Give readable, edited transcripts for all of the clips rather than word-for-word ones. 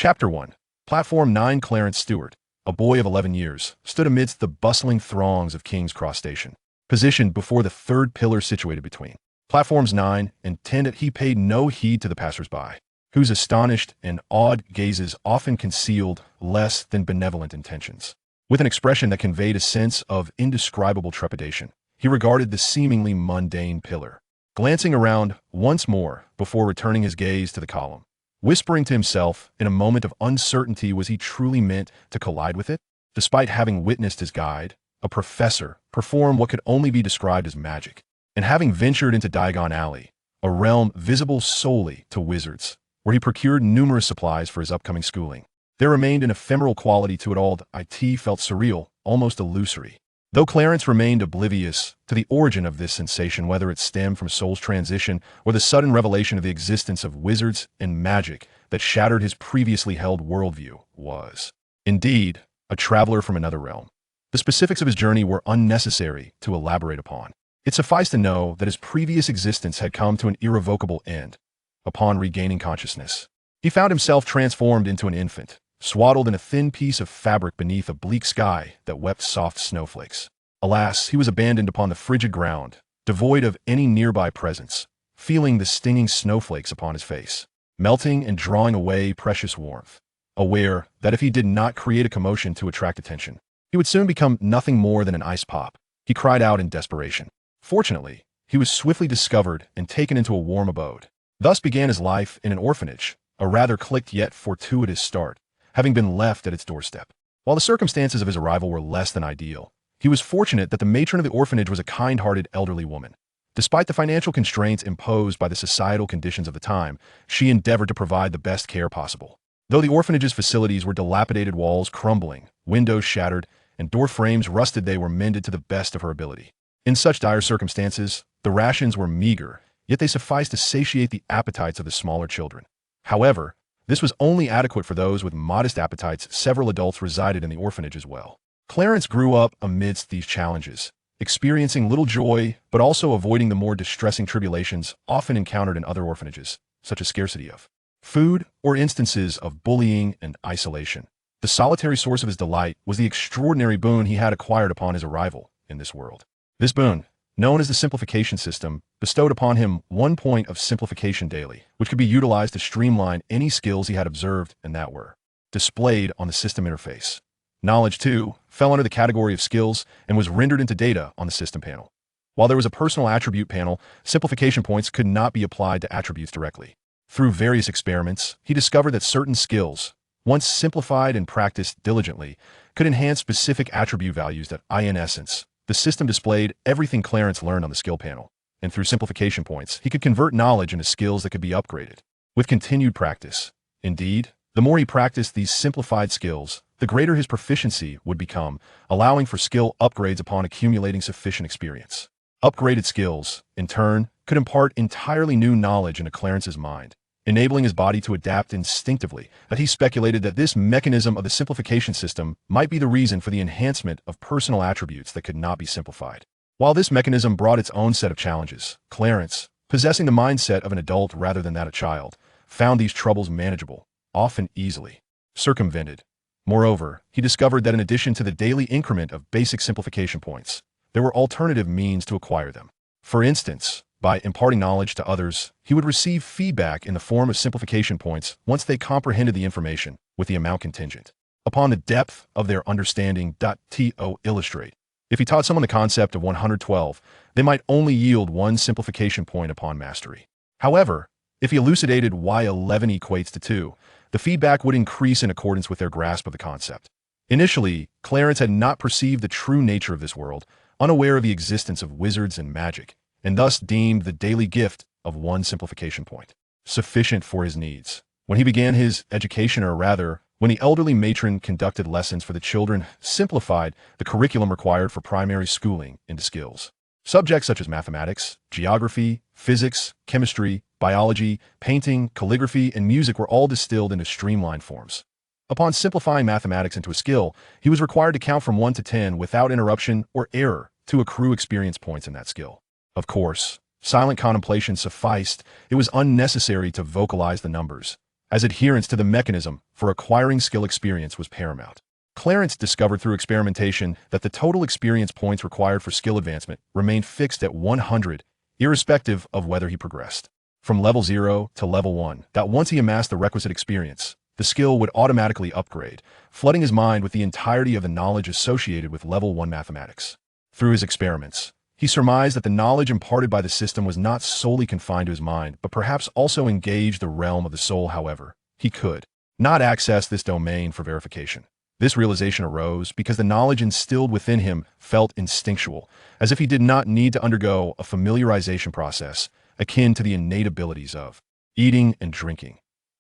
Chapter 1. Platform 9. Clarence Stewart, a boy of 11 years, stood amidst the bustling throngs of King's Cross Station, positioned before the third pillar situated between platforms 9 and 10. He paid no heed to the passers-by, whose astonished and awed gazes often concealed less than benevolent intentions. With an expression that conveyed a sense of indescribable trepidation, he regarded the seemingly mundane pillar, glancing around once more before returning his gaze to the column, whispering to himself in a moment of uncertainty, was he truly meant to collide with it? Despite having witnessed his guide, a professor, perform what could only be described as magic, and having ventured into Diagon Alley, a realm visible solely to wizards, where he procured numerous supplies for his upcoming schooling, there remained an ephemeral quality to it all that it felt surreal, almost illusory. Though Clarence remained oblivious to the origin of this sensation, whether it stemmed from soul's transition or the sudden revelation of the existence of wizards and magic that shattered his previously held worldview, was, indeed, a traveler from another realm. The specifics of his journey were unnecessary to elaborate upon. It sufficed to know that his previous existence had come to an irrevocable end. Upon regaining consciousness, he found himself transformed into an infant, swaddled in a thin piece of fabric beneath a bleak sky that wept soft snowflakes. Alas, he was abandoned upon the frigid ground, devoid of any nearby presence, feeling the stinging snowflakes upon his face, melting and drawing away precious warmth. Aware that if he did not create a commotion to attract attention, he would soon become nothing more than an ice pop, he cried out in desperation. Fortunately, he was swiftly discovered and taken into a warm abode. Thus began his life in an orphanage, a rather clicked yet fortuitous start, having been left at its doorstep. While the circumstances of his arrival were less than ideal, he was fortunate that the matron of the orphanage was a kind-hearted elderly woman. Despite the financial constraints imposed by the societal conditions of the time, she endeavored to provide the best care possible. Though the orphanage's facilities were dilapidated, walls crumbling, windows shattered, and door frames rusted, they were mended to the best of her ability. In such dire circumstances, the rations were meager, yet they sufficed to satiate the appetites of the smaller children. However, this was only adequate for those with modest appetites. Several adults resided in the orphanage as well. Clarence grew up amidst these challenges, experiencing little joy, but also avoiding the more distressing tribulations often encountered in other orphanages, such as scarcity of food or instances of bullying and isolation. The solitary source of his delight was the extraordinary boon he had acquired upon his arrival in this world. This boon, known as the Simplification System, bestowed upon him 1 point of simplification daily, which could be utilized to streamline any skills he had observed and that were displayed on the system interface. Knowledge, too, fell under the category of skills and was rendered into data on the system panel. While there was a personal attribute panel, simplification points could not be applied to attributes directly. Through various experiments, he discovered that certain skills, once simplified and practiced diligently, could enhance specific attribute values that, in essence, the system displayed everything Clarence learned on the skill panel, and through simplification points, he could convert knowledge into skills that could be upgraded with continued practice. Indeed, the more he practiced these simplified skills, the greater his proficiency would become, allowing for skill upgrades upon accumulating sufficient experience. Upgraded skills, in turn, could impart entirely new knowledge into Clarence's mind, enabling his body to adapt instinctively. That he speculated that this mechanism of the simplification system might be the reason for the enhancement of personal attributes that could not be simplified. While this mechanism brought its own set of challenges, Clarence, possessing the mindset of an adult rather than that of a child, found these troubles manageable, often easily circumvented. Moreover, he discovered that in addition to the daily increment of basic simplification points, there were alternative means to acquire them. For instance, by imparting knowledge to others, he would receive feedback in the form of simplification points once they comprehended the information, with the amount contingent upon the depth of their understanding. To illustrate, if he taught someone the concept of 112, they might only yield 1 simplification point upon mastery. However, if he elucidated why 11 equates to 2, the feedback would increase in accordance with their grasp of the concept. Initially, Clarence had not perceived the true nature of this world, unaware of the existence of wizards and magic, and thus deemed the daily gift of 1 simplification point sufficient for his needs. When he began his education, or rather, when the elderly matron conducted lessons for the children, simplified the curriculum required for primary schooling into skills. Subjects such as mathematics, geography, physics, chemistry, biology, painting, calligraphy, and music were all distilled into streamlined forms. Upon simplifying mathematics into a skill, he was required to count from 1 to 10 without interruption or error to accrue experience points in that skill. Of course, silent contemplation sufficed. It was unnecessary to vocalize the numbers, as adherence to the mechanism for acquiring skill experience was paramount. Clarence discovered through experimentation that the total experience points required for skill advancement remained fixed at 100, irrespective of whether he progressed from level 0 to level 1, that once he amassed the requisite experience, the skill would automatically upgrade, flooding his mind with the entirety of the knowledge associated with level 1 mathematics. Through his experiments, he surmised that the knowledge imparted by the system was not solely confined to his mind, but perhaps also engaged the realm of the soul. However, he could not access this domain for verification. This realization arose because the knowledge instilled within him felt instinctual, as if he did not need to undergo a familiarization process akin to the innate abilities of eating and drinking.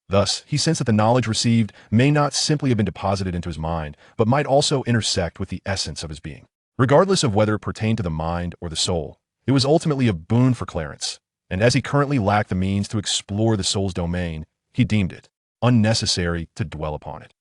Thus, he sensed that the knowledge received may not simply have been deposited into his mind, but might also intersect with the essence of his being. Regardless of whether it pertained to the mind or the soul, it was ultimately a boon for Clarence, and as he currently lacked the means to explore the soul's domain, he deemed it unnecessary to dwell upon it.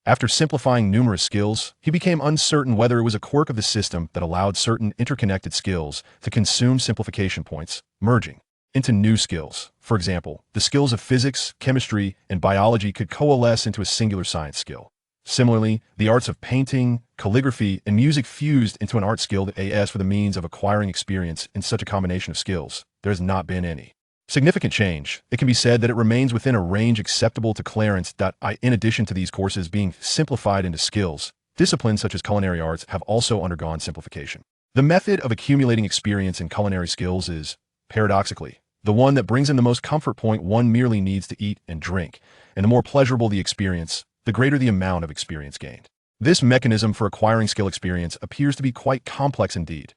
After simplifying numerous skills, he became uncertain whether it was a quirk of the system that allowed certain interconnected skills to consume simplification points, merging into new skills. For example, the skills of physics, chemistry, and biology could coalesce into a singular science skill. Similarly, the arts of painting, calligraphy, and music fused into an art skill that as for the means of acquiring experience in such a combination of skills, there has not been any significant change. It can be said that it remains within a range acceptable to Clarence. In addition to these courses being simplified into skills, disciplines such as culinary arts have also undergone simplification. The method of accumulating experience in culinary skills is, paradoxically, the one that brings in the most comfort point. One merely needs to eat and drink, and the more pleasurable the experience, the greater the amount of experience gained. This mechanism for acquiring skill experience appears to be quite complex indeed.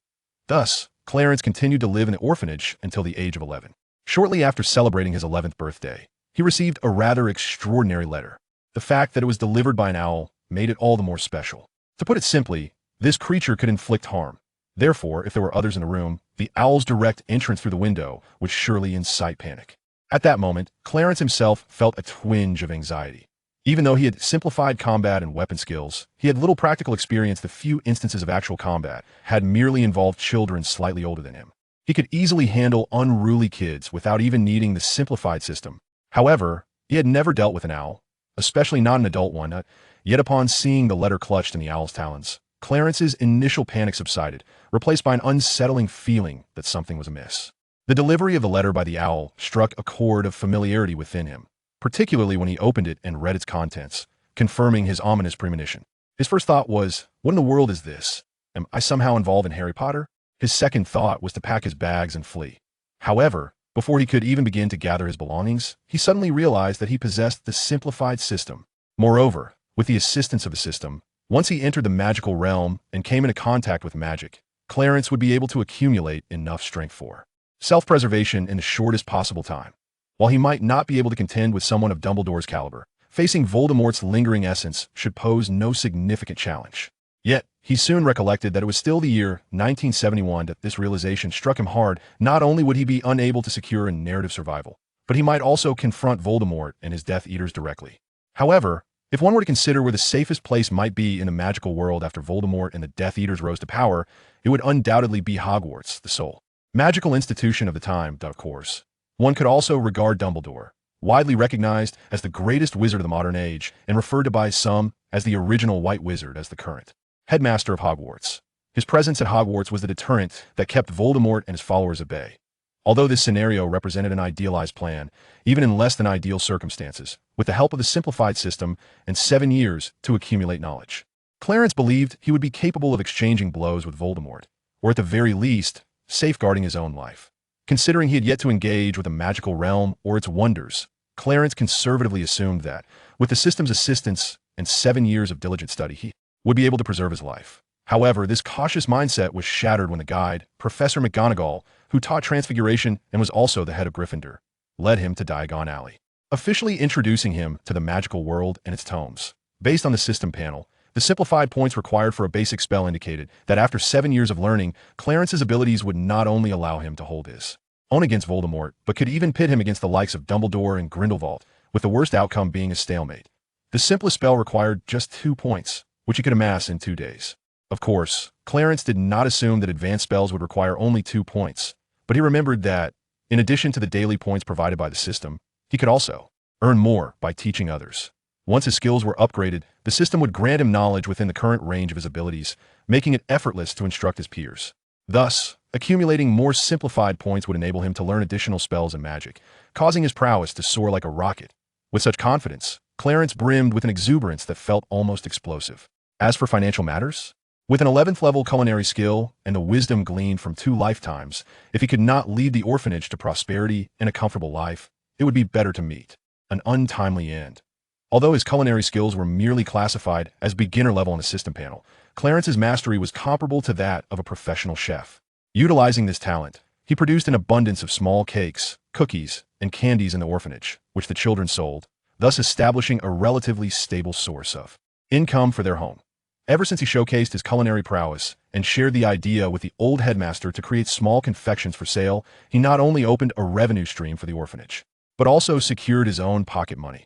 Thus, Clarence continued to live in the orphanage until the age of 11. Shortly after celebrating his 11th birthday, he received a rather extraordinary letter. The fact that it was delivered by an owl made it all the more special. To put it simply, this creature could inflict harm. Therefore, if there were others in the room, the owl's direct entrance through the window would surely incite panic. At that moment, Clarence himself felt a twinge of anxiety. Even though he had simplified combat and weapon skills, he had little practical experience. The few instances of actual combat had merely involved children slightly older than him. He could easily handle unruly kids without even needing the simplified system. However, he had never dealt with an owl, especially not an adult one. Yet upon seeing the letter clutched in the owl's talons, Clarence's initial panic subsided, replaced by an unsettling feeling that something was amiss. The delivery of the letter by the owl struck a chord of familiarity within him, particularly when he opened it and read its contents, confirming his ominous premonition. His first thought was, what in the world is this? Am I somehow involved in Harry Potter? His second thought was to pack his bags and flee. However, before he could even begin to gather his belongings, he suddenly realized that he possessed the simplified system. Moreover, with the assistance of the system, once he entered the magical realm and came into contact with magic, Clarence would be able to accumulate enough strength for self-preservation in the shortest possible time. While he might not be able to contend with someone of Dumbledore's caliber, facing Voldemort's lingering essence should pose no significant challenge. Yet, he soon recollected that it was still the year 1971 that this realization struck him hard. Not only would he be unable to secure a narrative survival, but he might also confront Voldemort and his Death Eaters directly. However, if one were to consider where the safest place might be in the magical world after Voldemort and the Death Eaters rose to power, it would undoubtedly be Hogwarts, the sole magical institution of the time. Of course, one could also regard Dumbledore, widely recognized as the greatest wizard of the modern age and referred to by some as the original White Wizard, as the current headmaster of Hogwarts. His presence at Hogwarts was the deterrent that kept Voldemort and his followers at bay. Although this scenario represented an idealized plan, even in less than ideal circumstances, with the help of the simplified system and 7 years to accumulate knowledge, Clarence believed he would be capable of exchanging blows with Voldemort, or at the very least, safeguarding his own life. Considering he had yet to engage with the magical realm or its wonders, Clarence conservatively assumed that, with the system's assistance and 7 years of diligent study, he would be able to preserve his life. However, this cautious mindset was shattered when the guide, Professor McGonagall, who taught Transfiguration and was also the head of Gryffindor, led him to Diagon Alley, officially introducing him to the magical world and its tomes. Based on the system panel, the simplified points required for a basic spell indicated that after 7 years of learning, Clarence's abilities would not only allow him to hold his own against Voldemort, but could even pit him against the likes of Dumbledore and Grindelwald, with the worst outcome being a stalemate. The simplest spell required just 2 points, which he could amass in 2 days. Of course, Clarence did not assume that advanced spells would require only 2 points, but he remembered that, in addition to the daily points provided by the system, he could also earn more by teaching others. Once his skills were upgraded, the system would grant him knowledge within the current range of his abilities, making it effortless to instruct his peers. Thus, accumulating more simplified points would enable him to learn additional spells and magic, causing his prowess to soar like a rocket. With such confidence, Clarence brimmed with an exuberance that felt almost explosive. As for financial matters, with an 11th level culinary skill and the wisdom gleaned from 2 lifetimes, if he could not lead the orphanage to prosperity and a comfortable life, it would be better to meet an untimely end. Although his culinary skills were merely classified as beginner level in the system panel, Clarence's mastery was comparable to that of a professional chef. Utilizing this talent, he produced an abundance of small cakes, cookies, and candies in the orphanage, which the children sold, thus establishing a relatively stable source of income for their home. Ever since he showcased his culinary prowess and shared the idea with the old headmaster to create small confections for sale, he not only opened a revenue stream for the orphanage, but also secured his own pocket money.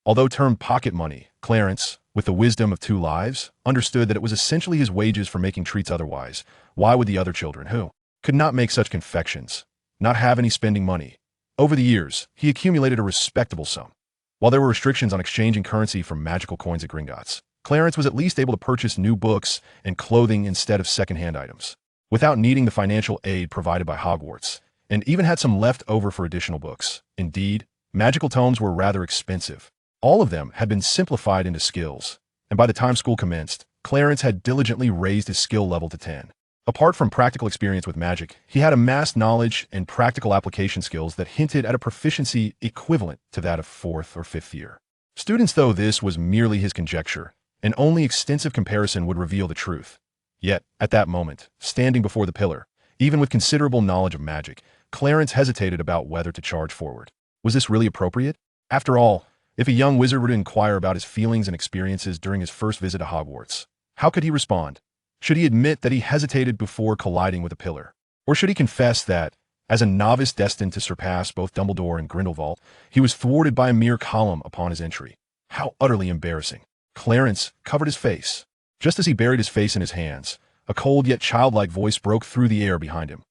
Although termed pocket money, Clarence, with the wisdom of 2 lives, understood that it was essentially his wages for making treats otherwise. Why would the other children, who could not make such confections, not have any spending money? Over the years, he accumulated a respectable sum. While there were restrictions on exchanging currency for magical coins at Gringotts, Clarence was at least able to purchase new books and clothing instead of second-hand items, without needing the financial aid provided by Hogwarts, and even had some left over for additional books. Indeed, magical tomes were rather expensive. All of them had been simplified into skills, and by the time school commenced, Clarence had diligently raised his skill level to 10. Apart from practical experience with magic, he had amassed knowledge and practical application skills that hinted at a proficiency equivalent to that of 4th or 5th year. Students, though this was merely his conjecture, and only extensive comparison would reveal the truth. Yet, at that moment, standing before the pillar, even with considerable knowledge of magic, Clarence hesitated about whether to charge forward. Was this really appropriate? After all, if a young wizard were to inquire about his feelings and experiences during his first visit to Hogwarts, how could he respond? Should he admit that he hesitated before colliding with a pillar? Or should he confess that, as a novice destined to surpass both Dumbledore and Grindelwald, he was thwarted by a mere column upon his entry? How utterly embarrassing. Clarence covered his face. Just as he buried his face in his hands, a cold yet childlike voice broke through the air behind him.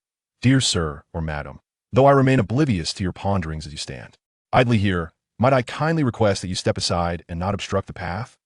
"Dear sir, or madam, though I remain oblivious to your ponderings as you stand, idly here, might I kindly request that you step aside and not obstruct the path?"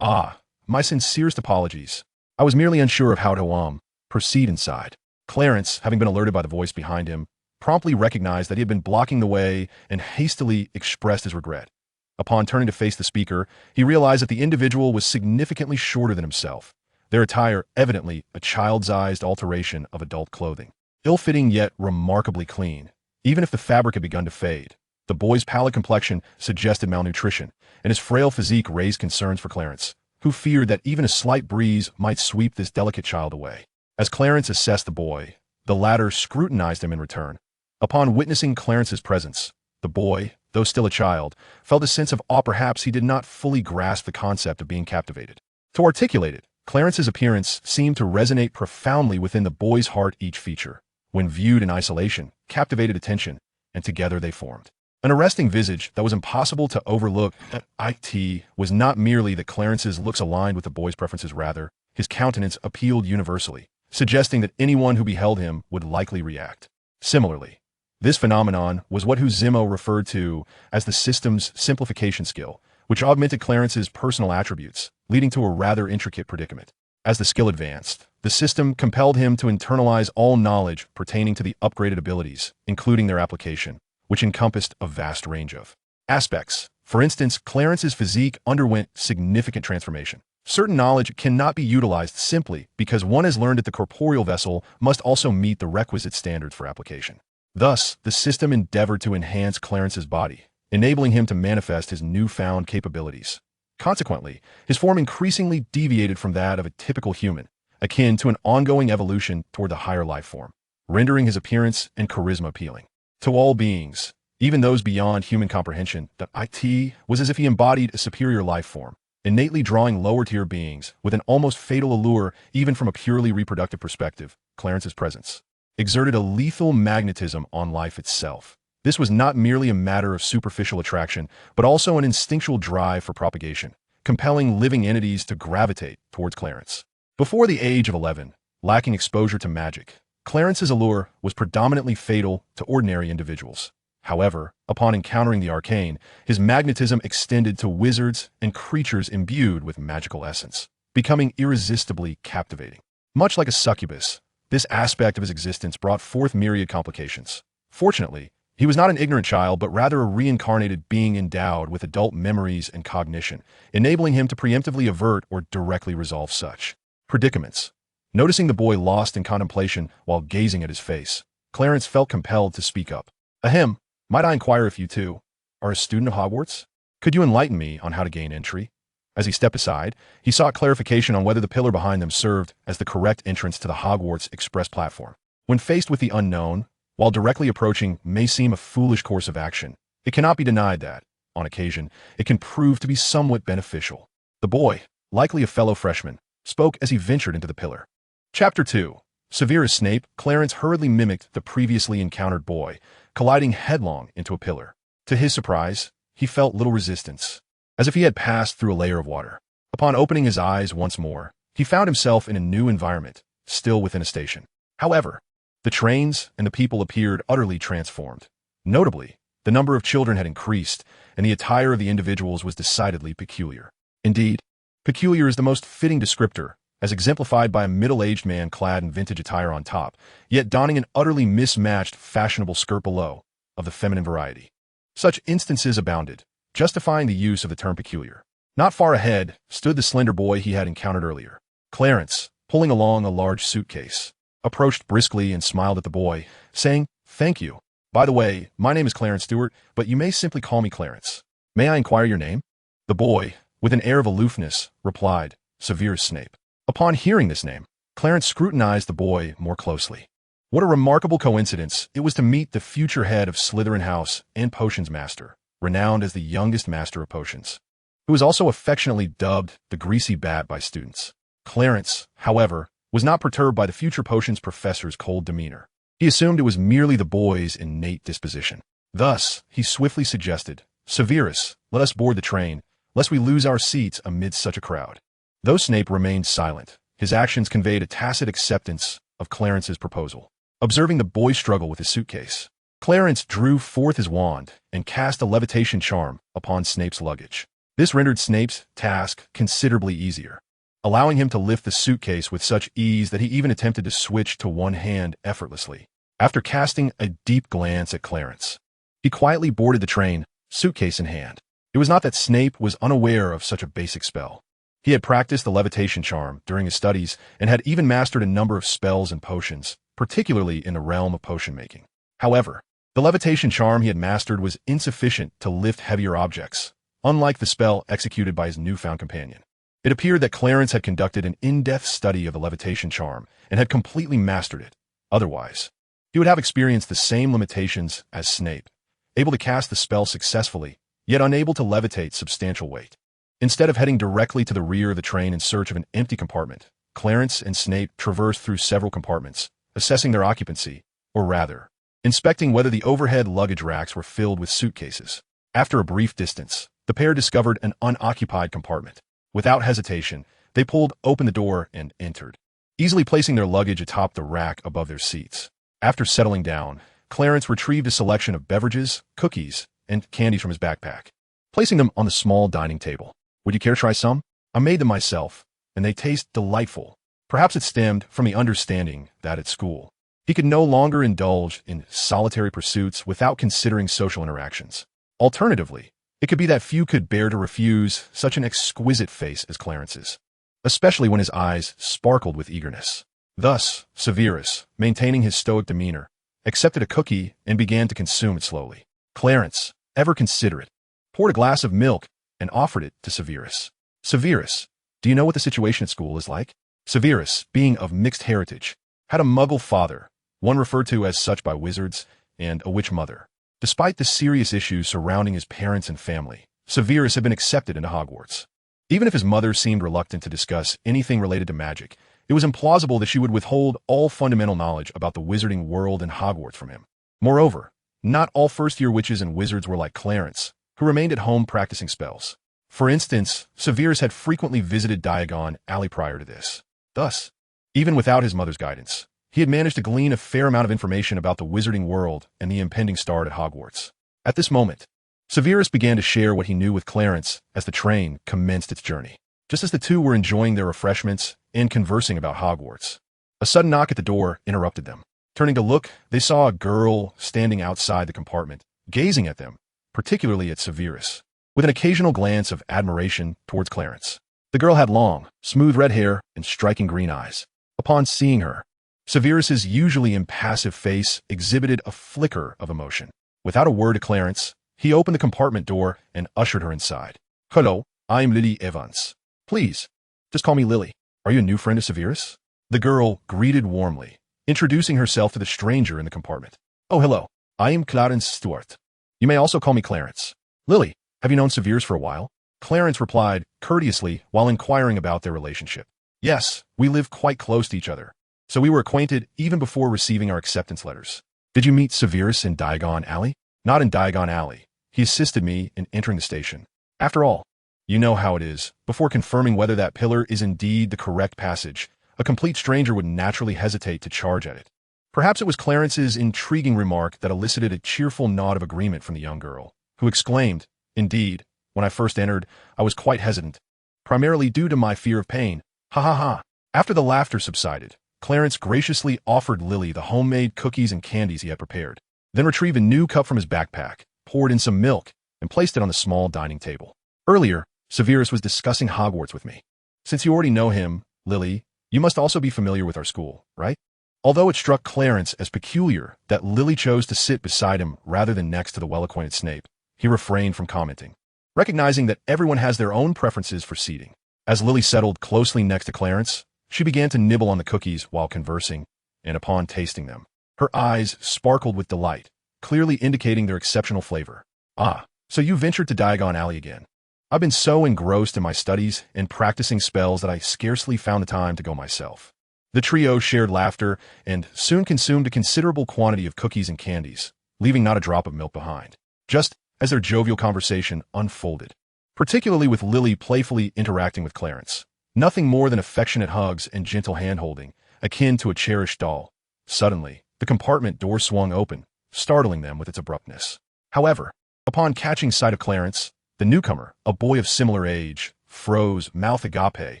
"Ah, my sincerest apologies. I was merely unsure of how to, proceed inside." Clarence, having been alerted by the voice behind him, promptly recognized that he had been blocking the way and hastily expressed his regret. Upon turning to face the speaker, he realized that the individual was significantly shorter than himself, their attire evidently a child-sized alteration of adult clothing. Ill-fitting yet remarkably clean, even if the fabric had begun to fade. The boy's pallid complexion suggested malnutrition, and his frail physique raised concerns for Clarence, who feared that even a slight breeze might sweep this delicate child away. As Clarence assessed the boy, the latter scrutinized him in return. Upon witnessing Clarence's presence, the boy, though still a child, felt a sense of awe. Perhaps he did not fully grasp the concept of being captivated. To articulate it, Clarence's appearance seemed to resonate profoundly within the boy's heart. Each feature, when viewed in isolation, captivated attention, and together they formed an arresting visage that was impossible to overlook. It was not merely that Clarence's looks aligned with the boy's preferences, rather, his countenance appealed universally, suggesting that anyone who beheld him would likely react similarly. This phenomenon was what Zimo referred to as the system's simplification skill, which augmented Clarence's personal attributes, leading to a rather intricate predicament. As the skill advanced, the system compelled him to internalize all knowledge pertaining to the upgraded abilities, including their application, which encompassed a vast range of aspects. For instance, Clarence's physique underwent significant transformation. Certain knowledge cannot be utilized simply because one has learned that the corporeal vessel must also meet the requisite standards for application. Thus, the system endeavored to enhance Clarence's body, enabling him to manifest his newfound capabilities. Consequently, his form increasingly deviated from that of a typical human, akin to an ongoing evolution toward the higher life form, rendering his appearance and charisma appealing to all beings, even those beyond human comprehension. It was as if he embodied a superior life form, innately drawing lower-tier beings with an almost fatal allure. Even from a purely reproductive perspective, Clarence's presence exerted a lethal magnetism on life itself. This was not merely a matter of superficial attraction, but also an instinctual drive for propagation, compelling living entities to gravitate towards Clarence. Before the age of 11, lacking exposure to magic, Clarence's allure was predominantly fatal to ordinary individuals. However, upon encountering the arcane, his magnetism extended to wizards and creatures imbued with magical essence, becoming irresistibly captivating. Much like a succubus, this aspect of his existence brought forth myriad complications. Fortunately, he was not an ignorant child, but rather a reincarnated being endowed with adult memories and cognition, enabling him to preemptively avert or directly resolve such predicaments. Noticing the boy lost in contemplation while gazing at his face, Clarence felt compelled to speak up. "Ahem, might I inquire if you, too, are a student of Hogwarts? Could you enlighten me on how to gain entry?" As he stepped aside, he sought clarification on whether the pillar behind them served as the correct entrance to the Hogwarts Express platform. When faced with the unknown, while directly approaching may seem a foolish course of action, it cannot be denied that, on occasion, it can prove to be somewhat beneficial. The boy, likely a fellow freshman, spoke as he ventured into the pillar. Chapter 2. Severus Snape. Clarence hurriedly mimicked the previously encountered boy, colliding headlong into a pillar. To his surprise, he felt little resistance, as if he had passed through a layer of water. Upon opening his eyes once more, he found himself in a new environment, still within a station. However, the trains and the people appeared utterly transformed. Notably, the number of children had increased, and the attire of the individuals was decidedly peculiar. Indeed, peculiar is the most fitting descriptor, as exemplified by a middle-aged man clad in vintage attire on top, yet donning an utterly mismatched fashionable skirt below, of the feminine variety. Such instances abounded, justifying the use of the term peculiar. Not far ahead stood the slender boy he had encountered earlier. Clarence, pulling along a large suitcase, approached briskly and smiled at the boy, saying, "Thank you. By the way, my name is Clarence Stewart, but you may simply call me Clarence. May I inquire your name?" The boy, with an air of aloofness, replied, "Severus Snape." Upon hearing this name, Clarence scrutinized the boy more closely. What a remarkable coincidence it was to meet the future head of Slytherin House and Potions Master, renowned as the youngest master of potions, who was also affectionately dubbed the Greasy Bat by students. Clarence, however, was not perturbed by the future potions professor's cold demeanor. He assumed it was merely the boy's innate disposition. Thus, he swiftly suggested, "Severus, let us board the train, lest we lose our seats amidst such a crowd." Though Snape remained silent, his actions conveyed a tacit acceptance of Clarence's proposal. Observing the boy struggle with his suitcase, Clarence drew forth his wand and cast a levitation charm upon Snape's luggage. This rendered Snape's task considerably easier, allowing him to lift the suitcase with such ease that he even attempted to switch to one hand effortlessly. After casting a deep glance at Clarence, he quietly boarded the train, suitcase in hand. It was not that Snape was unaware of such a basic spell. He had practiced the levitation charm during his studies and had even mastered a number of spells and potions, particularly in the realm of potion making. However, the levitation charm he had mastered was insufficient to lift heavier objects, unlike the spell executed by his newfound companion. It appeared that Clarence had conducted an in-depth study of the levitation charm and had completely mastered it. Otherwise, he would have experienced the same limitations as Snape, able to cast the spell successfully, yet unable to levitate substantial weight. Instead of heading directly to the rear of the train in search of an empty compartment, Clarence and Snape traversed through several compartments, assessing their occupancy, or rather, inspecting whether the overhead luggage racks were filled with suitcases. After a brief distance, the pair discovered an unoccupied compartment. Without hesitation, they pulled open the door and entered, easily placing their luggage atop the rack above their seats. After settling down, Clarence retrieved a selection of beverages, cookies, and candies from his backpack, placing them on the small dining table. "Would you care to try some? I made them myself, and they taste delightful." Perhaps it stemmed from the understanding that at school, he could no longer indulge in solitary pursuits without considering social interactions. Alternatively, it could be that few could bear to refuse such an exquisite face as Clarence's, especially when his eyes sparkled with eagerness. Thus, Severus, maintaining his stoic demeanor, accepted a cookie and began to consume it slowly. Clarence, ever considerate, poured a glass of milk and offered it to Severus. "Severus, do you know what the situation at school is like?" Severus, being of mixed heritage, had a muggle father, one referred to as such by wizards, and a witch mother. Despite the serious issues surrounding his parents and family, Severus had been accepted into Hogwarts. Even if his mother seemed reluctant to discuss anything related to magic, it was implausible that she would withhold all fundamental knowledge about the wizarding world and Hogwarts from him. Moreover, not all first-year witches and wizards were like Clarence, who remained at home practicing spells. For instance, Severus had frequently visited Diagon Alley prior to this. Thus, even without his mother's guidance, He had managed to glean a fair amount of information about the wizarding world and the impending start at Hogwarts. At this moment, Severus began to share what he knew with Clarence as the train commenced its journey. Just as the two were enjoying their refreshments and conversing about Hogwarts, a sudden knock at the door interrupted them. Turning to look, they saw a girl standing outside the compartment, gazing at them, particularly at Severus, with an occasional glance of admiration towards Clarence. The girl had long, smooth red hair and striking green eyes. Upon seeing her, Severus's usually impassive face exhibited a flicker of emotion. Without a word to Clarence, he opened the compartment door and ushered her inside. "Hello, I'm Lily Evans. Please, just call me Lily. Are you a new friend of Severus?" The girl greeted warmly, introducing herself to the stranger in the compartment. "Oh, hello. I am Clarence Stewart. You may also call me Clarence." "Lily, have you known Severus for a while?" Clarence replied courteously while inquiring about their relationship. "Yes, we live quite close to each other, so we were acquainted even before receiving our acceptance letters." "Did you meet Severus in Diagon Alley?" "Not in Diagon Alley. He assisted me in entering the station. After all, you know how it is. Before confirming whether that pillar is indeed the correct passage, a complete stranger would naturally hesitate to charge at it." Perhaps it was Clarence's intriguing remark that elicited a cheerful nod of agreement from the young girl, who exclaimed, "Indeed, when I first entered, I was quite hesitant, primarily due to my fear of pain. Ha ha ha." After the laughter subsided, Clarence graciously offered Lily the homemade cookies and candies he had prepared, then retrieved a new cup from his backpack, poured in some milk, and placed it on the small dining table. "Earlier, Severus was discussing Hogwarts with me. Since you already know him, Lily, you must also be familiar with our school, right?" Although it struck Clarence as peculiar that Lily chose to sit beside him rather than next to the well-acquainted Snape, he refrained from commenting, recognizing that everyone has their own preferences for seating. As Lily settled closely next to Clarence, she began to nibble on the cookies while conversing, and upon tasting them, her eyes sparkled with delight, clearly indicating their exceptional flavor. "Ah, so you ventured to Diagon Alley again. I've been so engrossed in my studies and practicing spells that I scarcely found the time to go myself." The trio shared laughter and soon consumed a considerable quantity of cookies and candies, leaving not a drop of milk behind, just as their jovial conversation unfolded, particularly with Lily playfully interacting with Clarence. Nothing more than affectionate hugs and gentle hand-holding, akin to a cherished doll. Suddenly, the compartment door swung open, startling them with its abruptness. However, upon catching sight of Clarence, the newcomer, a boy of similar age, froze, mouth agape,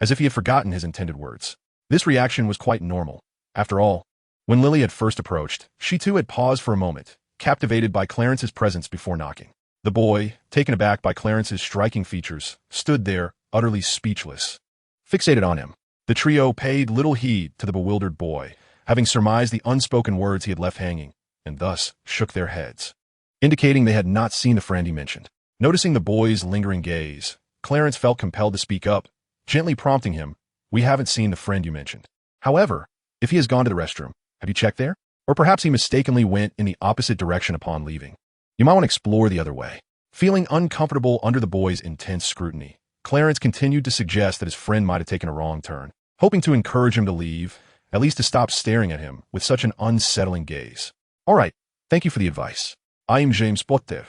as if he had forgotten his intended words. This reaction was quite normal. After all, when Lily had first approached, she too had paused for a moment, captivated by Clarence's presence before knocking. The boy, taken aback by Clarence's striking features, stood there, utterly speechless, fixated on him. The trio paid little heed to the bewildered boy, having surmised the unspoken words he had left hanging, and thus shook their heads, indicating they had not seen the friend he mentioned. Noticing the boy's lingering gaze, Clarence felt compelled to speak up, gently prompting him, "We haven't seen the friend you mentioned. However, if he has gone to the restroom, have you checked there? Or perhaps he mistakenly went in the opposite direction upon leaving. You might want to explore the other way." Feeling uncomfortable under the boy's intense scrutiny, Clarence continued to suggest that his friend might have taken a wrong turn, hoping to encourage him to leave, at least to stop staring at him with such an unsettling gaze. "All right, thank you for the advice. I am James Potter."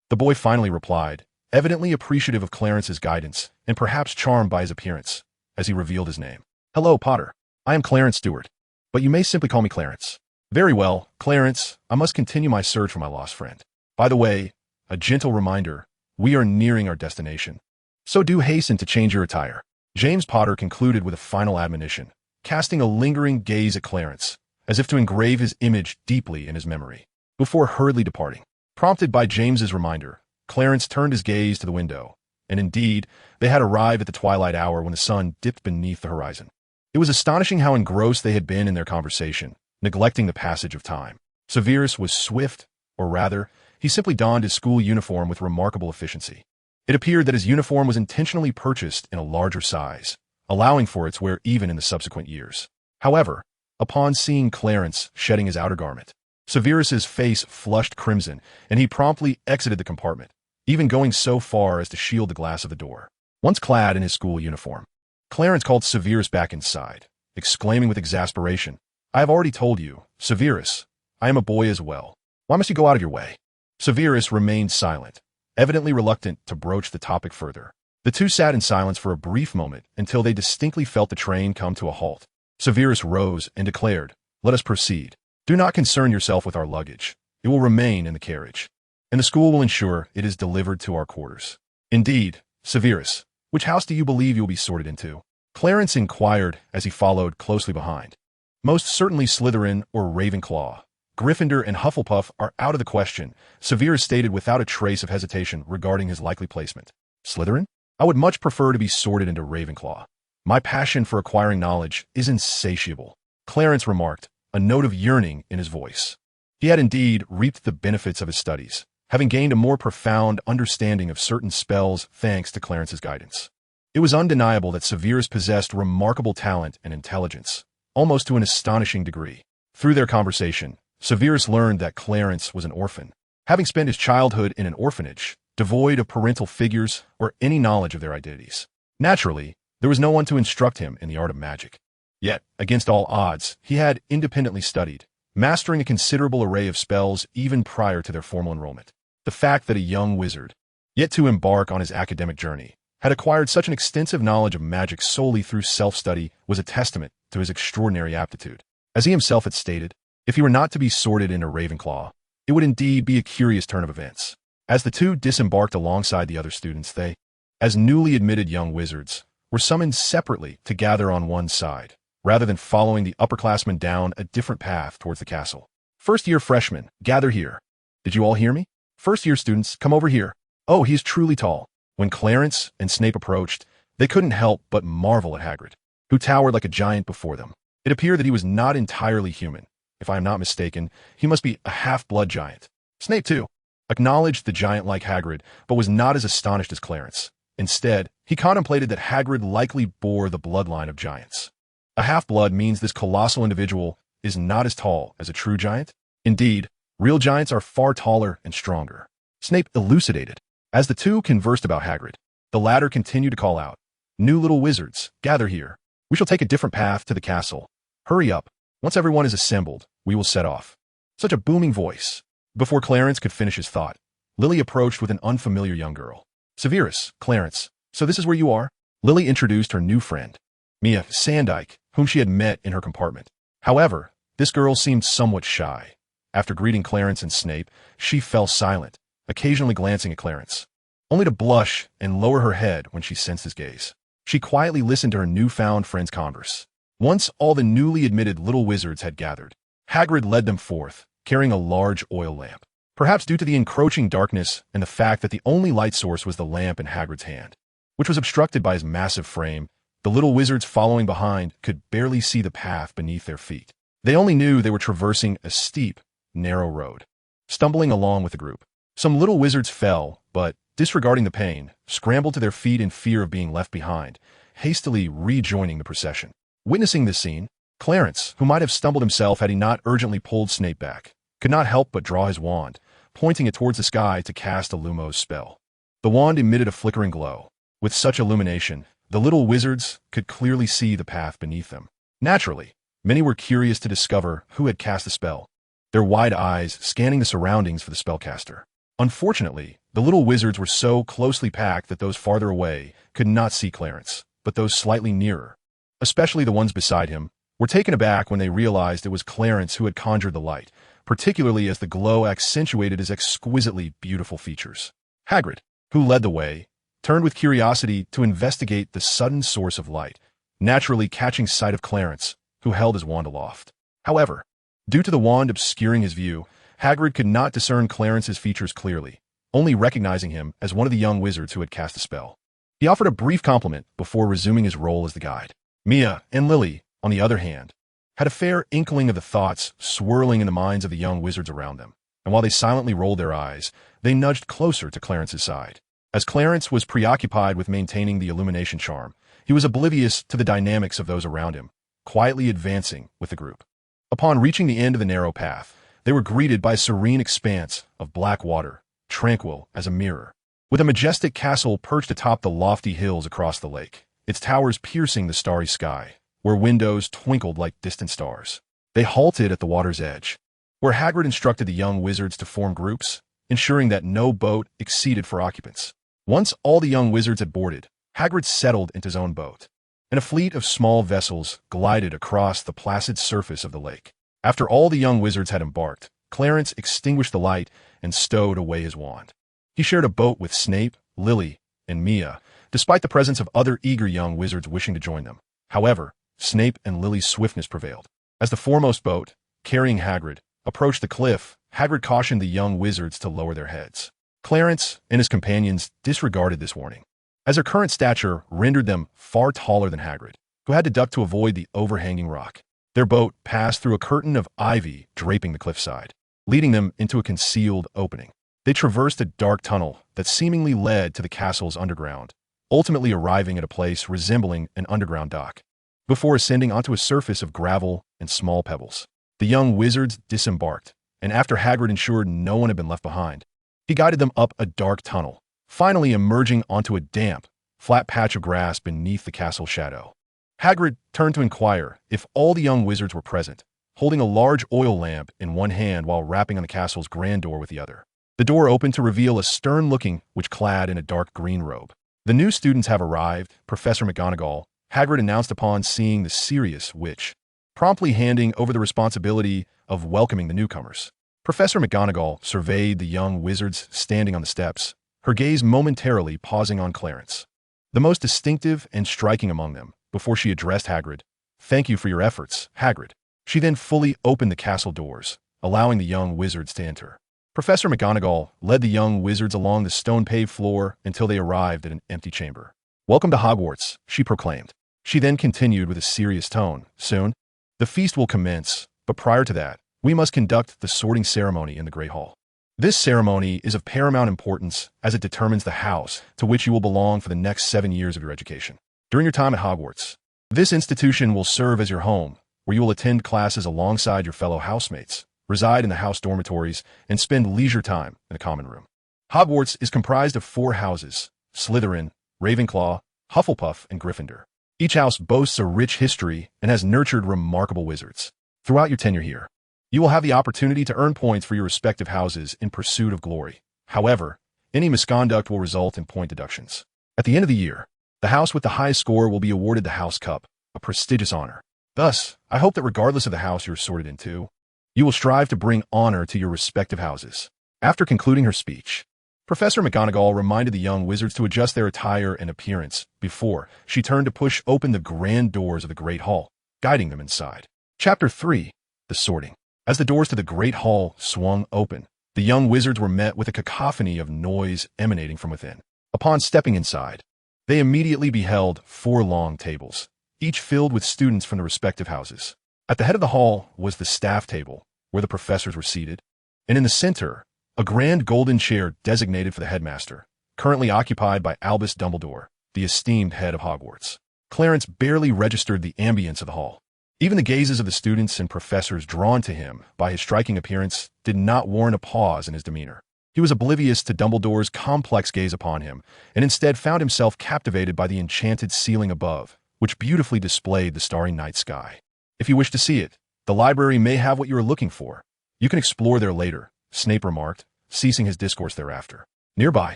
The boy finally replied, evidently appreciative of Clarence's guidance and perhaps charmed by his appearance, as he revealed his name. "Hello, Potter. I am Clarence Stewart, but you may simply call me Clarence." "Very well, Clarence, I must continue my search for my lost friend. By the way, a gentle reminder, we are nearing our destination, so do hasten to change your attire." James Potter concluded with a final admonition, casting a lingering gaze at Clarence, as if to engrave his image deeply in his memory, before hurriedly departing. Prompted by James's reminder, Clarence turned his gaze to the window, and indeed, they had arrived at the twilight hour when the sun dipped beneath the horizon. It was astonishing how engrossed they had been in their conversation, neglecting the passage of time. Severus was swift, or rather, he simply donned his school uniform with remarkable efficiency. It appeared that his uniform was intentionally purchased in a larger size, allowing for its wear even in the subsequent years. However, upon seeing Clarence shedding his outer garment, Severus's face flushed crimson, and he promptly exited the compartment, even going so far as to shield the glass of the door. Once clad in his school uniform, Clarence called Severus back inside, exclaiming with exasperation, "I have already told you, Severus, I am a boy as well. Why must you go out of your way?" Severus remained silent, evidently reluctant to broach the topic further. The two sat in silence for a brief moment until they distinctly felt the train come to a halt. Severus rose and declared, Let us proceed. Do not concern yourself with our luggage. It will remain in the carriage, and the school will ensure it is delivered to our quarters. Indeed, Severus, which house do you believe you will be sorted into? Clarence inquired as he followed closely behind. Most certainly Slytherin or Ravenclaw. Gryffindor and Hufflepuff are out of the question, Severus stated without a trace of hesitation regarding his likely placement. Slytherin? I would much prefer to be sorted into Ravenclaw. My passion for acquiring knowledge is insatiable, Clarence remarked, a note of yearning in his voice. He had indeed reaped the benefits of his studies, having gained a more profound understanding of certain spells thanks to Clarence's guidance. It was undeniable that Severus possessed remarkable talent and intelligence, almost to an astonishing degree. Through their conversation, Severus learned that Clarence was an orphan, having spent his childhood in an orphanage, devoid of parental figures or any knowledge of their identities. Naturally, there was no one to instruct him in the art of magic. Yet, against all odds, he had independently studied, mastering a considerable array of spells even prior to their formal enrollment. The fact that a young wizard, yet to embark on his academic journey, had acquired such an extensive knowledge of magic solely through self-study was a testament to his extraordinary aptitude. As he himself had stated, if he were not to be sorted into Ravenclaw, it would indeed be a curious turn of events. As the two disembarked alongside the other students, they, as newly admitted young wizards, were summoned separately to gather on one side, rather than following the upperclassmen down a different path towards the castle. First-year freshmen, gather here. Did you all hear me? First-year students, come over here. Oh, he is truly tall. When Clarence and Snape approached, they couldn't help but marvel at Hagrid, who towered like a giant before them. It appeared that he was not entirely human. If I am not mistaken, he must be a half-blood giant. Snape, too, acknowledged the giant-like Hagrid, but was not as astonished as Clarence. Instead, he contemplated that Hagrid likely bore the bloodline of giants. A half-blood means this colossal individual is not as tall as a true giant. Indeed, real giants are far taller and stronger. Snape elucidated. As the two conversed about Hagrid, the latter continued to call out, "New little wizards, gather here. We shall take a different path to the castle. Hurry up. Once everyone is assembled, we will set off." Such a booming voice. Before Clarence could finish his thought, Lily approached with an unfamiliar young girl. "Severus, Clarence, so this is where you are?" Lily introduced her new friend, Mia Sandyke, whom she had met in her compartment. However, this girl seemed somewhat shy. After greeting Clarence and Snape, she fell silent, occasionally glancing at Clarence, only to blush and lower her head when she sensed his gaze. She quietly listened to her newfound friend's converse. Once all the newly admitted little wizards had gathered, Hagrid led them forth, carrying a large oil lamp. Perhaps due to the encroaching darkness and the fact that the only light source was the lamp in Hagrid's hand, which was obstructed by his massive frame, the little wizards following behind could barely see the path beneath their feet. They only knew they were traversing a steep, narrow road. Stumbling along with the group, some little wizards fell, but, disregarding the pain, scrambled to their feet in fear of being left behind, hastily rejoining the procession. Witnessing this scene, Clarence, who might have stumbled himself had he not urgently pulled Snape back, could not help but draw his wand, pointing it towards the sky to cast a Lumos spell. The wand emitted a flickering glow. With such illumination, the little wizards could clearly see the path beneath them. Naturally, many were curious to discover who had cast the spell, their wide eyes scanning the surroundings for the spellcaster. Unfortunately, the little wizards were so closely packed that those farther away could not see Clarence, but those slightly nearer, especially the ones beside him, were taken aback when they realized it was Clarence who had conjured the light, particularly as the glow accentuated his exquisitely beautiful features. Hagrid, who led the way, turned with curiosity to investigate the sudden source of light, naturally catching sight of Clarence, who held his wand aloft. However, due to the wand obscuring his view, Hagrid could not discern Clarence's features clearly, only recognizing him as one of the young wizards who had cast the spell. He offered a brief compliment before resuming his role as the guide. Mia and Lily, on the other hand, had a fair inkling of the thoughts swirling in the minds of the young wizards around them, and while they silently rolled their eyes, they nudged closer to Clarence's side. As Clarence was preoccupied with maintaining the illumination charm, he was oblivious to the dynamics of those around him, quietly advancing with the group. Upon reaching the end of the narrow path, they were greeted by a serene expanse of black water, tranquil as a mirror, with a majestic castle perched atop the lofty hills across the lake, its towers piercing the starry sky, where windows twinkled like distant stars. They halted at the water's edge, where Hagrid instructed the young wizards to form groups, ensuring that no boat exceeded 4 occupants. Once all the young wizards had boarded, Hagrid settled into his own boat, and a fleet of small vessels glided across the placid surface of the lake. After all the young wizards had embarked, Clarence extinguished the light and stowed away his wand. He shared a boat with Snape, Lily, and Mia, despite the presence of other eager young wizards wishing to join them. However, Snape and Lily's swiftness prevailed. As the foremost boat, carrying Hagrid, approached the cliff, Hagrid cautioned the young wizards to lower their heads. Clarence and his companions disregarded this warning, as their current stature rendered them far taller than Hagrid, who had to duck to avoid the overhanging rock. Their boat passed through a curtain of ivy draping the cliffside, leading them into a concealed opening. They traversed a dark tunnel that seemingly led to the castle's underground, ultimately arriving at a place resembling an underground dock, before ascending onto a surface of gravel and small pebbles. The young wizards disembarked, and after Hagrid ensured no one had been left behind, he guided them up a dark tunnel, finally emerging onto a damp, flat patch of grass beneath the castle's shadow. Hagrid turned to inquire if all the young wizards were present, holding a large oil lamp in one hand while rapping on the castle's grand door with the other. The door opened to reveal a stern-looking witch clad in a dark green robe. "The new students have arrived, Professor McGonagall," Hagrid announced upon seeing the serious witch, promptly handing over the responsibility of welcoming the newcomers. Professor McGonagall surveyed the young wizards standing on the steps, her gaze momentarily pausing on Clarence, the most distinctive and striking among them, before she addressed Hagrid. "Thank you for your efforts, Hagrid." She then fully opened the castle doors, allowing the young wizards to enter. Professor McGonagall led the young wizards along the stone-paved floor until they arrived at an empty chamber. "Welcome to Hogwarts," she proclaimed. She then continued with a serious tone. "Soon, the feast will commence, but prior to that, we must conduct the sorting ceremony in the Great Hall. This ceremony is of paramount importance as it determines the house to which you will belong for the next 7 years of your education. During your time at Hogwarts, this institution will serve as your home, where you will attend classes alongside your fellow housemates, reside in the house dormitories, and spend leisure time in the common room. Hogwarts is comprised of 4 houses: Slytherin, Ravenclaw, Hufflepuff, and Gryffindor. Each house boasts a rich history and has nurtured remarkable wizards. Throughout your tenure here, you will have the opportunity to earn points for your respective houses in pursuit of glory. However, any misconduct will result in point deductions. At the end of the year, the house with the highest score will be awarded the House Cup, a prestigious honor. Thus, I hope that regardless of the house you're sorted into, you will strive to bring honor to your respective houses." After concluding her speech, Professor McGonagall reminded the young wizards to adjust their attire and appearance before she turned to push open the grand doors of the Great Hall, guiding them inside. Chapter 3. The Sorting. As the doors to the Great Hall swung open, the young wizards were met with a cacophony of noise emanating from within. Upon stepping inside, they immediately beheld 4 long tables, each filled with students from the respective houses. At the head of the hall was the staff table, where the professors were seated, and in the center, a grand golden chair designated for the headmaster, currently occupied by Albus Dumbledore, the esteemed head of Hogwarts. Clarence barely registered the ambience of the hall. Even the gazes of the students and professors drawn to him by his striking appearance did not warrant a pause in his demeanor. He was oblivious to Dumbledore's complex gaze upon him, and instead found himself captivated by the enchanted ceiling above, which beautifully displayed the starry night sky. "If you wish to see it, the library may have what you are looking for. You can explore there later," Snape remarked, ceasing his discourse thereafter. Nearby,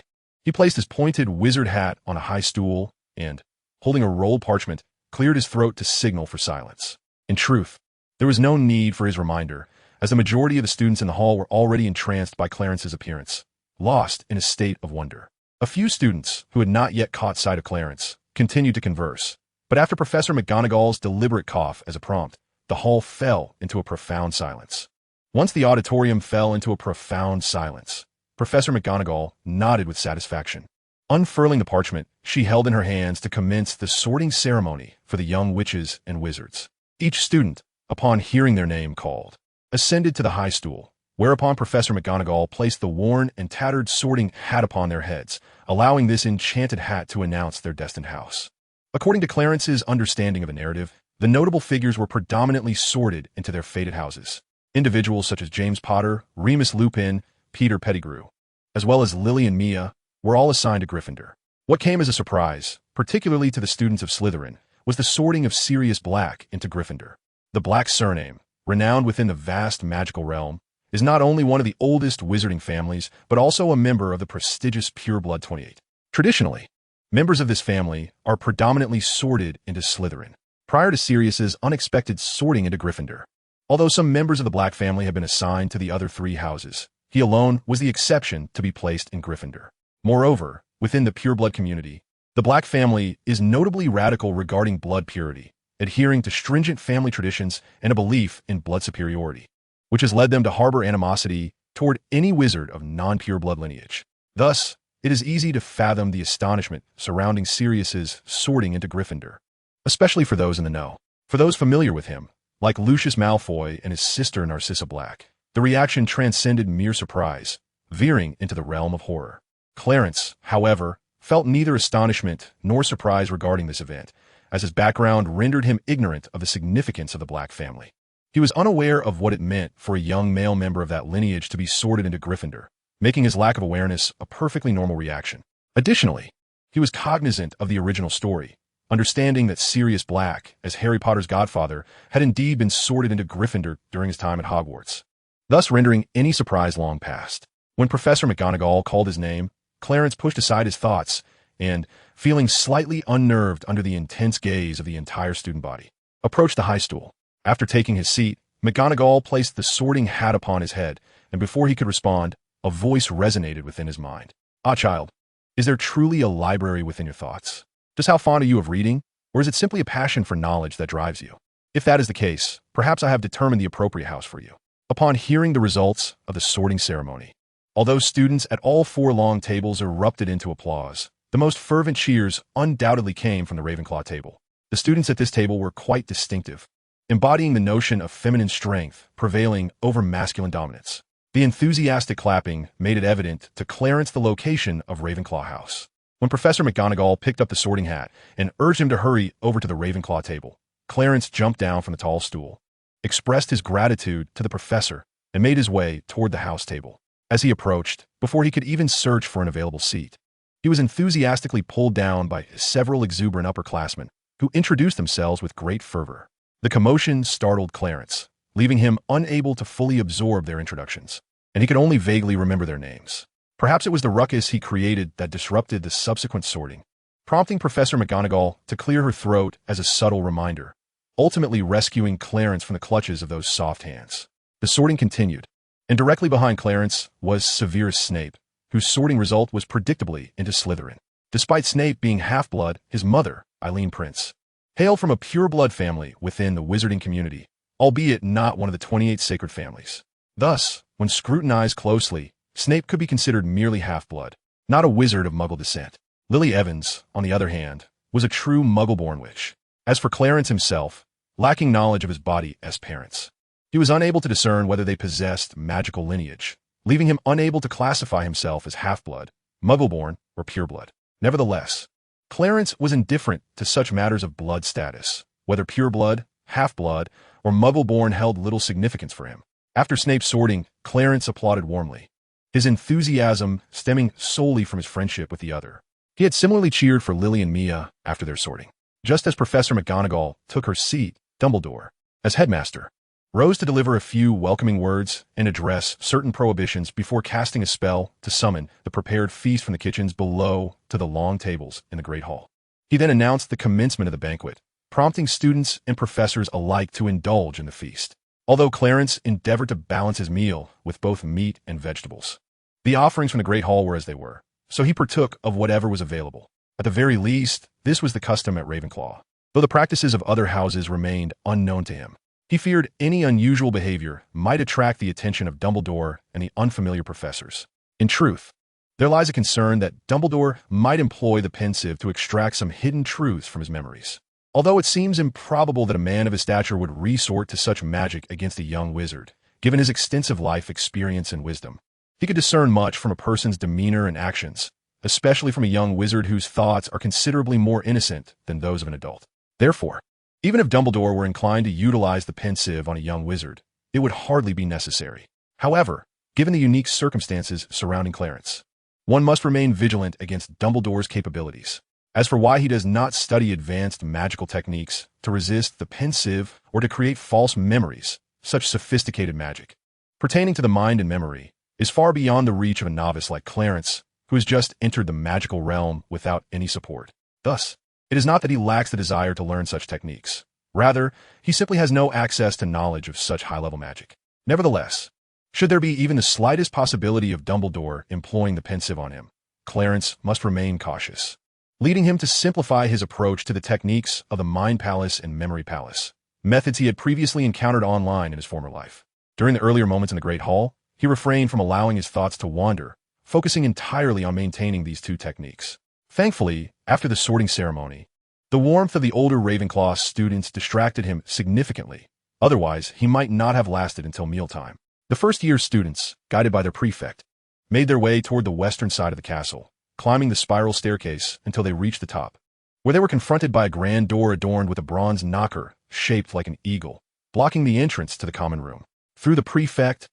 he placed his pointed wizard hat on a high stool and, holding a rolled parchment, cleared his throat to signal for silence. In truth, there was no need for his reminder, as the majority of the students in the hall were already entranced by Clarence's appearance, lost in a state of wonder. A few students, who had not yet caught sight of Clarence, continued to converse, but after Professor McGonagall's deliberate cough as a prompt, the hall fell into a profound silence. Once the auditorium fell into a profound silence, Professor McGonagall nodded with satisfaction. Unfurling the parchment, she held in her hands to commence the sorting ceremony for the young witches and wizards. Each student, upon hearing their name called, ascended to the high stool, whereupon Professor McGonagall placed the worn and tattered sorting hat upon their heads, allowing this enchanted hat to announce their destined house. According to Clarence's understanding of the narrative, the notable figures were predominantly sorted into their fated houses. Individuals such as James Potter, Remus Lupin, Peter Pettigrew, as well as Lily and Mia, were all assigned to Gryffindor. What came as a surprise, particularly to the students of Slytherin, was the sorting of Sirius Black into Gryffindor. The Black surname, renowned within the vast magical realm, is not only one of the oldest wizarding families, but also a member of the prestigious Pureblood 28. Traditionally, members of this family are predominantly sorted into Slytherin, prior to Sirius's unexpected sorting into Gryffindor. Although some members of the Black family had been assigned to the other 3 houses, he alone was the exception to be placed in Gryffindor. Moreover, within the pureblood community, the Black family is notably radical regarding blood purity, adhering to stringent family traditions and a belief in blood superiority, which has led them to harbor animosity toward any wizard of non-pure blood lineage. Thus, it is easy to fathom the astonishment surrounding Sirius's sorting into Gryffindor, especially for those in the know. For those familiar with him, like Lucius Malfoy and his sister Narcissa Black, the reaction transcended mere surprise, veering into the realm of horror. Clarence, however, felt neither astonishment nor surprise regarding this event, as his background rendered him ignorant of the significance of the Black family. He was unaware of what it meant for a young male member of that lineage to be sorted into Gryffindor, making his lack of awareness a perfectly normal reaction. Additionally, he was cognizant of the original story, understanding that Sirius Black, as Harry Potter's godfather, had indeed been sorted into Gryffindor during his time at Hogwarts, thus rendering any surprise long past. When Professor McGonagall called his name, Clarence pushed aside his thoughts and, feeling slightly unnerved under the intense gaze of the entire student body, approached the high stool. After taking his seat, McGonagall placed the sorting hat upon his head, and before he could respond, a voice resonated within his mind. "Ah, child, is there truly a library within your thoughts? Just how fond are you of reading, or is it simply a passion for knowledge that drives you? If that is the case, perhaps I have determined the appropriate house for you." Upon hearing the results of the sorting ceremony, although students at all 4 long tables erupted into applause, the most fervent cheers undoubtedly came from the Ravenclaw table. The students at this table were quite distinctive, embodying the notion of feminine strength prevailing over masculine dominance. The enthusiastic clapping made it evident to Clarence the location of Ravenclaw House. When Professor McGonagall picked up the sorting hat and urged him to hurry over to the Ravenclaw table, Clarence jumped down from the tall stool, expressed his gratitude to the professor, and made his way toward the house table. As he approached, before he could even search for an available seat, he was enthusiastically pulled down by several exuberant upperclassmen who introduced themselves with great fervor. The commotion startled Clarence, leaving him unable to fully absorb their introductions, and he could only vaguely remember their names. Perhaps it was the ruckus he created that disrupted the subsequent sorting, prompting Professor McGonagall to clear her throat as a subtle reminder, ultimately rescuing Clarence from the clutches of those soft hands. The sorting continued, and directly behind Clarence was Severus Snape, whose sorting result was predictably into Slytherin. Despite Snape being half-blood, his mother, Eileen Prince, hailed from a pure-blood family within the wizarding community, albeit not one of the 28 sacred families. Thus, when scrutinized closely, Snape could be considered merely half-blood, not a wizard of Muggle descent. Lily Evans, on the other hand, was a true Muggle-born witch. As for Clarence himself, lacking knowledge of his body as parents, he was unable to discern whether they possessed magical lineage, leaving him unable to classify himself as half-blood, Muggle-born, or pure-blood. Nevertheless, Clarence was indifferent to such matters of blood status. Whether pure-blood, half-blood, or Muggle-born held little significance for him. After Snape's sorting, Clarence applauded warmly, his enthusiasm stemming solely from his friendship with the other. He had similarly cheered for Lily and Mia after their sorting. Just as Professor McGonagall took her seat, Dumbledore, as headmaster, rose to deliver a few welcoming words and address certain prohibitions before casting a spell to summon the prepared feast from the kitchens below to the long tables in the Great Hall. He then announced the commencement of the banquet, prompting students and professors alike to indulge in the feast. Although Clarence endeavored to balance his meal with both meat and vegetables, the offerings from the Great Hall were as they were, so he partook of whatever was available. At the very least, this was the custom at Ravenclaw, though the practices of other houses remained unknown to him. He feared any unusual behavior might attract the attention of Dumbledore and the unfamiliar professors. In truth, there lies a concern that Dumbledore might employ the pensieve to extract some hidden truths from his memories. Although it seems improbable that a man of his stature would resort to such magic against a young wizard, given his extensive life experience and wisdom, he could discern much from a person's demeanor and actions, especially from a young wizard whose thoughts are considerably more innocent than those of an adult. Therefore, even if Dumbledore were inclined to utilize the pensieve on a young wizard, it would hardly be necessary. However, given the unique circumstances surrounding Clarence, one must remain vigilant against Dumbledore's capabilities. As for why he does not study advanced magical techniques to resist the pensieve or to create false memories, such sophisticated magic pertaining to the mind and memory is far beyond the reach of a novice like Clarence, who has just entered the magical realm without any support. Thus, it is not that he lacks the desire to learn such techniques. Rather, he simply has no access to knowledge of such high-level magic. Nevertheless, should there be even the slightest possibility of Dumbledore employing the pensieve on him, Clarence must remain cautious, leading him to simplify his approach to the techniques of the Mind Palace and Memory Palace, methods he had previously encountered online in his former life. During the earlier moments in the Great Hall, he refrained from allowing his thoughts to wander, focusing entirely on maintaining these two techniques. Thankfully, after the sorting ceremony, the warmth of the older Ravenclaw students distracted him significantly. Otherwise, he might not have lasted until mealtime. The first-year students, guided by their prefect, made their way toward the western side of the castle, climbing the spiral staircase until they reached the top, where they were confronted by a grand door adorned with a bronze knocker shaped like an eagle, blocking the entrance to the common room. Through the prefect's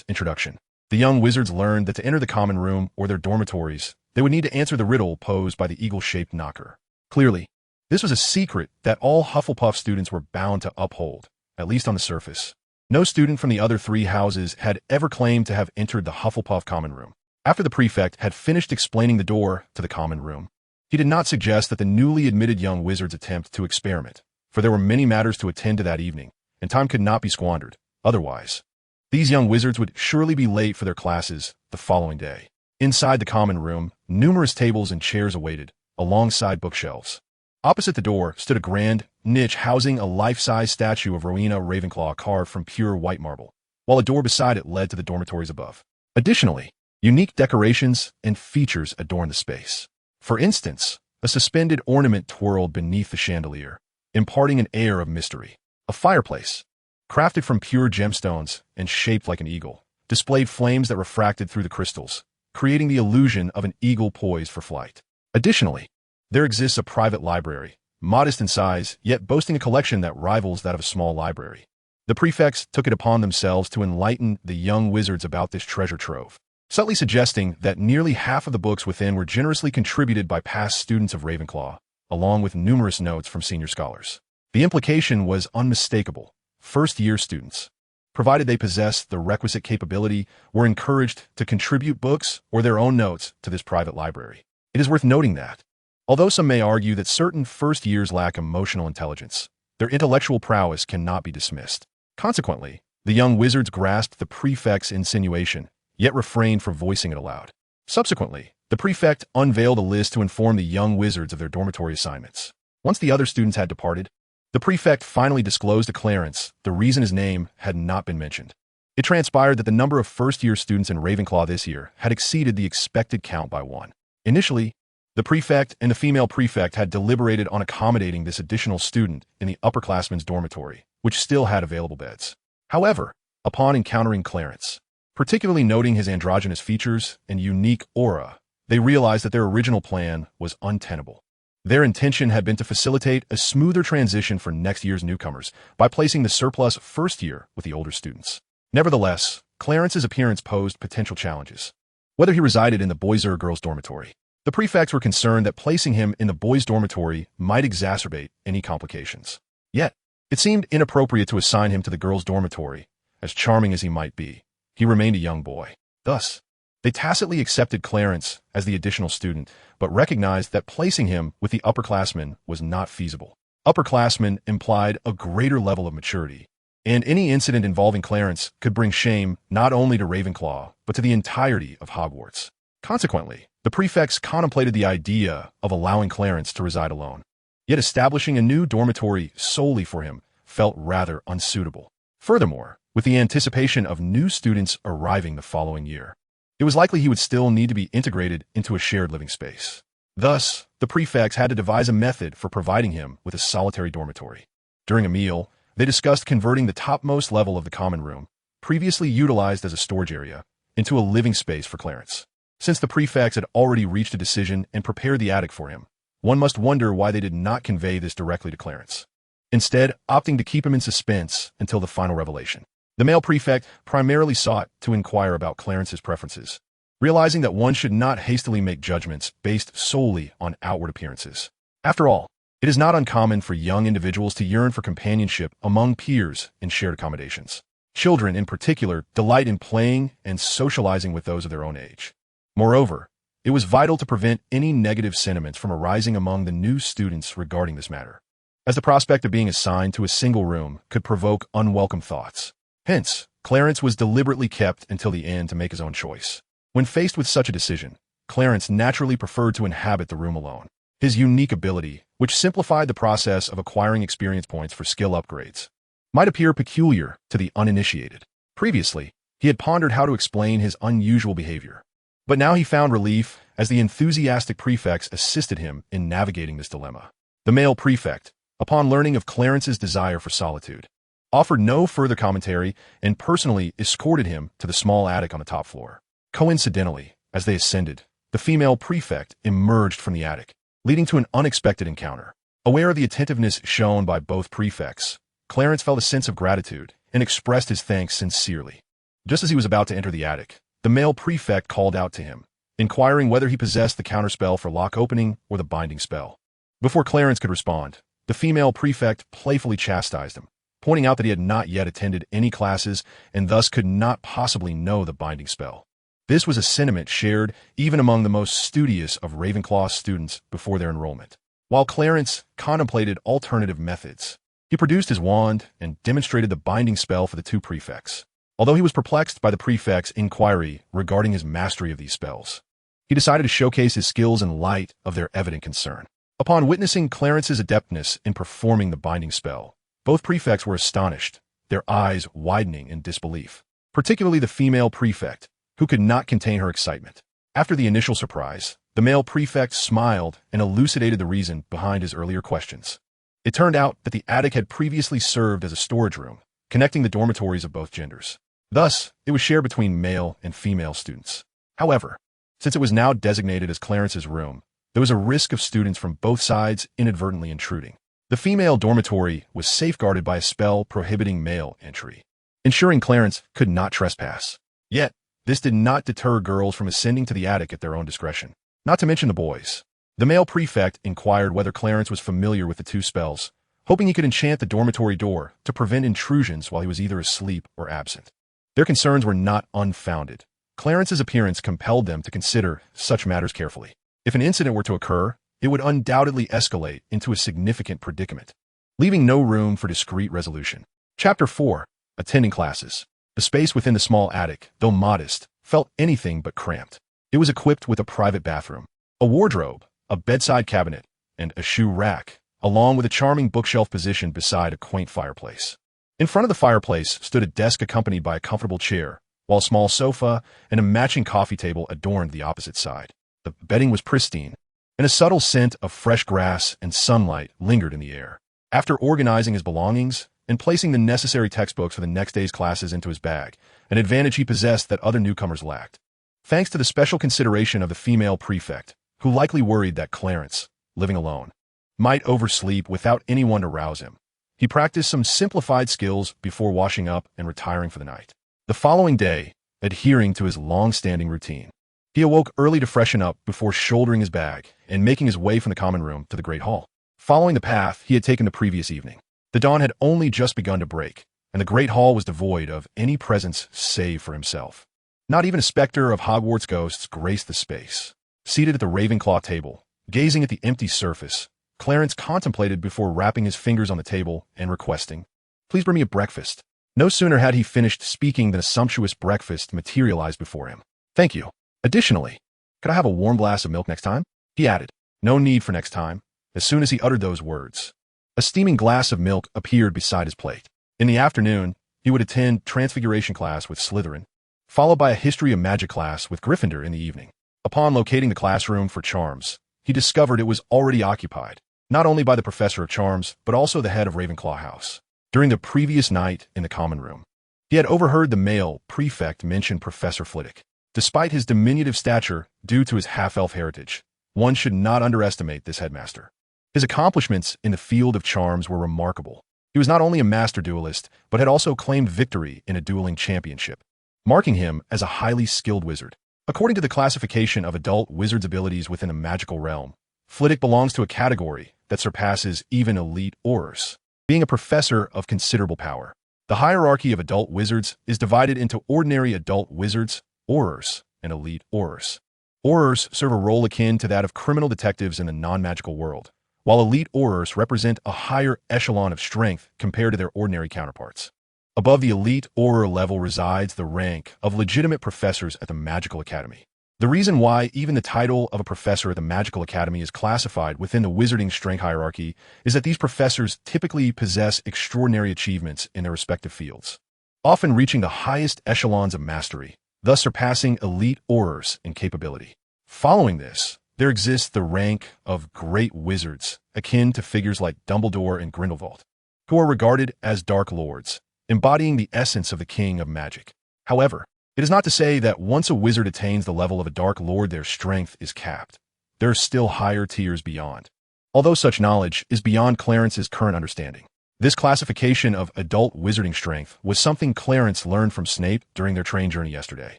introduction, the young wizards learned that to enter the common room or their dormitories, they would need to answer the riddle posed by the eagle-shaped knocker. Clearly, this was a secret that all Hufflepuff students were bound to uphold, at least on the surface. No student from the other three houses had ever claimed to have entered the Hufflepuff common room. After the prefect had finished explaining the door to the common room, he did not suggest that the newly admitted young wizards attempt to experiment, for there were many matters to attend to that evening, and time could not be squandered. Otherwise, these young wizards would surely be late for their classes the following day. Inside the common room, numerous tables and chairs awaited, alongside bookshelves. Opposite the door stood a grand niche housing a life-size statue of Rowena Ravenclaw carved from pure white marble, while a door beside it led to the dormitories above. Additionally, unique decorations and features adorned the space. For instance, a suspended ornament twirled beneath the chandelier, imparting an air of mystery. A fireplace, crafted from pure gemstones and shaped like an eagle, displayed flames that refracted through the crystals, creating the illusion of an eagle poised for flight. Additionally, there exists a private library, modest in size, yet boasting a collection that rivals that of a small library. The prefects took it upon themselves to enlighten the young wizards about this treasure trove, subtly suggesting that nearly half of the books within were generously contributed by past students of Ravenclaw, along with numerous notes from senior scholars. The implication was unmistakable. First-year students, provided they possessed the requisite capability, were encouraged to contribute books or their own notes to this private library. It is worth noting that, although some may argue that certain first years lack emotional intelligence, their intellectual prowess cannot be dismissed. Consequently, the young wizards grasped the prefect's insinuation, yet refrained from voicing it aloud. Subsequently, the prefect unveiled a list to inform the young wizards of their dormitory assignments. Once the other students had departed, the prefect finally disclosed to Clarence the reason his name had not been mentioned. It transpired that the number of first-year students in Ravenclaw this year had exceeded the expected count by one. Initially, the prefect and the female prefect had deliberated on accommodating this additional student in the upperclassmen's dormitory, which still had available beds. However, upon encountering Clarence, particularly noting his androgynous features and unique aura, they realized that their original plan was untenable. Their intention had been to facilitate a smoother transition for next year's newcomers by placing the surplus first year with the older students. Nevertheless, Clarence's appearance posed potential challenges. Whether he resided in the boys' or girls' dormitory, the prefects were concerned that placing him in the boys' dormitory might exacerbate any complications. Yet, it seemed inappropriate to assign him to the girls' dormitory. As charming as he might be, he remained a young boy. Thus, they tacitly accepted Clarence as the additional student, but recognized that placing him with the upperclassmen was not feasible. Upperclassmen implied a greater level of maturity, and any incident involving Clarence could bring shame not only to Ravenclaw, but to the entirety of Hogwarts. Consequently, the prefects contemplated the idea of allowing Clarence to reside alone. Yet establishing a new dormitory solely for him felt rather unsuitable. Furthermore, with the anticipation of new students arriving the following year, it was likely he would still need to be integrated into a shared living space. Thus, the prefects had to devise a method for providing him with a solitary dormitory. During a meal, they discussed converting the topmost level of the common room, previously utilized as a storage area, into a living space for Clarence. Since the prefects had already reached a decision and prepared the attic for him, one must wonder why they did not convey this directly to Clarence, instead opting to keep him in suspense until the final revelation. The male prefect primarily sought to inquire about Clarence's preferences, realizing that one should not hastily make judgments based solely on outward appearances. After all, it is not uncommon for young individuals to yearn for companionship among peers in shared accommodations. Children, in particular, delight in playing and socializing with those of their own age. Moreover, it was vital to prevent any negative sentiments from arising among the new students regarding this matter. as the prospect of being assigned to a single room could provoke unwelcome thoughts. Hence, Clarence was deliberately kept until the end to make his own choice. When faced with such a decision, Clarence naturally preferred to inhabit the room alone. His unique ability, which simplified the process of acquiring experience points for skill upgrades, might appear peculiar to the uninitiated. Previously, he had pondered how to explain his unusual behavior. But now he found relief as the enthusiastic prefects assisted him in navigating this dilemma. The male prefect, upon learning of Clarence's desire for solitude, offered no further commentary and personally escorted him to the small attic on the top floor. Coincidentally, as they ascended, the female prefect emerged from the attic, leading to an unexpected encounter. Aware of the attentiveness shown by both prefects, Clarence felt a sense of gratitude and expressed his thanks sincerely. Just as he was about to enter the attic, the male prefect called out to him, inquiring whether he possessed the counterspell for lock opening or the binding spell. Before Clarence could respond, the female prefect playfully chastised him, pointing out that he had not yet attended any classes and thus could not possibly know the binding spell. This was a sentiment shared even among the most studious of Ravenclaw's students before their enrollment. While Clarence contemplated alternative methods, he produced his wand and demonstrated the binding spell for the two prefects. Although he was perplexed by the prefect's inquiry regarding his mastery of these spells, he decided to showcase his skills in light of their evident concern. Upon witnessing Clarence's adeptness in performing the binding spell, both prefects were astonished, their eyes widening in disbelief, particularly the female prefect, who could not contain her excitement. After the initial surprise, the male prefect smiled and elucidated the reason behind his earlier questions. It turned out that the attic had previously served as a storage room, connecting the dormitories of both genders. Thus, it was shared between male and female students. However, since it was now designated as Clarence's room, there was a risk of students from both sides inadvertently intruding. The female dormitory was safeguarded by a spell prohibiting male entry, ensuring Clarence could not trespass. Yet, this did not deter girls from ascending to the attic at their own discretion, not to mention the boys. The male prefect inquired whether Clarence was familiar with the two spells, hoping he could enchant the dormitory door to prevent intrusions while he was either asleep or absent. Their concerns were not unfounded. Clarence's appearance compelled them to consider such matters carefully. If an incident were to occur, it would undoubtedly escalate into a significant predicament, leaving no room for discreet resolution. Chapter 4. Attending classes. The space within the small attic, though modest, felt anything but cramped. It was equipped with a private bathroom, a wardrobe, a bedside cabinet, and a shoe rack, along with a charming bookshelf positioned beside a quaint fireplace. In front of the fireplace stood a desk accompanied by a comfortable chair, while a small sofa and a matching coffee table adorned the opposite side. The bedding was pristine, and a subtle scent of fresh grass and sunlight lingered in the air. After organizing his belongings and placing the necessary textbooks for the next day's classes into his bag, an advantage he possessed that other newcomers lacked, thanks to the special consideration of the female prefect, who likely worried that Clarence, living alone, might oversleep without anyone to rouse him. He practiced some simplified skills before washing up and retiring for the night. The following day, adhering to his long-standing routine, he awoke early to freshen up before shouldering his bag and making his way from the common room to the Great Hall. Following the path he had taken the previous evening, the dawn had only just begun to break, and the Great Hall was devoid of any presence save for himself. Not even a specter of Hogwarts ghosts graced the space. Seated at the Ravenclaw table, gazing at the empty surface, Clarence contemplated before rapping his fingers on the table and requesting, "Please bring me a breakfast." No sooner had he finished speaking than a sumptuous breakfast materialized before him. "Thank you. Additionally, could I have a warm glass of milk next time?" he added. No need for next time. As soon as he uttered those words, a steaming glass of milk appeared beside his plate. In the afternoon, he would attend Transfiguration class with Slytherin, followed by a History of Magic class with Gryffindor in the evening. Upon locating the classroom for charms, he discovered it was already occupied, not only by the Professor of Charms, but also the head of Ravenclaw House. During the previous night in the common room, he had overheard the male prefect mention Professor Flitwick. Despite his diminutive stature due to his half-elf heritage, one should not underestimate this headmaster. His accomplishments in the field of charms were remarkable. He was not only a master duelist, but had also claimed victory in a dueling championship, marking him as a highly skilled wizard. According to the classification of adult wizards' abilities within the magical realm, Flitwick belongs to a category that surpasses even elite aurors, being a professor of considerable power. The hierarchy of adult wizards is divided into ordinary adult wizards, aurors, and elite aurors. Aurors serve a role akin to that of criminal detectives in the non-magical world, while elite aurors represent a higher echelon of strength compared to their ordinary counterparts. Above the elite auror level resides the rank of legitimate professors at the Magical Academy. The reason why even the title of a professor at the Magical Academy is classified within the wizarding strength hierarchy is that these professors typically possess extraordinary achievements in their respective fields, often reaching the highest echelons of mastery, thus surpassing elite aurors in capability. Following this, there exists the rank of great wizards, akin to figures like Dumbledore and Grindelwald, who are regarded as Dark Lords, embodying the essence of the king of magic. However, it is not to say that once a wizard attains the level of a Dark Lord, their strength is capped. There are still higher tiers beyond, although such knowledge is beyond Clarence's current understanding. This classification of adult wizarding strength was something Clarence learned from Snape during their train journey yesterday,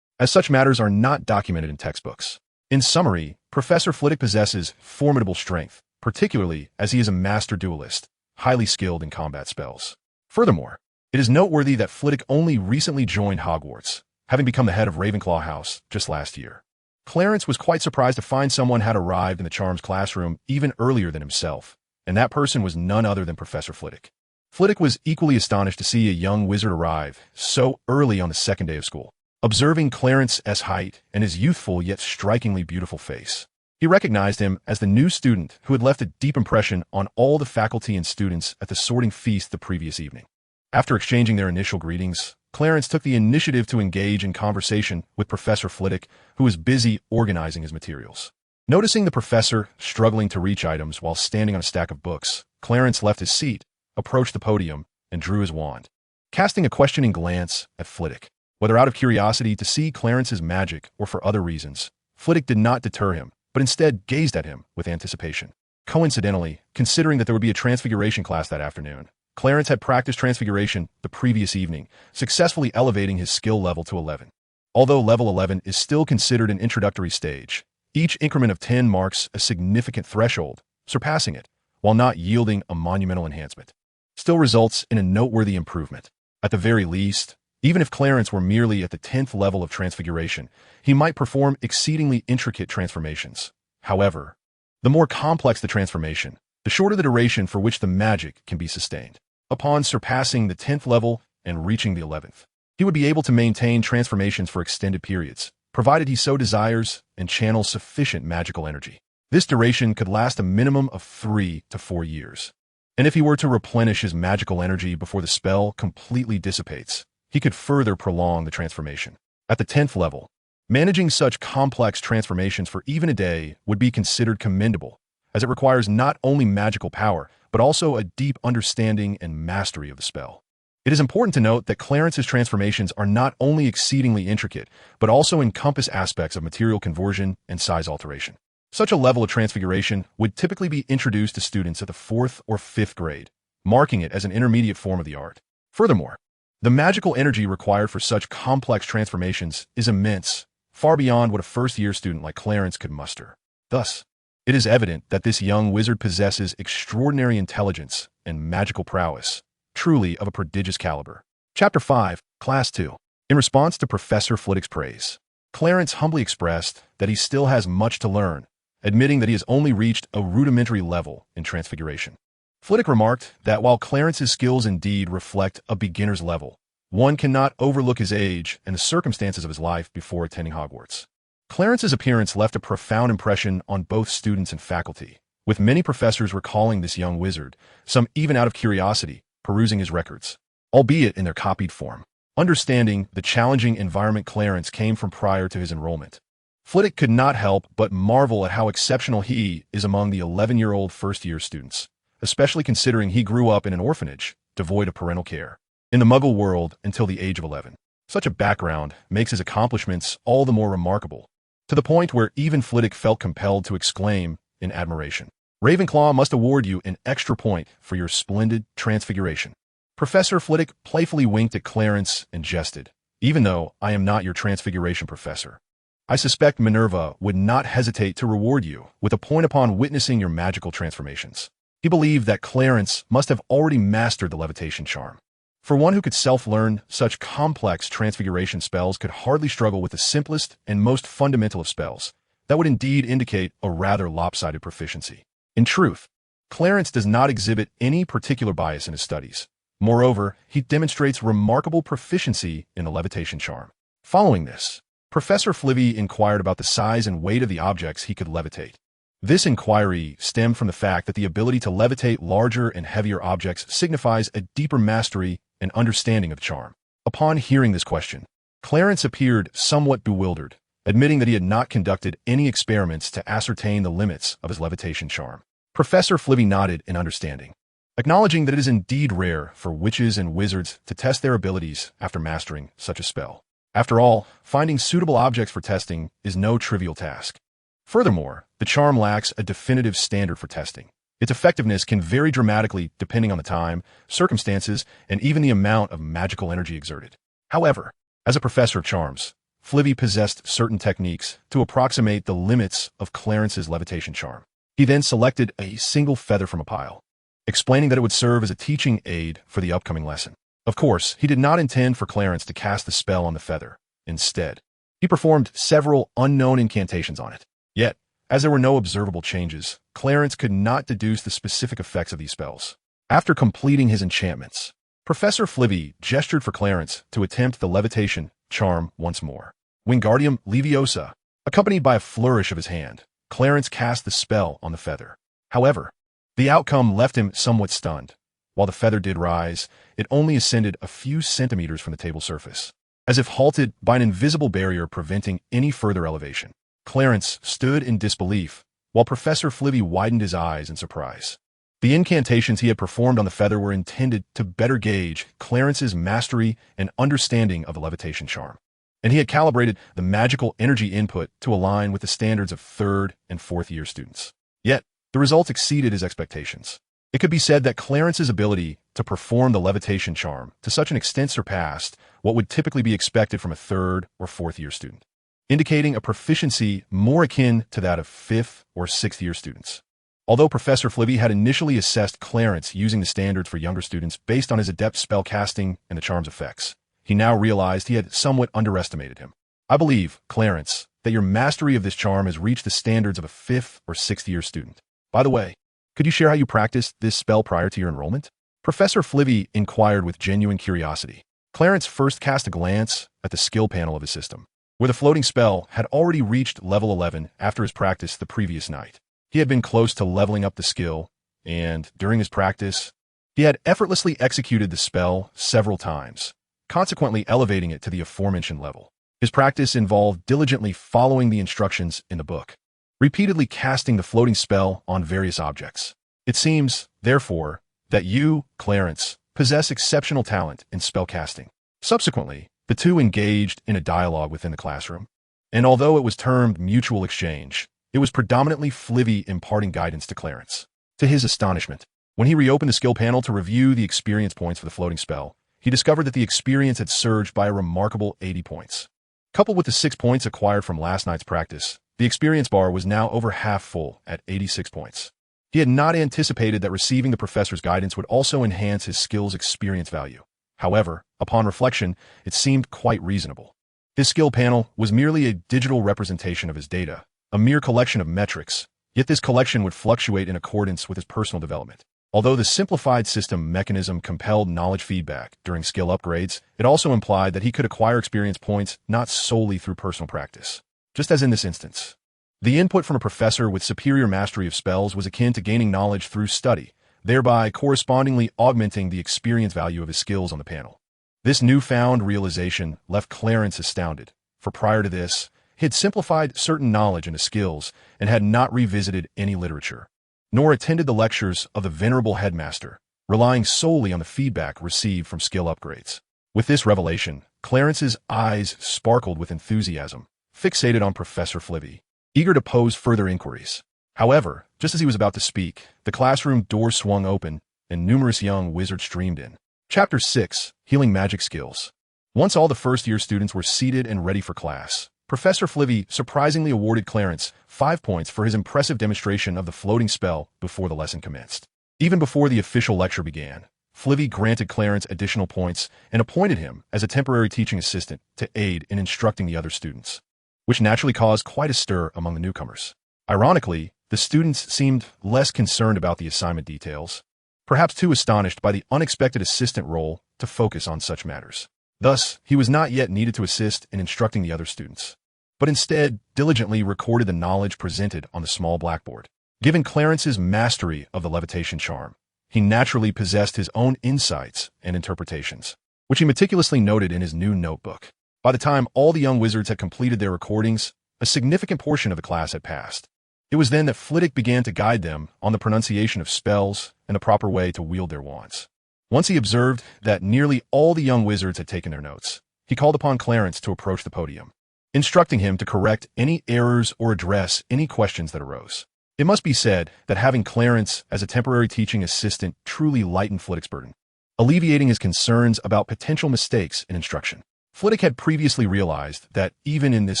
as such matters are not documented in textbooks. In summary, Professor Flitwick possesses formidable strength, particularly as he is a master duelist, highly skilled in combat spells. Furthermore, it is noteworthy that Flitwick only recently joined Hogwarts, having become the head of Ravenclaw House just last year. Clarence was quite surprised to find someone had arrived in the Charms classroom even earlier than himself, and that person was none other than Professor Flitwick. Flitwick was equally astonished to see a young wizard arrive so early on the second day of school. Observing Clarence's height and his youthful yet strikingly beautiful face, he recognized him as the new student who had left a deep impression on all the faculty and students at the sorting feast the previous evening. After exchanging their initial greetings, Clarence took the initiative to engage in conversation with Professor Flitwick, who was busy organizing his materials. Noticing the professor struggling to reach items while standing on a stack of books, Clarence left his seat, approached the podium, and drew his wand. Casting a questioning glance at Flitwick, whether out of curiosity to see Clarence's magic or for other reasons, Flitwick did not deter him, but instead gazed at him with anticipation. Coincidentally, considering that there would be a transfiguration class that afternoon, Clarence had practiced transfiguration the previous evening, successfully elevating his skill level to 11. Although level 11 is still considered an introductory stage, each increment of 10 marks a significant threshold, surpassing it, while not yielding a monumental enhancement, still results in a noteworthy improvement. At the very least, even if Clarence were merely at the 10th level of transfiguration, he might perform exceedingly intricate transformations. However, the more complex the transformation, the shorter the duration for which the magic can be sustained. Upon surpassing the 10th level and reaching the 11th, he would be able to maintain transformations for extended periods, provided he so desires and channels sufficient magical energy. This duration could last a minimum of 3 to 4 years. And if he were to replenish his magical energy before the spell completely dissipates, he could further prolong the transformation. At the 10th level, managing such complex transformations for even a day would be considered commendable, as it requires not only magical power, but also a deep understanding and mastery of the spell. It is important to note that Clarence's transformations are not only exceedingly intricate, but also encompass aspects of material conversion and size alteration. Such a level of transfiguration would typically be introduced to students at the 4th or 5th grade, marking it as an intermediate form of the art. Furthermore, the magical energy required for such complex transformations is immense, far beyond what a first-year student like Clarence could muster. Thus, it is evident that this young wizard possesses extraordinary intelligence and magical prowess, truly of a prodigious caliber. Chapter 5, Class 2. In response to Professor Flitwick's praise, Clarence humbly expressed that he still has much to learn, admitting that he has only reached a rudimentary level in transfiguration. Flitwick remarked that while Clarence's skills indeed reflect a beginner's level, one cannot overlook his age and the circumstances of his life before attending Hogwarts. Clarence's appearance left a profound impression on both students and faculty, with many professors recalling this young wizard, some even out of curiosity, perusing his records, albeit in their copied form. Understanding the challenging environment Clarence came from prior to his enrollment, Flitwick could not help but marvel at how exceptional he is among the 11-year-old first-year students, especially considering he grew up in an orphanage, devoid of parental care, in the Muggle world until the age of 11. Such a background makes his accomplishments all the more remarkable, to the point where even Flitwick felt compelled to exclaim in admiration, "Ravenclaw must award you an extra point for your splendid transfiguration." Professor Flitwick playfully winked at Clarence and jested, "Even though I am not your transfiguration professor, I suspect Minerva would not hesitate to reward you with a point upon witnessing your magical transformations." He believed that Clarence must have already mastered the levitation charm. For one who could self-learn such complex transfiguration spells could hardly struggle with the simplest and most fundamental of spells. That would indeed indicate a rather lopsided proficiency. In truth, Clarence does not exhibit any particular bias in his studies. Moreover, he demonstrates remarkable proficiency in the levitation charm. Following this, Professor Flivy inquired about the size and weight of the objects he could levitate. This inquiry stemmed from the fact that the ability to levitate larger and heavier objects signifies a deeper mastery and understanding of the charm. Upon hearing this question, Clarence appeared somewhat bewildered, admitting that he had not conducted any experiments to ascertain the limits of his levitation charm. Professor Flivy nodded in understanding, acknowledging that it is indeed rare for witches and wizards to test their abilities after mastering such a spell. After all, finding suitable objects for testing is no trivial task. Furthermore, the charm lacks a definitive standard for testing. Its effectiveness can vary dramatically depending on the time, circumstances, and even the amount of magical energy exerted. However, as a professor of charms, Flivy possessed certain techniques to approximate the limits of Clarence's levitation charm. He then selected a single feather from a pile, explaining that it would serve as a teaching aid for the upcoming lesson. Of course, he did not intend for Clarence to cast the spell on the feather. Instead, he performed several unknown incantations on it. Yet, as there were no observable changes, Clarence could not deduce the specific effects of these spells. After completing his enchantments, Professor Flivy gestured for Clarence to attempt the levitation charm once more. Wingardium Leviosa, accompanied by a flourish of his hand, Clarence cast the spell on the feather. However, the outcome left him somewhat stunned. While the feather did rise, it only ascended a few centimeters from the table surface, as if halted by an invisible barrier preventing any further elevation. Clarence stood in disbelief, while Professor Flivy widened his eyes in surprise. The incantations he had performed on the feather were intended to better gauge Clarence's mastery and understanding of the levitation charm, and he had calibrated the magical energy input to align with the standards of 3rd and 4th year students. Yet, the results exceeded his expectations. It could be said that Clarence's ability to perform the levitation charm to such an extent surpassed what would typically be expected from a 3rd or 4th year student, indicating a proficiency more akin to that of 5th or 6th year students. Although Professor Flivy had initially assessed Clarence using the standards for younger students based on his adept spell casting and the charm's effects, he now realized he had somewhat underestimated him. "I believe, Clarence, that your mastery of this charm has reached the standards of a 5th or 6th year student. By the way, could you share how you practiced this spell prior to your enrollment?" Professor Flivy inquired with genuine curiosity. Clarence first cast a glance at the skill panel of his system, where the floating spell had already reached level 11 after his practice the previous night. He had been close to leveling up the skill, and during his practice, he had effortlessly executed the spell several times, consequently elevating it to the aforementioned level. His practice involved diligently following the instructions in the book, repeatedly casting the floating spell on various objects. It seems, therefore, that you, Clarence, possess exceptional talent in spell casting. Subsequently, the two engaged in a dialogue within the classroom, and although it was termed mutual exchange, it was predominantly Flivy imparting guidance to Clarence. To his astonishment, when he reopened the skill panel to review the experience points for the floating spell, he discovered that the experience had surged by a remarkable 80 points. Coupled with the 6 points acquired from last night's practice, the experience bar was now over half full at 86 points. He had not anticipated that receiving the professor's guidance would also enhance his skill's experience value. However, upon reflection, it seemed quite reasonable. His skill panel was merely a digital representation of his data, a mere collection of metrics, yet this collection would fluctuate in accordance with his personal development. Although the simplified system mechanism compelled knowledge feedback during skill upgrades, it also implied that he could acquire experience points not solely through personal practice. Just as in this instance, the input from a professor with superior mastery of spells was akin to gaining knowledge through study, thereby correspondingly augmenting the experience value of his skills on the panel. This newfound realization left Clarence astounded, for prior to this, he had simplified certain knowledge into skills and had not revisited any literature, nor attended the lectures of the venerable headmaster, relying solely on the feedback received from skill upgrades. With this revelation, Clarence's eyes sparkled with enthusiasm, fixated on Professor Flivy, eager to pose further inquiries. However, just as he was about to speak, the classroom door swung open and numerous young wizards streamed in. Chapter 6, Healing Magic Skills. Once all the first-year students were seated and ready for class, Professor Flivy surprisingly awarded Clarence 5 points for his impressive demonstration of the floating spell before the lesson commenced. Even before the official lecture began, Flivy granted Clarence additional points and appointed him as a temporary teaching assistant to aid in instructing the other students, which naturally caused quite a stir among the newcomers. Ironically, The students seemed less concerned about the assignment details, perhaps too astonished by the unexpected assistant role to focus on such matters. Thus, he was not yet needed to assist in instructing the other students, but instead diligently recorded the knowledge presented on the small blackboard. Given Clarence's mastery of the levitation charm, he naturally possessed his own insights and interpretations, which he meticulously noted in his new notebook. By the time all the young wizards had completed their recordings, a significant portion of the class had passed. It was then that Flitwick began to guide them on the pronunciation of spells and the proper way to wield their wands. Once he observed that nearly all the young wizards had taken their notes, he called upon Clarence to approach the podium, instructing him to correct any errors or address any questions that arose. It must be said that having Clarence as a temporary teaching assistant truly lightened Flitwick's burden, alleviating his concerns about potential mistakes in instruction. Flitwick had previously realized that even in this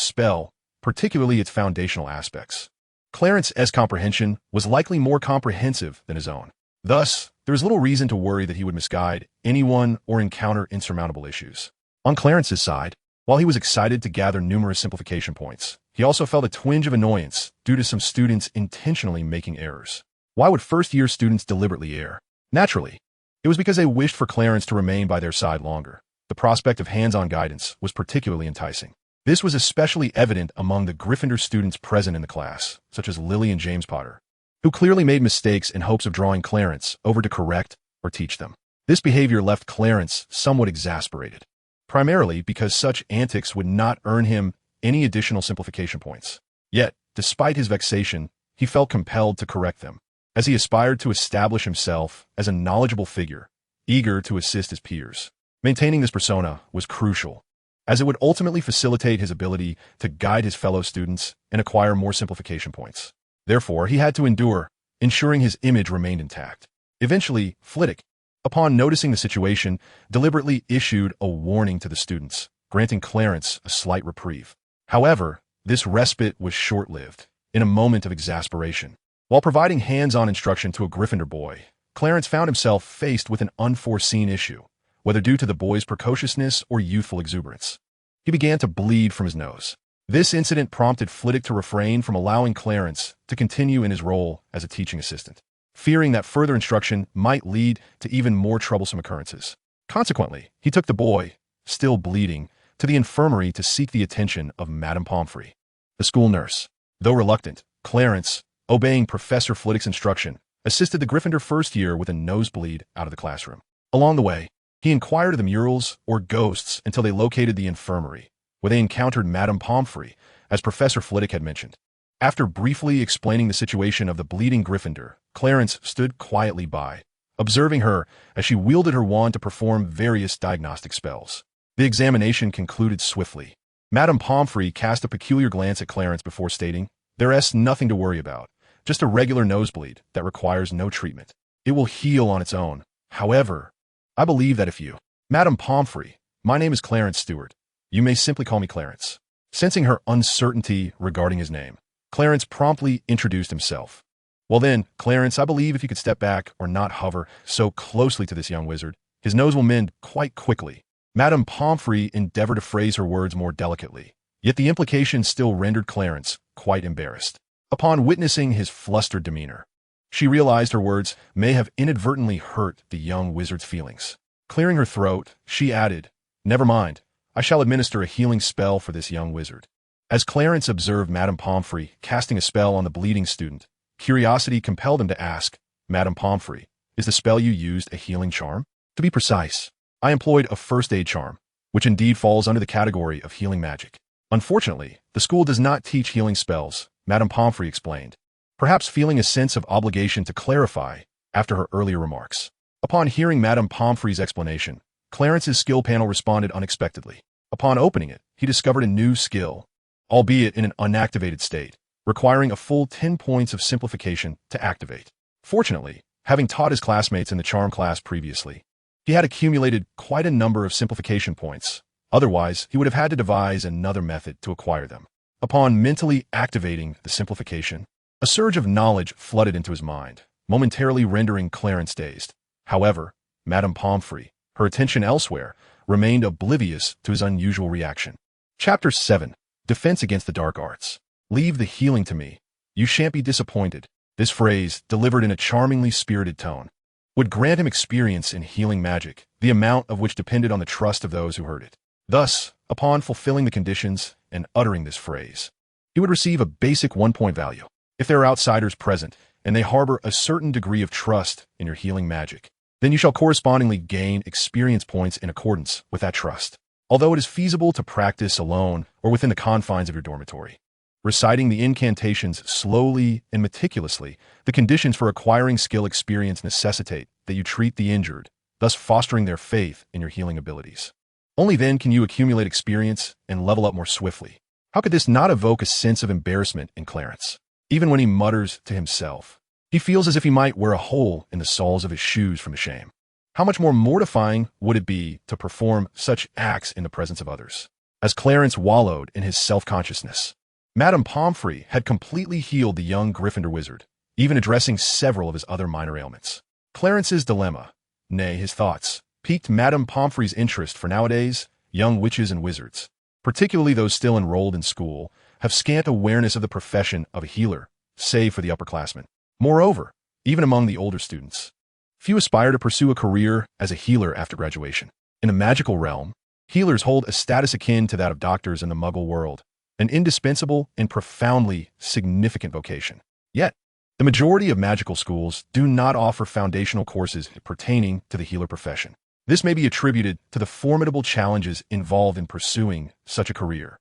spell, particularly its foundational aspects, Clarence's comprehension was likely more comprehensive than his own. Thus, there was little reason to worry that he would misguide anyone or encounter insurmountable issues. On Clarence's side, while he was excited to gather numerous simplification points, he also felt a twinge of annoyance due to some students intentionally making errors. Why would first-year students deliberately err? Naturally, it was because they wished for Clarence to remain by their side longer. The prospect of hands-on guidance was particularly enticing. This was especially evident among the Gryffindor students present in the class, such as Lily and James Potter, who clearly made mistakes in hopes of drawing Clarence over to correct or teach them. This behavior left Clarence somewhat exasperated, primarily because such antics would not earn him any additional simplification points. Yet, despite his vexation, he felt compelled to correct them, as he aspired to establish himself as a knowledgeable figure, eager to assist his peers. Maintaining this persona was crucial, as it would ultimately facilitate his ability to guide his fellow students and acquire more simplification points. Therefore, he had to endure, ensuring his image remained intact. Eventually, Flitwick, upon noticing the situation, deliberately issued a warning to the students, granting Clarence a slight reprieve. However, this respite was short-lived. In a moment of exasperation, while providing hands-on instruction to a Gryffindor boy, Clarence found himself faced with an unforeseen issue, whether due to the boy's precociousness or youthful exuberance. He began to bleed from his nose. This incident prompted Flitwick to refrain from allowing Clarence to continue in his role as a teaching assistant, fearing that further instruction might lead to even more troublesome occurrences. Consequently, he took the boy, still bleeding, to the infirmary to seek the attention of Madame Pomfrey, the school nurse. Though reluctant, Clarence, obeying Professor Flitwick's instruction, assisted the Gryffindor first year with a nosebleed out of the classroom. Along the way, he inquired of the murals or ghosts until they located the infirmary, where they encountered Madame Pomfrey, as Professor Flitwick had mentioned. After briefly explaining the situation of the bleeding Gryffindor, Clarence stood quietly by, observing her as she wielded her wand to perform various diagnostic spells. The examination concluded swiftly. Madame Pomfrey cast a peculiar glance at Clarence before stating, "There's nothing to worry about, just a regular nosebleed that requires no treatment. It will heal on its own. However, I believe that if you..." "Madame Pomfrey, my name is Clarence Stewart. You may simply call me Clarence." Sensing her uncertainty regarding his name, Clarence promptly introduced himself. "Well then, Clarence, I believe if you could step back or not hover so closely to this young wizard, his nose will mend quite quickly." Madame Pomfrey endeavored to phrase her words more delicately, yet the implication still rendered Clarence quite embarrassed. Upon witnessing his flustered demeanor, she realized her words may have inadvertently hurt the young wizard's feelings. Clearing her throat, she added, "Never mind, I shall administer a healing spell for this young wizard." As Clarence observed Madame Pomfrey casting a spell on the bleeding student, curiosity compelled him to ask, "Madame Pomfrey, is the spell you used a healing charm?" "To be precise, I employed a first aid charm, which indeed falls under the category of healing magic. Unfortunately, the school does not teach healing spells," Madame Pomfrey explained, perhaps feeling a sense of obligation to clarify after her earlier remarks. Upon hearing Madame Pomfrey's explanation, Clarence's skill panel responded unexpectedly. Upon opening it, he discovered a new skill, albeit in an unactivated state, requiring a full 10 points of simplification to activate. Fortunately, having taught his classmates in the charm class previously, he had accumulated quite a number of simplification points. Otherwise, he would have had to devise another method to acquire them. Upon mentally activating the simplification, a surge of knowledge flooded into his mind, momentarily rendering Clarence dazed. However, Madame Pomfrey, her attention elsewhere, remained oblivious to his unusual reaction. Chapter 7. Defense Against the Dark Arts. "Leave the healing to me. You shan't be disappointed. This phrase, delivered in a charmingly spirited tone, would grant him experience in healing magic, the amount of which depended on the trust of those who heard it. Thus, upon fulfilling the conditions and uttering this phrase, he would receive a basic 1-point value. If there are outsiders present, and they harbor a certain degree of trust in your healing magic, then you shall correspondingly gain experience points in accordance with that trust. Although it is feasible to practice alone or within the confines of your dormitory, reciting the incantations slowly and meticulously, the conditions for acquiring skill experience necessitate that you treat the injured, thus fostering their faith in your healing abilities. Only then can you accumulate experience and level up more swiftly. How could this not evoke a sense of embarrassment in Clarence? Even when he mutters to himself, he feels as if he might wear a hole in the soles of his shoes from the shame. How much more mortifying would it be to perform such acts in the presence of others? As Clarence wallowed in his self-consciousness, Madame Pomfrey had completely healed the young Gryffindor wizard, even addressing several of his other minor ailments. Clarence's dilemma, nay, his thoughts, piqued Madame Pomfrey's interest, for nowadays, young witches and wizards, particularly those still enrolled in school, have scant awareness of the profession of a healer, save for the upperclassmen. Moreover, even among the older students, few aspire to pursue a career as a healer after graduation. In the magical realm, healers hold a status akin to that of doctors in the Muggle world, an indispensable and profoundly significant vocation. Yet, the majority of magical schools do not offer foundational courses pertaining to the healer profession. This may be attributed to the formidable challenges involved in pursuing such a career.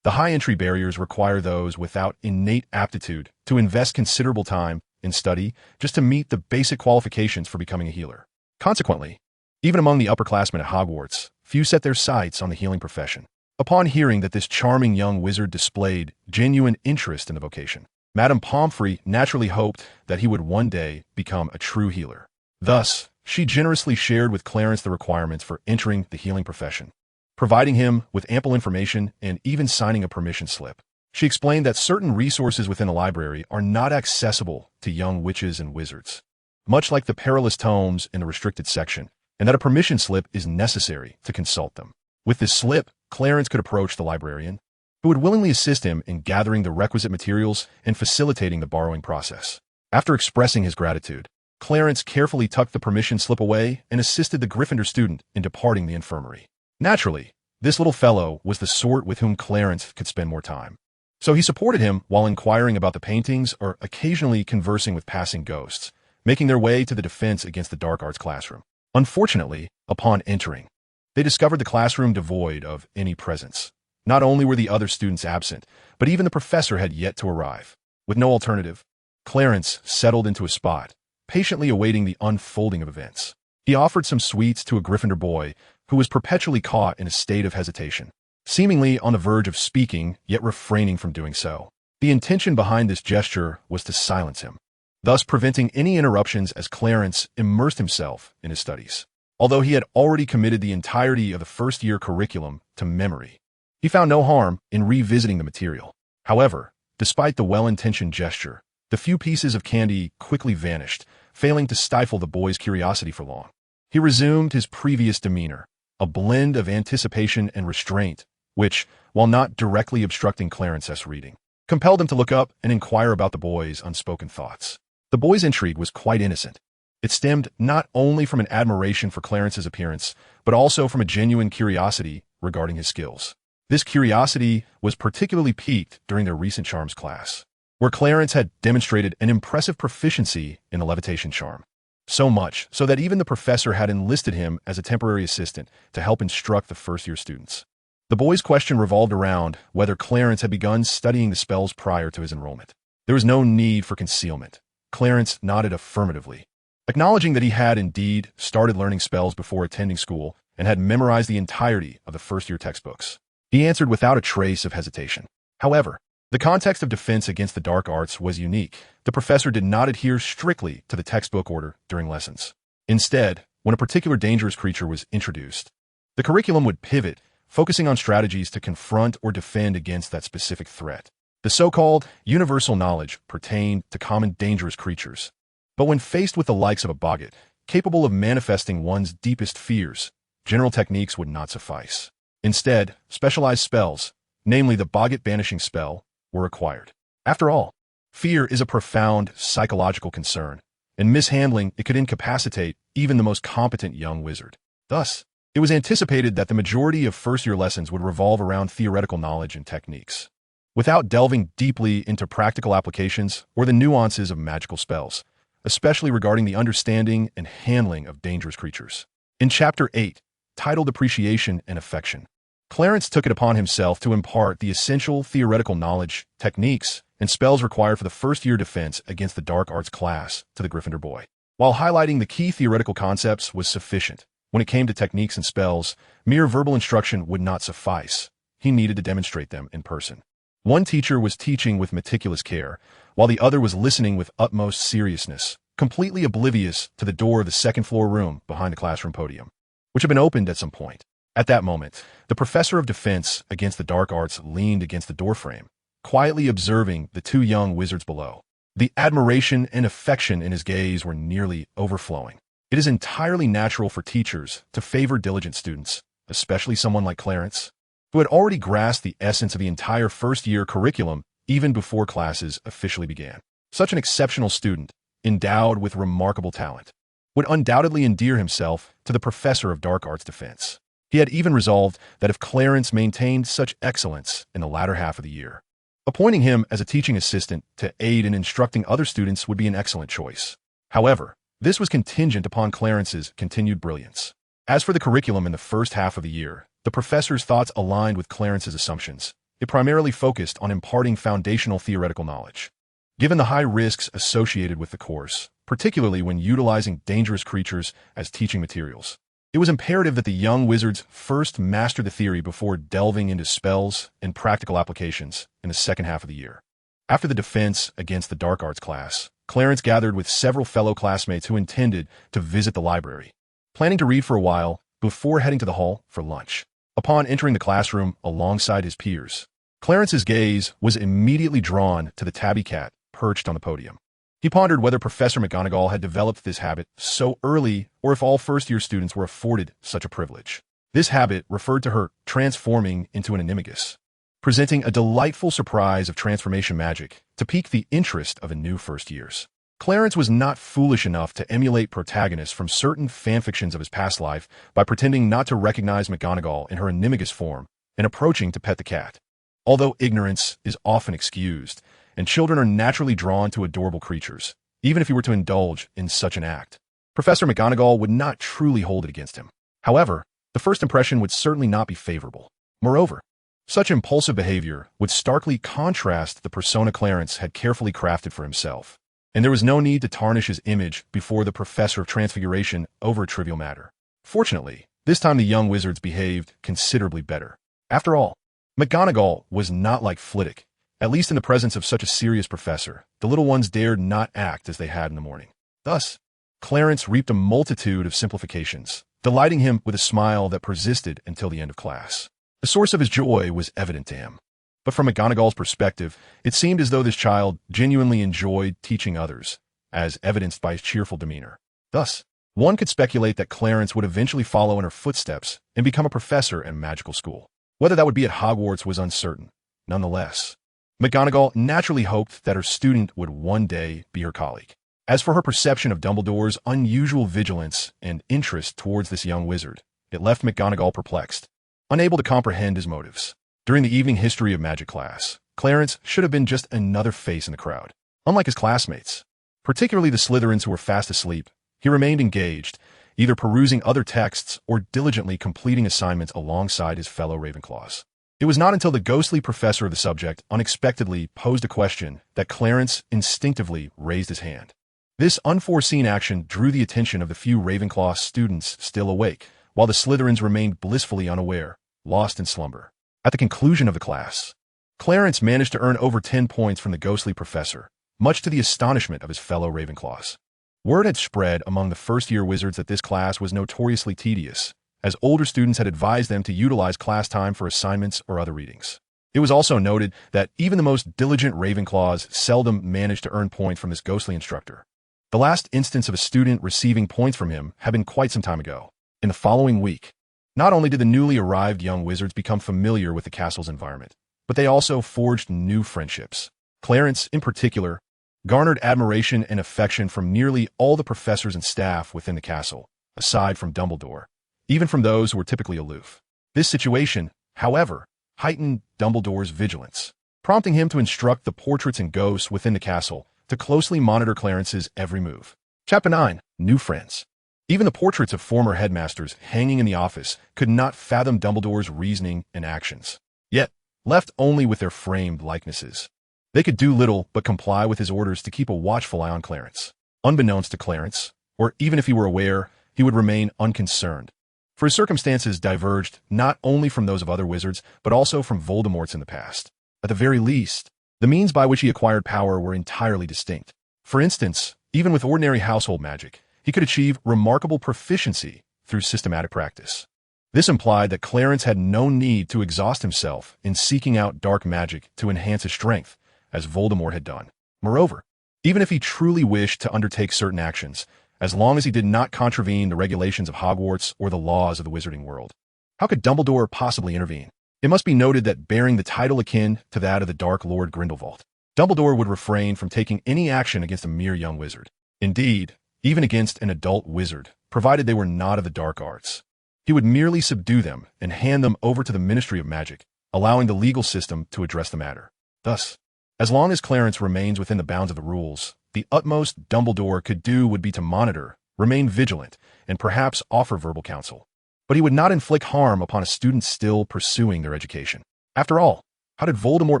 The high entry barriers require those without innate aptitude to invest considerable time in study just to meet the basic qualifications for becoming a healer. Consequently, even among the upperclassmen at Hogwarts, few set their sights on the healing profession. Upon hearing that this charming young wizard displayed genuine interest in the vocation, Madame Pomfrey naturally hoped that he would one day become a true healer. Thus, she generously shared with Clarence the requirements for entering the healing profession, providing him with ample information and even signing a permission slip. She explained that certain resources within the library are not accessible to young witches and wizards, much like the perilous tomes in the restricted section, and that a permission slip is necessary to consult them. With this slip, Clarence could approach the librarian, who would willingly assist him in gathering the requisite materials and facilitating the borrowing process. After expressing his gratitude, Clarence carefully tucked the permission slip away and assisted the Gryffindor student in departing the infirmary. Naturally, this little fellow was the sort with whom Clarence could spend more time, so he supported him while inquiring about the paintings or occasionally conversing with passing ghosts, making their way to the defense against the dark arts classroom. Unfortunately, upon entering, they discovered the classroom devoid of any presence. Not only were the other students absent, but even the professor had yet to arrive. With no alternative, Clarence settled into a spot, patiently awaiting the unfolding of events. He offered some sweets to a Gryffindor boy who was perpetually caught in a state of hesitation, seemingly on the verge of speaking, yet refraining from doing so. The intention behind this gesture was to silence him, thus preventing any interruptions as Clarence immersed himself in his studies. Although he had already committed the entirety of the first-year curriculum to memory, he found no harm in revisiting the material. However, despite the well-intentioned gesture, the few pieces of candy quickly vanished, failing to stifle the boy's curiosity for long. He resumed his previous demeanor, a blend of anticipation and restraint, which, while not directly obstructing Clarence's reading, compelled him to look up and inquire about the boy's unspoken thoughts. The boy's intrigue was quite innocent. It stemmed not only from an admiration for Clarence's appearance, but also from a genuine curiosity regarding his skills. This curiosity was particularly piqued during their recent charms class, where Clarence had demonstrated an impressive proficiency in the levitation charm. So much so that even the professor had enlisted him as a temporary assistant to help instruct the first-year students. The boy's question revolved around whether Clarence had begun studying the spells prior to his enrollment. There was no need for concealment. Clarence nodded affirmatively, acknowledging that he had indeed started learning spells before attending school and had memorized the entirety of the first-year textbooks. He answered without a trace of hesitation. However, the context of defense against the dark arts was unique. The professor did not adhere strictly to the textbook order during lessons. Instead, when a particular dangerous creature was introduced, the curriculum would pivot, focusing on strategies to confront or defend against that specific threat. The so-called universal knowledge pertained to common dangerous creatures. But when faced with the likes of a boggart, capable of manifesting one's deepest fears, general techniques would not suffice. Instead, specialized spells, namely the boggart banishing spell, were required. After all, Fear is a profound psychological concern, and mishandling it could incapacitate even the most competent young wizard. Thus, it was anticipated that the majority of first-year lessons would revolve around theoretical knowledge and techniques, without delving deeply into practical applications or the nuances of magical spells, especially regarding the understanding and handling of dangerous creatures. In Chapter 8, titled Appreciation and Affection, Clarence took it upon himself to impart the essential theoretical knowledge, techniques, and spells required for the first-year defense against the dark arts class to the Gryffindor boy. While highlighting the key theoretical concepts was sufficient, when it came to techniques and spells, mere verbal instruction would not suffice. He needed to demonstrate them in person. One teacher was teaching with meticulous care, while the other was listening with utmost seriousness, completely oblivious to the door of the second-floor room behind the classroom podium, which had been opened at some point. At that moment, the professor of defense against the dark arts leaned against the doorframe, quietly observing the two young wizards below. The admiration and affection in his gaze were nearly overflowing. It is entirely natural for teachers to favor diligent students, especially someone like Clarence, who had already grasped the essence of the entire first-year curriculum even before classes officially began. Such an exceptional student, endowed with remarkable talent, would undoubtedly endear himself to the professor of dark arts defense. He had even resolved that if Clarence maintained such excellence in the latter half of the year, appointing him as a teaching assistant to aid in instructing other students would be an excellent choice. However, this was contingent upon Clarence's continued brilliance. As for the curriculum in the first half of the year, the professor's thoughts aligned with Clarence's assumptions. It primarily focused on imparting foundational theoretical knowledge. Given the high risks associated with the course, particularly when utilizing dangerous creatures as teaching materials, it was imperative that the young wizards first master the theory before delving into spells and practical applications in the second half of the year. After the defense against the dark arts class, Clarence gathered with several fellow classmates who intended to visit the library, planning to read for a while before heading to the hall for lunch. Upon entering the classroom alongside his peers, Clarence's gaze was immediately drawn to the tabby cat perched on the podium. He pondered whether Professor McGonagall had developed this habit so early or if all first-year students were afforded such a privilege. This habit referred to her transforming into an animagus, presenting a delightful surprise of transformation magic to pique the interest of the new first years. Clarence was not foolish enough to emulate protagonists from certain fanfictions of his past life by pretending not to recognize McGonagall in her animagus form and approaching to pet the cat. Although ignorance is often excused, and children are naturally drawn to adorable creatures, even if he were to indulge in such an act, Professor McGonagall would not truly hold it against him. However, the first impression would certainly not be favorable. Moreover, such impulsive behavior would starkly contrast the persona Clarence had carefully crafted for himself, and there was no need to tarnish his image before the Professor of Transfiguration over a trivial matter. Fortunately, this time the young wizards behaved considerably better. After all, McGonagall was not like Flitwick. At least in the presence of such a serious professor, the little ones dared not act as they had in the morning. Thus, Clarence reaped a multitude of simplifications, delighting him with a smile that persisted until the end of class. The source of his joy was evident to him, but from McGonagall's perspective, it seemed as though this child genuinely enjoyed teaching others, as evidenced by his cheerful demeanor. Thus, one could speculate that Clarence would eventually follow in her footsteps and become a professor at a magical school. Whether that would be at Hogwarts was uncertain. Nonetheless, McGonagall naturally hoped that her student would one day be her colleague. As for her perception of Dumbledore's unusual vigilance and interest towards this young wizard, it left McGonagall perplexed, unable to comprehend his motives. During the evening history of magic class, Clarence should have been just another face in the crowd. Unlike his classmates, particularly the Slytherins who were fast asleep, he remained engaged, either perusing other texts or diligently completing assignments alongside his fellow Ravenclaws. It was not until the ghostly professor of the subject unexpectedly posed a question that Clarence instinctively raised his hand. This unforeseen action drew the attention of the few Ravenclaw students still awake, while the Slytherins remained blissfully unaware, lost in slumber. At the conclusion of the class, Clarence managed to earn over 10 points from the ghostly professor, much to the astonishment of his fellow Ravenclaws. Word had spread among the first-year wizards that this class was notoriously tedious, as older students had advised them to utilize class time for assignments or other readings. It was also noted that even the most diligent Ravenclaws seldom managed to earn points from this ghostly instructor. The last instance of a student receiving points from him had been quite some time ago. In the following week, not only did the newly arrived young wizards become familiar with the castle's environment, but they also forged new friendships. Clarence, in particular, garnered admiration and affection from nearly all the professors and staff within the castle, aside from Dumbledore, even from those who were typically aloof. This situation, however, heightened Dumbledore's vigilance, prompting him to instruct the portraits and ghosts within the castle to closely monitor Clarence's every move. Chapter 9. New Friends. Even the portraits of former headmasters hanging in the office could not fathom Dumbledore's reasoning and actions. Yet, left only with their framed likenesses, they could do little but comply with his orders to keep a watchful eye on Clarence. Unbeknownst to Clarence, or even if he were aware, he would remain unconcerned, for his circumstances diverged not only from those of other wizards, but also from Voldemort's in the past. At the very least, the means by which he acquired power were entirely distinct. For instance, even with ordinary household magic, he could achieve remarkable proficiency through systematic practice. This implied that Clarence had no need to exhaust himself in seeking out dark magic to enhance his strength, as Voldemort had done. Moreover, even if he truly wished to undertake certain actions, as long as he did not contravene the regulations of Hogwarts or the laws of the wizarding world, how could Dumbledore possibly intervene? It must be noted that bearing the title akin to that of the Dark Lord Grindelwald, Dumbledore would refrain from taking any action against a mere young wizard. Indeed, even against an adult wizard, provided they were not of the dark arts. He would merely subdue them and hand them over to the Ministry of Magic, allowing the legal system to address the matter. Thus, as long as Clarence remains within the bounds of the rules, the utmost Dumbledore could do would be to monitor, remain vigilant, and perhaps offer verbal counsel. But he would not inflict harm upon a student still pursuing their education. After all, how did Voldemort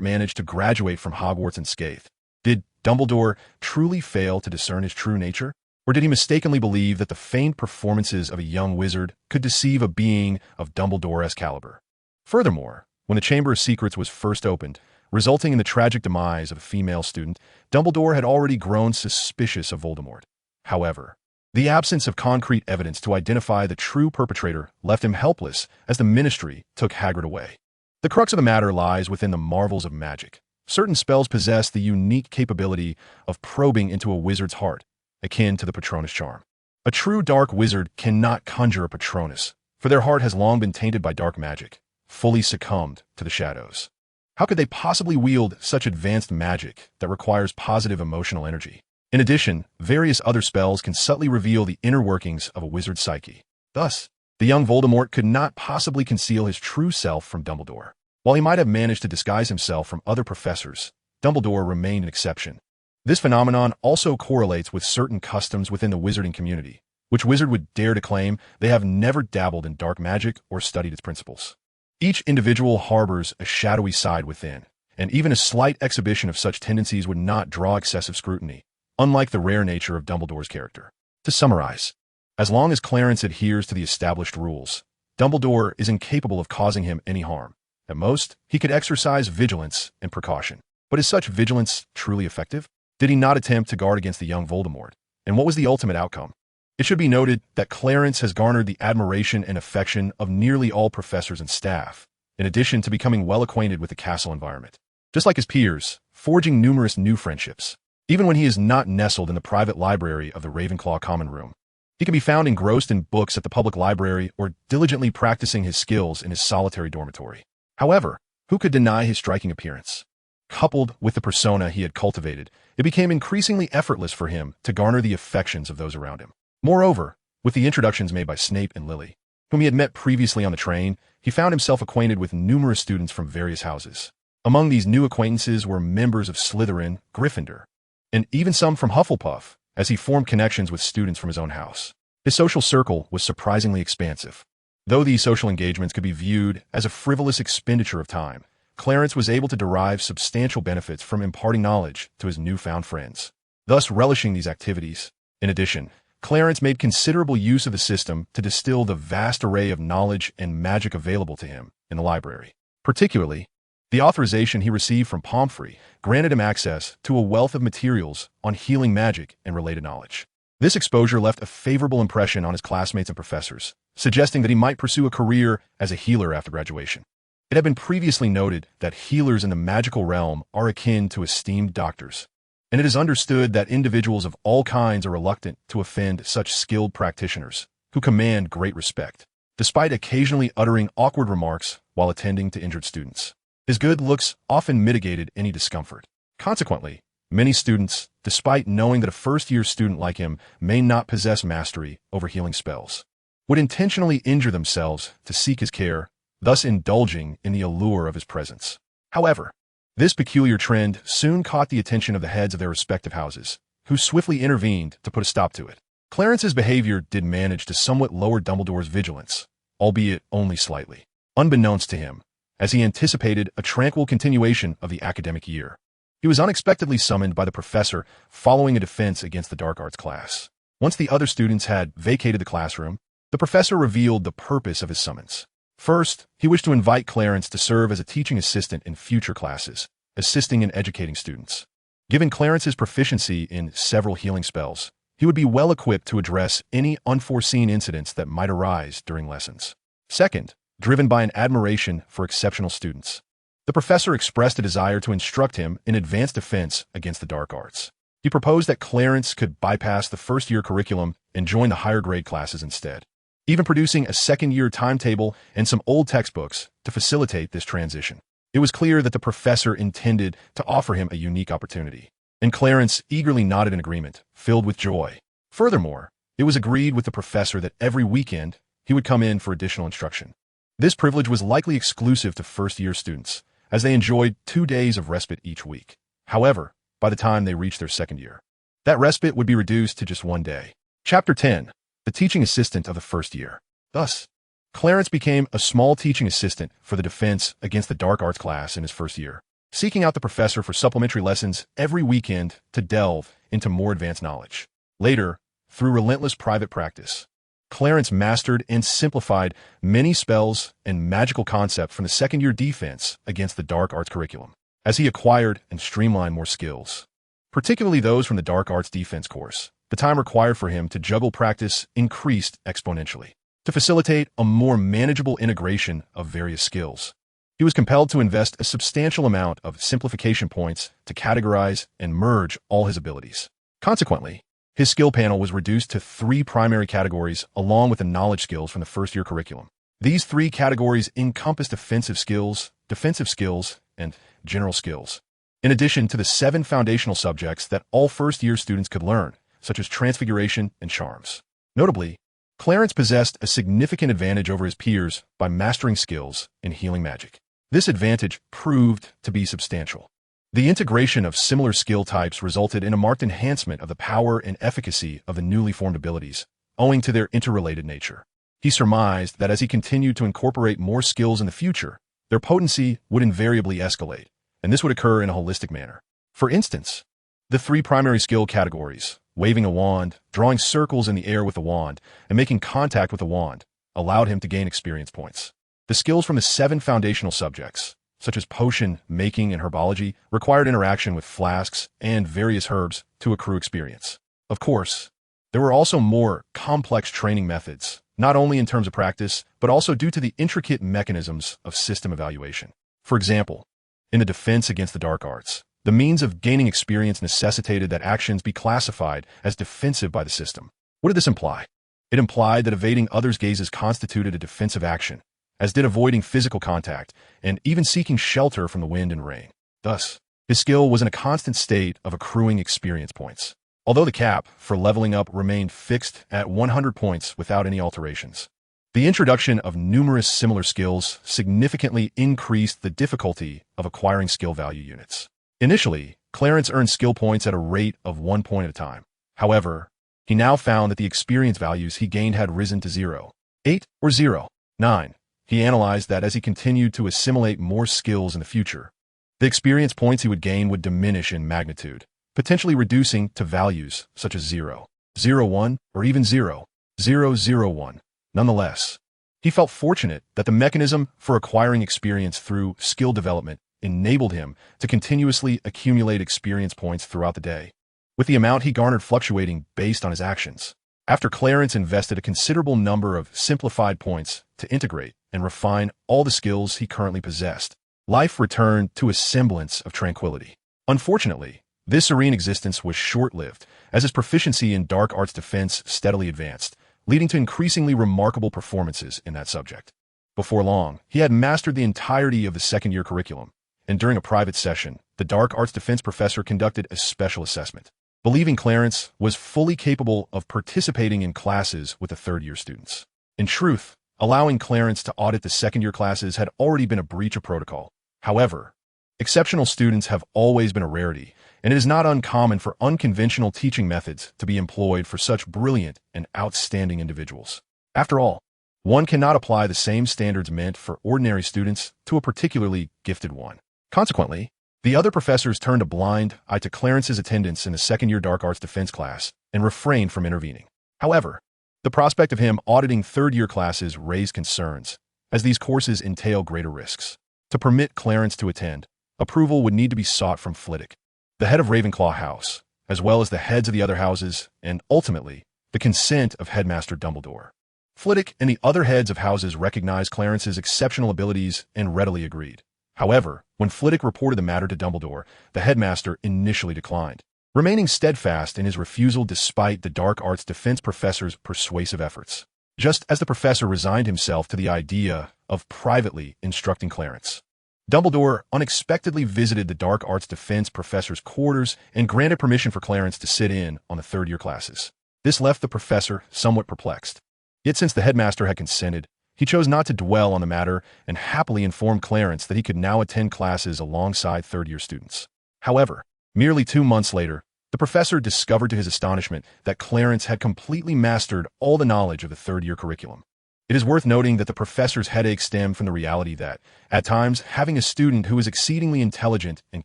manage to graduate from Hogwarts unscathed? Did Dumbledore truly fail to discern his true nature? Or did he mistakenly believe that the feigned performances of a young wizard could deceive a being of Dumbledore's caliber? Furthermore, when the Chamber of Secrets was first opened, resulting in the tragic demise of a female student, Dumbledore had already grown suspicious of Voldemort. However, the absence of concrete evidence to identify the true perpetrator left him helpless as the Ministry took Hagrid away. The crux of the matter lies within the marvels of magic. Certain spells possess the unique capability of probing into a wizard's heart, akin to the Patronus charm. A true dark wizard cannot conjure a Patronus, for their heart has long been tainted by dark magic, fully succumbed to the shadows. How could they possibly wield such advanced magic that requires positive emotional energy? In addition, various other spells can subtly reveal the inner workings of a wizard's psyche. Thus, the young Voldemort could not possibly conceal his true self from Dumbledore. While he might have managed to disguise himself from other professors, Dumbledore remained an exception. This phenomenon also correlates with certain customs within the wizarding community, which wizard would dare to claim they have never dabbled in dark magic or studied its principles. Each individual harbors a shadowy side within, and even a slight exhibition of such tendencies would not draw excessive scrutiny, unlike the rare nature of Dumbledore's character. To summarize, as long as Clarence adheres to the established rules, Dumbledore is incapable of causing him any harm. At most, he could exercise vigilance and precaution. But is such vigilance truly effective? Did he not attempt to guard against the young Voldemort? And what was the ultimate outcome? It should be noted that Clarence has garnered the admiration and affection of nearly all professors and staff, in addition to becoming well acquainted with the castle environment. Just like his peers, forging numerous new friendships. Even when he is not nestled in the private library of the Ravenclaw Common Room, he can be found engrossed in books at the public library or diligently practicing his skills in his solitary dormitory. However, who could deny his striking appearance? Coupled with the persona he had cultivated, it became increasingly effortless for him to garner the affections of those around him. Moreover, with the introductions made by Snape and Lily, whom he had met previously on the train, he found himself acquainted with numerous students from various houses. Among these new acquaintances were members of Slytherin, Gryffindor, and even some from Hufflepuff, as he formed connections with students from his own house. His social circle was surprisingly expansive. Though these social engagements could be viewed as a frivolous expenditure of time, Clarence was able to derive substantial benefits from imparting knowledge to his newfound friends, thus relishing these activities. In addition, Clarence made considerable use of the system to distill the vast array of knowledge and magic available to him in the library. Particularly, the authorization he received from Pomfrey granted him access to a wealth of materials on healing magic and related knowledge. This exposure left a favorable impression on his classmates and professors, suggesting that he might pursue a career as a healer after graduation. It had been previously noted that healers in the magical realm are akin to esteemed doctors, and it is understood that individuals of all kinds are reluctant to offend such skilled practitioners, who command great respect, despite occasionally uttering awkward remarks while attending to injured students. His good looks often mitigated any discomfort. Consequently, many students, despite knowing that a first-year student like him may not possess mastery over healing spells, would intentionally injure themselves to seek his care, thus indulging in the allure of his presence. However, this peculiar trend soon caught the attention of the heads of their respective houses, who swiftly intervened to put a stop to it. Clarence's behavior did manage to somewhat lower Dumbledore's vigilance, albeit only slightly, unbeknownst to him, as he anticipated a tranquil continuation of the academic year. He was unexpectedly summoned by the professor following a defense against the dark arts class. Once the other students had vacated the classroom, the professor revealed the purpose of his summons. First, he wished to invite Clarence to serve as a teaching assistant in future classes, assisting in educating students. Given Clarence's proficiency in several healing spells, he would be well equipped to address any unforeseen incidents that might arise during lessons. Second, driven by an admiration for exceptional students, the professor expressed a desire to instruct him in advanced defense against the dark arts. He proposed that Clarence could bypass the first-year curriculum and join the higher-grade classes instead, even producing a second-year timetable and some old textbooks to facilitate this transition. It was clear that the professor intended to offer him a unique opportunity, and Clarence eagerly nodded in agreement, filled with joy. Furthermore, it was agreed with the professor that every weekend he would come in for additional instruction. This privilege was likely exclusive to first-year students, as they enjoyed 2 days of respite each week. However, by the time they reached their second year, that respite would be reduced to just 1 day. Chapter 10. The Teaching Assistant of the First Year. Thus, Clarence became a small teaching assistant for the defense against the dark arts class in his first year, seeking out the professor for supplementary lessons every weekend to delve into more advanced knowledge. Later, through relentless private practice, Clarence mastered and simplified many spells and magical concepts from the second-year defense against the dark arts curriculum, as he acquired and streamlined more skills, particularly those from the dark arts defense course. The time required for him to juggle practice increased exponentially. To facilitate a more manageable integration of various skills, he was compelled to invest a substantial amount of simplification points to categorize and merge all his abilities. Consequently, his skill panel was reduced to 3 primary categories along with the knowledge skills from the first-year curriculum. These 3 categories encompassed offensive skills, defensive skills, and general skills, in addition to the 7 foundational subjects that all first-year students could learn, such as transfiguration and charms. Notably, Clarence possessed a significant advantage over his peers by mastering skills in healing magic. This advantage proved to be substantial. The integration of similar skill types resulted in a marked enhancement of the power and efficacy of the newly formed abilities, owing to their interrelated nature. He surmised that as he continued to incorporate more skills in the future, their potency would invariably escalate, and this would occur in a holistic manner. For instance, the 3 primary skill categories, waving a wand, drawing circles in the air with a wand, and making contact with a wand, allowed him to gain experience points. The skills from the 7 foundational subjects, such as potion making and herbology, required interaction with flasks and various herbs to accrue experience. Of course, there were also more complex training methods, not only in terms of practice, but also due to the intricate mechanisms of system evaluation. For example, in the defense against the dark arts, the means of gaining experience necessitated that actions be classified as defensive by the system. What did this imply? It implied that evading others' gazes constituted a defensive action, as did avoiding physical contact, and even seeking shelter from the wind and rain. Thus, his skill was in a constant state of accruing experience points, although the cap for leveling up remained fixed at 100 points without any alterations. The introduction of numerous similar skills significantly increased the difficulty of acquiring skill value units. Initially, Clarence earned skill points at a rate of 1 point at a time. However, he now found that the experience values he gained had risen to 0, 8, or 0, 9. He analyzed that as he continued to assimilate more skills in the future, the experience points he would gain would diminish in magnitude, potentially reducing to values such as 0, 0, 1, or even 0, 0, 0, 1. Nonetheless, he felt fortunate that the mechanism for acquiring experience through skill development enabled him to continuously accumulate experience points throughout the day, with the amount he garnered fluctuating based on his actions. After Clarence invested a considerable number of simplified points to integrate and refine all the skills he currently possessed, life returned to a semblance of tranquility. Unfortunately, this serene existence was short-lived, as his proficiency in dark arts defense steadily advanced, leading to increasingly remarkable performances in that subject. Before long, he had mastered the entirety of the second-year curriculum, and during a private session, the dark arts defense professor conducted a special assessment, believing Clarence was fully capable of participating in classes with the third-year students. In truth, allowing Clarence to audit the second-year classes had already been a breach of protocol. However, exceptional students have always been a rarity, and it is not uncommon for unconventional teaching methods to be employed for such brilliant and outstanding individuals. After all, one cannot apply the same standards meant for ordinary students to a particularly gifted one. Consequently, the other professors turned a blind eye to Clarence's attendance in the second-year dark arts defense class and refrained from intervening. However, the prospect of him auditing third-year classes raised concerns, as these courses entail greater risks. To permit Clarence to attend, approval would need to be sought from Flitwick, the head of Ravenclaw House, as well as the heads of the other houses, and ultimately, the consent of Headmaster Dumbledore. Flitwick and the other heads of houses recognized Clarence's exceptional abilities and readily agreed. However, when Flitwick reported the matter to Dumbledore, the headmaster initially declined, remaining steadfast in his refusal despite the dark arts defense professor's persuasive efforts, just as the professor resigned himself to the idea of privately instructing Clarence. Dumbledore unexpectedly visited the dark arts defense professor's quarters and granted permission for Clarence to sit in on the third-year classes. This left the professor somewhat perplexed. Yet since the headmaster had consented, he chose not to dwell on the matter and happily informed Clarence that he could now attend classes alongside third-year students. However, merely 2 months later, the professor discovered to his astonishment that Clarence had completely mastered all the knowledge of the third-year curriculum. It is worth noting that the professor's headache stemmed from the reality that, at times, having a student who is exceedingly intelligent and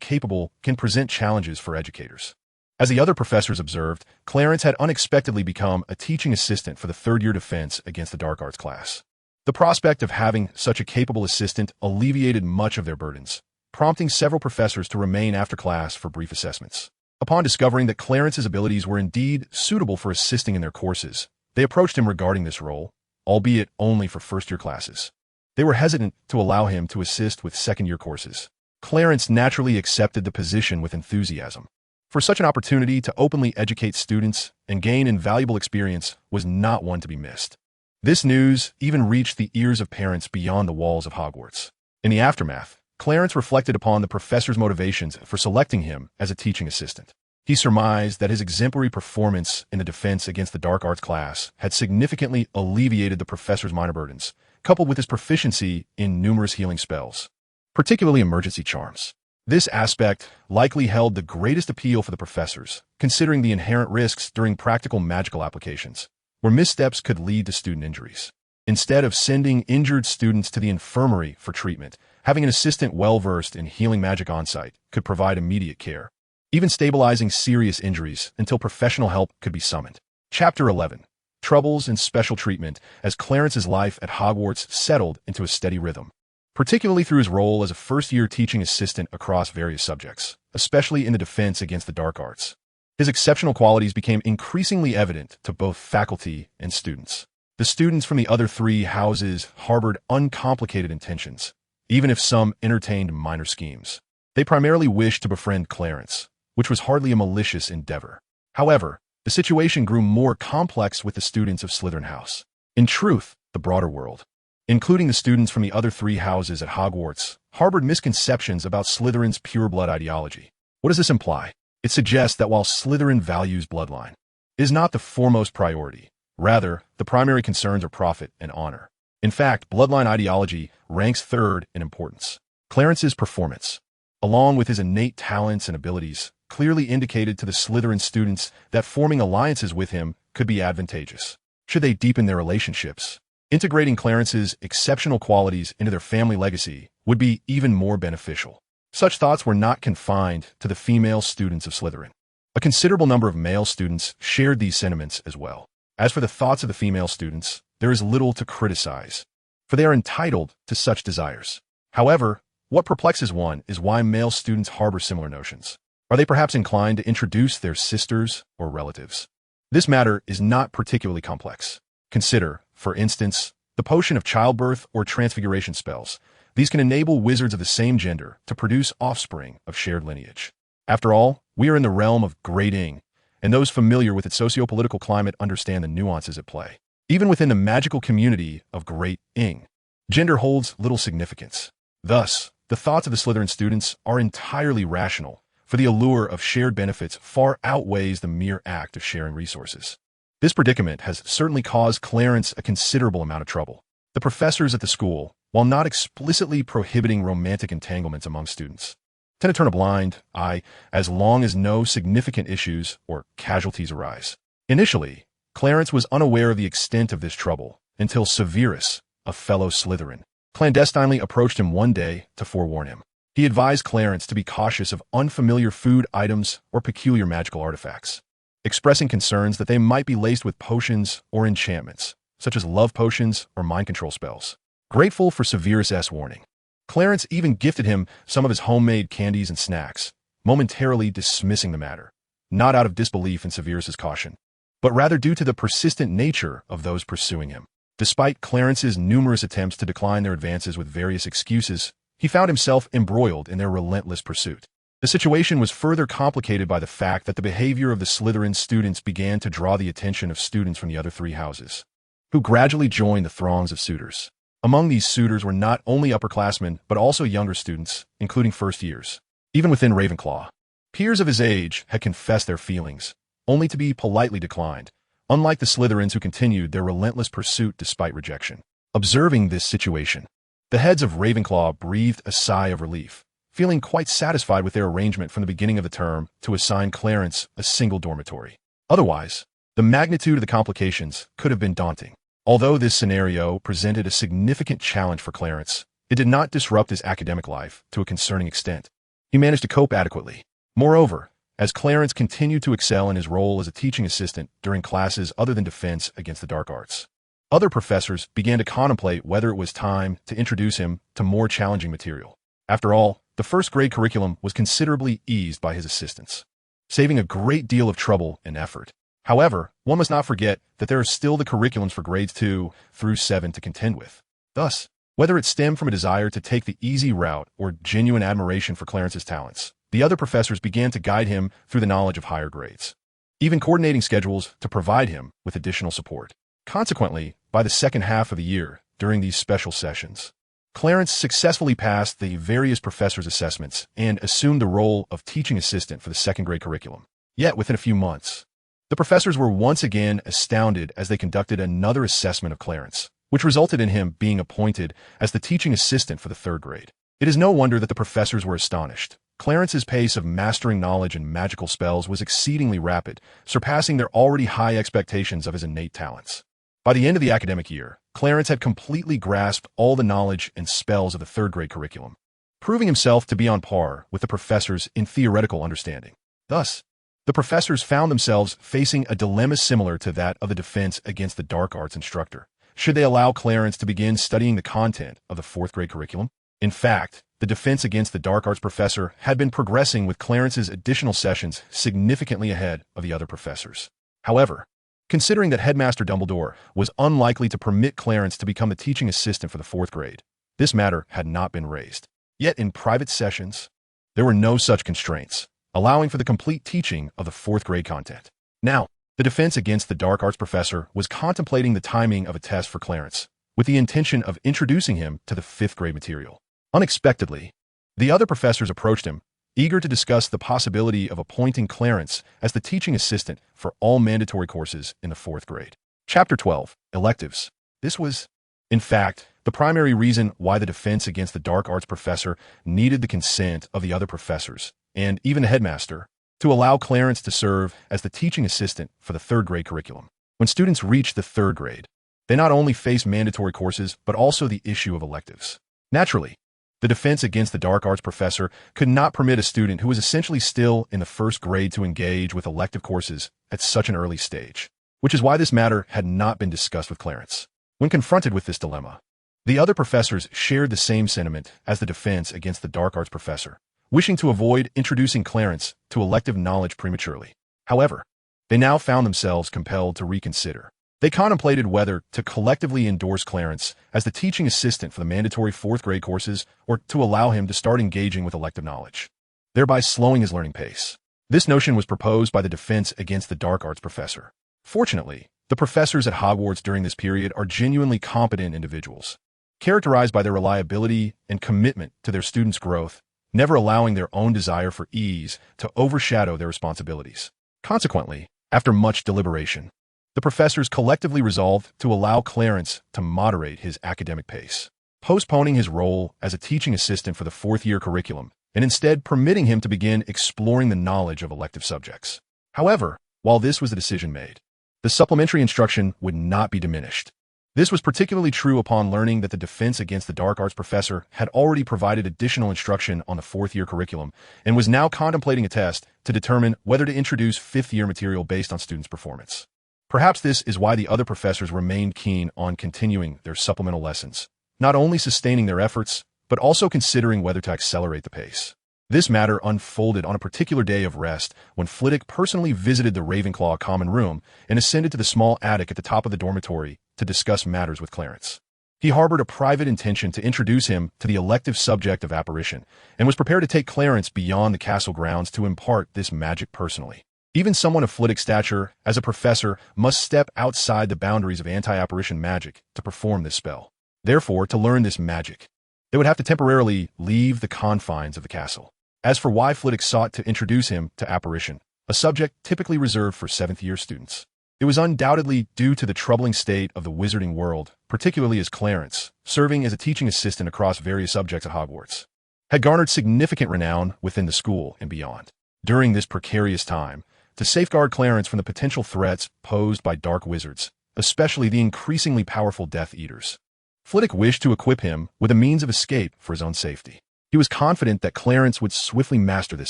capable can present challenges for educators. As the other professors observed, Clarence had unexpectedly become a teaching assistant for the third-year defense against the dark arts class. The prospect of having such a capable assistant alleviated much of their burdens, prompting several professors to remain after class for brief assessments. Upon discovering that Clarence's abilities were indeed suitable for assisting in their courses, they approached him regarding this role, albeit only for first-year classes. They were hesitant to allow him to assist with second-year courses. Clarence naturally accepted the position with enthusiasm. For such an opportunity to openly educate students and gain invaluable experience was not one to be missed. This news even reached the ears of parents beyond the walls of Hogwarts. In the aftermath, Clarence reflected upon the professor's motivations for selecting him as a teaching assistant. He surmised that his exemplary performance in the defense against the dark arts class had significantly alleviated the professor's minor burdens, coupled with his proficiency in numerous healing spells, particularly emergency charms. This aspect likely held the greatest appeal for the professors, considering the inherent risks during practical magical applications, where missteps could lead to student injuries. Instead of sending injured students to the infirmary for treatment, having an assistant well-versed in healing magic on-site could provide immediate care, even stabilizing serious injuries until professional help could be summoned. Chapter 11. Troubles and Special Treatment as Clarence's life at Hogwarts settled into a steady rhythm, particularly through his role as a first-year teaching assistant across various subjects, especially in the defense against the dark arts. His exceptional qualities became increasingly evident to both faculty and students. The students from the other 3 houses harbored uncomplicated intentions, even if some entertained minor schemes. They primarily wished to befriend Clarence, which was hardly a malicious endeavor. However, the situation grew more complex with the students of Slytherin House. In truth, the broader world, including the students from the other 3 houses at Hogwarts, harbored misconceptions about Slytherin's pure-blood ideology. What does this imply? It suggests that while Slytherin values bloodline, it is not the foremost priority. Rather, the primary concerns are profit and honor. In fact, bloodline ideology ranks third in importance. Clarence's performance, along with his innate talents and abilities, clearly indicated to the Slytherin students that forming alliances with him could be advantageous, should they deepen their relationships. Integrating Clarence's exceptional qualities into their family legacy would be even more beneficial. Such thoughts were not confined to the female students of Slytherin. A considerable number of male students shared these sentiments as well. As for the thoughts of the female students, there is little to criticize, for they are entitled to such desires. However, what perplexes one is why male students harbor similar notions. Are they perhaps inclined to introduce their sisters or relatives? This matter is not particularly complex. Consider, for instance, the potion of childbirth or transfiguration spells. These can enable wizards of the same gender to produce offspring of shared lineage. After all, we are in the realm of Great Ing, and those familiar with its socio-political climate understand the nuances at play. Even within the magical community of Great Ing, gender holds little significance. Thus, the thoughts of the Slytherin students are entirely rational, for the allure of shared benefits far outweighs the mere act of sharing resources. This predicament has certainly caused Clarence a considerable amount of trouble. The professors at the school, while not explicitly prohibiting romantic entanglements among students, tend to turn a blind eye as long as no significant issues or casualties arise. Initially, Clarence was unaware of the extent of this trouble until Severus, a fellow Slytherin, clandestinely approached him one day to forewarn him. He advised Clarence to be cautious of unfamiliar food items or peculiar magical artifacts, expressing concerns that they might be laced with potions or enchantments, such as love potions or mind control spells. Grateful for Severus' warning, Clarence even gifted him some of his homemade candies and snacks, momentarily dismissing the matter, not out of disbelief in Severus' caution, but rather due to the persistent nature of those pursuing him. Despite Clarence's numerous attempts to decline their advances with various excuses, he found himself embroiled in their relentless pursuit. The situation was further complicated by the fact that the behavior of the Slytherin students began to draw the attention of students from the other three houses, who gradually joined the throngs of suitors. Among these suitors were not only upperclassmen, but also younger students, including first years. Even within Ravenclaw, peers of his age had confessed their feelings, only to be politely declined, unlike the Slytherins who continued their relentless pursuit despite rejection. Observing this situation, the heads of Ravenclaw breathed a sigh of relief, feeling quite satisfied with their arrangement from the beginning of the term to assign Clarence a single dormitory. Otherwise, the magnitude of the complications could have been daunting. Although this scenario presented a significant challenge for Clarence, it did not disrupt his academic life to a concerning extent. He managed to cope adequately. Moreover, as Clarence continued to excel in his role as a teaching assistant during classes other than defense against the dark arts, other professors began to contemplate whether it was time to introduce him to more challenging material. After all, the first grade curriculum was considerably eased by his assistance, saving a great deal of trouble and effort. However, one must not forget that there are still the curriculums for grades 2 through 7 to contend with. Thus, whether it stemmed from a desire to take the easy route or genuine admiration for Clarence's talents, the other professors began to guide him through the knowledge of higher grades, even coordinating schedules to provide him with additional support. Consequently, by the second half of the year, during these special sessions, Clarence successfully passed the various professors' assessments and assumed the role of teaching assistant for the second grade curriculum. Yet, within a few months, the professors were once again astounded as they conducted another assessment of Clarence, which resulted in him being appointed as the teaching assistant for the third grade. It is no wonder that the professors were astonished. Clarence's pace of mastering knowledge and magical spells was exceedingly rapid, surpassing their already high expectations of his innate talents. By the end of the academic year, Clarence had completely grasped all the knowledge and spells of the third grade curriculum, proving himself to be on par with the professors in theoretical understanding. Thus, the professors found themselves facing a dilemma similar to that of the defense against the dark arts instructor. Should they allow Clarence to begin studying the content of the fourth grade curriculum? In fact, the defense against the dark arts professor had been progressing with Clarence's additional sessions significantly ahead of the other professors. However, considering that Headmaster Dumbledore was unlikely to permit Clarence to become the teaching assistant for the fourth grade, this matter had not been raised. Yet in private sessions, there were no such constraints, allowing for the complete teaching of the fourth grade content. Now, the defense against the dark arts professor was contemplating the timing of a test for Clarence, with the intention of introducing him to the fifth grade material. Unexpectedly, the other professors approached him, eager to discuss the possibility of appointing Clarence as the teaching assistant for all mandatory courses in the fourth grade. Chapter 12, Electives. This was, in fact, the primary reason why the defense against the dark arts professor needed the consent of the other professors, and even the headmaster, to allow Clarence to serve as the teaching assistant for the third grade curriculum. When students reach the third grade, they not only face mandatory courses, but also the issue of electives. Naturally, the defense against the dark arts professor could not permit a student who was essentially still in the first grade to engage with elective courses at such an early stage, which is why this matter had not been discussed with Clarence. When confronted with this dilemma, the other professors shared the same sentiment as the defense against the dark arts professor, wishing to avoid introducing Clarence to elective knowledge prematurely. However, they now found themselves compelled to reconsider. They contemplated whether to collectively endorse Clarence as the teaching assistant for the mandatory fourth grade courses or to allow him to start engaging with elective knowledge, thereby slowing his learning pace. This notion was proposed by the defense against the dark arts professor. Fortunately, the professors at Hogwarts during this period are genuinely competent individuals, characterized by their reliability and commitment to their students' growth, never allowing their own desire for ease to overshadow their responsibilities. Consequently, after much deliberation, the professors collectively resolved to allow Clarence to moderate his academic pace, postponing his role as a teaching assistant for the fourth-year curriculum and instead permitting him to begin exploring the knowledge of elective subjects. However, while this was the decision made, the supplementary instruction would not be diminished. This was particularly true upon learning that the Defense Against the Dark Arts professor had already provided additional instruction on the fourth-year curriculum and was now contemplating a test to determine whether to introduce fifth-year material based on students' performance. Perhaps this is why the other professors remained keen on continuing their supplemental lessons, not only sustaining their efforts, but also considering whether to accelerate the pace. This matter unfolded on a particular day of rest when Flitwick personally visited the Ravenclaw common room and ascended to the small attic at the top of the dormitory to discuss matters with Clarence. He harbored a private intention to introduce him to the elective subject of apparition and was prepared to take Clarence beyond the castle grounds to impart this magic personally. Even someone of Flitwick's stature, as a professor, must step outside the boundaries of anti-apparition magic to perform this spell. Therefore, to learn this magic, they would have to temporarily leave the confines of the castle. As for why Flitwick sought to introduce him to apparition, a subject typically reserved for seventh-year students, it was undoubtedly due to the troubling state of the wizarding world, particularly as Clarence, serving as a teaching assistant across various subjects at Hogwarts, had garnered significant renown within the school and beyond. During this precarious time, to safeguard Clarence from the potential threats posed by dark wizards, especially the increasingly powerful Death Eaters, Flitwick wished to equip him with a means of escape for his own safety. He was confident that Clarence would swiftly master this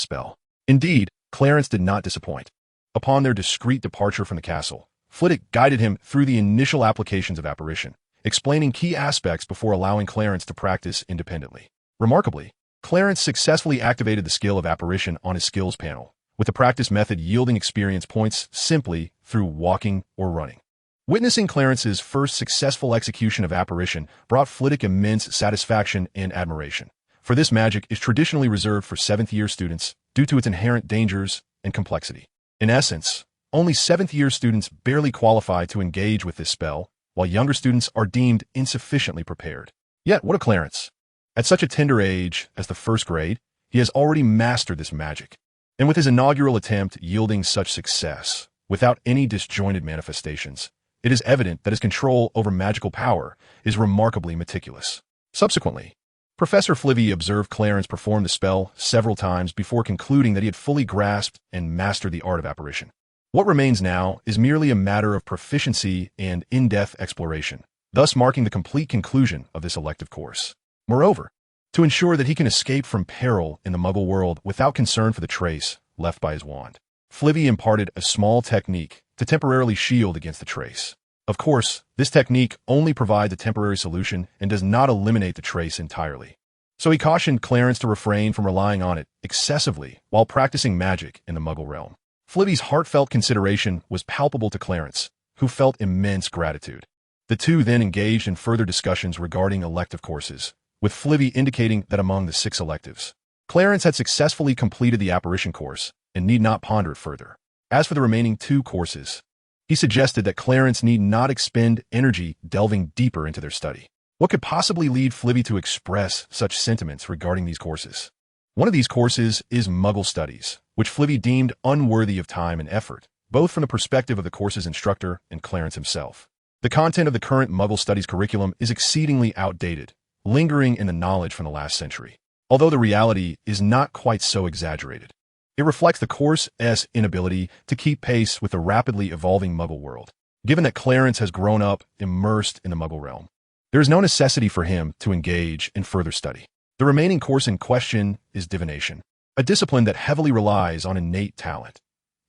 spell. Indeed, Clarence did not disappoint. Upon their discreet departure from the castle, Flitwick guided him through the initial applications of apparition, explaining key aspects before allowing Clarence to practice independently. Remarkably, Clarence successfully activated the skill of apparition on his skills panel, with the practice method yielding experience points simply through walking or running. Witnessing Clarence's first successful execution of apparition brought Flitwick immense satisfaction and admiration, for this magic is traditionally reserved for seventh-year students due to its inherent dangers and complexity. In essence, only seventh-year students barely qualify to engage with this spell, while younger students are deemed insufficiently prepared. Yet, what of Clarence? At such a tender age as the first grade, he has already mastered this magic, and with his inaugural attempt yielding such success, without any disjointed manifestations, it is evident that his control over magical power is remarkably meticulous. Subsequently, Professor Flivy observed Clarence perform the spell several times before concluding that he had fully grasped and mastered the art of apparition. What remains now is merely a matter of proficiency and in-depth exploration, thus marking the complete conclusion of this elective course. Moreover, to ensure that he can escape from peril in the Muggle world without concern for the trace left by his wand, Flivy imparted a small technique to temporarily shield against the trace. Of course, this technique only provides a temporary solution and does not eliminate the trace entirely. So he cautioned Clarence to refrain from relying on it excessively while practicing magic in the Muggle realm. Flivy's heartfelt consideration was palpable to Clarence, who felt immense gratitude. The two then engaged in further discussions regarding elective courses, with Flivy indicating that among the 6 electives, Clarence had successfully completed the apparition course and need not ponder it further. As for the remaining 2 courses, he suggested that Clarence need not expend energy delving deeper into their study. What could possibly lead Flivy to express such sentiments regarding these courses? One of these courses is Muggle Studies, which Flivy deemed unworthy of time and effort, both from the perspective of the course's instructor and Clarence himself. The content of the current Muggle Studies curriculum is exceedingly outdated, lingering in the knowledge from the last century, although the reality is not quite so exaggerated. It reflects the course's inability to keep pace with the rapidly evolving Muggle world. Given that Clarence has grown up immersed in the Muggle realm, there is no necessity for him to engage in further study. The remaining course in question is divination, a discipline that heavily relies on innate talent.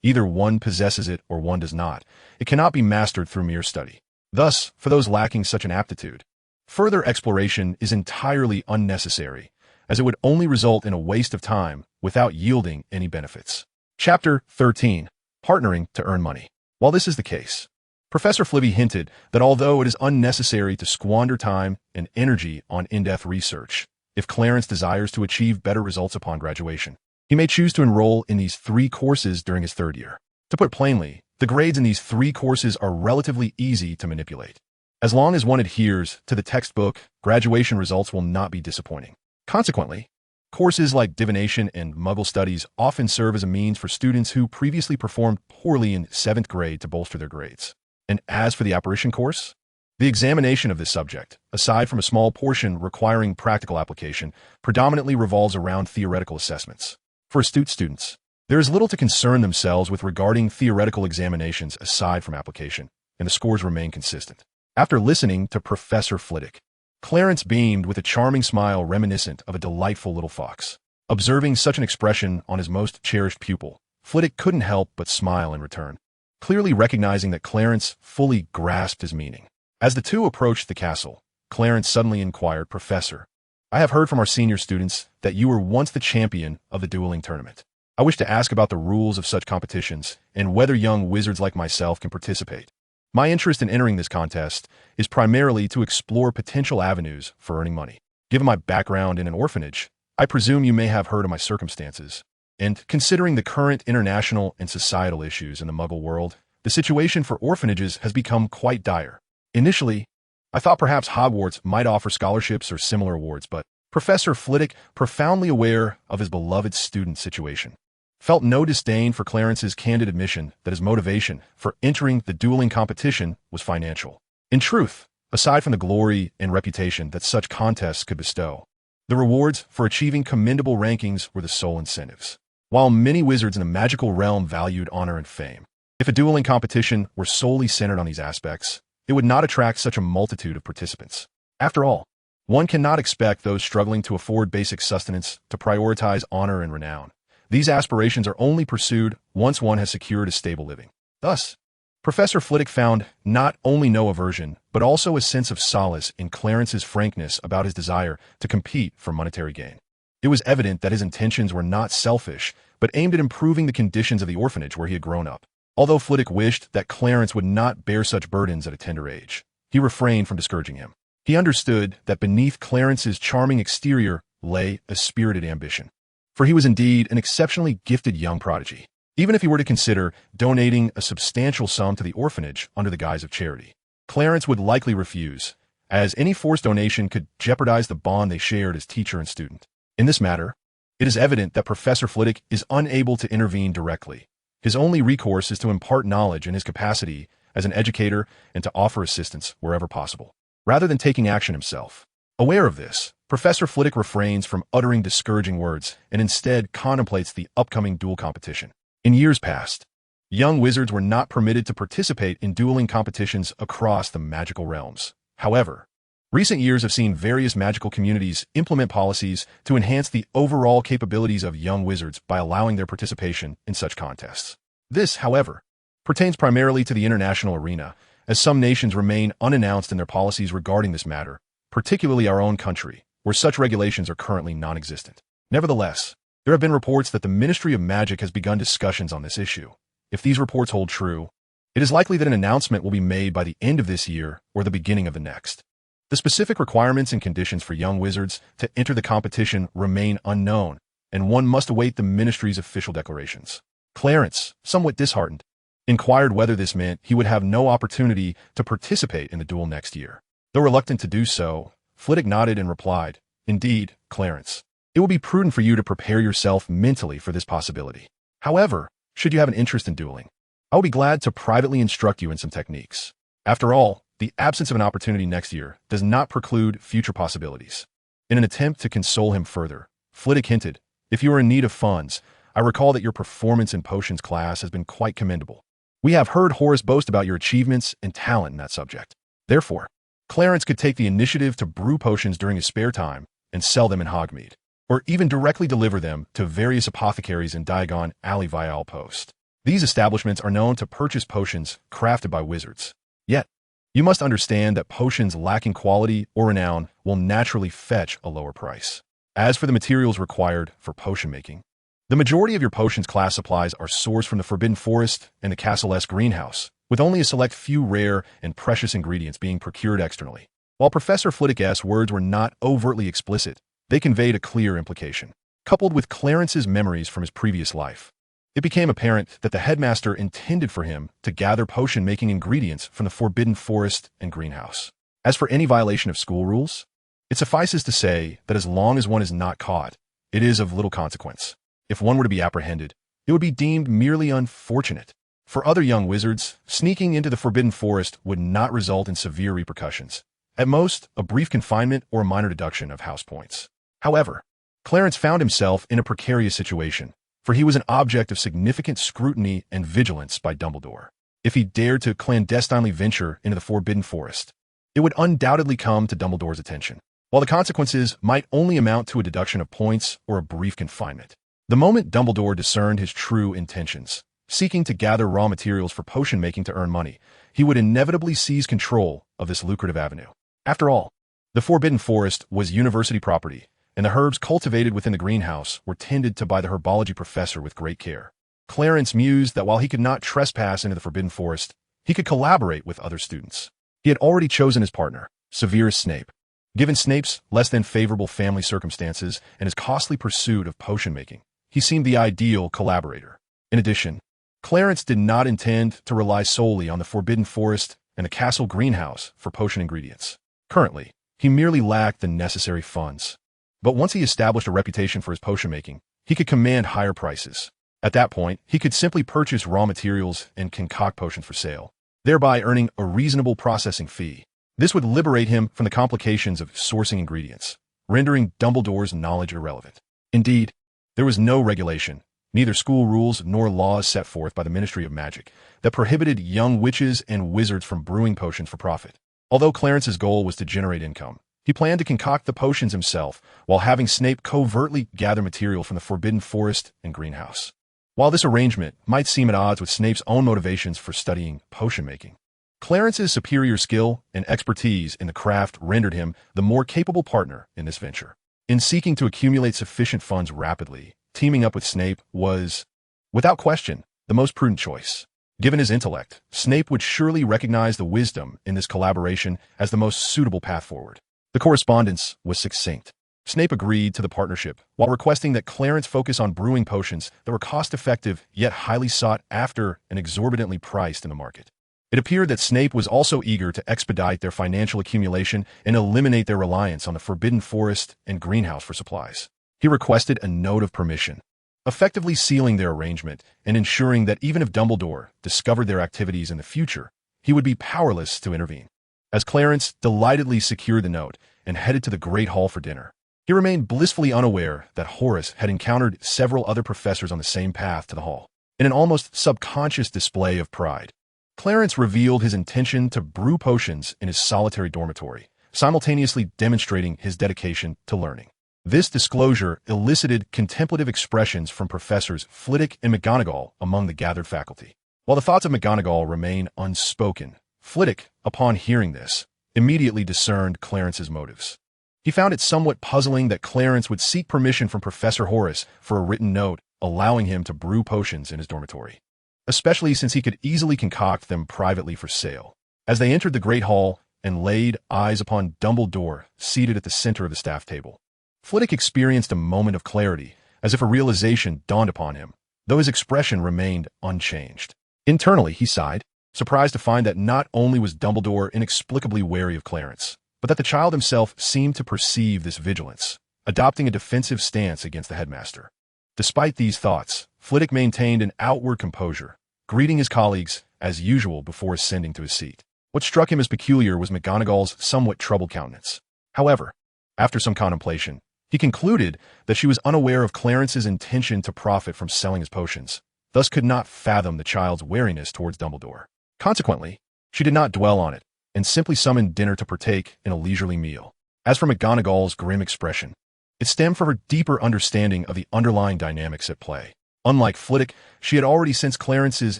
Either one possesses it or one does not. It cannot be mastered through mere study. Thus, for those lacking such an aptitude, further exploration is entirely unnecessary, as it would only result in a waste of time without yielding any benefits. Chapter 13. Partnering to Earn Money. While this is the case, Professor Flivy hinted that although it is unnecessary to squander time and energy on in-depth research, if Clarence desires to achieve better results upon graduation, he may choose to enroll in these 3 courses during his 3rd year. To put plainly, the grades in these 3 courses are relatively easy to manipulate. As long as one adheres to the textbook, graduation results will not be disappointing. Consequently, courses like divination and Muggle studies often serve as a means for students who previously performed poorly in 7th grade to bolster their grades. And as for the apparition course, the examination of this subject, aside from a small portion requiring practical application, predominantly revolves around theoretical assessments. For astute students, there is little to concern themselves with regarding theoretical examinations aside from application, and the scores remain consistent. After listening to Professor Flitwick, Clarence beamed with a charming smile reminiscent of a delightful little fox. Observing such an expression on his most cherished pupil, Flitwick couldn't help but smile in return, clearly recognizing that Clarence fully grasped his meaning. As the two approached the castle, Clarence suddenly inquired, "Professor, I have heard from our senior students that you were once the champion of the dueling tournament. I wish to ask about the rules of such competitions and whether young wizards like myself can participate. My interest in entering this contest is primarily to explore potential avenues for earning money. Given my background in an orphanage, I presume you may have heard of my circumstances. And considering the current international and societal issues in the Muggle world, the situation for orphanages has become quite dire. Initially, I thought perhaps Hogwarts might offer scholarships or similar awards, but Professor Flitwick, profoundly aware of his beloved student situation, felt no disdain for Clarence's candid admission that his motivation for entering the dueling competition was financial. In truth, aside from the glory and reputation that such contests could bestow, the rewards for achieving commendable rankings were the sole incentives. While many wizards in the magical realm valued honor and fame, if a dueling competition were solely centered on these aspects, it would not attract such a multitude of participants. After all, one cannot expect those struggling to afford basic sustenance to prioritize honor and renown. These aspirations are only pursued once one has secured a stable living. Thus, Professor Flitwick found not only no aversion, but also a sense of solace in Clarence's frankness about his desire to compete for monetary gain. It was evident that his intentions were not selfish, but aimed at improving the conditions of the orphanage where he had grown up. Although Flitwick wished that Clarence would not bear such burdens at a tender age, he refrained from discouraging him. He understood that beneath Clarence's charming exterior lay a spirited ambition. For he was indeed an exceptionally gifted young prodigy, even if he were to consider donating a substantial sum to the orphanage under the guise of charity. Clarence would likely refuse, as any forced donation could jeopardize the bond they shared as teacher and student. In this matter, it is evident that Professor Flitwick is unable to intervene directly. His only recourse is to impart knowledge in his capacity as an educator and to offer assistance wherever possible, rather than taking action himself. Aware of this, Professor Flitwick refrains from uttering discouraging words and instead contemplates the upcoming duel competition. In years past, young wizards were not permitted to participate in dueling competitions across the magical realms. However, recent years have seen various magical communities implement policies to enhance the overall capabilities of young wizards by allowing their participation in such contests. This, however, pertains primarily to the international arena, as some nations remain unannounced in their policies regarding this matter, particularly our own country, where such regulations are currently non-existent. Nevertheless, there have been reports that the Ministry of Magic has begun discussions on this issue. If these reports hold true, it is likely that an announcement will be made by the end of this year or the beginning of the next. The specific requirements and conditions for young wizards to enter the competition remain unknown, and one must await the ministry's official declarations. Clarence, somewhat disheartened, inquired whether this meant he would have no opportunity to participate in the duel next year. Though reluctant to do so, Flitwick nodded and replied, "Indeed, Clarence, it will be prudent for you to prepare yourself mentally for this possibility. However, should you have an interest in dueling, I will be glad to privately instruct you in some techniques. After all, the absence of an opportunity next year does not preclude future possibilities." In an attempt to console him further, Flitwick hinted, "If you are in need of funds, I recall that your performance in potions class has been quite commendable. We have heard Horace boast about your achievements and talent in that subject. Therefore, Clarence could take the initiative to brew potions during his spare time and sell them in Hogsmeade, or even directly deliver them to various apothecaries in Diagon Alley Vial Post. These establishments are known to purchase potions crafted by wizards. Yet, you must understand that potions lacking quality or renown will naturally fetch a lower price. As for the materials required for potion making, the majority of your potions class supplies are sourced from the Forbidden Forest and the Castle-esque greenhouse, with only a select few rare and precious ingredients being procured externally. While Professor Flitwick's words were not overtly explicit, they conveyed a clear implication. Coupled with Clarence's memories from his previous life, it became apparent that the headmaster intended for him to gather potion-making ingredients from the forbidden forest and greenhouse. As for any violation of school rules, it suffices to say that as long as one is not caught, it is of little consequence. If one were to be apprehended, it would be deemed merely unfortunate. For other young wizards, sneaking into the forbidden forest would not result in severe repercussions. At most, a brief confinement or a minor deduction of house points. However, Clarence found himself in a precarious situation, for he was an object of significant scrutiny and vigilance by Dumbledore. If he dared to clandestinely venture into the forbidden forest, it would undoubtedly come to Dumbledore's attention, while the consequences might only amount to a deduction of points or a brief confinement. The moment Dumbledore discerned his true intentions, seeking to gather raw materials for potion making to earn money, he would inevitably seize control of this lucrative avenue. After all, the Forbidden Forest was university property, and the herbs cultivated within the greenhouse were tended to by the herbology professor with great care. Clarence mused that while he could not trespass into the Forbidden Forest, he could collaborate with other students. He had already chosen his partner, Severus Snape. Given Snape's less than favorable family circumstances and his costly pursuit of potion making, he seemed the ideal collaborator. In addition, Clarence did not intend to rely solely on the Forbidden Forest and the castle greenhouse for potion ingredients. Currently, he merely lacked the necessary funds. But once he established a reputation for his potion making, he could command higher prices. At that point, he could simply purchase raw materials and concoct potions for sale, thereby earning a reasonable processing fee. This would liberate him from the complications of sourcing ingredients, rendering Dumbledore's knowledge irrelevant. Indeed, there was no regulation, neither school rules nor laws set forth by the Ministry of Magic, that prohibited young witches and wizards from brewing potions for profit. Although Clarence's goal was to generate income, he planned to concoct the potions himself while having Snape covertly gather material from the Forbidden Forest and greenhouse. While this arrangement might seem at odds with Snape's own motivations for studying potion making, Clarence's superior skill and expertise in the craft rendered him the more capable partner in this venture. In seeking to accumulate sufficient funds rapidly, teaming up with Snape was, without question, the most prudent choice. Given his intellect, Snape would surely recognize the wisdom in this collaboration as the most suitable path forward. The correspondence was succinct. Snape agreed to the partnership while requesting that Clarence focus on brewing potions that were cost-effective yet highly sought after and exorbitantly priced in the market. It appeared that Snape was also eager to expedite their financial accumulation and eliminate their reliance on the Forbidden Forest and greenhouse for supplies. He requested a note of permission, effectively sealing their arrangement and ensuring that even if Dumbledore discovered their activities in the future, he would be powerless to intervene. As Clarence delightedly secured the note and headed to the Great Hall for dinner, he remained blissfully unaware that Horace had encountered several other professors on the same path to the hall. In an almost subconscious display of pride, Clarence revealed his intention to brew potions in his solitary dormitory, simultaneously demonstrating his dedication to learning. This disclosure elicited contemplative expressions from Professors Flitwick and McGonagall among the gathered faculty. While the thoughts of McGonagall remain unspoken, Flitwick, upon hearing this, immediately discerned Clarence's motives. He found it somewhat puzzling that Clarence would seek permission from Professor Horace for a written note allowing him to brew potions in his dormitory, especially since he could easily concoct them privately for sale. As they entered the Great Hall and laid eyes upon Dumbledore seated at the center of the staff table, Flitwick experienced a moment of clarity, as if a realization dawned upon him, though his expression remained unchanged. Internally, he sighed, surprised to find that not only was Dumbledore inexplicably wary of Clarence, but that the child himself seemed to perceive this vigilance, adopting a defensive stance against the headmaster. Despite these thoughts, Flitwick maintained an outward composure, greeting his colleagues as usual before ascending to his seat. What struck him as peculiar was McGonagall's somewhat troubled countenance. However, after some contemplation, he concluded that she was unaware of Clarence's intention to profit from selling his potions, thus could not fathom the child's wariness towards Dumbledore. Consequently, she did not dwell on it, and simply summoned dinner to partake in a leisurely meal. As for McGonagall's grim expression, it stemmed from her deeper understanding of the underlying dynamics at play. Unlike Flitwick, she had already sensed Clarence's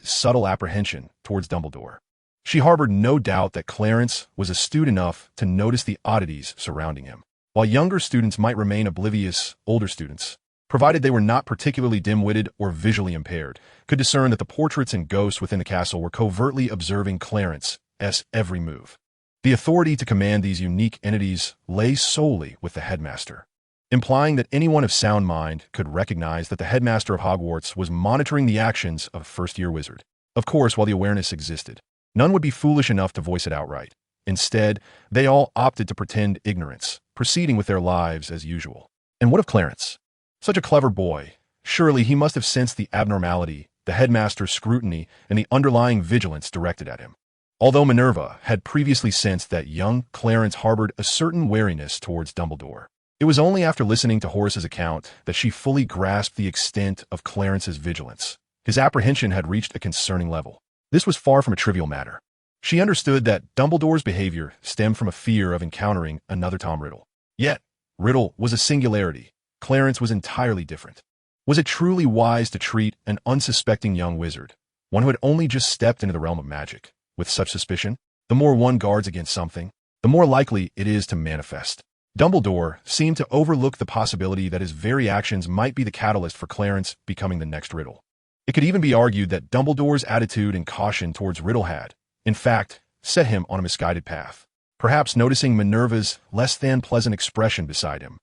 subtle apprehension towards Dumbledore. She harbored no doubt that Clarence was astute enough to notice the oddities surrounding him. While younger students might remain oblivious, older students, provided they were not particularly dim-witted or visually impaired, could discern that the portraits and ghosts within the castle were covertly observing Clarence's every move. The authority to command these unique entities lay solely with the headmaster. implying that anyone of sound mind could recognize that the headmaster of Hogwarts was monitoring the actions of a first-year wizard. Of course, while the awareness existed, none would be foolish enough to voice it outright. Instead, they all opted to pretend ignorance, proceeding with their lives as usual. And what of Clarence? Such a clever boy. Surely he must have sensed the abnormality, the headmaster's scrutiny, and the underlying vigilance directed at him. Although Minerva had previously sensed that young Clarence harbored a certain wariness towards Dumbledore, it was only after listening to Horace's account that she fully grasped the extent of Clarence's vigilance. His apprehension had reached a concerning level. This was far from a trivial matter. She understood that Dumbledore's behavior stemmed from a fear of encountering another Tom Riddle. Yet, Riddle was a singularity. Clarence was entirely different. Was it truly wise to treat an unsuspecting young wizard, one who had only just stepped into the realm of magic, with such suspicion? The more one guards against something, the more likely it is to manifest. Dumbledore seemed to overlook the possibility that his very actions might be the catalyst for Clarence becoming the next Riddle. It could even be argued that Dumbledore's attitude and caution towards Riddle had, in fact, set him on a misguided path. Perhaps noticing Minerva's less-than-pleasant expression beside him,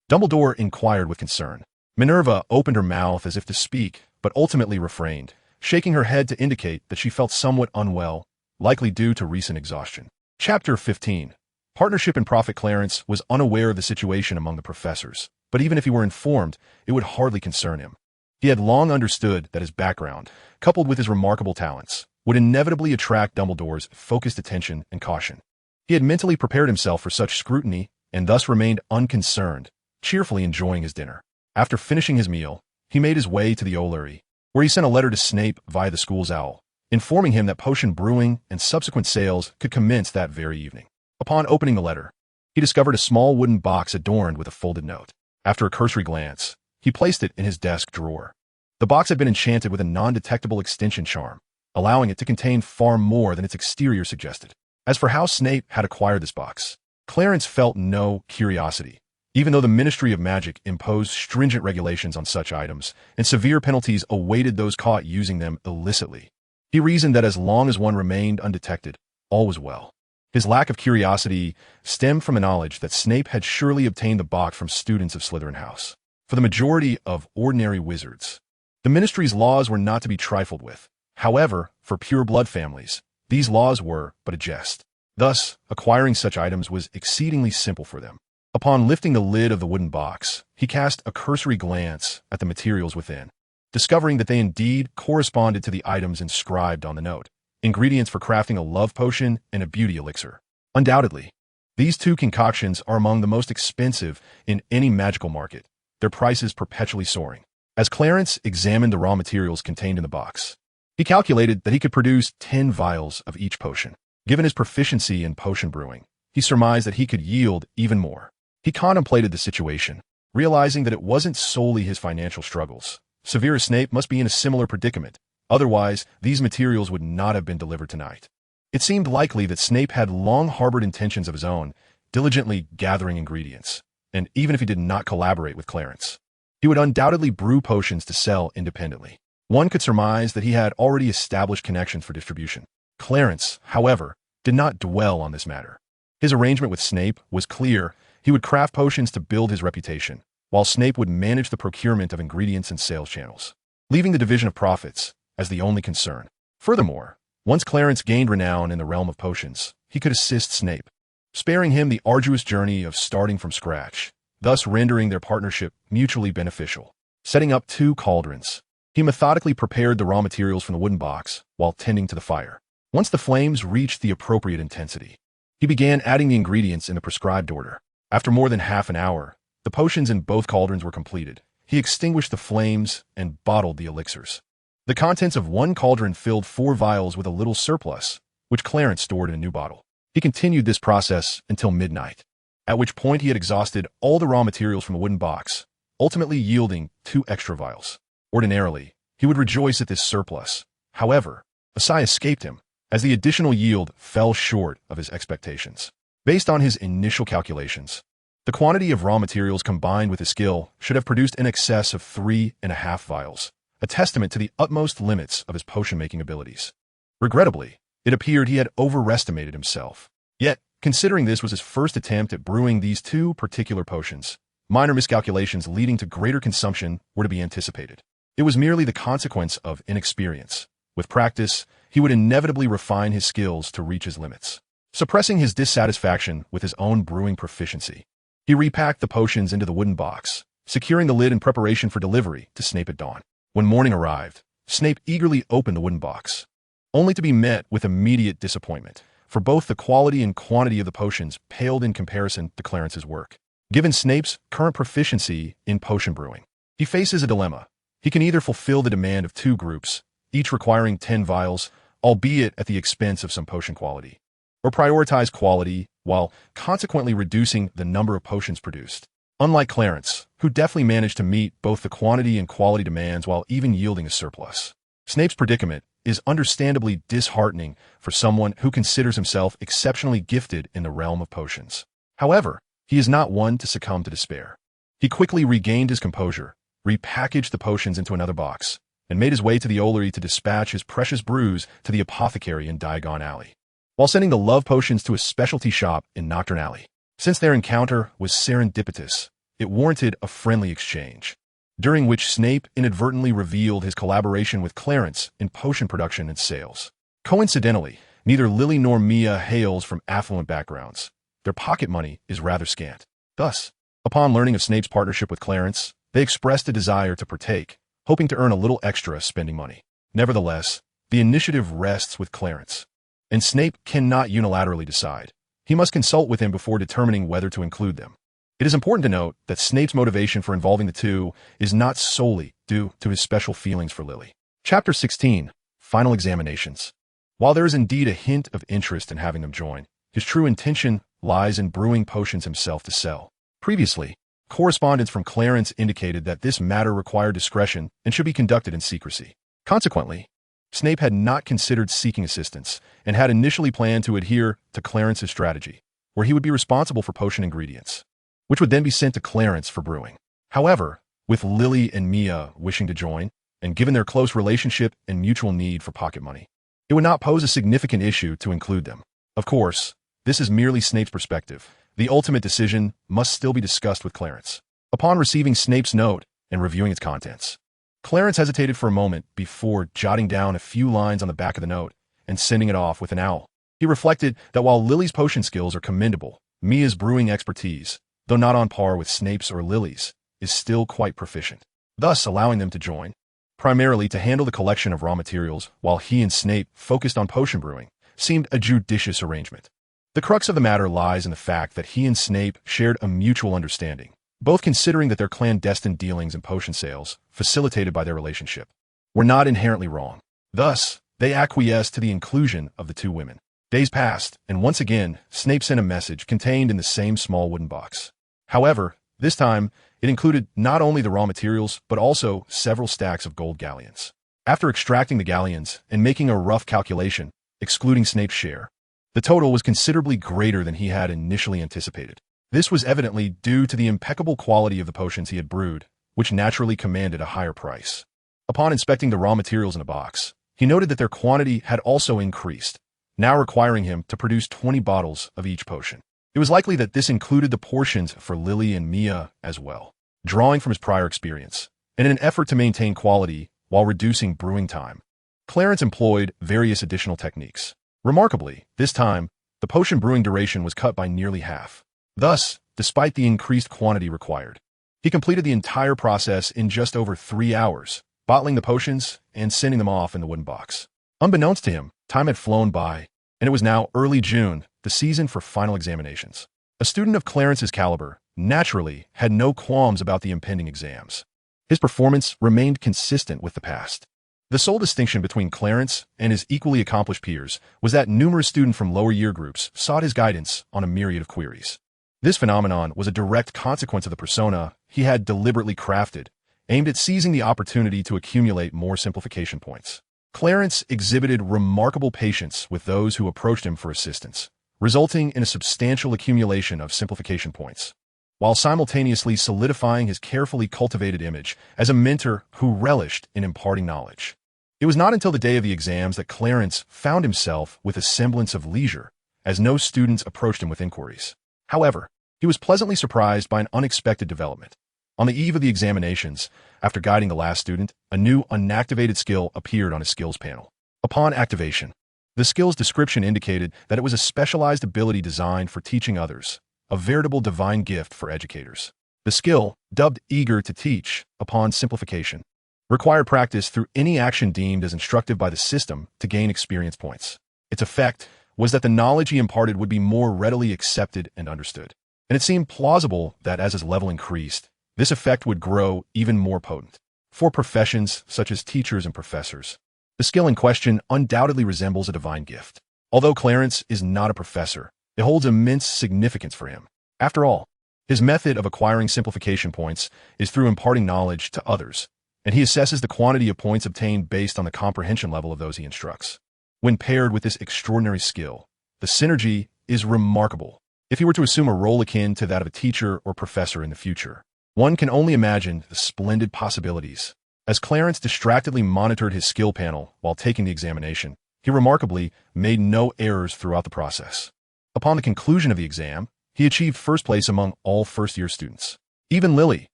Dumbledore inquired with concern. Minerva opened her mouth as if to speak, but ultimately refrained, shaking her head to indicate that she felt somewhat unwell, likely due to recent exhaustion. Chapter 15. Partnership and Prophet. Clarence was unaware of the situation among the professors, but even if he were informed, it would hardly concern him. He had long understood that his background, coupled with his remarkable talents, would inevitably attract Dumbledore's focused attention and caution. He had mentally prepared himself for such scrutiny and thus remained unconcerned, cheerfully enjoying his dinner. After finishing his meal, he made his way to the Olary, where he sent a letter to Snape via the school's owl, informing him that potion brewing and subsequent sales could commence that very evening. Upon opening the letter, he discovered a small wooden box adorned with a folded note. After a cursory glance, he placed it in his desk drawer. The box had been enchanted with a non-detectable extension charm, allowing it to contain far more than its exterior suggested. As for how Snape had acquired this box, Clarence felt no curiosity. Even though the Ministry of Magic imposed stringent regulations on such items, and severe penalties awaited those caught using them illicitly, he reasoned that as long as one remained undetected, all was well. His lack of curiosity stemmed from a knowledge that Snape had surely obtained the box from students of Slytherin House. For the majority of ordinary wizards, the Ministry's laws were not to be trifled with. However, for pure-blood families, these laws were but a jest. Thus, acquiring such items was exceedingly simple for them. Upon lifting the lid of the wooden box, he cast a cursory glance at the materials within, discovering that they indeed corresponded to the items inscribed on the note: ingredients for crafting a love potion and a beauty elixir. Undoubtedly, these two concoctions are among the most expensive in any magical market, their prices perpetually soaring. As Clarence examined the raw materials contained in the box, he calculated that he could produce 10 vials of each potion. Given his proficiency in potion brewing, he surmised that he could yield even more. He contemplated the situation, realizing that it wasn't solely his financial struggles. Severus Snape must be in a similar predicament. Otherwise, these materials would not have been delivered tonight. It seemed likely that Snape had long harbored intentions of his own, diligently gathering ingredients, and even if he did not collaborate with Clarence, he would undoubtedly brew potions to sell independently. One could surmise that he had already established connections for distribution. Clarence, however, did not dwell on this matter. His arrangement with Snape was clear. He would craft potions to build his reputation, while Snape would manage the procurement of ingredients and sales channels, leaving the division of profits as the only concern. Furthermore, once Clarence gained renown in the realm of potions, he could assist Snape, sparing him the arduous journey of starting from scratch, thus rendering their partnership mutually beneficial. Setting up 2 cauldrons, he methodically prepared the raw materials from the wooden box while tending to the fire. Once the flames reached the appropriate intensity, he began adding the ingredients in the prescribed order. After more than half an hour, the potions in both cauldrons were completed. He extinguished the flames and bottled the elixirs. The contents of one cauldron filled 4 vials with a little surplus, which Clarence stored in a new bottle. He continued this process until midnight, at which point he had exhausted all the raw materials from the wooden box, ultimately yielding 2 extra vials. Ordinarily, he would rejoice at this surplus. However, a sigh escaped him, as the additional yield fell short of his expectations. Based on his initial calculations, the quantity of raw materials combined with his skill should have produced in excess of 3.5 vials, a testament to the utmost limits of his potion-making abilities. Regrettably, it appeared he had overestimated himself. Yet, considering this was his first attempt at brewing these 2 particular potions, minor miscalculations leading to greater consumption were to be anticipated. It was merely the consequence of inexperience. With practice, he would inevitably refine his skills to reach his limits. Suppressing his dissatisfaction with his own brewing proficiency, he repacked the potions into the wooden box, securing the lid in preparation for delivery to Snape at dawn. When morning arrived, Snape eagerly opened the wooden box, only to be met with immediate disappointment, for both the quality and quantity of the potions paled in comparison to Clarence's work. Given Snape's current proficiency in potion brewing, he faces a dilemma. He can either fulfill the demand of 2 groups, each requiring 10 vials, albeit at the expense of some potion quality, or prioritize quality while consequently reducing the number of potions produced. Unlike Clarence, who deftly managed to meet both the quantity and quality demands while even yielding a surplus, Snape's predicament is understandably disheartening for someone who considers himself exceptionally gifted in the realm of potions. However, he is not one to succumb to despair. He quickly regained his composure, repackaged the potions into another box, and made his way to the Ollery to dispatch his precious brews to the apothecary in Diagon Alley, while sending the love potions to a specialty shop in Nocturne Alley. Since their encounter was serendipitous, it warranted a friendly exchange, during which Snape inadvertently revealed his collaboration with Clarence in potion production and sales. Coincidentally, neither Lily nor Mia hails from affluent backgrounds. Their pocket money is rather scant. Thus, upon learning of Snape's partnership with Clarence, they expressed a desire to partake, hoping to earn a little extra spending money. Nevertheless, the initiative rests with Clarence, and Snape cannot unilaterally decide. He must consult with him before determining whether to include them. It is important to note that Snape's motivation for involving the two is not solely due to his special feelings for Lily. Chapter 16, Final Examinations. While there is indeed a hint of interest in having them join, his true intention lies in brewing potions himself to sell. Previously, correspondence from Clarence indicated that this matter required discretion and should be conducted in secrecy. Consequently, Snape had not considered seeking assistance and had initially planned to adhere to Clarence's strategy, where he would be responsible for potion ingredients, which would then be sent to Clarence for brewing. However, with Lily and Mia wishing to join, and given their close relationship and mutual need for pocket money, it would not pose a significant issue to include them. Of course, this is merely Snape's perspective. The ultimate decision must still be discussed with Clarence. Upon receiving Snape's note and reviewing its contents, Clarence hesitated for a moment before jotting down a few lines on the back of the note and sending it off with an owl. He reflected that while Lily's potion skills are commendable, Mia's brewing expertise, though not on par with Snape's or Lily's, is still quite proficient, thus allowing them to join, primarily to handle the collection of raw materials while he and Snape focused on potion brewing, seemed a judicious arrangement. The crux of the matter lies in the fact that he and Snape shared a mutual understanding, both considering that their clandestine dealings in potion sales, facilitated by their relationship, were not inherently wrong. Thus, they acquiesced to the inclusion of the two women. Days passed, and once again, Snape sent a message contained in the same small wooden box. However, this time, it included not only the raw materials, but also several stacks of gold galleons. After extracting the galleons and making a rough calculation, excluding Snape's share, the total was considerably greater than he had initially anticipated. This was evidently due to the impeccable quality of the potions he had brewed, which naturally commanded a higher price. Upon inspecting the raw materials in a box, he noted that their quantity had also increased, now requiring him to produce 20 bottles of each potion. It was likely that this included the portions for Lily and Mia as well. Drawing from his prior experience, and in an effort to maintain quality while reducing brewing time, Clarence employed various additional techniques. Remarkably, this time, the potion brewing duration was cut by nearly half. Thus, despite the increased quantity required, he completed the entire process in just over 3 hours, bottling the potions and sending them off in the wooden box. Unbeknownst to him, time had flown by, and it was now early June, the season for final examinations. A student of Clarence's caliber naturally had no qualms about the impending exams. His performance remained consistent with the past. The sole distinction between Clarence and his equally accomplished peers was that numerous students from lower year groups sought his guidance on a myriad of queries. This phenomenon was a direct consequence of the persona he had deliberately crafted, aimed at seizing the opportunity to accumulate more simplification points. Clarence exhibited remarkable patience with those who approached him for assistance, resulting in a substantial accumulation of simplification points, while simultaneously solidifying his carefully cultivated image as a mentor who relished in imparting knowledge. It was not until the day of the exams that Clarence found himself with a semblance of leisure, as no students approached him with inquiries. However, he was pleasantly surprised by an unexpected development. On the eve of the examinations, after guiding the last student, a new unactivated skill appeared on his skills panel. Upon activation, the skill's description indicated that it was a specialized ability designed for teaching others, a veritable divine gift for educators. The skill, dubbed Eager to Teach, upon simplification, required practice through any action deemed as instructive by the system to gain experience points. Its effect was that the knowledge he imparted would be more readily accepted and understood. And it seemed plausible that as his level increased, this effect would grow even more potent. For professions such as teachers and professors, the skill in question undoubtedly resembles a divine gift. Although Clarence is not a professor, it holds immense significance for him. After all, his method of acquiring simplification points is through imparting knowledge to others, and he assesses the quantity of points obtained based on the comprehension level of those he instructs. When paired with this extraordinary skill, the synergy is remarkable. If he were to assume a role akin to that of a teacher or professor in the future, one can only imagine the splendid possibilities. As Clarence distractedly monitored his skill panel while taking the examination, he remarkably made no errors throughout the process. Upon the conclusion of the exam, he achieved first place among all first-year students. Even Lily,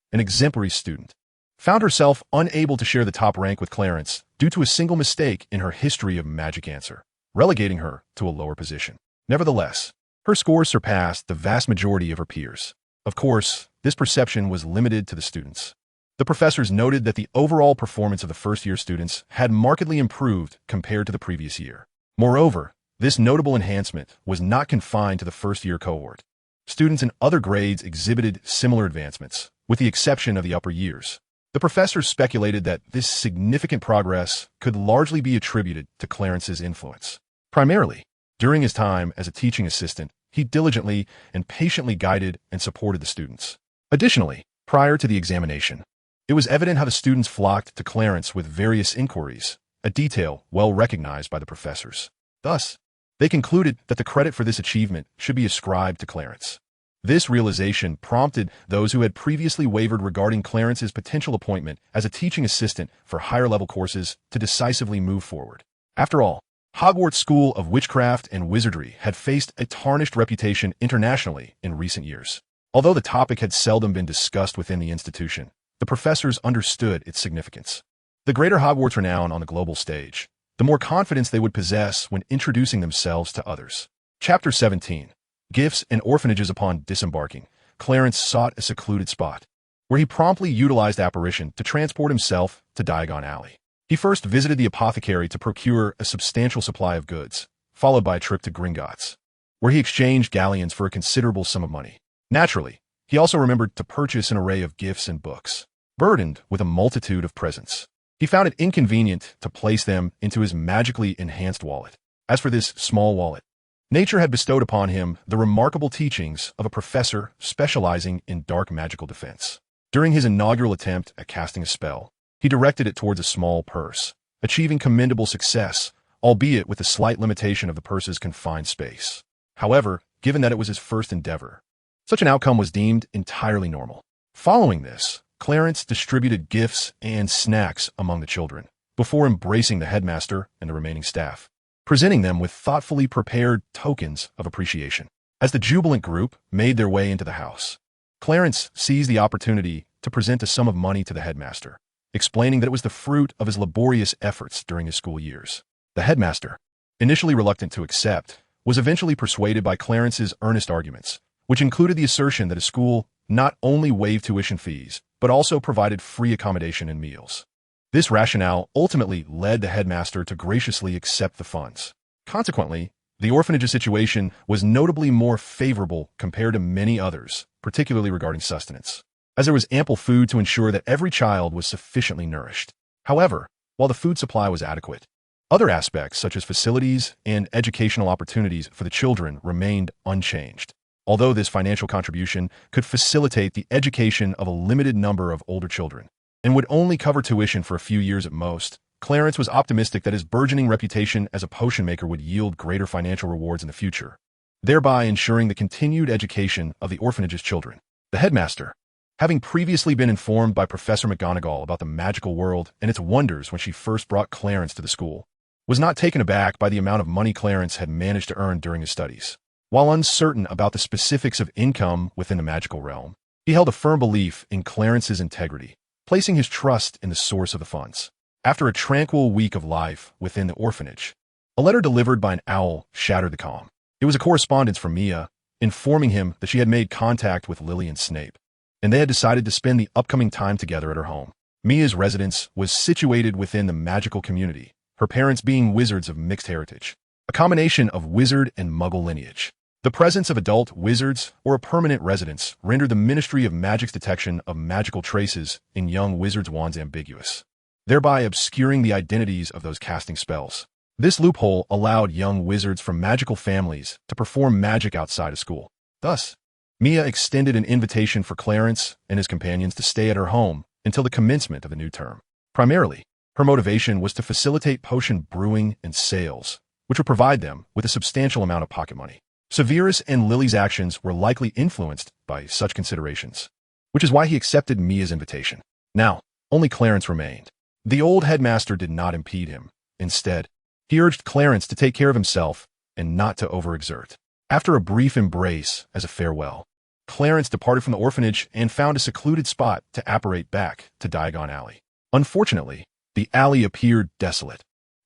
an exemplary student, found herself unable to share the top rank with Clarence due to a single mistake in her history of magic answer, relegating her to a lower position. Nevertheless, her scores surpassed the vast majority of her peers. Of course, this perception was limited to the students. The professors noted that the overall performance of the first-year students had markedly improved compared to the previous year. Moreover, this notable enhancement was not confined to the first-year cohort. Students in other grades exhibited similar advancements, with the exception of the upper years. The professors speculated that this significant progress could largely be attributed to Clarence's influence. Primarily, during his time as a teaching assistant, he diligently and patiently guided and supported the students. Additionally, prior to the examination, it was evident how the students flocked to Clarence with various inquiries, a detail well recognized by the professors. Thus, they concluded that the credit for this achievement should be ascribed to Clarence. This realization prompted those who had previously wavered regarding Clarence's potential appointment as a teaching assistant for higher-level courses to decisively move forward. After all, Hogwarts School of Witchcraft and Wizardry had faced a tarnished reputation internationally in recent years. Although the topic had seldom been discussed within the institution, the professors understood its significance. The greater Hogwarts renown on the global stage, the more confidence they would possess when introducing themselves to others. Chapter 17. Gifts and Orphanages. Upon disembarking, Clarence sought a secluded spot, where he promptly utilized apparition to transport himself to Diagon Alley. He first visited the apothecary to procure a substantial supply of goods, followed by a trip to Gringotts, where he exchanged galleons for a considerable sum of money. Naturally, he also remembered to purchase an array of gifts and books. Burdened with a multitude of presents, he found it inconvenient to place them into his magically enhanced wallet. As for this small wallet, nature had bestowed upon him the remarkable teachings of a professor specializing in dark magical defense. During his inaugural attempt at casting a spell, he directed it towards a small purse, achieving commendable success, albeit with the slight limitation of the purse's confined space. However, given that it was his first endeavor, such an outcome was deemed entirely normal. Following this, Clarence distributed gifts and snacks among the children, before embracing the headmaster and the remaining staff, presenting them with thoughtfully prepared tokens of appreciation. As the jubilant group made their way into the house, Clarence seized the opportunity to present a sum of money to the headmaster, explaining that it was the fruit of his laborious efforts during his school years. The headmaster, initially reluctant to accept, was eventually persuaded by Clarence's earnest arguments, which included the assertion that his school not only waived tuition fees, but also provided free accommodation and meals. This rationale ultimately led the headmaster to graciously accept the funds. Consequently, the orphanage situation was notably more favorable compared to many others, particularly regarding sustenance, as there was ample food to ensure that every child was sufficiently nourished. However, while the food supply was adequate, other aspects such as facilities and educational opportunities for the children remained unchanged. Although this financial contribution could facilitate the education of a limited number of older children and would only cover tuition for a few years at most, Clarence was optimistic that his burgeoning reputation as a potion maker would yield greater financial rewards in the future, thereby ensuring the continued education of the orphanage's children. The headmaster, having previously been informed by Professor McGonagall about the magical world and its wonders when she first brought Clarence to the school, was not taken aback by the amount of money Clarence had managed to earn during his studies. While uncertain about the specifics of income within the magical realm, he held a firm belief in Clarence's integrity, placing his trust in the source of the funds. After a tranquil week of life within the orphanage, a letter delivered by an owl shattered the calm. It was a correspondence from Mia, informing him that she had made contact with Lily and Snape, and they had decided to spend the upcoming time together at her home. Mia's residence was situated within the magical community, her parents being wizards of mixed heritage, a combination of wizard and muggle lineage. The presence of adult wizards or a permanent residence rendered the Ministry of Magic's detection of magical traces in young wizards' wands ambiguous, thereby obscuring the identities of those casting spells. This loophole allowed young wizards from magical families to perform magic outside of school. Thus, Mia extended an invitation for Clarence and his companions to stay at her home until the commencement of the new term. Primarily, her motivation was to facilitate potion brewing and sales, which would provide them with a substantial amount of pocket money. Severus and Lily's actions were likely influenced by such considerations, which is why he accepted Mia's invitation. Now, only Clarence remained. The old headmaster did not impede him. Instead, he urged Clarence to take care of himself and not to overexert. After a brief embrace as a farewell, Clarence departed from the orphanage and found a secluded spot to apparate back to Diagon Alley. Unfortunately, the alley appeared desolate,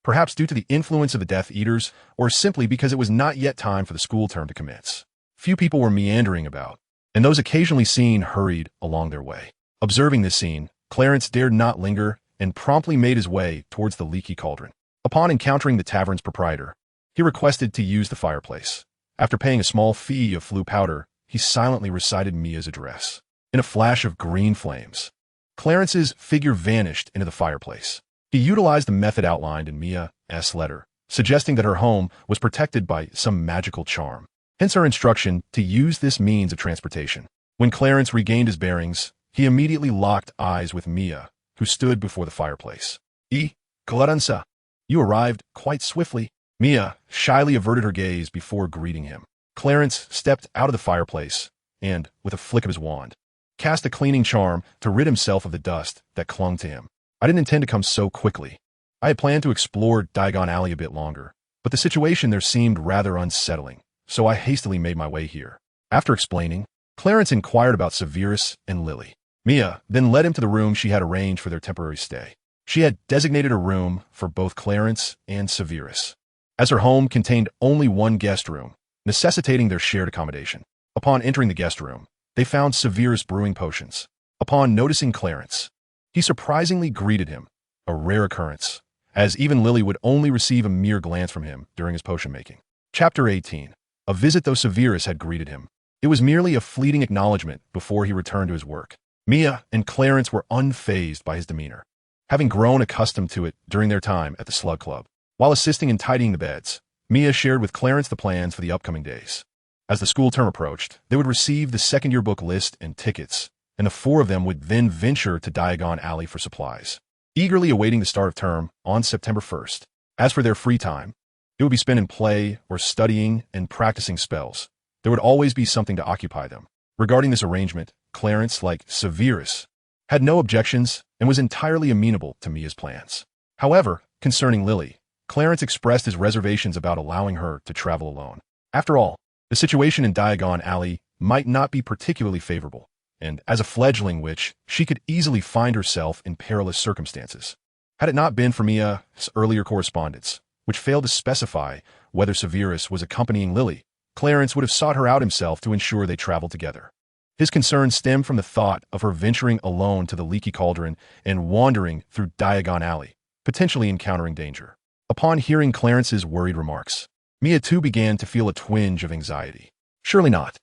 perhaps due to the influence of the Death Eaters or simply because it was not yet time for the school term to commence. Few people were meandering about, and those occasionally seen hurried along their way. Observing this scene, Clarence dared not linger and promptly made his way towards the leaky cauldron. Upon encountering the tavern's proprietor, he requested to use the fireplace. After paying a small fee of flue powder, he silently recited Mia's address. In a flash of green flames, Clarence's figure vanished into the fireplace. He utilized the method outlined in Mia's letter, suggesting that her home was protected by some magical charm, hence her instruction to use this means of transportation. When Clarence regained his bearings, he immediately locked eyes with Mia, who stood before the fireplace. Clarence, you arrived quite swiftly. Mia shyly averted her gaze before greeting him. Clarence stepped out of the fireplace and, with a flick of his wand, cast a cleaning charm to rid himself of the dust that clung to him. I didn't intend to come so quickly. I had planned to explore Diagon Alley a bit longer, but the situation there seemed rather unsettling, so I hastily made my way here. After explaining, Clarence inquired about Severus and Lily. Mia then led him to the room she had arranged for their temporary stay. She had designated a room for both Clarence and Severus, as her home contained only one guest room, necessitating their shared accommodation. Upon entering the guest room, they found Severus brewing potions. Upon noticing Clarence, he surprisingly greeted him, a rare occurrence, as even Lily would only receive a mere glance from him during his potion making. Chapter 18. A visit though Severus had greeted him. It was merely a fleeting acknowledgement before he returned to his work. Mia and Clarence were unfazed by his demeanor, having grown accustomed to it during their time at the Slug Club. While assisting in tidying the beds, Mia shared with Clarence the plans for the upcoming days. As the school term approached, they would receive the second year book list and tickets, and the four of them would then venture to Diagon Alley for supplies, eagerly awaiting the start of term on September 1st. As for their free time, it would be spent in play or studying and practicing spells. There would always be something to occupy them. Regarding this arrangement, Clarence, like Severus, had no objections and was entirely amenable to Mia's plans. However, concerning Lily, Clarence expressed his reservations about allowing her to travel alone. After all, the situation in Diagon Alley might not be particularly favorable, and as a fledgling witch, she could easily find herself in perilous circumstances. Had it not been for Mia's earlier correspondence, which failed to specify whether Severus was accompanying Lily, Clarence would have sought her out himself to ensure they traveled together. His concern stemmed from the thought of her venturing alone to the leaky cauldron and wandering through Diagon Alley, potentially encountering danger. Upon hearing Clarence's worried remarks, Mia too began to feel a twinge of anxiety. Surely not.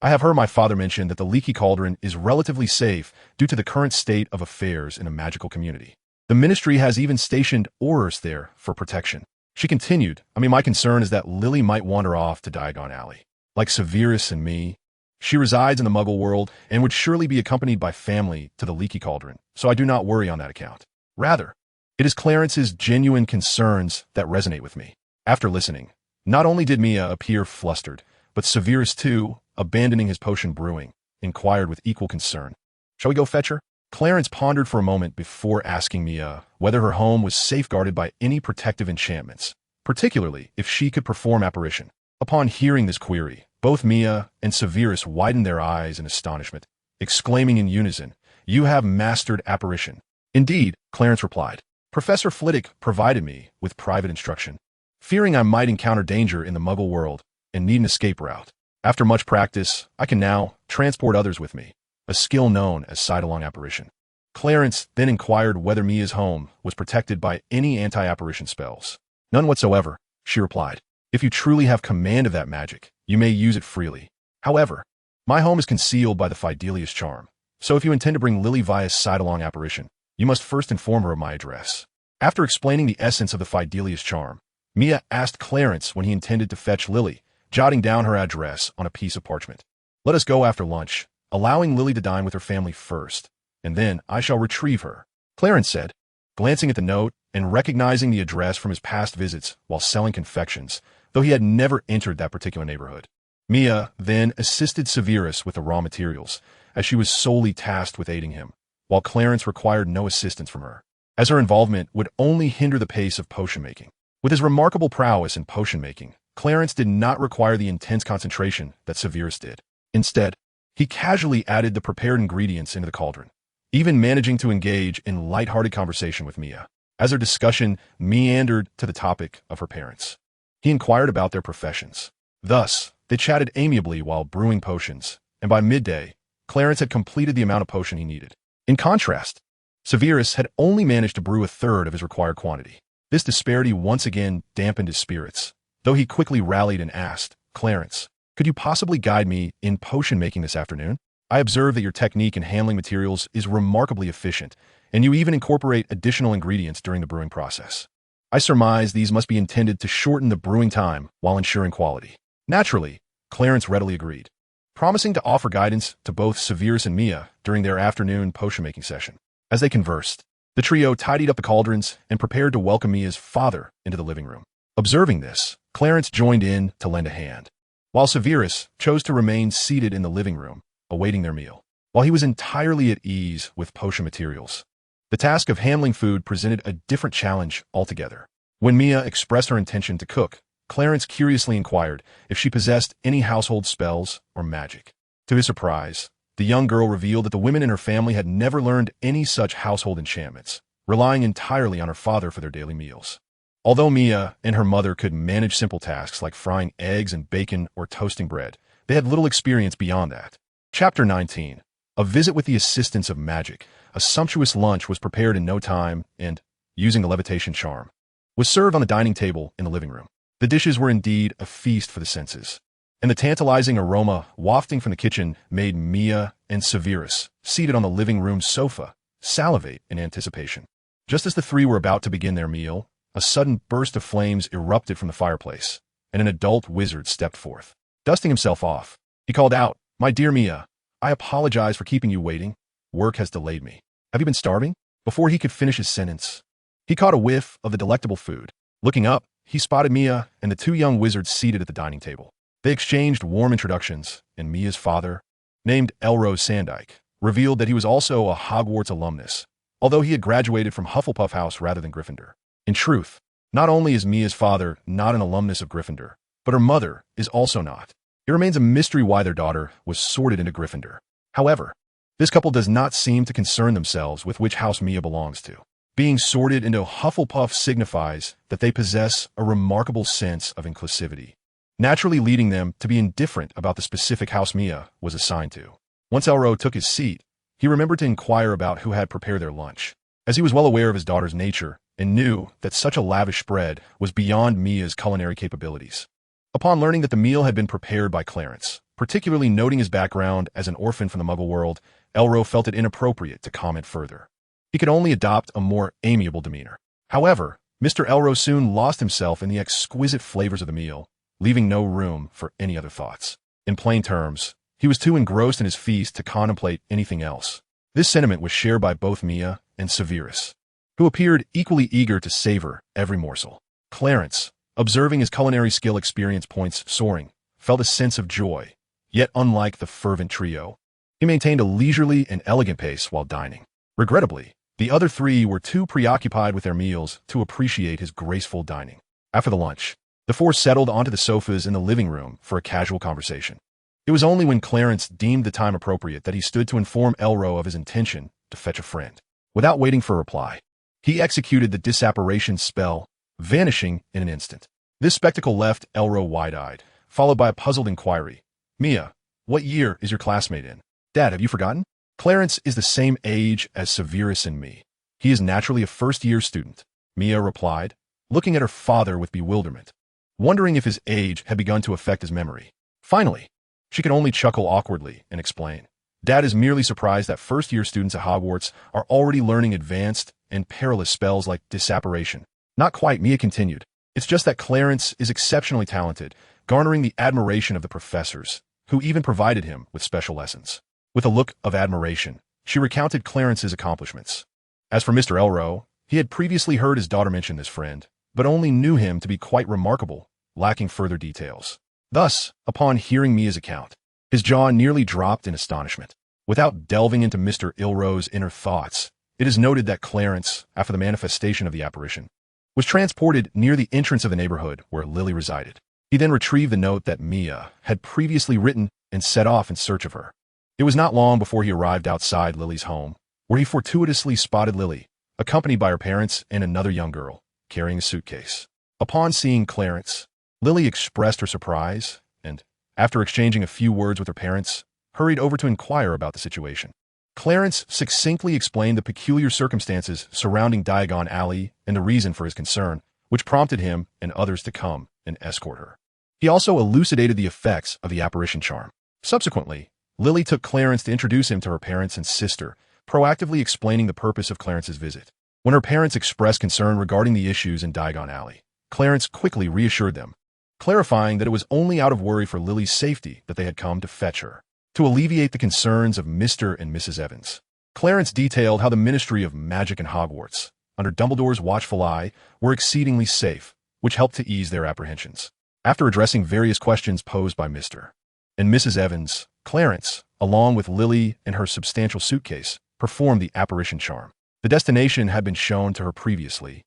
I have heard my father mention that the leaky cauldron is relatively safe due to the current state of affairs in a magical community. The ministry has even stationed Aurors there for protection. She continued, my concern is that Lily might wander off to Diagon Alley. Like Severus and me, she resides in the Muggle world and would surely be accompanied by family to the leaky cauldron, so I do not worry on that account. Rather, it is Clarence's genuine concerns that resonate with me. After listening, not only did Mia appear flustered, but Severus too, abandoning his potion brewing, inquired with equal concern. Shall we go fetch her? Clarence pondered for a moment before asking Mia whether her home was safeguarded by any protective enchantments, particularly if she could perform apparition. Upon hearing this query, Both Mia and Severus widened their eyes in astonishment, exclaiming in unison, "You have mastered apparition." "Indeed," Clarence replied. "Professor Flitwick provided me with private instruction, fearing I might encounter danger in the Muggle world and need an escape route. After much practice, I can now transport others with me, a skill known as sidelong apparition." Clarence then inquired whether Mia's home was protected by any anti-apparition spells. "None whatsoever," she replied. "If you truly have command of that magic, you may use it freely. However, my home is concealed by the Fidelius charm, so if you intend to bring Lily via sidelong apparition, you must first inform her of my address." After explaining the essence of the Fidelius charm, Mia asked Clarence when he intended to fetch Lily, jotting down her address on a piece of parchment. "Let us go after lunch, allowing Lily to dine with her family first, and then I shall retrieve her," Clarence said, glancing at the note and recognizing the address from his past visits while selling confections, though he had never entered that particular neighborhood. Mia then assisted Severus with the raw materials, as she was solely tasked with aiding him, while Clarence required no assistance from her, as her involvement would only hinder the pace of potion making. With his remarkable prowess in potion making, Clarence did not require the intense concentration that Severus did. Instead, he casually added the prepared ingredients into the cauldron, even managing to engage in light-hearted conversation with Mia. As their discussion meandered to the topic of her parents, he inquired about their professions. Thus, they chatted amiably while brewing potions, and by midday, Clarence had completed the amount of potion he needed. In contrast, Severus had only managed to brew a third of his required quantity. This disparity once again dampened his spirits, though he quickly rallied and asked, "Clarence, could you possibly guide me in potion making this afternoon? I observe that your technique in handling materials is remarkably efficient, and you even incorporate additional ingredients during the brewing process. I surmise these must be intended to shorten the brewing time while ensuring quality." Naturally, Clarence readily agreed, promising to offer guidance to both Severus and Mia during their afternoon potion-making session. As they conversed, the trio tidied up the cauldrons and prepared to welcome Mia's father into the living room. Observing this, Clarence joined in to lend a hand, while Severus chose to remain seated in the living room, awaiting their meal. While he was entirely at ease with potion materials, the task of handling food presented a different challenge altogether. When Mia expressed her intention to cook, Clarence curiously inquired if she possessed any household spells or magic. To his surprise, the young girl revealed that the women in her family had never learned any such household enchantments, relying entirely on her father for their daily meals. Although Mia and her mother could manage simple tasks like frying eggs and bacon or toasting bread, they had little experience beyond that. Chapter 19. A visit with the assistance of magic. A sumptuous lunch was prepared in no time and, using the levitation charm, was served on the dining table in the living room. The dishes were indeed a feast for the senses, and the tantalizing aroma wafting from the kitchen made Mia and Severus, seated on the living room sofa, salivate in anticipation. Just as the three were about to begin their meal, a sudden burst of flames erupted from the fireplace, and an adult wizard stepped forth. Dusting himself off, he called out, "My dear Mia, I apologize for keeping you waiting. Work has delayed me. Have you been starving?" Before he could finish his sentence, he caught a whiff of the delectable food. Looking up, he spotted Mia and the two young wizards seated at the dining table. They exchanged warm introductions, and Mia's father, named Elrose Sandyke, revealed that he was also a Hogwarts alumnus, although he had graduated from Hufflepuff House rather than Gryffindor. In truth, not only is Mia's father not an alumnus of Gryffindor, but her mother is also not. It remains a mystery why their daughter was sorted into Gryffindor. However, this couple does not seem to concern themselves with which house Mia belongs to. Being sorted into Hufflepuff signifies that they possess a remarkable sense of inclusivity, naturally leading them to be indifferent about the specific house Mia was assigned to. Once Elro took his seat, he remembered to inquire about who had prepared their lunch, as he was well aware of his daughter's nature and knew that such a lavish spread was beyond Mia's culinary capabilities. Upon learning that the meal had been prepared by Clarence, particularly noting his background as an orphan from the Muggle world, Elro felt it inappropriate to comment further. He could only adopt a more amiable demeanor. However, Mr. Elro soon lost himself in the exquisite flavors of the meal, leaving no room for any other thoughts. In plain terms, he was too engrossed in his feast to contemplate anything else. This sentiment was shared by both Mia and Severus, who appeared equally eager to savor every morsel. Clarence, observing his culinary skill experience points soaring, felt a sense of joy, yet unlike the fervent trio, he maintained a leisurely and elegant pace while dining. Regrettably, the other three were too preoccupied with their meals to appreciate his graceful dining. After the lunch, The four settled onto the sofas in the living room for a casual conversation. It was only when Clarence deemed the time appropriate that he stood to inform Elro of his intention to fetch a friend. Without waiting for a reply, he executed the disapparition spell, vanishing in an instant. This spectacle left Elro wide-eyed, followed by a puzzled inquiry. Mia, what year is your classmate in? Dad, have you forgotten? Clarence is the same age as Severus and me. He is naturally a first-year student, Mia replied, looking at her father with bewilderment, wondering if his age had begun to affect his memory. Finally, she could only chuckle awkwardly and explain. Dad is merely surprised that first-year students at Hogwarts are already learning advanced and perilous spells like disapparition. Not quite, Mia continued. It's just that Clarence is exceptionally talented, garnering the admiration of the professors, who even provided him with special lessons. With a look of admiration, she recounted Clarence's accomplishments. As for Mr. Elro, he had previously heard his daughter mention this friend, but only knew him to be quite remarkable, lacking further details. Thus, upon hearing Mia's account, his jaw nearly dropped in astonishment. Without delving into Mr. Elro's inner thoughts, it is noted that Clarence, after the manifestation of the apparition, was transported near the entrance of the neighborhood where Lily resided. He then retrieved the note that Mia had previously written and set off in search of her. It was not long before he arrived outside Lily's home, where he fortuitously spotted Lily, accompanied by her parents and another young girl, carrying a suitcase. Upon seeing Clarence, Lily expressed her surprise and, after exchanging a few words with her parents, hurried over to inquire about the situation. Clarence succinctly explained the peculiar circumstances surrounding Diagon Alley and the reason for his concern, which prompted him and others to come and escort her. He also elucidated the effects of the apparition charm. Subsequently, Lily took Clarence to introduce him to her parents and sister, proactively explaining the purpose of Clarence's visit. When her parents expressed concern regarding the issues in Diagon Alley, Clarence quickly reassured them, clarifying that it was only out of worry for Lily's safety that they had come to fetch her, to alleviate the concerns of Mr. and Mrs. Evans. Clarence detailed how the Ministry of Magic and Hogwarts, under Dumbledore's watchful eye, were exceedingly safe, which helped to ease their apprehensions. After addressing various questions posed by Mr. and Mrs. Evans, Clarence, along with Lily and her substantial suitcase, performed the apparition charm. The destination had been shown to her previously,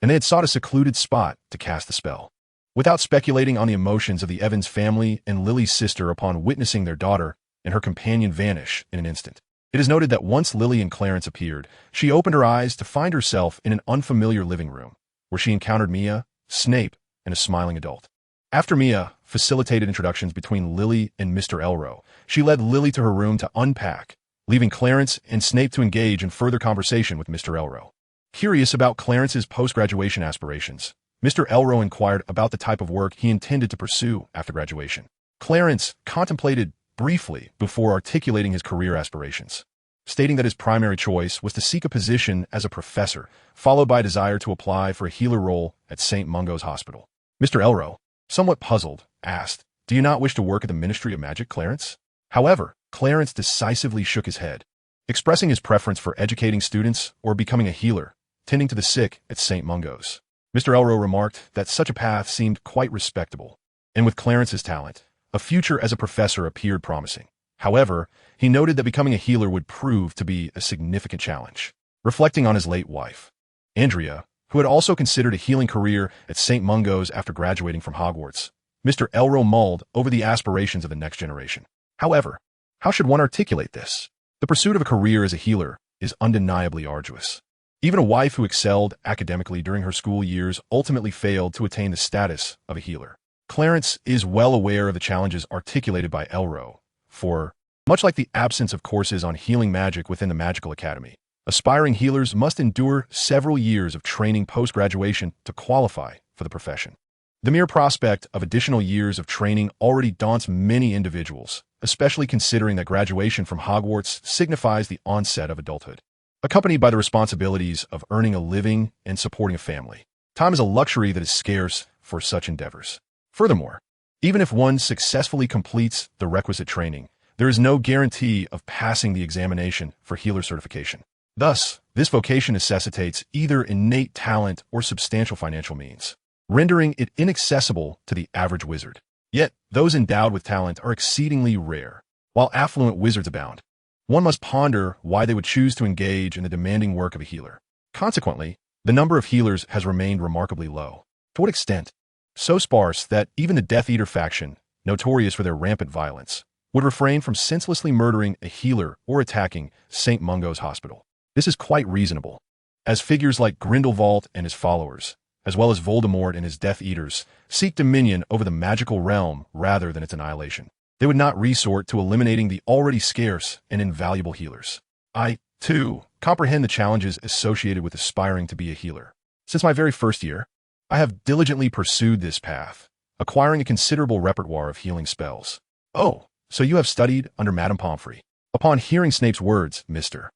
and they had sought a secluded spot to cast the spell. Without speculating on the emotions of the Evans family and Lily's sister upon witnessing their daughter and her companion vanish in an instant, it is noted that once Lily and Clarence appeared, she opened her eyes to find herself in an unfamiliar living room, where she encountered Mia, Snape, and a smiling adult. After Mia facilitated introductions between Lily and Mr. Elro, she led Lily to her room to unpack, leaving Clarence and Snape to engage in further conversation with Mr. Elro. Curious about Clarence's post-graduation aspirations, Mr. Elro inquired about the type of work he intended to pursue after graduation. Clarence contemplated briefly before articulating his career aspirations, stating that his primary choice was to seek a position as a professor, followed by a desire to apply for a healer role at St. Mungo's Hospital. Mr. Elro, somewhat puzzled, asked, "Do you not wish to work at the Ministry of Magic, Clarence?" However, Clarence decisively shook his head, expressing his preference for educating students or becoming a healer, tending to the sick at St. Mungo's. Mr. Elro remarked that such a path seemed quite respectable, and with Clarence's talent, a future as a professor appeared promising. However, he noted that becoming a healer would prove to be a significant challenge. Reflecting on his late wife, Andrea, who had also considered a healing career at St. Mungo's after graduating from Hogwarts, Mr. Elro mulled over the aspirations of the next generation. However, how should one articulate this? The pursuit of a career as a healer is undeniably arduous. Even a wife who excelled academically during her school years ultimately failed to attain the status of a healer. Clarence is well aware of the challenges articulated by Elro, for, much like the absence of courses on healing magic within the Magical Academy, aspiring healers must endure several years of training post-graduation to qualify for the profession. The mere prospect of additional years of training already daunts many individuals, especially considering that graduation from Hogwarts signifies the onset of adulthood, accompanied by the responsibilities of earning a living and supporting a family. Time is a luxury that is scarce for such endeavors. Furthermore, even if one successfully completes the requisite training, there is no guarantee of passing the examination for healer certification. Thus, this vocation necessitates either innate talent or substantial financial means, rendering it inaccessible to the average wizard. Yet, those endowed with talent are exceedingly rare, while affluent wizards abound. One must ponder why they would choose to engage in the demanding work of a healer. Consequently, the number of healers has remained remarkably low. To what extent? so sparse that even the Death Eater faction, notorious for their rampant violence, would refrain from senselessly murdering a healer or attacking St. Mungo's hospital. This is quite reasonable, as figures like Grindelwald and his followers, as well as Voldemort and his Death Eaters, seek dominion over the magical realm rather than its annihilation. They would not resort to eliminating the already scarce and invaluable healers. I, too, comprehend the challenges associated with aspiring to be a healer. Since my very first year, I have diligently pursued this path, acquiring a considerable repertoire of healing spells. Oh, so you have studied under Madame Pomfrey. Upon hearing Snape's words, Mr.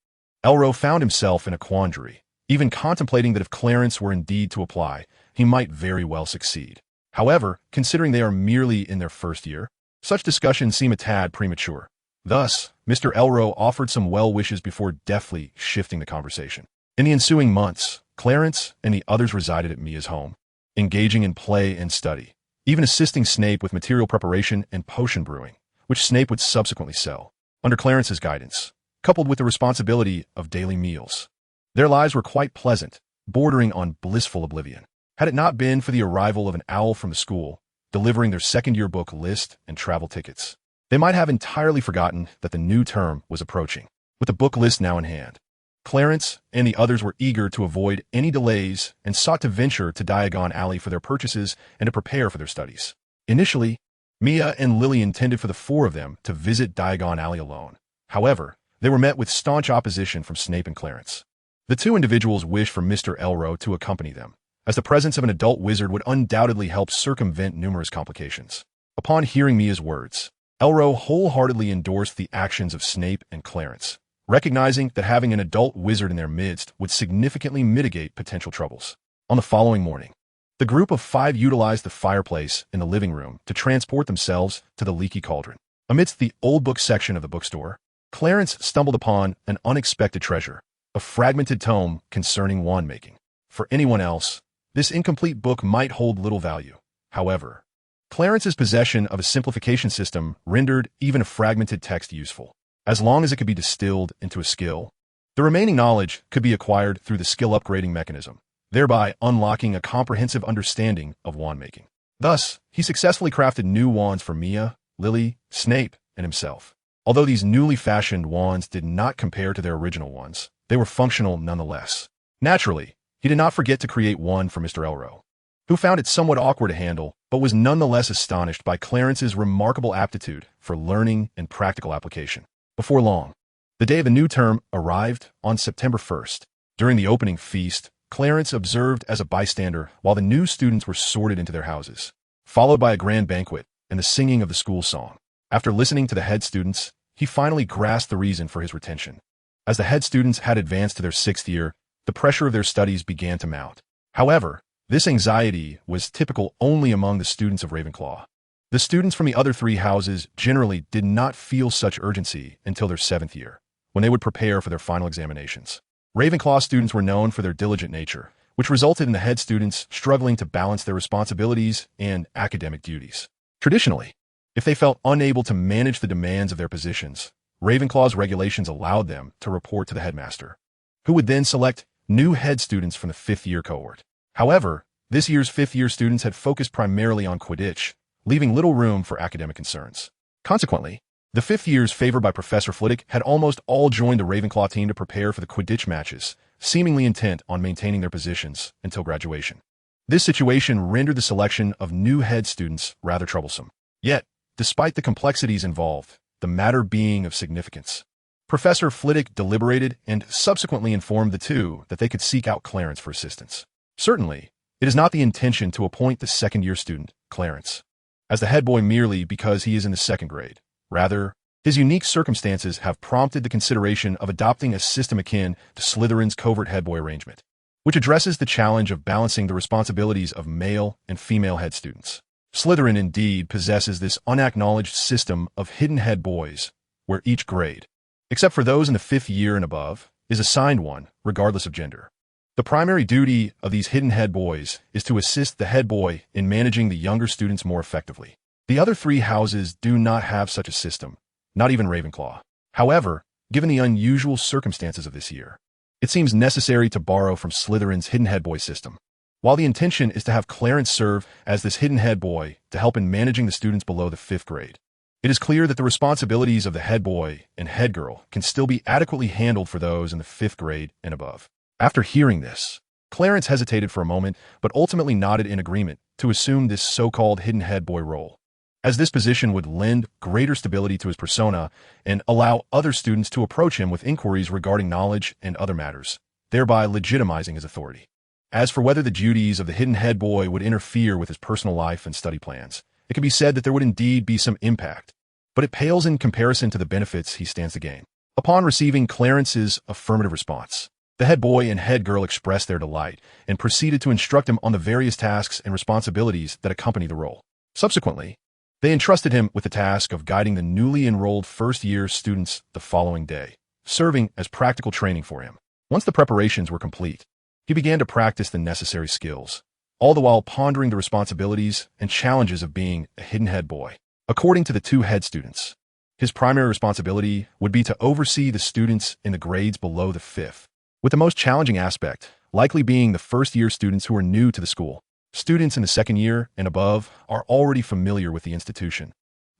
Elro found himself in a quandary, even contemplating that if Clarence were indeed to apply, he might very well succeed. However, considering they are merely in their first year, such discussions seem a tad premature. Thus, Mr. Elro offered some well wishes before deftly shifting the conversation. In the ensuing months, Clarence and the others resided at Mia's home, engaging in play and study, even assisting Snape with material preparation and potion brewing, which Snape would subsequently sell, under Clarence's guidance, coupled with the responsibility of daily meals. Their lives were quite pleasant, bordering on blissful oblivion, had it not been for the arrival of an owl from the school, delivering their second-year book list and travel tickets. They might have entirely forgotten that the new term was approaching, with the book list now in hand. Clarence and the others were eager to avoid any delays and sought to venture to Diagon Alley for their purchases and to prepare for their studies. Initially, Mia and Lily intended for the four of them to visit Diagon Alley alone. However, they were met with staunch opposition from Snape and Clarence. The two individuals wished for Mr. Elro to accompany them, as the presence of an adult wizard would undoubtedly help circumvent numerous complications. Upon hearing Mia's words, Elro wholeheartedly endorsed the actions of Snape and Clarence, recognizing that having an adult wizard in their midst would significantly mitigate potential troubles. On the following morning, the group of five utilized the fireplace in the living room to transport themselves to the leaky cauldron. Amidst the old book section of the bookstore, Clarence stumbled upon an unexpected treasure, a fragmented tome concerning wand-making. For anyone else, this incomplete book might hold little value. However, Clarence's possession of a simplification system rendered even a fragmented text useful. As long as it could be distilled into a skill, the remaining knowledge could be acquired through the skill upgrading mechanism, thereby unlocking a comprehensive understanding of wand-making. Thus, he successfully crafted new wands for Mia, Lily, Snape, and himself. Although these newly fashioned wands did not compare to their original ones, they were functional nonetheless. Naturally, he did not forget to create one for Mr. Elro, who found it somewhat awkward to handle, but was nonetheless astonished by Clarence's remarkable aptitude for learning and practical application. Before long, the day of the new term arrived on September 1st. During the opening feast, Clarence observed as a bystander while the new students were sorted into their houses, followed by a grand banquet and the singing of the school song. After listening to the head students, he finally grasped the reason for his retention. As the head students had advanced to their 6th year, the pressure of their studies began to mount. However, this anxiety was typical only among the students of Ravenclaw. The students from the other three houses generally did not feel such urgency until their 7th year, when they would prepare for their final examinations. Ravenclaw students were known for their diligent nature, which resulted in the head students struggling to balance their responsibilities and academic duties. Traditionally, if they felt unable to manage the demands of their positions, Ravenclaw's regulations allowed them to report to the headmaster, who would then select new head students from the 5th year cohort. However, this year's 5th year students had focused primarily on Quidditch, leaving little room for academic concerns. Consequently, the 5th years favored by Professor Flitwick had almost all joined the Ravenclaw team to prepare for the Quidditch matches, seemingly intent on maintaining their positions until graduation. This situation rendered the selection of new head students rather troublesome. Yet, despite the complexities involved, the matter being of significance, Professor Flitwick deliberated and subsequently informed the two that they could seek out Clarence for assistance. Certainly, it is not the intention to appoint the 2nd year student, Clarence, as the head boy merely because he is in the 2nd grade. Rather, his unique circumstances have prompted the consideration of adopting a system akin to Slytherin's covert head boy arrangement, which addresses the challenge of balancing the responsibilities of male and female head students. Slytherin indeed possesses this unacknowledged system of hidden head boys, where each grade, except for those in the 5th year and above, is assigned one, regardless of gender. The primary duty of these hidden head boys is to assist the head boy in managing the younger students more effectively. The other three houses do not have such a system, not even Ravenclaw. However, given the unusual circumstances of this year, it seems necessary to borrow from Slytherin's hidden head boy system, While the intention is to have Clarence serve as this hidden head boy to help in managing the students below the 5th grade, it is clear that the responsibilities of the head boy and head girl can still be adequately handled for those in the 5th grade and above. After hearing this, Clarence hesitated for a moment, but ultimately nodded in agreement to assume this so-called hidden head boy role, as this position would lend greater stability to his persona and allow other students to approach him with inquiries regarding knowledge and other matters, thereby legitimizing his authority. As for whether the duties of the hidden head boy would interfere with his personal life and study plans, it can be said that there would indeed be some impact, but it pales in comparison to the benefits he stands to gain. Upon receiving Clarence's affirmative response, the head boy and head girl expressed their delight and proceeded to instruct him on the various tasks and responsibilities that accompany the role. Subsequently, they entrusted him with the task of guiding the newly enrolled first-year students the following day, serving as practical training for him. Once the preparations were complete, he began to practice the necessary skills, all the while pondering the responsibilities and challenges of being a hidden head boy. According to the 2 head students, his primary responsibility would be to oversee the students in the grades below the 5th, with the most challenging aspect likely being the first-year students who are new to the school. Students in the 2nd year and above are already familiar with the institution,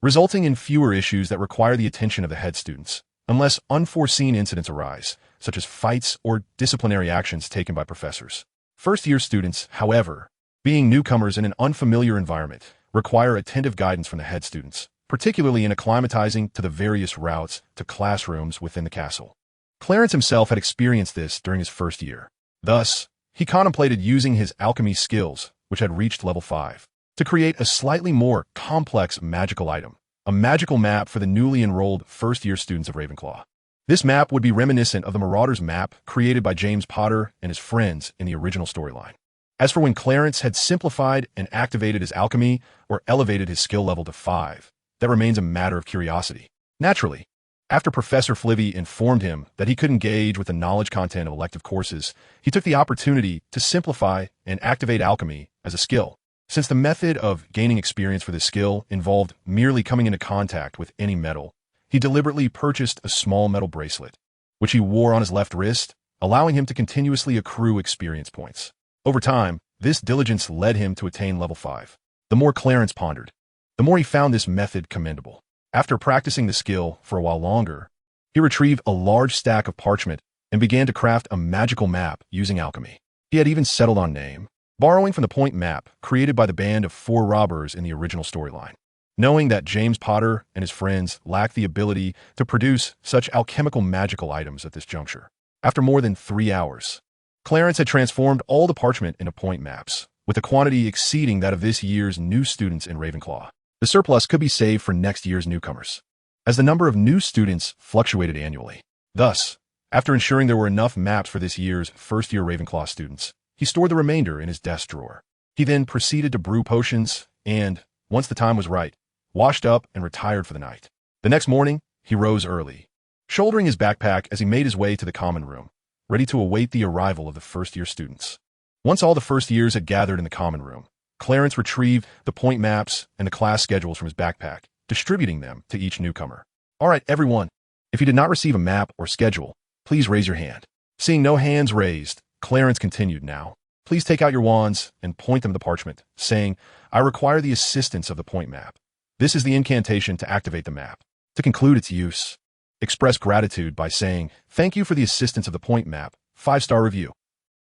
resulting in fewer issues that require the attention of the head students, unless unforeseen incidents arise, such as fights or disciplinary actions taken by professors. First-year students, however, being newcomers in an unfamiliar environment, require attentive guidance from the head students, particularly in acclimatizing to the various routes to classrooms within the castle. Clarence himself had experienced this during his first year. Thus, he contemplated using his alchemy skills, which had reached level 5, to create a slightly more complex magical item, a magical map for the newly enrolled first-year students of Ravenclaw. This map would be reminiscent of the Marauder's map created by James Potter and his friends in the original storyline. As for when Clarence had simplified and activated his alchemy or elevated his skill level to 5, that remains a matter of curiosity. Naturally, after Professor Flivy informed him that he could engage with the knowledge content of elective courses, he took the opportunity to simplify and activate alchemy as a skill. Since the method of gaining experience for this skill involved merely coming into contact with any metal, he deliberately purchased a small metal bracelet, which he wore on his left wrist, allowing him to continuously accrue experience points. Over time, this diligence led him to attain level 5. The more Clarence pondered, the more he found this method commendable. After practicing the skill for a while longer, he retrieved a large stack of parchment and began to craft a magical map using alchemy. He had even settled on name, borrowing from the point map created by the band of 4 robbers in the original storyline. Knowing that James Potter and his friends lacked the ability to produce such alchemical magical items at this juncture, after more than 3 hours, Clarence had transformed all the parchment into point maps, with a quantity exceeding that of this year's new students in Ravenclaw. The surplus could be saved for next year's newcomers, as the number of new students fluctuated annually. Thus, after ensuring there were enough maps for this year's first-year Ravenclaw students, he stored the remainder in his desk drawer. He then proceeded to brew potions and, once the time was right, washed up and retired for the night. The next morning, he rose early, shouldering his backpack as he made his way to the common room, ready to await the arrival of the first-year students. Once all the first years had gathered in the common room, Clarence retrieved the point maps and the class schedules from his backpack, distributing them to each newcomer. All right, everyone, if you did not receive a map or schedule, please raise your hand. Seeing no hands raised, Clarence continued, now, please take out your wands and point them to the parchment, saying, I require the assistance of the point map. This is the incantation to activate the map. To conclude its use, express gratitude by saying, thank you for the assistance of the point map, 5-star review.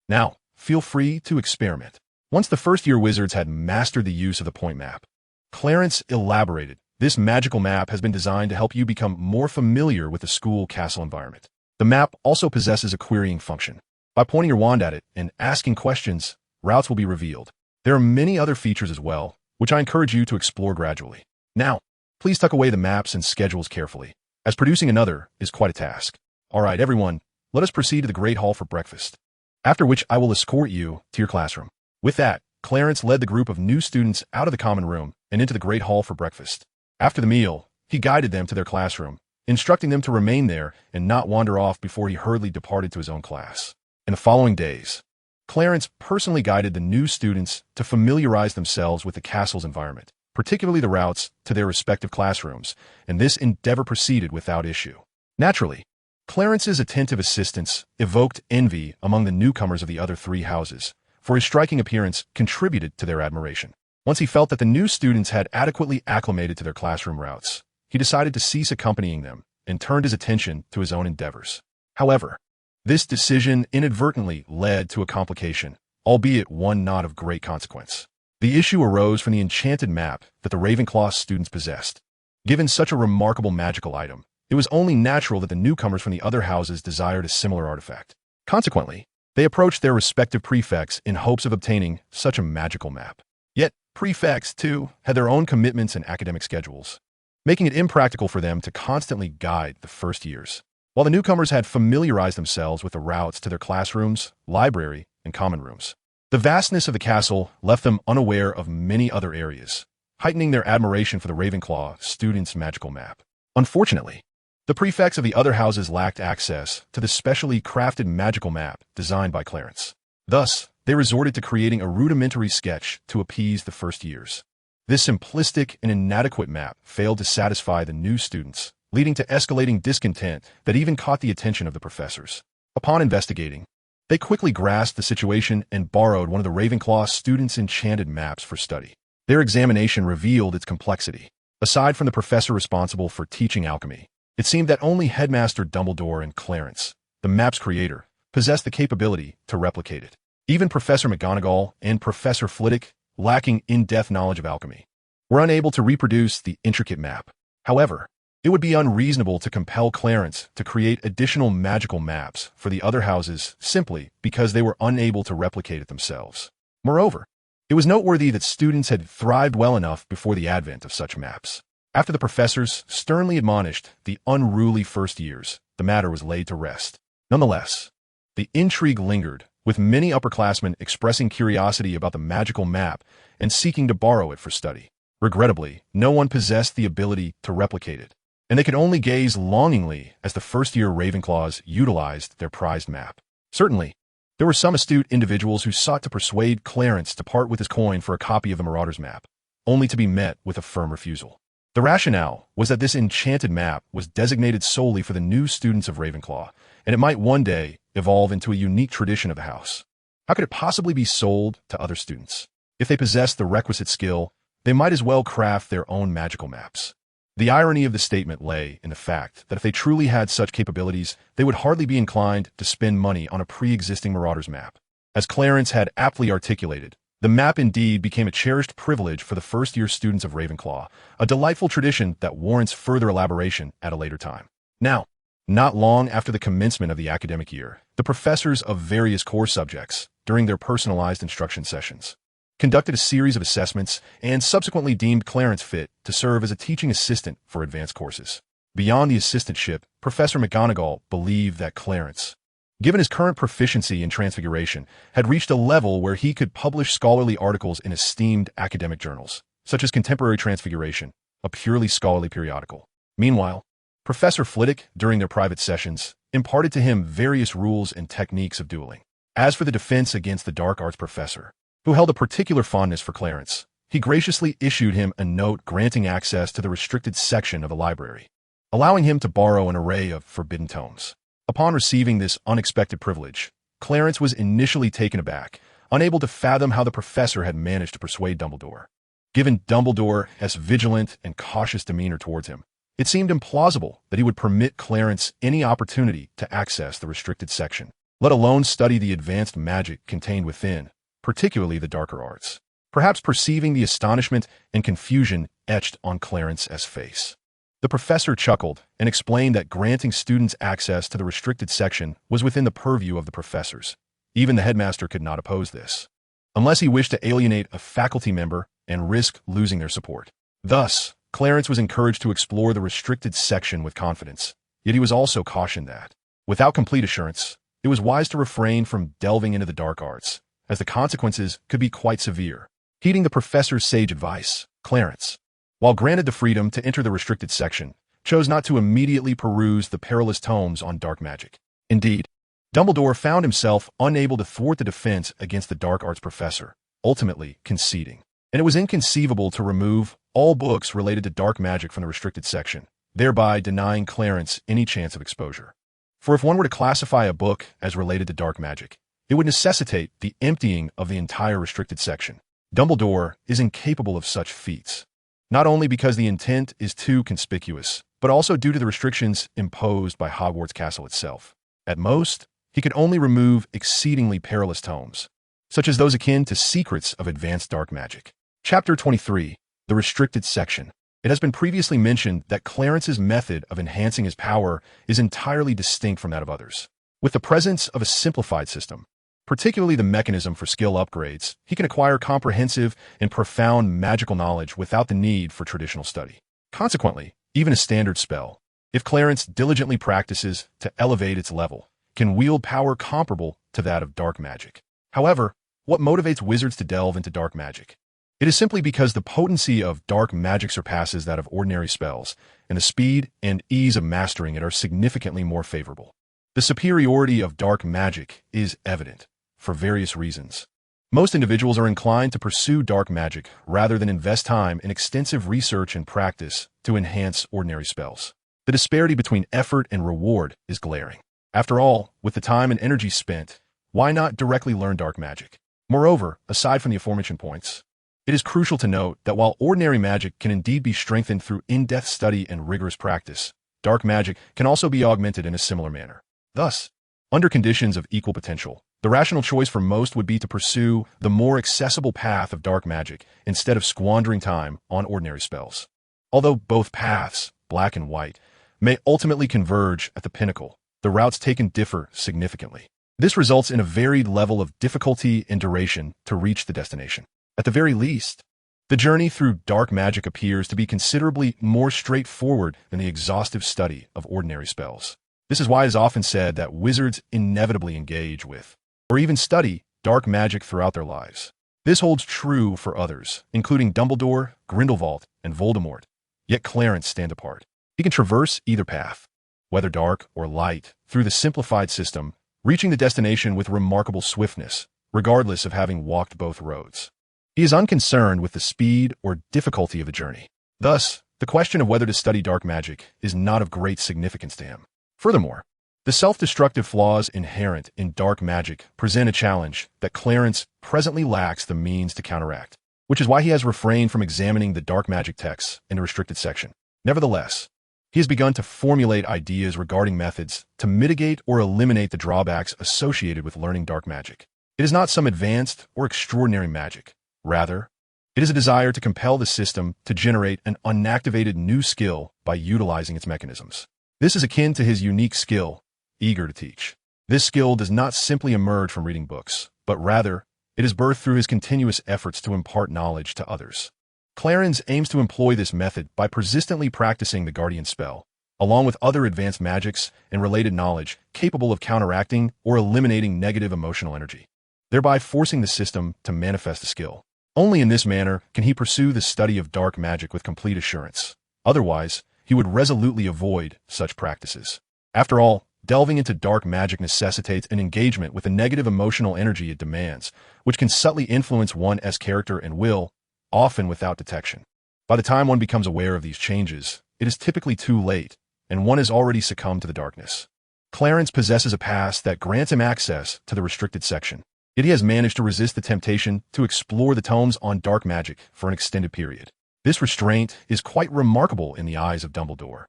Now, feel free to experiment. Once the first-year wizards had mastered the use of the point map, Clarence elaborated, this magical map has been designed to help you become more familiar with the school castle environment. The map also possesses a querying function. By pointing your wand at it and asking questions, routes will be revealed. There are many other features as well, which I encourage you to explore gradually. Now, please tuck away the maps and schedules carefully, as producing another is quite a task. All right, everyone, let us proceed to the Great Hall for breakfast, after which I will escort you to your classroom. With that, Clarence led the group of new students out of the common room and into the Great Hall for breakfast. After the meal, he guided them to their classroom, instructing them to remain there and not wander off before he hurriedly departed to his own class. In the following days, Clarence personally guided the new students to familiarize themselves with the castle's environment, particularly the routes to their respective classrooms, and this endeavor proceeded without issue. Naturally, Clarence's attentive assistance evoked envy among the newcomers of the other 3 houses, for his striking appearance contributed to their admiration. Once he felt that the new students had adequately acclimated to their classroom routes, he decided to cease accompanying them and turned his attention to his own endeavors. However, this decision inadvertently led to a complication, albeit one not of great consequence. The issue arose from the enchanted map that the Ravenclaw students possessed. Given such a remarkable magical item, it was only natural that the newcomers from the other houses desired a similar artifact. Consequently, they approached their respective prefects in hopes of obtaining such a magical map. Yet, prefects, too, had their own commitments and academic schedules, making it impractical for them to constantly guide the first years. While the newcomers had familiarized themselves with the routes to their classrooms, library, and common rooms, the vastness of the castle left them unaware of many other areas, heightening their admiration for the Ravenclaw students' magical map. Unfortunately, the prefects of the other houses lacked access to the specially crafted magical map designed by Clarence. Thus, they resorted to creating a rudimentary sketch to appease the first years. This simplistic and inadequate map failed to satisfy the new students, leading to escalating discontent that even caught the attention of the professors. Upon investigating, they quickly grasped the situation and borrowed one of the Ravenclaw students' enchanted maps for study. Their examination revealed its complexity. Aside from the professor responsible for teaching alchemy, it seemed that only Headmaster Dumbledore and Clarence, the map's creator, possessed the capability to replicate it. Even Professor McGonagall and Professor Flitwick, lacking in-depth knowledge of alchemy, were unable to reproduce the intricate map. However, it would be unreasonable to compel Clarence to create additional magical maps for the other houses simply because they were unable to replicate it themselves. Moreover, it was noteworthy that students had thrived well enough before the advent of such maps. After the professors sternly admonished the unruly first years, the matter was laid to rest. Nonetheless, the intrigue lingered, with many upperclassmen expressing curiosity about the magical map and seeking to borrow it for study. Regrettably, no one possessed the ability to replicate it, and they could only gaze longingly as the first-year Ravenclaws utilized their prized map. Certainly, there were some astute individuals who sought to persuade Clarence to part with his coin for a copy of the Marauder's map, only to be met with a firm refusal. The rationale was that this enchanted map was designated solely for the new students of Ravenclaw, and it might one day evolve into a unique tradition of the house. How could it possibly be sold to other students? If they possessed the requisite skill, they might as well craft their own magical maps. The irony of the statement lay in the fact that if they truly had such capabilities, they would hardly be inclined to spend money on a pre-existing Marauder's map. As Clarence had aptly articulated, the map indeed became a cherished privilege for the first-year students of Ravenclaw, a delightful tradition that warrants further elaboration at a later time. Now, not long after the commencement of the academic year, the professors of various core subjects, during their personalized instruction sessions, conducted a series of assessments and subsequently deemed Clarence fit to serve as a teaching assistant for advanced courses. Beyond the assistantship, Professor McGonagall believed that Clarence, given his current proficiency in transfiguration, had reached a level where he could publish scholarly articles in esteemed academic journals, such as Contemporary Transfiguration, a purely scholarly periodical. Meanwhile, Professor Flitwick, during their private sessions, imparted to him various rules and techniques of dueling. As for the defense against the dark arts professor, who held a particular fondness for Clarence, he graciously issued him a note granting access to the restricted section of the library, allowing him to borrow an array of forbidden tomes. Upon receiving this unexpected privilege, Clarence was initially taken aback, unable to fathom how the professor had managed to persuade Dumbledore. Given Dumbledore's vigilant and cautious demeanor towards him, it seemed implausible that he would permit Clarence any opportunity to access the restricted section, let alone study the advanced magic contained within, particularly the darker arts. Perhaps perceiving the astonishment and confusion etched on Clarence's face, the professor chuckled and explained that granting students access to the restricted section was within the purview of the professors. Even the headmaster could not oppose this, unless he wished to alienate a faculty member and risk losing their support. Thus, Clarence was encouraged to explore the restricted section with confidence, yet he was also cautioned that, without complete assurance, it was wise to refrain from delving into the dark arts, as the consequences could be quite severe. Heeding the professor's sage advice, Clarence, while granted the freedom to enter the restricted section, chose not to immediately peruse the perilous tomes on dark magic. Indeed, Dumbledore found himself unable to thwart the defense against the dark arts professor, ultimately conceding. And it was inconceivable to remove all books related to dark magic from the restricted section, thereby denying Clarence any chance of exposure. For if one were to classify a book as related to dark magic, it would necessitate the emptying of the entire restricted section. Dumbledore is incapable of such feats, not only because the intent is too conspicuous, but also due to the restrictions imposed by Hogwarts Castle itself. At most, he could only remove exceedingly perilous tomes, such as those akin to secrets of advanced dark magic. Chapter 23. The Restricted Section. It has been previously mentioned that Clarence's method of enhancing his power is entirely distinct from that of others. With the presence of a simplified system, particularly the mechanism for skill upgrades, he can acquire comprehensive and profound magical knowledge without the need for traditional study. Consequently, even a standard spell, if Clarence diligently practices to elevate its level, can wield power comparable to that of dark magic. However, what motivates wizards to delve into dark magic? It is simply because the potency of dark magic surpasses that of ordinary spells, and the speed and ease of mastering it are significantly more favorable. The superiority of dark magic is evident, for various reasons. Most individuals are inclined to pursue dark magic rather than invest time in extensive research and practice to enhance ordinary spells. The disparity between effort and reward is glaring. After all, with the time and energy spent, why not directly learn dark magic? Moreover, aside from the aforementioned points, it is crucial to note that while ordinary magic can indeed be strengthened through in-depth study and rigorous practice, dark magic can also be augmented in a similar manner. Thus, under conditions of equal potential, the rational choice for most would be to pursue the more accessible path of dark magic instead of squandering time on ordinary spells. Although both paths, black and white, may ultimately converge at the pinnacle, the routes taken differ significantly. This results in a varied level of difficulty and duration to reach the destination. At the very least, the journey through dark magic appears to be considerably more straightforward than the exhaustive study of ordinary spells. This is why it is often said that wizards inevitably engage with, or even study, dark magic throughout their lives. This holds true for others, including Dumbledore, Grindelwald, and Voldemort. Yet Clarence stand apart. He can traverse either path, whether dark or light, through the simplified system, reaching the destination with remarkable swiftness, regardless of having walked both roads. He is unconcerned with the speed or difficulty of the journey. Thus, the question of whether to study dark magic is not of great significance to him. Furthermore, the self-destructive flaws inherent in dark magic present a challenge that Clarence presently lacks the means to counteract, which is why he has refrained from examining the dark magic texts in the restricted section. Nevertheless, he has begun to formulate ideas regarding methods to mitigate or eliminate the drawbacks associated with learning dark magic. It is not some advanced or extraordinary magic. Rather, it is a desire to compel the system to generate an unactivated new skill by utilizing its mechanisms. This is akin to his unique skill, eager to teach. This skill does not simply emerge from reading books, but rather, it is birthed through his continuous efforts to impart knowledge to others. Clarence aims to employ this method by persistently practicing the Guardian spell, along with other advanced magics and related knowledge capable of counteracting or eliminating negative emotional energy, thereby forcing the system to manifest the skill. Only in this manner can he pursue the study of dark magic with complete assurance. Otherwise, he would resolutely avoid such practices. After all, delving into dark magic necessitates an engagement with the negative emotional energy it demands, which can subtly influence one's character and will, often without detection. By the time one becomes aware of these changes, it is typically too late, and one has already succumbed to the darkness. Clarence possesses a past that grants him access to the restricted section. Yet he has managed to resist the temptation to explore the tomes on dark magic for an extended period. This restraint is quite remarkable in the eyes of Dumbledore,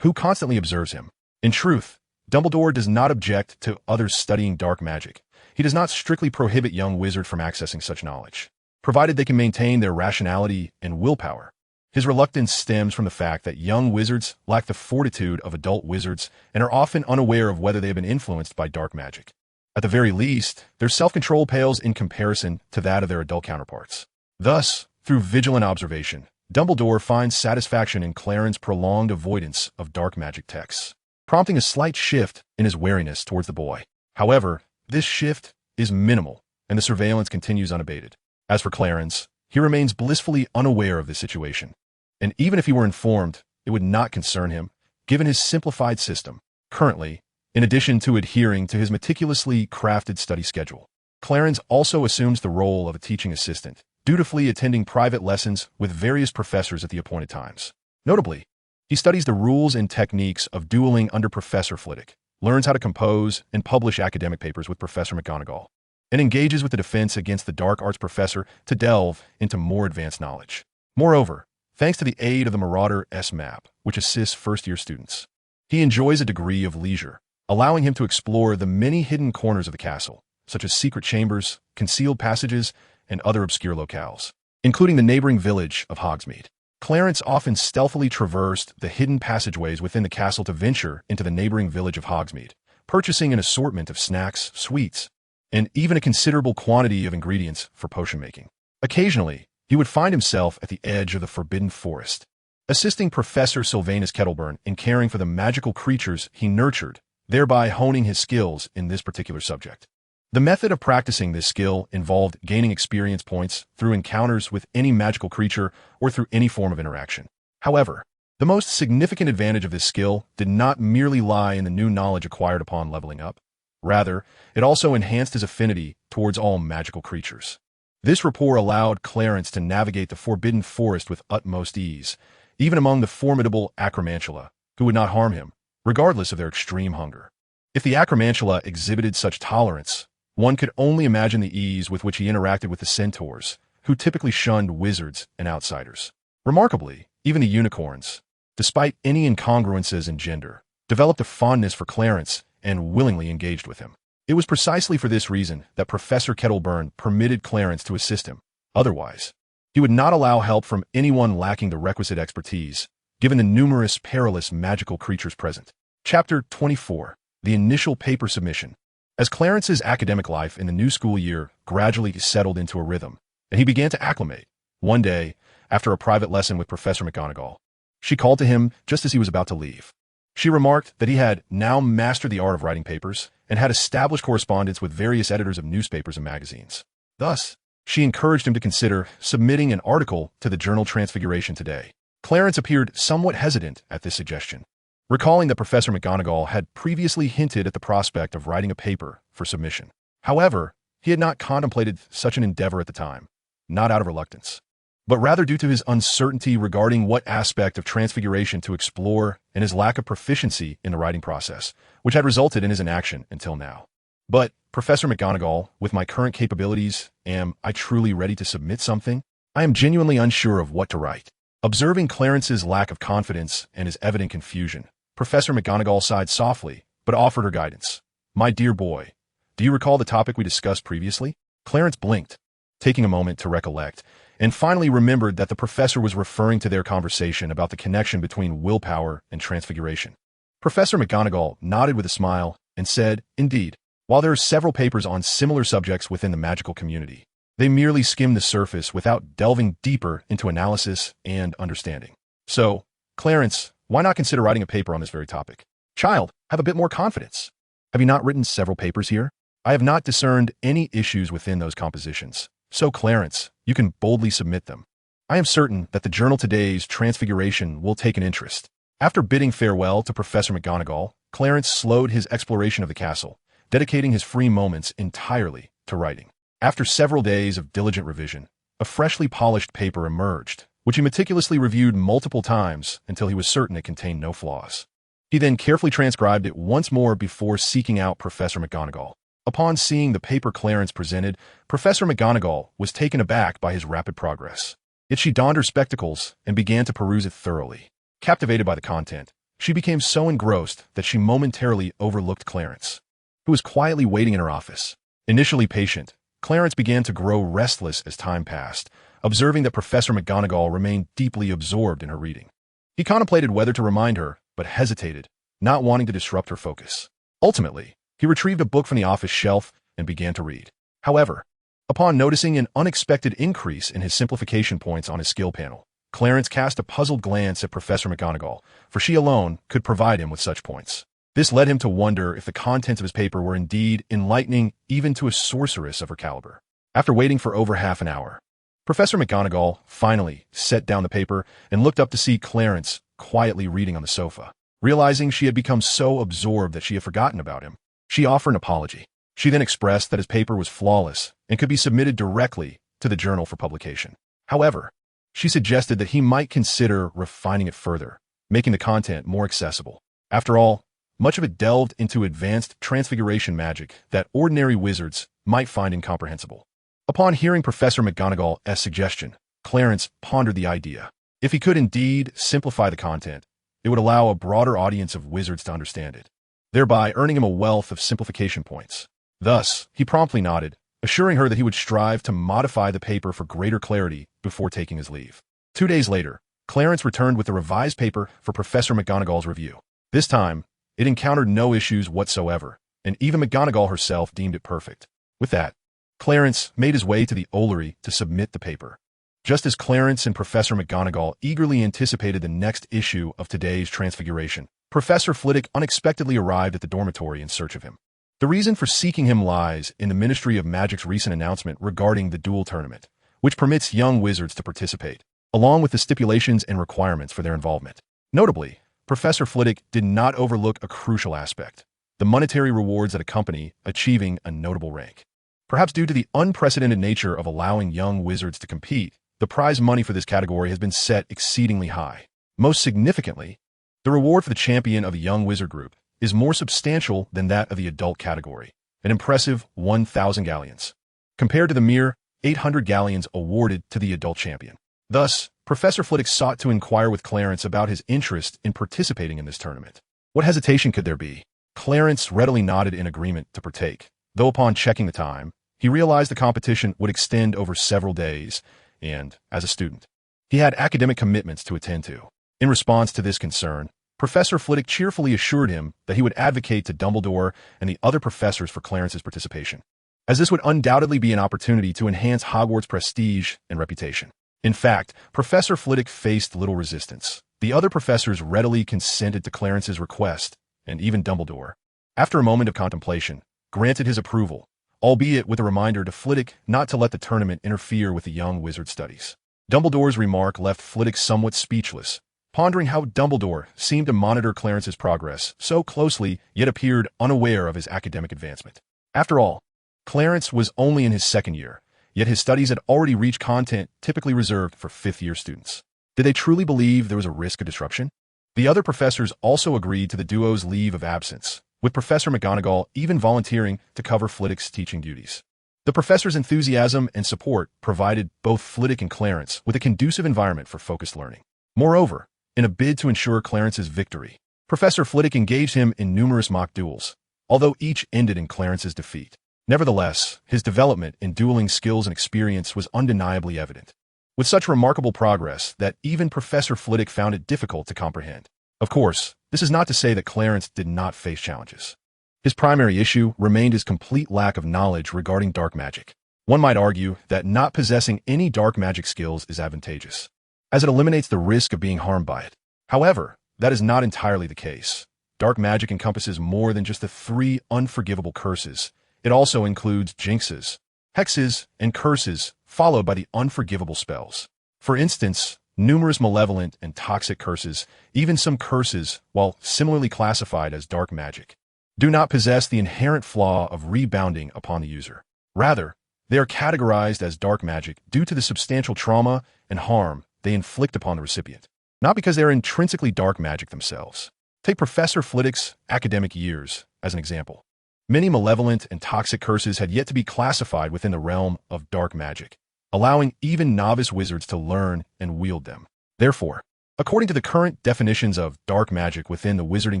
who constantly observes him. In truth, Dumbledore does not object to others studying dark magic. He does not strictly prohibit young wizards from accessing such knowledge, provided they can maintain their rationality and willpower. His reluctance stems from the fact that young wizards lack the fortitude of adult wizards and are often unaware of whether they have been influenced by dark magic. At the very least, their self-control pales in comparison to that of their adult counterparts. Thus, through vigilant observation, Dumbledore finds satisfaction in Clarence's prolonged avoidance of dark magic texts, prompting a slight shift in his wariness towards the boy. However, this shift is minimal, and the surveillance continues unabated. As for Clarence, he remains blissfully unaware of this situation, and even if he were informed, it would not concern him, given his simplified system. Currently, in addition to adhering to his meticulously crafted study schedule, Clarence also assumes the role of a teaching assistant, dutifully attending private lessons with various professors at the appointed times. Notably, he studies the rules and techniques of dueling under Professor Flitwick, learns how to compose and publish academic papers with Professor McGonagall, and engages with the defense against the dark arts professor to delve into more advanced knowledge. Moreover, thanks to the aid of the Marauder-S map, which assists first-year students, he enjoys a degree of leisure, allowing him to explore the many hidden corners of the castle, such as secret chambers, concealed passages, and other obscure locales, including the neighboring village of Hogsmeade. Clarence often stealthily traversed the hidden passageways within the castle to venture into the neighboring village of Hogsmeade, purchasing an assortment of snacks, sweets, and even a considerable quantity of ingredients for potion making. Occasionally, he would find himself at the edge of the Forbidden Forest, assisting Professor Sylvanus Kettleburn in caring for the magical creatures he nurtured, thereby honing his skills in this particular subject. The method of practicing this skill involved gaining experience points through encounters with any magical creature or through any form of interaction. However, the most significant advantage of this skill did not merely lie in the new knowledge acquired upon leveling up. Rather, it also enhanced his affinity towards all magical creatures. This rapport allowed Clarence to navigate the Forbidden Forest with utmost ease, even among the formidable Acromantula, who would not harm him, regardless of their extreme hunger. If the Acromantula exhibited such tolerance, one could only imagine the ease with which he interacted with the centaurs, who typically shunned wizards and outsiders. Remarkably, even the unicorns, despite any incongruences in gender, developed a fondness for Clarence and willingly engaged with him. It was precisely for this reason that Professor Kettleburn permitted Clarence to assist him. Otherwise, he would not allow help from anyone lacking the requisite expertise, given the numerous perilous magical creatures present. Chapter 24. The Initial Paper Submission. As Clarence's academic life in the new school year gradually settled into a rhythm, and he began to acclimate, one day, after a private lesson with Professor McGonagall, she called to him just as he was about to leave. She remarked that he had now mastered the art of writing papers and had established correspondence with various editors of newspapers and magazines. Thus, she encouraged him to consider submitting an article to the journal Transfiguration today. Clarence appeared somewhat hesitant at this suggestion, recalling that Professor McGonagall had previously hinted at the prospect of writing a paper for submission. However, he had not contemplated such an endeavor at the time, not out of reluctance, but rather due to his uncertainty regarding what aspect of Transfiguration to explore and his lack of proficiency in the writing process, which had resulted in his inaction until now. But, Professor McGonagall, with my current capabilities, am I truly ready to submit something? I am genuinely unsure of what to write. Observing Clarence's lack of confidence and his evident confusion, Professor McGonagall sighed softly, but offered her guidance. My dear boy, do you recall the topic we discussed previously? Clarence blinked, taking a moment to recollect, and finally remembered that the professor was referring to their conversation about the connection between willpower and transfiguration. Professor McGonagall nodded with a smile and said, indeed, while there are several papers on similar subjects within the magical community, they merely skim the surface without delving deeper into analysis and understanding. So, Clarence, why not consider writing a paper on this very topic? Child, have a bit more confidence. Have you not written several papers here? I have not discerned any issues within those compositions. So, Clarence, you can boldly submit them. I am certain that the journal today's Transfiguration will take an interest. After bidding farewell to Professor McGonagall, Clarence slowed his exploration of the castle, dedicating his free moments entirely to writing. After several days of diligent revision, a freshly polished paper emerged, which he meticulously reviewed multiple times until he was certain it contained no flaws. He then carefully transcribed it once more before seeking out Professor McGonagall. Upon seeing the paper Clarence presented, Professor McGonagall was taken aback by his rapid progress. Yet she donned her spectacles and began to peruse it thoroughly. Captivated by the content, she became so engrossed that she momentarily overlooked Clarence, who was quietly waiting in her office. Initially patient, Clarence began to grow restless as time passed, observing that Professor McGonagall remained deeply absorbed in her reading. He contemplated whether to remind her, but hesitated, not wanting to disrupt her focus. Ultimately, he retrieved a book from the office shelf and began to read. However, upon noticing an unexpected increase in his simplification points on his skill panel, Clarence cast a puzzled glance at Professor McGonagall, for she alone could provide him with such points. This led him to wonder if the contents of his paper were indeed enlightening even to a sorceress of her caliber. After waiting for over half an hour, Professor McGonagall finally set down the paper and looked up to see Clarence quietly reading on the sofa. Realizing she had become so absorbed that she had forgotten about him, she offered an apology. She then expressed that his paper was flawless and could be submitted directly to the journal for publication. However, she suggested that he might consider refining it further, making the content more accessible. After all, much of it delved into advanced transfiguration magic that ordinary wizards might find incomprehensible. Upon hearing Professor McGonagall's suggestion, Clarence pondered the idea. If he could indeed simplify the content, it would allow a broader audience of wizards to understand it, thereby earning him a wealth of simplification points. Thus, he promptly nodded, assuring her that he would strive to modify the paper for greater clarity before taking his leave. 2 days later, Clarence returned with the revised paper for Professor McGonagall's review. This time, it encountered no issues whatsoever, and even McGonagall herself deemed it perfect. With that, Clarence made his way to the Ollery to submit the paper. Just as Clarence and Professor McGonagall eagerly anticipated the next issue of today's Transfiguration, Professor Flitwick unexpectedly arrived at the dormitory in search of him. The reason for seeking him lies in the Ministry of Magic's recent announcement regarding the duel tournament, which permits young wizards to participate, along with the stipulations and requirements for their involvement. Notably, Professor Flitwick did not overlook a crucial aspect: the monetary rewards that accompany achieving a notable rank. Perhaps due to the unprecedented nature of allowing young wizards to compete, the prize money for this category has been set exceedingly high. Most significantly, the reward for the champion of a young wizard group is more substantial than that of the adult category, an impressive 1,000 galleons, compared to the mere 800 galleons awarded to the adult champion. Thus, Professor Flitwick sought to inquire with Clarence about his interest in participating in this tournament. What hesitation could there be? Clarence readily nodded in agreement to partake, though upon checking the time, he realized the competition would extend over several days, and, as a student, he had academic commitments to attend to. In response to this concern, Professor Flitwick cheerfully assured him that he would advocate to Dumbledore and the other professors for Clarence's participation, as this would undoubtedly be an opportunity to enhance Hogwarts' prestige and reputation. In fact, Professor Flitwick faced little resistance. The other professors readily consented to Clarence's request, and even Dumbledore, after a moment of contemplation, granted his approval, albeit with a reminder to Flitwick not to let the tournament interfere with the young wizard's studies. Dumbledore's remark left Flitwick somewhat speechless, pondering how Dumbledore seemed to monitor Clarence's progress so closely yet appeared unaware of his academic advancement. After all, Clarence was only in his second year, yet his studies had already reached content typically reserved for fifth-year students. Did they truly believe there was a risk of disruption? The other professors also agreed to the duo's leave of absence, with Professor McGonagall even volunteering to cover Flitwick's teaching duties. The professor's enthusiasm and support provided both Flitwick and Clarence with a conducive environment for focused learning. Moreover, in a bid to ensure Clarence's victory, Professor Flitwick engaged him in numerous mock duels, although each ended in Clarence's defeat. Nevertheless, his development in dueling skills and experience was undeniably evident, with such remarkable progress that even Professor Flitwick found it difficult to comprehend. Of course, this is not to say that Clarence did not face challenges. His primary issue remained his complete lack of knowledge regarding dark magic. One might argue that not possessing any dark magic skills is advantageous, as it eliminates the risk of being harmed by it. However, that is not entirely the case. Dark magic encompasses more than just the 3 unforgivable curses. It also includes jinxes, hexes, and curses, followed by the unforgivable spells. For instance, numerous malevolent and toxic curses, even some curses, while similarly classified as dark magic, do not possess the inherent flaw of rebounding upon the user. Rather, they are categorized as dark magic due to the substantial trauma and harm they inflict upon the recipient, not because they are intrinsically dark magic themselves. Take Professor Flitwick's academic years as an example. Many malevolent and toxic curses had yet to be classified within the realm of dark magic, allowing even novice wizards to learn and wield them. Therefore, according to the current definitions of dark magic within the wizarding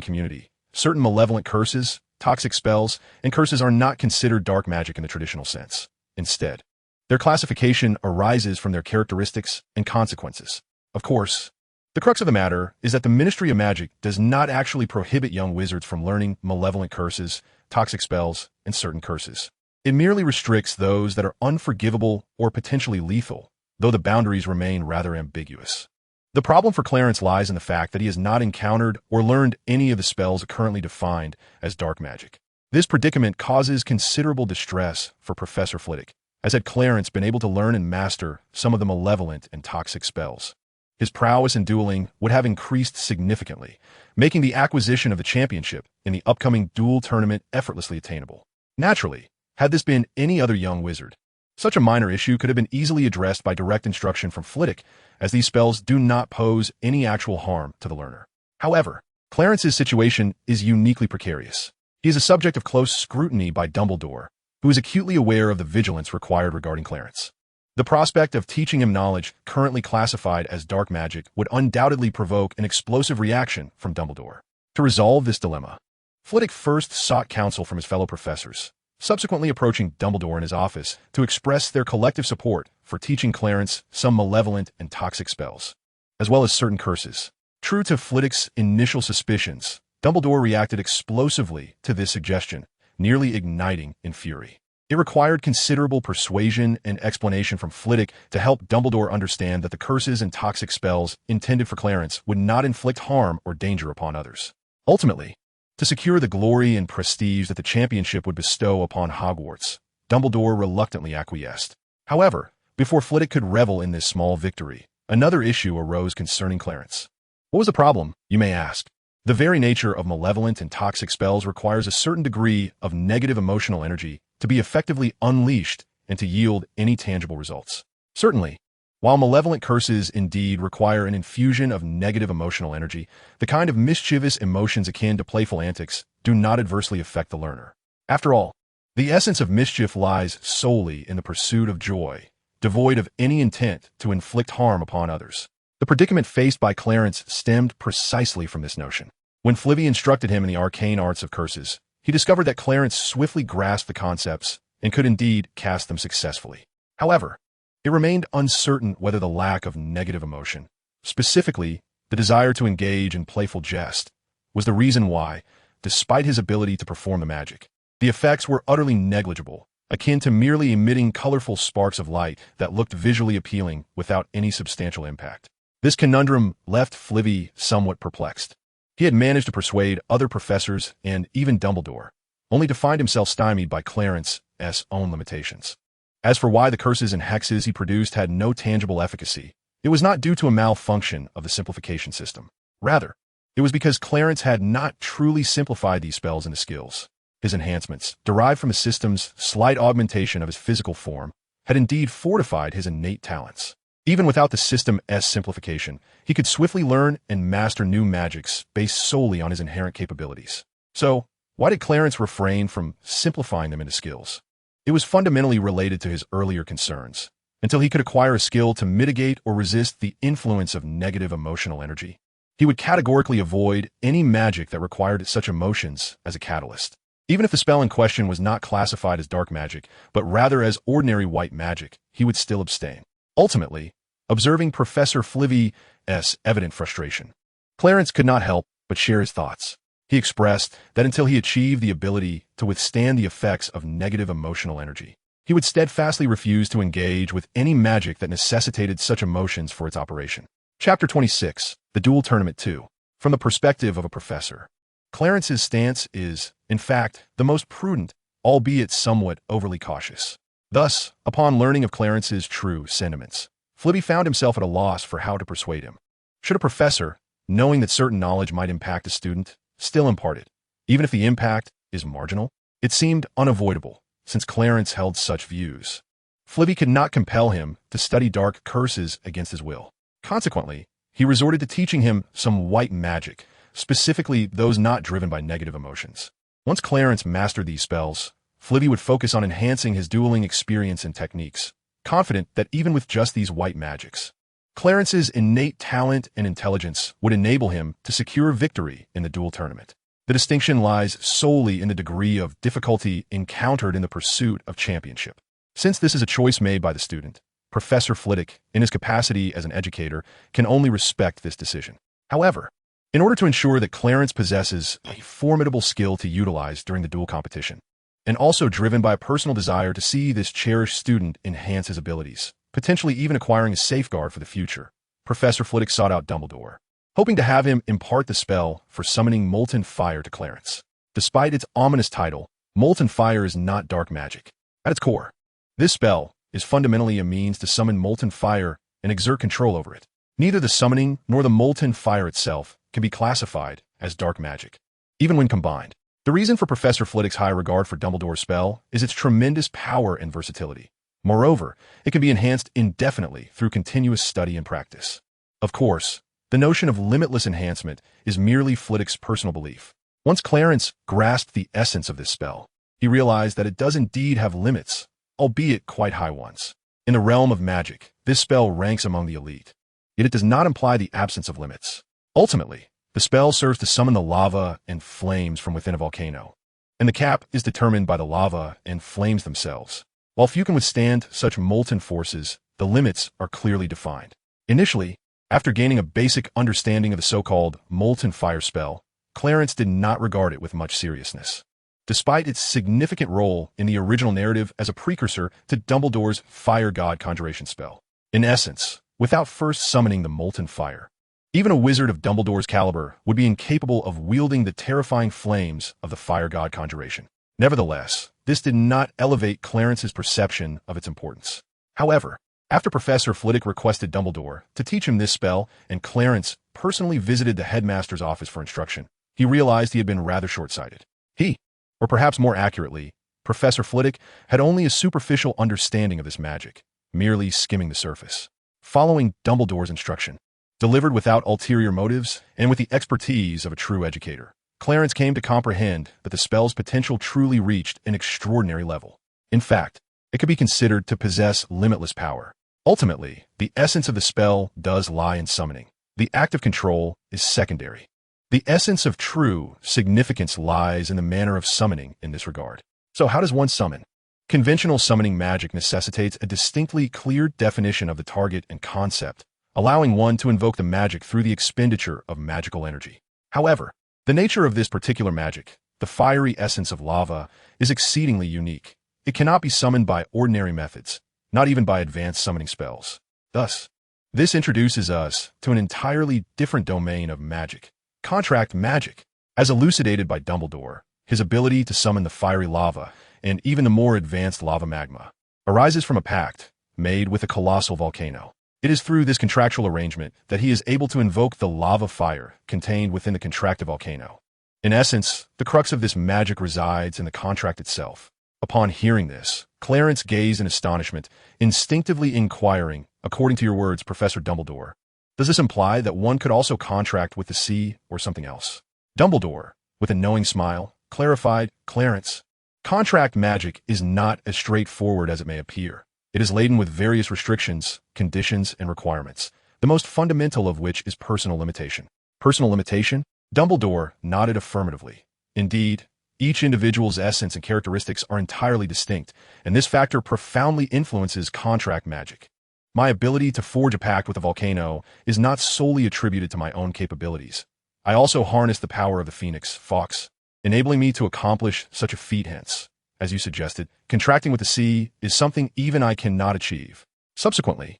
community, certain malevolent curses, toxic spells, and curses are not considered dark magic in the traditional sense. Instead, their classification arises from their characteristics and consequences. Of course, the crux of the matter is that the Ministry of Magic does not actually prohibit young wizards from learning malevolent curses, toxic spells, and certain curses. It merely restricts those that are unforgivable or potentially lethal, though the boundaries remain rather ambiguous. The problem for Clarence lies in the fact that he has not encountered or learned any of the spells currently defined as dark magic. This predicament causes considerable distress for Professor Flitwick, as had Clarence been able to learn and master some of the malevolent and toxic spells. His prowess in dueling would have increased significantly, making the acquisition of the championship in the upcoming duel tournament effortlessly attainable. Naturally, had this been any other young wizard, such a minor issue could have been easily addressed by direct instruction from Flitwick, as these spells do not pose any actual harm to the learner. However, Clarence's situation is uniquely precarious. He is a subject of close scrutiny by Dumbledore, who is acutely aware of the vigilance required regarding Clarence. The prospect of teaching him knowledge currently classified as dark magic would undoubtedly provoke an explosive reaction from Dumbledore. To resolve this dilemma, Flitwick first sought counsel from his fellow professors, subsequently approaching Dumbledore in his office to express their collective support for teaching Clarence some malevolent and toxic spells, as well as certain curses. True to Flitwick's initial suspicions, Dumbledore reacted explosively to this suggestion, nearly igniting in fury. It required considerable persuasion and explanation from Flitwick to help Dumbledore understand that the curses and toxic spells intended for Clarence would not inflict harm or danger upon others. Ultimately, to secure the glory and prestige that the championship would bestow upon Hogwarts, Dumbledore reluctantly acquiesced. However, before Flitwick could revel in this small victory, another issue arose concerning Clarence. What was the problem, you may ask? The very nature of malevolent and toxic spells requires a certain degree of negative emotional energy to be effectively unleashed and to yield any tangible results. Certainly, while malevolent curses indeed require an infusion of negative emotional energy, the kind of mischievous emotions akin to playful antics do not adversely affect the learner. After all, the essence of mischief lies solely in the pursuit of joy, devoid of any intent to inflict harm upon others. The predicament faced by Clarence stemmed precisely from this notion. When Flitwick instructed him in the arcane arts of curses, he discovered that Clarence swiftly grasped the concepts and could indeed cast them successfully. However, it remained uncertain whether the lack of negative emotion, specifically the desire to engage in playful jest, was the reason why, despite his ability to perform the magic, the effects were utterly negligible, akin to merely emitting colorful sparks of light that looked visually appealing without any substantial impact. This conundrum left Flitwick somewhat perplexed. He had managed to persuade other professors and even Dumbledore, only to find himself stymied by Clarence's own limitations. As for why the curses and hexes he produced had no tangible efficacy, it was not due to a malfunction of the simplification system. Rather, it was because Clarence had not truly simplified these spells into skills. His enhancements, derived from the system's slight augmentation of his physical form, had indeed fortified his innate talents. Even without the system's simplification, he could swiftly learn and master new magics based solely on his inherent capabilities. So, why did Clarence refrain from simplifying them into skills? It was fundamentally related to his earlier concerns. Until he could acquire a skill to mitigate or resist the influence of negative emotional energy, he would categorically avoid any magic that required such emotions as a catalyst. Even if the spell in question was not classified as dark magic, but rather as ordinary white magic, he would still abstain. Ultimately, observing Professor Flitwick's evident frustration, Clarence could not help but share his thoughts. He expressed that until he achieved the ability to withstand the effects of negative emotional energy, he would steadfastly refuse to engage with any magic that necessitated such emotions for its operation. Chapter 26, The Duel Tournament 2. From the perspective of a professor, Clarence's stance is, in fact, the most prudent, albeit somewhat overly cautious. Thus, upon learning of Clarence's true sentiments, Flitwick found himself at a loss for how to persuade him. Should a professor, knowing that certain knowledge might impact a student, still impart it, even if the impact is marginal? It seemed unavoidable, since Clarence held such views. Flitwick could not compel him to study dark curses against his will. Consequently, he resorted to teaching him some white magic, specifically those not driven by negative emotions. Once Clarence mastered these spells, Flitwick would focus on enhancing his dueling experience and techniques, confident that even with just these white magics, Clarence's innate talent and intelligence would enable him to secure victory in the duel tournament. The distinction lies solely in the degree of difficulty encountered in the pursuit of championship. Since this is a choice made by the student, Professor Flitwick, in his capacity as an educator, can only respect this decision. However, in order to ensure that Clarence possesses a formidable skill to utilize during the duel competition, and also driven by a personal desire to see this cherished student enhance his abilities, potentially even acquiring a safeguard for the future, Professor Flitwick sought out Dumbledore, hoping to have him impart the spell for summoning molten fire to Clarence. Despite its ominous title, molten fire is not dark magic. At its core, this spell is fundamentally a means to summon molten fire and exert control over it. Neither the summoning nor the molten fire itself can be classified as dark magic, even when combined. The reason for Professor Flitwick's high regard for Dumbledore's spell is its tremendous power and versatility. Moreover, it can be enhanced indefinitely through continuous study and practice. Of course, The notion of limitless enhancement is merely Flitwick's personal belief. Once Clarence grasped the essence of this spell, he realized that it does indeed have limits, albeit quite high ones. In the realm of magic, this spell ranks among the elite, yet it does not imply the absence of limits. Ultimately, the spell serves to summon the lava and flames from within a volcano, and the cap is determined by the lava and flames themselves. While few can withstand such molten forces, the limits are clearly defined. Initially, after gaining a basic understanding of the so-called molten fire spell, Clarence did not regard it with much seriousness, despite its significant role in the original narrative as a precursor to Dumbledore's fire god conjuration spell. In essence, without first summoning the molten fire, even a wizard of Dumbledore's caliber would be incapable of wielding the terrifying flames of the fire god conjuration. Nevertheless, this did not elevate Clarence's perception of its importance. However, after Professor Flitwick requested Dumbledore to teach him this spell and Clarence personally visited the headmaster's office for instruction, he realized he had been rather short-sighted. He, or perhaps more accurately, Professor Flitwick, had only a superficial understanding of this magic, merely skimming the surface. Following Dumbledore's instruction, delivered without ulterior motives and with the expertise of a true educator, Clarence came to comprehend that the spell's potential truly reached an extraordinary level. In fact, it could be considered to possess limitless power. Ultimately, the essence of the spell does lie in summoning. The act of control is secondary. The essence of true significance lies in the manner of summoning in this regard. So how does one summon? Conventional summoning magic necessitates a distinctly clear definition of the target and concept, allowing one to invoke the magic through the expenditure of magical energy. However, the nature of this particular magic, the fiery essence of lava, is exceedingly unique. It cannot be summoned by ordinary methods, not even by advanced summoning spells. Thus, this introduces us to an entirely different domain of magic, contract magic. As elucidated by Dumbledore, his ability to summon the fiery lava, and even the more advanced lava magma, arises from a pact made with a colossal volcano. It is through this contractual arrangement that he is able to invoke the lava fire contained within the contracted volcano. In essence, the crux of this magic resides in the contract itself. Upon hearing this, Clarence gazed in astonishment, instinctively inquiring, according to your words, Professor Dumbledore, does this imply that one could also contract with the sea or something else? Dumbledore, with a knowing smile, clarified, Clarence, contract magic is not as straightforward as it may appear. It is laden with various restrictions, conditions, and requirements, the most fundamental of which is personal limitation. Personal limitation? Dumbledore nodded affirmatively. Indeed, each individual's essence and characteristics are entirely distinct, and this factor profoundly influences contract magic. My ability to forge a pact with a volcano is not solely attributed to my own capabilities. I also harness the power of the phoenix, Fox, enabling me to accomplish such a feat. Hence, as you suggested, contracting with the sea is something even I cannot achieve. Subsequently,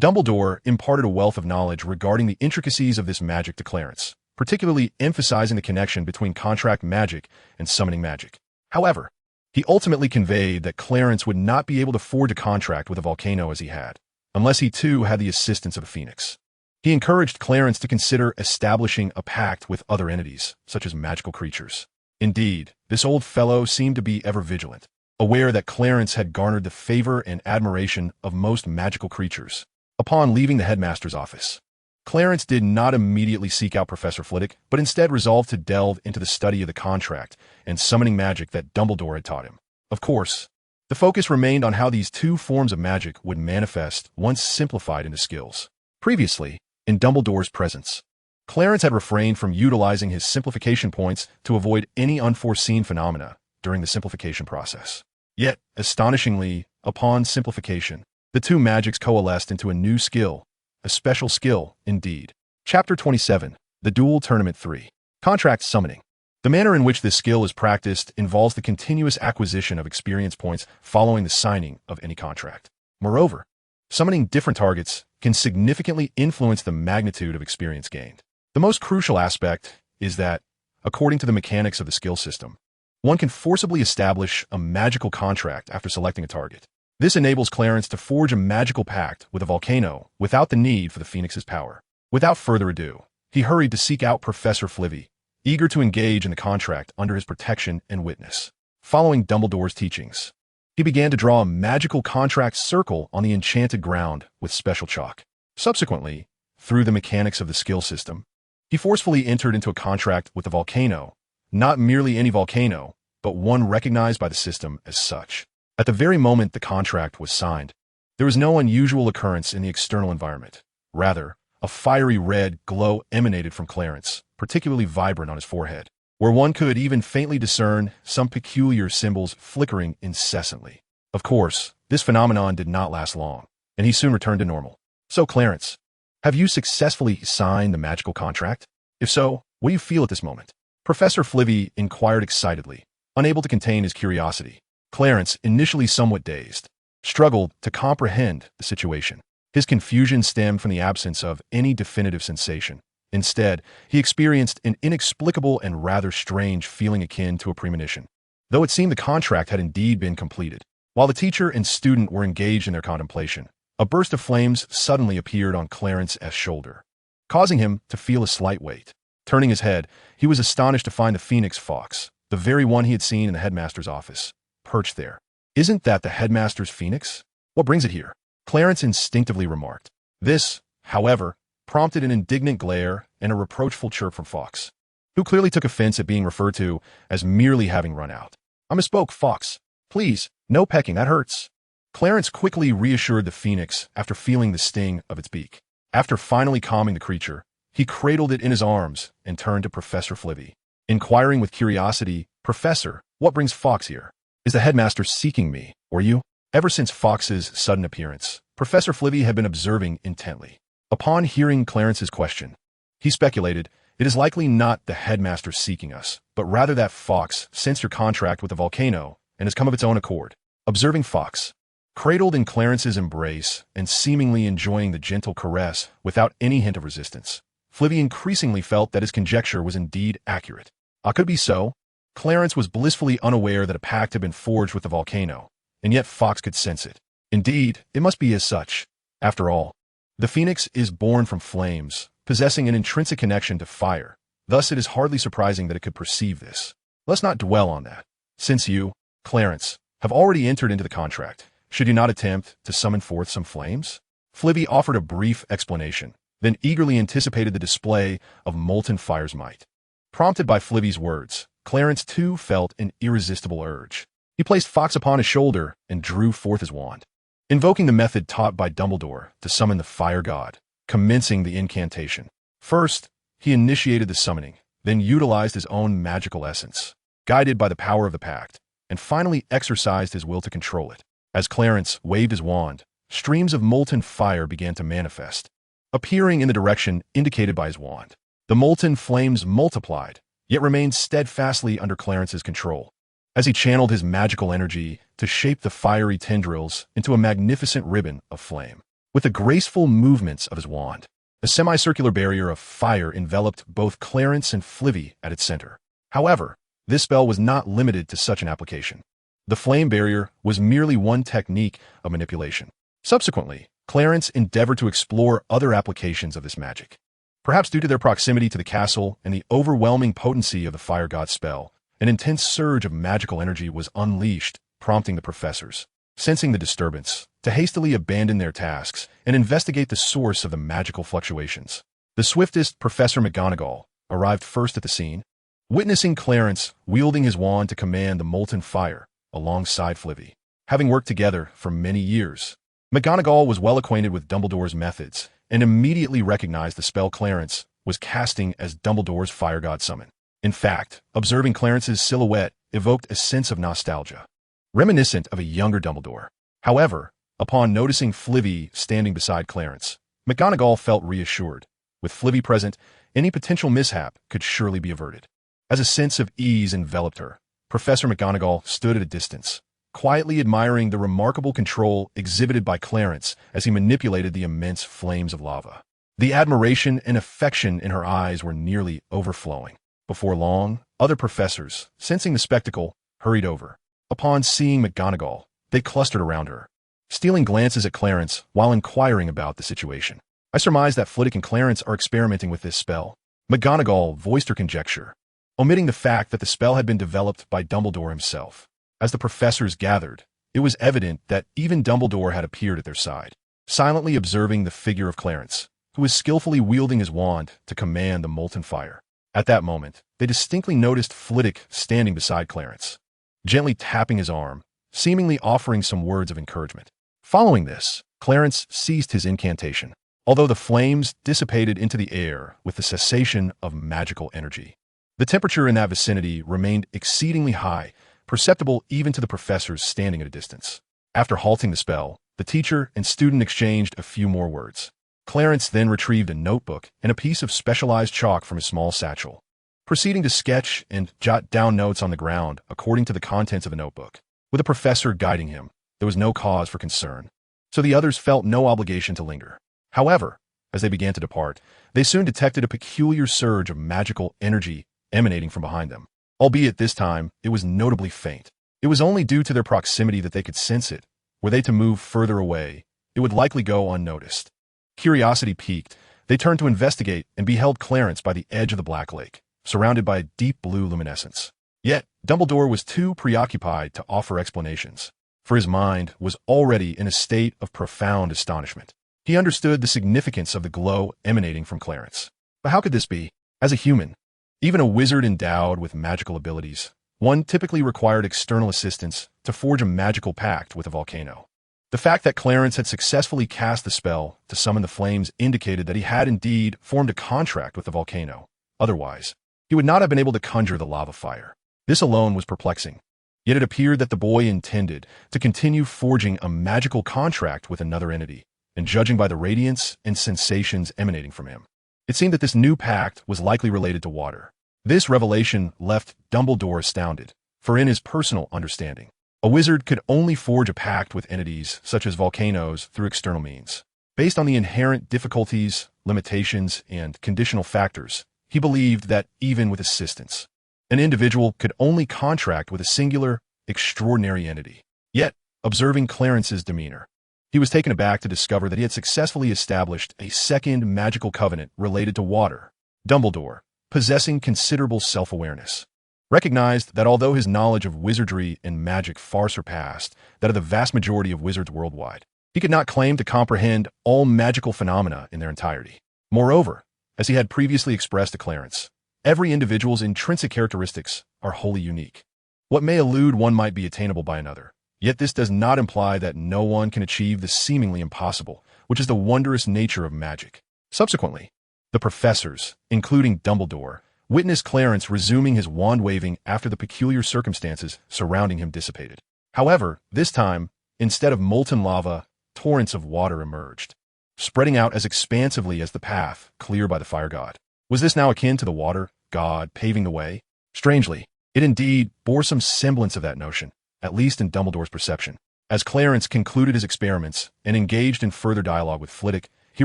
Dumbledore imparted a wealth of knowledge regarding the intricacies of this magic to Clarence, particularly emphasizing the connection between contract magic and summoning magic. However, he ultimately conveyed that Clarence would not be able to forge a contract with a volcano as he had, unless he too had the assistance of a phoenix. He encouraged Clarence to consider establishing a pact with other entities, such as magical creatures. Indeed, this old fellow seemed to be ever vigilant, aware that Clarence had garnered the favor and admiration of most magical creatures. Upon leaving the headmaster's office, Clarence did not immediately seek out Professor Flitwick, but instead resolved to delve into the study of the contract and summoning magic that Dumbledore had taught him. Of course, the focus remained on how these two forms of magic would manifest once simplified into skills. Previously, in Dumbledore's presence, Clarence had refrained from utilizing his simplification points to avoid any unforeseen phenomena during the simplification process. Yet, astonishingly, upon simplification, the two magics coalesced into a new skill, a special skill, indeed. Chapter 27, The Duel Tournament 3. Contract Summoning. The manner in which this skill is practiced involves the continuous acquisition of experience points following the signing of any contract. Moreover, summoning different targets can significantly influence the magnitude of experience gained. The most crucial aspect is that, according to the mechanics of the skill system, one can forcibly establish a magical contract after selecting a target. This enables Clarence to forge a magical pact with a volcano without the need for the phoenix's power. Without further ado, he hurried to seek out Professor Flitwick, eager to engage in the contract under his protection and witness. Following Dumbledore's teachings, he began to draw a magical contract circle on the enchanted ground with special chalk. Subsequently, through the mechanics of the skill system. He forcefully entered into a contract with the volcano, not merely any volcano, but one recognized by the system as such. At the very moment the contract was signed, there was no unusual occurrence in the external environment. Rather, a fiery red glow emanated from Clarence, particularly vibrant on his forehead, where one could even faintly discern some peculiar symbols flickering incessantly. Of course, this phenomenon did not last long, and he soon returned to normal. So, Clarence, have you successfully signed the magical contract? If so, what do you feel at this moment? Professor Flivy inquired excitedly, unable to contain his curiosity. Clarence, initially somewhat dazed, struggled to comprehend the situation. His confusion stemmed from the absence of any definitive sensation. Instead, he experienced an inexplicable and rather strange feeling akin to a premonition, though it seemed the contract had indeed been completed. While the teacher and student were engaged in their contemplation, a burst of flames suddenly appeared on Clarence's shoulder, causing him to feel a slight weight. Turning his head, he was astonished to find the Phoenix Fox, the very one he had seen in the headmaster's office, perched there. "Isn't that the headmaster's Phoenix? What brings it here?" Clarence instinctively remarked. This, however, prompted an indignant glare and a reproachful chirp from Fox, who clearly took offense at being referred to as merely having run out. "I misspoke, Fox. Please, no pecking, that hurts." Clarence quickly reassured the Phoenix after feeling the sting of its beak. After finally calming the creature, he cradled it in his arms and turned to Professor Flivy, inquiring with curiosity, "Professor, what brings Fox here? Is the headmaster seeking me, or you?" Ever since Fox's sudden appearance, Professor Flivy had been observing intently. Upon hearing Clarence's question, he speculated, "It is likely not the headmaster seeking us, but rather that Fox sensed your contract with the volcano and has come of its own accord." Observing Fox, cradled in Clarence's embrace and seemingly enjoying the gentle caress without any hint of resistance, Flivy increasingly felt that his conjecture was indeed accurate. Could it be so? Clarence was blissfully unaware that a pact had been forged with the volcano, and yet Fox could sense it. Indeed, it must be as such. After all, the Phoenix is born from flames, possessing an intrinsic connection to fire. Thus it is hardly surprising that it could perceive this. Let's not dwell on that. Since you, Clarence, have already entered into the contract, should you not attempt to summon forth some flames? Flivy offered a brief explanation, then eagerly anticipated the display of molten fire's might. Prompted by Flivy's words, Clarence too felt an irresistible urge. He placed Fox upon his shoulder and drew forth his wand, invoking the method taught by Dumbledore to summon the fire god, commencing the incantation. First, he initiated the summoning, then utilized his own magical essence, guided by the power of the pact, and finally exercised his will to control it. As Clarence waved his wand, streams of molten fire began to manifest, appearing in the direction indicated by his wand. The molten flames multiplied, yet remained steadfastly under Clarence's control, as he channeled his magical energy to shape the fiery tendrils into a magnificent ribbon of flame. With the graceful movements of his wand, a semicircular barrier of fire enveloped both Clarence and Flivy at its center. However, this spell was not limited to such an application. The flame barrier was merely one technique of manipulation. Subsequently, Clarence endeavored to explore other applications of this magic. Perhaps due to their proximity to the castle and the overwhelming potency of the fire god's spell, an intense surge of magical energy was unleashed, prompting the professors, sensing the disturbance, to hastily abandon their tasks and investigate the source of the magical fluctuations. The swiftest Professor McGonagall arrived first at the scene, witnessing Clarence wielding his wand to command the molten fire alongside Flivy. Having worked together for many years, McGonagall was well acquainted with Dumbledore's methods and immediately recognized the spell Clarence was casting as Dumbledore's fire god summon. In fact, observing Clarence's silhouette evoked a sense of nostalgia, reminiscent of a younger Dumbledore. However, upon noticing Flivy standing beside Clarence, McGonagall felt reassured. With Flivy present, any potential mishap could surely be averted. As a sense of ease enveloped her, Professor McGonagall stood at a distance, quietly admiring the remarkable control exhibited by Clarence as he manipulated the immense flames of lava. The admiration and affection in her eyes were nearly overflowing. Before long, other professors, sensing the spectacle, hurried over. Upon seeing McGonagall, they clustered around her, stealing glances at Clarence while inquiring about the situation. "I surmise that Flitwick and Clarence are experimenting with this spell." McGonagall voiced her conjecture, omitting the fact that the spell had been developed by Dumbledore himself. As the professors gathered, it was evident that even Dumbledore had appeared at their side, silently observing the figure of Clarence, who was skillfully wielding his wand to command the molten fire. At that moment, they distinctly noticed Flitwick standing beside Clarence, gently tapping his arm, seemingly offering some words of encouragement. Following this, Clarence ceased his incantation, although the flames dissipated into the air with the cessation of magical energy. The temperature in that vicinity remained exceedingly high, perceptible even to the professors standing at a distance. After halting the spell, the teacher and student exchanged a few more words. Clarence then retrieved a notebook and a piece of specialized chalk from his small satchel, proceeding to sketch and jot down notes on the ground according to the contents of a notebook. With a professor guiding him, there was no cause for concern, so the others felt no obligation to linger. However, as they began to depart, they soon detected a peculiar surge of magical energy emanating from behind them. Albeit this time, it was notably faint. It was only due to their proximity that they could sense it. Were they to move further away, it would likely go unnoticed. Curiosity piqued, they turned to investigate and beheld Clarence by the edge of the Black Lake, surrounded by a deep blue luminescence. Yet, Dumbledore was too preoccupied to offer explanations, for his mind was already in a state of profound astonishment. He understood the significance of the glow emanating from Clarence. But how could this be? As a human, even a wizard endowed with magical abilities, one typically required external assistance to forge a magical pact with a volcano. The fact that Clarence had successfully cast the spell to summon the flames indicated that he had indeed formed a contract with the volcano. Otherwise, he would not have been able to conjure the lava fire. This alone was perplexing. Yet it appeared that the boy intended to continue forging a magical contract with another entity, and judging by the radiance and sensations emanating from him, it seemed that this new pact was likely related to water. This revelation left Dumbledore astounded, for in his personal understanding, a wizard could only forge a pact with entities such as volcanoes through external means. Based on the inherent difficulties, limitations, and conditional factors, he believed that even with assistance, an individual could only contract with a singular, extraordinary entity. Yet, observing Clarence's demeanor, he was taken aback to discover that he had successfully established a second magical covenant related to water. Dumbledore, possessing considerable self-awareness, recognized that although his knowledge of wizardry and magic far surpassed that of the vast majority of wizards worldwide, he could not claim to comprehend all magical phenomena in their entirety. Moreover, as he had previously expressed to Clarence, every individual's intrinsic characteristics are wholly unique. What may elude one might be attainable by another, yet this does not imply that no one can achieve the seemingly impossible, which is the wondrous nature of magic. Subsequently, the professors, including Dumbledore, witnessed Clarence resuming his wand-waving after the peculiar circumstances surrounding him dissipated. However, this time, instead of molten lava, torrents of water emerged, spreading out as expansively as the path cleared by the fire god. Was this now akin to the water god paving the way? Strangely, it indeed bore some semblance of that notion, at least in Dumbledore's perception. As Clarence concluded his experiments and engaged in further dialogue with Flitwick, he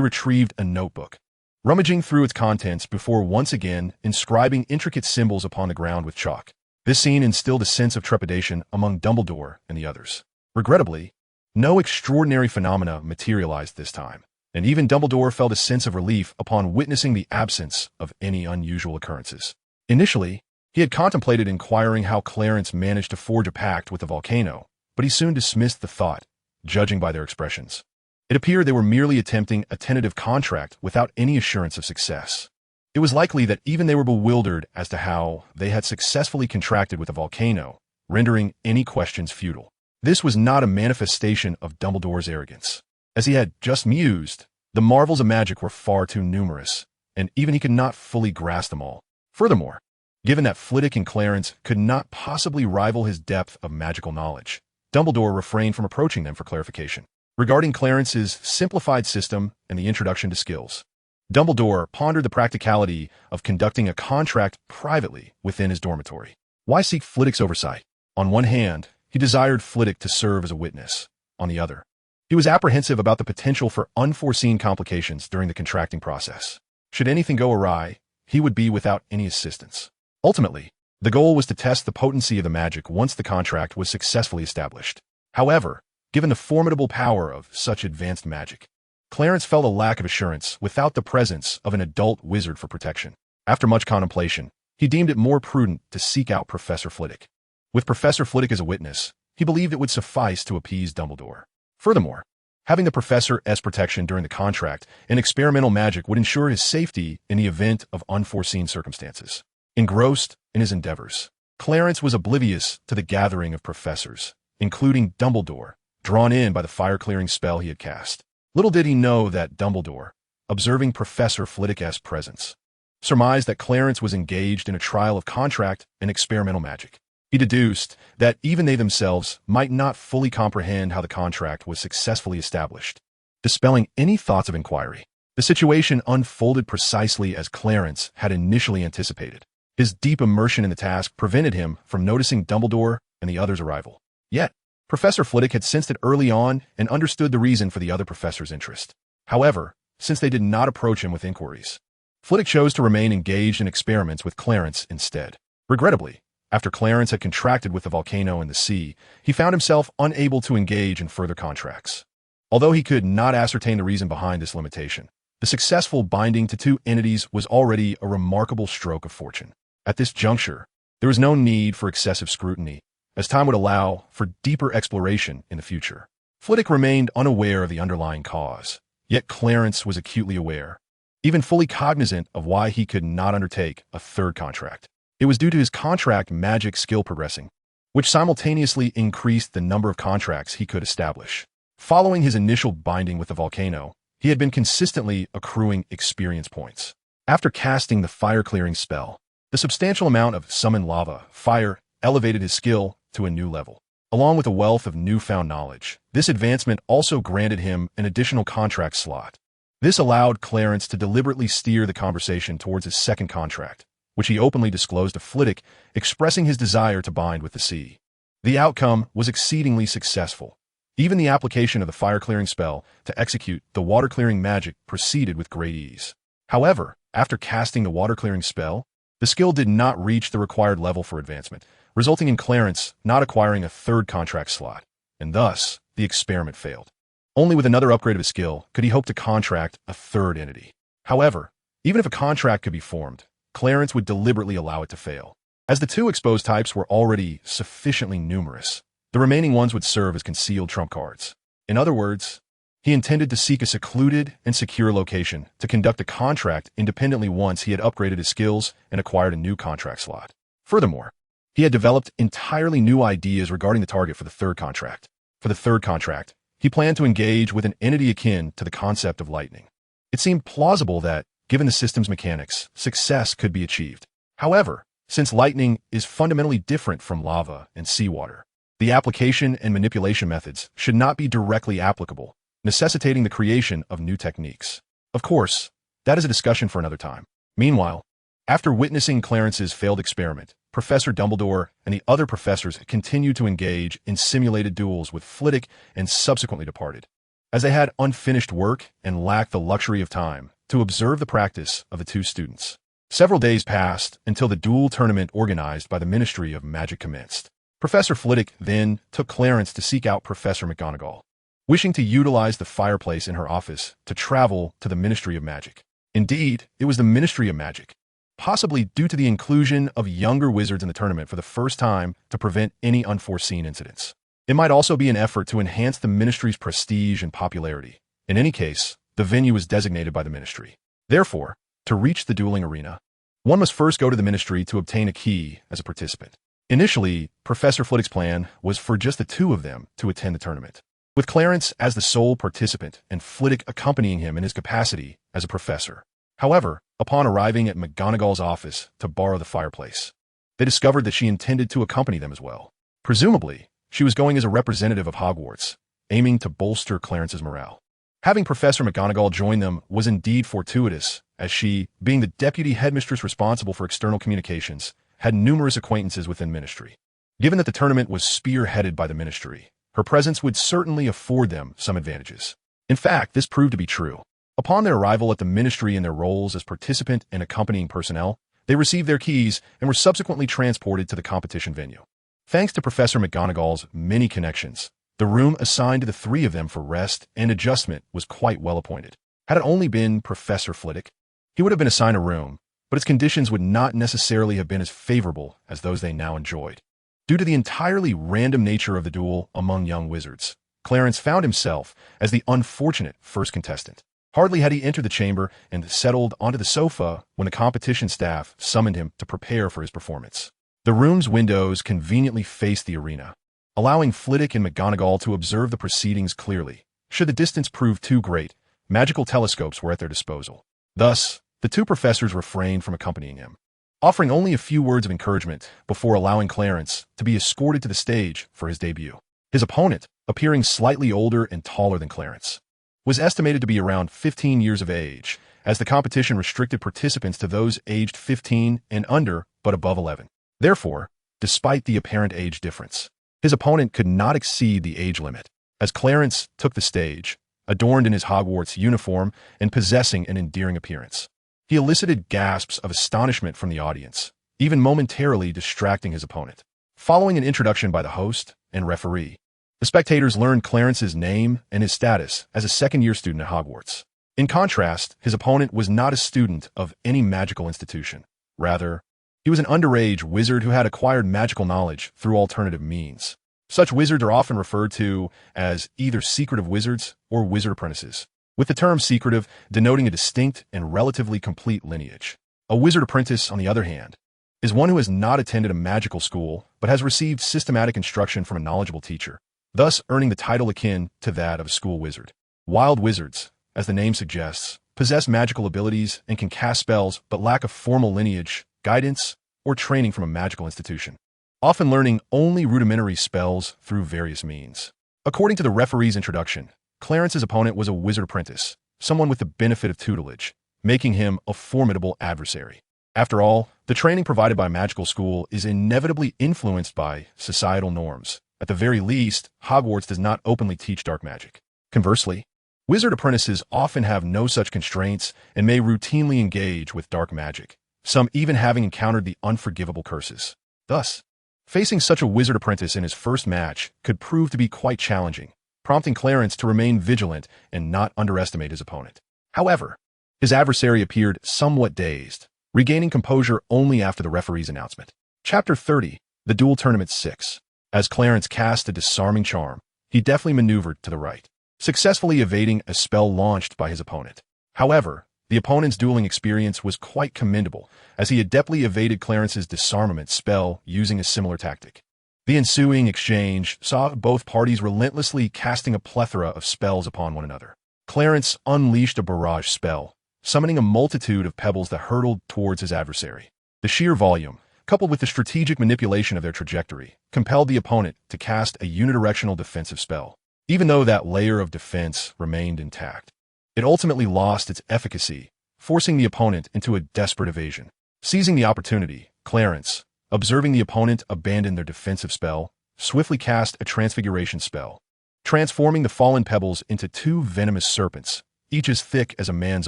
retrieved a notebook, rummaging through its contents before once again inscribing intricate symbols upon the ground with chalk. This scene instilled a sense of trepidation among Dumbledore and the others. Regrettably, no extraordinary phenomena materialized this time, and even Dumbledore felt a sense of relief upon witnessing the absence of any unusual occurrences. Initially, he had contemplated inquiring how Clarence managed to forge a pact with the volcano, but he soon dismissed the thought, judging by their expressions. It appeared they were merely attempting a tentative contract without any assurance of success. It was likely that even they were bewildered as to how they had successfully contracted with a volcano, rendering any questions futile. This was not a manifestation of Dumbledore's arrogance. As he had just mused, the marvels of magic were far too numerous, and even he could not fully grasp them all. Furthermore, given that Flitwick and Clarence could not possibly rival his depth of magical knowledge, Dumbledore refrained from approaching them for clarification. Regarding Clarence's simplified system and the introduction to skills, Dumbledore pondered the practicality of conducting a contract privately within his dormitory. Why seek Flitwick's oversight? On one hand, he desired Flitwick to serve as a witness. On the other, he was apprehensive about the potential for unforeseen complications during the contracting process. Should anything go awry, he would be without any assistance. Ultimately, the goal was to test the potency of the magic once the contract was successfully established. However, given the formidable power of such advanced magic, Clarence felt a lack of assurance without the presence of an adult wizard for protection. After much contemplation, he deemed it more prudent to seek out Professor Flitwick. With Professor Flitwick as a witness, he believed it would suffice to appease Dumbledore. Furthermore, Having the professor's protection during the contract and experimental magic would ensure his safety in the event of unforeseen circumstances. Engrossed in his endeavors, Clarence was oblivious to the gathering of professors, including Dumbledore, drawn in by the fire-clearing spell he had cast. Little did he know that Dumbledore, observing Professor Flitwick's presence, surmised that Clarence was engaged in a trial of contract and experimental magic. He deduced that even they themselves might not fully comprehend how the contract was successfully established. Dispelling any thoughts of inquiry, the situation unfolded precisely as Clarence had initially anticipated. His deep immersion in the task prevented him from noticing Dumbledore and the others' arrival. Yet, Professor Flitwick had sensed it early on and understood the reason for the other professors' interest. However, since they did not approach him with inquiries, Flitwick chose to remain engaged in experiments with Clarence instead. Regrettably, after Clarence had contracted with the volcano and the sea, he found himself unable to engage in further contracts. Although he could not ascertain the reason behind this limitation, the successful binding to two entities was already a remarkable stroke of fortune. At this juncture, there was no need for excessive scrutiny, as time would allow for deeper exploration in the future. Flitwick remained unaware of the underlying cause, yet Clarence was acutely aware, even fully cognizant of why he could not undertake a third contract. It was due to his contract magic skill progressing, which simultaneously increased the number of contracts he could establish. Following his initial binding with the volcano, he had been consistently accruing experience points. After casting the fire-clearing spell, the substantial amount of summoned lava, fire, elevated his skill to a new level. Along with a wealth of newfound knowledge, this advancement also granted him an additional contract slot. This allowed Clarence to deliberately steer the conversation towards his second contract, which he openly disclosed to Flitwick, expressing his desire to bind with the sea. The outcome was exceedingly successful. Even the application of the fire-clearing spell to execute the water-clearing magic proceeded with great ease. However, after casting the water-clearing spell, the skill did not reach the required level for advancement, resulting in Clarence not acquiring a third contract slot, and thus the experiment failed. Only with another upgrade of his skill could he hope to contract a third entity. However, even if a contract could be formed, Clarence would deliberately allow it to fail. As the two exposed types were already sufficiently numerous, the remaining ones would serve as concealed trump cards. In other words, he intended to seek a secluded and secure location to conduct a contract independently once he had upgraded his skills and acquired a new contract slot. Furthermore, he had developed entirely new ideas regarding the target for the third contract. For the third contract, he planned to engage with an entity akin to the concept of lightning. It seemed plausible that, given the system's mechanics, success could be achieved. However, since lightning is fundamentally different from lava and seawater, the application and manipulation methods should not be directly applicable, necessitating the creation of new techniques. Of course, that is a discussion for another time. Meanwhile, after witnessing Clarence's failed experiment, Professor Dumbledore and the other professors continued to engage in simulated duels with Flitwick and subsequently departed, as they had unfinished work and lacked the luxury of time to observe the practice of the two students. Several days passed until the duel tournament organized by the Ministry of Magic commenced. Professor Flitwick then took Clarence to seek out Professor McGonagall, wishing to utilize the fireplace in her office to travel to the Ministry of Magic. Indeed, it was the Ministry of Magic, possibly due to the inclusion of younger wizards in the tournament for the first time to prevent any unforeseen incidents. It might also be an effort to enhance the Ministry's prestige and popularity. In any case, the venue was designated by the Ministry. Therefore, to reach the dueling arena, one must first go to the Ministry to obtain a key as a participant. Initially, Professor Flitwick's plan was for just the two of them to attend the tournament, with Clarence as the sole participant and Flitwick accompanying him in his capacity as a professor. However, upon arriving at McGonagall's office to borrow the fireplace, they discovered that she intended to accompany them as well. Presumably, she was going as a representative of Hogwarts, aiming to bolster Clarence's morale. Having Professor McGonagall join them was indeed fortuitous, as she, being the deputy headmistress responsible for external communications, had numerous acquaintances within Ministry. Given that the tournament was spearheaded by the Ministry, her presence would certainly afford them some advantages. In fact, this proved to be true. Upon their arrival at the Ministry in their roles as participant and accompanying personnel, they received their keys and were subsequently transported to the competition venue. Thanks to Professor McGonagall's many connections, the room assigned to the three of them for rest and adjustment was quite well appointed. Had it only been Professor Flitwick, he would have been assigned a room, but its conditions would not necessarily have been as favorable as those they now enjoyed. Due to the entirely random nature of the duel among young wizards, Clarence found himself as the unfortunate first contestant. Hardly had he entered the chamber and settled onto the sofa when the competition staff summoned him to prepare for his performance. The room's windows conveniently faced the arena, allowing Flitwick and McGonagall to observe the proceedings clearly. Should the distance prove too great, magical telescopes were at their disposal. Thus, the two professors refrained from accompanying him, offering only a few words of encouragement before allowing Clarence to be escorted to the stage for his debut. His opponent, appearing slightly older and taller than Clarence, was estimated to be around 15 years of age, as the competition restricted participants to those aged 15 and under but above 11. Therefore, despite the apparent age difference, his opponent could not exceed the age limit. As Clarence took the stage, adorned in his Hogwarts uniform and possessing an endearing appearance, he elicited gasps of astonishment from the audience, even momentarily distracting his opponent. Following an introduction by the host and referee, the spectators learned Clarence's name and his status as a second-year student at Hogwarts. In contrast, his opponent was not a student of any magical institution. Rather, he was an underage wizard who had acquired magical knowledge through alternative means. Such wizards are often referred to as either secretive wizards or wizard apprentices, with the term secretive denoting a distinct and relatively complete lineage. A wizard apprentice, on the other hand, is one who has not attended a magical school but has received systematic instruction from a knowledgeable teacher, thus earning the title akin to that of a school wizard. Wild wizards, as the name suggests, possess magical abilities and can cast spells but lack a formal lineage, guidance, or training from a magical institution, often learning only rudimentary spells through various means. According to the referee's introduction, Clarence's opponent was a wizard apprentice, someone with the benefit of tutelage, making him a formidable adversary. After all, the training provided by a magical school is inevitably influenced by societal norms. At the very least, Hogwarts does not openly teach dark magic. Conversely, wizard apprentices often have no such constraints and may routinely engage with dark magic, some even having encountered the unforgivable curses. Thus, facing such a wizard apprentice in his first match could prove to be quite challenging, prompting Clarence to remain vigilant and not underestimate his opponent. However, his adversary appeared somewhat dazed, regaining composure only after the referee's announcement. Chapter 30, The Duel Tournament 6. As Clarence cast a disarming charm, he deftly maneuvered to the right, successfully evading a spell launched by his opponent. However, the opponent's dueling experience was quite commendable, as he adeptly evaded Clarence's disarmament spell using a similar tactic. The ensuing exchange saw both parties relentlessly casting a plethora of spells upon one another. Clarence unleashed a barrage spell, summoning a multitude of pebbles that hurtled towards his adversary. The sheer volume, coupled with the strategic manipulation of their trajectory, compelled the opponent to cast a unidirectional defensive spell. Even though that layer of defense remained intact, it ultimately lost its efficacy, forcing the opponent into a desperate evasion. Seizing the opportunity, Clarence, observing the opponent abandon their defensive spell, swiftly cast a transfiguration spell, transforming the fallen pebbles into two venomous serpents, each as thick as a man's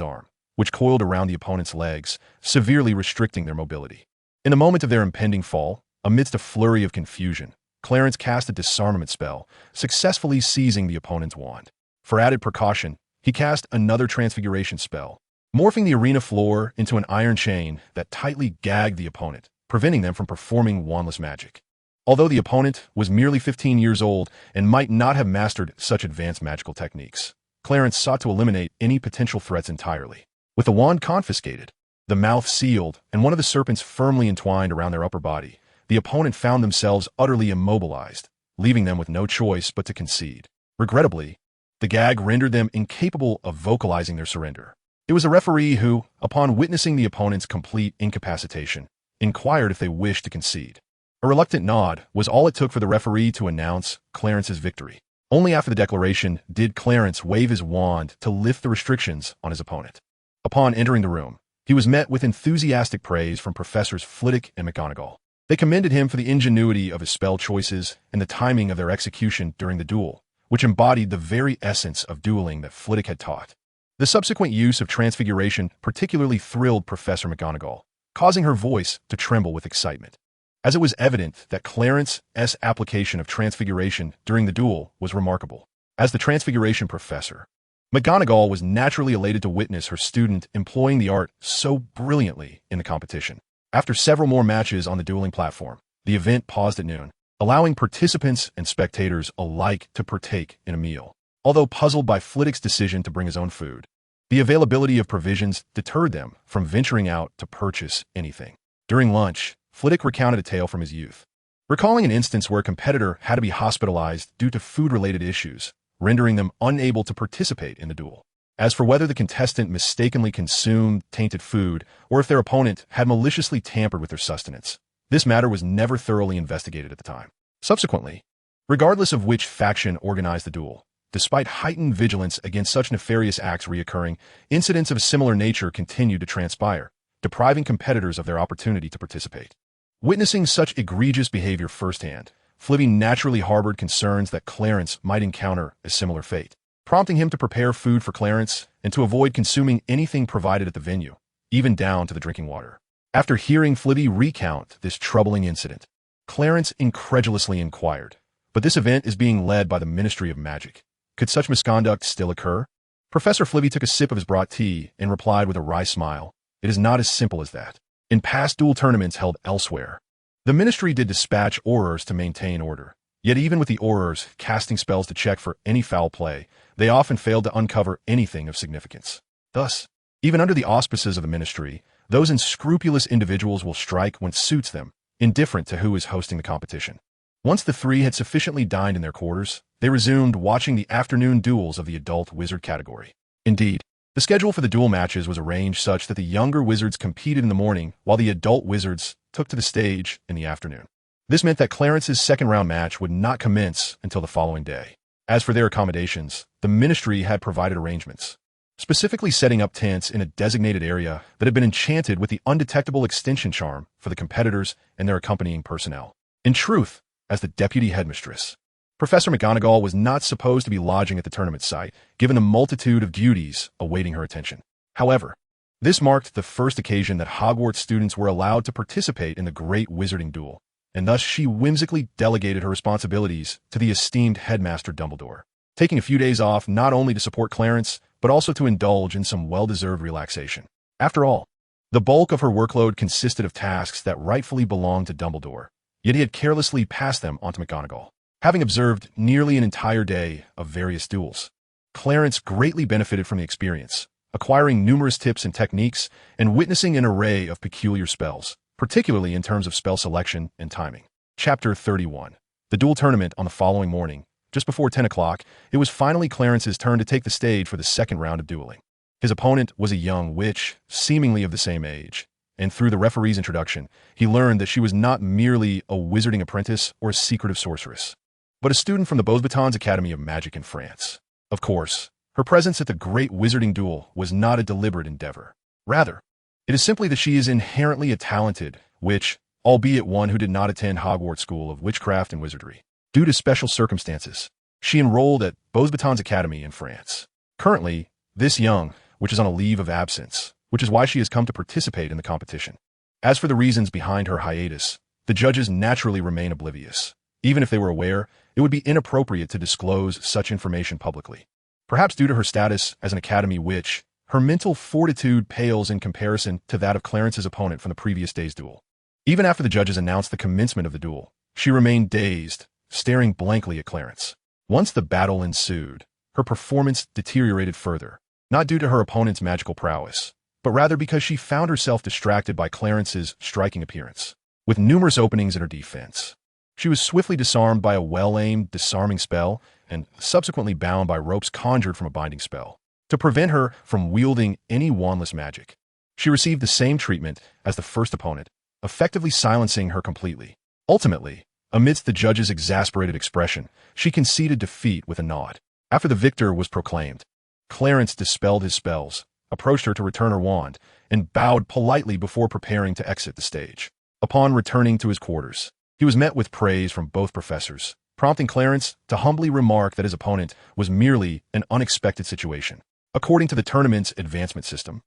arm, which coiled around the opponent's legs, severely restricting their mobility. In the moment of their impending fall, amidst a flurry of confusion, Clarence cast a disarmament spell, successfully seizing the opponent's wand. For added precaution, he cast another transfiguration spell, morphing the arena floor into an iron chain that tightly gagged the opponent, preventing them from performing wandless magic. Although the opponent was merely 15 years old and might not have mastered such advanced magical techniques, Clarence sought to eliminate any potential threats entirely. With the wand confiscated, the mouth sealed, and one of the serpents firmly entwined around their upper body, the opponent found themselves utterly immobilized, leaving them with no choice but to concede. Regrettably, the gag rendered them incapable of vocalizing their surrender. It was a referee who, upon witnessing the opponent's complete incapacitation, inquired if they wished to concede. A reluctant nod was all it took for the referee to announce Clarence's victory. Only after the declaration did Clarence wave his wand to lift the restrictions on his opponent. Upon entering the room, he was met with enthusiastic praise from Professors Flitwick and McGonagall. They commended him for the ingenuity of his spell choices and the timing of their execution during the duel, which embodied the very essence of dueling that Flitwick had taught. The subsequent use of transfiguration particularly thrilled Professor McGonagall, causing her voice to tremble with excitement, as it was evident that Clarence's application of transfiguration during the duel was remarkable. As the transfiguration professor, McGonagall was naturally elated to witness her student employing the art so brilliantly in the competition. After several more matches on the dueling platform, the event paused at noon. allowing participants and spectators alike to partake in a meal. Although puzzled by Flitwick's decision to bring his own food, the availability of provisions deterred them from venturing out to purchase anything. During lunch, Flitwick recounted a tale from his youth, recalling an instance where a competitor had to be hospitalized due to food-related issues, rendering them unable to participate in the duel. As for whether the contestant mistakenly consumed tainted food or if their opponent had maliciously tampered with their sustenance, this matter was never thoroughly investigated at the time. Subsequently, regardless of which faction organized the duel, despite heightened vigilance against such nefarious acts reoccurring, incidents of a similar nature continued to transpire, depriving competitors of their opportunity to participate. Witnessing such egregious behavior firsthand, Flivvy naturally harbored concerns that Clarence might encounter a similar fate, prompting him to prepare food for Clarence and to avoid consuming anything provided at the venue, even down to the drinking water. After hearing Flivvy recount this troubling incident, Clarence incredulously inquired, "But this event is being led by the Ministry of Magic. Could such misconduct still occur?" Professor Flivvy took a sip of his brought tea and replied with a wry smile, "It is not as simple as that. In past duel tournaments held elsewhere, the Ministry did dispatch aurors to maintain order. Yet even with the aurors casting spells to check for any foul play, they often failed to uncover anything of significance. Thus, even under the auspices of the Ministry, those unscrupulous individuals will strike when suits them, indifferent to who is hosting the competition." Once the three had sufficiently dined in their quarters, they resumed watching the afternoon duels of the adult wizard category. Indeed, the schedule for the duel matches was arranged such that the younger wizards competed in the morning while the adult wizards took to the stage in the afternoon. This meant that Clarence's second-round match would not commence until the following day. As for their accommodations, the Ministry had provided arrangements, specifically setting up tents in a designated area that had been enchanted with the undetectable extinction charm for the competitors and their accompanying personnel. In truth, as the deputy headmistress, Professor McGonagall was not supposed to be lodging at the tournament site, given the multitude of duties awaiting her attention. However, this marked the first occasion that Hogwarts students were allowed to participate in the Great Wizarding Duel, and thus she whimsically delegated her responsibilities to the esteemed headmaster Dumbledore, taking a few days off not only to support Clarence, but also to indulge in some well-deserved relaxation. After all, the bulk of her workload consisted of tasks that rightfully belonged to Dumbledore, yet he had carelessly passed them on to McGonagall. Having observed nearly an entire day of various duels, Clarence greatly benefited from the experience, acquiring numerous tips and techniques and witnessing an array of peculiar spells, particularly in terms of spell selection and timing. Chapter 31. The duel tournament on the following morning, just before 10 o'clock, it was finally Clarence's turn to take the stage for the second round of dueling. His opponent was a young witch, seemingly of the same age, and through the referee's introduction, he learned that she was not merely a wizarding apprentice or a secretive sorceress, but a student from the Beauxbatons Academy of Magic in France. Of course, her presence at the Great Wizarding Duel was not a deliberate endeavor. Rather, it is simply that she is inherently a talented witch, albeit one who did not attend Hogwarts School of Witchcraft and Wizardry. Due to special circumstances, she enrolled at Beauxbatons Academy in France. Currently, this young witch is on a leave of absence, which is why she has come to participate in the competition. As for the reasons behind her hiatus, the judges naturally remain oblivious. Even if they were aware, it would be inappropriate to disclose such information publicly. Perhaps due to her status as an academy witch, her mental fortitude pales in comparison to that of Clarence's opponent from the previous day's duel. Even after the judges announced the commencement of the duel, she remained dazed, staring blankly at Clarence. Once the battle ensued, her performance deteriorated further, not due to her opponent's magical prowess, but rather because she found herself distracted by Clarence's striking appearance. With numerous openings in her defense, she was swiftly disarmed by a well-aimed, disarming spell and subsequently bound by ropes conjured from a binding spell to prevent her from wielding any wandless magic. She received the same treatment as the first opponent, effectively silencing her completely. Ultimately, amidst the judge's exasperated expression, she conceded defeat with a nod. After the victor was proclaimed, Clarence dispelled his spells, approached her to return her wand, and bowed politely before preparing to exit the stage. Upon returning to his quarters, he was met with praise from both professors, prompting Clarence to humbly remark that his opponent was merely an unexpected situation. According to the tournament's advancement system,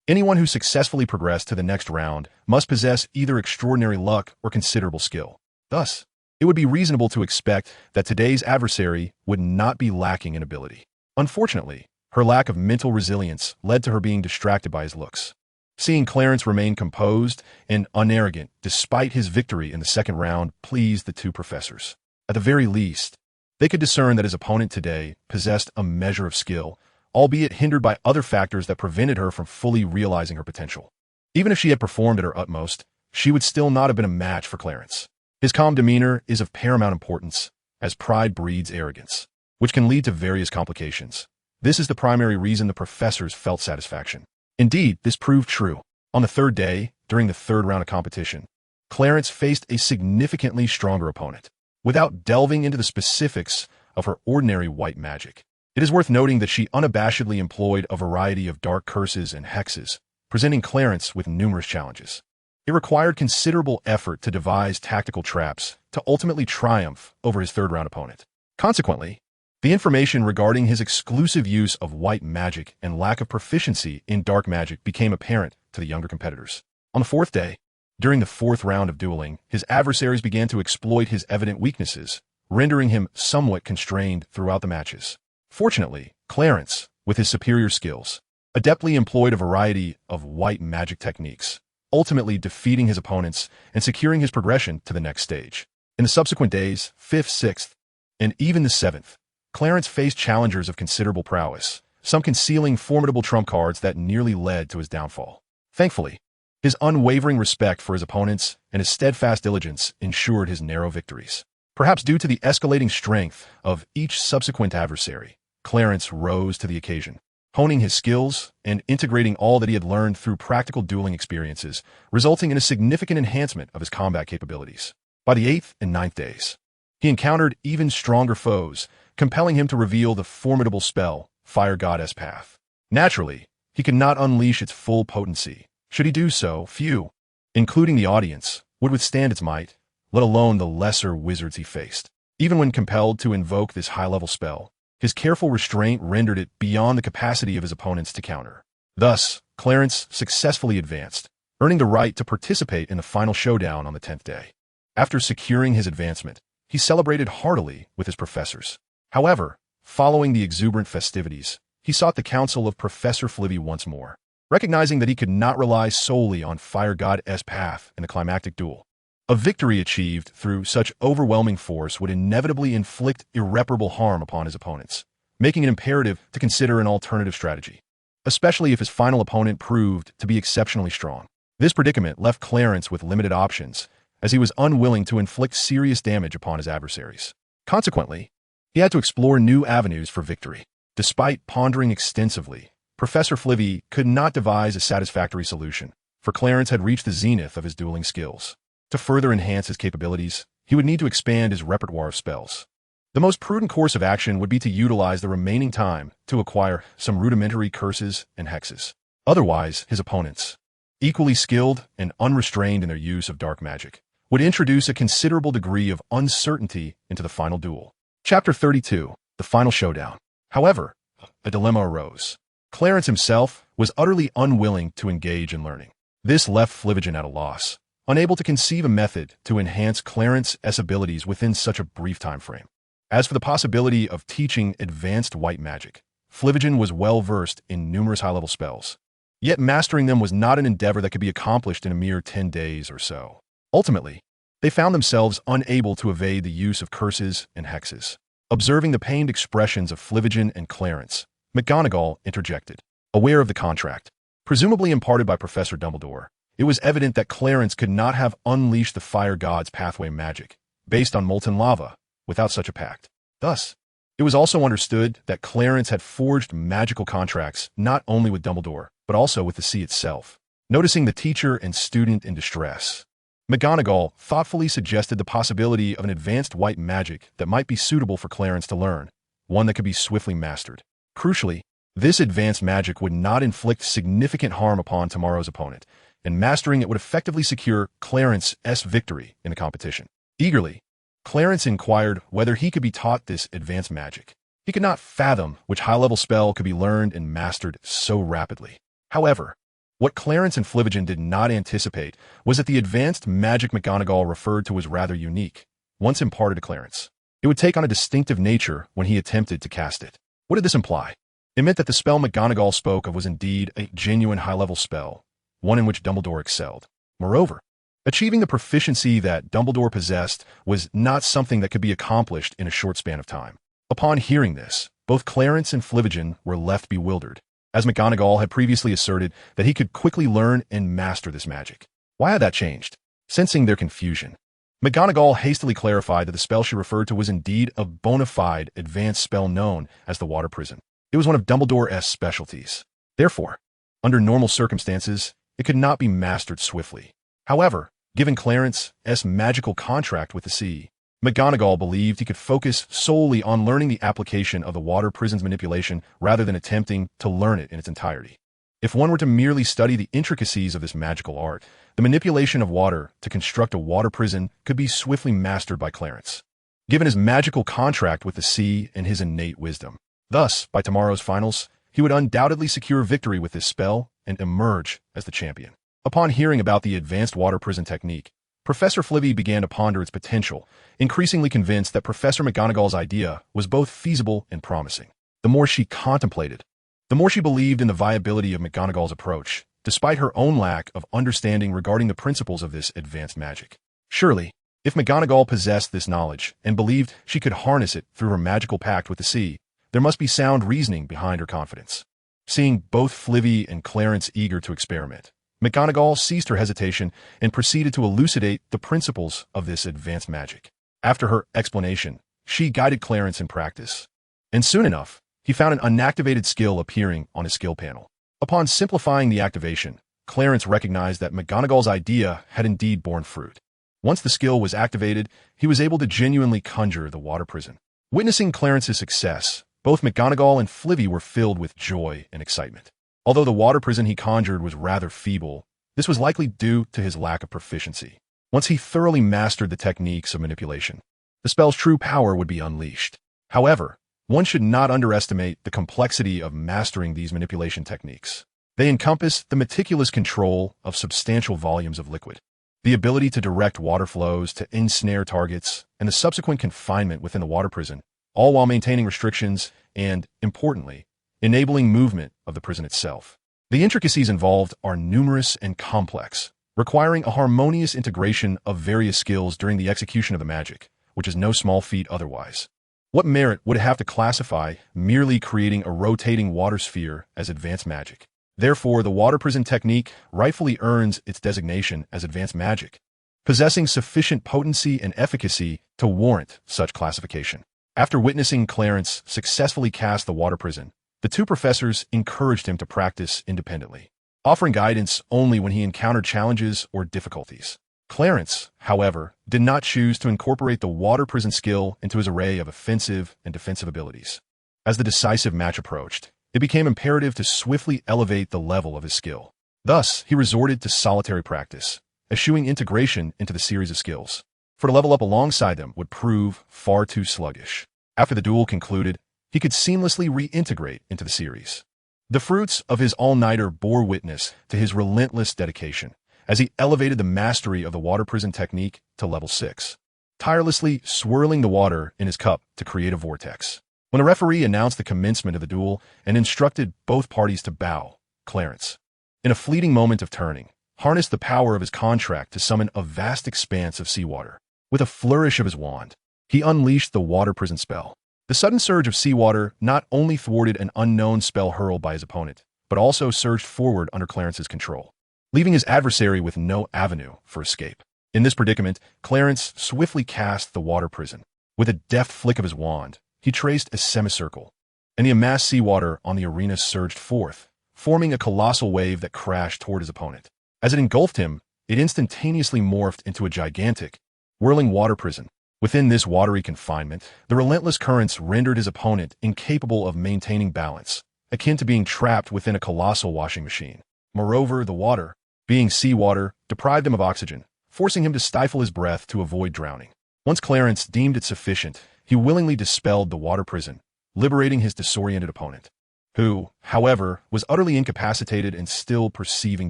anyone who successfully progressed to the next round must possess either extraordinary luck or considerable skill. Thus, it would be reasonable to expect that today's adversary would not be lacking in ability. Unfortunately, her lack of mental resilience led to her being distracted by his looks. Seeing Clarence remain composed and unarrogant despite his victory in the second round pleased the two professors. At the very least, they could discern that his opponent today possessed a measure of skill, albeit hindered by other factors that prevented her from fully realizing her potential. Even if she had performed at her utmost, she would still not have been a match for Clarence. His calm demeanor is of paramount importance, as pride breeds arrogance, which can lead to various complications. This is the primary reason the professors felt satisfaction. Indeed, this proved true. On the third day, during the third round of competition, Clarence faced a significantly stronger opponent. Without delving into the specifics of her ordinary white magic, it is worth noting that she unabashedly employed a variety of dark curses and hexes, presenting Clarence with numerous challenges. It required considerable effort to devise tactical traps to ultimately triumph over his third-round opponent. Consequently, the information regarding his exclusive use of white magic and lack of proficiency in dark magic became apparent to the younger competitors. On the fourth day, during the fourth round of dueling, his adversaries began to exploit his evident weaknesses, rendering him somewhat constrained throughout the matches. Fortunately, Clarence, with his superior skills, adeptly employed a variety of white magic techniques, ultimately defeating his opponents and securing his progression to the next stage. In the subsequent days, 5th, 6th, and even the 7th, Clarence faced challengers of considerable prowess, some concealing formidable trump cards that nearly led to his downfall. Thankfully, his unwavering respect for his opponents and his steadfast diligence ensured his narrow victories. Perhaps due to the escalating strength of each subsequent adversary, Clarence rose to the occasion, honing his skills and integrating all that he had learned through practical dueling experiences, resulting in a significant enhancement of his combat capabilities. By the 8th and 9th days, he encountered even stronger foes, compelling him to reveal the formidable spell, Fire Goddess Path. Naturally, he could not unleash its full potency. Should he do so, few, including the audience, would withstand its might, let alone the lesser wizards he faced. Even when compelled to invoke this high-level spell, his careful restraint rendered it beyond the capacity of his opponents to counter. Thus, Clarence successfully advanced, earning the right to participate in the final showdown on the 10th day. After securing his advancement, he celebrated heartily with his professors. However, following the exuberant festivities, he sought the counsel of Professor Flivy once more, recognizing that he could not rely solely on Fire Goddess Path in the climactic duel. A victory achieved through such overwhelming force would inevitably inflict irreparable harm upon his opponents, making it imperative to consider an alternative strategy, especially if his final opponent proved to be exceptionally strong. This predicament left Clarence with limited options, as he was unwilling to inflict serious damage upon his adversaries. Consequently, he had to explore new avenues for victory. Despite pondering extensively, Professor Flivy could not devise a satisfactory solution, for Clarence had reached the zenith of his dueling skills. To further enhance his capabilities, he would need to expand his repertoire of spells. The most prudent course of action would be to utilize the remaining time to acquire some rudimentary curses and hexes. Otherwise, his opponents, equally skilled and unrestrained in their use of dark magic, would introduce a considerable degree of uncertainty into the final duel. Chapter 32, The Final Showdown. However, a dilemma arose. Clarence himself was utterly unwilling to engage in learning. This left Flivy at a loss, unable to conceive a method to enhance Clarence's abilities within such a brief time frame. As for the possibility of teaching advanced white magic, Flivy was well versed in numerous high-level spells. Yet mastering them was not an endeavor that could be accomplished in a mere 10 days or so. Ultimately, they found themselves unable to evade the use of curses and hexes. Observing the pained expressions of Flivy and Clarence, McGonagall interjected. Aware of the contract, presumably imparted by Professor Dumbledore, it was evident that Clarence could not have unleashed the Fire God's pathway magic, based on molten lava, without such a pact. Thus, it was also understood that Clarence had forged magical contracts not only with Dumbledore, but also with the sea itself. Noticing the teacher and student in distress, McGonagall thoughtfully suggested the possibility of an advanced white magic that might be suitable for Clarence to learn, one that could be swiftly mastered. Crucially, this advanced magic would not inflict significant harm upon tomorrow's opponent, and mastering it would effectively secure Clarence's victory in the competition. Eagerly, Clarence inquired whether he could be taught this advanced magic. He could not fathom which high-level spell could be learned and mastered so rapidly. However, what Clarence and Flivy did not anticipate was that the advanced magic McGonagall referred to was rather unique. Once imparted to Clarence, it would take on a distinctive nature when he attempted to cast it. What did this imply? It meant that the spell McGonagall spoke of was indeed a genuine high-level spell, one in which Dumbledore excelled. Moreover, achieving the proficiency that Dumbledore possessed was not something that could be accomplished in a short span of time. Upon hearing this, both Clarence and Flivigin were left bewildered, as McGonagall had previously asserted that he could quickly learn and master this magic. Why had that changed? Sensing their confusion, McGonagall hastily clarified that the spell she referred to was indeed a bona fide advanced spell known as the Water Prison. It was one of Dumbledore's specialties. Therefore, under normal circumstances, it could not be mastered swiftly. However, given Clarence's magical contract with the sea, McGonagall believed he could focus solely on learning the application of the Water Prison's manipulation rather than attempting to learn it in its entirety. If one were to merely study the intricacies of this magical art, the manipulation of water to construct a water prison could be swiftly mastered by Clarence, given his magical contract with the sea and his innate wisdom. Thus, by tomorrow's finals, he would undoubtedly secure victory with this spell and emerge as the champion. Upon hearing about the advanced water prison technique, Professor Flivy began to ponder its potential, increasingly convinced that Professor McGonagall's idea was both feasible and promising. The more she contemplated, the more she believed in the viability of McGonagall's approach, despite her own lack of understanding regarding the principles of this advanced magic. Surely, if McGonagall possessed this knowledge and believed she could harness it through her magical pact with the sea, there must be sound reasoning behind her confidence. Seeing both Flivy and Clarence eager to experiment, McGonagall ceased her hesitation and proceeded to elucidate the principles of this advanced magic. After her explanation, she guided Clarence in practice, and soon enough, he found an unactivated skill appearing on his skill panel. Upon simplifying the activation, Clarence recognized that McGonagall's idea had indeed borne fruit. Once the skill was activated, he was able to genuinely conjure the water prison. Witnessing Clarence's success, both McGonagall and Flivy were filled with joy and excitement. Although the water prison he conjured was rather feeble, this was likely due to his lack of proficiency. Once he thoroughly mastered the techniques of manipulation, the spell's true power would be unleashed. However, one should not underestimate the complexity of mastering these manipulation techniques. They encompass the meticulous control of substantial volumes of liquid, the ability to direct water flows to ensnare targets, and the subsequent confinement within the water prison, all while maintaining restrictions and, importantly, enabling movement of the prison itself. The intricacies involved are numerous and complex, requiring a harmonious integration of various skills during the execution of the magic, which is no small feat otherwise. What merit would it have to classify merely creating a rotating water sphere as advanced magic? Therefore, the water prison technique rightfully earns its designation as advanced magic, possessing sufficient potency and efficacy to warrant such classification. After witnessing Clarence successfully cast the water prison, the two professors encouraged him to practice independently, offering guidance only when he encountered challenges or difficulties. Clarence, however, did not choose to incorporate the water prison skill into his array of offensive and defensive abilities. As the decisive match approached, it became imperative to swiftly elevate the level of his skill. Thus, he resorted to solitary practice, eschewing integration into the series of skills, for to level up alongside them would prove far too sluggish. After the duel concluded, he could seamlessly reintegrate into the series. The fruits of his all-nighter bore witness to his relentless dedication, as he elevated the mastery of the water prison technique to level 6, tirelessly swirling the water in his cup to create a vortex. When a referee announced the commencement of the duel and instructed both parties to bow, Clarence, in a fleeting moment of turning, harnessed the power of his contract to summon a vast expanse of seawater. With a flourish of his wand, he unleashed the water prison spell. The sudden surge of seawater not only thwarted an unknown spell hurled by his opponent, but also surged forward under Clarence's control, leaving his adversary with no avenue for escape. In this predicament, Clarence swiftly cast the water prison. With a deft flick of his wand, he traced a semicircle, and the amassed seawater on the arena surged forth, forming a colossal wave that crashed toward his opponent. As it engulfed him, it instantaneously morphed into a gigantic, whirling water prison. Within this watery confinement, the relentless currents rendered his opponent incapable of maintaining balance, akin to being trapped within a colossal washing machine. Moreover, the water, being seawater, deprived him of oxygen, forcing him to stifle his breath to avoid drowning. Once Clarence deemed it sufficient, he willingly dispelled the water prison, liberating his disoriented opponent, who, however, was utterly incapacitated and still perceiving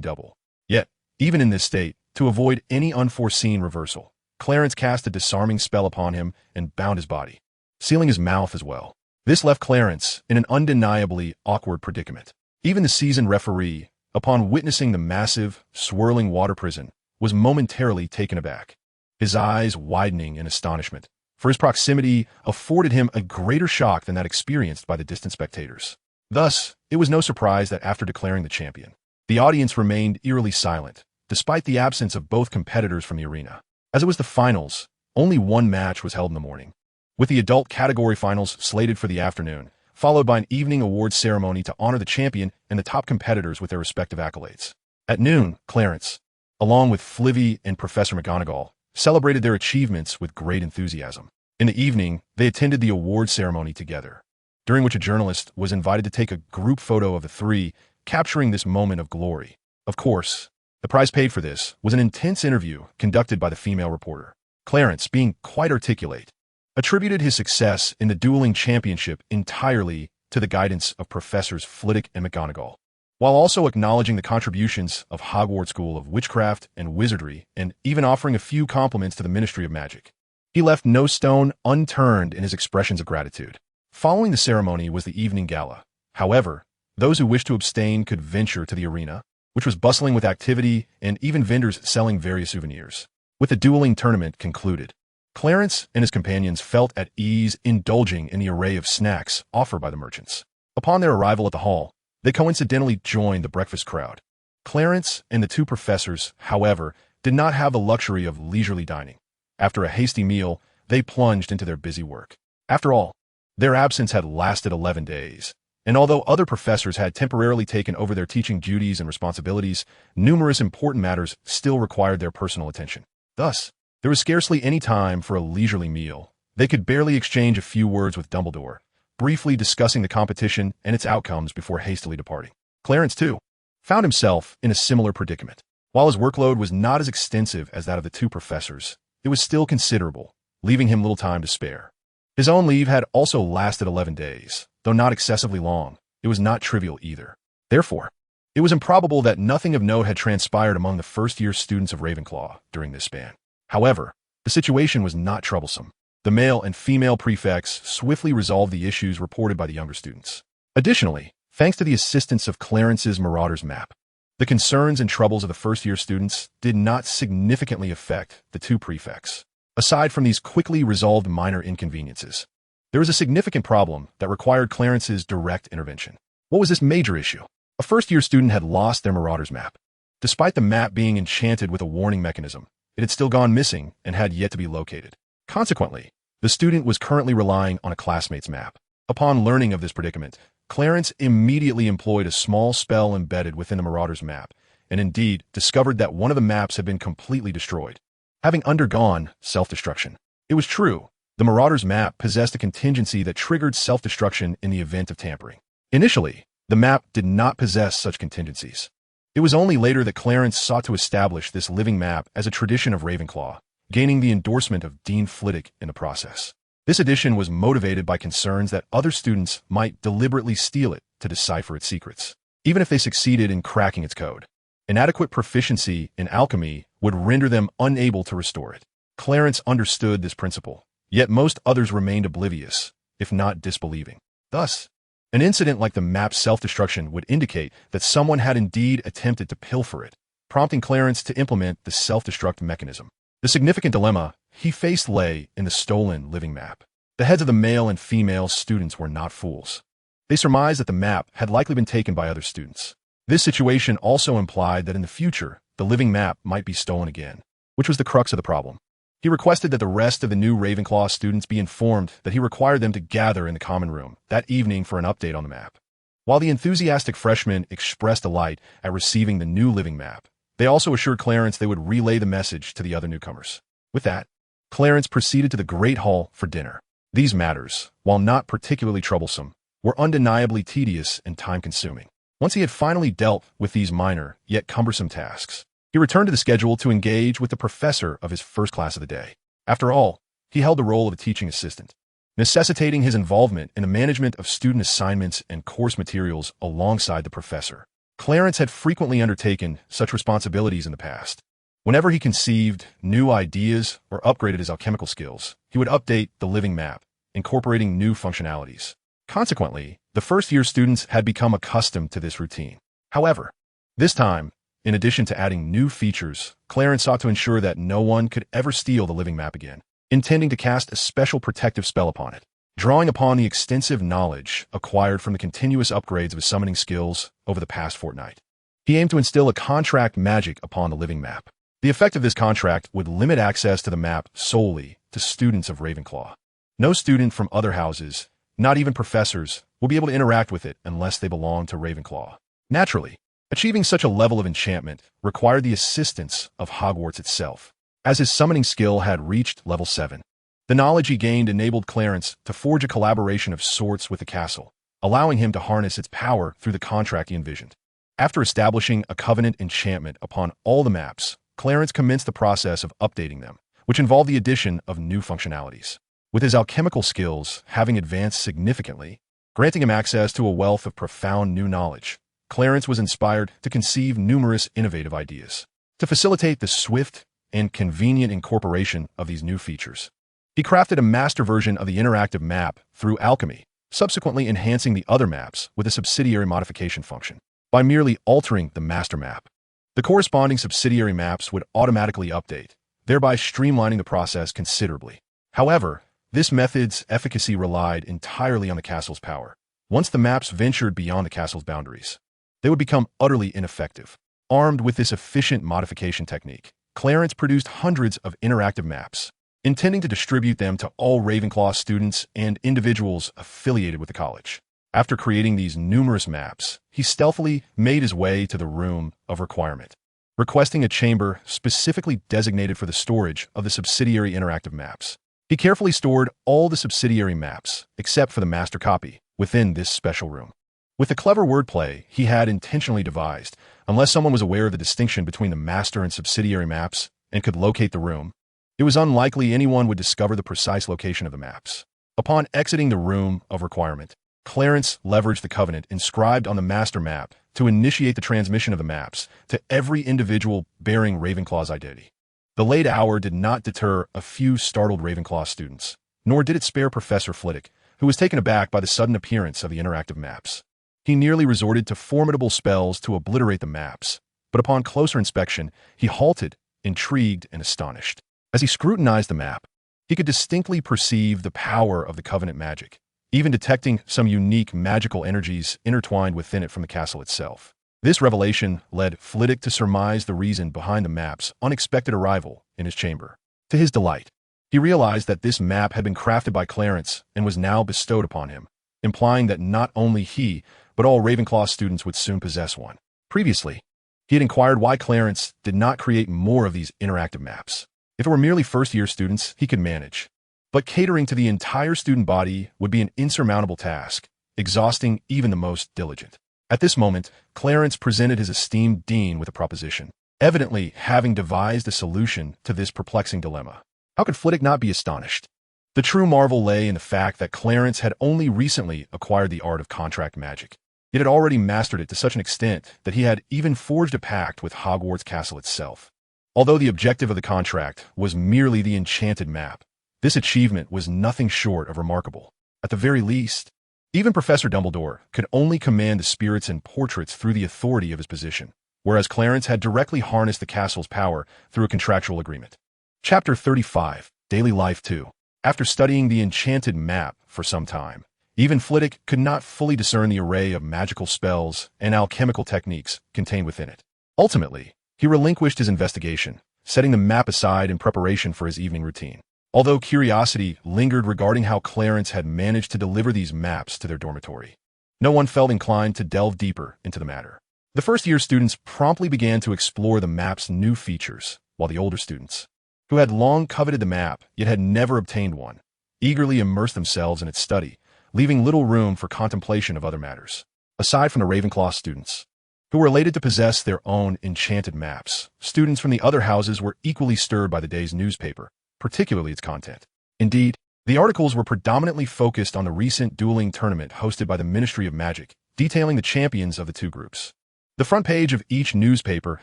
double. Yet, even in this state, to avoid any unforeseen reversal, Clarence cast a disarming spell upon him and bound his body, sealing his mouth as well. This left Clarence in an undeniably awkward predicament. Even the seasoned referee, upon witnessing the massive, swirling water prison, was momentarily taken aback, his eyes widening in astonishment, for his proximity afforded him a greater shock than that experienced by the distant spectators. Thus, it was no surprise that after declaring the champion, the audience remained eerily silent, despite the absence of both competitors from the arena. As it was the finals, only one match was held in the morning, with the adult category finals slated for the afternoon, followed by an evening awards ceremony to honor the champion and the top competitors with their respective accolades. At noon, Clarence, along with Flivy and Professor McGonagall, celebrated their achievements with great enthusiasm. In the evening, they attended the award ceremony together, during which a journalist was invited to take a group photo of the three, capturing this moment of glory. Of course, the prize paid for this was an intense interview conducted by the female reporter. Clarence, being quite articulate, attributed his success in the dueling championship entirely to the guidance of Professors Flitwick and McGonagall, while also acknowledging the contributions of Hogwarts School of Witchcraft and Wizardry and even offering a few compliments to the Ministry of Magic. He left no stone unturned in his expressions of gratitude. Following the ceremony was the evening gala. However, those who wished to abstain could venture to the arena, which was bustling with activity and even vendors selling various souvenirs. With the dueling tournament concluded, Clarence and his companions felt at ease indulging in the array of snacks offered by the merchants. Upon their arrival at the hall, they coincidentally joined the breakfast crowd. Clarence and the two professors, however, did not have the luxury of leisurely dining. After a hasty meal, they plunged into their busy work. After all, their absence had lasted 11 days, and although other professors had temporarily taken over their teaching duties and responsibilities, numerous important matters still required their personal attention. Thus, there was scarcely any time for a leisurely meal. They could barely exchange a few words with Dumbledore, briefly discussing the competition and its outcomes before hastily departing. Clarence, too, found himself in a similar predicament. While his workload was not as extensive as that of the two professors, it was still considerable, leaving him little time to spare. His own leave had also lasted 11 days, though not excessively long. It was not trivial either. Therefore, it was improbable that nothing of note had transpired among the first-year students of Ravenclaw during this span. However, the situation was not troublesome. The male and female prefects swiftly resolved the issues reported by the younger students. Additionally, thanks to the assistance of Clarence's Marauder's map, the concerns and troubles of the first-year students did not significantly affect the two prefects. Aside from these quickly resolved minor inconveniences, there was a significant problem that required Clarence's direct intervention. What was this major issue? A first-year student had lost their Marauder's map. Despite the map being enchanted with a warning mechanism, it had still gone missing and had yet to be located. Consequently, the student was currently relying on a classmate's map. Upon learning of this predicament, Clarence immediately employed a small spell embedded within the Marauder's map, and indeed discovered that one of the maps had been completely destroyed, having undergone self-destruction. It was true, the Marauder's map possessed a contingency that triggered self-destruction in the event of tampering. Initially, the map did not possess such contingencies. It was only later that Clarence sought to establish this living map as a tradition of Ravenclaw, gaining the endorsement of Dean Flitwick in the process. This addition was motivated by concerns that other students might deliberately steal it to decipher its secrets, even if they succeeded in cracking its code. Inadequate proficiency in alchemy would render them unable to restore it. Clarence understood this principle, yet most others remained oblivious, if not disbelieving. Thus, an incident like the map's self-destruction would indicate that someone had indeed attempted to pilfer it, prompting Clarence to implement the self-destruct mechanism. The significant dilemma he faced lay in the stolen living map. The heads of the male and female students were not fools. They surmised that the map had likely been taken by other students. This situation also implied that in the future, the living map might be stolen again, which was the crux of the problem. He requested that the rest of the new Ravenclaw students be informed that he required them to gather in the common room that evening for an update on the map. While the enthusiastic freshmen expressed delight at receiving the new living map, they also assured Clarence they would relay the message to the other newcomers. With that, Clarence proceeded to the Great Hall for dinner. These matters, while not particularly troublesome, were undeniably tedious and time-consuming. Once he had finally dealt with these minor, yet cumbersome tasks, he returned to the schedule to engage with the professor of his first class of the day. After all, he held the role of a teaching assistant, necessitating his involvement in the management of student assignments and course materials alongside the professor. Clarence had frequently undertaken such responsibilities in the past. Whenever he conceived new ideas or upgraded his alchemical skills, he would update the living map, incorporating new functionalities. Consequently, the first-year students had become accustomed to this routine. However, This time, in addition to adding new features, Clarence sought to ensure that no one could ever steal the living map again, intending to cast a special protective spell upon it. Drawing upon the extensive knowledge acquired from the continuous upgrades of his summoning skills over the past fortnight, he aimed to instill a contract magic upon the living map. The effect of this contract would limit access to the map solely to students of Ravenclaw. No student from other houses, not even professors, will be able to interact with it unless they belong to Ravenclaw. Naturally, achieving such a level of enchantment required the assistance of Hogwarts itself, as his summoning skill had reached level 7. The knowledge he gained enabled Clarence to forge a collaboration of sorts with the castle, allowing him to harness its power through the contract he envisioned. After establishing a covenant enchantment upon all the maps, Clarence commenced the process of updating them, which involved the addition of new functionalities. With his alchemical skills having advanced significantly, granting him access to a wealth of profound new knowledge, Clarence was inspired to conceive numerous innovative ideas to facilitate the swift and convenient incorporation of these new features. He crafted a master version of the interactive map through alchemy, subsequently enhancing the other maps with a subsidiary modification function. By merely altering the master map, the corresponding subsidiary maps would automatically update, thereby streamlining the process considerably. However, this method's efficacy relied entirely on the castle's power. Once the maps ventured beyond the castle's boundaries, they would become utterly ineffective. Armed with this efficient modification technique, Clarence produced hundreds of interactive maps, intending to distribute them to all Ravenclaw students and individuals affiliated with the college. After creating these numerous maps, he stealthily made his way to the Room of Requirement, requesting a chamber specifically designated for the storage of the subsidiary interactive maps. He carefully stored all the subsidiary maps, except for the master copy, within this special room. With the clever wordplay he had intentionally devised, unless someone was aware of the distinction between the master and subsidiary maps and could locate the room, it was unlikely anyone would discover the precise location of the maps. Upon exiting the Room of Requirement, Clarence leveraged the covenant inscribed on the master map to initiate the transmission of the maps to every individual bearing Ravenclaw's identity. The late hour did not deter a few startled Ravenclaw students, nor did it spare Professor Flitwick, who was taken aback by the sudden appearance of the interactive maps. He nearly resorted to formidable spells to obliterate the maps, but upon closer inspection, he halted, intrigued and astonished. As he scrutinized the map, he could distinctly perceive the power of the covenant magic, even detecting some unique magical energies intertwined within it from the castle itself. This revelation led Flitwick to surmise the reason behind the map's unexpected arrival in his chamber. To his delight, he realized that this map had been crafted by Clarence and was now bestowed upon him, implying that not only he, but all Ravenclaw students would soon possess one. Previously, he had inquired why Clarence did not create more of these interactive maps. If it were merely first-year students, he could manage. But catering to the entire student body would be an insurmountable task, exhausting even the most diligent. At this moment, Clarence presented his esteemed dean with a proposition, evidently having devised a solution to this perplexing dilemma. How could Flitwick not be astonished? The true marvel lay in the fact that Clarence had only recently acquired the art of contract magic, yet had already mastered it to such an extent that he had even forged a pact with Hogwarts Castle itself. Although the objective of the contract was merely the enchanted map, this achievement was nothing short of remarkable. At the very least, even Professor Dumbledore could only command the spirits and portraits through the authority of his position, whereas Clarence had directly harnessed the castle's power through a contractual agreement. Chapter 35, Daily Life 2. After studying the enchanted map for some time, even Flitwick could not fully discern the array of magical spells and alchemical techniques contained within it. Ultimately, he relinquished his investigation, setting the map aside in preparation for his evening routine. Although curiosity lingered regarding how Clarence had managed to deliver these maps to their dormitory, no one felt inclined to delve deeper into the matter. The first-year students promptly began to explore the map's new features, while the older students, who had long coveted the map yet had never obtained one, eagerly immersed themselves in its study, leaving little room for contemplation of other matters. Aside from the Ravenclaw students, who were elated to possess their own enchanted maps, students from the other houses were equally stirred by the day's newspaper, particularly its content. Indeed, the articles were predominantly focused on the recent dueling tournament hosted by the Ministry of Magic, detailing the champions of the two groups. The front page of each newspaper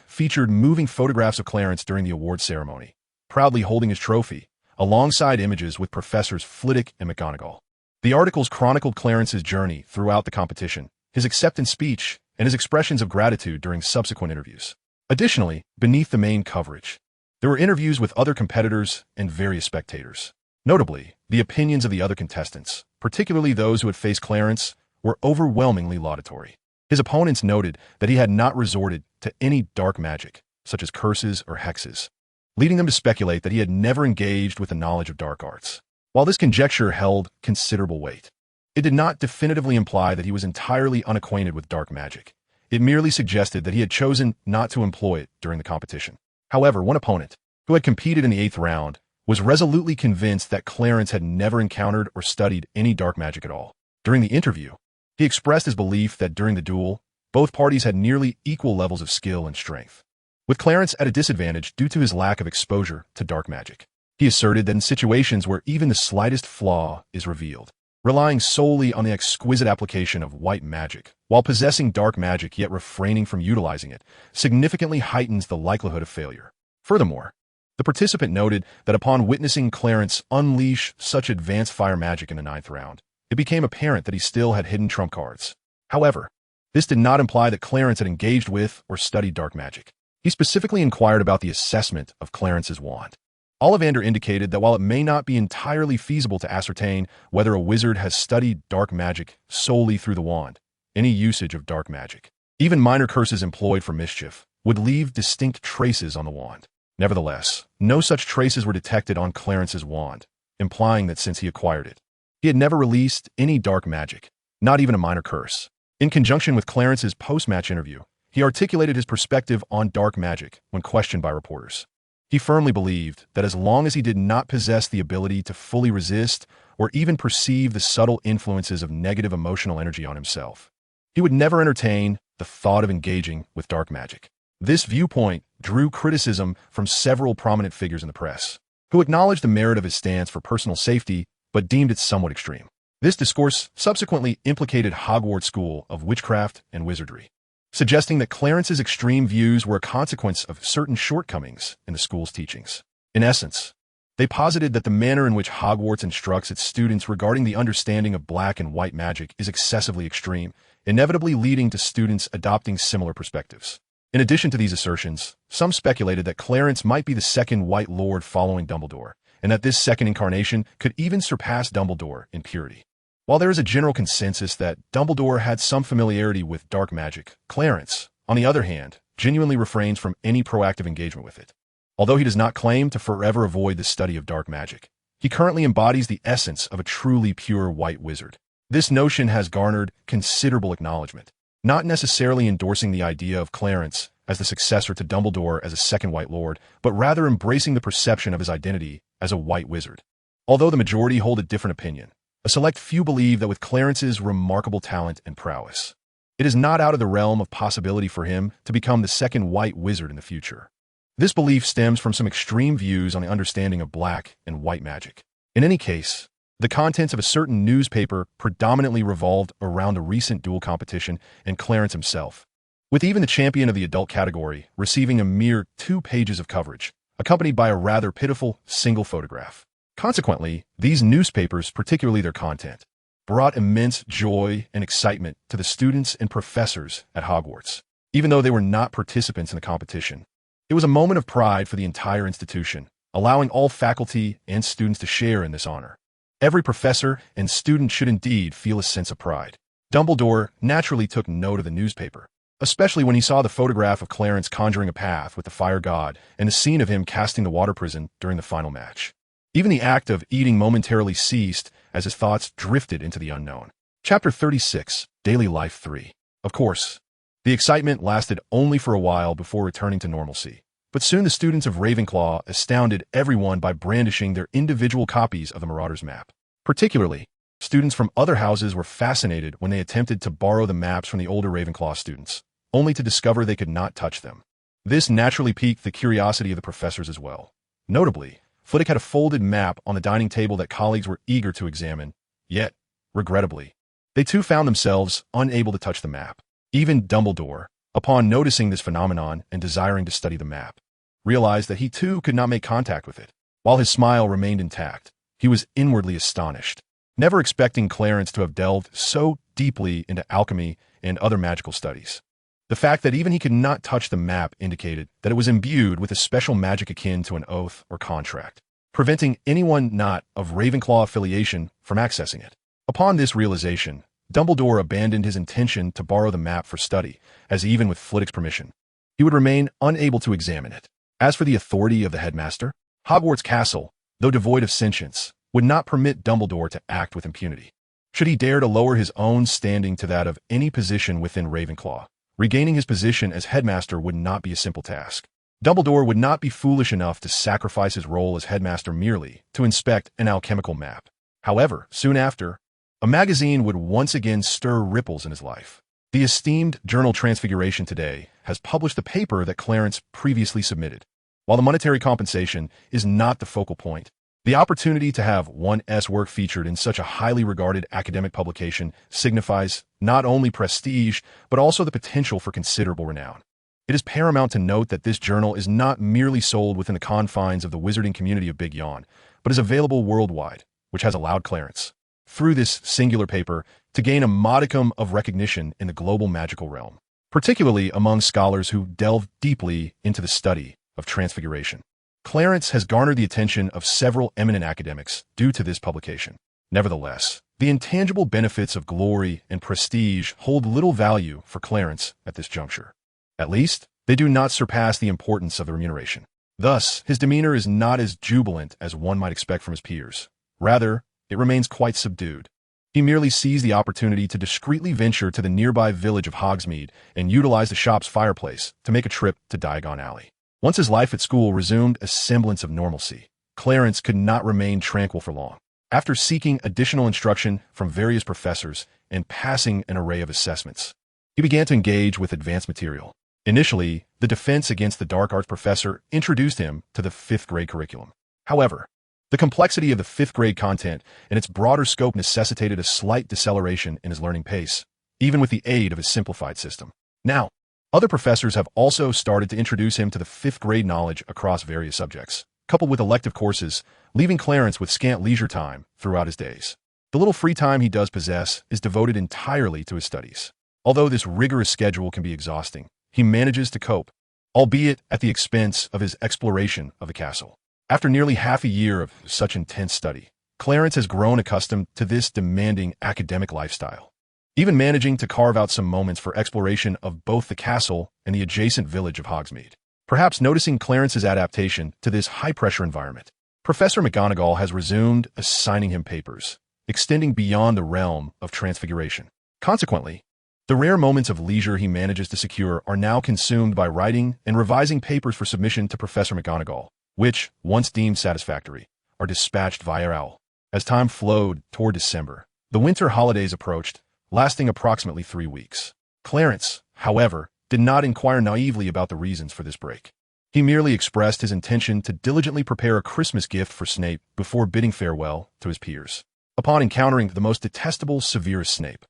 featured moving photographs of Clarence during the awards ceremony, proudly holding his trophy, alongside images with Professors Flitwick and McGonagall. The articles chronicled Clarence's journey throughout the competition, his acceptance speech, and his expressions of gratitude during subsequent interviews. Additionally, beneath the main coverage, there were interviews with other competitors and various spectators. Notably, the opinions of the other contestants, particularly those who had faced Clarence, were overwhelmingly laudatory. His opponents noted that he had not resorted to any dark magic, such as curses or hexes, leading them to speculate that he had never engaged with the knowledge of dark arts. While this conjecture held considerable weight, it did not definitively imply that he was entirely unacquainted with dark magic. It merely suggested that he had chosen not to employ it during the competition. However, one opponent, who had competed in the 8th round, was resolutely convinced that Clarence had never encountered or studied any dark magic at all. During the interview, he expressed his belief that during the duel, both parties had nearly equal levels of skill and strength, with Clarence at a disadvantage due to his lack of exposure to dark magic. He asserted that in situations where even the slightest flaw is revealed, relying solely on the exquisite application of white magic, while possessing dark magic yet refraining from utilizing it, significantly heightens the likelihood of failure. Furthermore, the participant noted that upon witnessing Clarence unleash such advanced fire magic in the 9th round, it became apparent that he still had hidden trump cards. However, this did not imply that Clarence had engaged with or studied dark magic. He specifically inquired about the assessment of Clarence's wand. Ollivander indicated that while it may not be entirely feasible to ascertain whether a wizard has studied dark magic solely through the wand, any usage of dark magic, even minor curses employed for mischief, would leave distinct traces on the wand. Nevertheless, no such traces were detected on Clarence's wand, implying that since he acquired it, he had never released any dark magic, not even a minor curse. In conjunction with Clarence's post-match interview, he articulated his perspective on dark magic when questioned by reporters. He firmly believed that as long as he did not possess the ability to fully resist or even perceive the subtle influences of negative emotional energy on himself, he would never entertain the thought of engaging with dark magic. This viewpoint drew criticism from several prominent figures in the press, who acknowledged the merit of his stance for personal safety but deemed it somewhat extreme. This discourse subsequently implicated Hogwarts School of Witchcraft and Wizardry, suggesting that Clarence's extreme views were a consequence of certain shortcomings in the school's teachings. In essence, they posited that the manner in which Hogwarts instructs its students regarding the understanding of black and white magic is excessively extreme, inevitably leading to students adopting similar perspectives. In addition to these assertions, some speculated that Clarence might be the second White Lord following Dumbledore, and that this second incarnation could even surpass Dumbledore in purity. While there is a general consensus that Dumbledore had some familiarity with dark magic, Clarence, on the other hand, genuinely refrains from any proactive engagement with it. Although he does not claim to forever avoid the study of dark magic, he currently embodies the essence of a truly pure white wizard. This notion has garnered considerable acknowledgement, not necessarily endorsing the idea of Clarence as the successor to Dumbledore as a second White Lord, but rather embracing the perception of his identity as a white wizard. Although the majority hold a different opinion, a select few believe that with Clarence's remarkable talent and prowess, it is not out of the realm of possibility for him to become the second white wizard in the future. This belief stems from some extreme views on the understanding of black and white magic. In any case, the contents of a certain newspaper predominantly revolved around the recent duel competition and Clarence himself, with even the champion of the adult category receiving a mere 2 pages of coverage, accompanied by a rather pitiful single photograph. Consequently, these newspapers, particularly their content, brought immense joy and excitement to the students and professors at Hogwarts. Even though they were not participants in the competition, it was a moment of pride for the entire institution, allowing all faculty and students to share in this honor. Every professor and student should indeed feel a sense of pride. Dumbledore naturally took note of the newspaper, especially when he saw the photograph of Clarence conjuring a path with the fire god and the scene of him casting the water prison during the final match. Even the act of eating momentarily ceased as his thoughts drifted into the unknown. Chapter 36, Daily Life 3. Of course, the excitement lasted only for a while before returning to normalcy, but soon the students of Ravenclaw astounded everyone by brandishing their individual copies of the Marauder's map. Particularly, students from other houses were fascinated when they attempted to borrow the maps from the older Ravenclaw students, only to discover they could not touch them. This naturally piqued the curiosity of the professors as well. Notably, Flitwick had a folded map on the dining table that colleagues were eager to examine, yet, regrettably, they too found themselves unable to touch the map. Even Dumbledore, upon noticing this phenomenon and desiring to study the map, realized that he too could not make contact with it. While his smile remained intact, he was inwardly astonished, never expecting Clarence to have delved so deeply into alchemy and other magical studies. The fact that even he could not touch the map indicated that it was imbued with a special magic akin to an oath or contract, preventing anyone not of Ravenclaw affiliation from accessing it. Upon this realization, Dumbledore abandoned his intention to borrow the map for study, as even with Flitwick's permission, he would remain unable to examine it. As for the authority of the headmaster, Hogwarts Castle, though devoid of sentience, would not permit Dumbledore to act with impunity. Should he dare to lower his own standing to that of any position within Ravenclaw, regaining his position as headmaster would not be a simple task. Dumbledore would not be foolish enough to sacrifice his role as headmaster merely to inspect an alchemical map. However, soon after, a magazine would once again stir ripples in his life. The esteemed journal Transfiguration today has published the paper that Clarence previously submitted. While the monetary compensation is not the focal point, the opportunity to have one's work featured in such a highly regarded academic publication signifies not only prestige, but also the potential for considerable renown. It is paramount to note that this journal is not merely sold within the confines of the wizarding community of Big Yawn, but is available worldwide, which has allowed Clarence, through this singular paper, to gain a modicum of recognition in the global magical realm, particularly among scholars who delve deeply into the study of transfiguration. Clarence has garnered the attention of several eminent academics due to this publication. Nevertheless, the intangible benefits of glory and prestige hold little value for Clarence at this juncture. At least, they do not surpass the importance of the remuneration. Thus, his demeanor is not as jubilant as one might expect from his peers. Rather, it remains quite subdued. He merely seized the opportunity to discreetly venture to the nearby village of Hogsmeade and utilize the shop's fireplace to make a trip to Diagon Alley. Once his life at school resumed a semblance of normalcy, Clarence could not remain tranquil for long. After seeking additional instruction from various professors and passing an array of assessments, he began to engage with advanced material. Initially, the defense against the dark arts professor introduced him to the 5th grade curriculum. However, the complexity of the 5th grade content and its broader scope necessitated a slight deceleration in his learning pace, even with the aid of his simplified system. Now, other professors have also started to introduce him to the 5th grade knowledge across various subjects, coupled with elective courses, leaving Clarence with scant leisure time throughout his days. The little free time he does possess is devoted entirely to his studies. Although this rigorous schedule can be exhausting, he manages to cope, albeit at the expense of his exploration of the castle. After nearly half a year of such intense study, Clarence has grown accustomed to this demanding academic lifestyle, even managing to carve out some moments for exploration of both the castle and the adjacent village of Hogsmeade. Perhaps noticing Clarence's adaptation to this high-pressure environment, Professor McGonagall has resumed assigning him papers, extending beyond the realm of transfiguration. Consequently, the rare moments of leisure he manages to secure are now consumed by writing and revising papers for submission to Professor McGonagall, which, once deemed satisfactory, are dispatched via owl. As time flowed toward December, the winter holidays approached, lasting approximately 3 weeks. Clarence, however, did not inquire naively about the reasons for this break. He merely expressed his intention to diligently prepare a Christmas gift for Snape before bidding farewell to his peers. Upon encountering the most detestable, severest Snape,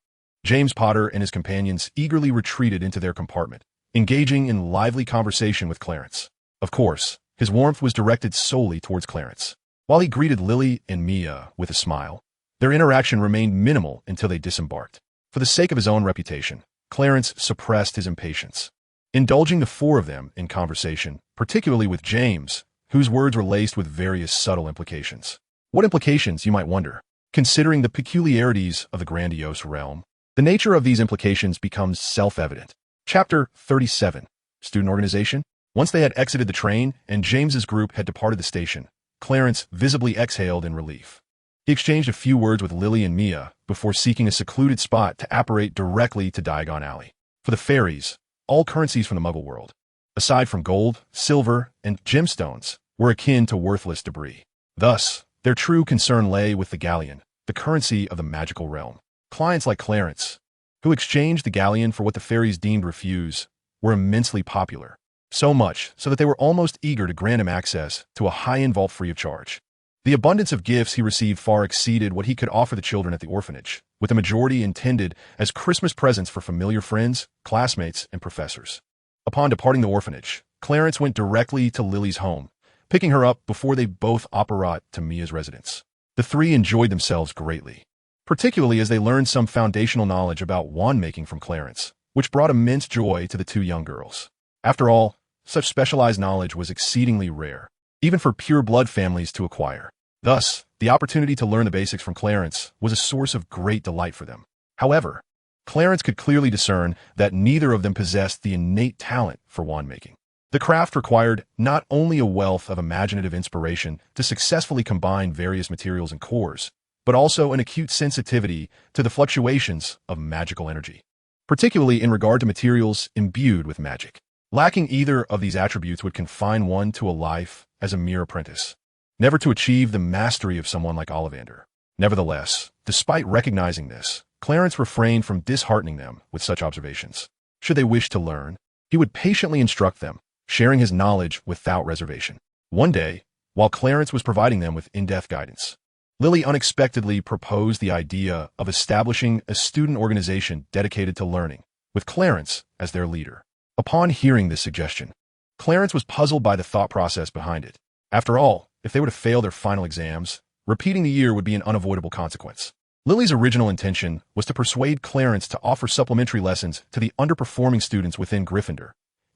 James Potter and his companions eagerly retreated into their compartment, engaging in lively conversation with Clarence. Of course, his warmth was directed solely towards Clarence. While he greeted Lily and Mia with a smile, their interaction remained minimal until they disembarked. For the sake of his own reputation, Clarence suppressed his impatience, indulging the 4 of them in conversation, particularly with James, whose words were laced with various subtle implications. What implications, you might wonder? Considering the peculiarities of the grandiose realm, the nature of these implications becomes self-evident. Chapter 37. Student Organization. Once they had exited the train and James's group had departed the station, Clarence visibly exhaled in relief. He exchanged a few words with Lily and Mia before seeking a secluded spot to apparate directly to Diagon Alley. For the fairies, all currencies from the Muggle world, aside from gold, silver, and gemstones, were akin to worthless debris. Thus, their true concern lay with the galleon, the currency of the magical realm. Clients like Clarence, who exchanged the galleon for what the fairies deemed refuse, were immensely popular, so much so that they were almost eager to grant him access to a high-end vault free of charge. The abundance of gifts he received far exceeded what he could offer the children at the orphanage, with the majority intended as Christmas presents for familiar friends, classmates, and professors. Upon departing the orphanage, Clarence went directly to Lily's home, picking her up before they both apparat to Mia's residence. The 3 enjoyed themselves greatly. particularly as they learned some foundational knowledge about wand-making from Clarence, which brought immense joy to the two young girls. After all, such specialized knowledge was exceedingly rare, even for pure-blood families to acquire. Thus, the opportunity to learn the basics from Clarence was a source of great delight for them. However, Clarence could clearly discern that neither of them possessed the innate talent for wand-making. The craft required not only a wealth of imaginative inspiration to successfully combine various materials and cores, but also an acute sensitivity to the fluctuations of magical energy, particularly in regard to materials imbued with magic. Lacking either of these attributes would confine one to a life as a mere apprentice, never to achieve the mastery of someone like Ollivander. Nevertheless, despite recognizing this, Clarence refrained from disheartening them with such observations. Should they wish to learn, he would patiently instruct them, sharing his knowledge without reservation. One day, while Clarence was providing them with in-depth guidance, Lily unexpectedly proposed the idea of establishing a student organization dedicated to learning, with Clarence as their leader. Upon hearing this suggestion, Clarence was puzzled by the thought process behind it. After all, if they were to fail their final exams, repeating the year would be an unavoidable consequence. Lily's original intention was to persuade Clarence to offer supplementary lessons to the underperforming students within Gryffindor,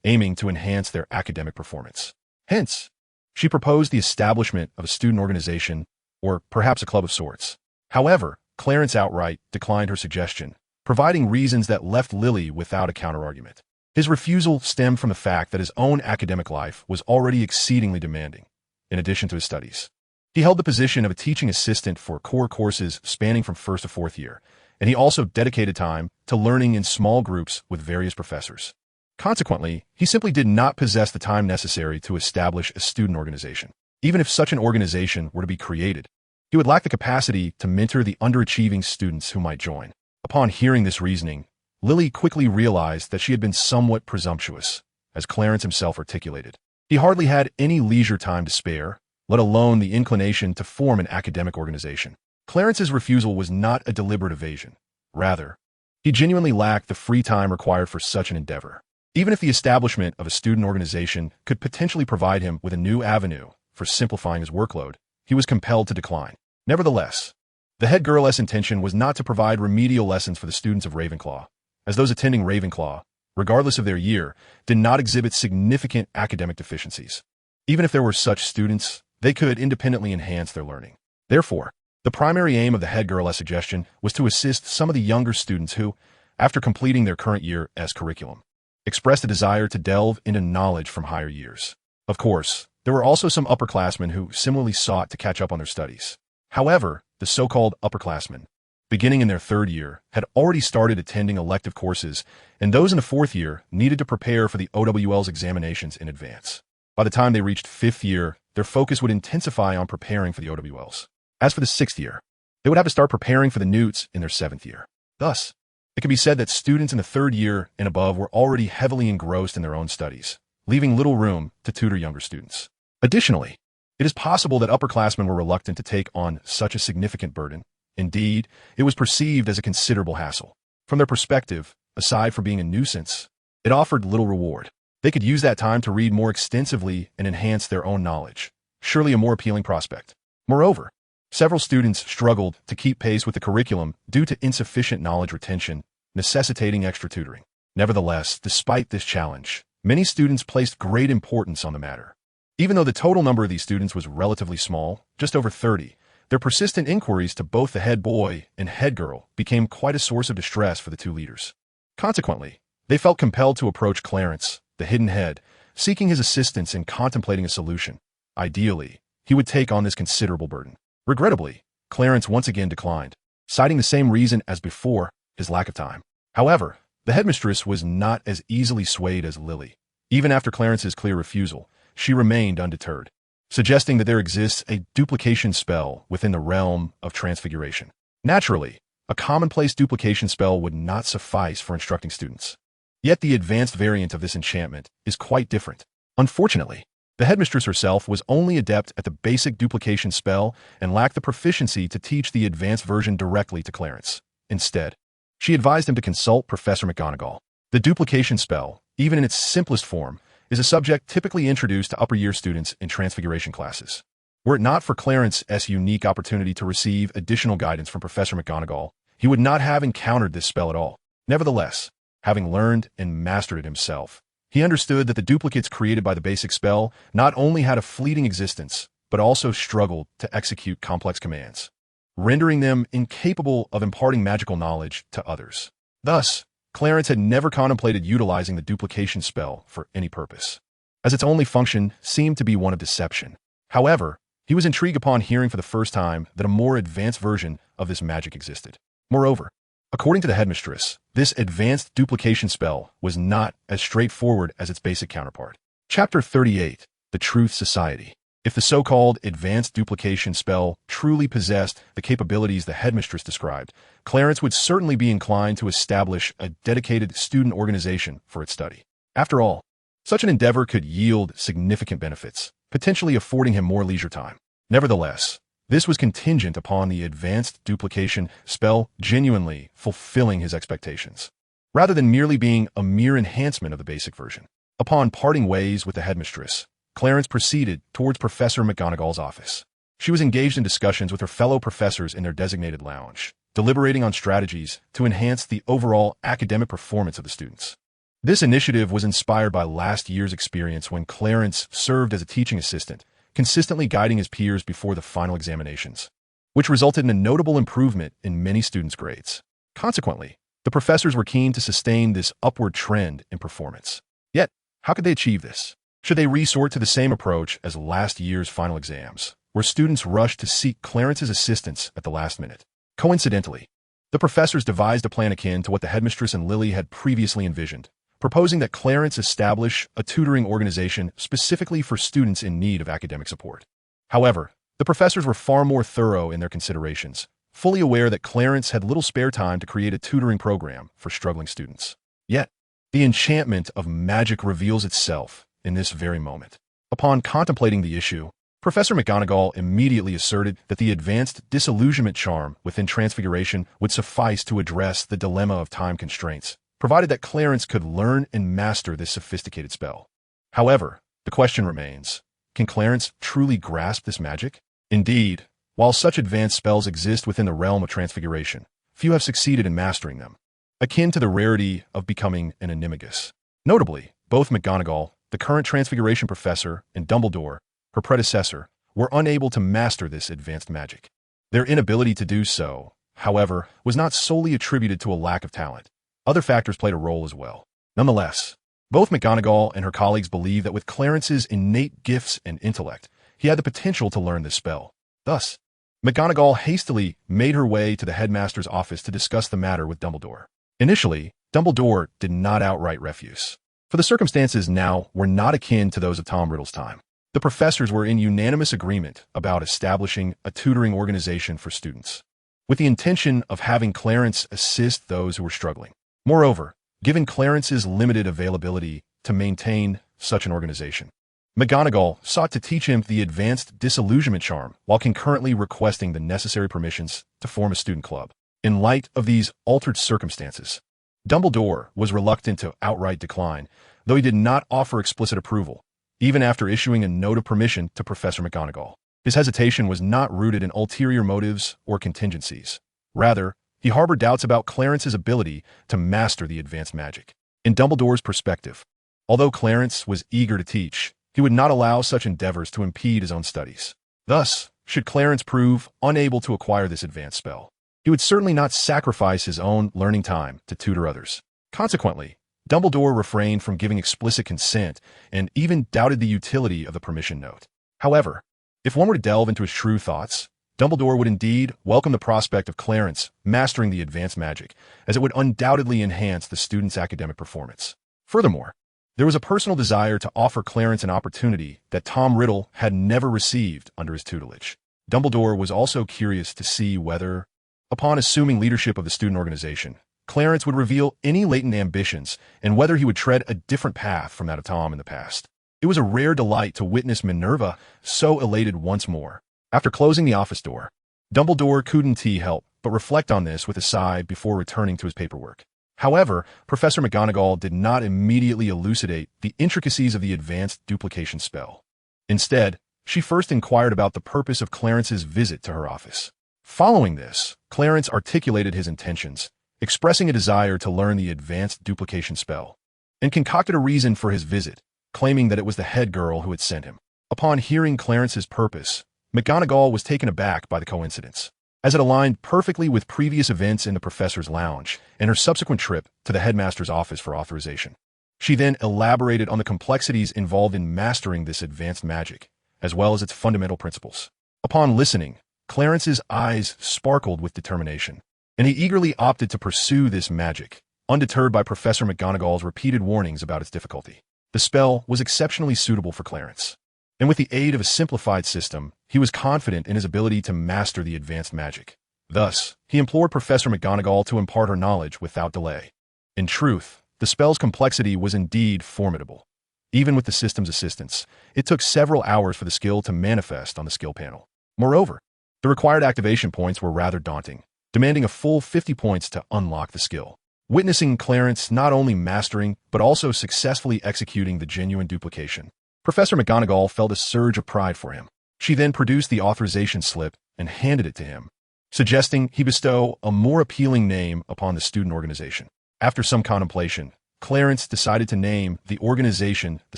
aiming to enhance their academic performance. Hence, she proposed the establishment of a student organization, or perhaps a club of sorts. However, Clarence outright declined her suggestion, providing reasons that left Lily without a counterargument. His refusal stemmed from the fact that his own academic life was already exceedingly demanding, in addition to his studies. He held the position of a teaching assistant for core courses spanning from first to fourth year, and he also dedicated time to learning in small groups with various professors. Consequently, he simply did not possess the time necessary to establish a student organization. Even if such an organization were to be created, he would lack the capacity to mentor the underachieving students who might join. Upon hearing this reasoning, Lily quickly realized that she had been somewhat presumptuous, as Clarence himself articulated. He hardly had any leisure time to spare, let alone the inclination to form an academic organization. Clarence's refusal was not a deliberate evasion. Rather, he genuinely lacked the free time required for such an endeavor. Even if the establishment of a student organization could potentially provide him with a new avenue for simplifying his workload, he was compelled to decline. Nevertheless, the head girl's intention was not to provide remedial lessons for the students of Ravenclaw, as those attending Ravenclaw, regardless of their year, did not exhibit significant academic deficiencies. Even if there were such students, they could independently enhance their learning. Therefore, the primary aim of the head girl's suggestion was to assist some of the younger students who, after completing their current year's curriculum, expressed a desire to delve into knowledge from higher years. Of course, there were also some upperclassmen who similarly sought to catch up on their studies. However, the so-called upperclassmen, beginning in their third year, had already started attending elective courses, and those in the fourth year needed to prepare for the OWL's examinations in advance. By the time they reached fifth year, their focus would intensify on preparing for the OWLs. As for the sixth year, they would have to start preparing for the Newts in their seventh year. Thus, it can be said that students in the third year and above were already heavily engrossed in their own studies, leaving little room to tutor younger students. Additionally, it is possible that upperclassmen were reluctant to take on such a significant burden. Indeed, it was perceived as a considerable hassle. From their perspective, aside from being a nuisance, it offered little reward. They could use that time to read more extensively and enhance their own knowledge, surely a more appealing prospect. Moreover, several students struggled to keep pace with the curriculum due to insufficient knowledge retention, necessitating extra tutoring. Nevertheless, despite this challenge, many students placed great importance on the matter. Even though the total number of these students was relatively small, just over 30, their persistent inquiries to both the head boy and head girl became quite a source of distress for the two leaders. Consequently, they felt compelled to approach Clarence, the hidden head, seeking his assistance in contemplating a solution. Ideally, he would take on this considerable burden. Regrettably, Clarence once again declined, citing the same reason as before, his lack of time. However, the headmistress was not as easily swayed as Lily. Even after Clarence's clear refusal, she remained undeterred, suggesting that there exists a duplication spell within the realm of transfiguration. Naturally, a commonplace duplication spell would not suffice for instructing students. Yet the advanced variant of this enchantment is quite different. Unfortunately, the headmistress herself was only adept at the basic duplication spell and lacked the proficiency to teach the advanced version directly to Clarence. Instead, she advised him to consult Professor McGonagall. The duplication spell, even in its simplest form, is a subject typically introduced to upper year students in transfiguration classes. Were it not for Clarence's unique opportunity to receive additional guidance from Professor McGonagall, he would not have encountered this spell at all. Nevertheless, having learned and mastered it himself, he understood that the duplicates created by the basic spell not only had a fleeting existence, but also struggled to execute complex commands, rendering them incapable of imparting magical knowledge to others. Thus, Clarence had never contemplated utilizing the duplication spell for any purpose, as its only function seemed to be one of deception. However, he was intrigued upon hearing for the first time that a more advanced version of this magic existed. Moreover, according to the headmistress, this advanced duplication spell was not as straightforward as its basic counterpart. Chapter 38, The Truth Society. If the so-called advanced duplication spell truly possessed the capabilities the headmistress described, Clarence would certainly be inclined to establish a dedicated student organization for its study. After all, such an endeavor could yield significant benefits, potentially affording him more leisure time. Nevertheless, this was contingent upon the advanced duplication spell genuinely fulfilling his expectations, rather than merely being a mere enhancement of the basic version. Upon parting ways with the headmistress, Clarence proceeded towards Professor McGonagall's office. She was engaged in discussions with her fellow professors in their designated lounge, deliberating on strategies to enhance the overall academic performance of the students. This initiative was inspired by last year's experience when Clarence served as a teaching assistant, consistently guiding his peers before the final examinations, which resulted in a notable improvement in many students' grades. Consequently, the professors were keen to sustain this upward trend in performance. Yet, how could they achieve this? Should they resort to the same approach as last year's final exams, where students rushed to seek Clarence's assistance at the last minute? Coincidentally, the professors devised a plan akin to what the headmistress and Lily had previously envisioned, proposing that Clarence establish a tutoring organization specifically for students in need of academic support. However, the professors were far more thorough in their considerations, fully aware that Clarence had little spare time to create a tutoring program for struggling students. Yet, the enchantment of magic reveals itself in this very moment. Upon contemplating the issue, Professor McGonagall immediately asserted that the advanced disillusionment charm within Transfiguration would suffice to address the dilemma of time constraints, provided that Clarence could learn and master this sophisticated spell. However, the question remains, can Clarence truly grasp this magic? Indeed, while such advanced spells exist within the realm of Transfiguration, few have succeeded in mastering them, akin to the rarity of becoming an animagus. Notably, both McGonagall, the current Transfiguration professor, and Dumbledore, her predecessor, were unable to master this advanced magic. Their inability to do so, however, was not solely attributed to a lack of talent. Other factors played a role as well. Nonetheless, both McGonagall and her colleagues believed that with Clarence's innate gifts and intellect, he had the potential to learn this spell. Thus, McGonagall hastily made her way to the headmaster's office to discuss the matter with Dumbledore. Initially, Dumbledore did not outright refuse, for the circumstances now were not akin to those of Tom Riddle's time. The professors were in unanimous agreement about establishing a tutoring organization for students, with the intention of having Clarence assist those who were struggling. Moreover, given Clarence's limited availability to maintain such an organization, McGonagall sought to teach him the advanced disillusionment charm while concurrently requesting the necessary permissions to form a student club. In light of these altered circumstances, Dumbledore was reluctant to outright decline, though he did not offer explicit approval, even after issuing a note of permission to Professor McGonagall. His hesitation was not rooted in ulterior motives or contingencies. Rather, he harbored doubts about Clarence's ability to master the advanced magic. In Dumbledore's perspective, although Clarence was eager to teach, he would not allow such endeavors to impede his own studies. Thus, should Clarence prove unable to acquire this advanced spell, he would certainly not sacrifice his own learning time to tutor others. Consequently, Dumbledore refrained from giving explicit consent and even doubted the utility of the permission note. However, if one were to delve into his true thoughts, Dumbledore would indeed welcome the prospect of Clarence mastering the advanced magic, as it would undoubtedly enhance the student's academic performance. Furthermore, there was a personal desire to offer Clarence an opportunity that Tom Riddle had never received under his tutelage. Dumbledore was also curious to see whether, upon assuming leadership of the student organization, Clarence would reveal any latent ambitions and whether he would tread a different path from that of Tom in the past. It was a rare delight to witness Minerva so elated once more. After closing the office door, Dumbledore couldn't help but reflect on this with a sigh before returning to his paperwork. However, Professor McGonagall did not immediately elucidate the intricacies of the advanced duplication spell. Instead, she first inquired about the purpose of Clarence's visit to her office. Following this, Clarence articulated his intentions, expressing a desire to learn the advanced duplication spell, and concocted a reason for his visit, claiming that it was the head girl who had sent him. Upon hearing Clarence's purpose, McGonagall was taken aback by the coincidence, as it aligned perfectly with previous events in the professor's lounge and her subsequent trip to the headmaster's office for authorization. She then elaborated on the complexities involved in mastering this advanced magic, as well as its fundamental principles. Upon listening, Clarence's eyes sparkled with determination, and he eagerly opted to pursue this magic, undeterred by Professor McGonagall's repeated warnings about its difficulty. The spell was exceptionally suitable for Clarence, and with the aid of a simplified system, he was confident in his ability to master the advanced magic. Thus, he implored Professor McGonagall to impart her knowledge without delay. In truth, the spell's complexity was indeed formidable. Even with the system's assistance, it took several hours for the skill to manifest on the skill panel. Moreover, the required activation points were rather daunting, demanding a full 50 points to unlock the skill. Witnessing Clarence not only mastering, but also successfully executing the genuine duplication, Professor McGonagall felt a surge of pride for him. She then produced the authorization slip and handed it to him, suggesting he bestow a more appealing name upon the student organization. After some contemplation, Clarence decided to name the organization the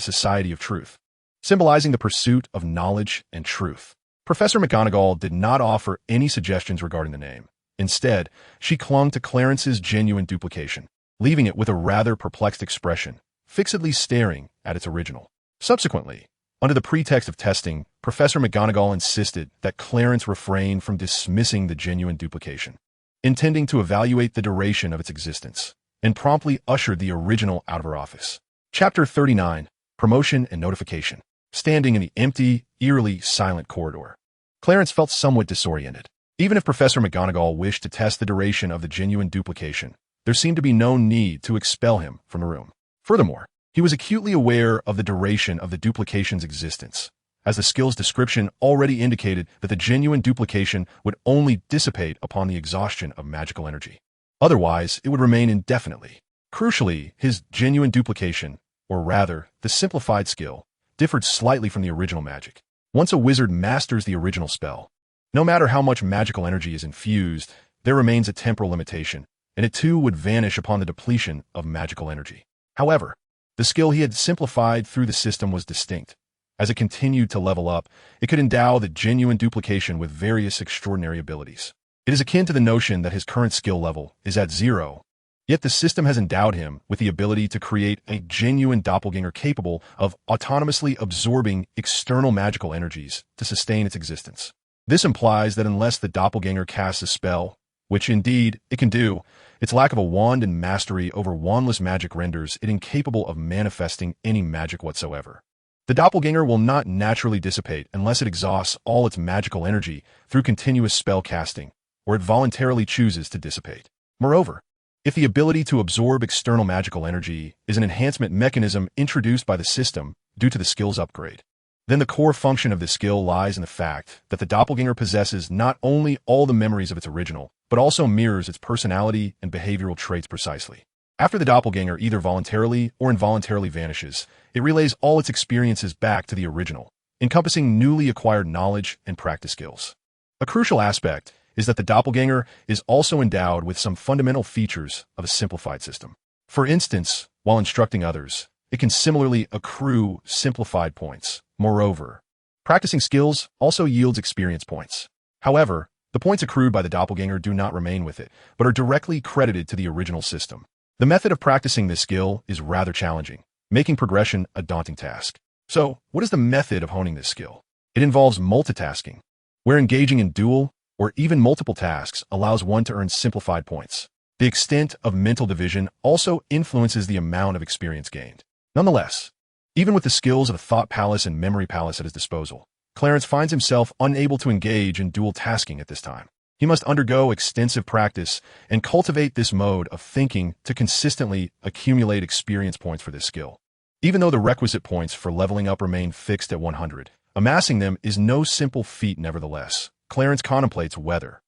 Society of Truth, symbolizing the pursuit of knowledge and truth. Professor McGonagall did not offer any suggestions regarding the name. Instead, she clung to Clarence's genuine duplication, leaving it with a rather perplexed expression, fixedly staring at its original. Subsequently, under the pretext of testing, Professor McGonagall insisted that Clarence refrain from dismissing the genuine duplication, intending to evaluate the duration of its existence, and promptly ushered the original out of her office. Chapter 39, Promotion and Notification. Standing in the empty, eerily silent corridor, Clarence felt somewhat disoriented. Even if Professor McGonagall wished to test the duration of the genuine duplication, there seemed to be no need to expel him from the room. Furthermore, he was acutely aware of the duration of the duplication's existence, as the skill's description already indicated that the genuine duplication would only dissipate upon the exhaustion of magical energy. Otherwise, it would remain indefinitely. Crucially, his genuine duplication, or rather, the simplified skill, differed slightly from the original magic. Once a wizard masters the original spell, no matter how much magical energy is infused, there remains a temporal limitation, and it too would vanish upon the depletion of magical energy. However, the skill he had simplified through the system was distinct. As it continued to level up, it could endow the genuine duplication with various extraordinary abilities. It is akin to the notion that his current skill level is at 0, yet the system has endowed him with the ability to create a genuine doppelganger capable of autonomously absorbing external magical energies to sustain its existence. This implies that unless the doppelganger casts a spell, which indeed it can do, its lack of a wand and mastery over wandless magic renders it incapable of manifesting any magic whatsoever. The doppelganger will not naturally dissipate unless it exhausts all its magical energy through continuous spell casting, or it voluntarily chooses to dissipate. Moreover, if the ability to absorb external magical energy is an enhancement mechanism introduced by the system due to the skill's upgrade, then the core function of this skill lies in the fact that the doppelganger possesses not only all the memories of its original, but also mirrors its personality and behavioral traits precisely. After the doppelganger either voluntarily or involuntarily vanishes, it relays all its experiences back to the original, encompassing newly acquired knowledge and practice skills. A crucial aspect is that the doppelganger is also endowed with some fundamental features of a simplified system. For instance, while instructing others, it can similarly accrue simplified points. Moreover, practicing skills also yields experience points. However, the points accrued by the doppelganger do not remain with it, but are directly credited to the original system. The method of practicing this skill is rather challenging, making progression a daunting task. So, what is the method of honing this skill? It involves multitasking, where engaging in dual or even multiple tasks allows one to earn simplified points. The extent of mental division also influences the amount of experience gained. Nonetheless, even with the skills of the Thought Palace and Memory Palace at his disposal, Clarence finds himself unable to engage in dual tasking at this time. He must undergo extensive practice and cultivate this mode of thinking to consistently accumulate experience points for this skill. Even though the requisite points for leveling up remain fixed at 100, amassing them is no simple feat nevertheless. Clarence contemplates whether,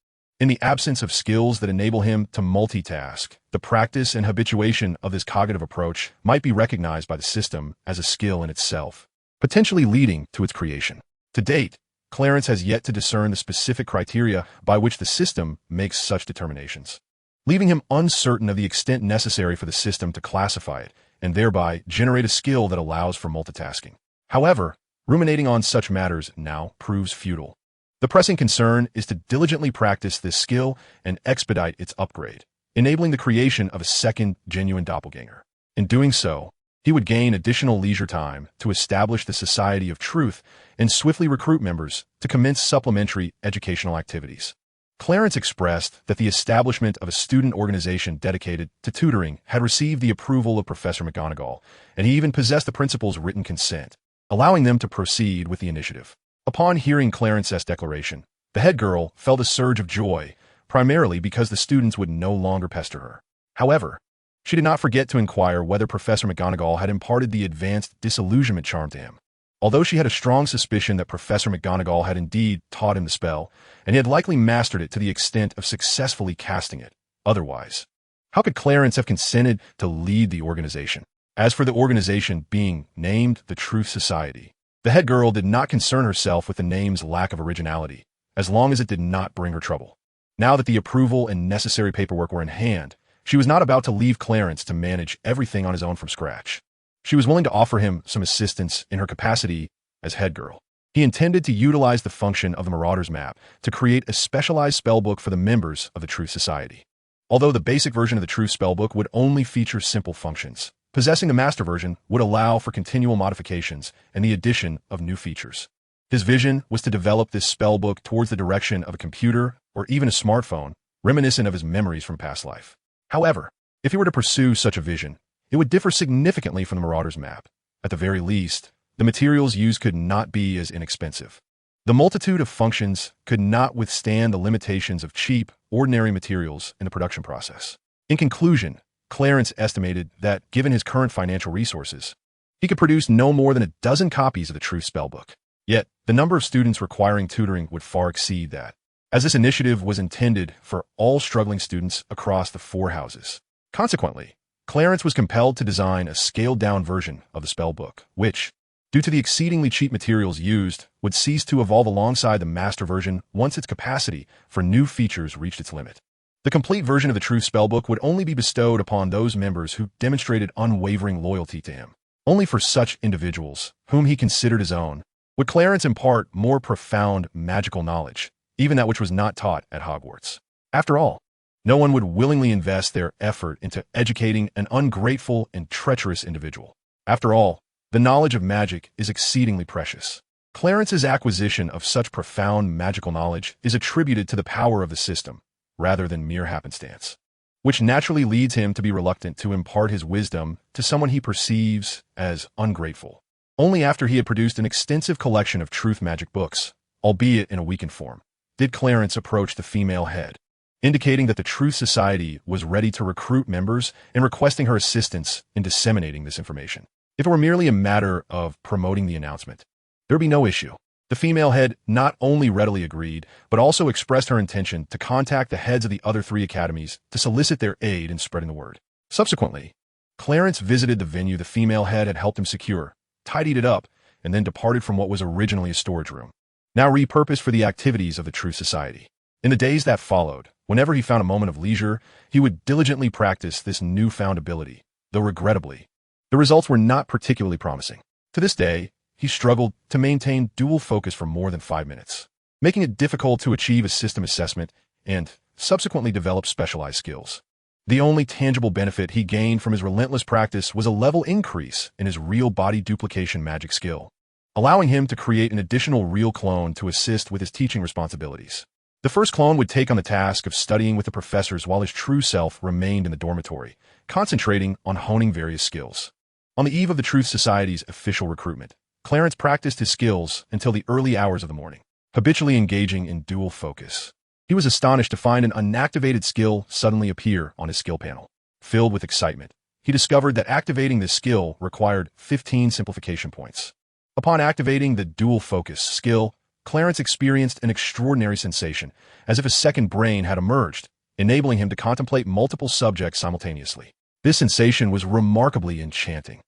in the absence of skills that enable him to multitask, the practice and habituation of this cognitive approach might be recognized by the system as a skill in itself, potentially leading to its creation. To date, Clarence has yet to discern the specific criteria by which the system makes such determinations, leaving him uncertain of the extent necessary for the system to classify it and thereby generate a skill that allows for multitasking. However, ruminating on such matters now proves futile. The pressing concern is to diligently practice this skill and expedite its upgrade, enabling the creation of a second genuine doppelganger. In doing so, he would gain additional leisure time to establish the Society of Truth and swiftly recruit members to commence supplementary educational activities. Clarence expressed that the establishment of a student organization dedicated to tutoring had received the approval of Professor McGonagall, and he even possessed the principal's written consent, allowing them to proceed with the initiative. Upon hearing Clarence's declaration, the head girl felt a surge of joy, primarily because the students would no longer pester her. However, she did not forget to inquire whether Professor McGonagall had imparted the advanced disillusionment charm to him. Although she had a strong suspicion that Professor McGonagall had indeed taught him the spell, and he had likely mastered it to the extent of successfully casting it, otherwise, how could Clarence have consented to lead the organization? As for the organization being named the Truth Society, the head girl did not concern herself with the name's lack of originality, as long as it did not bring her trouble. Now that the approval and necessary paperwork were in hand, she was not about to leave Clarence to manage everything on his own from scratch. She was willing to offer him some assistance in her capacity as head girl. He intended to utilize the function of the Marauder's Map to create a specialized spellbook for the members of the Truth Society. Although the basic version of the Truth spellbook would only feature simple functions, possessing the master version would allow for continual modifications and the addition of new features. His vision was to develop this spellbook towards the direction of a computer or even a smartphone, reminiscent of his memories from past life. However, if he were to pursue such a vision, it would differ significantly from the Marauder's Map. At the very least, the materials used could not be as inexpensive. The multitude of functions could not withstand the limitations of cheap, ordinary materials in the production process. In conclusion, Clarence estimated that, given his current financial resources, he could produce no more than a dozen copies of the Truth spellbook. Yet, the number of students requiring tutoring would far exceed that, as this initiative was intended for all struggling students across the 4 houses. Consequently, Clarence was compelled to design a scaled-down version of the spellbook, which, due to the exceedingly cheap materials used, would cease to evolve alongside the master version once its capacity for new features reached its limit. The complete version of the Truth spellbook would only be bestowed upon those members who demonstrated unwavering loyalty to him. Only for such individuals, whom he considered his own, would Clarence impart more profound magical knowledge, even that which was not taught at Hogwarts. After all, no one would willingly invest their effort into educating an ungrateful and treacherous individual. After all, the knowledge of magic is exceedingly precious. Clarence's acquisition of such profound magical knowledge is attributed to the power of the system, rather than mere happenstance, which naturally leads him to be reluctant to impart his wisdom to someone he perceives as ungrateful. Only after he had produced an extensive collection of truth magic books, albeit in a weakened form, did Clarence approach the female head, indicating that the Truth Society was ready to recruit members and requesting her assistance in disseminating this information. If it were merely a matter of promoting the announcement, there would be no issue. The female head not only readily agreed, but also expressed her intention to contact the heads of the other 3 academies to solicit their aid in spreading the word. Subsequently, Clarence visited the venue the female head had helped him secure, tidied it up, and then departed from what was originally a storage room, now repurposed for the activities of the Truth Society. In the days that followed, whenever he found a moment of leisure, he would diligently practice this newfound ability, though regrettably, the results were not particularly promising. To this day, he struggled to maintain dual focus for more than 5 minutes, making it difficult to achieve a system assessment and subsequently develop specialized skills. The only tangible benefit he gained from his relentless practice was a level increase in his real body duplication magic skill, allowing him to create an additional real clone to assist with his teaching responsibilities. The first clone would take on the task of studying with the professors while his true self remained in the dormitory, concentrating on honing various skills. On the eve of the Truth Society's official recruitment, Clarence practiced his skills until the early hours of the morning, habitually engaging in dual focus. He was astonished to find an unactivated skill suddenly appear on his skill panel. Filled with excitement, he discovered that activating this skill required 15 simplification points. Upon activating the dual focus skill, Clarence experienced an extraordinary sensation, as if a second brain had emerged, enabling him to contemplate multiple subjects simultaneously. This sensation was remarkably enchanting.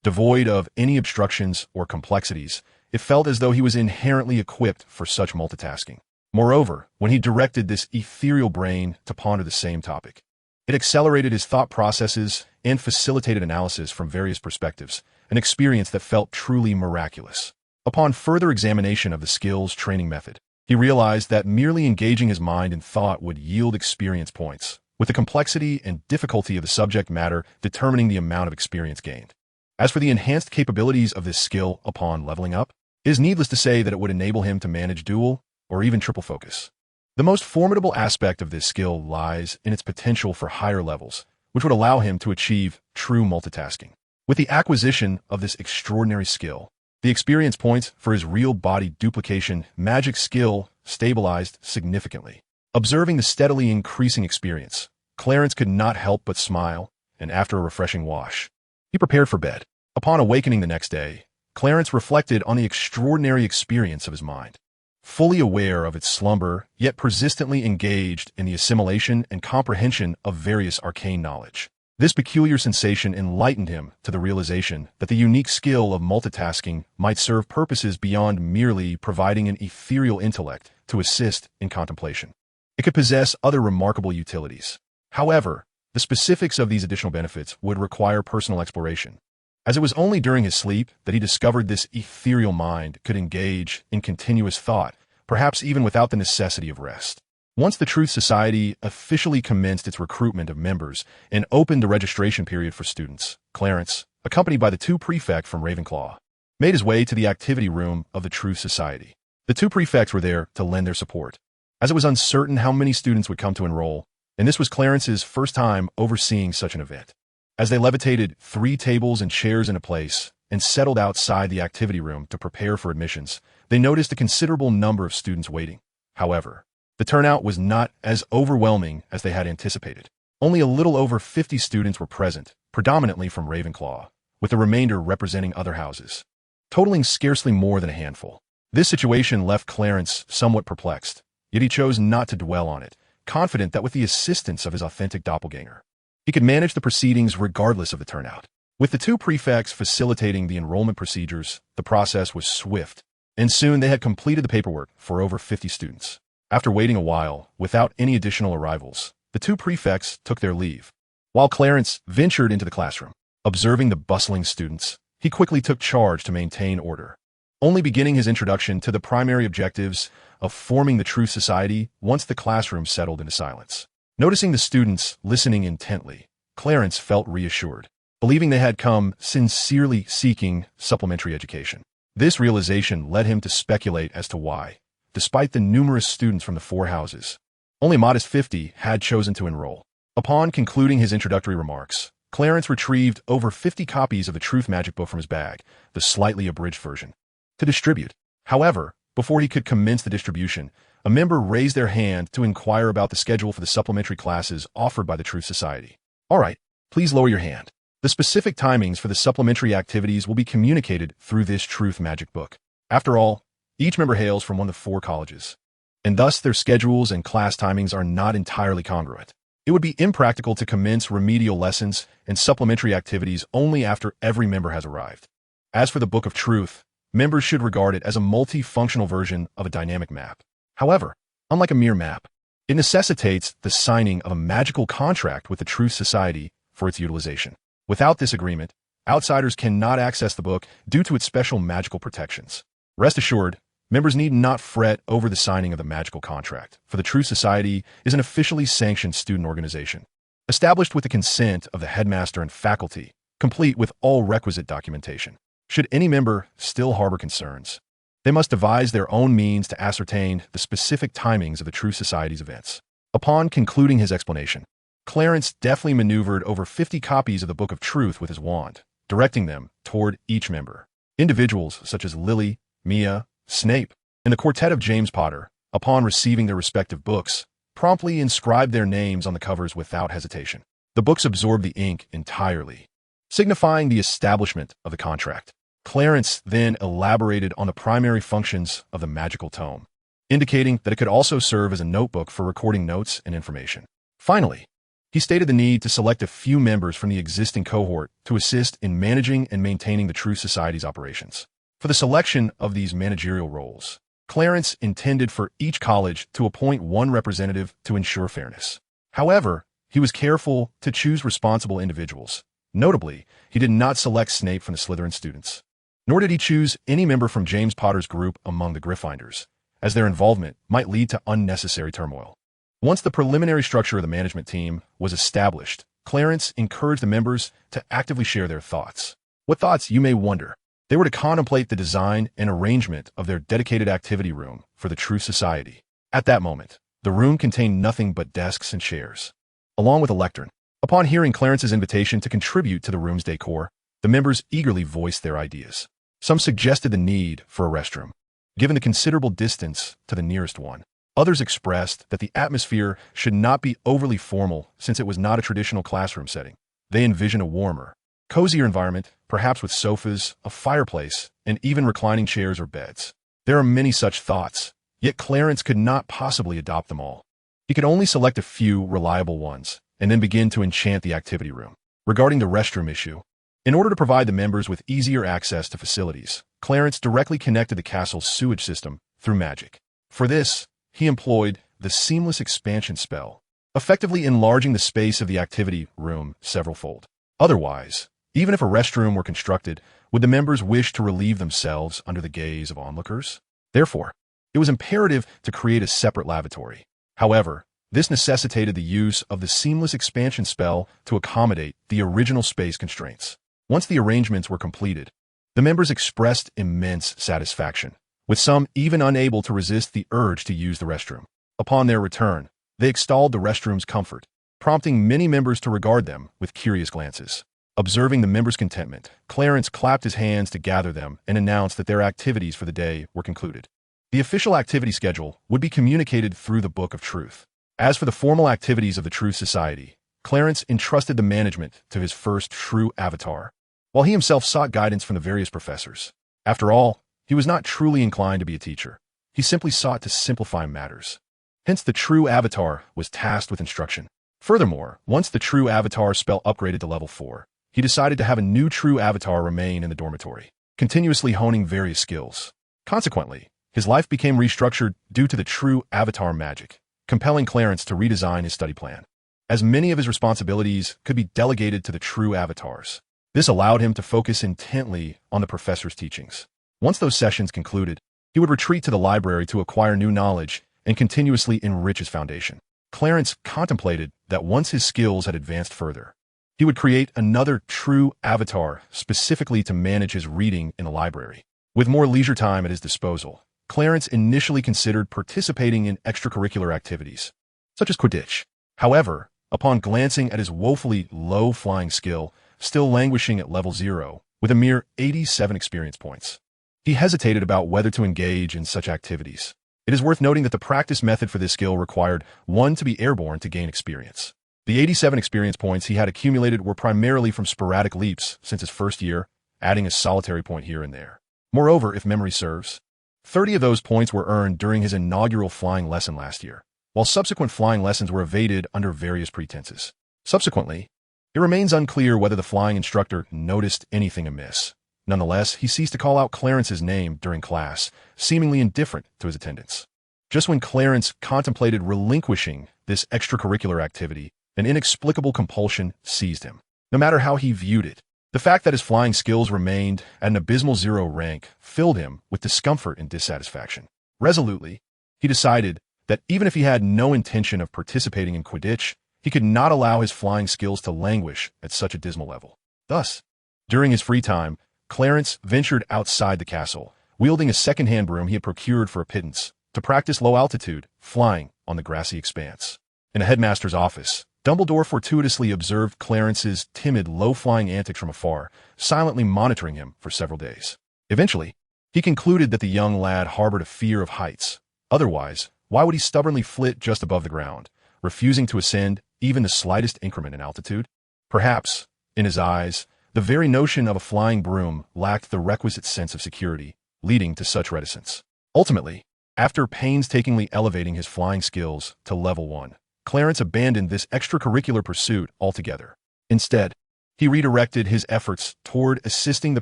Devoid of any obstructions or complexities, It felt as though he was inherently equipped for such multitasking. Moreover, when he directed this ethereal brain to ponder the same topic, it accelerated his thought processes and facilitated analysis from various perspectives, an experience that felt truly miraculous. Upon further examination of the skill's training method, he realized that merely engaging his mind in thought would yield experience points, with the complexity and difficulty of the subject matter determining the amount of experience gained. As for the enhanced capabilities of this skill upon leveling up, it is needless to say that it would enable him to manage dual or even triple focus. The most formidable aspect of this skill lies in its potential for higher levels, which would allow him to achieve true multitasking. With the acquisition of this extraordinary skill, the experience points for his real body duplication magic skill stabilized significantly. Observing the steadily increasing experience, Clarence could not help but smile, and after a refreshing wash, he prepared for bed. Upon awakening the next day, Clarence reflected on the extraordinary experience of his mind. Fully aware of its slumber, yet persistently engaged in the assimilation and comprehension of various arcane knowledge. This peculiar sensation enlightened him to the realization that the unique skill of multitasking might serve purposes beyond merely providing an ethereal intellect to assist in contemplation. It could possess other remarkable utilities. However, the specifics of these additional benefits would require personal exploration, as it was only during his sleep that he discovered this ethereal mind could engage in continuous thought, perhaps even without the necessity of rest. Once the Truth Society officially commenced its recruitment of members and opened the registration period for students, Clarence, accompanied by the two prefects from Ravenclaw, made his way to the activity room of the Truth Society. The two prefects were there to lend their support, as it was uncertain how many students would come to enroll, and this was Clarence's first time overseeing such an event. As they levitated 3 tables and chairs into place and settled outside the activity room to prepare for admissions, they noticed a considerable number of students waiting. However, the turnout was not as overwhelming as they had anticipated. Only a little over 50 students were present, predominantly from Ravenclaw, with the remainder representing other houses, totaling scarcely more than a handful. This situation left Clarence somewhat perplexed, yet he chose not to dwell on it, confident that with the assistance of his authentic doppelganger, he could manage the proceedings regardless of the turnout. With the two prefects facilitating the enrollment procedures, the process was swift, and soon they had completed the paperwork for over 50 students. After waiting a while, without any additional arrivals, the two prefects took their leave. While Clarence ventured into the classroom, observing the bustling students, he quickly took charge to maintain order, only beginning his introduction to the primary objectives of forming the Truth Society once the classroom settled into silence. Noticing the students listening intently, Clarence felt reassured, believing they had come sincerely seeking supplementary education. This realization led him to speculate as to why, despite the numerous students from the 4 houses, only a modest 50 had chosen to enroll. Upon concluding his introductory remarks, Clarence retrieved over 50 copies of the Truth Magic Book from his bag, the slightly abridged version, to distribute. However, before he could commence the distribution, a member raised their hand to inquire about the schedule for the supplementary classes offered by the Truth Society. All right, please lower your hand. The specific timings for the supplementary activities will be communicated through this Truth Magic Book. After all, each member hails from one of the 4 colleges, and thus their schedules and class timings are not entirely congruent. It would be impractical to commence remedial lessons and supplementary activities only after every member has arrived. As for the Book of Truth, members should regard it as a multifunctional version of a dynamic map. However, unlike a mere map, it necessitates the signing of a magical contract with the Truth Society for its utilization. Without this agreement, outsiders cannot access the book due to its special magical protections. Rest assured, members need not fret over the signing of the magical contract, for the Truth Society is an officially sanctioned student organization, established with the consent of the headmaster and faculty, complete with all requisite documentation. Should any member still harbor concerns, they must devise their own means to ascertain the specific timings of the Truth Society's events. Upon concluding his explanation, Clarence deftly maneuvered over 50 copies of the Book of Truth with his wand, directing them toward each member. Individuals such as Lily, Mia, Snape, and the quartet of James Potter, upon receiving their respective books, promptly inscribed their names on the covers without hesitation. The books absorbed the ink entirely, signifying the establishment of the contract. Clarence then elaborated on the primary functions of the magical tome, indicating that it could also serve as a notebook for recording notes and information. Finally, he stated the need to select a few members from the existing cohort to assist in managing and maintaining the Truth Society's operations. For the selection of these managerial roles, Clarence intended for each college to appoint one representative to ensure fairness. However, he was careful to choose responsible individuals. Notably, he did not select Snape from the Slytherin students. Nor did he choose any member from James Potter's group among the Gryffindors, as their involvement might lead to unnecessary turmoil. Once the preliminary structure of the management team was established, Clarence encouraged the members to actively share their thoughts. What thoughts, you may wonder? They were to contemplate the design and arrangement of their dedicated activity room for the True Society. At that moment, the room contained nothing but desks and chairs, along with a lectern. Upon hearing Clarence's invitation to contribute to the room's decor, the members eagerly voiced their ideas. Some suggested the need for a restroom, given the considerable distance to the nearest one. Others expressed that the atmosphere should not be overly formal since it was not a traditional classroom setting. They envisioned a warmer, cozier environment, perhaps with sofas, a fireplace, and even reclining chairs or beds. There are many such thoughts, yet Clarence could not possibly adopt them all. He could only select a few reliable ones, and then begin to enchant the activity room. Regarding the restroom issue, in order to provide the members with easier access to facilities, Clarence directly connected the castle's sewage system through magic. For this, he employed the seamless expansion spell, effectively enlarging the space of the activity room several-fold. Otherwise, even if a restroom were constructed, would the members wish to relieve themselves under the gaze of onlookers? Therefore, it was imperative to create a separate lavatory. However, this necessitated the use of the seamless expansion spell to accommodate the original space constraints. Once the arrangements were completed, the members expressed immense satisfaction, with some even unable to resist the urge to use the restroom. Upon their return, they extolled the restroom's comfort, prompting many members to regard them with curious glances. Observing the members' contentment, Clarence clapped his hands to gather them and announced that their activities for the day were concluded. The official activity schedule would be communicated through the Book of Truth. As for the formal activities of the True Society, Clarence entrusted the management to his first true avatar, while he himself sought guidance from the various professors. After all, he was not truly inclined to be a teacher. He simply sought to simplify matters. Hence, the true avatar was tasked with instruction. Furthermore, once the true avatar spell upgraded to level 4, he decided to have a new true avatar remain in the dormitory, continuously honing various skills. Consequently, his life became restructured due to the true avatar magic, compelling Clarence to redesign his study plan. As many of his responsibilities could be delegated to the true avatars, this allowed him to focus intently on the professor's teachings. Once those sessions concluded, he would retreat to the library to acquire new knowledge and continuously enrich his foundation. Clarence contemplated that once his skills had advanced further, he would create another true avatar specifically to manage his reading in the library. With more leisure time at his disposal, Clarence initially considered participating in extracurricular activities, such as Quidditch. However, upon glancing at his woefully low flying skill, still languishing at level 0, with a mere 87 experience points, he hesitated about whether to engage in such activities. It is worth noting that the practice method for this skill required one to be airborne to gain experience. The 87 experience points he had accumulated were primarily from sporadic leaps since his first year, adding a solitary point here and there. Moreover, if memory serves, 30 of those points were earned during his inaugural flying lesson last year, while subsequent flying lessons were evaded under various pretenses. Subsequently, it remains unclear whether the flying instructor noticed anything amiss. Nonetheless, he ceased to call out Clarence's name during class, seemingly indifferent to his attendance. Just when Clarence contemplated relinquishing this extracurricular activity, an inexplicable compulsion seized him. No matter how he viewed it, the fact that his flying skills remained at an abysmal 0 rank filled him with discomfort and dissatisfaction. Resolutely, he decided that even if he had no intention of participating in Quidditch, he could not allow his flying skills to languish at such a dismal level. Thus, during his free time, Clarence ventured outside the castle, wielding a second-hand broom he had procured for a pittance, to practice low-altitude flying on the grassy expanse. In a headmaster's office, Dumbledore fortuitously observed Clarence's timid, low-flying antics from afar, silently monitoring him for several days. Eventually, he concluded that the young lad harbored a fear of heights. Otherwise, why would he stubbornly flit just above the ground, refusing to ascend even the slightest increment in altitude? Perhaps, in his eyes, the very notion of a flying broom lacked the requisite sense of security, leading to such reticence. Ultimately, after painstakingly elevating his flying skills to level 1, Clarence abandoned this extracurricular pursuit altogether. Instead, He redirected his efforts toward assisting the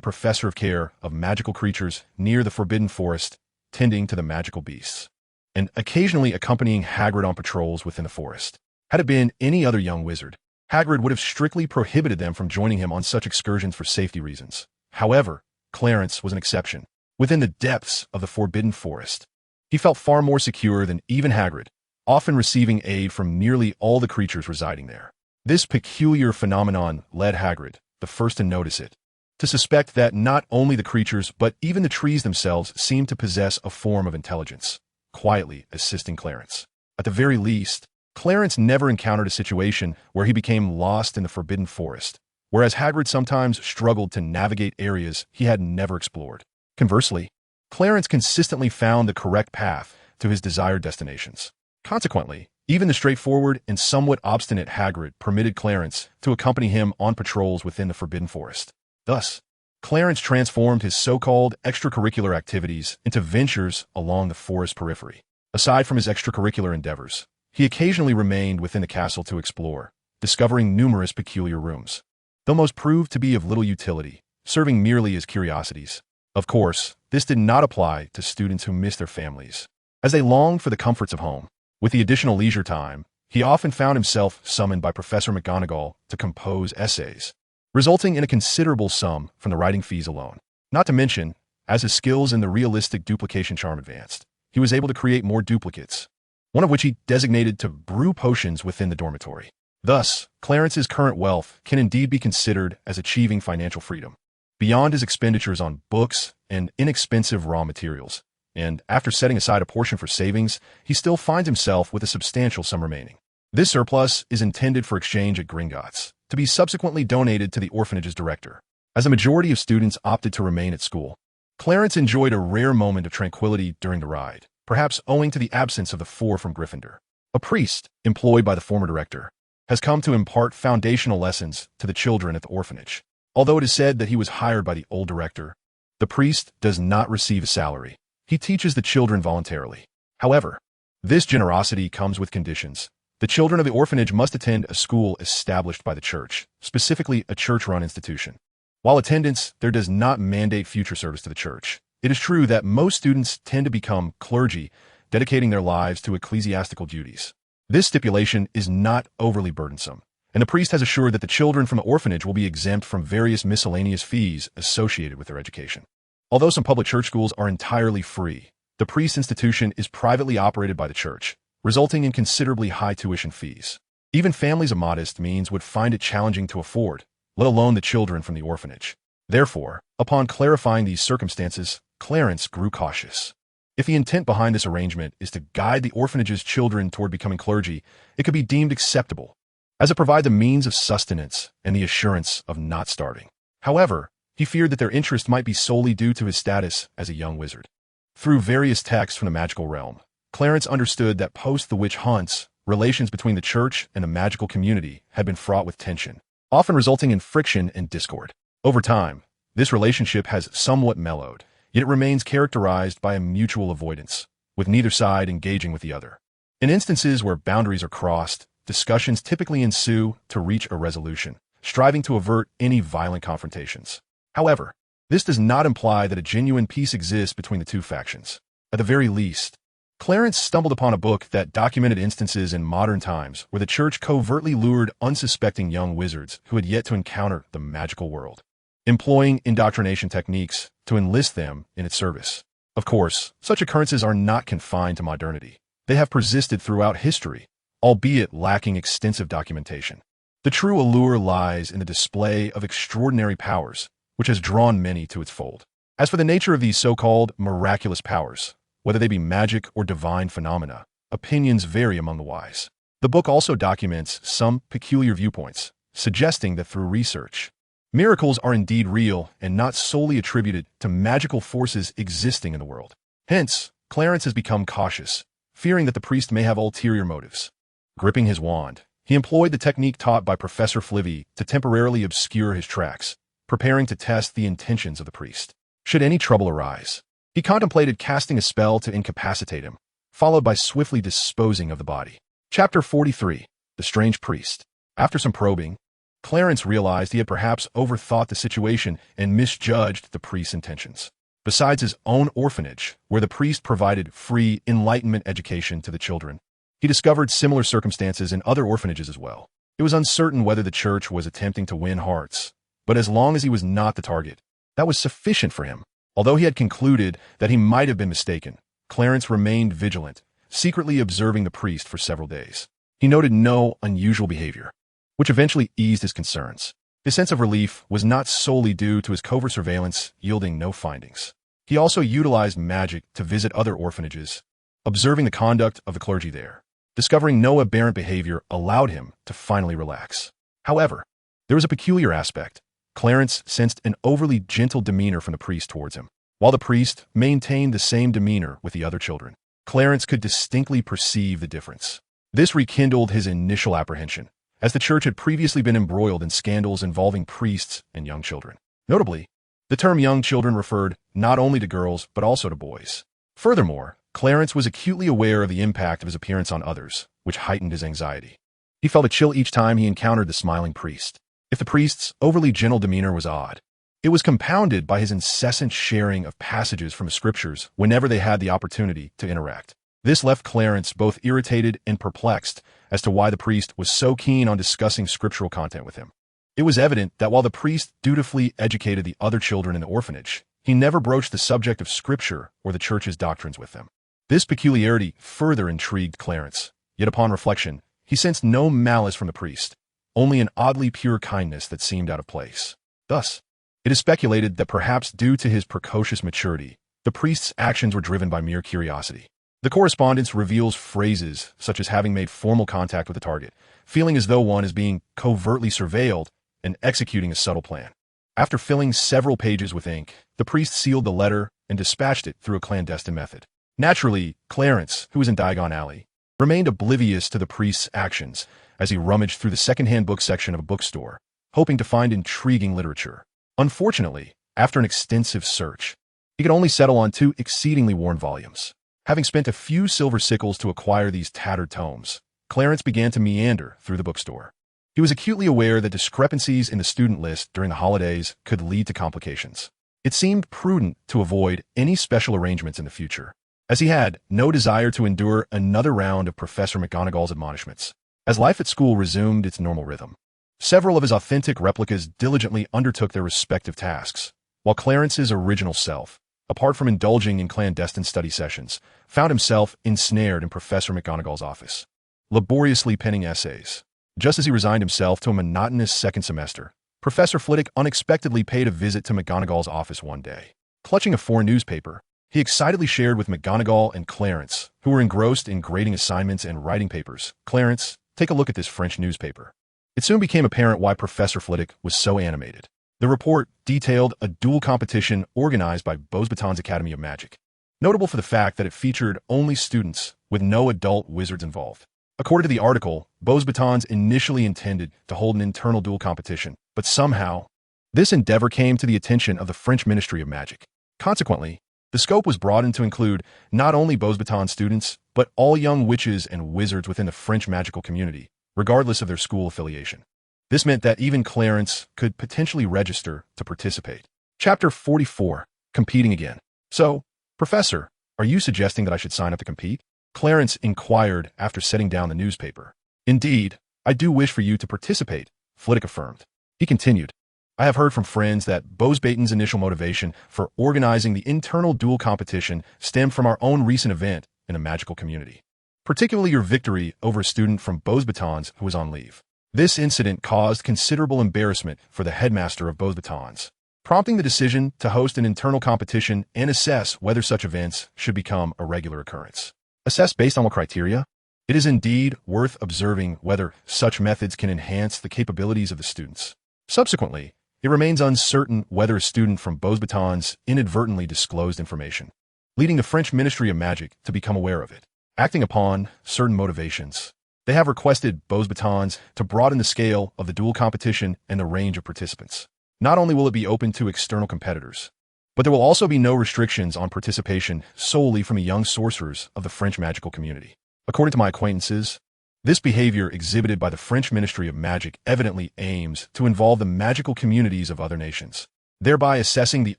professor of care of magical creatures near the Forbidden Forest, tending to the magical beasts, and occasionally accompanying Hagrid on patrols within the forest. Had it been any other young wizard, Hagrid would have strictly prohibited them from joining him on such excursions for safety reasons. However, Clarence was an exception. Within the depths of the Forbidden Forest, he felt far more secure than even Hagrid, often receiving aid from nearly all the creatures residing there. This peculiar phenomenon led Hagrid, the first to notice it, to suspect that not only the creatures but even the trees themselves seemed to possess a form of intelligence, quietly assisting Clarence. At the very least, Clarence never encountered a situation where he became lost in the Forbidden Forest, whereas Hagrid sometimes struggled to navigate areas he had never explored. Conversely, Clarence consistently found the correct path to his desired destinations. Consequently, even the straightforward and somewhat obstinate Hagrid permitted Clarence to accompany him on patrols within the Forbidden Forest. Thus, Clarence transformed his so-called extracurricular activities into ventures along the forest periphery. Aside from his extracurricular endeavors, he occasionally remained within the castle to explore, discovering numerous peculiar rooms, though most proved to be of little utility, serving merely as curiosities. Of course, this did not apply to students who missed their families, as they longed for the comforts of home. With the additional leisure time, he often found himself summoned by Professor McGonagall to compose essays, resulting in a considerable sum from the writing fees alone. Not to mention, as his skills in the realistic duplication charm advanced, he was able to create more duplicates, one of which he designated to brew potions within the dormitory. Thus, Clarence's current wealth can indeed be considered as achieving financial freedom, beyond his expenditures on books and inexpensive raw materials. And after setting aside a portion for savings, he still finds himself with a substantial sum remaining. This surplus is intended for exchange at Gringotts, to be subsequently donated to the orphanage's director. As the majority of students opted to remain at school, Clarence enjoyed a rare moment of tranquility during the ride, perhaps owing to the absence of the four from Gryffindor. A priest, employed by the former director, has come to impart foundational lessons to the children at the orphanage. Although it is said that he was hired by the old director, the priest does not receive a salary. He teaches the children voluntarily. However, this generosity comes with conditions. The children of the orphanage must attend a school established by the church, specifically a church-run institution. While attendance there does not mandate future service to the church, it is true that most students tend to become clergy, dedicating their lives to ecclesiastical duties. This stipulation is not overly burdensome, and the priest has assured that the children from the orphanage will be exempt from various miscellaneous fees associated with their education. Although some public church schools are entirely free, the priest institution is privately operated by the church, resulting in considerably high tuition fees. Even families of modest means would find it challenging to afford, let alone the children from the orphanage. Therefore, upon clarifying these circumstances, Clarence grew cautious. If the intent behind this arrangement is to guide the orphanage's children toward becoming clergy, it could be deemed acceptable, as it provides a means of sustenance and the assurance of not starving. However, he feared that their interest might be solely due to his status as a young wizard. Through various texts from the magical realm, Clarence understood that post the witch hunts, relations between the church and the magical community had been fraught with tension, often resulting in friction and discord. Over time, this relationship has somewhat mellowed, yet it remains characterized by a mutual avoidance, with neither side engaging with the other. In instances where boundaries are crossed, discussions typically ensue to reach a resolution, striving to avert any violent confrontations. However, this does not imply that a genuine peace exists between the two factions. At the very least, Clarence stumbled upon a book that documented instances in modern times where the church covertly lured unsuspecting young wizards who had yet to encounter the magical world, employing indoctrination techniques to enlist them in its service. Of course, such occurrences are not confined to modernity. They have persisted throughout history, albeit lacking extensive documentation. The true allure lies in the display of extraordinary powers, which has drawn many to its fold. As for the nature of these so-called miraculous powers, whether they be magic or divine phenomena, opinions vary among the wise. The book also documents some peculiar viewpoints, suggesting that through research, miracles are indeed real and not solely attributed to magical forces existing in the world. Hence, Clarence has become cautious, fearing that the priest may have ulterior motives. Gripping his wand, he employed the technique taught by Professor Flivy to temporarily obscure his tracks, preparing to test the intentions of the priest. Should any trouble arise, he contemplated casting a spell to incapacitate him, followed by swiftly disposing of the body. Chapter 43. The Strange Priest. After some probing, Clarence realized he had perhaps overthought the situation and misjudged the priest's intentions. Besides his own orphanage, where the priest provided free Enlightenment education to the children, he discovered similar circumstances in other orphanages as well. It was uncertain whether the church was attempting to win hearts, but as long as he was not the target, that was sufficient for him. Although he had concluded that he might have been mistaken, Clarence remained vigilant, secretly observing the priest for several days. He noted no unusual behavior, which eventually eased his concerns. His sense of relief was not solely due to his covert surveillance yielding no findings. He also utilized magic to visit other orphanages, observing the conduct of the clergy there. Discovering no aberrant behavior allowed him to finally relax. However, there was a peculiar aspect. Clarence sensed an overly gentle demeanor from the priest towards him, while the priest maintained the same demeanor with the other children. Clarence could distinctly perceive the difference. This rekindled his initial apprehension, as the church had previously been embroiled in scandals involving priests and young children. Notably, the term young children referred not only to girls but also to boys. Furthermore, Clarence was acutely aware of the impact of his appearance on others, which heightened his anxiety. He felt a chill each time he encountered the smiling priest. If the priest's overly gentle demeanor was odd, it was compounded by his incessant sharing of passages from the scriptures whenever they had the opportunity to interact. This left Clarence both irritated and perplexed as to why the priest was so keen on discussing scriptural content with him. It was evident that while the priest dutifully educated the other children in the orphanage, he never broached the subject of scripture or the church's doctrines with them. This peculiarity further intrigued Clarence, yet upon reflection, he sensed no malice from the priest, only an oddly pure kindness that seemed out of place. Thus, it is speculated that perhaps due to his precocious maturity, the priest's actions were driven by mere curiosity. The correspondence reveals phrases such as having made formal contact with the target, feeling as though one is being covertly surveilled, and executing a subtle plan. After filling several pages with ink, the priest sealed the letter and dispatched it through a clandestine method. Naturally, Clarence, who was in Diagon Alley, remained oblivious to the priest's actions as he rummaged through the second-hand book section of a bookstore, hoping to find intriguing literature. Unfortunately, after an extensive search, he could only settle on 2 exceedingly worn volumes. Having spent a few silver sickles to acquire these tattered tomes, Clarence began to meander through the bookstore. He was acutely aware that discrepancies in the student list during the holidays could lead to complications. It seemed prudent to avoid any special arrangements in the future, as he had no desire to endure another round of Professor McGonagall's admonishments. As life at school resumed its normal rhythm, several of his authentic replicas diligently undertook their respective tasks, while Clarence's original self, apart from indulging in clandestine study sessions, found himself ensnared in Professor McGonagall's office, laboriously penning essays. Just as he resigned himself to a monotonous second semester, Professor Flitwick unexpectedly paid a visit to McGonagall's office one day. Clutching a foreign newspaper, he excitedly shared with McGonagall and Clarence, who were engrossed in grading assignments and writing papers. "Clarence, take a look at this French newspaper." It soon became apparent why Professor Flitwick was so animated. The report detailed a duel competition organized by Beauxbatons Academy of Magic, notable for the fact that it featured only students with no adult wizards involved. According to the article, Beauxbatons initially intended to hold an internal duel competition, but somehow, this endeavor came to the attention of the French Ministry of Magic. Consequently, the scope was broadened to include not only Beauxbatons students, but all young witches and wizards within the French magical community, regardless of their school affiliation. This meant that even Clarence could potentially register to participate. Chapter 44, Competing Again. "So, Professor, are you suggesting that I should sign up to compete?" Clarence inquired after setting down the newspaper. "Indeed, I do wish for you to participate," Flitwick affirmed. He continued, "I have heard from friends that Beauxbatons' initial motivation for organizing the internal duel competition stemmed from our own recent event in the magical community, particularly your victory over a student from Beauxbatons who was on leave. This incident caused considerable embarrassment for the headmaster of Beauxbatons, prompting the decision to host an internal competition and assess whether such events should become a regular occurrence. Assessed based on what criteria? It is indeed worth observing whether such methods can enhance the capabilities of the students. Subsequently, it remains uncertain whether a student from Beauxbatons inadvertently disclosed information, leading the French Ministry of Magic to become aware of it. Acting upon certain motivations, they have requested Beauxbatons to broaden the scale of the duel competition and the range of participants. Not only will it be open to external competitors, but there will also be no restrictions on participation solely from the young sorcerers of the French magical community. According to my acquaintances, This behavior exhibited by the French Ministry of Magic evidently aims to involve the magical communities of other nations, thereby assessing the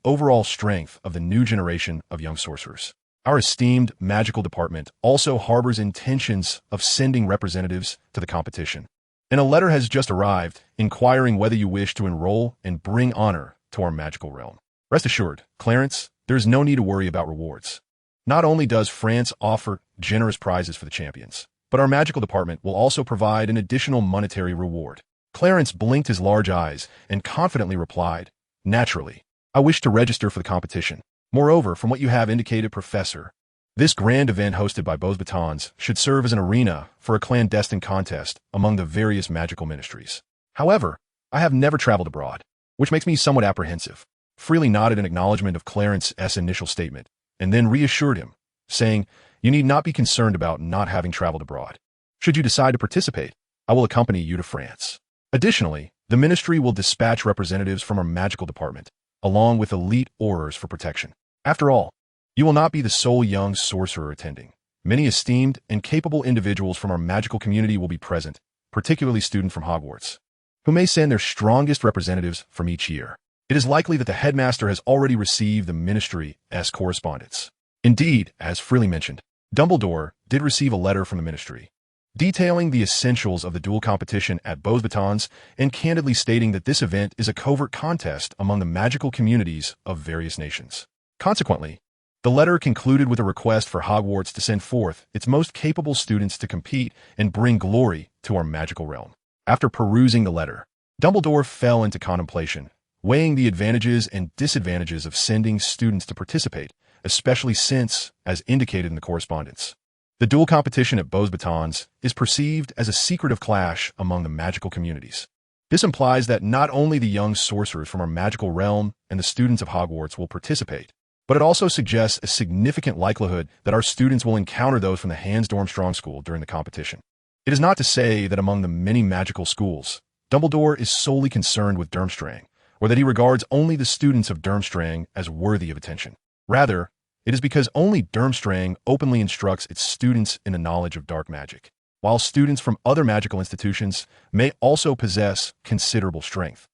overall strength of the new generation of young sorcerers. Our esteemed magical department also harbors intentions of sending representatives to the competition, and a letter has just arrived inquiring whether you wish to enroll and bring honor to our magical realm. Rest assured, Clarence, there is no need to worry about rewards. Not only does France offer generous prizes for the champions, but our magical department will also provide an additional monetary reward. Clarence blinked his large eyes and confidently replied, "Naturally, I wish to register for the competition. Moreover, from what you have indicated, Professor, this grand event hosted by Beaux Batons should serve as an arena for a clandestine contest among the various magical ministries. However, I have never traveled abroad, which makes me somewhat apprehensive." Freely nodded in acknowledgement of Clarence's initial statement, and then reassured him, saying, "You need not be concerned about not having traveled abroad. Should you decide to participate, I will accompany you to France. Additionally, the ministry will dispatch representatives from our magical department, along with elite aurors for protection. After all, you will not be the sole young sorcerer attending. Many esteemed and capable individuals from our magical community will be present, particularly students from Hogwarts, who may send their strongest representatives from each year. It is likely that the headmaster has already received the ministry's correspondence. Indeed, as freely mentioned, Dumbledore did receive a letter from the ministry, detailing the essentials of the duel competition at Beaux Batons and candidly stating that this event is a covert contest among the magical communities of various nations. Consequently, the letter concluded with a request for Hogwarts to send forth its most capable students to compete and bring glory to our magical realm. After perusing the letter, Dumbledore fell into contemplation, weighing the advantages and disadvantages of sending students to participate, especially since, as indicated in the correspondence, the duel competition at Beaux Batons is perceived as a secretive clash among the magical communities. This implies that not only the young sorcerers from our magical realm and the students of Hogwarts will participate, but it also suggests a significant likelihood that our students will encounter those from the Hans Durmstrang School during the competition. It is not to say that among the many magical schools, Dumbledore is solely concerned with Durmstrang, or that he regards only the students of Durmstrang as worthy of attention. Rather, it is because only Durmstrang openly instructs its students in the knowledge of dark magic, while students from other magical institutions may also possess considerable strength.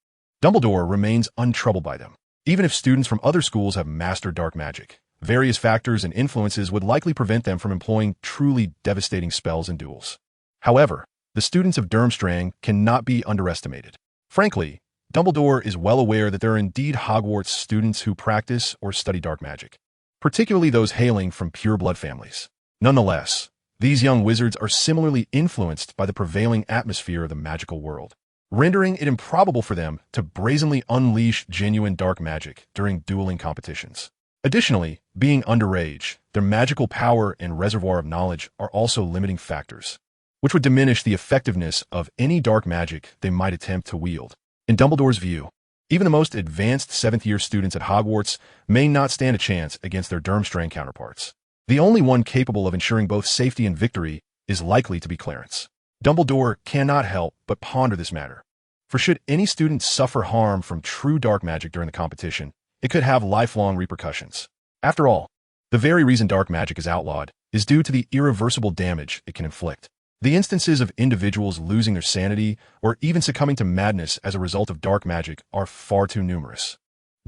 Dumbledore remains untroubled by them. Even if students from other schools have mastered dark magic, various factors and influences would likely prevent them from employing truly devastating spells and duels. However, the students of Durmstrang cannot be underestimated. Frankly, Dumbledore is well aware that there are indeed Hogwarts students who practice or study dark magic, particularly those hailing from pure-blood families. Nonetheless, these young wizards are similarly influenced by the prevailing atmosphere of the magical world, rendering it improbable for them to brazenly unleash genuine dark magic during dueling competitions. Additionally, being underage, their magical power and reservoir of knowledge are also limiting factors, which would diminish the effectiveness of any dark magic they might attempt to wield. In Dumbledore's view, even the most advanced 7th-year students at Hogwarts may not stand a chance against their Durmstrang counterparts. The only one capable of ensuring both safety and victory is likely to be Clarence. Dumbledore cannot help but ponder this matter, for should any student suffer harm from true dark magic during the competition, it could have lifelong repercussions. After all, the very reason dark magic is outlawed is due to the irreversible damage it can inflict. The instances of individuals losing their sanity or even succumbing to madness as a result of dark magic are far too numerous.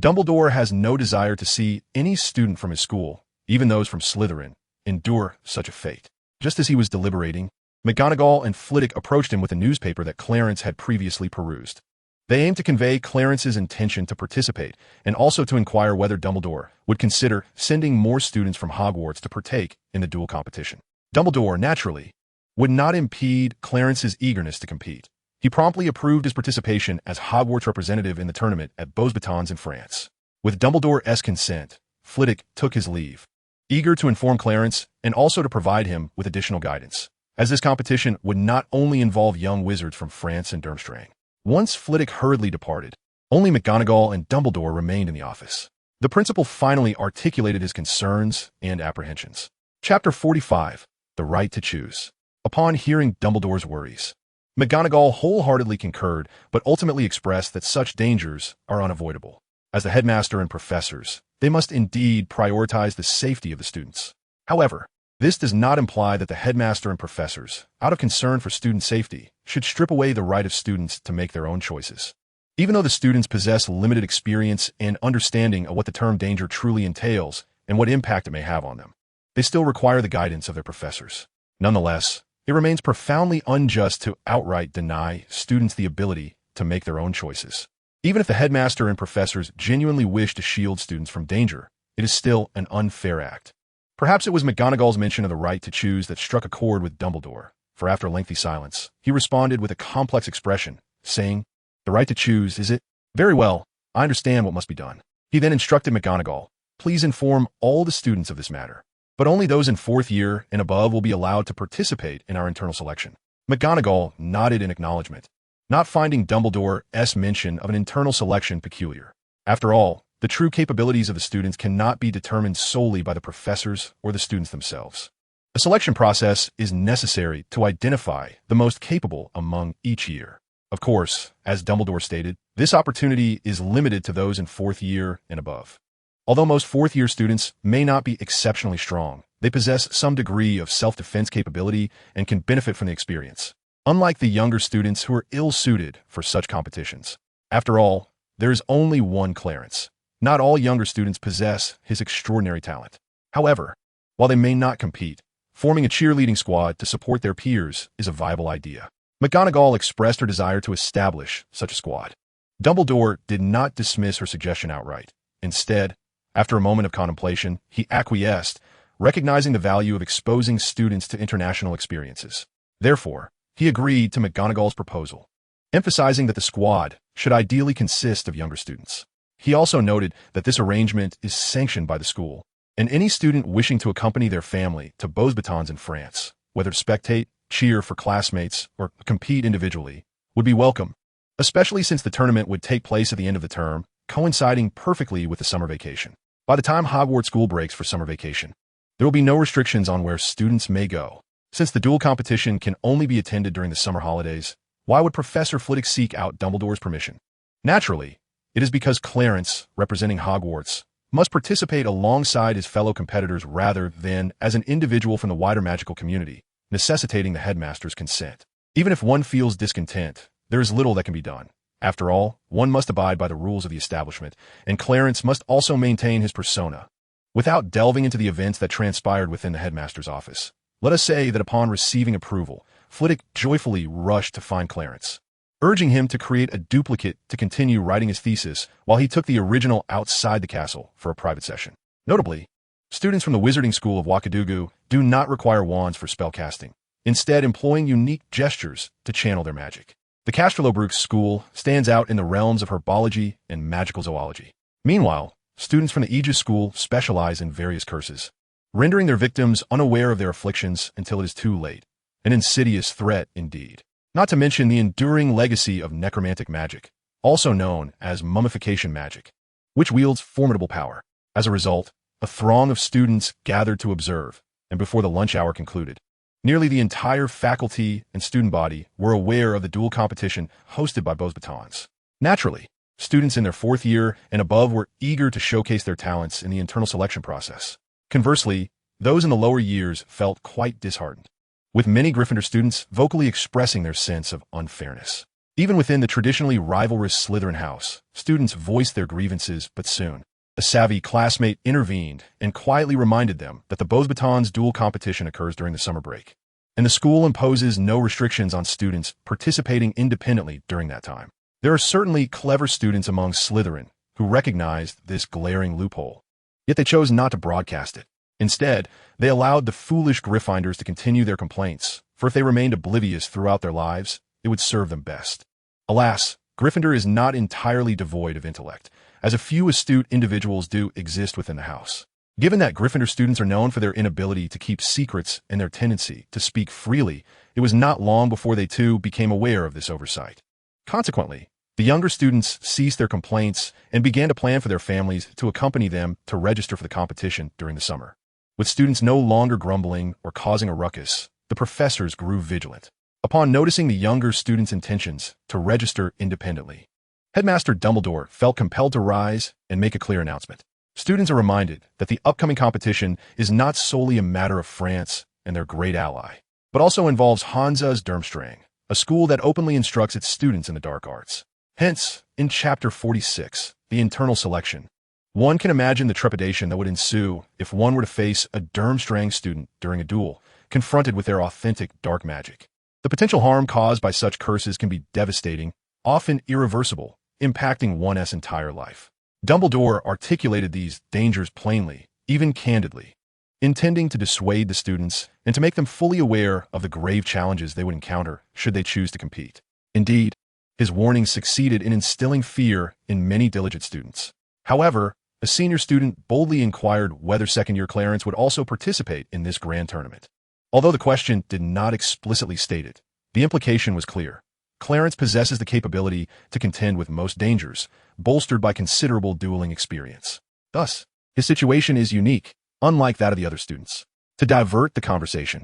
Dumbledore has no desire to see any student from his school, even those from Slytherin, endure such a fate. Just as he was deliberating, McGonagall and Flitwick approached him with a newspaper that Clarence had previously perused. They aimed to convey Clarence's intention to participate and also to inquire whether Dumbledore would consider sending more students from Hogwarts to partake in the duel competition. Dumbledore, naturally, would not impede Clarence's eagerness to compete. He promptly approved his participation as Hogwarts representative in the tournament at Beaux Batons in France. With Dumbledore's consent, Flitwick took his leave, eager to inform Clarence and also to provide him with additional guidance, as this competition would not only involve young wizards from France and Durmstrang. Once Flitwick hurriedly departed, only McGonagall and Dumbledore remained in the office. The principal finally articulated his concerns and apprehensions. Chapter 45, The Right to Choose. Upon hearing Dumbledore's worries, McGonagall wholeheartedly concurred but ultimately expressed that such dangers are unavoidable. As the headmaster and professors, they must indeed prioritize the safety of the students. However, This does not imply that the headmaster and professors, out of concern for student safety, should strip away the right of students to make their own choices. Even though the students possess limited experience and understanding of what the term danger truly entails and what impact it may have on them, they still require the guidance of their professors. Nonetheless, it remains profoundly unjust to outright deny students the ability to make their own choices. Even if the headmaster and professors genuinely wish to shield students from danger, it is still an unfair act. Perhaps it was McGonagall's mention of the right to choose that struck a chord with Dumbledore, for after a lengthy silence, he responded with a complex expression, saying, "The right to choose, is it? Very well, I understand what must be done." He then instructed McGonagall, "Please inform all the students of this matter, but only those in 4th year and above will be allowed to participate in our internal selection." McGonagall nodded in acknowledgement, not finding Dumbledore's mention of an internal selection peculiar. After all, the true capabilities of the students cannot be determined solely by the professors or the students themselves. A selection process is necessary to identify the most capable among each year. Of course, as Dumbledore stated, this opportunity is limited to those in 4th year and above. Although most 4th year students may not be exceptionally strong, they possess some degree of self-defense capability and can benefit from the experience, unlike the younger students who are ill-suited for such competitions. After all, there is only one Clarence. Not all younger students possess his extraordinary talent. However, while they may not compete, forming a cheerleading squad to support their peers is a viable idea. McGonagall expressed her desire to establish such a squad. Dumbledore did not dismiss her suggestion outright. Instead, after a moment of contemplation, he acquiesced, recognizing the value of exposing students to international experiences. Therefore, he agreed to McGonagall's proposal, emphasizing that the squad should ideally consist of younger students. He also noted that this arrangement is sanctioned by the school, and any student wishing to accompany their family to Beauxbatons in France, whether to spectate, cheer for classmates, or compete individually, would be welcome, especially since the tournament would take place at the end of the term, coinciding perfectly with the summer vacation. By the time Hogwarts school breaks for summer vacation, there will be no restrictions on where students may go. Since the duel competition can only be attended during the summer holidays, why would Professor Flitwick seek out Dumbledore's permission? Naturally, it is because Clarence, representing Hogwarts, must participate alongside his fellow competitors rather than as an individual from the wider magical community, necessitating the headmaster's consent. Even if one feels discontent, there is little that can be done. After all, one must abide by the rules of the establishment, and Clarence must also maintain his persona. Without delving into the events that transpired within the headmaster's office, let us say that upon receiving approval, Flitwick joyfully rushed to find Clarence, urging him to create a duplicate to continue writing his thesis while he took the original outside the castle for a private session. Notably, students from the Wizarding School of Wakadugu do not require wands for spellcasting, instead employing unique gestures to channel their magic. The Castrolobruch School stands out in the realms of herbology and magical zoology. Meanwhile, students from the Aegis School specialize in various curses, rendering their victims unaware of their afflictions until it is too late. An insidious threat indeed. Not to mention the enduring legacy of necromantic magic, also known as mummification magic, which wields formidable power. As a result, a throng of students gathered to observe, and before the lunch hour concluded, nearly the entire faculty and student body were aware of the duel competition hosted by Beauxbatons. Naturally, students in their 4th year and above were eager to showcase their talents in the internal selection process. Conversely, those in the lower years felt quite disheartened, with many Gryffindor students vocally expressing their sense of unfairness. Even within the traditionally rivalrous Slytherin house, students voiced their grievances, but soon, a savvy classmate intervened and quietly reminded them that the Beauxbatons duel competition occurs during the summer break, and the school imposes no restrictions on students participating independently during that time. There are certainly clever students among Slytherin who recognized this glaring loophole, yet they chose not to broadcast it. Instead, they allowed the foolish Gryffindors to continue their complaints, for if they remained oblivious throughout their lives, it would serve them best. Alas, Gryffindor is not entirely devoid of intellect, as a few astute individuals do exist within the house. Given that Gryffindor students are known for their inability to keep secrets and their tendency to speak freely, it was not long before they too became aware of this oversight. Consequently, the younger students ceased their complaints and began to plan for their families to accompany them to register for the competition during the summer. With students no longer grumbling or causing a ruckus, the professors grew vigilant. Upon noticing the younger students' intentions to register independently, Headmaster Dumbledore felt compelled to rise and make a clear announcement. Students are reminded that the upcoming competition is not solely a matter of France and their great ally, but also involves Hansa's Durmstrang, a school that openly instructs its students in the dark arts. Hence, in Chapter 46, the internal selection, one can imagine the trepidation that would ensue if one were to face a Durmstrang student during a duel, confronted with their authentic dark magic. The potential harm caused by such curses can be devastating, often irreversible, impacting one's entire life. Dumbledore articulated these dangers plainly, even candidly, intending to dissuade the students and to make them fully aware of the grave challenges they would encounter should they choose to compete. Indeed, his warnings succeeded in instilling fear in many diligent students. However, a senior student boldly inquired whether second-year Clarence would also participate in this grand tournament. Although the question did not explicitly state it, the implication was clear. Clarence possesses the capability to contend with most dangers, bolstered by considerable dueling experience. Thus, his situation is unique, unlike that of the other students. To divert the conversation,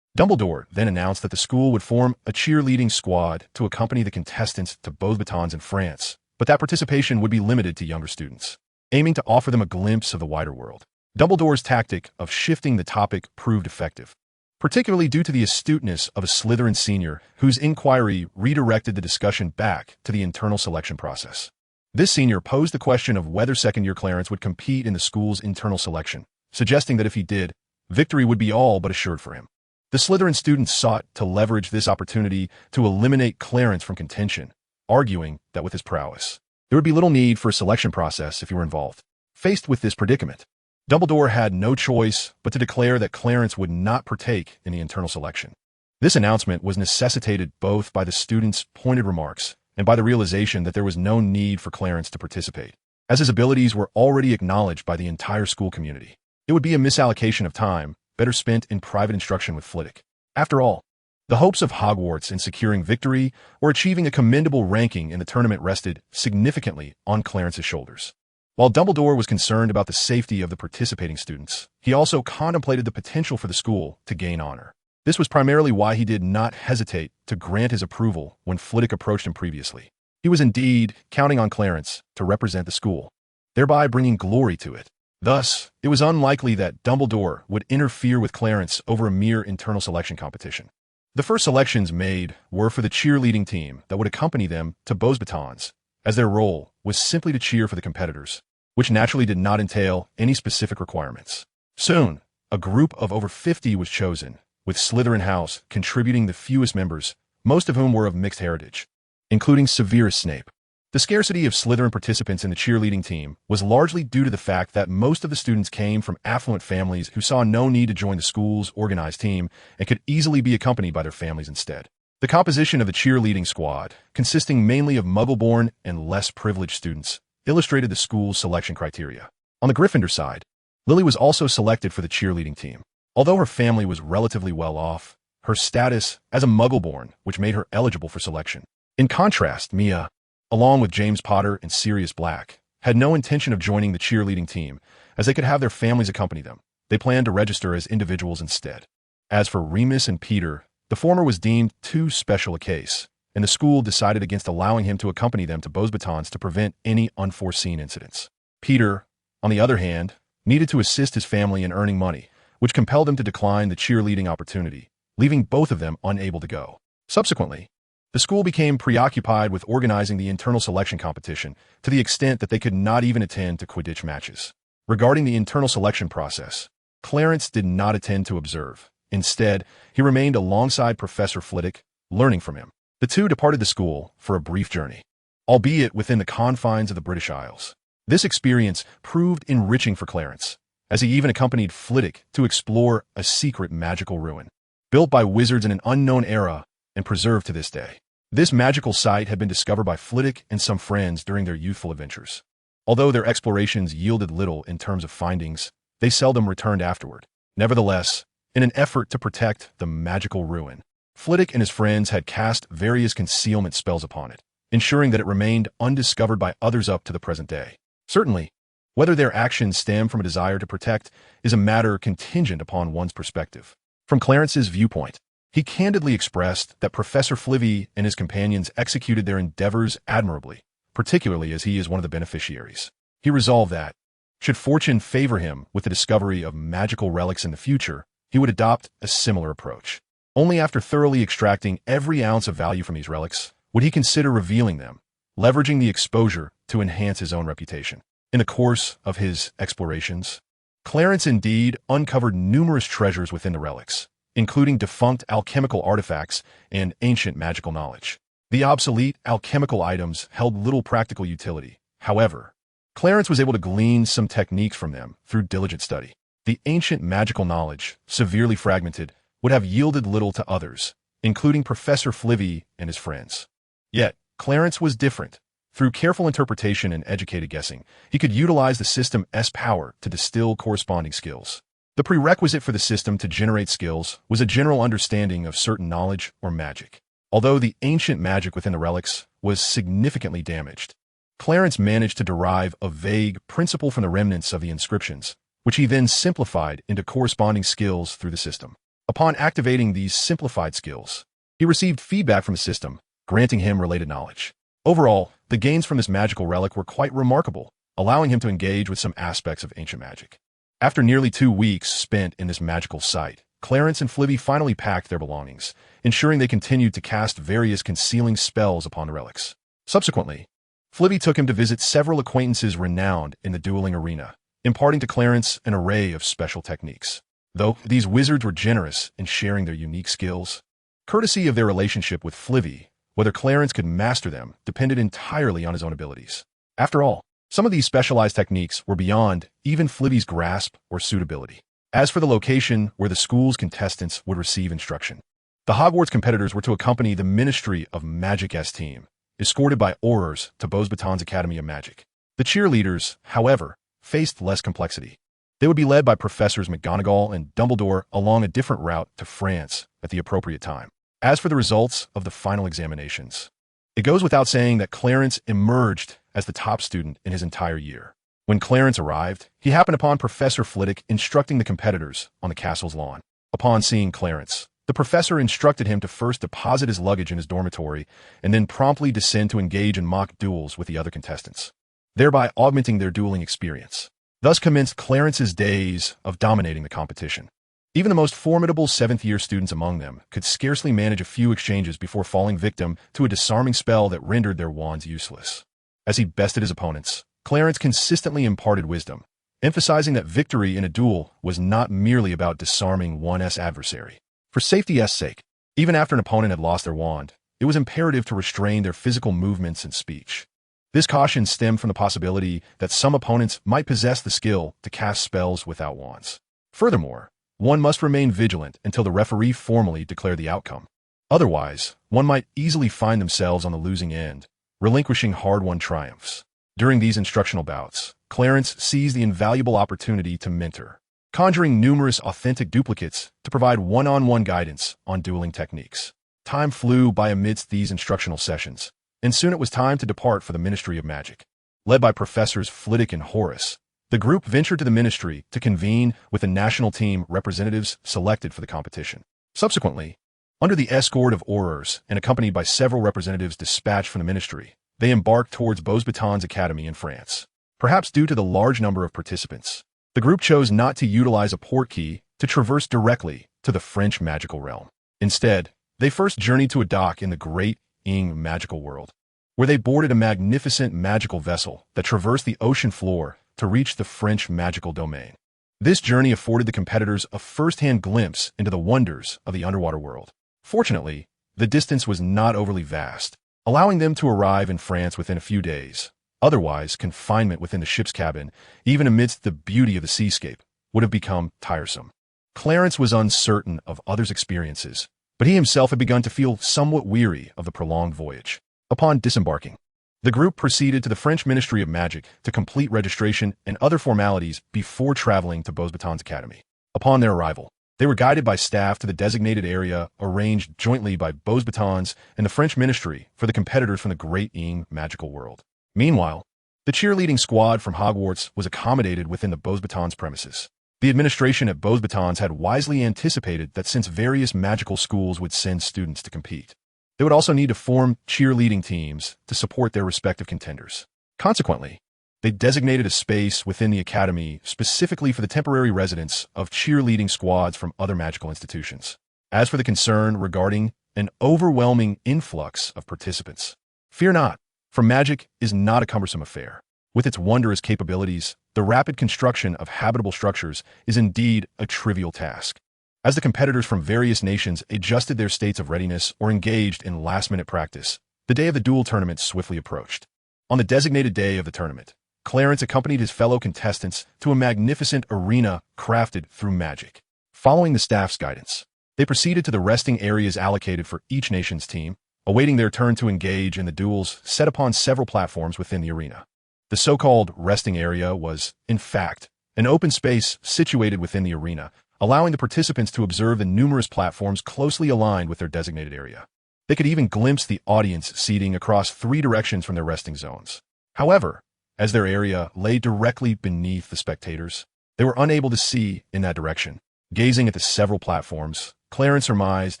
Dumbledore then announced that the school would form a cheerleading squad to accompany the contestants to Beauxbatons in France, but that participation would be limited to younger students, aiming to offer them a glimpse of the wider world. Dumbledore's tactic of shifting the topic proved effective, particularly due to the astuteness of a Slytherin senior whose inquiry redirected the discussion back to the internal selection process. This senior posed the question of whether second-year Clarence would compete in the school's internal selection, suggesting that if he did, victory would be all but assured for him. The Slytherin students sought to leverage this opportunity to eliminate Clarence from contention, arguing that with his prowess, there would be little need for a selection process if he were involved. Faced with this predicament, Dumbledore had no choice but to declare that Clarence would not partake in the internal selection. This announcement was necessitated both by the students' pointed remarks and by the realization that there was no need for Clarence to participate, as his abilities were already acknowledged by the entire school community. It would be a misallocation of time, better spent in private instruction with Flitwick. After all, the hopes of Hogwarts in securing victory or achieving a commendable ranking in the tournament rested significantly on Clarence's shoulders. While Dumbledore was concerned about the safety of the participating students, he also contemplated the potential for the school to gain honor. This was primarily why he did not hesitate to grant his approval when Flitwick approached him previously. He was indeed counting on Clarence to represent the school, thereby bringing glory to it. Thus, it was unlikely that Dumbledore would interfere with Clarence over a mere internal selection competition. The first selections made were for the cheerleading team that would accompany them to Beauxbatons, as their role was simply to cheer for the competitors, which naturally did not entail any specific requirements. Soon, a group of over 50 was chosen, with Slytherin House contributing the fewest members, most of whom were of mixed heritage, including Severus Snape. The scarcity of Slytherin participants in the cheerleading team was largely due to the fact that most of the students came from affluent families who saw no need to join the school's organized team and could easily be accompanied by their families instead. The composition of the cheerleading squad, consisting mainly of Muggle-born and less privileged students, illustrated the school's selection criteria. On the Gryffindor side, Lily was also selected for the cheerleading team. Although her family was relatively well off, her status as a Muggle-born, which made her eligible for selection. In contrast, Mia, along with James Potter and Sirius Black, had no intention of joining the cheerleading team, as they could have their families accompany them. They planned to register as individuals instead. As for Remus and Peter, the former was deemed too special a case, and the school decided against allowing him to accompany them to Beauxbatons to prevent any unforeseen incidents. Peter, on the other hand, needed to assist his family in earning money, which compelled him to decline the cheerleading opportunity, leaving both of them unable to go. Subsequently, the school became preoccupied with organizing the internal selection competition to the extent that they could not even attend to Quidditch matches. Regarding the internal selection process, Clarence did not attend to observe. Instead, he remained alongside Professor Flitwick, learning from him. The two departed the school for a brief journey, albeit within the confines of the British Isles. This experience proved enriching for Clarence, as he even accompanied Flitwick to explore a secret magical ruin, built by wizards in an unknown era and preserved to this day. This magical site had been discovered by Flitwick and some friends during their youthful adventures. Although their explorations yielded little in terms of findings, they seldom returned afterward. Nevertheless, in an effort to protect the magical ruin, Flitwick and his friends had cast various concealment spells upon it, ensuring that it remained undiscovered by others up to the present day. Certainly, whether their actions stem from a desire to protect is a matter contingent upon one's perspective. From Clarence's viewpoint, he candidly expressed that Professor Flivy and his companions executed their endeavors admirably, particularly as he is one of the beneficiaries. He resolved that, Should fortune favor him with the discovery of magical relics in the future, he would adopt a similar approach. Only after thoroughly extracting every ounce of value from these relics would he consider revealing them, leveraging the exposure to enhance his own reputation. In the course of his explorations, Clarence indeed uncovered numerous treasures within the relics, including defunct alchemical artifacts and ancient magical knowledge. The obsolete alchemical items held little practical utility. However, Clarence was able to glean some techniques from them through diligent study. The ancient magical knowledge, severely fragmented, would have yielded little to others, including Professor Flivy and his friends. Yet, Clarence was different. Through careful interpretation and educated guessing, he could utilize the system's power to distill corresponding skills. The prerequisite for the system to generate skills was a general understanding of certain knowledge or magic. Although the ancient magic within the relics was significantly damaged, Clarence managed to derive a vague principle from the remnants of the inscriptions, which he then simplified into corresponding skills through the system. Upon activating these simplified skills, he received feedback from the system, granting him related knowledge. Overall, the gains from this magical relic were quite remarkable, allowing him to engage with some aspects of ancient magic. After nearly 2 weeks spent in this magical site, Clarence and Flivy finally packed their belongings, ensuring they continued to cast various concealing spells upon the relics. Subsequently, Flivy took him to visit several acquaintances renowned in the dueling arena, imparting to Clarence an array of special techniques. Though these wizards were generous in sharing their unique skills, courtesy of their relationship with Flivy, whether Clarence could master them depended entirely on his own abilities. After all, some of these specialized techniques were beyond even Flivy's grasp or suitability. As for the location where the school's contestants would receive instruction, the Hogwarts competitors were to accompany the Ministry of Magic's team, escorted by Aurors to Beauxbatons Academy of Magic. The cheerleaders, however, faced less complexity. They would be led by Professors McGonagall and Dumbledore along a different route to France at the appropriate time. As for the results of the final examinations, it goes without saying that Clarence emerged as the top student in his entire year. When Clarence arrived, he happened upon Professor Flitwick instructing the competitors on the castle's lawn. Upon seeing Clarence, the professor instructed him to first deposit his luggage in his dormitory and then promptly descend to engage in mock duels with the other contestants, thereby augmenting their dueling experience. Thus commenced Clarence's days of dominating the competition. Even the most formidable 7th-year students among them could scarcely manage a few exchanges before falling victim to a disarming spell that rendered their wands useless. As he bested his opponents, Clarence consistently imparted wisdom, emphasizing that victory in a duel was not merely about disarming one's adversary. For safety's sake, even after an opponent had lost their wand, it was imperative to restrain their physical movements and speech. This caution stemmed from the possibility that some opponents might possess the skill to cast spells without wands. Furthermore, one must remain vigilant until the referee formally declared the outcome. Otherwise, one might easily find themselves on the losing end, relinquishing hard-won triumphs. During these instructional bouts, Clarence seized the invaluable opportunity to mentor, conjuring numerous authentic duplicates to provide one-on-one guidance on dueling techniques. Time flew by amidst these instructional sessions, and soon it was time to depart for the Ministry of Magic. Led by Professors Flitwick and Horace, the group ventured to the ministry to convene with the national team representatives selected for the competition. Subsequently, under the escort of Aurors and accompanied by several representatives dispatched from the ministry, they embarked towards Beauxbatons Academy in France. Perhaps due to the large number of participants, the group chose not to utilize a portkey to traverse directly to the French magical realm. Instead, they first journeyed to a dock in the great magical world, where they boarded a magnificent magical vessel that traversed the ocean floor to reach the French magical domain. This journey afforded the competitors a first-hand glimpse into the wonders of the underwater world. Fortunately, the distance was not overly vast, allowing them to arrive in France within a few days. Otherwise, confinement within the ship's cabin, even amidst the beauty of the seascape, would have become tiresome. Clarence was uncertain of others' experiences, but he himself had begun to feel somewhat weary of the prolonged voyage. Upon disembarking, the group proceeded to the French Ministry of Magic to complete registration and other formalities before traveling to Beauxbatons Academy. Upon their arrival, they were guided by staff to the designated area arranged jointly by Beauxbatons and the French Ministry for the competitors from the great magical world. Meanwhile, the cheerleading squad from Hogwarts was accommodated within the Beauxbatons premises. The administration at Beauxbatons had wisely anticipated that since various magical schools would send students to compete, they would also need to form cheerleading teams to support their respective contenders. Consequently, They designated a space within the academy specifically for the temporary residence of cheerleading squads from other magical institutions. As for the concern regarding an overwhelming influx of participants, fear not, for magic is not a cumbersome affair. With its wondrous capabilities, the rapid construction of habitable structures is indeed a trivial task. As the competitors from various nations adjusted their states of readiness or engaged in last-minute practice, the day of the duel tournament swiftly approached. On the designated day of the tournament, Clarence accompanied his fellow contestants to a magnificent arena crafted through magic. Following the staff's guidance, they proceeded to the resting areas allocated for each nation's team, awaiting their turn to engage in the duels set upon several platforms within the arena. The so-called resting area was, in fact, an open space situated within the arena, allowing the participants to observe the numerous platforms closely aligned with their designated area. They could even glimpse the audience seating across 3 directions from their resting zones. However, as their area lay directly beneath the spectators, they were unable to see in that direction. Gazing at the several platforms, Clarence surmised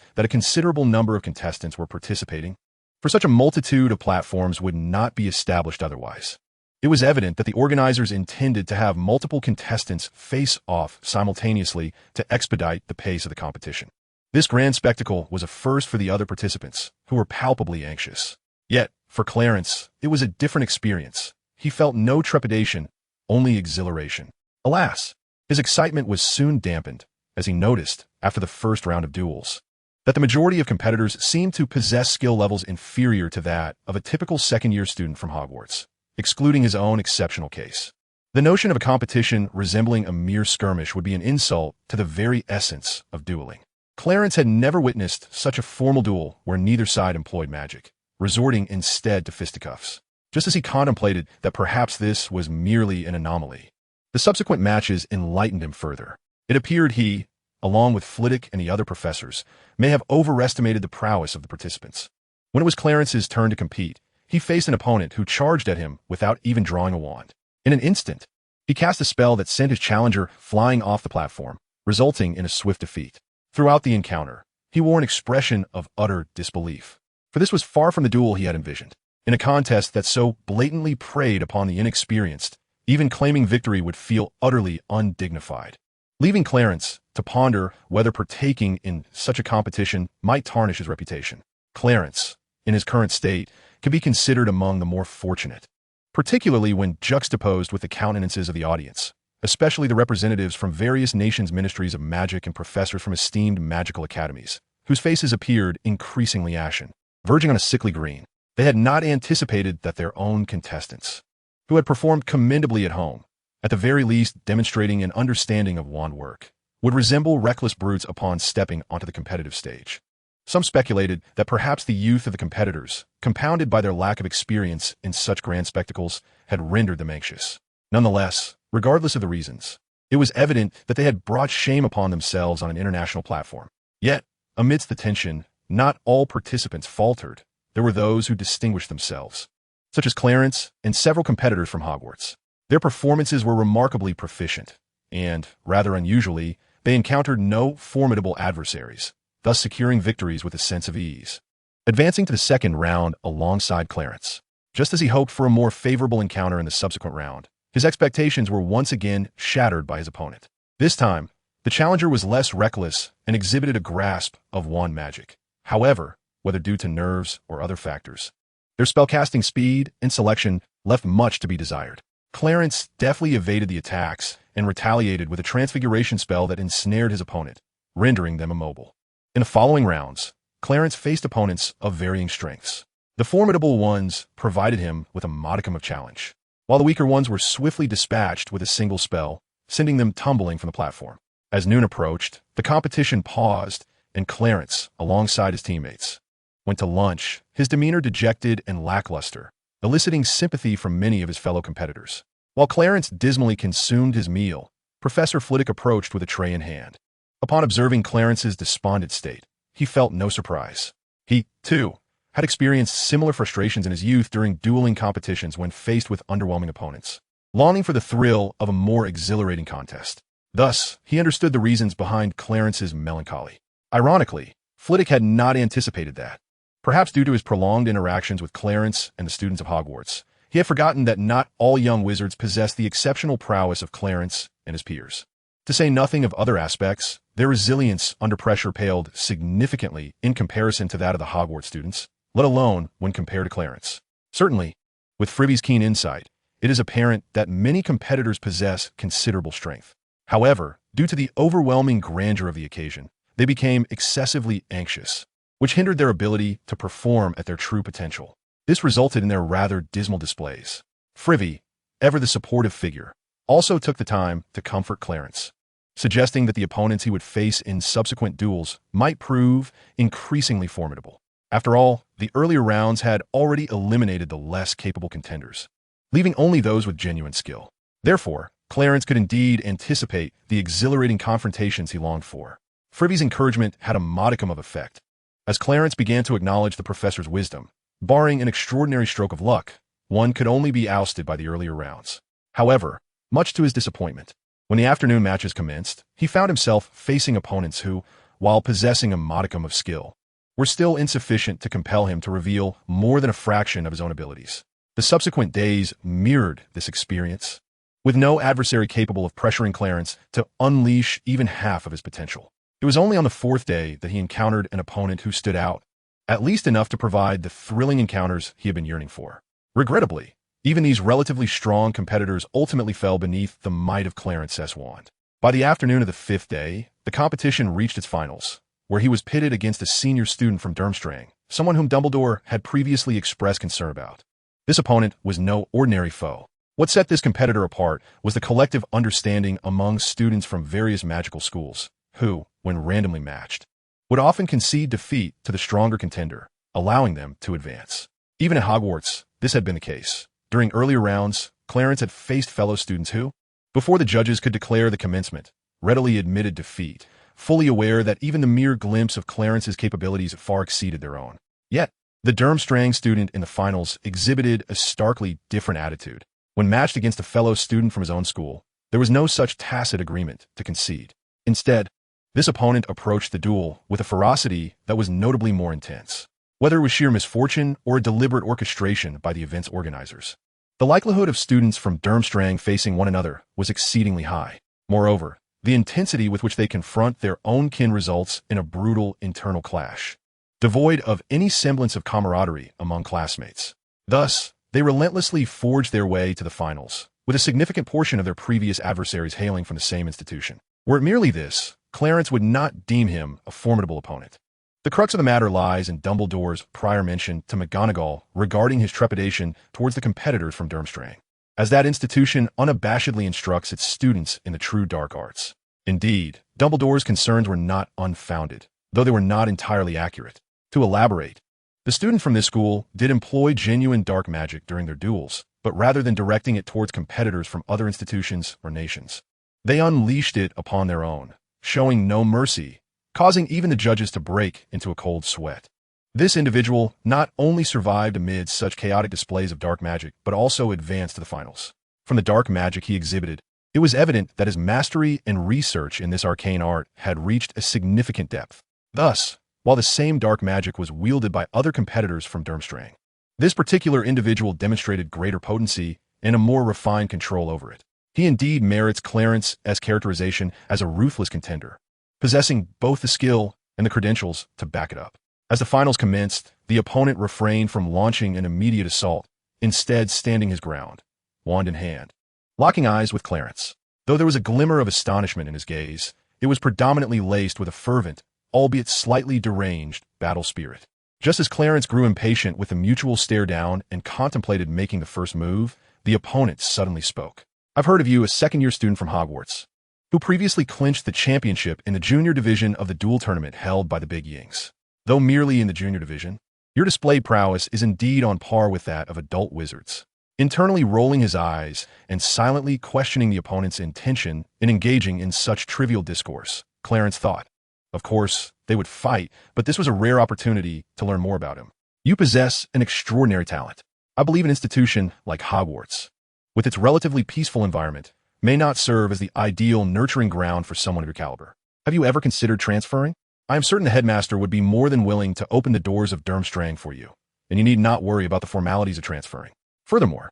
that a considerable number of contestants were participating, for such a multitude of platforms would not be established otherwise. It was evident that the organizers intended to have multiple contestants face off simultaneously to expedite the pace of the competition. This grand spectacle was a first for the other participants, who were palpably anxious. Yet, for Clarence, it was a different experience. He felt no trepidation, only exhilaration. Alas, his excitement was soon dampened, as he noticed, after the first round of duels, that the majority of competitors seemed to possess skill levels inferior to that of a typical second-year student from Hogwarts, excluding his own exceptional case. The notion of a competition resembling a mere skirmish would be an insult to the very essence of dueling. Clarence had never witnessed such a formal duel where neither side employed magic, resorting instead to fisticuffs, just as he contemplated that perhaps this was merely an anomaly. The subsequent matches enlightened him further. It appeared he, along with Flitwick and the other professors, may have overestimated the prowess of the participants. When it was Clarence's turn to compete, he faced an opponent who charged at him without even drawing a wand. In an instant, he cast a spell that sent his challenger flying off the platform, resulting in a swift defeat. Throughout the encounter, he wore an expression of utter disbelief, for this was far from the duel he had envisioned. In a contest that so blatantly preyed upon the inexperienced, even claiming victory would feel utterly undignified. Leaving Clarence to ponder whether partaking in such a competition might tarnish his reputation, Clarence, in his current state, could be considered among the more fortunate, particularly when juxtaposed with the countenances of the audience, especially the representatives from various nations' ministries of magic and professors from esteemed magical academies, whose faces appeared increasingly ashen, verging on a sickly green. They had not anticipated that their own contestants, who had performed commendably at home, at the very least demonstrating an understanding of wand work, would resemble reckless brutes upon stepping onto the competitive stage. Some speculated that perhaps the youth of the competitors, compounded by their lack of experience in such grand spectacles, had rendered them anxious. Nonetheless, regardless of the reasons, it was evident that they had brought shame upon themselves on an international platform. Yet, amidst the tension, not all participants faltered. There were those who distinguished themselves, such as Clarence and several competitors from Hogwarts. Their performances were remarkably proficient, and, rather unusually, they encountered no formidable adversaries, thus securing victories with a sense of ease. Advancing to the second round alongside Clarence, just as he hoped for a more favorable encounter in the subsequent round, his expectations were once again shattered by his opponent. This time, the challenger was less reckless and exhibited a grasp of wand magic. However, whether due to nerves or other factors, their spellcasting speed and selection left much to be desired. Clarence deftly evaded the attacks and retaliated with a transfiguration spell that ensnared his opponent, rendering them immobile. In the following rounds, Clarence faced opponents of varying strengths. The formidable ones provided him with a modicum of challenge, while the weaker ones were swiftly dispatched with a single spell, sending them tumbling from the platform. As noon approached, the competition paused, and Clarence, alongside his teammates, went to lunch, his demeanor dejected and lackluster, eliciting sympathy from many of his fellow competitors. While Clarence dismally consumed his meal, Professor Flitwick approached with a tray in hand. Upon observing Clarence's despondent state, he felt no surprise. He, too, had experienced similar frustrations in his youth during dueling competitions when faced with underwhelming opponents, longing for the thrill of a more exhilarating contest. Thus, he understood the reasons behind Clarence's melancholy. Ironically, Flitwick had not anticipated that. Perhaps due to his prolonged interactions with Clarence and the students of Hogwarts, He had forgotten that not all young wizards possessed the exceptional prowess of Clarence and his peers. To say nothing of other aspects, their resilience under pressure paled significantly in comparison to that of the Hogwarts students, let alone when compared to Clarence. Certainly, with Frivy's keen insight, it is apparent that many competitors possess considerable strength. However, due to the overwhelming grandeur of the occasion, they became excessively anxious, which hindered their ability to perform at their true potential. This resulted in their rather dismal displays. Frivy, ever the supportive figure, also took the time to comfort Clarence, suggesting that the opponents he would face in subsequent duels might prove increasingly formidable. After all, the earlier rounds had already eliminated the less capable contenders, leaving only those with genuine skill. Therefore, Clarence could indeed anticipate the exhilarating confrontations he longed for. Frivy's encouragement had a modicum of effect. As Clarence began to acknowledge the professor's wisdom, barring an extraordinary stroke of luck, one could only be ousted by the earlier rounds. However, much to his disappointment, when the afternoon matches commenced, he found himself facing opponents who, while possessing a modicum of skill, were still insufficient to compel him to reveal more than a fraction of his own abilities. The subsequent days mirrored this experience, with no adversary capable of pressuring Clarence to unleash even half of his potential. It was only on the fourth day that he encountered an opponent who stood out, at least enough to provide the thrilling encounters he had been yearning for. Regrettably, even these relatively strong competitors ultimately fell beneath the might of Clarence's wand. By the afternoon of the fifth day, the competition reached its finals, where he was pitted against a senior student from Durmstrang, someone whom Dumbledore had previously expressed concern about. This opponent was no ordinary foe. What set this competitor apart was the collective understanding among students from various magical schools, who, when randomly matched, would often concede defeat to the stronger contender, allowing them to advance. Even at Hogwarts, this had been the case. During earlier rounds, Clarence had faced fellow students who, before the judges could declare the commencement, readily admitted defeat, fully aware that even the mere glimpse of Clarence's capabilities far exceeded their own. Yet, the Durmstrang student in the finals exhibited a starkly different attitude. When matched against a fellow student from his own school, there was no such tacit agreement to concede. Instead, this opponent approached the duel with a ferocity that was notably more intense. Whether it was sheer misfortune or a deliberate orchestration by the event's organizers, the likelihood of students from Durmstrang facing one another was exceedingly high. Moreover, the intensity with which they confront their own kin results in a brutal internal clash, devoid of any semblance of camaraderie among classmates. Thus, they relentlessly forged their way to the finals, with a significant portion of their previous adversaries hailing from the same institution. Were it merely this, Clarence would not deem him a formidable opponent. The crux of the matter lies in Dumbledore's prior mention to McGonagall regarding his trepidation towards the competitors from Durmstrang, as that institution unabashedly instructs its students in the true dark arts. Indeed, Dumbledore's concerns were not unfounded, though they were not entirely accurate. To elaborate, the students from this school did employ genuine dark magic during their duels, but rather than directing it towards competitors from other institutions or nations, they unleashed it upon their own, showing no mercy, causing even the judges to break into a cold sweat. This individual not only survived amid such chaotic displays of dark magic, but also advanced to the finals. From the dark magic he exhibited, it was evident that his mastery and research in this arcane art had reached a significant depth. Thus, while the same dark magic was wielded by other competitors from Durmstrang, this particular individual demonstrated greater potency and a more refined control over it. He indeed merits Clarence's characterization as a ruthless contender, possessing both the skill and the credentials to back it up. As the finals commenced, the opponent refrained from launching an immediate assault, instead standing his ground, wand in hand, locking eyes with Clarence. Though there was a glimmer of astonishment in his gaze, it was predominantly laced with a fervent, albeit slightly deranged, battle spirit. Just as Clarence grew impatient with the mutual stare down and contemplated making the first move, the opponent suddenly spoke. "I've heard of you, a second-year student from Hogwarts, who previously clinched the championship in the junior division of the duel tournament held by the Big Yings. Though merely in the junior division, your displayed prowess is indeed on par with that of adult wizards." Internally rolling his eyes and silently questioning the opponent's intention in engaging in such trivial discourse, Clarence thought, of course, they would fight, but this was a rare opportunity to learn more about him. "You possess an extraordinary talent. I believe an institution like Hogwarts, with its relatively peaceful environment, may not serve as the ideal nurturing ground for someone of your caliber. Have you ever considered transferring? I am certain the headmaster would be more than willing to open the doors of Durmstrang for you, and you need not worry about the formalities of transferring. Furthermore,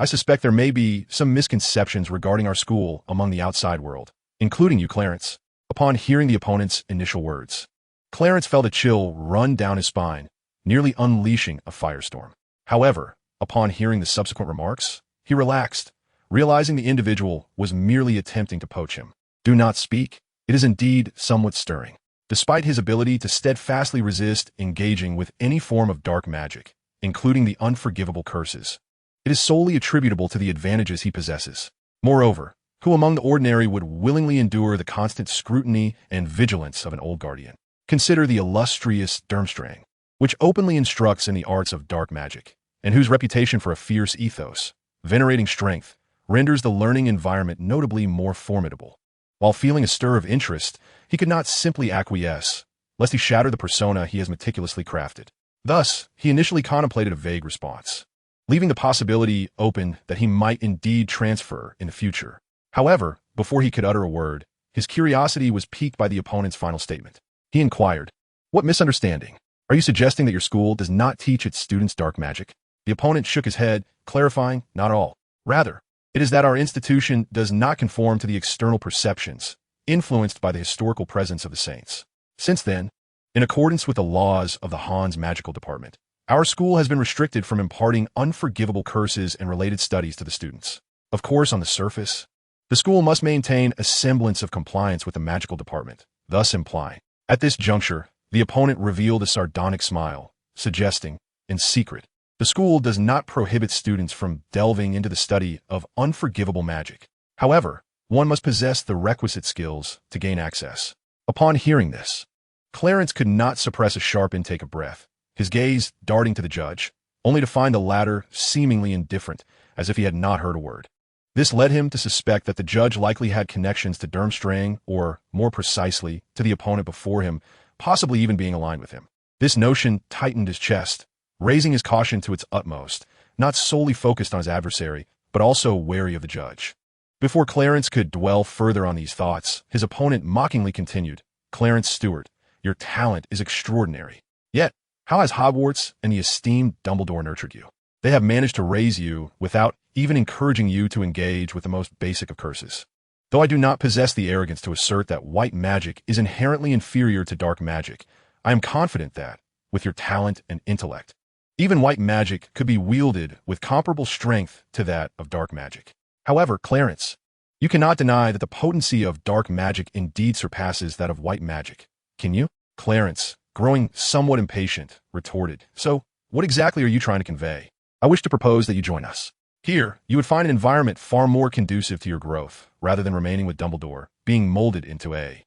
I suspect there may be some misconceptions regarding our school among the outside world, including you, Clarence." Upon hearing the opponent's initial words, Clarence felt a chill run down his spine, nearly unleashing a firestorm. However, upon hearing the subsequent remarks, he relaxed, realizing the individual was merely attempting to poach him. "Do not speak." It is indeed somewhat stirring. Despite his ability to steadfastly resist engaging with any form of dark magic, including the unforgivable curses, it is solely attributable to the advantages he possesses. Moreover, who among the ordinary would willingly endure the constant scrutiny and vigilance of an old guardian? Consider the illustrious Durmstrang, which openly instructs in the arts of dark magic, and whose reputation for a fierce ethos, venerating strength, renders the learning environment notably more formidable. While feeling a stir of interest, he could not simply acquiesce, lest he shatter the persona he has meticulously crafted. Thus, he initially contemplated a vague response, leaving the possibility open that he might indeed transfer in the future. However, before he could utter a word, his curiosity was piqued by the opponent's final statement. He inquired, "What misunderstanding? Are you suggesting that your school does not teach its students dark magic?" The opponent shook his head, clarifying, "Not at all. Rather, it is that our institution does not conform to the external perceptions influenced by the historical presence of the saints. Since then, in accordance with the laws of the Han's magical department, our school has been restricted from imparting unforgivable curses and related studies to the students. Of course, on the surface, the school must maintain a semblance of compliance with the magical department, thus implying." At this juncture, the opponent revealed a sardonic smile, suggesting, in secret, the school does not prohibit students from delving into the study of unforgivable magic. However, one must possess the requisite skills to gain access. Upon hearing this, Clarence could not suppress a sharp intake of breath, his gaze darting to the judge, only to find the latter seemingly indifferent, as if he had not heard a word. This led him to suspect that the judge likely had connections to Durmstrang, or, more precisely, to the opponent before him, possibly even being aligned with him. This notion tightened his chest, raising his caution to its utmost, not solely focused on his adversary, but also wary of the judge. Before Clarence could dwell further on these thoughts, his opponent mockingly continued, "Clarence Stewart, your talent is extraordinary. Yet, how has Hogwarts and the esteemed Dumbledore nurtured you? They have managed to raise you without even encouraging you to engage with the most basic of curses. Though I do not possess the arrogance to assert that white magic is inherently inferior to dark magic, I am confident that, with your talent and intellect, even white magic could be wielded with comparable strength to that of dark magic. However, Clarence, you cannot deny that the potency of dark magic indeed surpasses that of white magic, can you?" Clarence, growing somewhat impatient, retorted, "So, what exactly are you trying to convey? I wish to propose that you join us. Here, you would find an environment far more conducive to your growth, rather than remaining with Dumbledore, being molded into a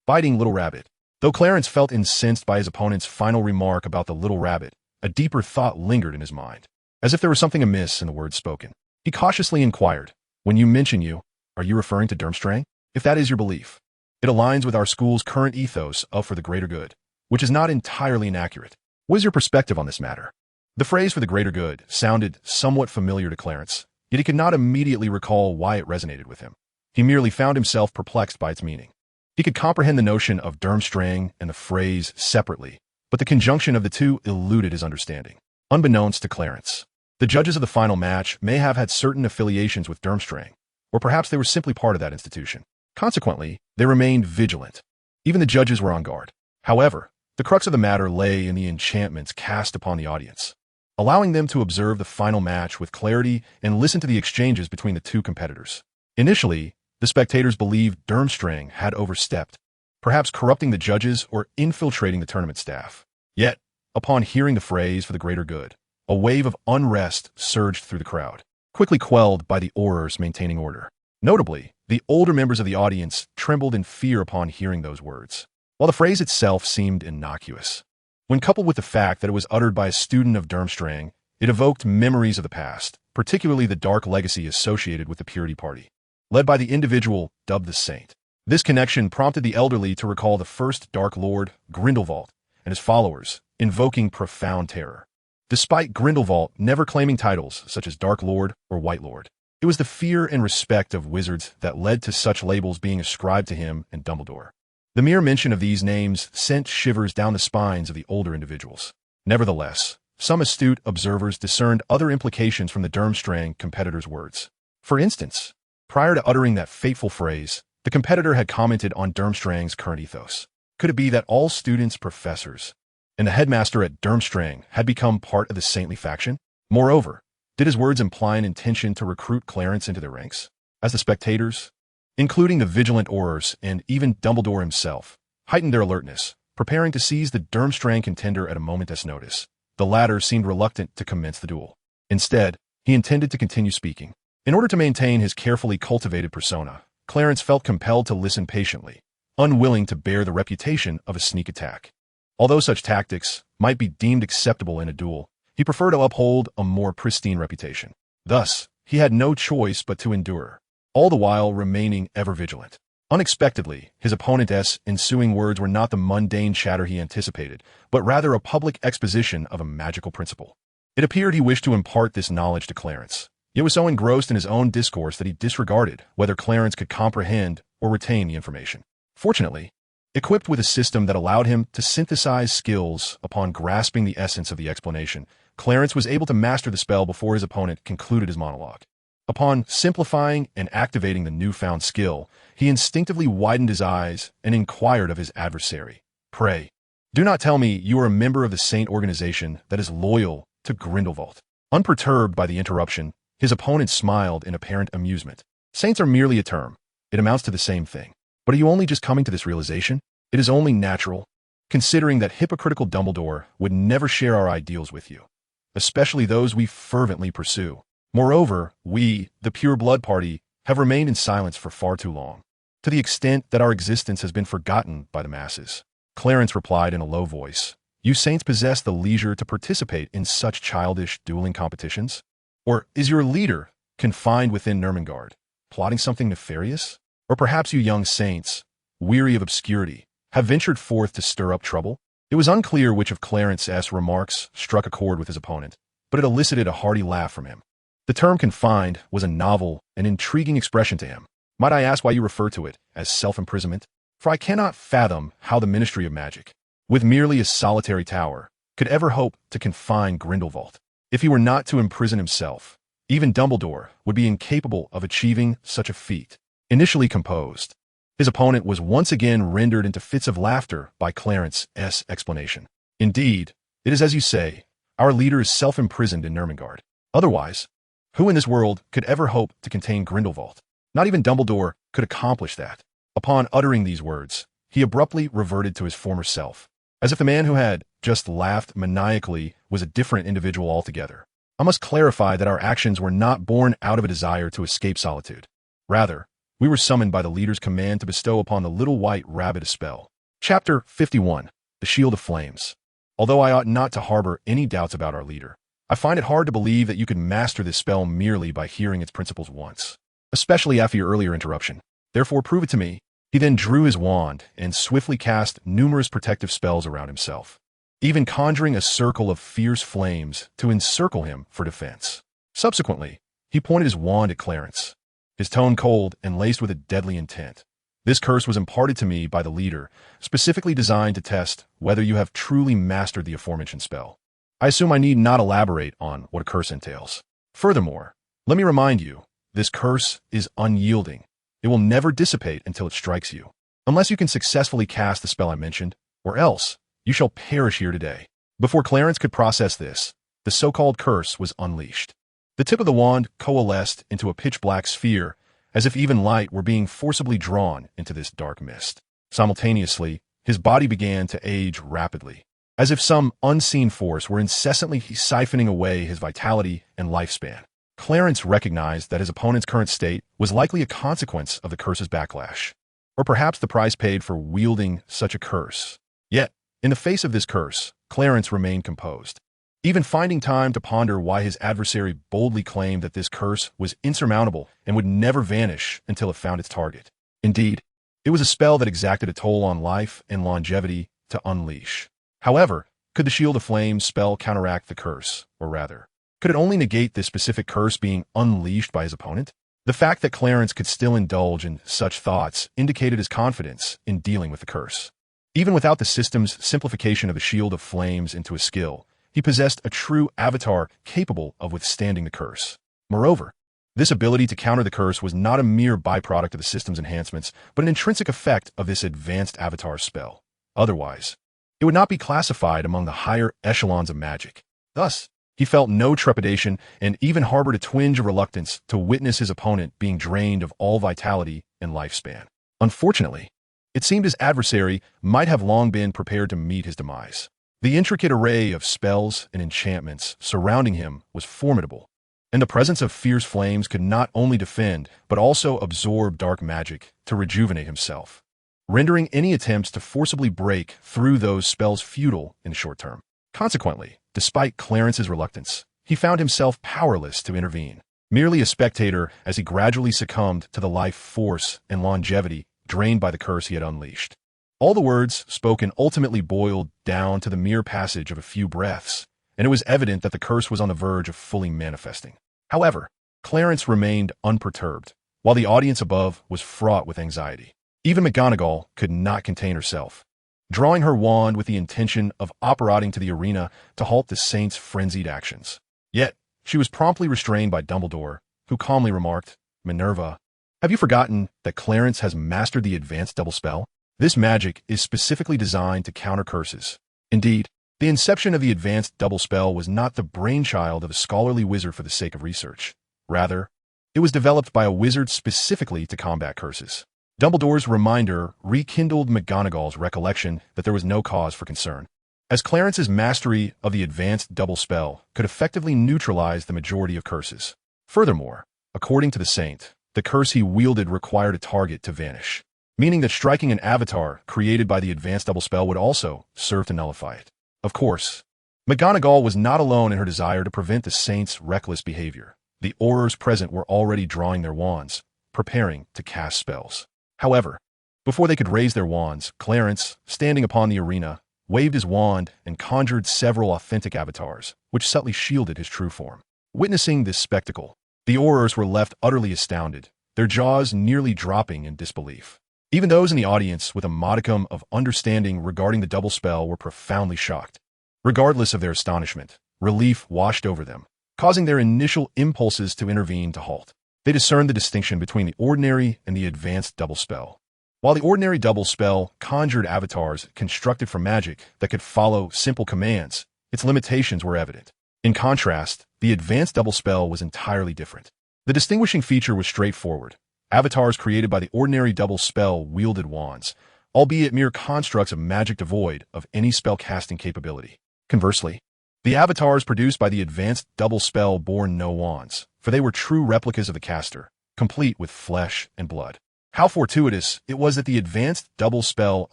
biting little rabbit." Though Clarence felt incensed by his opponent's final remark about the little rabbit, a deeper thought lingered in his mind. As if there was something amiss in the words spoken, he cautiously inquired, "When you mention you, are you referring to Durmstrang? If that is your belief, it aligns with our school's current ethos of for the greater good, which is not entirely inaccurate. What is your perspective on this matter?" The phrase "for the greater good" sounded somewhat familiar to Clarence, yet he could not immediately recall why it resonated with him. He merely found himself perplexed by its meaning. He could comprehend the notion of Durmstrang and the phrase separately, but the conjunction of the two eluded his understanding. Unbeknownst to Clarence, the judges of the final match may have had certain affiliations with Durmstrang, or perhaps they were simply part of that institution. Consequently, they remained vigilant. Even the judges were on guard. However, the crux of the matter lay in the enchantments cast upon the audience, allowing them to observe the final match with clarity and listen to the exchanges between the two competitors. Initially, the spectators believed Durmstrang had overstepped, perhaps corrupting the judges or infiltrating the tournament staff. Yet, upon hearing the phrase "for the greater good," a wave of unrest surged through the crowd, quickly quelled by the aurors maintaining order. Notably, the older members of the audience trembled in fear upon hearing those words, while the phrase itself seemed innocuous. When coupled with the fact that it was uttered by a student of Durmstrang, it evoked memories of the past, particularly the dark legacy associated with the Purity Party, led by the individual dubbed the Saint. This connection prompted the elderly to recall the first Dark Lord, Grindelwald, and his followers, invoking profound terror. Despite Grindelwald never claiming titles such as Dark Lord or White Lord, it was the fear and respect of wizards that led to such labels being ascribed to him and Dumbledore. The mere mention of these names sent shivers down the spines of the older individuals. Nevertheless, some astute observers discerned other implications from the Durmstrang competitor's words. For instance, prior to uttering that fateful phrase, the competitor had commented on Durmstrang's current ethos. Could it be that all students, professors, and the headmaster at Durmstrang had become part of the saintly faction? Moreover, did his words imply an intention to recruit Clarence into their ranks? As the spectators, including the vigilant Aurors and even Dumbledore himself, heightened their alertness, preparing to seize the Durmstrang contender at a moment's notice, the latter seemed reluctant to commence the duel. Instead, he intended to continue speaking. In order to maintain his carefully cultivated persona, Clarence felt compelled to listen patiently, unwilling to bear the reputation of a sneak attack. Although such tactics might be deemed acceptable in a duel, he preferred to uphold a more pristine reputation. Thus, he had no choice but to endure, all the while remaining ever vigilant. Unexpectedly, his opponent's ensuing words were not the mundane chatter he anticipated, but rather a public exposition of a magical principle. It appeared he wished to impart this knowledge to Clarence, yet was so engrossed in his own discourse that he disregarded whether Clarence could comprehend or retain the information. Fortunately, equipped with a system that allowed him to synthesize skills upon grasping the essence of the explanation, Clarence was able to master the spell before his opponent concluded his monologue. Upon simplifying and activating the newfound skill, he instinctively widened his eyes and inquired of his adversary, "Pray, do not tell me you are a member of the Saint organization that is loyal to Grindelwald." Unperturbed by the interruption, his opponent smiled in apparent amusement. "Saints are merely a term. It amounts to the same thing. But are you only just coming to this realization? It is only natural, considering that hypocritical Dumbledore would never share our ideals with you, especially those we fervently pursue. Moreover, we, the Pure Blood Party, have remained in silence for far too long, to the extent that our existence has been forgotten by the masses." Clarence replied in a low voice, "You saints possess the leisure to participate in such childish dueling competitions? Or is your leader confined within Nurmengard, plotting something nefarious? Or perhaps you young saints, weary of obscurity, have ventured forth to stir up trouble?" It was unclear which of Clarence's remarks struck a chord with his opponent, but it elicited a hearty laugh from him. The term confined was a novel and intriguing expression to him. "Might I ask why you refer to it as self-imprisonment? For I cannot fathom how the Ministry of Magic, with merely a solitary tower, could ever hope to confine Grindelwald. If he were not to imprison himself, even Dumbledore would be incapable of achieving such a feat." Initially composed, his opponent was once again rendered into fits of laughter by Clarence's explanation. "Indeed, it is as you say, our leader is self-imprisoned in Nurmengard. Otherwise, who in this world could ever hope to contain Grindelwald? Not even Dumbledore could accomplish that." Upon uttering these words, he abruptly reverted to his former self, as if the man who had just laughed maniacally was a different individual altogether. "I must clarify that our actions were not born out of a desire to escape solitude. Rather, we were summoned by the leader's command to bestow upon the little white rabbit a spell." Chapter 51. The Shield of Flames. Although I ought not to harbor any doubts about our leader, I find it hard to believe that you could master this spell merely by hearing its principles once, especially after your earlier interruption. Therefore, prove it to me. He then drew his wand and swiftly cast numerous protective spells around himself, even conjuring a circle of fierce flames to encircle him for defense. Subsequently, he pointed his wand at Clarence, his tone cold and laced with a deadly intent. "This curse was imparted to me by the leader, specifically designed to test whether you have truly mastered the aforementioned spell. I assume I need not elaborate on what a curse entails. Furthermore, let me remind you, this curse is unyielding. It will never dissipate until it strikes you, unless you can successfully cast the spell I mentioned, or else you shall perish here today." Before Clarence could process this, the so-called curse was unleashed. The tip of the wand coalesced into a pitch-black sphere, as if even light were being forcibly drawn into this dark mist. Simultaneously, his body began to age rapidly, as if some unseen force were incessantly siphoning away his vitality and lifespan. Clarence recognized that his opponent's current state was likely a consequence of the curse's backlash, or perhaps the price paid for wielding such a curse. Yet, in the face of this curse, Clarence remained composed, even finding time to ponder why his adversary boldly claimed that this curse was insurmountable and would never vanish until it found its target. Indeed, it was a spell that exacted a toll on life and longevity to unleash. However, could the Shield of Flames spell counteract the curse, or rather, could it only negate this specific curse being unleashed by his opponent? The fact that Clarence could still indulge in such thoughts indicated his confidence in dealing with the curse. Even without the system's simplification of the Shield of Flames into a skill, he possessed a true avatar capable of withstanding the curse. Moreover, this ability to counter the curse was not a mere byproduct of the system's enhancements, but an intrinsic effect of this advanced avatar spell. Otherwise, it would not be classified among the higher echelons of magic. Thus, he felt no trepidation and even harbored a twinge of reluctance to witness his opponent being drained of all vitality and lifespan. Unfortunately, it seemed his adversary might have long been prepared to meet his demise. The intricate array of spells and enchantments surrounding him was formidable, and the presence of fierce flames could not only defend, but also absorb dark magic to rejuvenate himself, rendering any attempts to forcibly break through those spells futile in the short term. Consequently, despite Clarence's reluctance, he found himself powerless to intervene, merely a spectator as he gradually succumbed to the life force and longevity drained by the curse he had unleashed. All the words spoken ultimately boiled down to the mere passage of a few breaths, and it was evident that the curse was on the verge of fully manifesting. However, Clarence remained unperturbed, while the audience above was fraught with anxiety. Even McGonagall could not contain herself, drawing her wand with the intention of operating to the arena to halt the saint's frenzied actions. Yet, she was promptly restrained by Dumbledore, who calmly remarked, "Minerva, have you forgotten that Clarence has mastered the advanced double spell? This magic is specifically designed to counter curses. Indeed, the inception of the advanced double spell was not the brainchild of a scholarly wizard for the sake of research. Rather, it was developed by a wizard specifically to combat curses." Dumbledore's reminder rekindled McGonagall's recollection that there was no cause for concern, as Clarence's mastery of the advanced double spell could effectively neutralize the majority of curses. Furthermore, according to the saint, the curse he wielded required a target to vanish, meaning that striking an avatar created by the advanced double spell would also serve to nullify it. Of course, McGonagall was not alone in her desire to prevent the saint's reckless behavior. The Aurors present were already drawing their wands, preparing to cast spells. However, before they could raise their wands, Clarence, standing upon the arena, waved his wand and conjured several authentic avatars, which subtly shielded his true form. Witnessing this spectacle, the Aurors were left utterly astounded, their jaws nearly dropping in disbelief. Even those in the audience with a modicum of understanding regarding the double spell were profoundly shocked. Regardless of their astonishment, relief washed over them, causing their initial impulses to intervene to halt. They discerned the distinction between the ordinary and the advanced double spell. While the ordinary double spell conjured avatars constructed from magic that could follow simple commands, its limitations were evident. In contrast, the advanced double spell was entirely different. The distinguishing feature was straightforward. Avatars created by the ordinary double spell wielded wands, albeit mere constructs of magic devoid of any spell-casting capability. Conversely, the avatars produced by the advanced double spell bore no wands, for they were true replicas of the caster, complete with flesh and blood. How fortuitous it was that the advanced double spell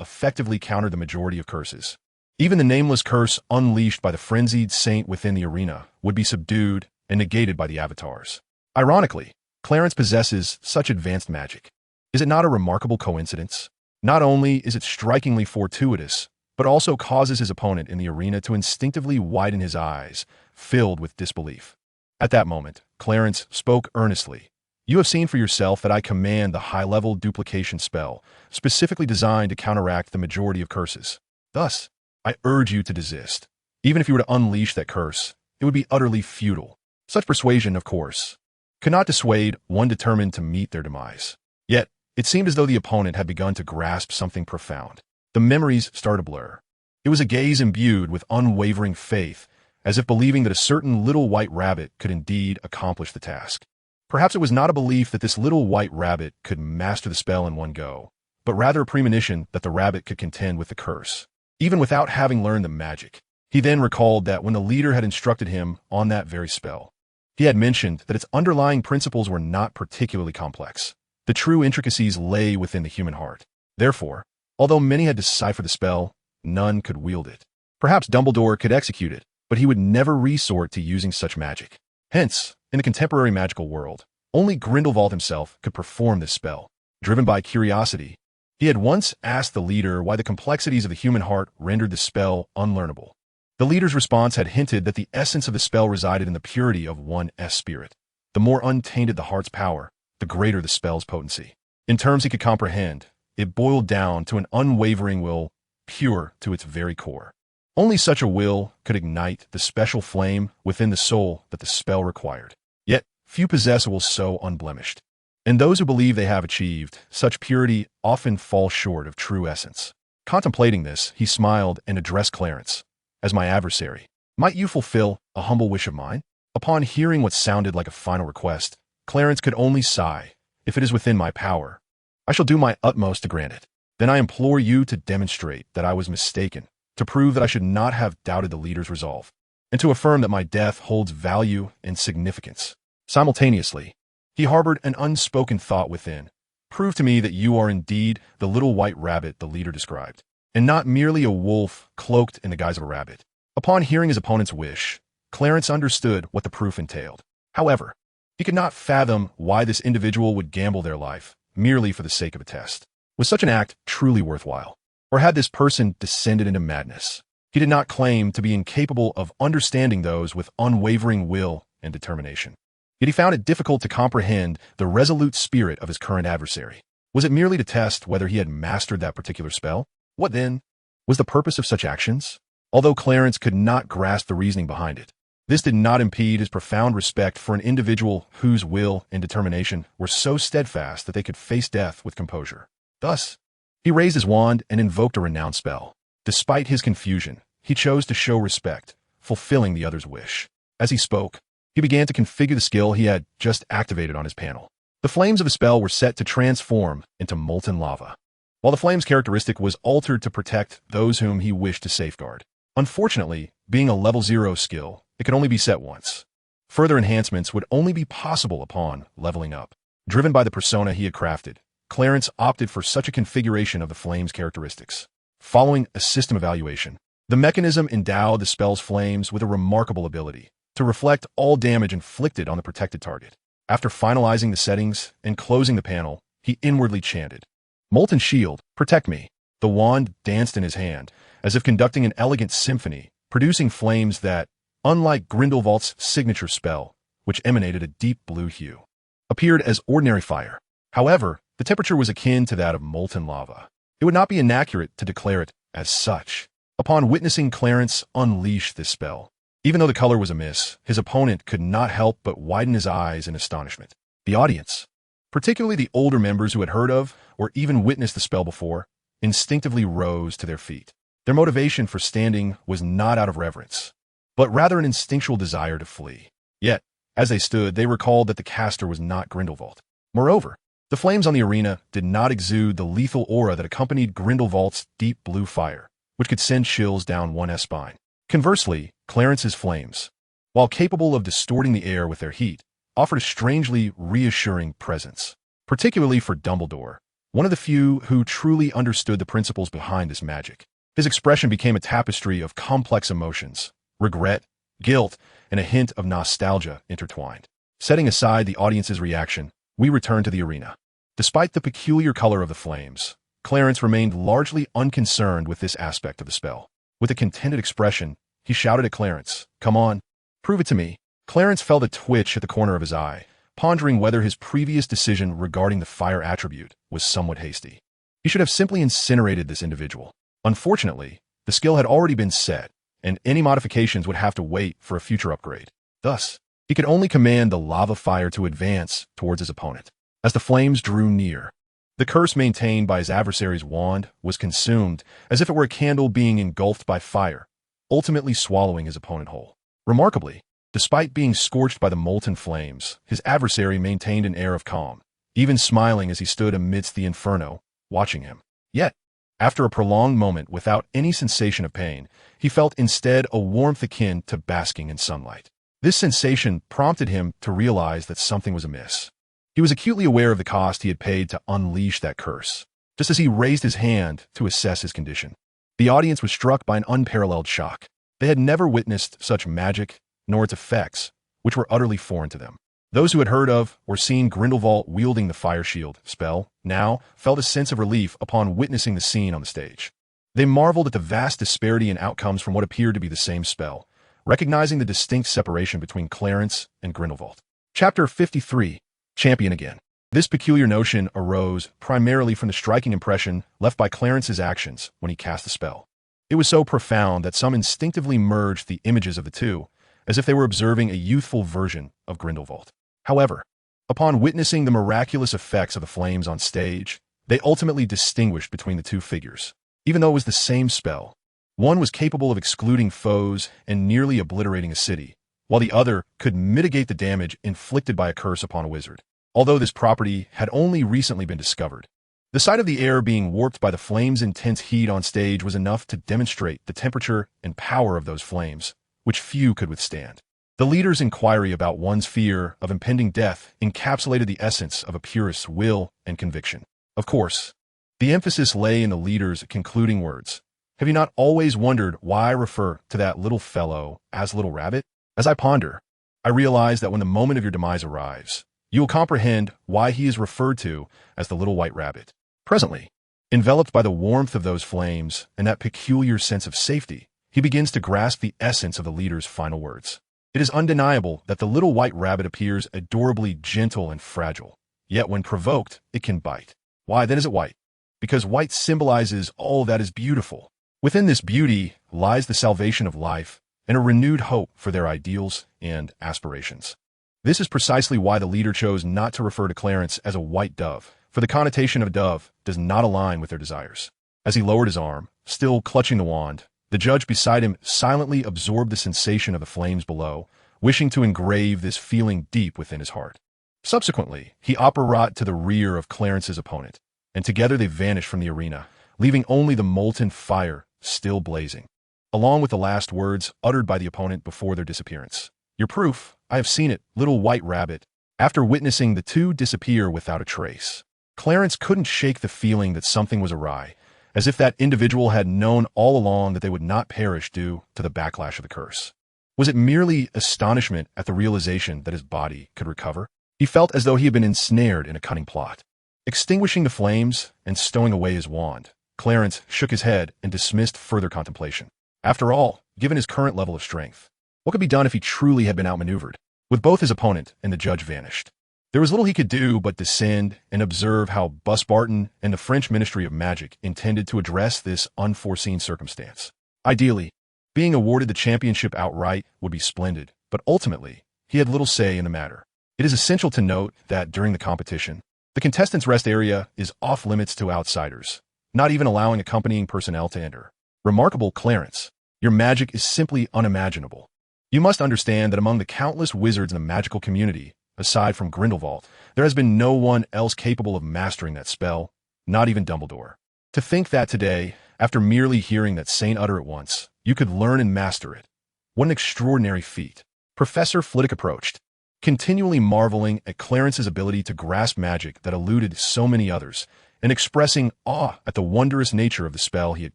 effectively countered the majority of curses. Even the nameless curse unleashed by the frenzied saint within the arena would be subdued and negated by the avatars. Ironically, Clarence possesses such advanced magic. Is it not a remarkable coincidence? Not only is it strikingly fortuitous, but also causes his opponent in the arena to instinctively widen his eyes, filled with disbelief. At that moment, Clarence spoke earnestly. "You have seen for yourself that I command the high-level duplication spell, specifically designed to counteract the majority of curses. Thus, I urge you to desist. Even if you were to unleash that curse, it would be utterly futile." Such persuasion, of course, could not dissuade one determined to meet their demise. Yet, it seemed as though the opponent had begun to grasp something profound. The memories started to blur. It was a gaze imbued with unwavering faith, as if believing that a certain little white rabbit could indeed accomplish the task. Perhaps it was not a belief that this little white rabbit could master the spell in one go, but rather a premonition that the rabbit could contend with the curse, even without having learned the magic. He then recalled that when the leader had instructed him on that very spell, he had mentioned that its underlying principles were not particularly complex. The true intricacies lay within the human heart. Therefore, although many had deciphered the spell, none could wield it. Perhaps Dumbledore could execute it, but he would never resort to using such magic. Hence, in the contemporary magical world, only Grindelwald himself could perform this spell. Driven by curiosity, he had once asked the leader why the complexities of the human heart rendered the spell unlearnable. The leader's response had hinted that the essence of the spell resided in the purity of one's spirit. The more untainted the heart's power, the greater the spell's potency. In terms he could comprehend, it boiled down to an unwavering will, pure to its very core. Only such a will could ignite the special flame within the soul that the spell required. Yet, few possess a will so unblemished. And those who believe they have achieved such purity often fall short of true essence. Contemplating this, he smiled and addressed Clarence. As my adversary, might you fulfill a humble wish of mine? Upon hearing what sounded like a final request, Clarence could only sigh. If it is within my power, I shall do my utmost to grant it. Then I implore you to demonstrate that I was mistaken, to prove that I should not have doubted the leader's resolve, and to affirm that my death holds value and significance. Simultaneously, he harbored an unspoken thought within. Prove to me that you are indeed the little white rabbit the leader described, and not merely a wolf cloaked in the guise of a rabbit. Upon hearing his opponent's wish, Clarence understood what the proof entailed. However, he could not fathom why this individual would gamble their life merely for the sake of a test. Was such an act truly worthwhile? Or had this person descended into madness? He did not claim to be incapable of understanding those with unwavering will and determination. Yet he found it difficult to comprehend the resolute spirit of his current adversary. Was it merely to test whether he had mastered that particular spell? What then was the purpose of such actions? Although Clarence could not grasp the reasoning behind it, this did not impede his profound respect for an individual whose will and determination were so steadfast that they could face death with composure. Thus, he raised his wand and invoked a renowned spell. Despite his confusion, he chose to show respect, fulfilling the other's wish. As he spoke, he began to configure the skill he had just activated on his panel. The flames of the spell were set to transform into molten lava, while the flame's characteristic was altered to protect those whom he wished to safeguard. Unfortunately, being a level 0 skill, it could only be set once. Further enhancements would only be possible upon leveling up. Driven by the persona he had crafted, Clarence opted for such a configuration of the flame's characteristics. Following a system evaluation, the mechanism endowed the spell's flames with a remarkable ability to reflect all damage inflicted on the protected target. After finalizing the settings and closing the panel, he inwardly chanted, "Molten shield, protect me." The wand danced in his hand, as if conducting an elegant symphony, producing flames that, unlike Grindelwald's signature spell, which emanated a deep blue hue, appeared as ordinary fire. However, the temperature was akin to that of molten lava. It would not be inaccurate to declare it as such. Upon witnessing Clarence unleash this spell, even though the color was amiss, his opponent could not help but widen his eyes in astonishment. The audience, particularly the older members who had heard of or even witnessed the spell before, instinctively rose to their feet. Their motivation for standing was not out of reverence, but rather an instinctual desire to flee. Yet, as they stood, they recalled that the caster was not Grindelwald. Moreover, the flames on the arena did not exude the lethal aura that accompanied Grindelwald's deep blue fire, which could send chills down one's spine. Conversely, Clarence's flames, while capable of distorting the air with their heat, offered a strangely reassuring presence, particularly for Dumbledore, one of the few who truly understood the principles behind this magic. His expression became a tapestry of complex emotions, regret, guilt, and a hint of nostalgia intertwined. Setting aside the audience's reaction, we return to the arena. Despite the peculiar color of the flames, Clarence remained largely unconcerned with this aspect of the spell. With a contented expression, he shouted at Clarence, "Come on, prove it to me." Clarence felt a twitch at the corner of his eye, pondering whether his previous decision regarding the fire attribute was somewhat hasty. He should have simply incinerated this individual. Unfortunately, the skill had already been set, and any modifications would have to wait for a future upgrade. Thus, he could only command the lava fire to advance towards his opponent. As the flames drew near, the curse maintained by his adversary's wand was consumed as if it were a candle being engulfed by fire, ultimately swallowing his opponent whole. Remarkably, despite being scorched by the molten flames, his adversary maintained an air of calm, even smiling as he stood amidst the inferno, watching him. Yet, after a prolonged moment without any sensation of pain, he felt instead a warmth akin to basking in sunlight. This sensation prompted him to realize that something was amiss. He was acutely aware of the cost he had paid to unleash that curse, just as he raised his hand to assess his condition. The audience was struck by an unparalleled shock. They had never witnessed such magic, nor its effects, which were utterly foreign to them. Those who had heard of or seen Grindelwald wielding the fire shield spell now felt a sense of relief upon witnessing the scene on the stage. They marveled at the vast disparity in outcomes from what appeared to be the same spell, recognizing the distinct separation between Clarence and Grindelwald. Chapter 53. Champion again. This peculiar notion arose primarily from the striking impression left by Clarence's actions when he cast the spell. It was so profound that some instinctively merged the images of the two, as if they were observing a youthful version of Grindelwald. However, upon witnessing the miraculous effects of the flames on stage, they ultimately distinguished between the two figures. Even though it was the same spell, one was capable of excluding foes and nearly obliterating a city, while the other could mitigate the damage inflicted by a curse upon a wizard. Although this property had only recently been discovered, the sight of the air being warped by the flames' intense heat on stage was enough to demonstrate the temperature and power of those flames, which few could withstand. The leader's inquiry about one's fear of impending death encapsulated the essence of a purist's will and conviction. Of course, the emphasis lay in the leader's concluding words. Have you not always wondered why I refer to that little fellow as Little Rabbit? As I ponder, I realize that when the moment of your demise arrives, you will comprehend why he is referred to as the Little White Rabbit. Presently, enveloped by the warmth of those flames and that peculiar sense of safety, he begins to grasp the essence of the leader's final words. It is undeniable that the Little White Rabbit appears adorably gentle and fragile, yet when provoked, it can bite. Why then is it white? Because white symbolizes all that is beautiful. Within this beauty lies the salvation of life and a renewed hope for their ideals and aspirations. This is precisely why the leader chose not to refer to Clarence as a white dove, for the connotation of a dove does not align with their desires. As he lowered his arm, still clutching the wand, the judge beside him silently absorbed the sensation of the flames below, wishing to engrave this feeling deep within his heart. Subsequently, he apparat to the rear of Clarence's opponent, and together they vanished from the arena, leaving only the molten fire still blazing, along with the last words uttered by the opponent before their disappearance. Your proof, I have seen it, Little White Rabbit. After witnessing the two disappear without a trace, Clarence couldn't shake the feeling that something was awry, as if that individual had known all along that they would not perish due to the backlash of the curse. Was it merely astonishment at the realization that his body could recover? He felt as though he had been ensnared in a cunning plot. Extinguishing the flames and stowing away his wand, Clarence shook his head and dismissed further contemplation. After all, given his current level of strength, what could be done if he truly had been outmaneuvered? With both his opponent and the judge vanished, there was little he could do but descend and observe how Bus Barton and the French Ministry of Magic intended to address this unforeseen circumstance. Ideally, being awarded the championship outright would be splendid, but ultimately, he had little say in the matter. It is essential to note that during the competition, the contestants' rest area is off limits to outsiders, not even allowing accompanying personnel to enter. Remarkable Clarence, your magic is simply unimaginable. You must understand that among the countless wizards in the magical community, aside from Grindelwald, there has been no one else capable of mastering that spell, not even Dumbledore. To think that today, after merely hearing that saint utter it once, you could learn and master it. What an extraordinary feat. Professor Flitwick approached, continually marveling at Clarence's ability to grasp magic that eluded so many others, and expressing awe at the wondrous nature of the spell he had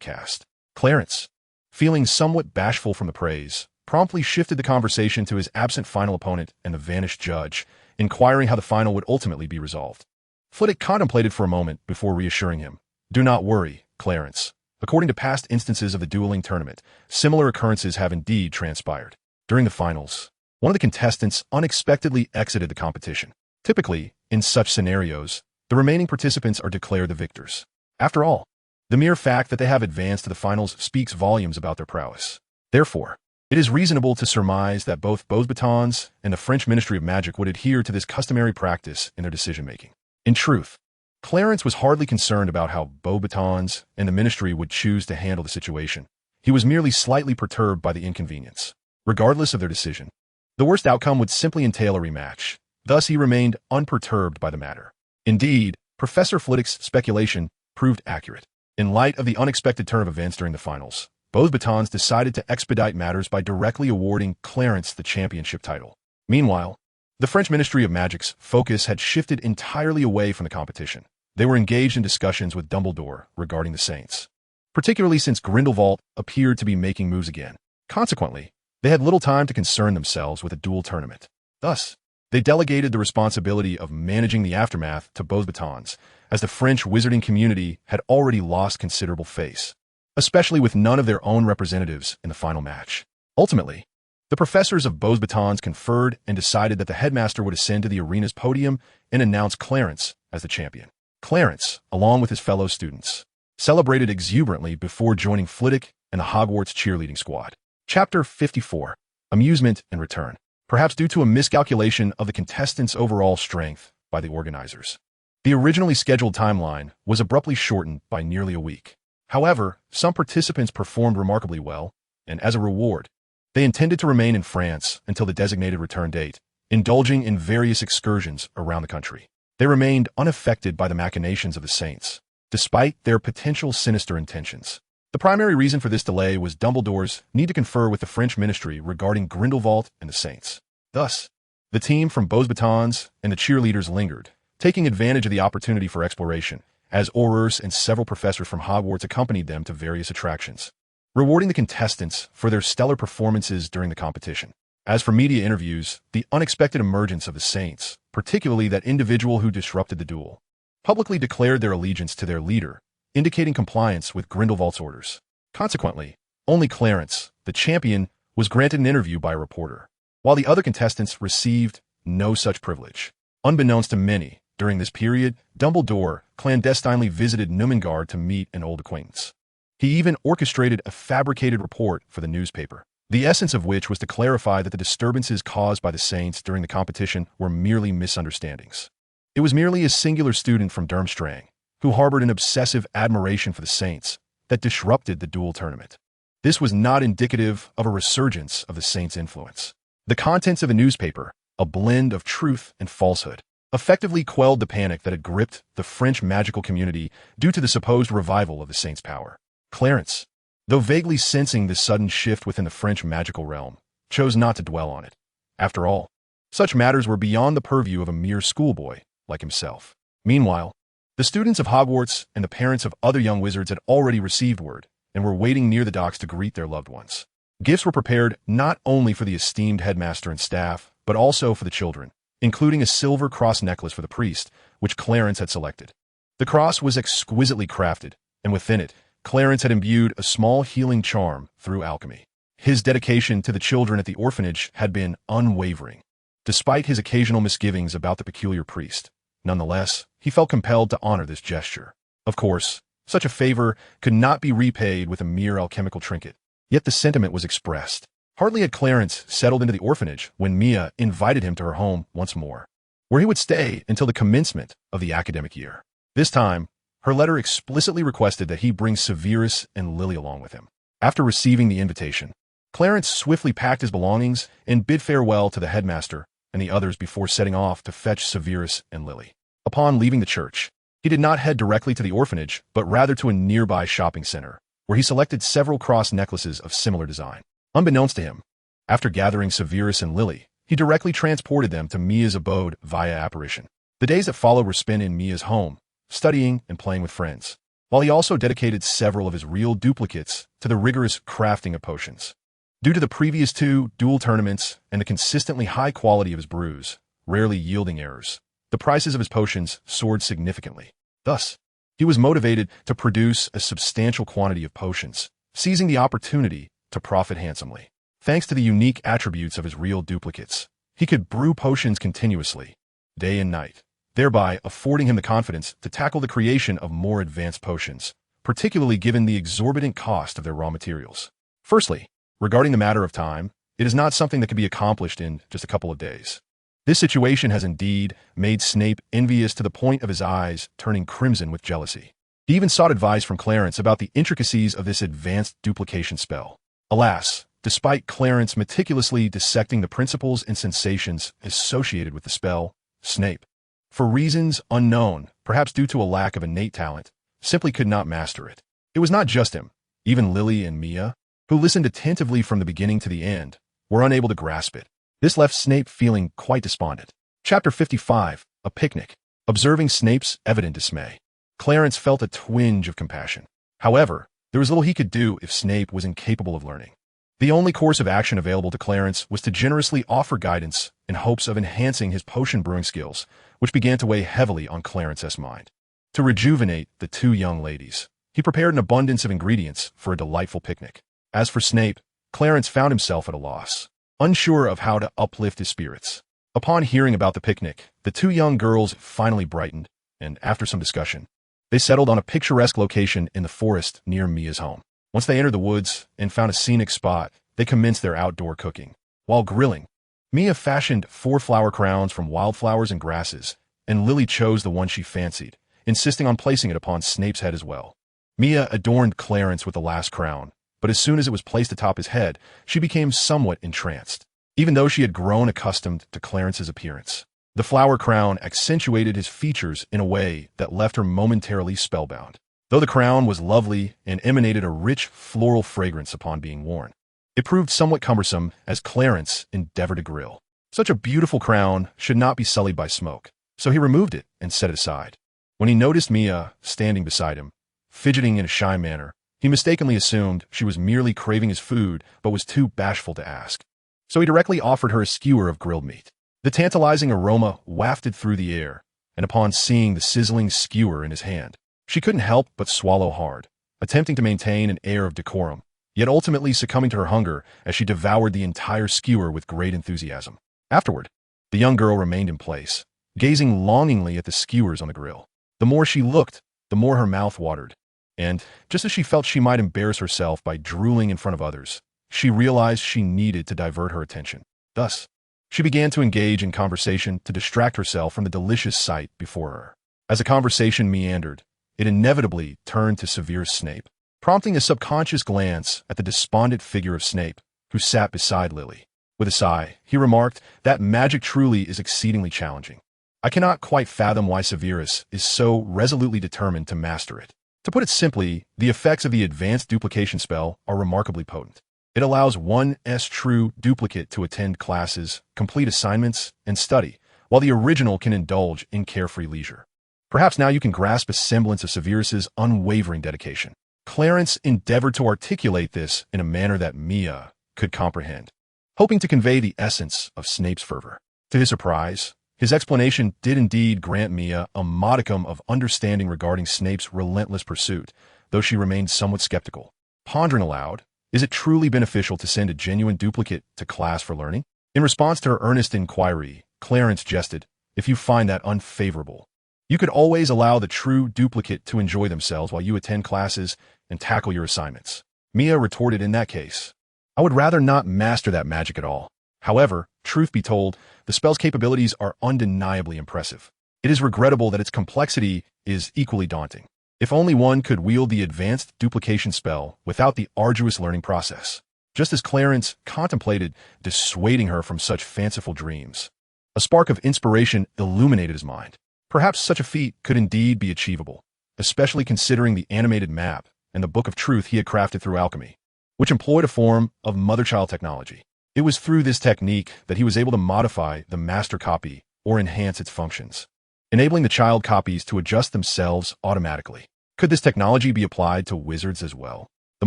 cast. Clarence, feeling somewhat bashful from the praise, promptly shifted the conversation to his absent final opponent and the vanished judge, inquiring how the final would ultimately be resolved. Flitwick contemplated for a moment before reassuring him. Do not worry, Clarence. According to past instances of the dueling tournament, similar occurrences have indeed transpired. During the finals, one of the contestants unexpectedly exited the competition. Typically, in such scenarios, the remaining participants are declared the victors. After all, the mere fact that they have advanced to the finals speaks volumes about their prowess. Therefore, it is reasonable to surmise that both Beauxbatons and the French Ministry of Magic would adhere to this customary practice in their decision-making. In truth, Clarence was hardly concerned about how Beauxbatons and the Ministry would choose to handle the situation. He was merely slightly perturbed by the inconvenience. Regardless of their decision, the worst outcome would simply entail a rematch. Thus, he remained unperturbed by the matter. Indeed, Professor Flitwick's speculation proved accurate. In light of the unexpected turn of events during the finals, Beauxbatons decided to expedite matters by directly awarding Clarence the championship title. Meanwhile, the French Ministry of Magic's focus had shifted entirely away from the competition. They were engaged in discussions with Dumbledore regarding the Saints, particularly since Grindelwald appeared to be making moves again. Consequently, they had little time to concern themselves with a duel tournament. Thus, they delegated the responsibility of managing the aftermath to Beauxbatons, as the French wizarding community had already lost considerable face, especially with none of their own representatives in the final match. Ultimately, the professors of Beauxbatons conferred and decided that the headmaster would ascend to the arena's podium and announce Clarence as the champion. Clarence, along with his fellow students, celebrated exuberantly before joining Flitwick and the Hogwarts cheerleading squad. Chapter 54. Amusement and Return. Perhaps due to a miscalculation of the contestants' overall strength by the organizers, the originally scheduled timeline was abruptly shortened by nearly a week. However, some participants performed remarkably well, and as a reward, they intended to remain in France until the designated return date, indulging in various excursions around the country. They remained unaffected by the machinations of the Saints, despite their potential sinister intentions. The primary reason for this delay was Dumbledore's need to confer with the French ministry regarding Grindelwald and the Saints. Thus, the team from Beauxbatons and the cheerleaders lingered, taking advantage of the opportunity for exploration, as Aurors and several professors from Hogwarts accompanied them to various attractions, rewarding the contestants for their stellar performances during the competition. As for media interviews, the unexpected emergence of the Saints, particularly that individual who disrupted the duel, publicly declared their allegiance to their leader, indicating compliance with Grindelwald's orders. Consequently, only Clarence, the champion, was granted an interview by a reporter, while the other contestants received no such privilege. Unbeknownst to many, during this period, Dumbledore clandestinely visited Numengard to meet an old acquaintance. He even orchestrated a fabricated report for the newspaper, the essence of which was to clarify that the disturbances caused by the Saints during the competition were merely misunderstandings. It was merely a singular student from Durmstrang, who harbored an obsessive admiration for the Saints, that disrupted the duel tournament. This was not indicative of a resurgence of the Saints' influence. The contents of the newspaper, a blend of truth and falsehood, effectively quelled the panic that had gripped the French magical community due to the supposed revival of the Saints' power. Clarence, though vaguely sensing this sudden shift within the French magical realm, chose not to dwell on it. After all, such matters were beyond the purview of a mere schoolboy like himself. Meanwhile, the students of Hogwarts and the parents of other young wizards had already received word and were waiting near the docks to greet their loved ones. Gifts were prepared not only for the esteemed headmaster and staff, but also for the children, including a silver cross necklace for the priest, which Clarence had selected. The cross was exquisitely crafted, and within it, Clarence had imbued a small healing charm through alchemy. His dedication to the children at the orphanage had been unwavering. Despite his occasional misgivings about the peculiar priest, nonetheless, he felt compelled to honor this gesture. Of course, such a favor could not be repaid with a mere alchemical trinket, yet the sentiment was expressed. Hardly had Clarence settled into the orphanage when Mia invited him to her home once more, where he would stay until the commencement of the academic year. This time, her letter explicitly requested that he bring Severus and Lily along with him. After receiving the invitation, Clarence swiftly packed his belongings and bid farewell to the headmaster and the others before setting off to fetch Severus and Lily. Upon leaving the church, he did not head directly to the orphanage, but rather to a nearby shopping center, where he selected several cross necklaces of similar design. Unbeknownst to him, after gathering Severus and Lily, he directly transported them to Mia's abode via apparition. The days that followed were spent in Mia's home, studying and playing with friends, while he also dedicated several of his real duplicates to the rigorous crafting of potions. Due to the previous 2 duel tournaments and the consistently high quality of his brews, rarely yielding errors, the prices of his potions soared significantly. Thus, he was motivated to produce a substantial quantity of potions, seizing the opportunity to profit handsomely. Thanks to the unique attributes of his real duplicates, he could brew potions continuously, day and night, thereby affording him the confidence to tackle the creation of more advanced potions, particularly given the exorbitant cost of their raw materials. Firstly, regarding the matter of time, it is not something that can be accomplished in just a couple of days. This situation has indeed made Snape envious to the point of his eyes turning crimson with jealousy. He even sought advice from Clarence about the intricacies of this advanced duplication spell. Alas, despite Clarence meticulously dissecting the principles and sensations associated with the spell, Snape, for reasons unknown, perhaps due to a lack of innate talent, simply could not master it. It was not just him. Even Lily and Mia, who listened attentively from the beginning to the end, were unable to grasp it. This left Snape feeling quite despondent. Chapter 55, A Picnic. Observing Snape's evident dismay, Clarence felt a twinge of compassion. However, there was little he could do if Snape was incapable of learning. The only course of action available to Clarence was to generously offer guidance in hopes of enhancing his potion brewing skills, which began to weigh heavily on Clarence's mind. To rejuvenate the 2 young ladies, he prepared an abundance of ingredients for a delightful picnic. As for Snape, Clarence found himself at a loss, unsure of how to uplift his spirits. Upon hearing about the picnic, the 2 young girls finally brightened, and after some discussion, they settled on a picturesque location in the forest near Mia's home. Once they entered the woods and found a scenic spot, they commenced their outdoor cooking. While grilling, Mia fashioned 4 flower crowns from wildflowers and grasses, and Lily chose the one she fancied, insisting on placing it upon Snape's head as well. Mia adorned Clarence with the last crown, but as soon as it was placed atop his head, she became somewhat entranced, even though she had grown accustomed to Clarence's appearance. The flower crown accentuated his features in a way that left her momentarily spellbound, though the crown was lovely and emanated a rich floral fragrance upon being worn. It proved somewhat cumbersome as Clarence endeavored to grill. Such a beautiful crown should not be sullied by smoke, so he removed it and set it aside. When he noticed Mia standing beside him, fidgeting in a shy manner, he mistakenly assumed she was merely craving his food but was too bashful to ask. So he directly offered her a skewer of grilled meat. The tantalizing aroma wafted through the air, and upon seeing the sizzling skewer in his hand, she couldn't help but swallow hard, attempting to maintain an air of decorum, yet ultimately succumbing to her hunger as she devoured the entire skewer with great enthusiasm. Afterward, the young girl remained in place, gazing longingly at the skewers on the grill. The more she looked, the more her mouth watered, and, just as she felt she might embarrass herself by drooling in front of others, she realized she needed to divert her attention. Thus, she began to engage in conversation to distract herself from the delicious sight before her. As the conversation meandered, it inevitably turned to Severus Snape, prompting a subconscious glance at the despondent figure of Snape, who sat beside Lily. With a sigh, he remarked that magic truly is exceedingly challenging. I cannot quite fathom why Severus is so resolutely determined to master it. To put it simply, the effects of the advanced duplication spell are remarkably potent. It allows one's true duplicate to attend classes, complete assignments, and study, while the original can indulge in carefree leisure. Perhaps now you can grasp a semblance of Severus's unwavering dedication. Clarence endeavored to articulate this in a manner that Mia could comprehend, hoping to convey the essence of Snape's fervor. To his surprise, his explanation did indeed grant Mia a modicum of understanding regarding Snape's relentless pursuit, though she remained somewhat skeptical. Pondering aloud, is it truly beneficial to send a genuine duplicate to class for learning? In response to her earnest inquiry, Clarence jested, if you find that unfavorable, you could always allow the true duplicate to enjoy themselves while you attend classes and tackle your assignments. Mia retorted in that case, I would rather not master that magic at all. However, truth be told, the spell's capabilities are undeniably impressive. It is regrettable that its complexity is equally daunting. If only one could wield the advanced duplication spell without the arduous learning process. Just as Clarence contemplated dissuading her from such fanciful dreams, a spark of inspiration illuminated his mind. Perhaps such a feat could indeed be achievable, especially considering the animated map and the Book of Truth he had crafted through alchemy, which employed a form of mother-child technology. It was through this technique that he was able to modify the master copy or enhance its functions, enabling the child copies to adjust themselves automatically. Could this technology be applied to wizards as well? The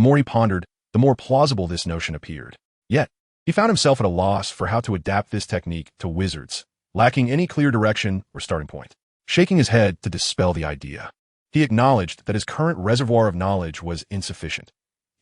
more he pondered, the more plausible this notion appeared. Yet, he found himself at a loss for how to adapt this technique to wizards, lacking any clear direction or starting point. Shaking his head to dispel the idea, he acknowledged that his current reservoir of knowledge was insufficient.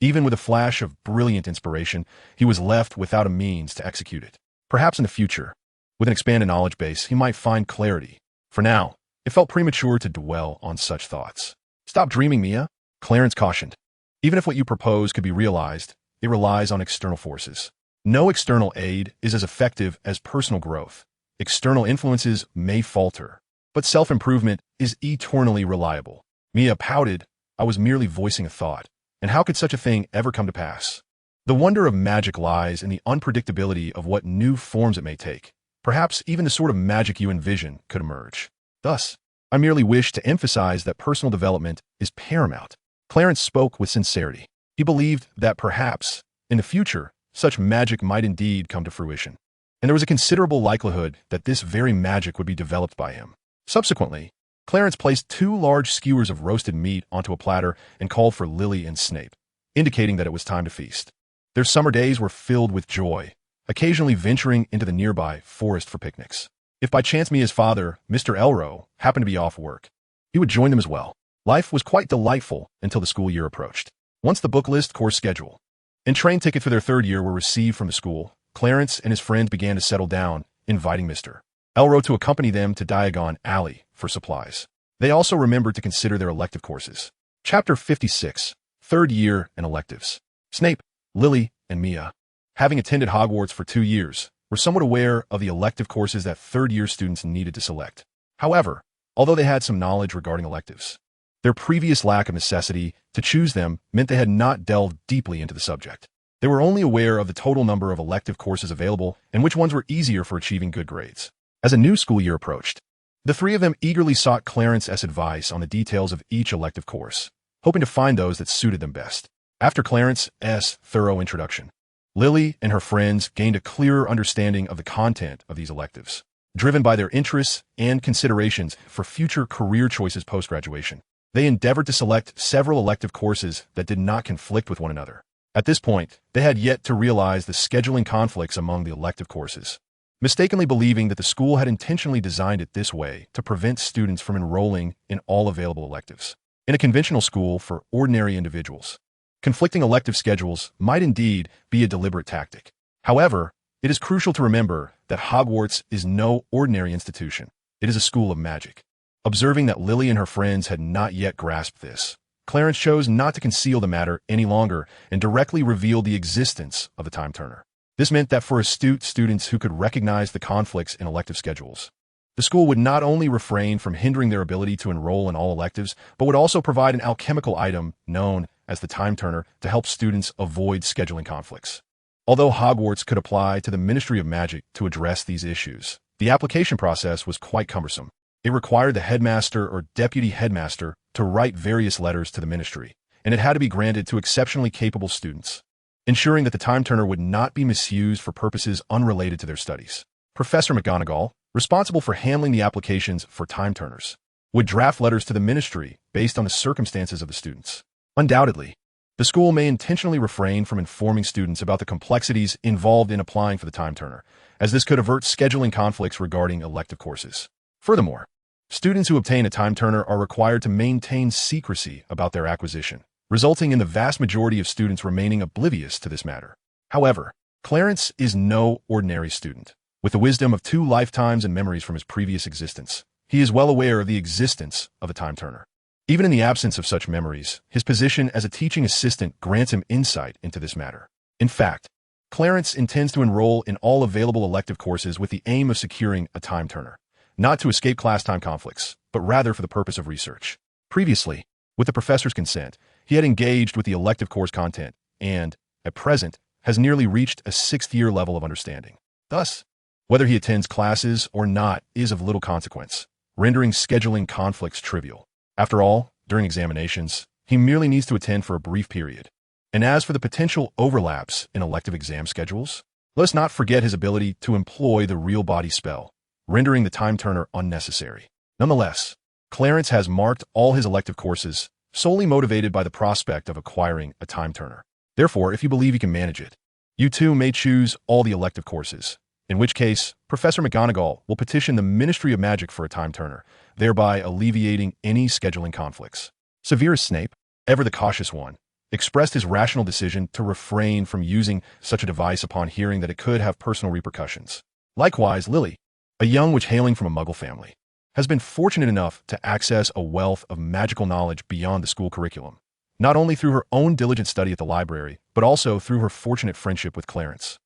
Even with a flash of brilliant inspiration, he was left without a means to execute it. Perhaps in the future, with an expanded knowledge base, he might find clarity. For now, it felt premature to dwell on such thoughts. Stop dreaming, Mia, Clarence cautioned. Even if what you propose could be realized, it relies on external forces. No external aid is as effective as personal growth. External influences may falter, but self-improvement is eternally reliable. Mia pouted, I was merely voicing a thought. And how could such a thing ever come to pass? The wonder of magic lies in the unpredictability of what new forms it may take. Perhaps even the sort of magic you envision could emerge. Thus, I merely wish to emphasize that personal development is paramount. Clarence spoke with sincerity. He believed that perhaps, in the future, such magic might indeed come to fruition. And there was a considerable likelihood that this very magic would be developed by him. Subsequently, Clarence placed 2 large skewers of roasted meat onto a platter and called for Lily and Snape, indicating that it was time to feast. Their summer days were filled with joy, occasionally venturing into the nearby forest for picnics. If by chance Mia's father, Mr. Elrow, happened to be off work, he would join them as well. Life was quite delightful until the school year approached. Once the book list, course schedule, and train ticket for their 3rd year were received from the school, Clarence and his friends began to settle down, inviting Mr. Elrow to accompany them to Diagon Alley for supplies. They also remembered to consider their elective courses. Chapter 56, Third year and electives. Snape, Lily, and Mia, having attended Hogwarts for 2 years, were somewhat aware of the elective courses that third-year students needed to select. However, although they had some knowledge regarding electives, their previous lack of necessity to choose them meant they had not delved deeply into the subject. They were only aware of the total number of elective courses available and which ones were easier for achieving good grades. As a new school year approached, the three of them eagerly sought Clarence's advice on the details of each elective course, hoping to find those that suited them best. After Clarence's thorough introduction, Lily and her friends gained a clearer understanding of the content of these electives, driven by their interests and considerations for future career choices post-graduation. They endeavored to select several elective courses that did not conflict with one another. At this point, they had yet to realize the scheduling conflicts among the elective courses, mistakenly believing that the school had intentionally designed it this way to prevent students from enrolling in all available electives. In a conventional school for ordinary individuals, conflicting elective schedules might indeed be a deliberate tactic. However, it is crucial to remember that Hogwarts is no ordinary institution. It is a school of magic. Observing that Lily and her friends had not yet grasped this, Clarence chose not to conceal the matter any longer and directly revealed the existence of the time turner. This meant that for astute students who could recognize the conflicts in elective schedules, the school would not only refrain from hindering their ability to enroll in all electives, but would also provide an alchemical item known as the time turner to help students avoid scheduling conflicts. Although Hogwarts could apply to the Ministry of Magic to address these issues, the application process was quite cumbersome. It required the headmaster or deputy headmaster to write various letters to the ministry, and it had to be granted to exceptionally capable students, ensuring that the time turner would not be misused for purposes unrelated to their studies. Professor McGonagall, responsible for handling the applications for time turners, would draft letters to the ministry based on the circumstances of the students. Undoubtedly, the school may intentionally refrain from informing students about the complexities involved in applying for the time turner, as this could avert scheduling conflicts regarding elective courses. Furthermore, students who obtain a time turner are required to maintain secrecy about their acquisition, resulting in the vast majority of students remaining oblivious to this matter. However, Clarence is no ordinary student. With the wisdom of 2 lifetimes and memories from his previous existence, he is well aware of the existence of a time turner. Even in the absence of such memories, his position as a teaching assistant grants him insight into this matter. In fact, Clarence intends to enroll in all available elective courses with the aim of securing a time turner, not to escape class time conflicts, but rather for the purpose of research. Previously, with the professor's consent, he had engaged with the elective course content and, at present, has nearly reached a 6th-year level of understanding. Thus, whether he attends classes or not is of little consequence, rendering scheduling conflicts trivial. After all, during examinations, he merely needs to attend for a brief period. And as for the potential overlaps in elective exam schedules, let us not forget his ability to employ the real body spell, rendering the time turner unnecessary. Nonetheless, Clarence has marked all his elective courses solely motivated by the prospect of acquiring a time turner. Therefore, if you believe you can manage it, you too may choose all the elective courses, in which case Professor McGonagall will petition the Ministry of Magic for a time turner, thereby alleviating any scheduling conflicts. Severus Snape, ever the cautious one, expressed his rational decision to refrain from using such a device upon hearing that it could have personal repercussions. Likewise, Lily, a young witch hailing from a Muggle family, has been fortunate enough to access a wealth of magical knowledge beyond the school curriculum, not only through her own diligent study at the library, but also through her fortunate friendship with Clarence,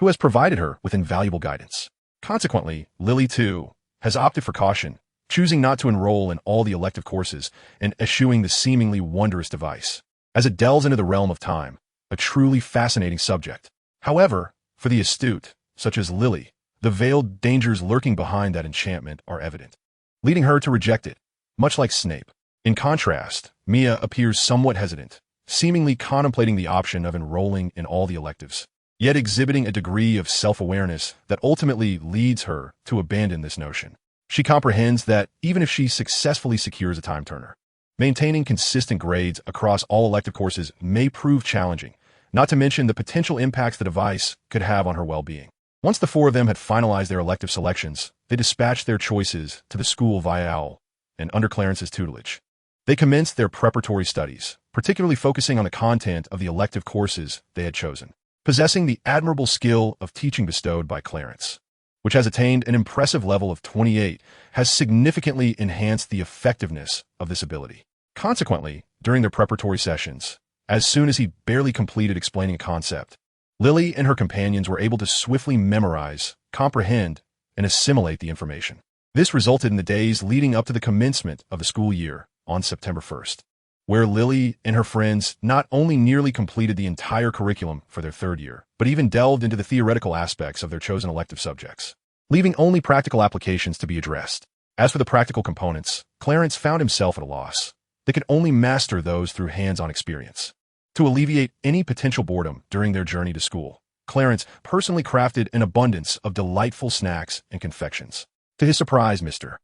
who has provided her with invaluable guidance. Consequently, Lily, too, has opted for caution, choosing not to enroll in all the elective courses and eschewing the seemingly wondrous device, as it delves into the realm of time, a truly fascinating subject. However, for the astute, such as Lily, the veiled dangers lurking behind that enchantment are evident, leading her to reject it, much like Snape. In contrast, Mia appears somewhat hesitant, seemingly contemplating the option of enrolling in all the electives, yet exhibiting a degree of self-awareness that ultimately leads her to abandon this notion. She comprehends that even if she successfully secures a time turner, maintaining consistent grades across all elective courses may prove challenging, not to mention the potential impacts the device could have on her well-being. Once the 4 of them had finalized their elective selections, they dispatched their choices to the school via owl, and under Clarence's tutelage. They commenced their preparatory studies, particularly focusing on the content of the elective courses they had chosen. Possessing the admirable skill of teaching bestowed by Clarence, which has attained an impressive level of 28, has significantly enhanced the effectiveness of this ability. Consequently, during their preparatory sessions, As soon as he barely completed explaining a concept, Lily and her companions were able to swiftly memorize, comprehend, and assimilate the information. This resulted in the days leading up to the commencement of the school year on September 1st, where Lily and her friends not only nearly completed the entire curriculum for their third year, but even delved into the theoretical aspects of their chosen elective subjects, leaving only practical applications to be addressed. As for the practical components, Clarence found himself at a loss. They could only master those through hands-on experience. To alleviate any potential boredom during their journey to school, Clarence personally crafted an abundance of delightful snacks and confections. To his surprise, Mr.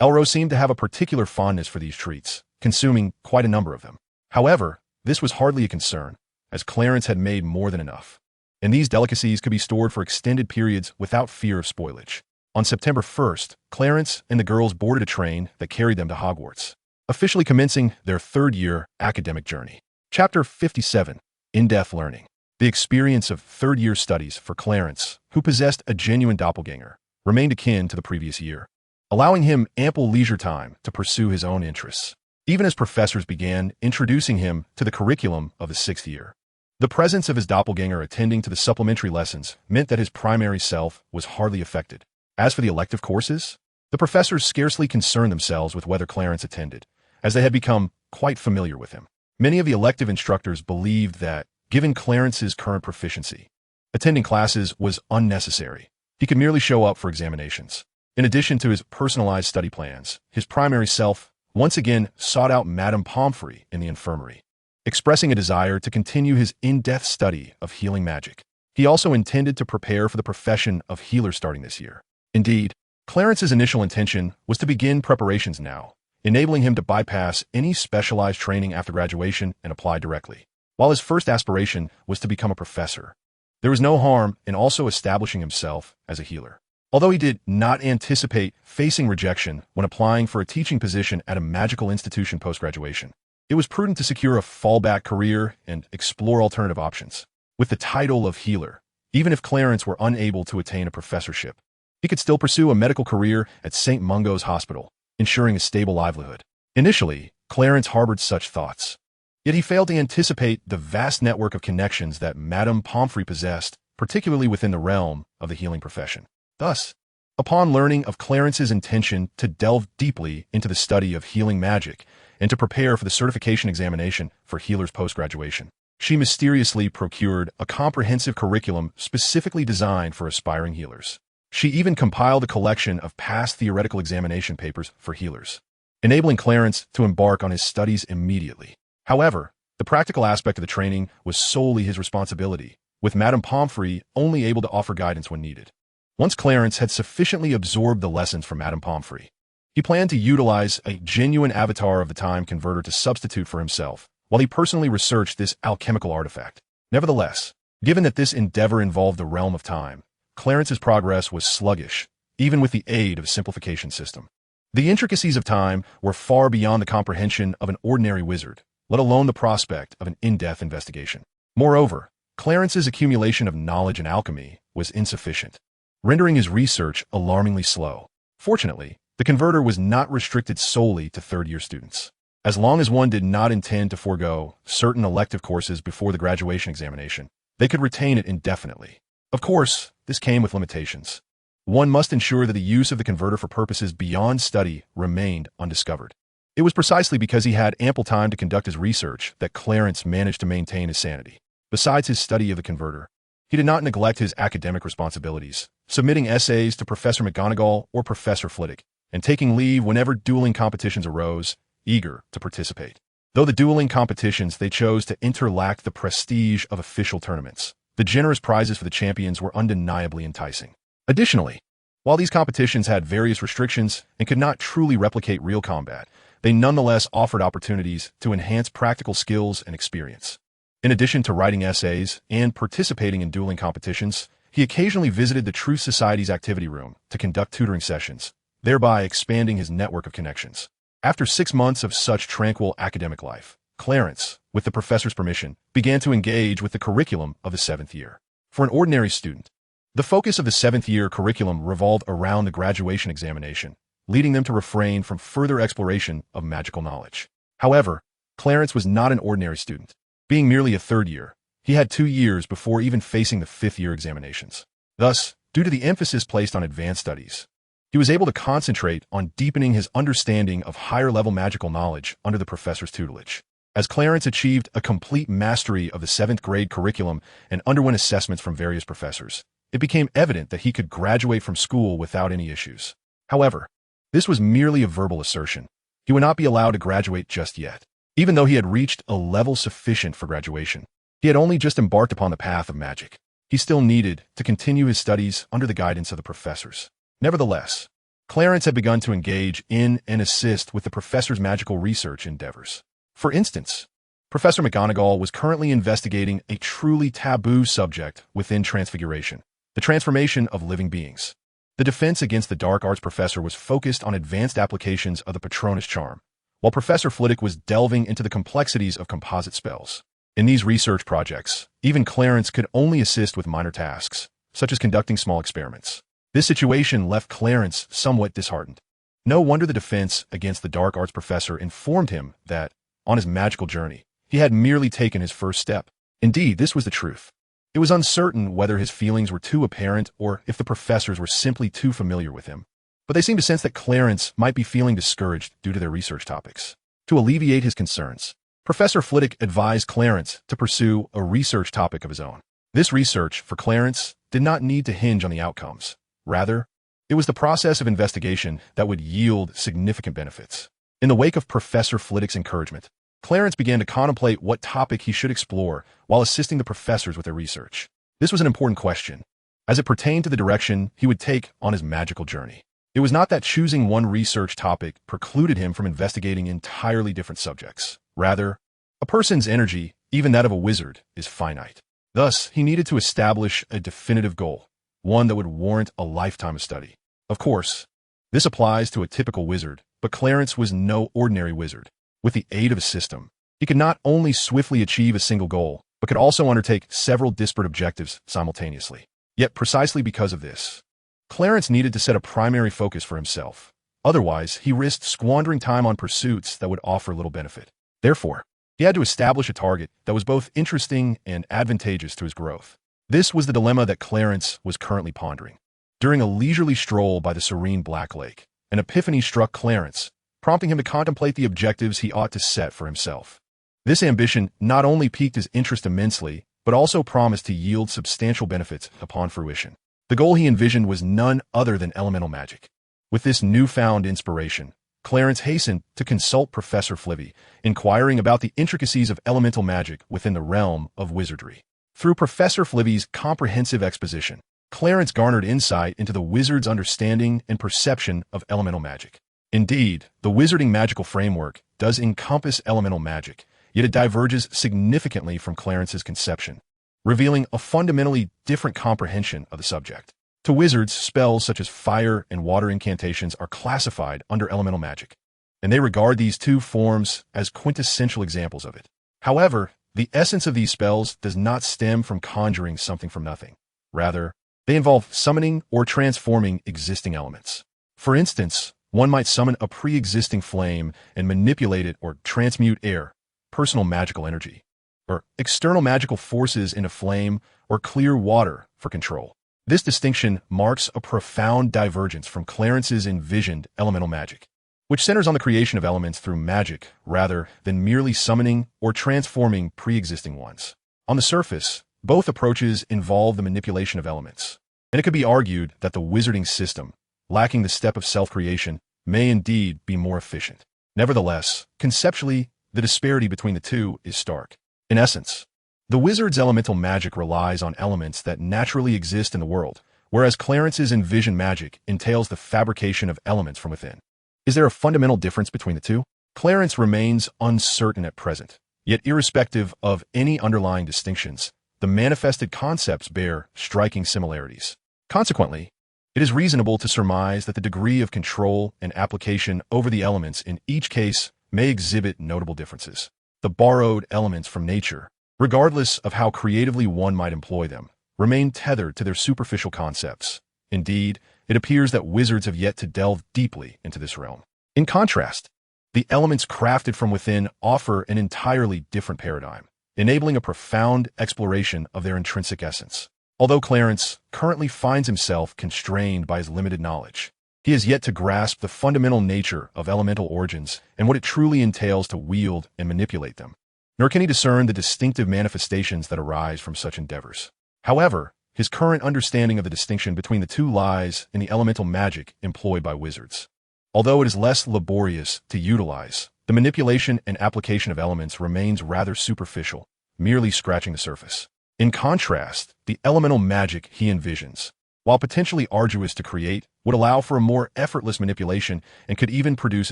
Elrose seemed to have a particular fondness for these treats, consuming quite a number of them. However, this was hardly a concern, as Clarence had made more than enough, and these delicacies could be stored for extended periods without fear of spoilage. On September 1st, Clarence and the girls boarded a train that carried them to Hogwarts, officially commencing their third-year academic journey. Chapter 57. In-Depth Learning. The experience of third-year studies for Clarence, who possessed a genuine doppelganger, remained akin to the previous year, allowing him ample leisure time to pursue his own interests, even as professors began introducing him to the curriculum of the sixth year. The presence of his doppelganger attending to the supplementary lessons meant that his primary self was hardly affected. As for the elective courses, the professors scarcely concerned themselves with whether Clarence attended, as they had become quite familiar with him. Many of the elective instructors believed that, given Clarence's current proficiency, attending classes was unnecessary. He could merely show up for examinations. In addition to his personalized study plans, his primary self once again sought out Madame Pomfrey in the infirmary, expressing a desire to continue his in-depth study of healing magic. He also intended to prepare for the profession of healer starting this year. Indeed, Clarence's initial intention was to begin preparations now, enabling him to bypass any specialized training after graduation and apply directly. While his first aspiration was to become a professor, there was no harm in also establishing himself as a healer. Although he did not anticipate facing rejection when applying for a teaching position at a magical institution post-graduation, it was prudent to secure a fallback career and explore alternative options. With the title of healer, even if Clarence were unable to attain a professorship, he could still pursue a medical career at St. Mungo's Hospital, ensuring a stable livelihood. Initially, Clarence harbored such thoughts, yet he failed to anticipate the vast network of connections that Madame Pomfrey possessed, particularly within the realm of the healing profession. Thus, upon learning of Clarence's intention to delve deeply into the study of healing magic and to prepare for the certification examination for healers post-graduation, she mysteriously procured a comprehensive curriculum specifically designed for aspiring healers. She even compiled a collection of past theoretical examination papers for healers, enabling Clarence to embark on his studies immediately. However, the practical aspect of the training was solely his responsibility, with Madame Pomfrey only able to offer guidance when needed. Once Clarence had sufficiently absorbed the lessons from Madame Pomfrey, he planned to utilize a genuine avatar of the time converter to substitute for himself, while he personally researched this alchemical artifact. Nevertheless, given that this endeavor involved the realm of time, Clarence's progress was sluggish, even with the aid of a simplification system. The intricacies of time were far beyond the comprehension of an ordinary wizard, let alone the prospect of an in-depth investigation. Moreover, Clarence's accumulation of knowledge in alchemy was insufficient, rendering his research alarmingly slow. Fortunately, the converter was not restricted solely to third-year students. As long as one did not intend to forego certain elective courses before the graduation examination, they could retain it indefinitely. Of course, this came with limitations. One must ensure that the use of the converter for purposes beyond study remained undiscovered. It was precisely because he had ample time to conduct his research that Clarence managed to maintain his sanity. Besides his study of the converter, he did not neglect his academic responsibilities, submitting essays to Professor McGonagall or Professor Flitwick, and taking leave whenever dueling competitions arose, eager to participate. Though the dueling competitions they chose to enter lacked the prestige of official tournaments, the generous prizes for the champions were undeniably enticing. Additionally, while these competitions had various restrictions and could not truly replicate real combat, they nonetheless offered opportunities to enhance practical skills and experience. In addition to writing essays and participating in dueling competitions, he occasionally visited the Truth Society's activity room to conduct tutoring sessions, thereby expanding his network of connections. After 6 months of such tranquil academic life, Clarence, with the professor's permission, began to engage with the curriculum of the 7th year. For an ordinary student, the focus of the 7th year curriculum revolved around the graduation examination, leading them to refrain from further exploration of magical knowledge. However, Clarence was not an ordinary student. Being merely a third year, he had 2 years before even facing the fifth-year examinations. Thus, due to the emphasis placed on advanced studies, he was able to concentrate on deepening his understanding of higher-level magical knowledge under the professor's tutelage. As Clarence achieved a complete mastery of the 7th grade curriculum and underwent assessments from various professors, it became evident that he could graduate from school without any issues. However, this was merely a verbal assertion. He would not be allowed to graduate just yet. Even though he had reached a level sufficient for graduation, he had only just embarked upon the path of magic. He still needed to continue his studies under the guidance of the professors. Nevertheless, Clarence had begun to engage in and assist with the professor's magical research endeavors. For instance, Professor McGonagall was currently investigating a truly taboo subject within Transfiguration, the transformation of living beings. The defense against the dark arts professor was focused on advanced applications of the Patronus charm, while Professor Flitwick was delving into the complexities of composite spells. In these research projects, even Clarence could only assist with minor tasks, such as conducting small experiments. This situation left Clarence somewhat disheartened. No wonder the defense against the dark arts professor informed him that, on his magical journey, he had merely taken his first step. Indeed, this was the truth. It was uncertain whether his feelings were too apparent or if the professors were simply too familiar with him. But they seemed to sense that Clarence might be feeling discouraged due to their research topics. To alleviate his concerns, Professor Flitwick advised Clarence to pursue a research topic of his own. This research, for Clarence, did not need to hinge on the outcomes. Rather, it was the process of investigation that would yield significant benefits. In the wake of Professor Flitwick's encouragement, Clarence began to contemplate what topic he should explore while assisting the professors with their research. This was an important question, as it pertained to the direction he would take on his magical journey. It was not that choosing one research topic precluded him from investigating entirely different subjects. Rather, a person's energy, even that of a wizard, is finite. Thus, he needed to establish a definitive goal, one that would warrant a lifetime of study. Of course, this applies to a typical wizard, but Clarence was no ordinary wizard. With the aid of a system, he could not only swiftly achieve a single goal, but could also undertake several disparate objectives simultaneously. Yet precisely because of this, Clarence needed to set a primary focus for himself. Otherwise, he risked squandering time on pursuits that would offer little benefit. Therefore, he had to establish a target that was both interesting and advantageous to his growth. This was the dilemma that Clarence was currently pondering. During a leisurely stroll by the serene Black Lake, an epiphany struck Clarence, prompting him to contemplate the objectives he ought to set for himself. This ambition not only piqued his interest immensely, but also promised to yield substantial benefits upon fruition. The goal he envisioned was none other than elemental magic. With this newfound inspiration, Clarence hastened to consult Professor Flitwick, inquiring about the intricacies of elemental magic within the realm of wizardry. Through Professor Flitwick's comprehensive exposition, Clarence garnered insight into the wizard's understanding and perception of elemental magic. Indeed, the wizarding magical framework does encompass elemental magic, yet it diverges significantly from Clarence's conception, revealing a fundamentally different comprehension of the subject. To wizards, spells such as fire and water incantations are classified under elemental magic, and they regard these two forms as quintessential examples of it. However, the essence of these spells does not stem from conjuring something from nothing. Rather, they involve summoning or transforming existing elements. For instance, one might summon a pre-existing flame and manipulate it or transmute air, personal magical energy, or external magical forces into flame or clear water for control. This distinction marks a profound divergence from Clarence's envisioned elemental magic, which centers on the creation of elements through magic rather than merely summoning or transforming pre-existing ones. On the surface, both approaches involve the manipulation of elements, and it could be argued that the wizarding system, lacking the step of self-creation, may indeed be more efficient. Nevertheless, conceptually, the disparity between the two is stark. In essence, the wizard's elemental magic relies on elements that naturally exist in the world, whereas Clarence's envisioned magic entails the fabrication of elements from within. Is there a fundamental difference between the two? Clarence remains uncertain at present, yet irrespective of any underlying distinctions, the manifested concepts bear striking similarities. Consequently, it is reasonable to surmise that the degree of control and application over the elements in each case may exhibit notable differences. The borrowed elements from nature, regardless of how creatively one might employ them, remain tethered to their superficial concepts. Indeed, it appears that wizards have yet to delve deeply into this realm. In contrast, the elements crafted from within offer an entirely different paradigm. enabling a profound exploration of their intrinsic essence. Although Clarence currently finds himself constrained by his limited knowledge, he has yet to grasp the fundamental nature of elemental origins and what it truly entails to wield and manipulate them. Nor can he discern the distinctive manifestations that arise from such endeavors. However, his current understanding of the distinction between the two lies in the elemental magic employed by wizards. Although it is less laborious to utilize, the manipulation and application of elements remains rather superficial, merely scratching the surface. In contrast, the elemental magic he envisions, while potentially arduous to create, would allow for a more effortless manipulation and could even produce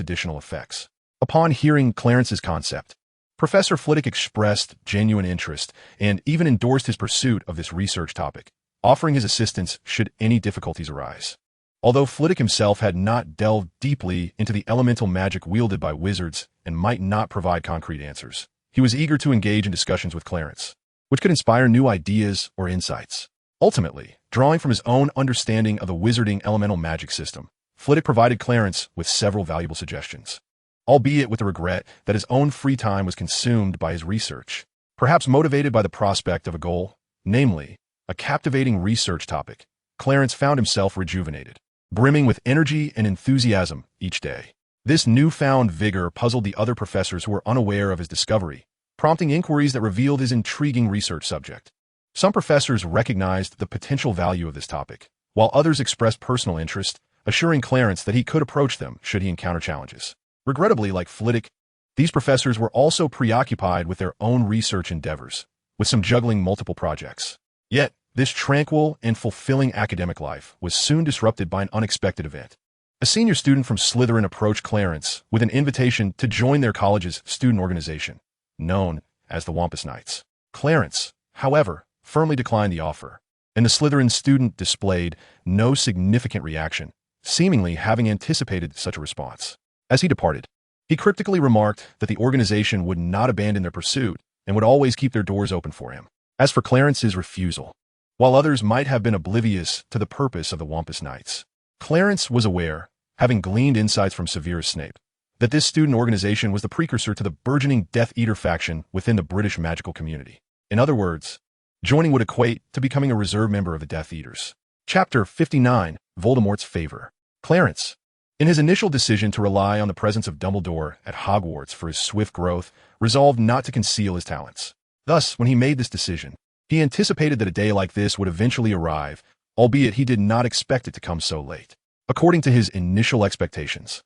additional effects. Upon hearing Clarence's concept, Professor Flitwick expressed genuine interest and even endorsed his pursuit of this research topic, offering his assistance should any difficulties arise. Although Flitwick himself had not delved deeply into the elemental magic wielded by wizards and might not provide concrete answers, he was eager to engage in discussions with Clarence, which could inspire new ideas or insights. Ultimately, drawing from his own understanding of the wizarding elemental magic system, Flitwick provided Clarence with several valuable suggestions, albeit with the regret that his own free time was consumed by his research. Perhaps motivated by the prospect of a goal, namely, a captivating research topic, Clarence found himself rejuvenated, brimming with energy and enthusiasm each day. This newfound vigor puzzled the other professors who were unaware of his discovery, prompting inquiries that revealed his intriguing research subject. Some professors recognized the potential value of this topic, while others expressed personal interest, assuring Clarence that he could approach them should he encounter challenges. Regrettably, like Flitwick, these professors were also preoccupied with their own research endeavors, with some juggling multiple projects. Yet, this tranquil and fulfilling academic life was soon disrupted by an unexpected event. A senior student from Slytherin approached Clarence with an invitation to join their college's student organization, known as the Wampus Knights. Clarence, however, firmly declined the offer, and the Slytherin student displayed no significant reaction, seemingly having anticipated such a response. As he departed, he cryptically remarked that the organization would not abandon their pursuit and would always keep their doors open for him. As for Clarence's refusal, while others might have been oblivious to the purpose of the Wampus Knights, Clarence was aware, having gleaned insights from Severus Snape, that this student organization was the precursor to the burgeoning Death Eater faction within the British magical community. In other words, joining would equate to becoming a reserve member of the Death Eaters. Chapter 59, Voldemort's Favor. Clarence, in his initial decision to rely on the presence of Dumbledore at Hogwarts for his swift growth, resolved not to conceal his talents. Thus, when he made this decision, he anticipated that a day like this would eventually arrive, albeit he did not expect it to come so late. According to his initial expectations,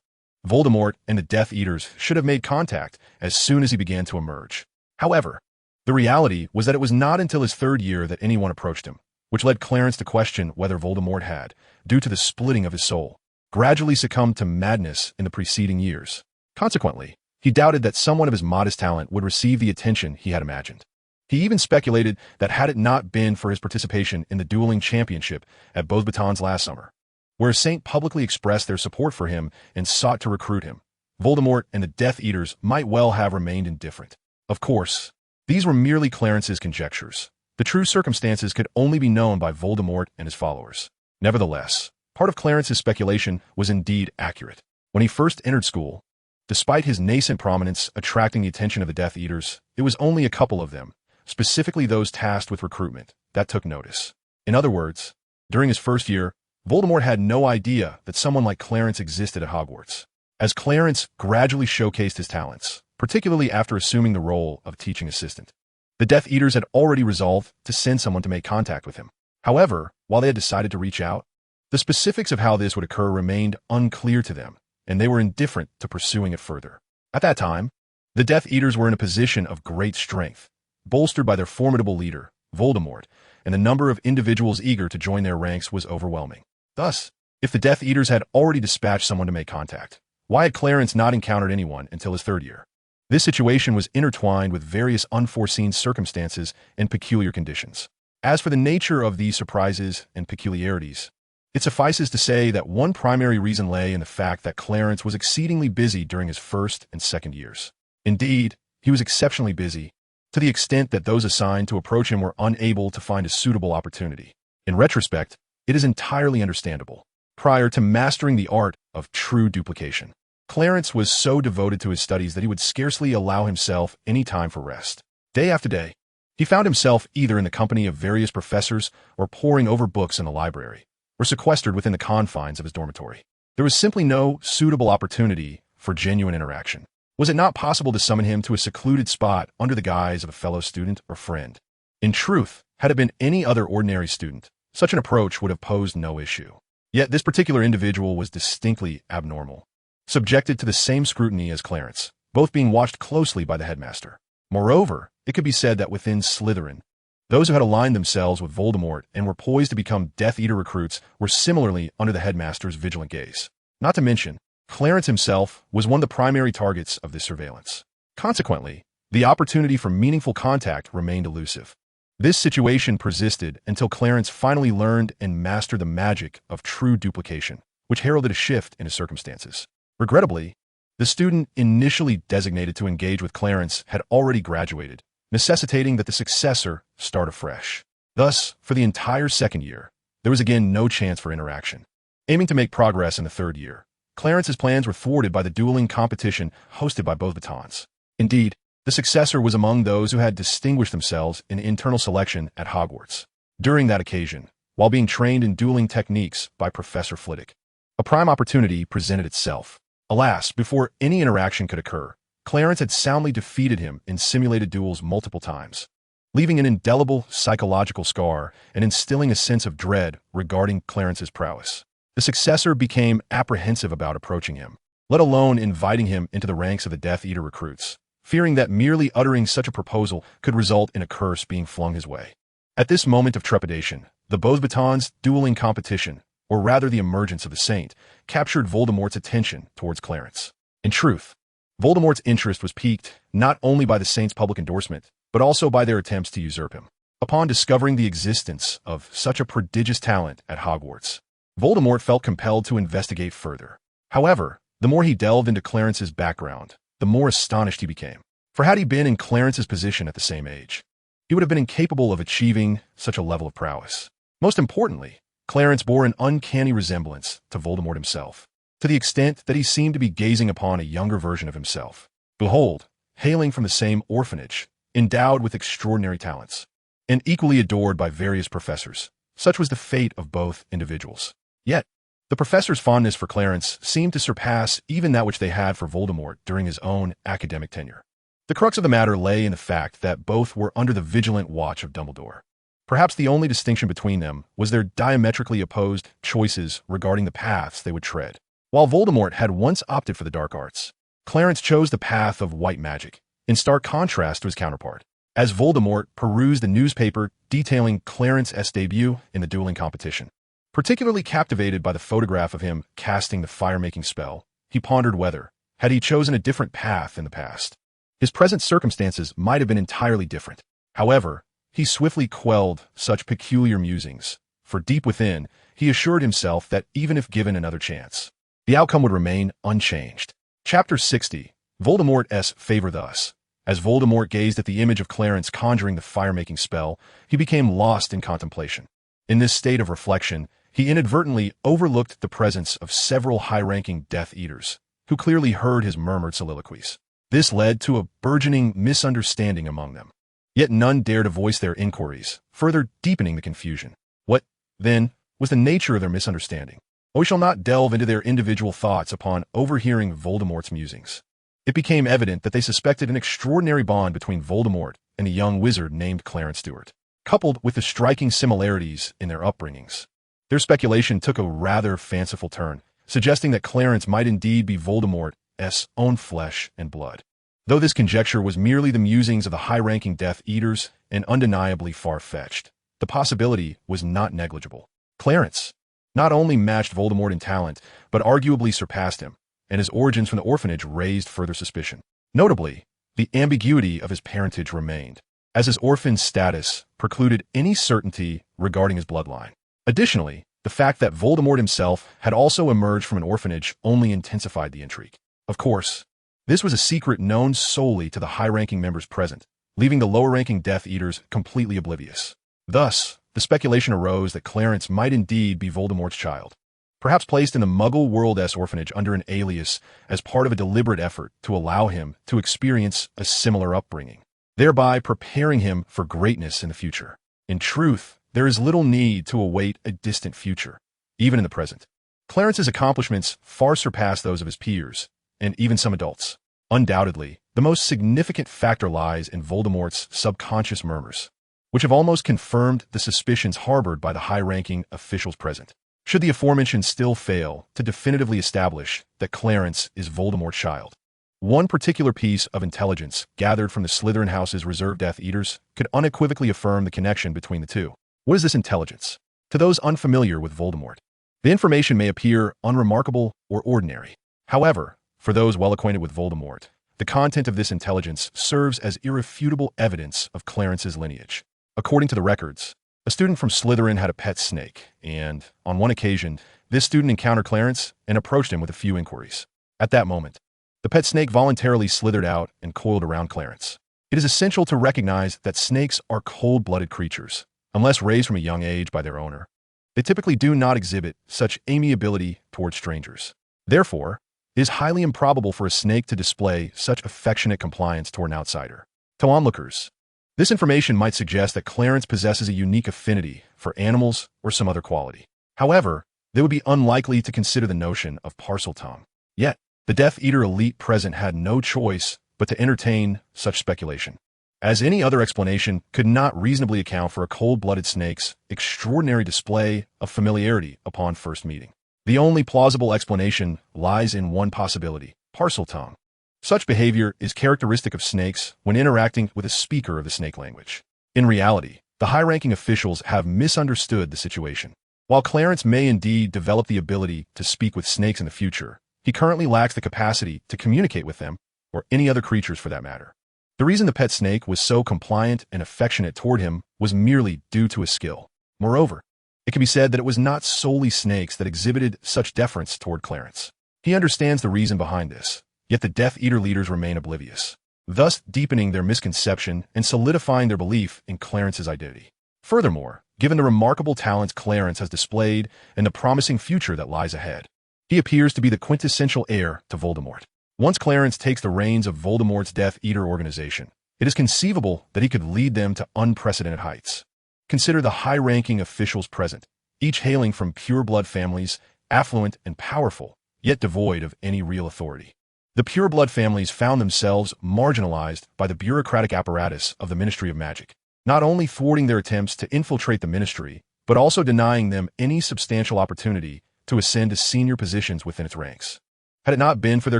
Voldemort and the Death Eaters should have made contact as soon as he began to emerge. However, the reality was that it was not until his third year that anyone approached him, which led Clarence to question whether Voldemort had, due to the splitting of his soul, gradually succumbed to madness in the preceding years. Consequently, he doubted that someone of his modest talent would receive the attention he had imagined. He even speculated that had it not been for his participation in the dueling championship at Beauxbatons last summer, where Saint publicly expressed their support for him and sought to recruit him, Voldemort and the Death Eaters might well have remained indifferent. Of course, these were merely Clarence's conjectures. The true circumstances could only be known by Voldemort and his followers. Nevertheless, part of Clarence's speculation was indeed accurate. When he first entered school, despite his nascent prominence attracting the attention of the Death Eaters, it was only a couple of them, specifically those tasked with recruitment, that took notice. In other words, during his first year, Voldemort had no idea that someone like Clarence existed at Hogwarts. As Clarence gradually showcased his talents, particularly after assuming the role of teaching assistant, the Death Eaters had already resolved to send someone to make contact with him. However, while they had decided to reach out, the specifics of how this would occur remained unclear to them, and they were indifferent to pursuing it further. At that time, the Death Eaters were in a position of great strength, bolstered by their formidable leader, Voldemort, and the number of individuals eager to join their ranks was overwhelming. Thus, if the Death Eaters had already dispatched someone to make contact, why had Clarence not encountered anyone until his third year? This situation was intertwined with various unforeseen circumstances and peculiar conditions. As for the nature of these surprises and peculiarities, it suffices to say that one primary reason lay in the fact that Clarence was exceedingly busy during his first and second years. Indeed, he was exceptionally busy, to the extent that those assigned to approach him were unable to find a suitable opportunity. In retrospect, it is entirely understandable. Prior to mastering the art of true duplication, Clarence was so devoted to his studies that he would scarcely allow himself any time for rest. Day after day, he found himself either in the company of various professors or poring over books in the library, or sequestered within the confines of his dormitory. There was simply no suitable opportunity for genuine interaction. Was it not possible to summon him to a secluded spot under the guise of a fellow student or friend? In truth, had it been any other ordinary student, such an approach would have posed no issue. Yet this particular individual was distinctly abnormal, subjected to the same scrutiny as Clarence, both being watched closely by the headmaster. Moreover, it could be said that within Slytherin, those who had aligned themselves with Voldemort and were poised to become Death Eater recruits were similarly under the headmaster's vigilant gaze. Not to mention, Clarence himself was one of the primary targets of this surveillance. Consequently, the opportunity for meaningful contact remained elusive. This situation persisted until Clarence finally learned and mastered the magic of true duplication, which heralded a shift in his circumstances. Regrettably, the student initially designated to engage with Clarence had already graduated, necessitating that the successor start afresh. Thus, for the entire second year, there was again no chance for interaction. Aiming to make progress in the third year, Clarence's plans were thwarted by the dueling competition hosted by both batons. Indeed, the successor was among those who had distinguished themselves in internal selection at Hogwarts. During that occasion, while being trained in dueling techniques by Professor Flitwick, a prime opportunity presented itself. Alas, before any interaction could occur, Clarence had soundly defeated him in simulated duels multiple times, leaving an indelible psychological scar and instilling a sense of dread regarding Clarence's prowess. The successor became apprehensive about approaching him, let alone inviting him into the ranks of the Death Eater recruits, fearing that merely uttering such a proposal could result in a curse being flung his way. At this moment of trepidation, the Beauxbatons dueling competition, or rather the emergence of the Saint, captured Voldemort's attention towards Clarence. In truth, Voldemort's interest was piqued not only by the Saint's public endorsement, but also by their attempts to usurp him. Upon discovering the existence of such a prodigious talent at Hogwarts, Voldemort felt compelled to investigate further. However, the more he delved into Clarence's background, the more astonished he became. For had he been in Clarence's position at the same age, he would have been incapable of achieving such a level of prowess. Most importantly, Clarence bore an uncanny resemblance to Voldemort himself, to the extent that he seemed to be gazing upon a younger version of himself. Behold, hailing from the same orphanage, endowed with extraordinary talents, and equally adored by various professors, such was the fate of both individuals. Yet, the professors' fondness for Clarence seemed to surpass even that which they had for Voldemort during his own academic tenure. The crux of the matter lay in the fact that both were under the vigilant watch of Dumbledore. Perhaps the only distinction between them was their diametrically opposed choices regarding the paths they would tread. While Voldemort had once opted for the dark arts, Clarence chose the path of white magic, in stark contrast to his counterpart. As Voldemort perused the newspaper detailing Clarence's debut in the dueling competition, particularly captivated by the photograph of him casting the fire-making spell, he pondered whether, had he chosen a different path in the past, his present circumstances might have been entirely different. However, he swiftly quelled such peculiar musings, for deep within, he assured himself that even if given another chance, the outcome would remain unchanged. Chapter 60, Voldemort's Favor Thus. As Voldemort gazed at the image of Clarence conjuring the fire-making spell, he became lost in contemplation. In this state of reflection, he inadvertently overlooked the presence of several high-ranking Death Eaters, who clearly heard his murmured soliloquies. This led to a burgeoning misunderstanding among them. Yet none dared to voice their inquiries, further deepening the confusion. What, then, was the nature of their misunderstanding? We shall not delve into their individual thoughts upon overhearing Voldemort's musings. It became evident that they suspected an extraordinary bond between Voldemort and a young wizard named Clarence Stewart, coupled with the striking similarities in their upbringings. Their speculation took a rather fanciful turn, suggesting that Clarence might indeed be Voldemort's own flesh and blood. Though this conjecture was merely the musings of the high-ranking Death Eaters and undeniably far-fetched, the possibility was not negligible. Clarence not only matched Voldemort in talent, but arguably surpassed him, and his origins from the orphanage raised further suspicion. Notably, the ambiguity of his parentage remained, as his orphan status precluded any certainty regarding his bloodline. Additionally, the fact that Voldemort himself had also emerged from an orphanage only intensified the intrigue. Of course, this was a secret known solely to the high-ranking members present, leaving the lower-ranking Death Eaters completely oblivious. Thus, the speculation arose that Clarence might indeed be Voldemort's child, perhaps placed in the Muggle World-S orphanage under an alias as part of a deliberate effort to allow him to experience a similar upbringing. thereby preparing him for greatness in the future. In truth, there is little need to await a distant future, even in the present. Clarence's accomplishments far surpass those of his peers, and even some adults. Undoubtedly, the most significant factor lies in Voldemort's subconscious murmurs, which have almost confirmed the suspicions harbored by the high-ranking officials present. Should the aforementioned still fail to definitively establish that Clarence is Voldemort's child, one particular piece of intelligence gathered from the Slytherin House's reserve Death Eaters could unequivocally affirm the connection between the two. What is this intelligence? To those unfamiliar with Voldemort, the information may appear unremarkable or ordinary. However, for those well acquainted with Voldemort, the content of this intelligence serves as irrefutable evidence of Clarence's lineage. According to the records, a student from Slytherin had a pet snake, and, on one occasion, this student encountered Clarence and approached him with a few inquiries. At that moment, the pet snake voluntarily slithered out and coiled around Clarence. It is essential to recognize that snakes are cold-blooded creatures. Unless raised from a young age by their owner, they typically do not exhibit such amiability towards strangers. Therefore, it is highly improbable for a snake to display such affectionate compliance toward an outsider. To onlookers, this information might suggest that Clarence possesses a unique affinity for animals or some other quality. However, they would be unlikely to consider the notion of Parseltongue. Yet, the Death Eater elite present had no choice but to entertain such speculation, as any other explanation could not reasonably account for a cold-blooded snake's extraordinary display of familiarity upon first meeting. The only plausible explanation lies in one possibility: Parseltongue. Such behavior is characteristic of snakes when interacting with a speaker of the snake language. In reality, the high-ranking officials have misunderstood the situation. While Clarence may indeed develop the ability to speak with snakes in the future, he currently lacks the capacity to communicate with them, or any other creatures for that matter. The reason the pet snake was so compliant and affectionate toward him was merely due to his skill. Moreover, it can be said that it was not solely snakes that exhibited such deference toward Clarence. He understands the reason behind this, yet the Death Eater leaders remain oblivious, thus deepening their misconception and solidifying their belief in Clarence's identity. Furthermore, given the remarkable talents Clarence has displayed and the promising future that lies ahead, he appears to be the quintessential heir to Voldemort. Once Clarence takes the reins of Voldemort's Death Eater organization, it is conceivable that he could lead them to unprecedented heights. Consider the high-ranking officials present, each hailing from pure-blood families, affluent and powerful, yet devoid of any real authority. The pure-blood families found themselves marginalized by the bureaucratic apparatus of the Ministry of Magic, not only thwarting their attempts to infiltrate the ministry, but also denying them any substantial opportunity to ascend to senior positions within its ranks. Had it not been for their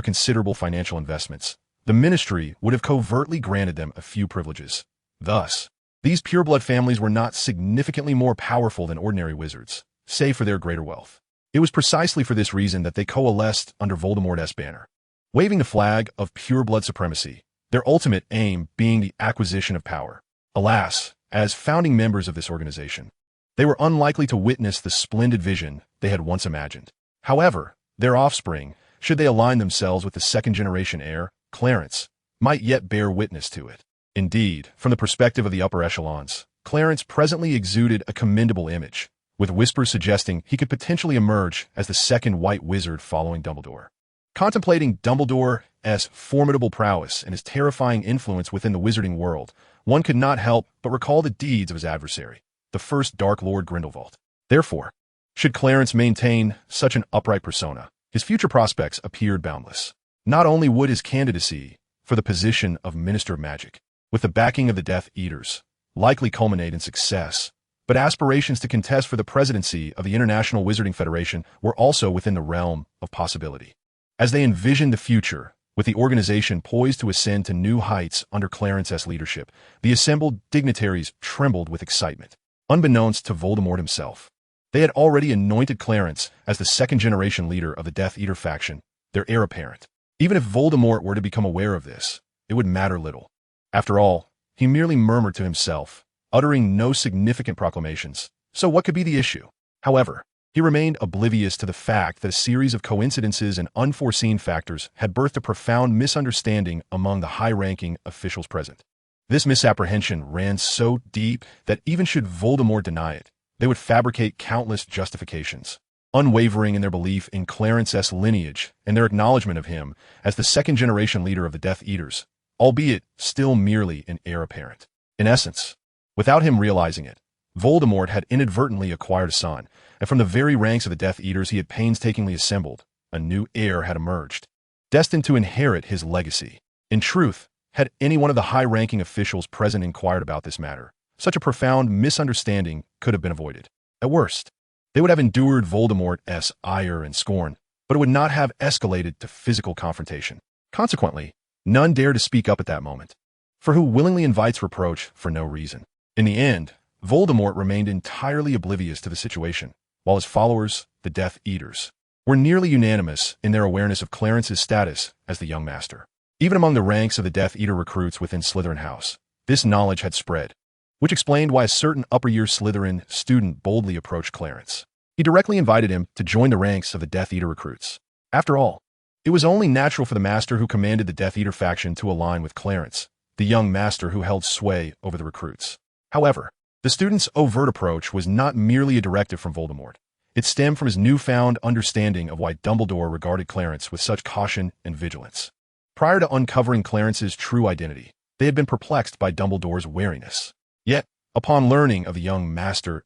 considerable financial investments, the ministry would have covertly granted them a few privileges. Thus, these pureblood families were not significantly more powerful than ordinary wizards, save for their greater wealth. It was precisely for this reason that they coalesced under Voldemort's banner, waving the flag of pureblood supremacy, their ultimate aim being the acquisition of power. Alas, as founding members of this organization, they were unlikely to witness the splendid vision they had once imagined. However, their offspring, should they align themselves with the second-generation heir, Clarence, might yet bear witness to it. Indeed, from the perspective of the upper echelons, Clarence presently exuded a commendable image, with whispers suggesting he could potentially emerge as the second white wizard following Dumbledore. Contemplating Dumbledore's formidable prowess and his terrifying influence within the wizarding world, one could not help but recall the deeds of his adversary, the first Dark Lord Grindelwald. Therefore, should Clarence maintain such an upright persona, his future prospects appeared boundless. Not only would his candidacy for the position of Minister of Magic, with the backing of the Death Eaters, likely culminate in success, but aspirations to contest for the presidency of the International Wizarding Federation were also within the realm of possibility. As they envisioned the future, with the organization poised to ascend to new heights under Clarence's leadership, the assembled dignitaries trembled with excitement. Unbeknownst to Voldemort himself, they had already anointed Clarence as the second-generation leader of the Death Eater faction, their heir apparent. Even if Voldemort were to become aware of this, it would matter little. After all, he merely murmured to himself, uttering no significant proclamations, so what could be the issue? However, he remained oblivious to the fact that a series of coincidences and unforeseen factors had birthed a profound misunderstanding among the high-ranking officials present. This misapprehension ran so deep that even should Voldemort deny it, they would fabricate countless justifications, unwavering in their belief in Clarence's lineage and their acknowledgement of him as the second-generation leader of the Death Eaters. albeit still merely an heir apparent. In essence, without him realizing it, Voldemort had inadvertently acquired a son, and from the very ranks of the Death Eaters he had painstakingly assembled, a new heir had emerged, destined to inherit his legacy. In truth, had any one of the high-ranking officials present inquired about this matter, such a profound misunderstanding could have been avoided. At worst, they would have endured Voldemort's ire and scorn, but it would not have escalated to physical confrontation. Consequently, none dared to speak up at that moment. For who willingly invites reproach for no reason? In the end, Voldemort remained entirely oblivious to the situation, while his followers, the Death Eaters, were nearly unanimous in their awareness of Clarence's status as the young master. Even among the ranks of the Death Eater recruits within Slytherin House, this knowledge had spread, which explained why a certain upper-year Slytherin student boldly approached Clarence. He directly invited him to join the ranks of the Death Eater recruits. After all, it was only natural for the master who commanded the Death Eater faction to align with Clarence, the young master who held sway over the recruits. However, the student's overt approach was not merely a directive from Voldemort. It stemmed from his newfound understanding of why Dumbledore regarded Clarence with such caution and vigilance. Prior to uncovering Clarence's true identity, they had been perplexed by Dumbledore's wariness. Yet, upon learning of the young master's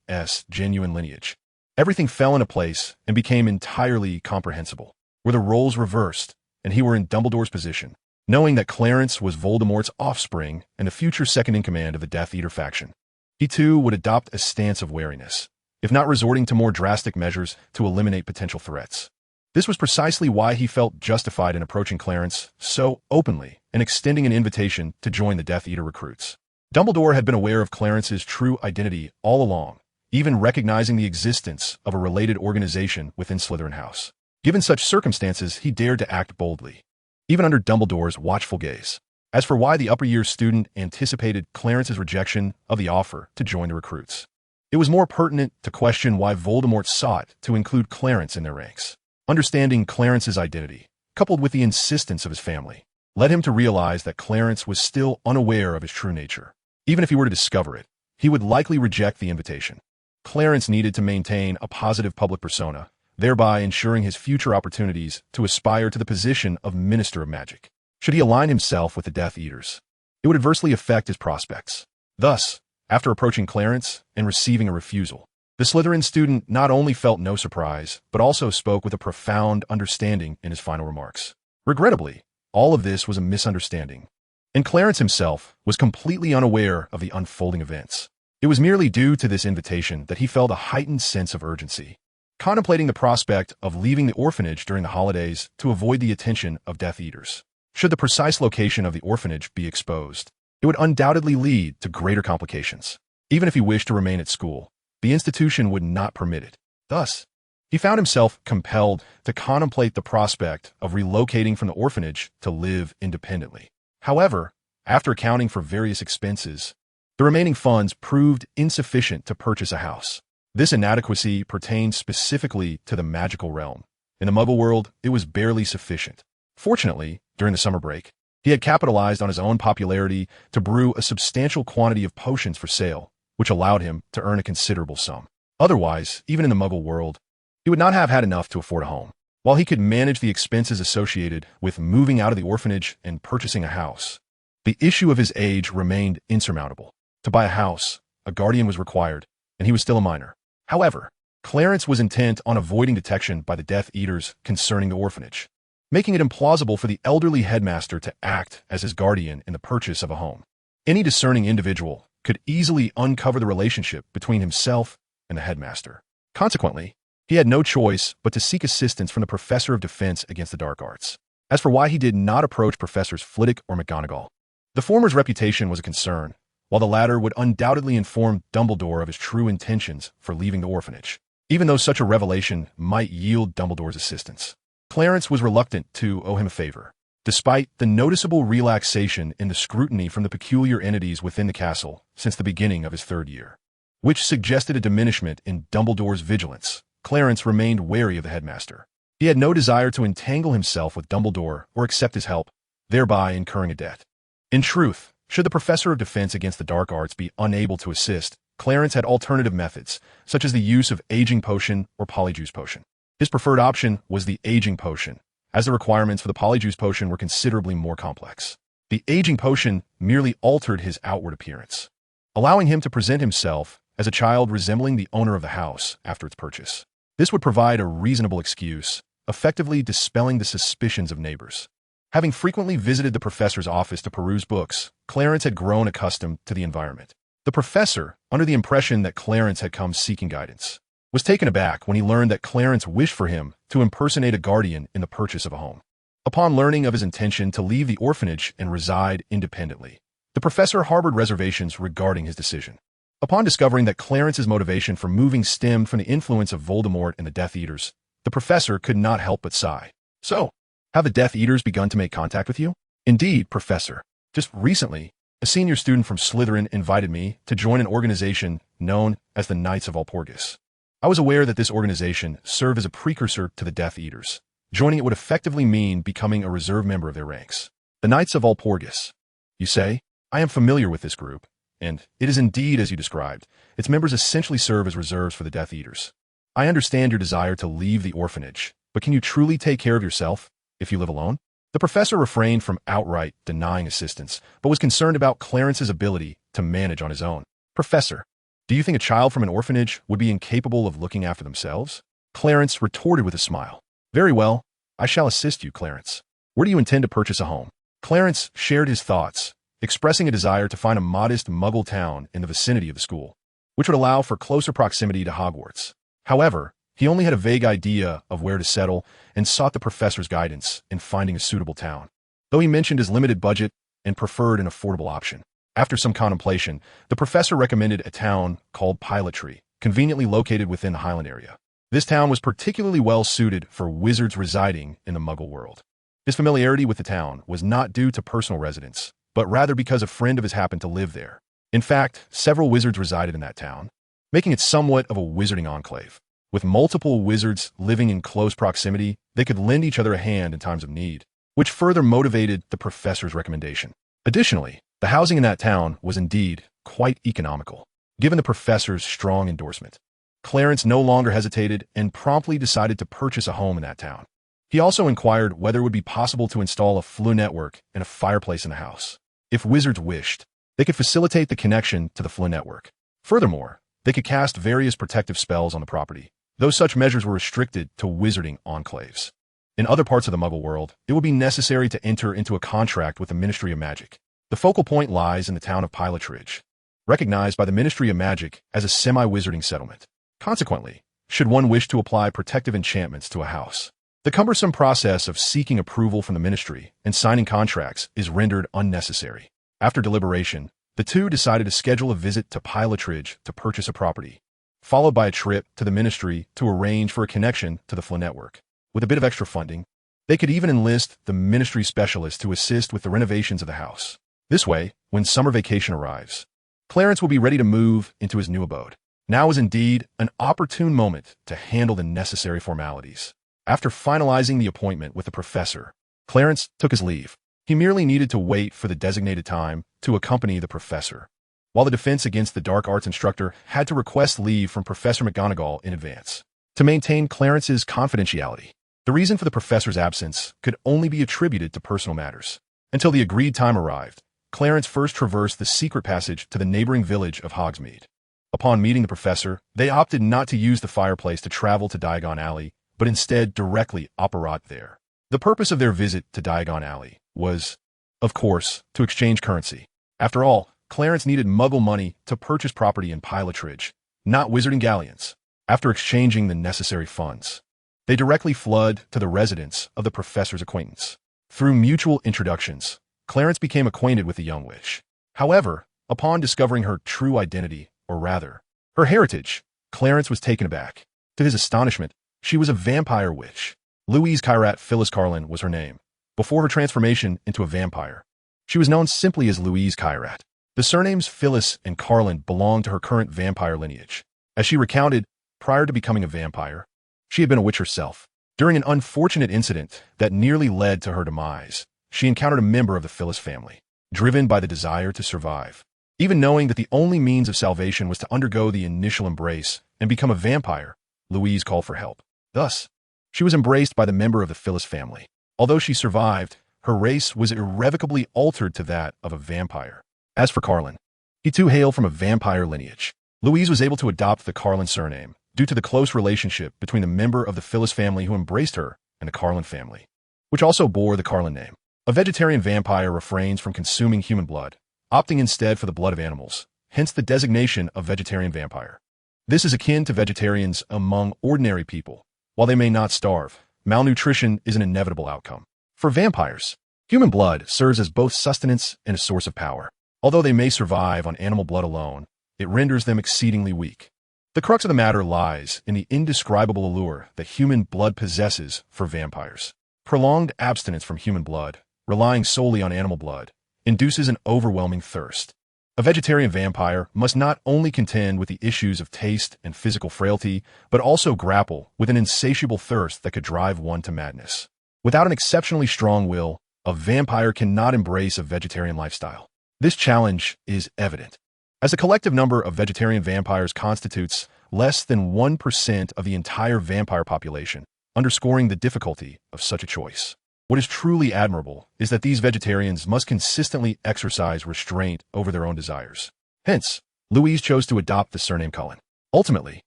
genuine lineage, everything fell into place and became entirely comprehensible. Were the roles reversed, and he were in Dumbledore's position, knowing that Clarence was Voldemort's offspring and the future second-in-command of the Death Eater faction, he too would adopt a stance of wariness, if not resorting to more drastic measures to eliminate potential threats. This was precisely why he felt justified in approaching Clarence so openly and extending an invitation to join the Death Eater recruits. Dumbledore had been aware of Clarence's true identity all along, even recognizing the existence of a related organization within Slytherin House. Given such circumstances, he dared to act boldly, even under Dumbledore's watchful gaze. As for why the upper-year student anticipated Clarence's rejection of the offer to join the recruits, it was more pertinent to question why Voldemort sought to include Clarence in their ranks. Understanding Clarence's identity, coupled with the insistence of his family, led him to realize that Clarence was still unaware of his true nature. Even if he were to discover it, he would likely reject the invitation. Clarence needed to maintain a positive public persona, thereby ensuring his future opportunities to aspire to the position of Minister of Magic. Should he align himself with the Death Eaters, it would adversely affect his prospects. Thus, after approaching Clarence and receiving a refusal, the Slytherin student not only felt no surprise, but also spoke with a profound understanding in his final remarks. Regrettably, all of this was a misunderstanding, and Clarence himself was completely unaware of the unfolding events. It was merely due to this invitation that he felt a heightened sense of urgency, contemplating the prospect of leaving the orphanage during the holidays to avoid the attention of Death Eaters. Should the precise location of the orphanage be exposed, it would undoubtedly lead to greater complications. Even if he wished to remain at school, the institution would not permit it. Thus, he found himself compelled to contemplate the prospect of relocating from the orphanage to live independently. However, after accounting for various expenses, the remaining funds proved insufficient to purchase a house. This inadequacy pertained specifically to the magical realm. In the Muggle world, it was barely sufficient. Fortunately, during the summer break, he had capitalized on his own popularity to brew a substantial quantity of potions for sale, which allowed him to earn a considerable sum. Otherwise, even in the Muggle world, he would not have had enough to afford a home. While he could manage the expenses associated with moving out of the orphanage and purchasing a house, the issue of his age remained insurmountable. To buy a house, a guardian was required, and he was still a minor. However, Clarence was intent on avoiding detection by the Death Eaters concerning the orphanage, making it implausible for the elderly headmaster to act as his guardian in the purchase of a home. Any discerning individual could easily uncover the relationship between himself and the headmaster. Consequently, he had no choice but to seek assistance from the Professor of Defense against the Dark Arts. As for why he did not approach Professors Flitwick or McGonagall, the former's reputation was a concern, while the latter would undoubtedly inform Dumbledore of his true intentions for leaving the orphanage, even though such a revelation might yield Dumbledore's assistance. Clarence was reluctant to owe him a favor, despite the noticeable relaxation in the scrutiny from the peculiar entities within the castle since the beginning of his third year, which suggested a diminishment in Dumbledore's vigilance. Clarence remained wary of the headmaster. He had no desire to entangle himself with Dumbledore or accept his help, thereby incurring a debt. In truth, should the Professor of Defense against the Dark Arts be unable to assist, Clarence had alternative methods, such as the use of Aging Potion or Polyjuice Potion. His preferred option was the Aging Potion, as the requirements for the Polyjuice Potion were considerably more complex. The aging potion merely altered his outward appearance, allowing him to present himself as a child resembling the owner of the house after its purchase. This would provide a reasonable excuse, effectively dispelling the suspicions of neighbors. Having frequently visited the professor's office to peruse books, Clarence had grown accustomed to the environment. The professor, under the impression that Clarence had come seeking guidance, was taken aback when he learned that Clarence wished for him to impersonate a guardian in the purchase of a home. Upon learning of his intention to leave the orphanage and reside independently, the professor harbored reservations regarding his decision. Upon discovering that Clarence's motivation for moving stemmed from the influence of Voldemort and the Death Eaters, the professor could not help but sigh. So, have the Death Eaters begun to make contact with you? Indeed, Professor. Just recently, a senior student from Slytherin invited me to join an organization known as the Knights of Walpurgis. I was aware that this organization served as a precursor to the Death Eaters. Joining it would effectively mean becoming a reserve member of their ranks. The Knights of Walpurgis. You say? I am familiar with this group, and it is indeed as you described. Its members essentially serve as reserves for the Death Eaters. I understand your desire to leave the orphanage, but can you truly take care of yourself if you live alone? The professor refrained from outright denying assistance, but was concerned about Clarence's ability to manage on his own. Professor, do you think a child from an orphanage would be incapable of looking after themselves? Clarence retorted with a smile. Very well, I shall assist you, Clarence. Where do you intend to purchase a home? Clarence shared his thoughts, expressing a desire to find a modest Muggle town in the vicinity of the school, which would allow for closer proximity to Hogwarts. However, he only had a vague idea of where to settle and sought the professor's guidance in finding a suitable town, though he mentioned his limited budget and preferred an affordable option. After some contemplation, the professor recommended a town called Pilot Tree, conveniently located within the Highland area. This town was particularly well suited for wizards residing in the Muggle world. His familiarity with the town was not due to personal residence, but rather because a friend of his happened to live there. In fact, several wizards resided in that town, making it somewhat of a wizarding enclave. With multiple wizards living in close proximity, they could lend each other a hand in times of need, which further motivated the professor's recommendation. Additionally, the housing in that town was indeed quite economical, given the professor's strong endorsement. Clarence no longer hesitated and promptly decided to purchase a home in that town. He also inquired whether it would be possible to install a flue network and a fireplace in the house. If wizards wished, they could facilitate the connection to the flue network. Furthermore, they could cast various protective spells on the property, though such measures were restricted to wizarding enclaves. In other parts of the Muggle world, it would be necessary to enter into a contract with the Ministry of Magic. The focal point lies in the town of Pilot Ridge, recognized by the Ministry of Magic as a semi-wizarding settlement. Consequently, should one wish to apply protective enchantments to a house, the cumbersome process of seeking approval from the ministry and signing contracts is rendered unnecessary. After deliberation, the two decided to schedule a visit to Pilot Ridge to purchase a property, followed by a trip to the ministry to arrange for a connection to the flue network. With a bit of extra funding, they could even enlist the ministry specialist to assist with the renovations of the house. This way, when summer vacation arrives, Clarence will be ready to move into his new abode. Now is indeed an opportune moment to handle the necessary formalities. After finalizing the appointment with the professor, Clarence took his leave. He merely needed to wait for the designated time to accompany the professor, while the defense against the dark arts instructor had to request leave from Professor McGonagall in advance to maintain Clarence's confidentiality. The reason for the professor's absence could only be attributed to personal matters. Until the agreed time arrived, Clarence first traversed the secret passage to the neighboring village of Hogsmeade. Upon meeting the professor, they opted not to use the fireplace to travel to Diagon Alley, but instead directly apparat there. The purpose of their visit to Diagon Alley was, of course, to exchange currency. After all, Clarence needed Muggle money to purchase property in Pilot Ridge, not wizarding galleons. After exchanging the necessary funds, they directly fled to the residence of the professor's acquaintance. Through mutual introductions, Clarence became acquainted with the young witch. However, upon discovering her true identity, or rather, her heritage, Clarence was taken aback. To his astonishment, she was a vampire witch. Louise Kyrat Phyllis Carlin was her name. Before her transformation into a vampire, she was known simply as Louise Kyrat. The surnames Phyllis and Carlin belonged to her current vampire lineage. As she recounted, prior to becoming a vampire, she had been a witch herself. During an unfortunate incident that nearly led to her demise, she encountered a member of the Phyllis family, driven by the desire to survive. Even knowing that the only means of salvation was to undergo the initial embrace and become a vampire, Louise called for help. Thus, she was embraced by the member of the Phyllis family. Although she survived, her race was irrevocably altered to that of a vampire. As for Carlin, he too hailed from a vampire lineage. Louise was able to adopt the Carlin surname due to the close relationship between the member of the Phyllis family who embraced her and the Carlin family, which also bore the Carlin name. A vegetarian vampire refrains from consuming human blood, opting instead for the blood of animals, hence the designation of vegetarian vampire. This is akin to vegetarians among ordinary people. While they may not starve, malnutrition is an inevitable outcome. For vampires, human blood serves as both sustenance and a source of power. Although they may survive on animal blood alone, it renders them exceedingly weak. The crux of the matter lies in the indescribable allure that human blood possesses for vampires. Prolonged abstinence from human blood, relying solely on animal blood, induces an overwhelming thirst. A vegetarian vampire must not only contend with the issues of taste and physical frailty, but also grapple with an insatiable thirst that could drive one to madness. Without an exceptionally strong will, a vampire cannot embrace a vegetarian lifestyle. This challenge is evident, as the collective number of vegetarian vampires constitutes less than 1% of the entire vampire population, underscoring the difficulty of such a choice. What is truly admirable is that these vegetarians must consistently exercise restraint over their own desires. Hence, Louise chose to adopt the surname Cullen. Ultimately,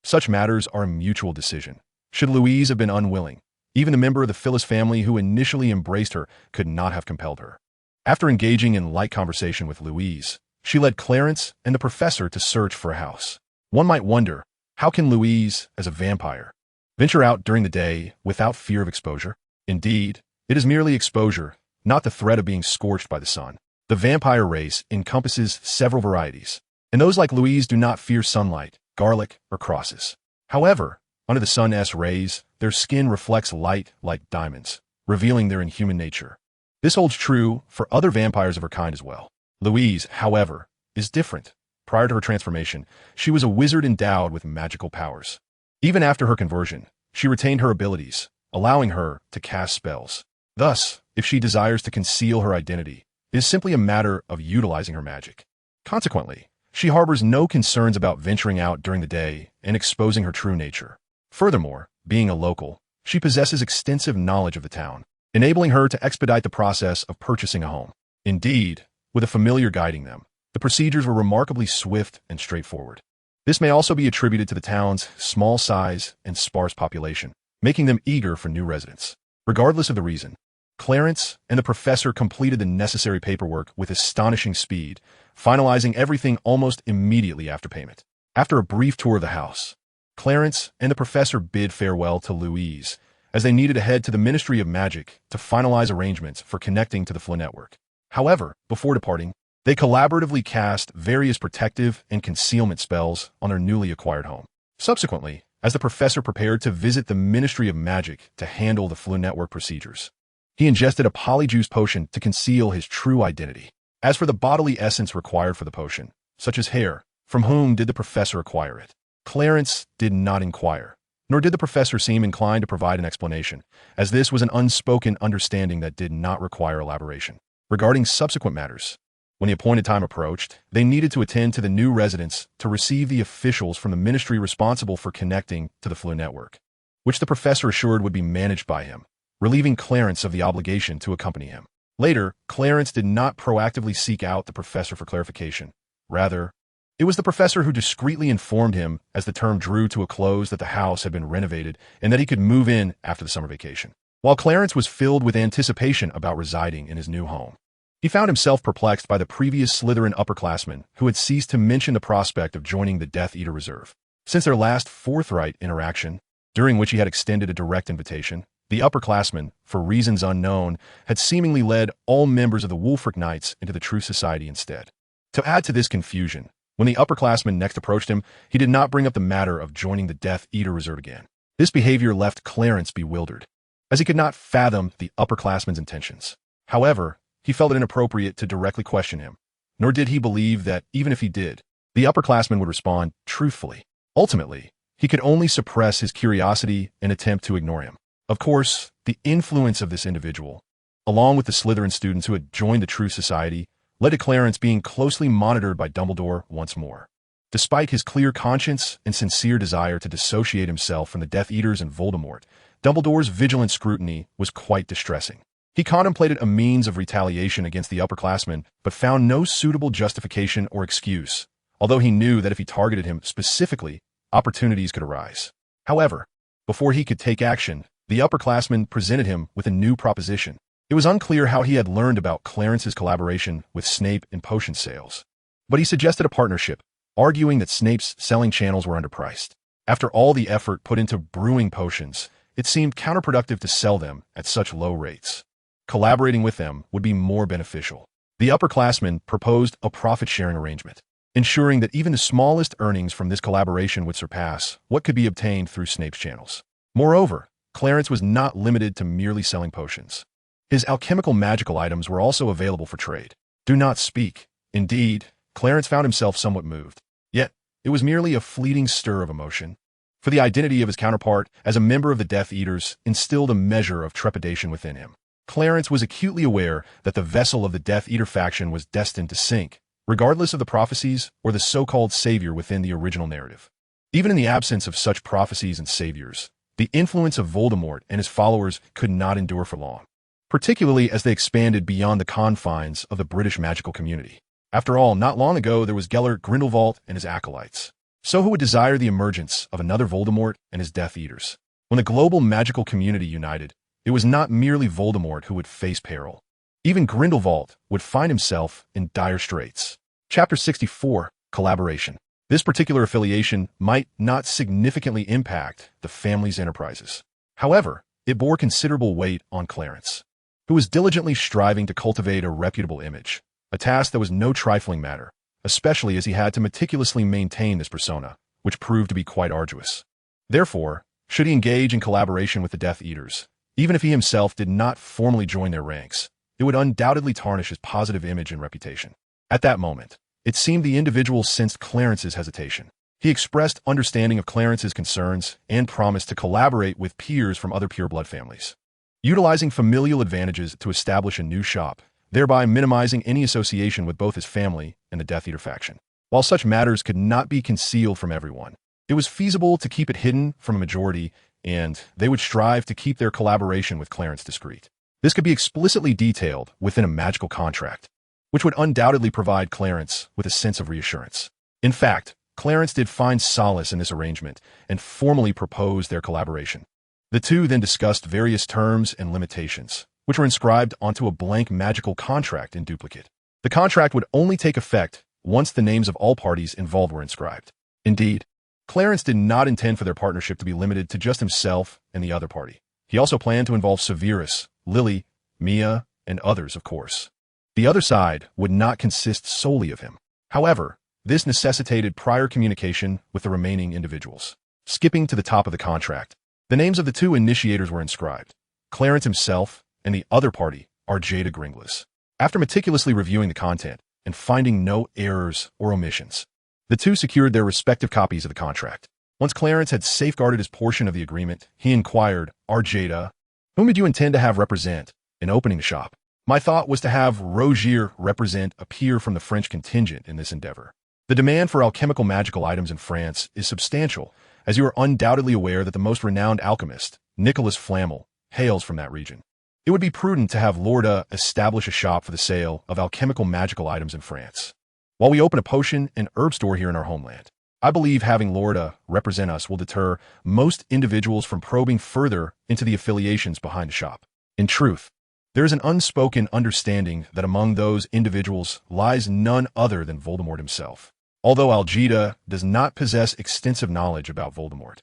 such matters are a mutual decision. Should Louise have been unwilling, even the member of the Phyllis family who initially embraced her could not have compelled her. After engaging in light conversation with Louise, she led Clarence and the professor to search for a house. One might wonder, how can Louise, as a vampire, venture out during the day without fear of exposure? Indeed, it is merely exposure, not the threat of being scorched by the sun. The vampire race encompasses several varieties, and those like Louise do not fear sunlight, garlic, or crosses. However, under the sun's rays, their skin reflects light like diamonds, revealing their inhuman nature. This holds true for other vampires of her kind as well. Louise, however, is different. Prior to her transformation, she was a wizard endowed with magical powers. Even after her conversion, she retained her abilities, allowing her to cast spells. Thus, if she desires to conceal her identity, it is simply a matter of utilizing her magic. Consequently, she harbors no concerns about venturing out during the day and exposing her true nature. Furthermore, being a local, she possesses extensive knowledge of the town, enabling her to expedite the process of purchasing a home. Indeed, with a familiar guiding them, the procedures were remarkably swift and straightforward. This may also be attributed to the town's small size and sparse population, making them eager for new residents. Regardless of the reason, Clarence and the professor completed the necessary paperwork with astonishing speed, finalizing everything almost immediately after payment. After a brief tour of the house, Clarence and the professor bid farewell to Louise, as they needed to head to the Ministry of Magic to finalize arrangements for connecting to the Flow network. However, before departing, they collaboratively cast various protective and concealment spells on their newly acquired home. Subsequently, as the professor prepared to visit the Ministry of Magic to handle the Flow network procedures, he ingested a polyjuice potion to conceal his true identity. As for the bodily essence required for the potion, such as hair, from whom did the professor acquire it? Clarence did not inquire, nor did the professor seem inclined to provide an explanation, as this was an unspoken understanding that did not require elaboration. Regarding subsequent matters, when the appointed time approached, they needed to attend to the new residents to receive the officials from the ministry responsible for connecting to the Flow network, which the professor assured would be managed by him, relieving Clarence of the obligation to accompany him. Later, Clarence did not proactively seek out the professor for clarification. Rather, it was the professor who discreetly informed him as the term drew to a close that the house had been renovated and that he could move in after the summer vacation. While Clarence was filled with anticipation about residing in his new home, he found himself perplexed by the previous Slytherin upperclassmen who had ceased to mention the prospect of joining the Death Eater Reserve. Since their last forthright interaction, during which he had extended a direct invitation, the upperclassmen, for reasons unknown, had seemingly led all members of the Wulfric Knights into the True Society instead. To add to this confusion, when the upperclassmen next approached him, he did not bring up the matter of joining the Death Eater Reserve again. This behavior left Clarence bewildered, as he could not fathom the upperclassmen's intentions. However, he felt it inappropriate to directly question him, nor did he believe that, even if he did, the upperclassmen would respond truthfully. Ultimately, he could only suppress his curiosity and attempt to ignore him. Of course, the influence of this individual, along with the Slytherin students who had joined the True Society, led to Clarence being closely monitored by Dumbledore once more. Despite his clear conscience and sincere desire to dissociate himself from the Death Eaters and Voldemort, Dumbledore's vigilant scrutiny was quite distressing. He contemplated a means of retaliation against the upperclassmen, but found no suitable justification or excuse, although he knew that if he targeted him specifically, opportunities could arise. However, before he could take action, the upperclassmen presented him with a new proposition. It was unclear how he had learned about Clarence's collaboration with Snape in potion sales, but he suggested a partnership, arguing that Snape's selling channels were underpriced. After all the effort put into brewing potions, it seemed counterproductive to sell them at such low rates. Collaborating with them would be more beneficial. The upperclassmen proposed a profit-sharing arrangement, ensuring that even the smallest earnings from this collaboration would surpass what could be obtained through Snape's channels. Moreover, Clarence was not limited to merely selling potions. His alchemical magical items were also available for trade. Do not speak. Indeed, Clarence found himself somewhat moved. Yet, it was merely a fleeting stir of emotion. For the identity of his counterpart as a member of the Death Eaters instilled a measure of trepidation within him. Clarence was acutely aware that the vessel of the Death Eater faction was destined to sink, regardless of the prophecies or the so-called savior within the original narrative. Even in the absence of such prophecies and saviors, the influence of Voldemort and his followers could not endure for long, particularly as they expanded beyond the confines of the British magical community. After all, not long ago there was Gellert Grindelwald and his acolytes. So who would desire the emergence of another Voldemort and his Death Eaters? When the global magical community united, it was not merely Voldemort who would face peril. Even Grindelwald would find himself in dire straits. Chapter 64, Collaboration. This particular affiliation might not significantly impact the family's enterprises. However, it bore considerable weight on Clarence, who was diligently striving to cultivate a reputable image, a task that was no trifling matter, especially as he had to meticulously maintain this persona, which proved to be quite arduous. Therefore, should he engage in collaboration with the Death Eaters, even if he himself did not formally join their ranks, it would undoubtedly tarnish his positive image and reputation. At that moment, it seemed the individual sensed Clarence's hesitation. He expressed understanding of Clarence's concerns and promised to collaborate with peers from other pureblood families, utilizing familial advantages to establish a new shop, thereby minimizing any association with both his family and the Death Eater faction. While such matters could not be concealed from everyone, it was feasible to keep it hidden from a majority, and they would strive to keep their collaboration with Clarence discreet. This could be explicitly detailed within a magical contract, which would undoubtedly provide Clarence with a sense of reassurance. In fact, Clarence did find solace in this arrangement and formally proposed their collaboration. The two then discussed various terms and limitations, which were inscribed onto a blank magical contract in duplicate. The contract would only take effect once the names of all parties involved were inscribed. Indeed, Clarence did not intend for their partnership to be limited to just himself and the other party. He also planned to involve Severus, Lily, Mia, and others, of course. The other side would not consist solely of him. However, this necessitated prior communication with the remaining individuals. Skipping to the top of the contract, the names of the two initiators were inscribed: Clarence himself and the other party, Arjada Gringlas. After meticulously reviewing the content and finding no errors or omissions, the two secured their respective copies of the contract. Once Clarence had safeguarded his portion of the agreement, he inquired, Arjada, whom did you intend to have represent in opening the shop? My thought was to have Rogier represent a peer from the French contingent in this endeavor. The demand for alchemical magical items in France is substantial, as you are undoubtedly aware that the most renowned alchemist, Nicolas Flamel, hails from that region. It would be prudent to have Lorda establish a shop for the sale of alchemical magical items in France, while we open a potion and herb store here in our homeland. I believe having Lorda represent us will deter most individuals from probing further into the affiliations behind the shop. In truth, there is an unspoken understanding that among those individuals lies none other than Voldemort himself. Although Algida does not possess extensive knowledge about Voldemort,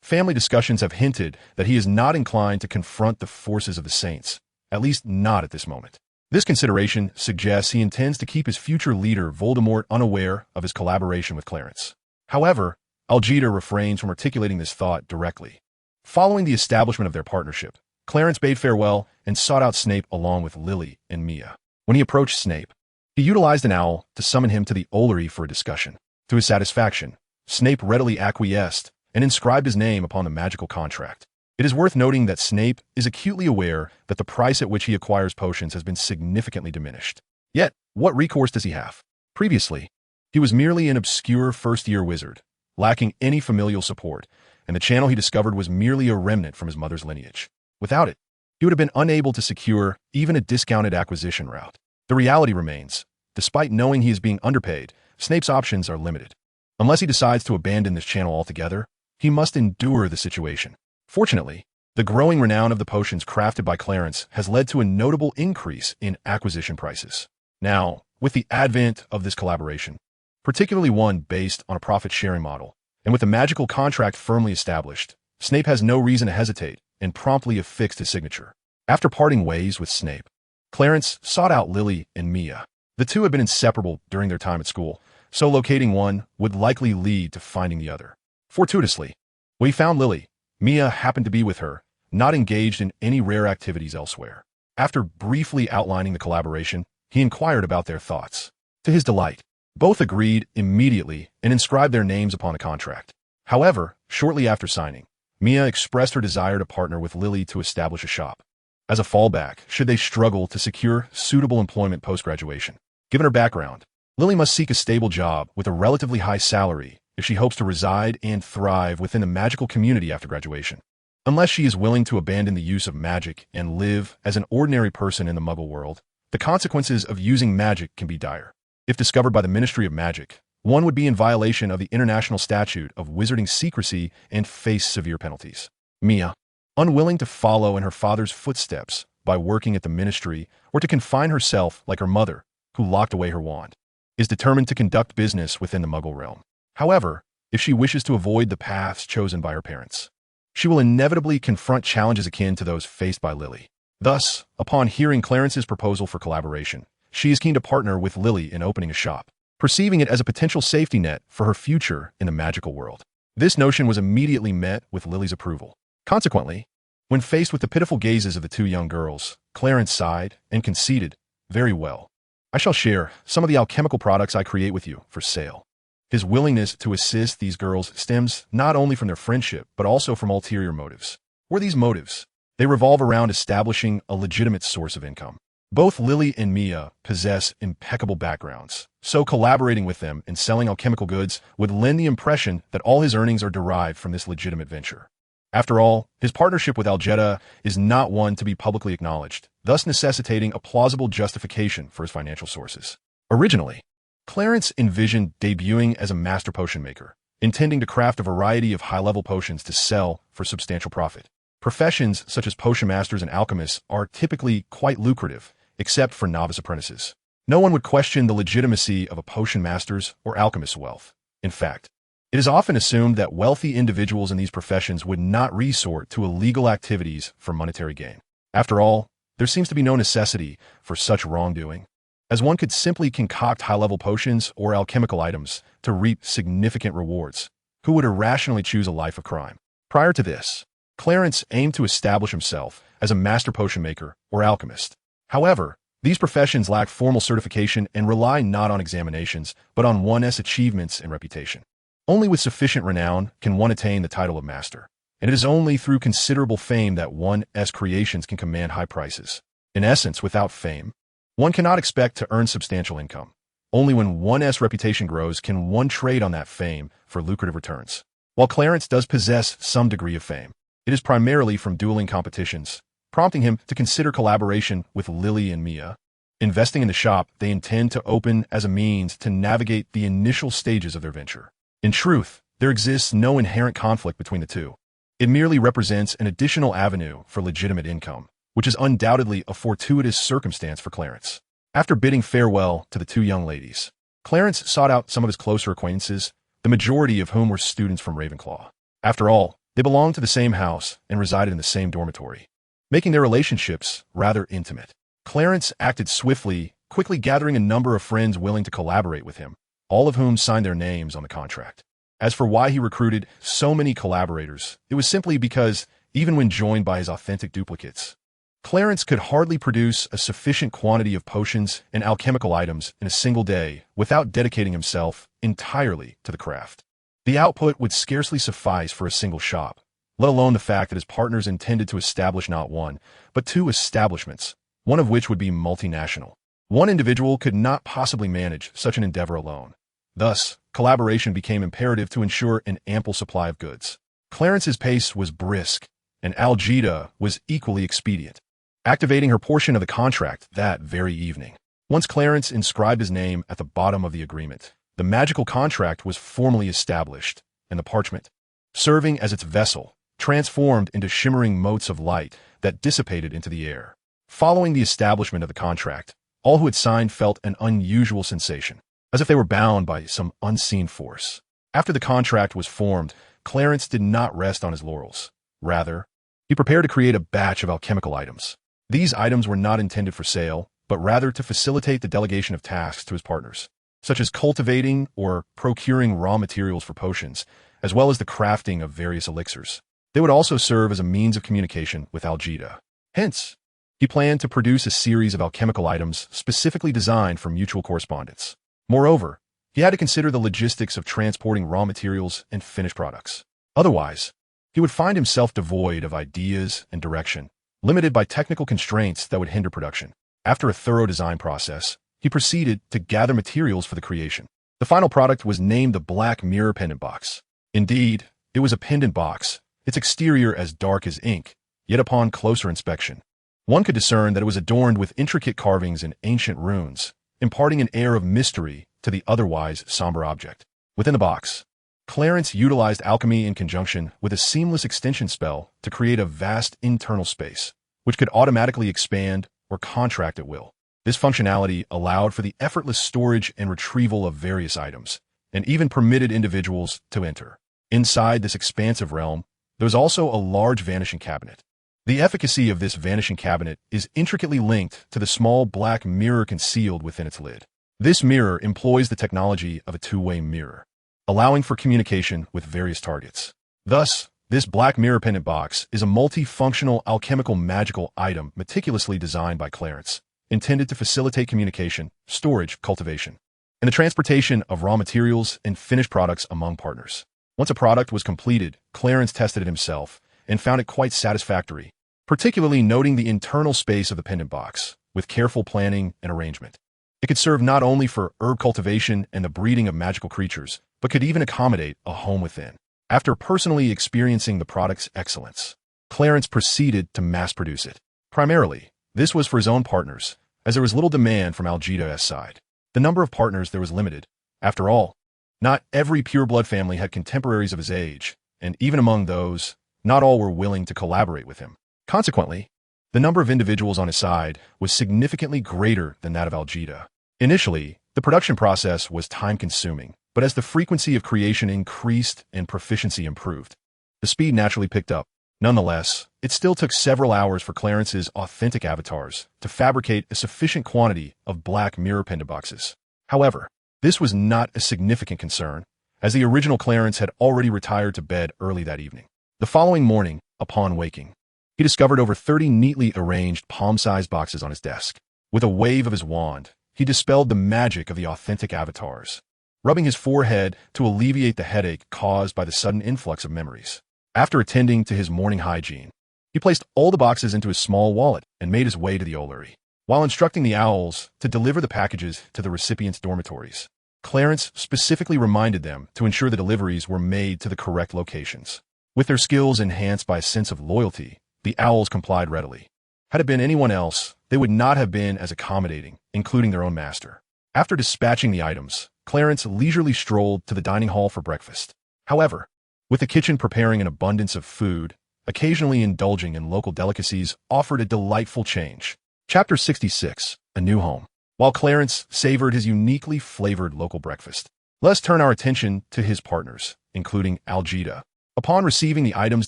family discussions have hinted that he is not inclined to confront the forces of the Saints, at least not at this moment. This consideration suggests he intends to keep his future leader Voldemort unaware of his collaboration with Clarence. However, Algida refrains from articulating this thought directly. Following the establishment of their partnership, Clarence bade farewell and sought out Snape along with Lily and Mia. When he approached Snape, he utilized an owl to summon him to the Ollery for a discussion. To his satisfaction, Snape readily acquiesced and inscribed his name upon the magical contract. It is worth noting that Snape is acutely aware that the price at which he acquires potions has been significantly diminished. Yet, what recourse does he have? Previously, he was merely an obscure first-year wizard, lacking any familial support, and the channel he discovered was merely a remnant from his mother's lineage. Without it, he would have been unable to secure even a discounted acquisition route. The reality remains, despite knowing he is being underpaid, Snape's options are limited. Unless he decides to abandon this channel altogether, he must endure the situation. Fortunately, the growing renown of the potions crafted by Clarence has led to a notable increase in acquisition prices. Now, with the advent of this collaboration, particularly one based on a profit-sharing model, and with the magical contract firmly established, Snape has no reason to hesitate and promptly affixed his signature. After parting ways with Snape, Clarence sought out Lily and Mia. The two had been inseparable during their time at school, so locating one would likely lead to finding the other. Fortuitously, when he found Lily, Mia happened to be with her, not engaged in any rare activities elsewhere. After briefly outlining the collaboration, he inquired about their thoughts. To his delight, both agreed immediately and inscribed their names upon a contract. However, shortly after signing, Mia expressed her desire to partner with Lily to establish a shop as a fallback should they struggle to secure suitable employment post-graduation. Given her background, Lily must seek a stable job with a relatively high salary if she hopes to reside and thrive within the magical community after graduation. Unless she is willing to abandon the use of magic and live as an ordinary person in the Muggle world, the consequences of using magic can be dire. If discovered by the Ministry of Magic, one would be in violation of the International Statute of Wizarding Secrecy and face severe penalties. Mia, unwilling to follow in her father's footsteps by working at the Ministry or to confine herself like her mother, who locked away her wand, is determined to conduct business within the Muggle realm. However, if she wishes to avoid the paths chosen by her parents, she will inevitably confront challenges akin to those faced by Lily. Thus, upon hearing Clarence's proposal for collaboration, she is keen to partner with Lily in opening a shop, perceiving it as a potential safety net for her future in the magical world. This notion was immediately met with Lily's approval. Consequently, when faced with the pitiful gazes of the two young girls, Clarence sighed and conceded, "Very well. I shall share some of the alchemical products I create with you for sale." His willingness to assist these girls stems not only from their friendship, but also from ulterior motives. What are these motives? They revolve around establishing a legitimate source of income. Both Lily and Mia possess impeccable backgrounds, so collaborating with them and selling alchemical goods would lend the impression that all his earnings are derived from this legitimate venture. After all, his partnership with Algeta is not one to be publicly acknowledged, thus necessitating a plausible justification for his financial sources. Originally, Clarence envisioned debuting as a master potion maker, intending to craft a variety of high-level potions to sell for substantial profit. Professions such as potion masters and alchemists are typically quite lucrative, except for novice apprentices. No one would question the legitimacy of a potion master's or alchemist's wealth. In fact, it is often assumed that wealthy individuals in these professions would not resort to illegal activities for monetary gain. After all, there seems to be no necessity for such wrongdoing, as one could simply concoct high-level potions or alchemical items to reap significant rewards. Who would irrationally choose a life of crime? Prior to this, Clarence aimed to establish himself as a master potion maker or alchemist. However, these professions lack formal certification and rely not on examinations, but on one's achievements and reputation. Only with sufficient renown can one attain the title of master, and it is only through considerable fame that one's creations can command high prices. In essence, without fame, one cannot expect to earn substantial income. Only when one's reputation grows can one trade on that fame for lucrative returns. While Clarence does possess some degree of fame, it is primarily from dueling competitions, prompting him to consider collaboration with Lily and Mia. Investing in the shop they intend to open as a means to navigate the initial stages of their venture. In truth, there exists no inherent conflict between the two. It merely represents an additional avenue for legitimate income, which is undoubtedly a fortuitous circumstance for Clarence. After bidding farewell to the two young ladies, Clarence sought out some of his closer acquaintances, the majority of whom were students from Ravenclaw. After all, they belonged to the same house and resided in the same dormitory, making their relationships rather intimate. Clarence acted swiftly, quickly gathering a number of friends willing to collaborate with him, all of whom signed their names on the contract. As for why he recruited so many collaborators, it was simply because, even when joined by his authentic duplicates, Clarence could hardly produce a sufficient quantity of potions and alchemical items in a single day without dedicating himself entirely to the craft. The output would scarcely suffice for a single shop, let alone the fact that his partners intended to establish not one, but two establishments, one of which would be multinational. One individual could not possibly manage such an endeavor alone. Thus, collaboration became imperative to ensure an ample supply of goods. Clarence's pace was brisk, and Algeta was equally expedient. activating her portion of the contract that very evening. Once Clarence inscribed his name at the bottom of the agreement, the magical contract was formally established, and the parchment, serving as its vessel, transformed into shimmering motes of light that dissipated into the air. Following the establishment of the contract, all who had signed felt an unusual sensation, as if they were bound by some unseen force. After the contract was formed, Clarence did not rest on his laurels. Rather, he prepared to create a batch of alchemical items. These items were not intended for sale, but rather to facilitate the delegation of tasks to his partners, such as cultivating or procuring raw materials for potions, as well as the crafting of various elixirs. They would also serve as a means of communication with Algida. Hence, he planned to produce a series of alchemical items specifically designed for mutual correspondence. Moreover, he had to consider the logistics of transporting raw materials and finished products. Otherwise, he would find himself devoid of ideas and direction, limited by technical constraints that would hinder production. After a thorough design process, he proceeded to gather materials for the creation. The final product was named the Black Mirror Pendant Box. Indeed, it was a pendant box, its exterior as dark as ink, yet upon closer inspection, one could discern that it was adorned with intricate carvings and ancient runes, imparting an air of mystery to the otherwise somber object. Within the box, Clarence utilized alchemy in conjunction with a seamless extension spell to create a vast internal space, which could automatically expand or contract at will. This functionality allowed for the effortless storage and retrieval of various items, and even permitted individuals to enter. Inside this expansive realm, there was also a large vanishing cabinet. The efficacy of this vanishing cabinet is intricately linked to the small black mirror concealed within its lid. This mirror employs the technology of a two-way mirror, allowing for communication with various targets. Thus, this Black Mirror Pendant Box is a multifunctional alchemical magical item meticulously designed by Clarence, intended to facilitate communication, storage, cultivation, and the transportation of raw materials and finished products among partners. Once a product was completed, Clarence tested it himself and found it quite satisfactory, particularly noting the internal space of the pendant box, with careful planning and arrangement. It could serve not only for herb cultivation and the breeding of magical creatures, but could even accommodate a home within. After personally experiencing the product's excellence, Clarence proceeded to mass-produce it. Primarily, this was for his own partners, as there was little demand from Algida's side. The number of partners there was limited. After all, not every pureblood family had contemporaries of his age, and even among those, not all were willing to collaborate with him. Consequently, the number of individuals on his side was significantly greater than that of Algida. Initially, the production process was time-consuming, but as the frequency of creation increased and proficiency improved, the speed naturally picked up. Nonetheless, it still took several hours for Clarence's authentic avatars to fabricate a sufficient quantity of Black Mirror Pendant Boxes. However, this was not a significant concern, as the original Clarence had already retired to bed early that evening. The following morning, upon waking, he discovered over 30 neatly arranged palm-sized boxes on his desk. With a wave of his wand, he dispelled the magic of the authentic avatars, rubbing his forehead to alleviate the headache caused by the sudden influx of memories. After attending to his morning hygiene, he placed all the boxes into his small wallet and made his way to the Olary. While instructing the owls to deliver the packages to the recipients' dormitories, Clarence specifically reminded them to ensure the deliveries were made to the correct locations. With their skills enhanced by a sense of loyalty, the owls complied readily. Had it been anyone else, they would not have been as accommodating, including their own master. After dispatching the items, Clarence leisurely strolled to the dining hall for breakfast. However, with the kitchen preparing an abundance of food, occasionally indulging in local delicacies offered a delightful change. Chapter 66, A New Home. While Clarence savored his uniquely flavored local breakfast, let's turn our attention to his partners, including Algida. Upon receiving the items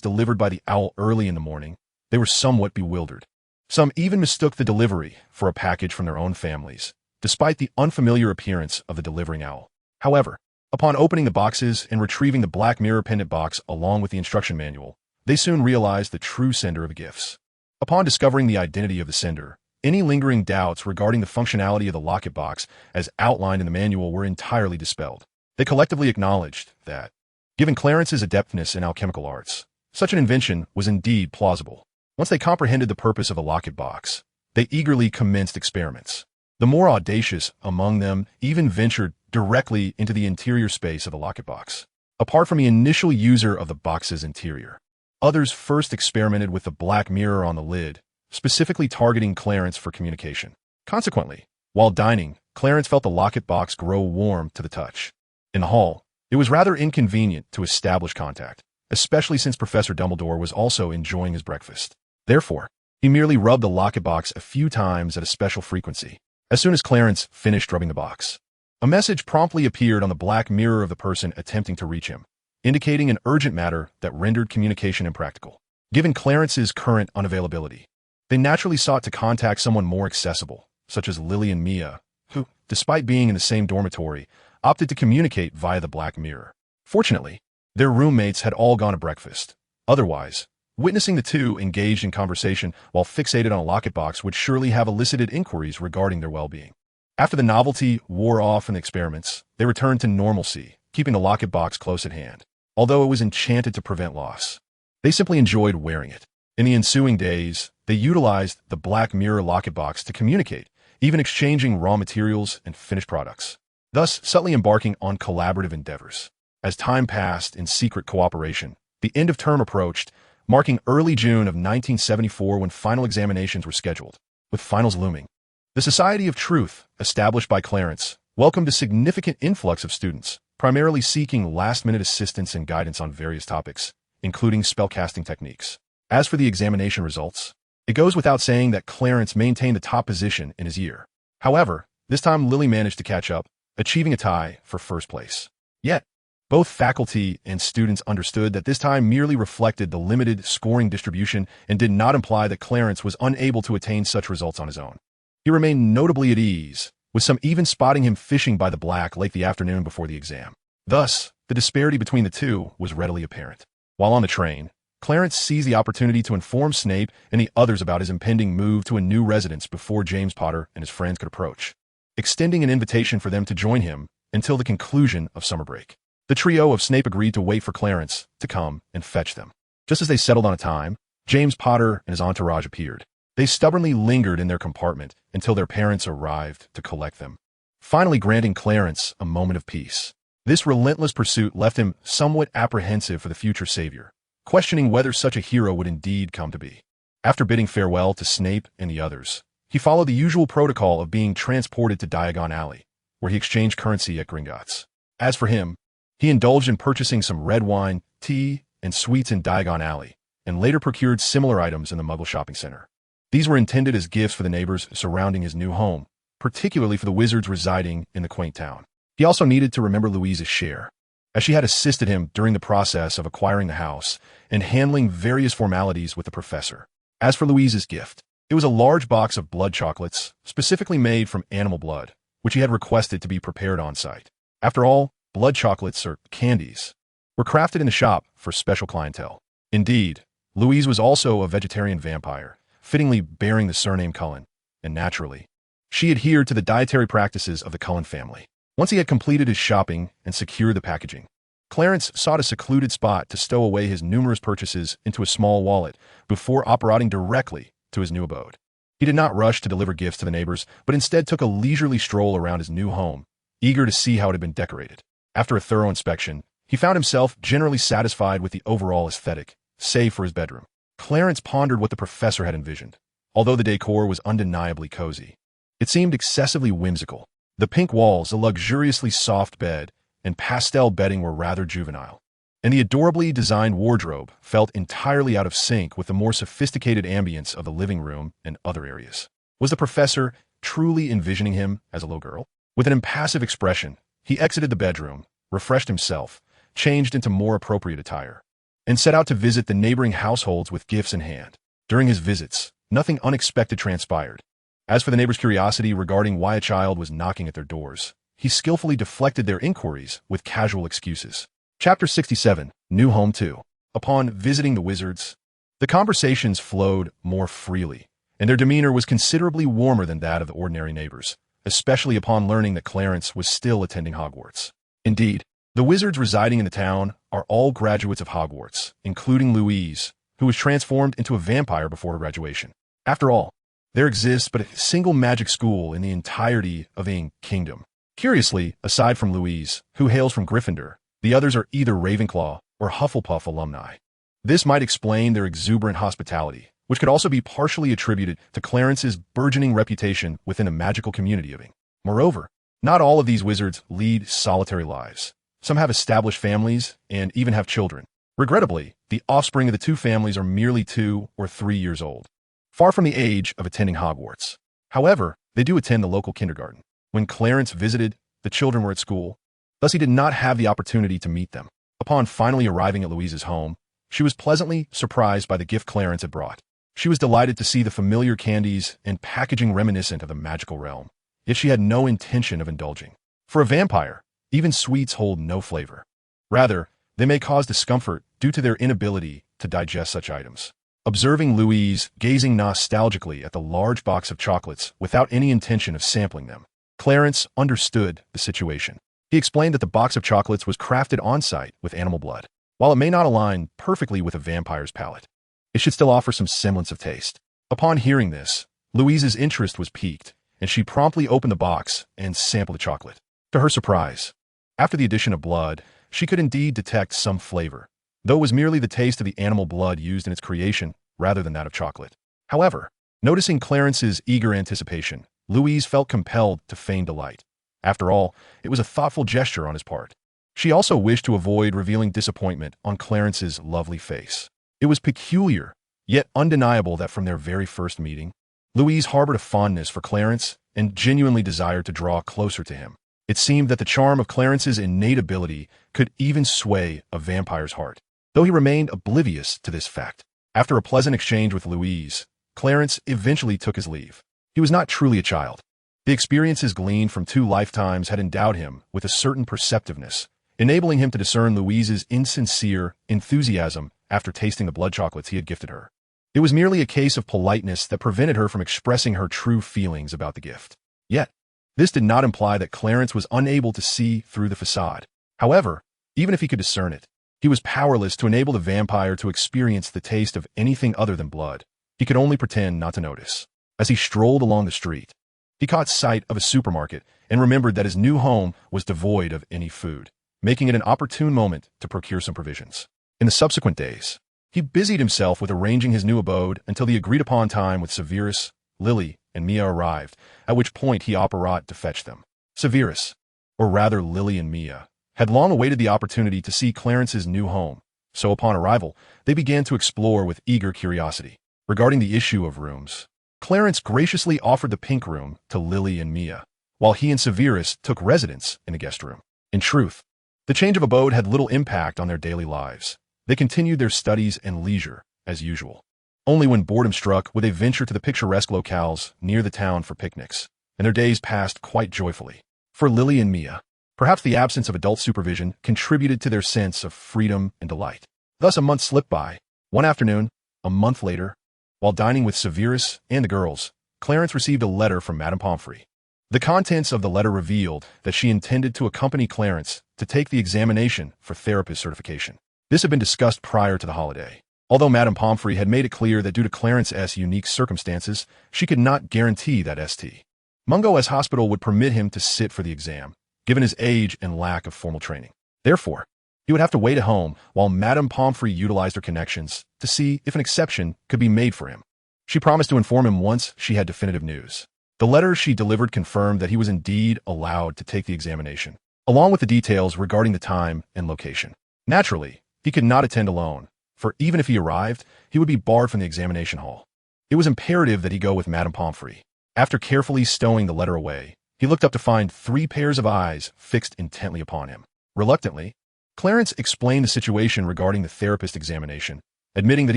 delivered by the owl early in the morning, they were somewhat bewildered. Some even mistook the delivery for a package from their own families, despite the unfamiliar appearance of the delivering owl. However, upon opening the boxes and retrieving the Black Mirror Pendant Box along with the instruction manual, they soon realized the true sender of the gifts. Upon discovering the identity of the sender, any lingering doubts regarding the functionality of the locket box as outlined in the manual were entirely dispelled. They collectively acknowledged that, given Clarence's adeptness in alchemical arts, such an invention was indeed plausible. Once they comprehended the purpose of the locket box, they eagerly commenced experiments. The more audacious among them even ventured directly into the interior space of the locket box. Apart from the initial user of the box's interior, others first experimented with the black mirror on the lid, specifically targeting Clarence for communication. Consequently, while dining, Clarence felt the locket box grow warm to the touch. In the hall, it was rather inconvenient to establish contact, especially since Professor Dumbledore was also enjoying his breakfast. Therefore, he merely rubbed the locket box a few times at a special frequency. As soon as Clarence finished rubbing the box, a message promptly appeared on the black mirror of the person attempting to reach him, indicating an urgent matter that rendered communication impractical. Given Clarence's current unavailability, they naturally sought to contact someone more accessible, such as Lily and Mia, who, despite being in the same dormitory, opted to communicate via the black mirror. Fortunately, their roommates had all gone to breakfast. Otherwise, witnessing the two engaged in conversation while fixated on a locket box would surely have elicited inquiries regarding their well-being. After the novelty wore off in the experiments, they returned to normalcy, keeping the locket box close at hand. Although it was enchanted to prevent loss, they simply enjoyed wearing it. In the ensuing days, they utilized the black mirror locket box to communicate, even exchanging raw materials and finished products, thus subtly embarking on collaborative endeavors. As time passed in secret cooperation, the end of term approached, marking early June of 1974 when final examinations were scheduled. With finals looming, the Society of Truth, established by Clarence, welcomed a significant influx of students, primarily seeking last-minute assistance and guidance on various topics, including spellcasting techniques. As for the examination results, it goes without saying that Clarence maintained the top position in his year. However, this time Lily managed to catch up, achieving a tie for first place. Yet, both faculty and students understood that this time merely reflected the limited scoring distribution and did not imply that Clarence was unable to attain such results on his own. He remained notably at ease, with some even spotting him fishing by the black late the afternoon before the exam. Thus, the disparity between the two was readily apparent. While on the train, Clarence seized the opportunity to inform Snape and the others about his impending move to a new residence before James Potter and his friends could approach, extending an invitation for them to join him until the conclusion of summer break. The trio of Snape agreed to wait for Clarence to come and fetch them. Just as they settled on a time, James Potter and his entourage appeared. They stubbornly lingered in their compartment until their parents arrived to collect them, finally granting Clarence a moment of peace. This relentless pursuit left him somewhat apprehensive for the future savior, questioning whether such a hero would indeed come to be. After bidding farewell to Snape and the others, he followed the usual protocol of being transported to Diagon Alley, where he exchanged currency at Gringotts. As for him, he indulged in purchasing some red wine, tea, and sweets in Diagon Alley, and later procured similar items in the Muggle shopping center. These were intended as gifts for the neighbors surrounding his new home, particularly for the wizards residing in the quaint town. He also needed to remember Louise's share, as she had assisted him during the process of acquiring the house and handling various formalities with the professor. As for Louise's gift, it was a large box of blood chocolates, specifically made from animal blood, which he had requested to be prepared on site. After all, blood chocolates, or candies, were crafted in the shop for special clientele. Indeed, Louise was also a vegetarian vampire, fittingly bearing the surname Cullen, and naturally, she adhered to the dietary practices of the Cullen family. Once he had completed his shopping and secured the packaging, Clarence sought a secluded spot to stow away his numerous purchases into a small wallet before operating directly to his new abode. He did not rush to deliver gifts to the neighbors, but instead took a leisurely stroll around his new home, eager to see how it had been decorated. After a thorough inspection, he found himself generally satisfied with the overall aesthetic, save for his bedroom. Clarence pondered what the professor had envisioned. Although the decor was undeniably cozy, it seemed excessively whimsical. The pink walls, a luxuriously soft bed, and pastel bedding were rather juvenile, and the adorably designed wardrobe felt entirely out of sync with the more sophisticated ambience of the living room and other areas. Was the professor truly envisioning him as a little girl? With an impassive expression, he exited the bedroom, refreshed himself, changed into more appropriate attire, and set out to visit the neighboring households with gifts in hand. During his visits, nothing unexpected transpired. As for the neighbors' curiosity regarding why a child was knocking at their doors, he skillfully deflected their inquiries with casual excuses. Chapter 67, New Home 2. Upon visiting the wizards, the conversations flowed more freely, and their demeanor was considerably warmer than that of the ordinary neighbors, especially upon learning that Clarence was still attending Hogwarts. Indeed, the wizards residing in the town are all graduates of Hogwarts, including Louise, who was transformed into a vampire before her graduation. After all, there exists but a single magic school in the entirety of the kingdom. Curiously, aside from Louise, who hails from Gryffindor, the others are either Ravenclaw or Hufflepuff alumni. This might explain their exuberant hospitality, which could also be partially attributed to Clarence's burgeoning reputation within the magical community of Ing. Moreover, not all of these wizards lead solitary lives. Some have established families and even have children. Regrettably, the offspring of the two families are merely 2 or 3 years old, far from the age of attending Hogwarts. However, they do attend the local kindergarten. When Clarence visited, the children were at school, thus he did not have the opportunity to meet them. Upon finally arriving at Louise's home, she was pleasantly surprised by the gift Clarence had brought. She was delighted to see the familiar candies and packaging reminiscent of the magical realm, yet she had no intention of indulging. For a vampire, even sweets hold no flavor. Rather, they may cause discomfort due to their inability to digest such items. Observing Louise gazing nostalgically at the large box of chocolates without any intention of sampling them, Clarence understood the situation. He explained that the box of chocolates was crafted on-site with animal blood. While it may not align perfectly with a vampire's palate, it should still offer some semblance of taste. Upon hearing this, Louise's interest was piqued, and she promptly opened the box and sampled the chocolate. To her surprise, after the addition of blood, she could indeed detect some flavor, though it was merely the taste of the animal blood used in its creation rather than that of chocolate. However, noticing Clarence's eager anticipation, Louise felt compelled to feign delight. After all, it was a thoughtful gesture on his part. She also wished to avoid revealing disappointment on Clarence's lovely face. It was peculiar, yet undeniable that from their very first meeting, Louise harbored a fondness for Clarence and genuinely desired to draw closer to him. It seemed that the charm of Clarence's innate ability could even sway a vampire's heart, though he remained oblivious to this fact. After a pleasant exchange with Louise, Clarence eventually took his leave. He was not truly a child. The experiences gleaned from 2 lifetimes had endowed him with a certain perceptiveness, enabling him to discern Louise's insincere enthusiasm after tasting the blood chocolates he had gifted her. It was merely a case of politeness that prevented her from expressing her true feelings about the gift. Yet, this did not imply that Clarence was unable to see through the facade. However, even if he could discern it, he was powerless to enable the vampire to experience the taste of anything other than blood. He could only pretend not to notice. As he strolled along the street, he caught sight of a supermarket and remembered that his new home was devoid of any food, making it an opportune moment to procure some provisions. In the subsequent days, he busied himself with arranging his new abode until the agreed-upon time with Severus, Lily, and Mia arrived, at which point he operated to fetch them. Severus, or rather Lily and Mia, had long awaited the opportunity to see Clarence's new home, so upon arrival, they began to explore with eager curiosity. Regarding the issue of rooms, Clarence graciously offered the pink room to Lily and Mia, while he and Severus took residence in the guest room. In truth, the change of abode had little impact on their daily lives. They continued their studies and leisure, as usual. Only when boredom struck would they venture to the picturesque locales near the town for picnics, and their days passed quite joyfully. For Lily and Mia, perhaps the absence of adult supervision contributed to their sense of freedom and delight. Thus a month slipped by. One afternoon, a month later, while dining with Severus and the girls, Clarence received a letter from Madame Pomfrey. The contents of the letter revealed that she intended to accompany Clarence to take the examination for therapist certification. This had been discussed prior to the holiday. Although Madame Pomfrey had made it clear that due to Clarence's unique circumstances, she could not guarantee that St. Mungo's hospital would permit him to sit for the exam, given his age and lack of formal training. Therefore, he would have to wait at home while Madame Pomfrey utilized her connections to see if an exception could be made for him. She promised to inform him once she had definitive news. The letter she delivered confirmed that he was indeed allowed to take the examination, along with the details regarding the time and location. Naturally, he could not attend alone, for even if he arrived, he would be barred from the examination hall. It was imperative that he go with Madame Pomfrey. After carefully stowing the letter away, he looked up to find 3 pairs of eyes fixed intently upon him. Reluctantly, Clarence explained the situation regarding the therapist examination, admitting that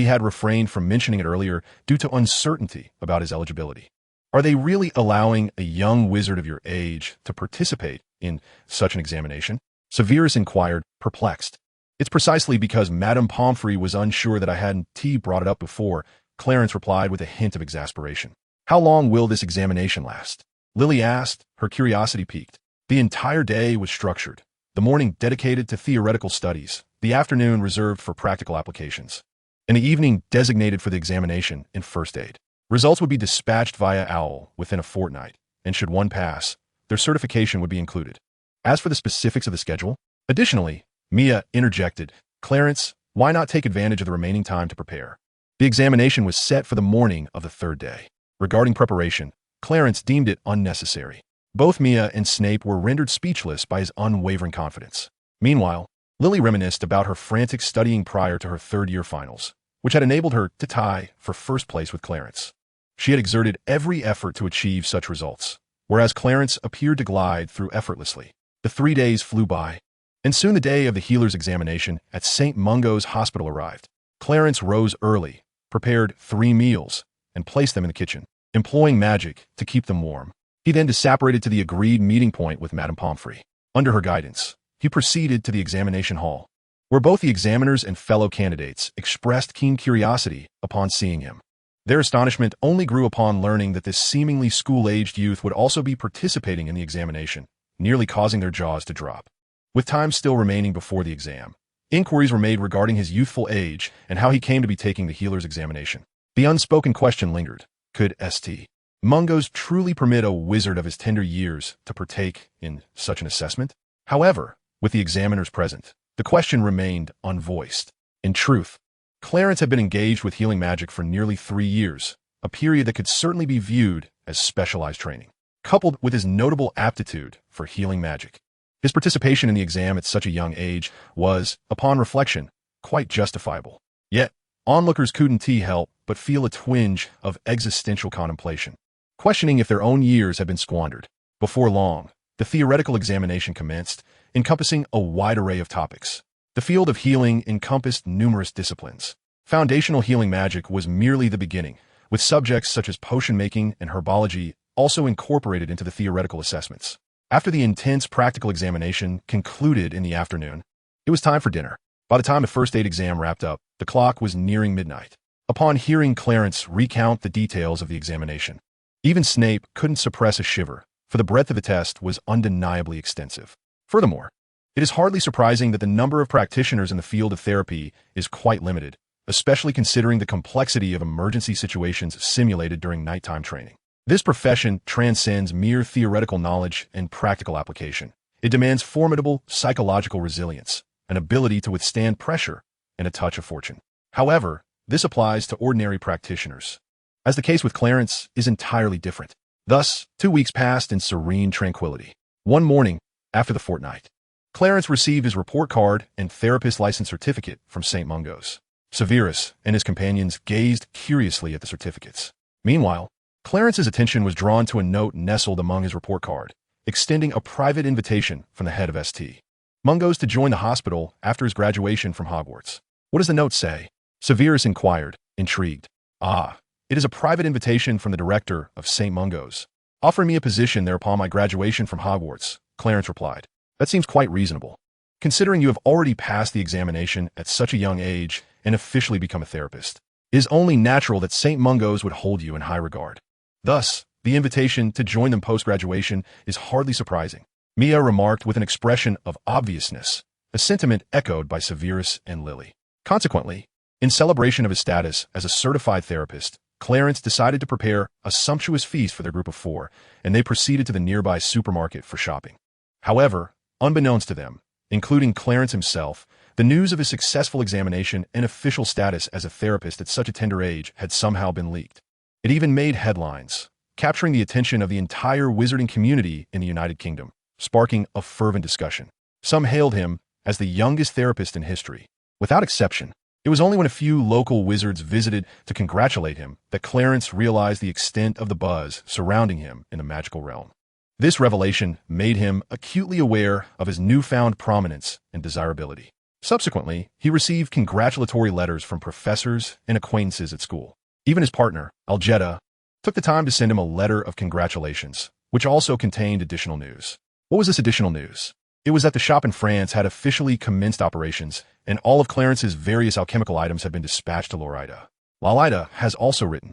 he had refrained from mentioning it earlier due to uncertainty about his eligibility. Are they really allowing a young wizard of your age to participate in such an examination? Severus inquired, perplexed. It's precisely because Madame Pomfrey was unsure that I hadn't brought it up before, Clarence replied with a hint of exasperation. How long will this examination last? Lily asked, her curiosity piqued. The entire day was structured. The morning dedicated to theoretical studies, the afternoon reserved for practical applications, and the evening designated for the examination in first aid. Results would be dispatched via OWL within a fortnight, and should one pass, their certification would be included. As for the specifics of the schedule, additionally, Mia interjected, Clarence, why not take advantage of the remaining time to prepare? The examination was set for the morning of the third day. Regarding preparation, Clarence deemed it unnecessary. Both Mia and Snape were rendered speechless by his unwavering confidence. Meanwhile, Lily reminisced about her frantic studying prior to her third-year finals, which had enabled her to tie for first place with Clarence. She had exerted every effort to achieve such results, whereas Clarence appeared to glide through effortlessly. The 3 days flew by, and soon the day of the healer's examination at St. Mungo's Hospital arrived. Clarence rose early, prepared 3 meals, and placed them in the kitchen, employing magic to keep them warm. He then disapparated to the agreed meeting point with Madame Pomfrey. Under her guidance, he proceeded to the examination hall, where both the examiners and fellow candidates expressed keen curiosity upon seeing him. Their astonishment only grew upon learning that this seemingly school-aged youth would also be participating in the examination, nearly causing their jaws to drop. With time still remaining before the exam, inquiries were made regarding his youthful age and how he came to be taking the healer's examination. The unspoken question lingered: could St. Mungo's truly permit a wizard of his tender years to partake in such an assessment? However, with the examiners present, the question remained unvoiced. In truth, Clarence had been engaged with healing magic for nearly 3 years, a period that could certainly be viewed as specialized training. Coupled with his notable aptitude for healing magic, his participation in the exam at such a young age was, upon reflection, quite justifiable. Yet, onlookers couldn't help but feel a twinge of existential contemplation, questioning if their own years had been squandered. Before long, the theoretical examination commenced, encompassing a wide array of topics. The field of healing encompassed numerous disciplines. Foundational healing magic was merely the beginning, with subjects such as potion making and herbology also incorporated into the theoretical assessments. After the intense practical examination concluded in the afternoon, it was time for dinner. By the time the first aid exam wrapped up, the clock was nearing midnight. Upon hearing Clarence recount the details of the examination, even Snape couldn't suppress a shiver, for the breadth of the test was undeniably extensive. Furthermore, it is hardly surprising that the number of practitioners in the field of therapy is quite limited, especially considering the complexity of emergency situations simulated during nighttime training. This profession transcends mere theoretical knowledge and practical application. It demands formidable psychological resilience, an ability to withstand pressure, and a touch of fortune. However, this applies to ordinary practitioners, as the case with Clarence is entirely different. Thus, 2 weeks passed in serene tranquility. One morning, after the fortnight, Clarence received his report card and therapist license certificate from St. Mungo's. Severus and his companions gazed curiously at the certificates. Meanwhile, Clarence's attention was drawn to a note nestled among his report card, extending a private invitation from the head of St. Mungo's to join the hospital after his graduation from Hogwarts. What does the note say? Severus inquired, intrigued. Ah, it is a private invitation from the director of St. Mungo's, offering me a position there upon my graduation from Hogwarts, Clarence replied. That seems quite reasonable, considering you have already passed the examination at such a young age and officially become a therapist. It is only natural that St. Mungo's would hold you in high regard. Thus, the invitation to join them post-graduation is hardly surprising, Mia remarked with an expression of obviousness, a sentiment echoed by Severus and Lily. Consequently, in celebration of his status as a certified therapist, Clarence decided to prepare a sumptuous feast for their group of 4, and they proceeded to the nearby supermarket for shopping. However, unbeknownst to them, including Clarence himself, the news of his successful examination and official status as a therapist at such a tender age had somehow been leaked. It even made headlines, capturing the attention of the entire wizarding community in the United Kingdom, sparking a fervent discussion. Some hailed him as the youngest therapist in history. Without exception, it was only when a few local wizards visited to congratulate him that Clarence realized the extent of the buzz surrounding him in the magical realm. This revelation made him acutely aware of his newfound prominence and desirability. Subsequently, he received congratulatory letters from professors and acquaintances at school. Even his partner, Algeta, took the time to send him a letter of congratulations, which also contained additional news. What was this additional news? It was that the shop in France had officially commenced operations, and all of Clarence's various alchemical items had been dispatched to Lorida. Lolita has also written,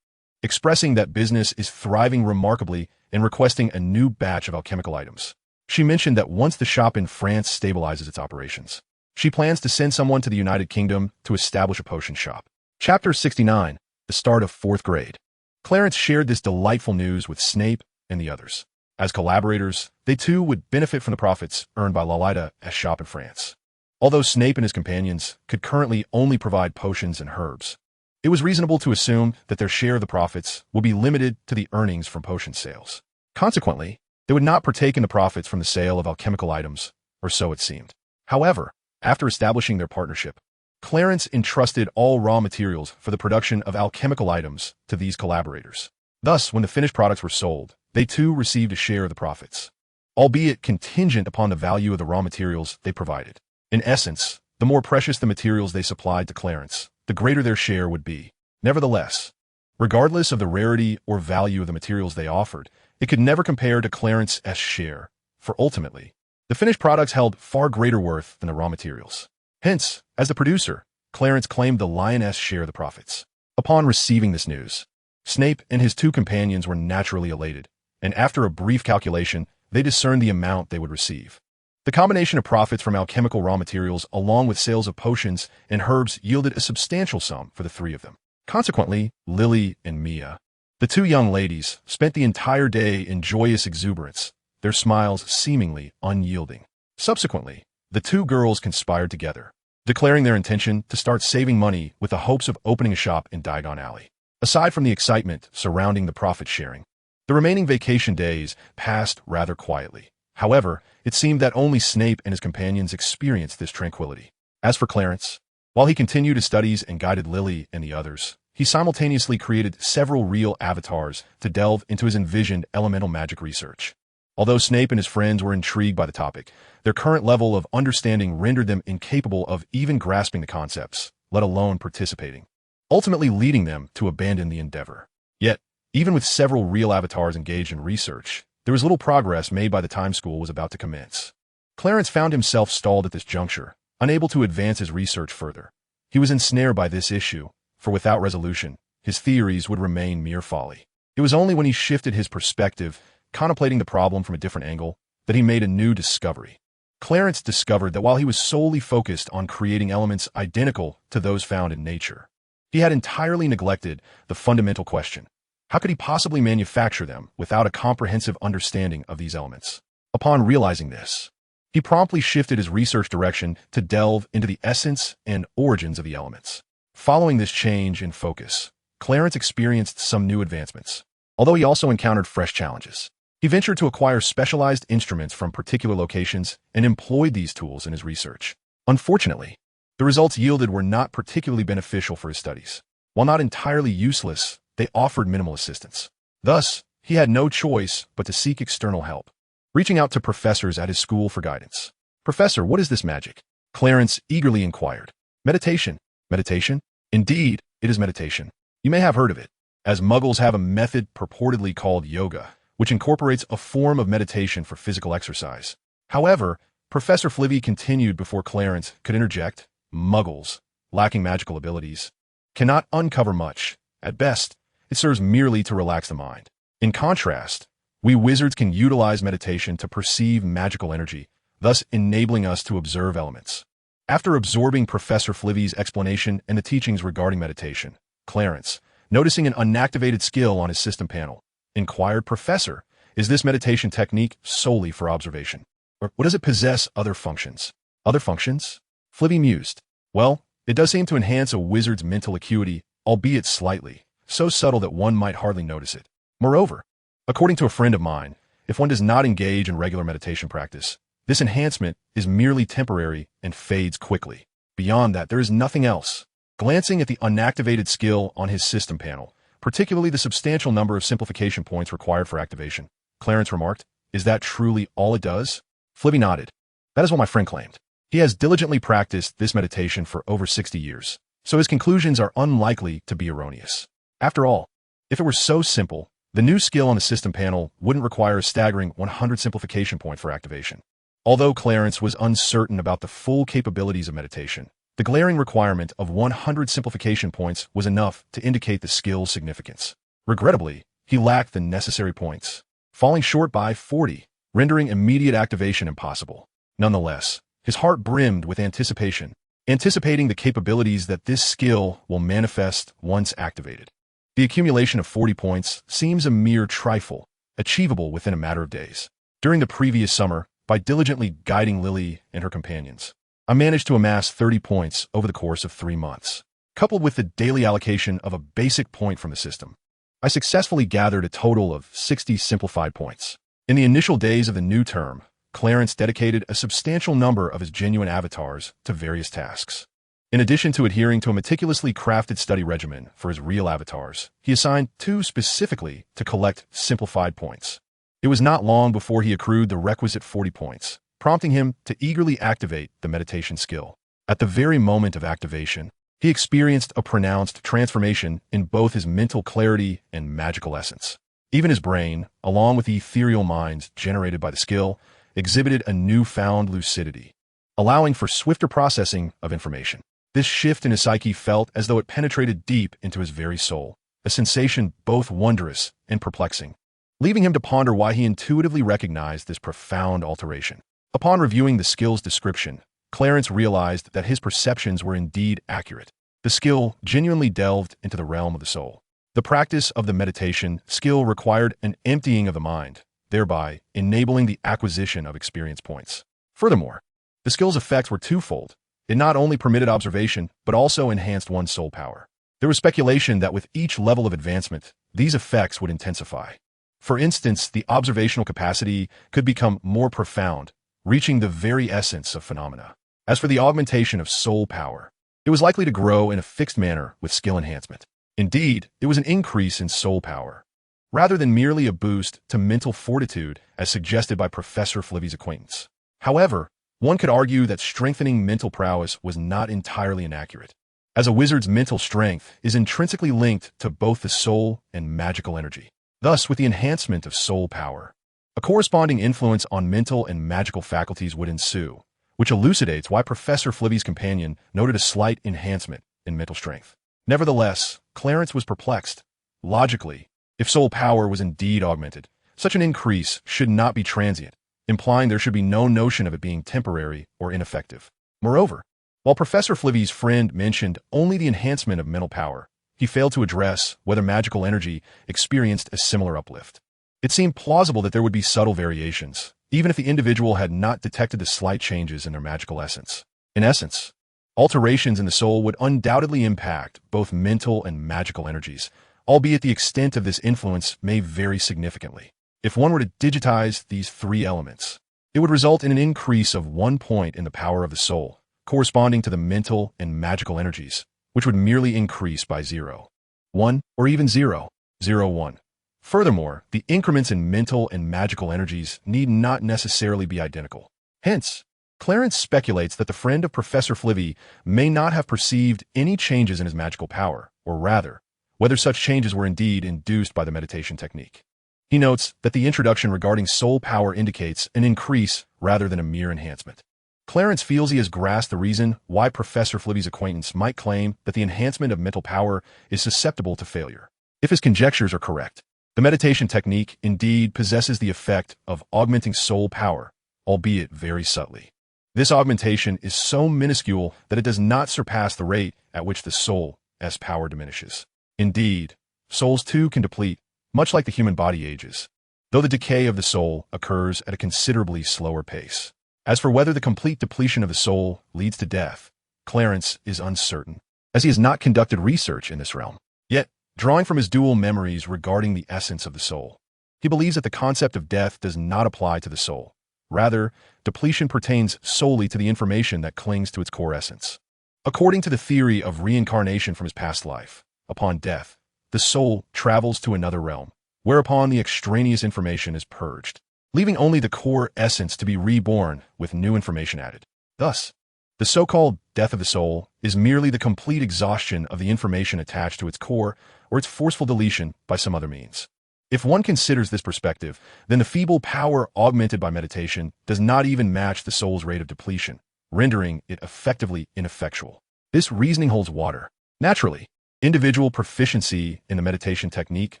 expressing that business is thriving remarkably and requesting a new batch of alchemical items. She mentioned that once the shop in France stabilizes its operations, she plans to send someone to the United Kingdom to establish a potion shop. Chapter 69, the start of 4th grade. Clarence shared this delightful news with Snape and the others. As collaborators, they too would benefit from the profits earned by Lolita as shop in France. Although Snape and his companions could currently only provide potions and herbs, It was reasonable to assume that their share of the profits would be limited to the earnings from potion sales. Consequently, they would not partake in the profits from the sale of alchemical items, or so it seemed. However, after establishing their partnership, Clarence entrusted all raw materials for the production of alchemical items to these collaborators. Thus, when the finished products were sold, they too received a share of the profits, albeit contingent upon the value of the raw materials they provided. In essence, the more precious the materials they supplied to Clarence, the greater their share would be. Nevertheless, regardless of the rarity or value of the materials they offered, it could never compare to Clarence's share, for ultimately, the finished products held far greater worth than the raw materials. Hence, as the producer, Clarence claimed the lion's share of the profits. Upon receiving this news, Snape and his two companions were naturally elated, and after a brief calculation, they discerned the amount they would receive. The combination of profits from alchemical raw materials along with sales of potions and herbs yielded a substantial sum for the three of them. Consequently, Lily and Mia, the two young ladies, spent the entire day in joyous exuberance, their smiles seemingly unyielding. Subsequently, the two girls conspired together, declaring their intention to start saving money with the hopes of opening a shop in Diagon Alley. Aside from the excitement surrounding the profit sharing, the remaining vacation days passed rather quietly. However, it seemed that only Snape and his companions experienced this tranquility. As for Clarence, while he continued his studies and guided Lily and the others, he simultaneously created several real avatars to delve into his envisioned elemental magic research. Although Snape and his friends were intrigued by the topic, their current level of understanding rendered them incapable of even grasping the concepts, let alone participating, ultimately leading them to abandon the endeavor. Yet, even with several real avatars engaged in research, there was little progress made by the time school was about to commence. Clarence found himself stalled at this juncture, unable to advance his research further. He was ensnared by this issue, for without resolution, his theories would remain mere folly. It was only when he shifted his perspective, contemplating the problem from a different angle, that he made a new discovery. Clarence discovered that while he was solely focused on creating elements identical to those found in nature, he had entirely neglected the fundamental question: how could he possibly manufacture them without a comprehensive understanding of these elements? Upon realizing this, he promptly shifted his research direction to delve into the essence and origins of the elements. Following this change in focus, Clarence experienced some new advancements, although he also encountered fresh challenges. He ventured to acquire specialized instruments from particular locations and employed these tools in his research. Unfortunately, the results yielded were not particularly beneficial for his studies. While not entirely useless, they offered minimal assistance. Thus, he had no choice but to seek external help, reaching out to professors at his school for guidance. "Professor, what is this magic?" Clarence eagerly inquired. "Meditation." "Meditation? Indeed, it is meditation. You may have heard of it, as Muggles have a method purportedly called yoga, which incorporates a form of meditation for physical exercise. However, Professor Flivy continued before Clarence could interject. Muggles, lacking magical abilities, cannot uncover much. At best, it serves merely to relax the mind. In contrast, we wizards can utilize meditation to perceive magical energy, thus enabling us to observe elements. After absorbing Professor Flivy's explanation and the teachings regarding meditation, Clarence, noticing an unactivated skill on his system panel, inquired, "Professor, is this meditation technique solely for observation? Or does it possess other functions?" "Other functions?" Flivy mused. "Well, it does seem to enhance a wizard's mental acuity, albeit slightly, so subtle that one might hardly notice it. Moreover, according to a friend of mine, if one does not engage in regular meditation practice, this enhancement is merely temporary and fades quickly. Beyond that, there is nothing else." Glancing at the unactivated skill on his system panel, particularly the substantial number of simplification points required for activation, Clarence remarked, "Is that truly all it does?" Flivy nodded. "That is what my friend claimed. He has diligently practiced this meditation for over 60 years, so his conclusions are unlikely to be erroneous. After all, if it were so simple, the new skill on the system panel wouldn't require a staggering 100 simplification points for activation." Although Clarence was uncertain about the full capabilities of meditation, the glaring requirement of 100 simplification points was enough to indicate the skill's significance. Regrettably, he lacked the necessary points, falling short by 40, rendering immediate activation impossible. Nonetheless, his heart brimmed with anticipation, anticipating the capabilities that this skill will manifest once activated. The accumulation of 40 points seems a mere trifle, achievable within a matter of days. During the previous summer, by diligently guiding Lily and her companions, I managed to amass 30 points over the course of 3 months. coupled with the daily allocation of a basic point from the system. I successfully gathered a total of 60 simplified points. In the initial days of the new term, Clarence dedicated a substantial number of his genuine avatars to various tasks. In addition to adhering to a meticulously crafted study regimen for his real avatars, he assigned 2 specifically to collect simplified points. It was not long before he accrued the requisite 40 points, prompting him to eagerly activate the meditation skill. At the very moment of activation, he experienced a pronounced transformation in both his mental clarity and magical essence. Even his brain, along with the ethereal minds generated by the skill, exhibited a newfound lucidity, allowing for swifter processing of information. This shift in his psyche felt as though it penetrated deep into his very soul, a sensation both wondrous and perplexing, leaving him to ponder why he intuitively recognized this profound alteration. Upon reviewing the skill's description, Clarence realized that his perceptions were indeed accurate. The skill genuinely delved into the realm of the soul. The practice of the meditation skill required an emptying of the mind, thereby enabling the acquisition of experience points. Furthermore, the skill's effects were twofold. It not only permitted observation, but also enhanced one's soul power. There was speculation that with each level of advancement, these effects would intensify. For instance, the observational capacity could become more profound, reaching the very essence of phenomena. As for the augmentation of soul power, it was likely to grow in a fixed manner with skill enhancement. Indeed, it was an increase in soul power, rather than merely a boost to mental fortitude as suggested by Professor Flivvy's acquaintance. However, one could argue that strengthening mental prowess was not entirely inaccurate, as a wizard's mental strength is intrinsically linked to both the soul and magical energy. Thus, with the enhancement of soul power, a corresponding influence on mental and magical faculties would ensue, which elucidates why Professor Flivvy's companion noted a slight enhancement in mental strength. Nevertheless, Clarence was perplexed. Logically, if soul power was indeed augmented, such an increase should not be transient, implying there should be no notion of it being temporary or ineffective. Moreover, while Professor Flivvy's friend mentioned only the enhancement of mental power, he failed to address whether magical energy experienced a similar uplift. It seemed plausible that there would be subtle variations, even if the individual had not detected the slight changes in their magical essence. In essence, alterations in the soul would undoubtedly impact both mental and magical energies, albeit the extent of this influence may vary significantly. If one were to digitize these 3 elements, it would result in an increase of 1 point in the power of the soul, corresponding to the mental and magical energies, which would merely increase by 0, 1, or even 0, 0, 1. Furthermore, the increments in mental and magical energies need not necessarily be identical. Hence, Clarence speculates that the friend of Professor Flivvy may not have perceived any changes in his magical power, or rather, whether such changes were indeed induced by the meditation technique. He notes that the introduction regarding soul power indicates an increase rather than a mere enhancement. Clarence feels he has grasped the reason why Professor Flivvy's acquaintance might claim that the enhancement of mental power is susceptible to failure. If his conjectures are correct, the meditation technique indeed possesses the effect of augmenting soul power, albeit very subtly. This augmentation is so minuscule that it does not surpass the rate at which the soul's power diminishes. Indeed, souls too can deplete, much like the human body ages, though the decay of the soul occurs at a considerably slower pace. As for whether the complete depletion of the soul leads to death, Clarence is uncertain, as he has not conducted research in this realm. Yet, drawing from his dual memories regarding the essence of the soul, he believes that the concept of death does not apply to the soul. Rather, depletion pertains solely to the information that clings to its core essence. According to the theory of reincarnation from his past life, upon death, the soul travels to another realm, whereupon the extraneous information is purged, leaving only the core essence to be reborn with new information added. Thus, the so-called death of the soul is merely the complete exhaustion of the information attached to its core or its forceful deletion by some other means. If one considers this perspective, then the feeble power augmented by meditation does not even match the soul's rate of depletion, rendering it effectively ineffectual. This reasoning holds water. Naturally, individual proficiency in the meditation technique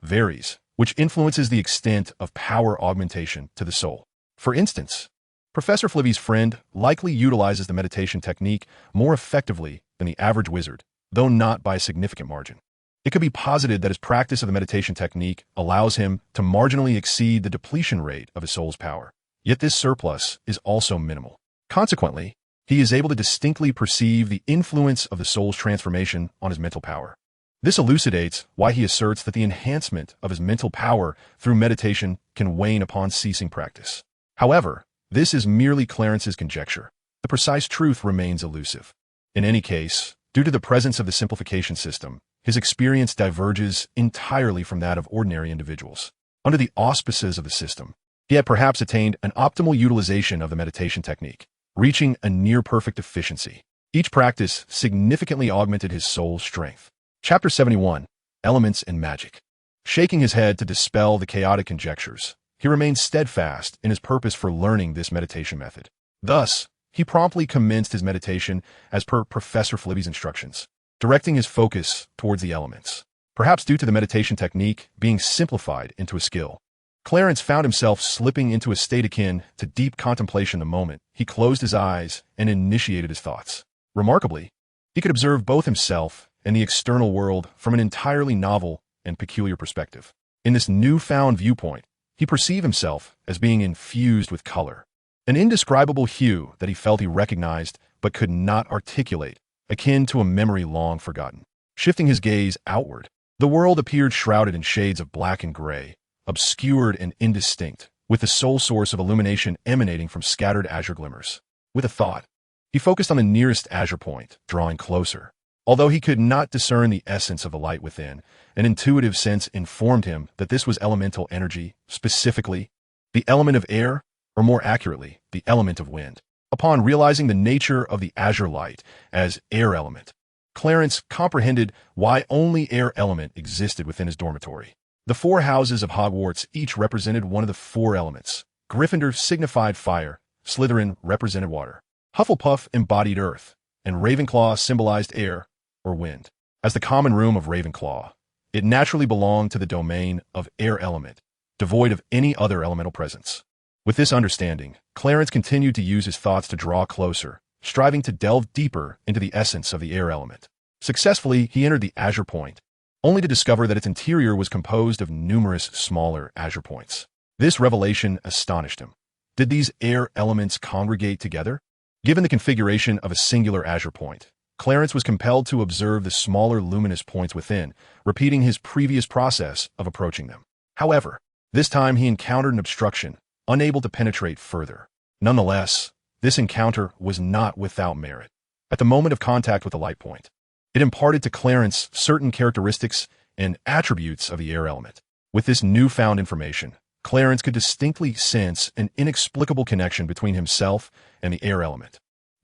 varies, which influences the extent of power augmentation to the soul. For instance, Professor Flivvy's friend likely utilizes the meditation technique more effectively than the average wizard, though not by a significant margin. It could be posited that his practice of the meditation technique allows him to marginally exceed the depletion rate of his soul's power, yet this surplus is also minimal. Consequently, he is able to distinctly perceive the influence of the soul's transformation on his mental power. This elucidates why he asserts that the enhancement of his mental power through meditation can wane upon ceasing practice. However, this is merely Clarence's conjecture. The precise truth remains elusive. In any case, due to the presence of the simplification system, his experience diverges entirely from that of ordinary individuals. Under the auspices of the system, he had perhaps attained an optimal utilization of the meditation technique, reaching a near-perfect efficiency. Each practice significantly augmented his soul's strength. Chapter 71, Elements and Magic. Shaking his head to dispel the chaotic conjectures, he remained steadfast in his purpose for learning this meditation method. Thus, he promptly commenced his meditation as per Professor Flibby's instructions, directing his focus towards the elements. Perhaps due to the meditation technique being simplified into a skill, Clarence found himself slipping into a state akin to deep contemplation the moment he closed his eyes and initiated his thoughts. Remarkably, he could observe both himself and the external world from an entirely novel and peculiar perspective. In this newfound viewpoint, he perceived himself as being infused with color, an indescribable hue that he felt he recognized but could not articulate, akin to a memory long forgotten. Shifting his gaze outward, the world appeared shrouded in shades of black and gray, obscured and indistinct, with the sole source of illumination emanating from scattered azure glimmers. With a thought, he focused on the nearest azure point, drawing closer. Although he could not discern the essence of the light within, an intuitive sense informed him that this was elemental energy, specifically the element of air, or more accurately, the element of wind. Upon realizing the nature of the azure light as air element, Clarence comprehended why only air element existed within his dormitory. The 4 houses of Hogwarts each represented one of the 4 elements. Gryffindor signified fire, Slytherin represented water, Hufflepuff embodied earth, and Ravenclaw symbolized air, or wind. As the common room of Ravenclaw, it naturally belonged to the domain of air element, devoid of any other elemental presence. With this understanding, Clarence continued to use his thoughts to draw closer, striving to delve deeper into the essence of the air element. Successfully, he entered the azure point, only to discover that its interior was composed of numerous smaller azure points. This revelation astonished him. Did these air elements congregate together? Given the configuration of a singular azure point, Clarence was compelled to observe the smaller luminous points within, repeating his previous process of approaching them. However, this time he encountered an obstruction, unable to penetrate further. Nonetheless, this encounter was not without merit. At the moment of contact with the light point, it imparted to Clarence certain characteristics and attributes of the air element. With this newfound information, Clarence could distinctly sense an inexplicable connection between himself and the air element.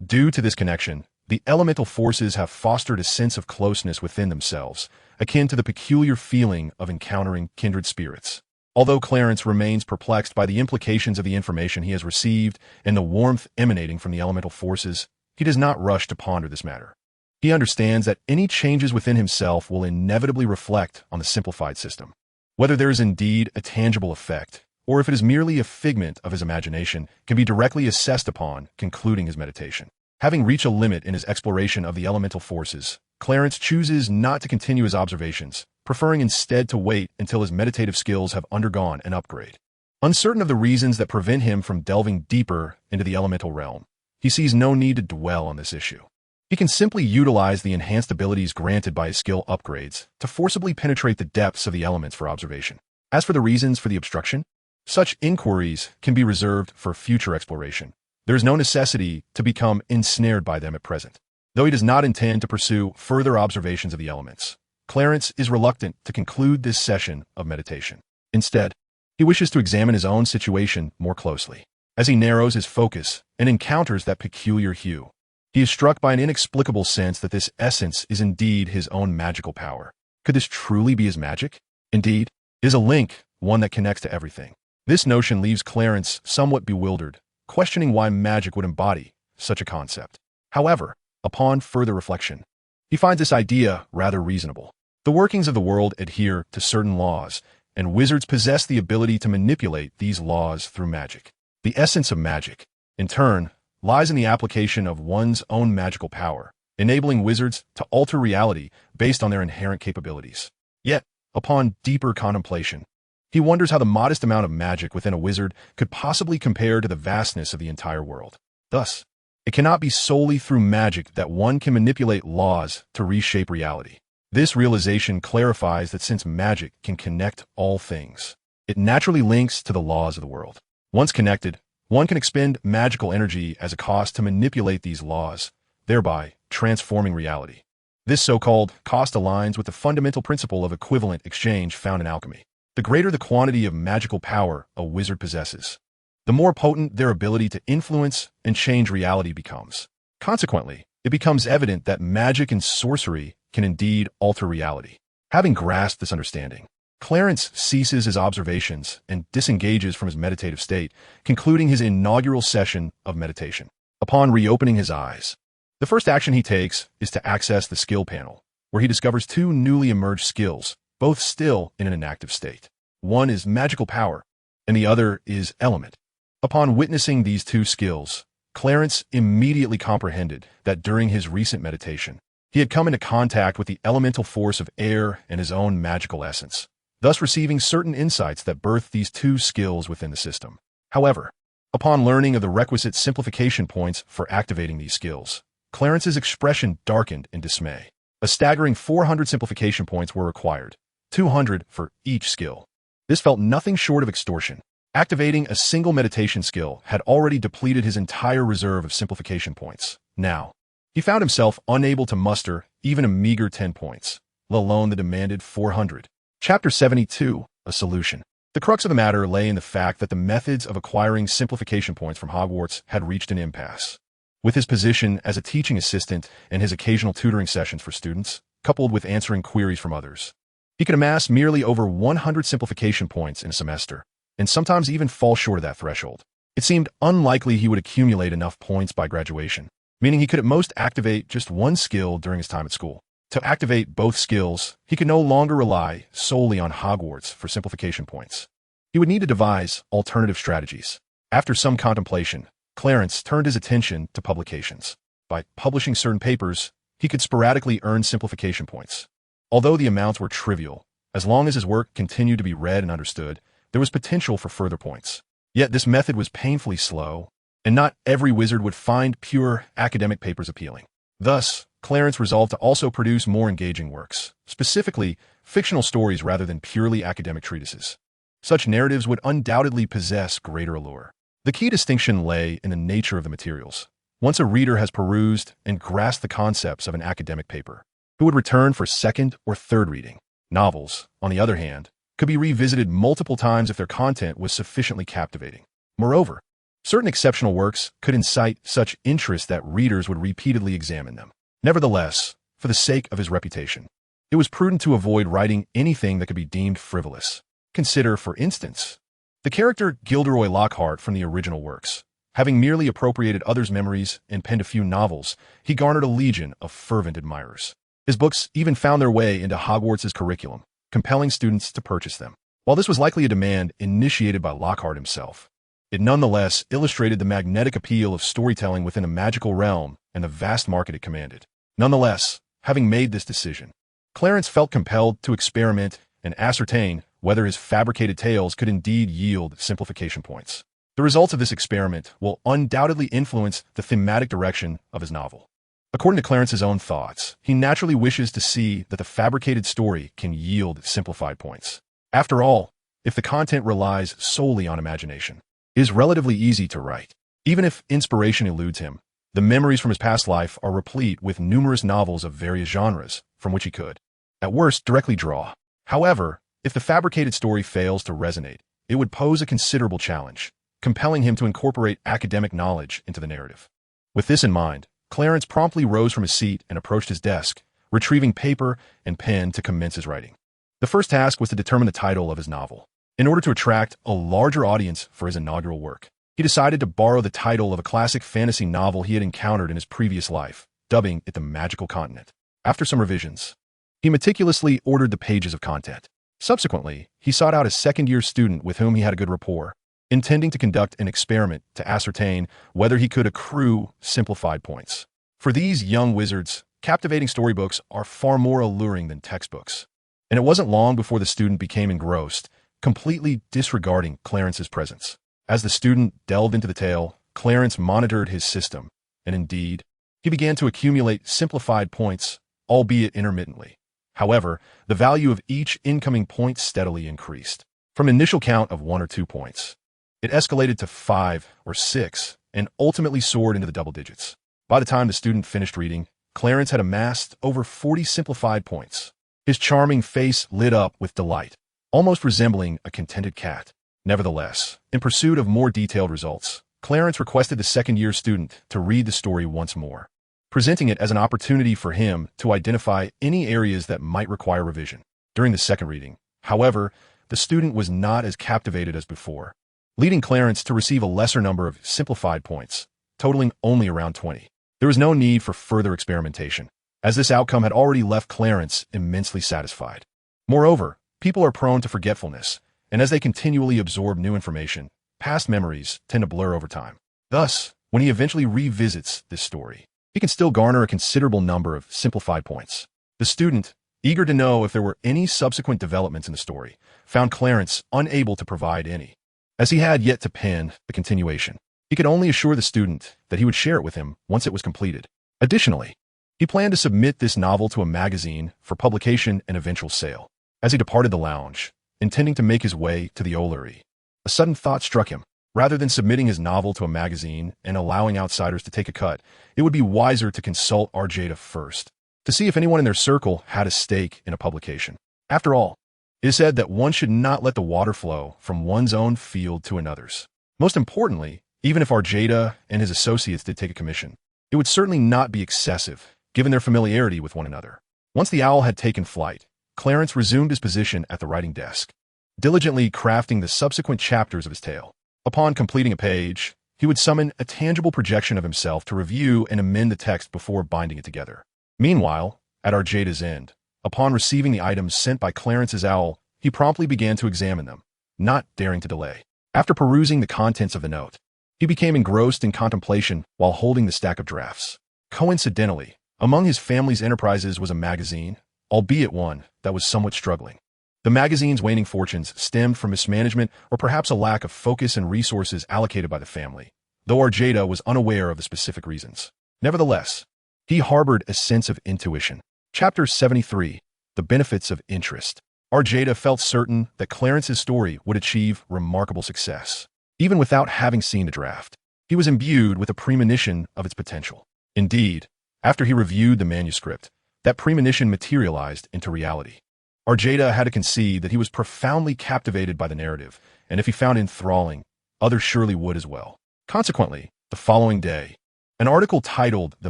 Due to this connection, the elemental forces have fostered a sense of closeness within themselves, akin to the peculiar feeling of encountering kindred spirits. Although Clarence remains perplexed by the implications of the information he has received and the warmth emanating from the elemental forces, he does not rush to ponder this matter. He understands that any changes within himself will inevitably reflect on the simplified system. Whether there is indeed a tangible effect, or if it is merely a figment of his imagination, can be directly assessed upon concluding his meditation. Having reached a limit in his exploration of the elemental forces, Clarence chooses not to continue his observations, preferring instead to wait until his meditative skills have undergone an upgrade. Uncertain of the reasons that prevent him from delving deeper into the elemental realm, he sees no need to dwell on this issue. He can simply utilize the enhanced abilities granted by his skill upgrades to forcibly penetrate the depths of the elements for observation. As for the reasons for the obstruction, such inquiries can be reserved for future exploration. There is no necessity to become ensnared by them at present. Though he does not intend to pursue further observations of the elements, Clarence is reluctant to conclude this session of meditation. Instead, he wishes to examine his own situation more closely. As he narrows his focus and encounters that peculiar hue, he is struck by an inexplicable sense that this essence is indeed his own magical power. Could this truly be his magic? Indeed, it is a link, one that connects to everything. This notion leaves Clarence somewhat bewildered, questioning why magic would embody such a concept. However, upon further reflection, he finds this idea rather reasonable. The workings of the world adhere to certain laws, and wizards possess the ability to manipulate these laws through magic. The essence of magic, in turn, lies in the application of one's own magical power, enabling wizards to alter reality based on their inherent capabilities. Yet, upon deeper contemplation, he wonders how the modest amount of magic within a wizard could possibly compare to the vastness of the entire world. Thus, It cannot be solely through magic that one can manipulate laws to reshape reality. This realization clarifies that since magic can connect all things, it naturally links to the laws of the world. Once connected, one can expend magical energy as a cost to manipulate these laws, thereby transforming reality. This so-called cost aligns with the fundamental principle of equivalent exchange found in alchemy. The greater the quantity of magical power a wizard possesses, the more potent their ability to influence and change reality becomes. Consequently, it becomes evident that magic and sorcery can indeed alter reality. Having grasped this understanding, Clarence ceases his observations and disengages from his meditative state, concluding his inaugural session of meditation. Upon reopening his eyes, the first action he takes is to access the skill panel, where he discovers two newly emerged skills, both still in an inactive state. One is magical power, and the other is element. Upon witnessing these two skills, Clarence immediately comprehended that during his recent meditation, he had come into contact with the elemental force of air and his own magical essence, thus receiving certain insights that birthed these two skills within the system. However, upon learning of the requisite simplification points for activating these skills, Clarence's expression darkened in dismay. A staggering 400 simplification points were required, 200 for each skill. This felt nothing short of extortion. Activating a single meditation skill had already depleted his entire reserve of simplification points. Now, he found himself unable to muster even a meager 10 points, let alone the demanded 400. Chapter 72, A Solution. The crux of the matter lay in the fact that the methods of acquiring simplification points from Hogwarts had reached an impasse. With his position as a teaching assistant and his occasional tutoring sessions for students, coupled with answering queries from others, he could amass merely over 100 simplification points in a semester, and sometimes even fall short of that threshold. It seemed unlikely he would accumulate enough points by graduation, meaning he could at most activate just one skill during his time at school. To activate both skills, he could no longer rely solely on Hogwarts for simplification points. He would need to devise alternative strategies. After some contemplation, Clarence turned his attention to publications. By publishing certain papers, he could sporadically earn simplification points. Although the amounts were trivial, as long as his work continued to be read and understood, there was potential for further points. Yet this method was painfully slow, and not every wizard would find pure academic papers appealing. Thus, Clarence resolved to also produce more engaging works, specifically fictional stories rather than purely academic treatises. Such narratives would undoubtedly possess greater allure. The key distinction lay in the nature of the materials. Once a reader has perused and grasped the concepts of an academic paper, who would return for second or third reading. Novels, on the other hand, could be revisited multiple times if their content was sufficiently captivating. Moreover, certain exceptional works could incite such interest that readers would repeatedly examine them. Nevertheless, for the sake of his reputation, it was prudent to avoid writing anything that could be deemed frivolous. Consider, for instance, the character Gilderoy Lockhart from the original works. Having merely appropriated others' memories and penned a few novels, he garnered a legion of fervent admirers. His books even found their way into Hogwarts' curriculum, compelling students to purchase them. While this was likely a demand initiated by Lockhart himself, it nonetheless illustrated the magnetic appeal of storytelling within a magical realm and the vast market it commanded. Nonetheless, having made this decision, Clarence felt compelled to experiment and ascertain whether his fabricated tales could indeed yield simplification points. The results of this experiment will undoubtedly influence the thematic direction of his novel. According to Clarence's own thoughts, he naturally wishes to see that the fabricated story can yield simplified points. After all, if the content relies solely on imagination, it is relatively easy to write. Even if inspiration eludes him, the memories from his past life are replete with numerous novels of various genres from which he could, at worst, directly draw. However, if the fabricated story fails to resonate, it would pose a considerable challenge, compelling him to incorporate academic knowledge into the narrative. With this in mind, Clarence promptly rose from his seat and approached his desk, retrieving paper and pen to commence his writing. The first task was to determine the title of his novel. In order to attract a larger audience for his inaugural work, he decided to borrow the title of a classic fantasy novel he had encountered in his previous life, dubbing it The Magical Continent. After some revisions, he meticulously ordered the pages of content. Subsequently, he sought out a second-year student with whom he had a good rapport, intending to conduct an experiment to ascertain whether he could accrue simplified points. For these young wizards, captivating storybooks are far more alluring than textbooks, and it wasn't long before the student became engrossed, completely disregarding Clarence's presence. As the student delved into the tale, Clarence monitored his system and indeed, he began to accumulate simplified points, albeit intermittently. However, the value of each incoming point steadily increased. From an initial count of 1 or 2 points, it escalated to 5 or 6, and ultimately soared into the double digits. By the time the student finished reading, Clarence had amassed over 40 simplified points. His charming face lit up with delight, almost resembling a contented cat. Nevertheless, in pursuit of more detailed results, Clarence requested the second-year student to read the story once more, presenting it as an opportunity for him to identify any areas that might require revision. During the second reading, however, the student was not as captivated as before, leading Clarence to receive a lesser number of simplified points, totaling only around 20. There was no need for further experimentation, as this outcome had already left Clarence immensely satisfied. Moreover, people are prone to forgetfulness, and as they continually absorb new information, past memories tend to blur over time. Thus, when he eventually revisits this story, he can still garner a considerable number of simplified points. The student, eager to know if there were any subsequent developments in the story, found Clarence unable to provide any, as he had yet to pen the continuation. He could only assure the student that he would share it with him once it was completed. Additionally, he planned to submit this novel to a magazine for publication and eventual sale. As he departed the lounge, intending to make his way to the Ollery, a sudden thought struck him. Rather than submitting his novel to a magazine and allowing outsiders to take a cut, it would be wiser to consult Arjada first, to see if anyone in their circle had a stake in a publication. After all, it is said that one should not let the water flow from one's own field to another's. Most importantly, even if Arjada and his associates did take a commission, it would certainly not be excessive, given their familiarity with one another. Once the owl had taken flight, Clarence resumed his position at the writing desk, diligently crafting the subsequent chapters of his tale. Upon completing a page, he would summon a tangible projection of himself to review and amend the text before binding it together. Meanwhile, at Arjada's end, upon receiving the items sent by Clarence's owl, he promptly began to examine them, not daring to delay. After perusing the contents of the note, he became engrossed in contemplation while holding the stack of drafts. Coincidentally, among his family's enterprises was a magazine, albeit one that was somewhat struggling. The magazine's waning fortunes stemmed from mismanagement or perhaps a lack of focus and resources allocated by the family, though Arjada was unaware of the specific reasons. Nevertheless, he harbored a sense of intuition. Chapter 73, The Benefits of Interest. Arjada felt certain that Clarence's story would achieve remarkable success. Even without having seen the draft, he was imbued with a premonition of its potential. Indeed, after he reviewed the manuscript, that premonition materialized into reality. Arjada had to concede that he was profoundly captivated by the narrative, and if he found it enthralling, others surely would as well. Consequently, the following day, an article titled The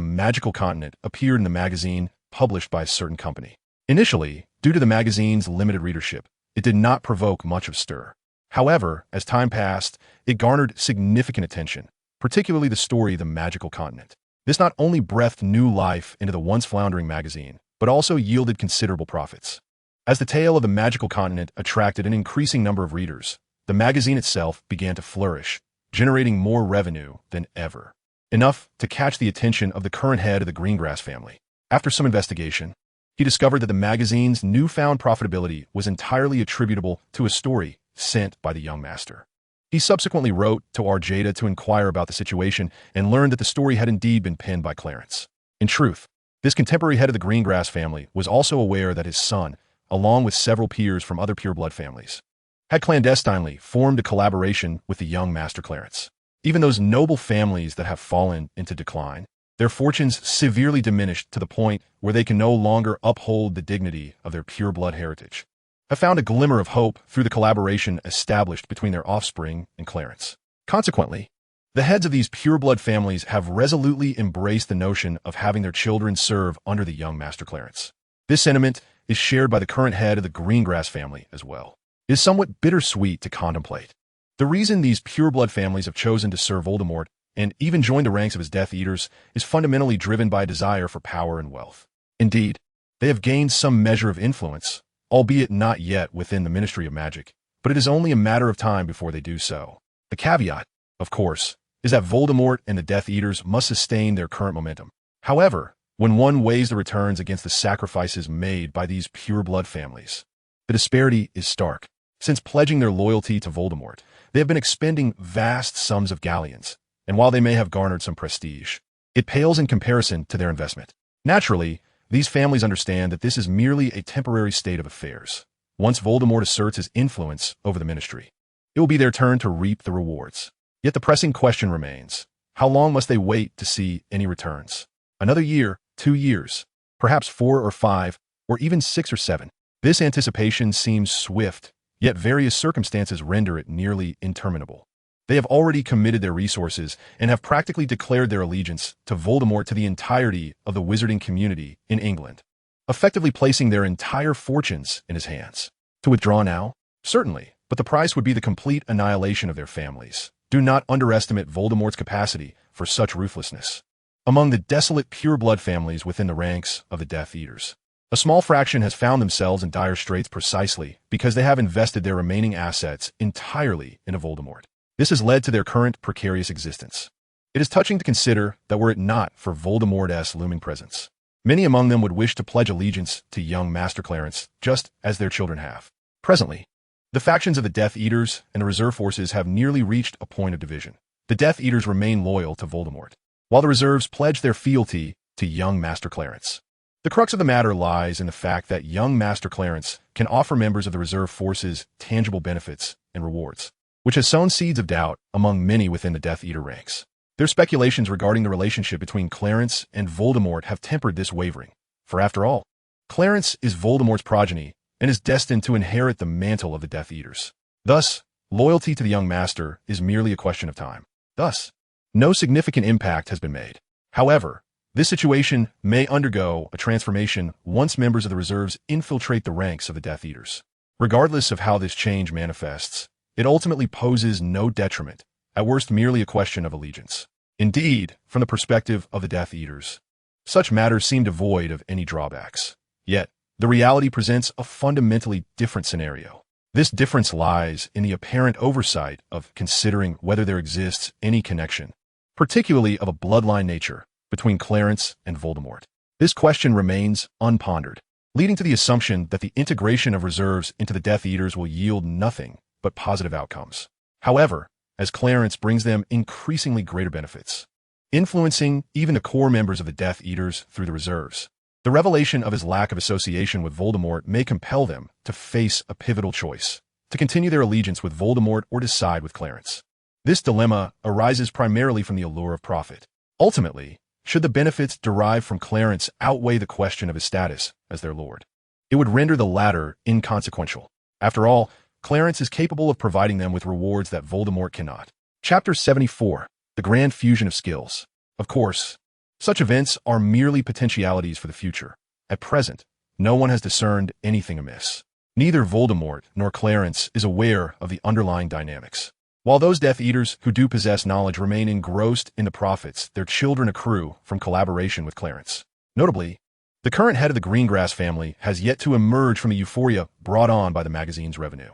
Magical Continent appeared in the magazine published by a certain company. Initially, due to the magazine's limited readership, it did not provoke much of stir. However, as time passed, it garnered significant attention, particularly the story The Magical Continent. This not only breathed new life into the once floundering magazine, but also yielded considerable profits. As the tale of the Magical Continent attracted an increasing number of readers, the magazine itself began to flourish, generating more revenue than ever, enough to catch the attention of the current head of the Greengrass family. After some investigation, he discovered that the magazine's newfound profitability was entirely attributable to a story sent by the young master. He subsequently wrote to Arjada to inquire about the situation and learned that the story had indeed been penned by Clarence. In truth, this contemporary head of the Greengrass family was also aware that his son, along with several peers from other pureblood families, had clandestinely formed a collaboration with the young Master Clarence. Even those noble families that have fallen into decline, their fortunes severely diminished to the point where they can no longer uphold the dignity of their pureblood heritage, have found a glimmer of hope through the collaboration established between their offspring and Clarence. Consequently, the heads of these pureblood families have resolutely embraced the notion of having their children serve under the young Master Clarence. This sentiment is shared by the current head of the Greengrass family as well. It is somewhat bittersweet to contemplate. The reason these pureblood families have chosen to serve Voldemort and even joined the ranks of his Death Eaters is fundamentally driven by a desire for power and wealth. Indeed, they have gained some measure of influence, albeit not yet within the Ministry of Magic, but it is only a matter of time before they do so. The caveat, of course, is that Voldemort and the Death Eaters must sustain their current momentum. However, when one weighs the returns against the sacrifices made by these pureblood families, the disparity is stark. Since pledging their loyalty to Voldemort, they have been expending vast sums of galleons, and while they may have garnered some prestige, it pales in comparison to their investment. Naturally, these families understand that this is merely a temporary state of affairs. Once Voldemort asserts his influence over the ministry, it will be their turn to reap the rewards. Yet the pressing question remains, how long must they wait to see any returns? Another year, 2 years, perhaps 4 or 5, or even 6 or 7. This anticipation seems swift, yet various circumstances render it nearly interminable. They have already committed their resources and have practically declared their allegiance to Voldemort to the entirety of the wizarding community in England, effectively placing their entire fortunes in his hands. To withdraw now? Certainly, but the price would be the complete annihilation of their families. Do not underestimate Voldemort's capacity for such ruthlessness. Among the desolate pureblood families within the ranks of the Death Eaters, a small fraction has found themselves in dire straits precisely because they have invested their remaining assets entirely into Voldemort. This has led to their current precarious existence. It is touching to consider that were it not for Voldemort's looming presence, many among them would wish to pledge allegiance to young Master Clarence, just as their children have. Presently, the factions of the Death Eaters and the reserve forces have nearly reached a point of division. The Death Eaters remain loyal to Voldemort, while the reserves pledge their fealty to young Master Clarence. The crux of the matter lies in the fact that young Master Clarence can offer members of the reserve forces tangible benefits and rewards, which has sown seeds of doubt among many within the Death Eater ranks. Their speculations regarding the relationship between Clarence and Voldemort have tempered this wavering, for after all, Clarence is Voldemort's progeny and is destined to inherit the mantle of the Death Eaters. Thus, loyalty to the young master is merely a question of time. Thus, no significant impact has been made. However, this situation may undergo a transformation once members of the reserves infiltrate the ranks of the Death Eaters. Regardless of how this change manifests, it ultimately poses no detriment, at worst merely a question of allegiance. Indeed, from the perspective of the Death Eaters, such matters seem devoid of any drawbacks. Yet, the reality presents a fundamentally different scenario. This difference lies in the apparent oversight of considering whether there exists any connection, particularly of a bloodline nature, between Clarence and Voldemort. This question remains unpondered, leading to the assumption that the integration of reserves into the Death Eaters will yield nothing but positive outcomes. However, as Clarence brings them increasingly greater benefits, influencing even the core members of the Death Eaters through the reserves, the revelation of his lack of association with Voldemort may compel them to face a pivotal choice, to continue their allegiance with Voldemort or to side with Clarence. This dilemma arises primarily from the allure of profit. Ultimately, should the benefits derived from Clarence outweigh the question of his status as their lord, it would render the latter inconsequential. After all, Clarence is capable of providing them with rewards that Voldemort cannot. Chapter 74. The Grand Fusion of Skills. Of course, such events are merely potentialities for the future. At present, no one has discerned anything amiss. Neither Voldemort nor Clarence is aware of the underlying dynamics. While those Death Eaters who do possess knowledge remain engrossed in the profits their children accrue from collaboration with Clarence. Notably, the current head of the Greengrass family has yet to emerge from the euphoria brought on by the magazine's revenue,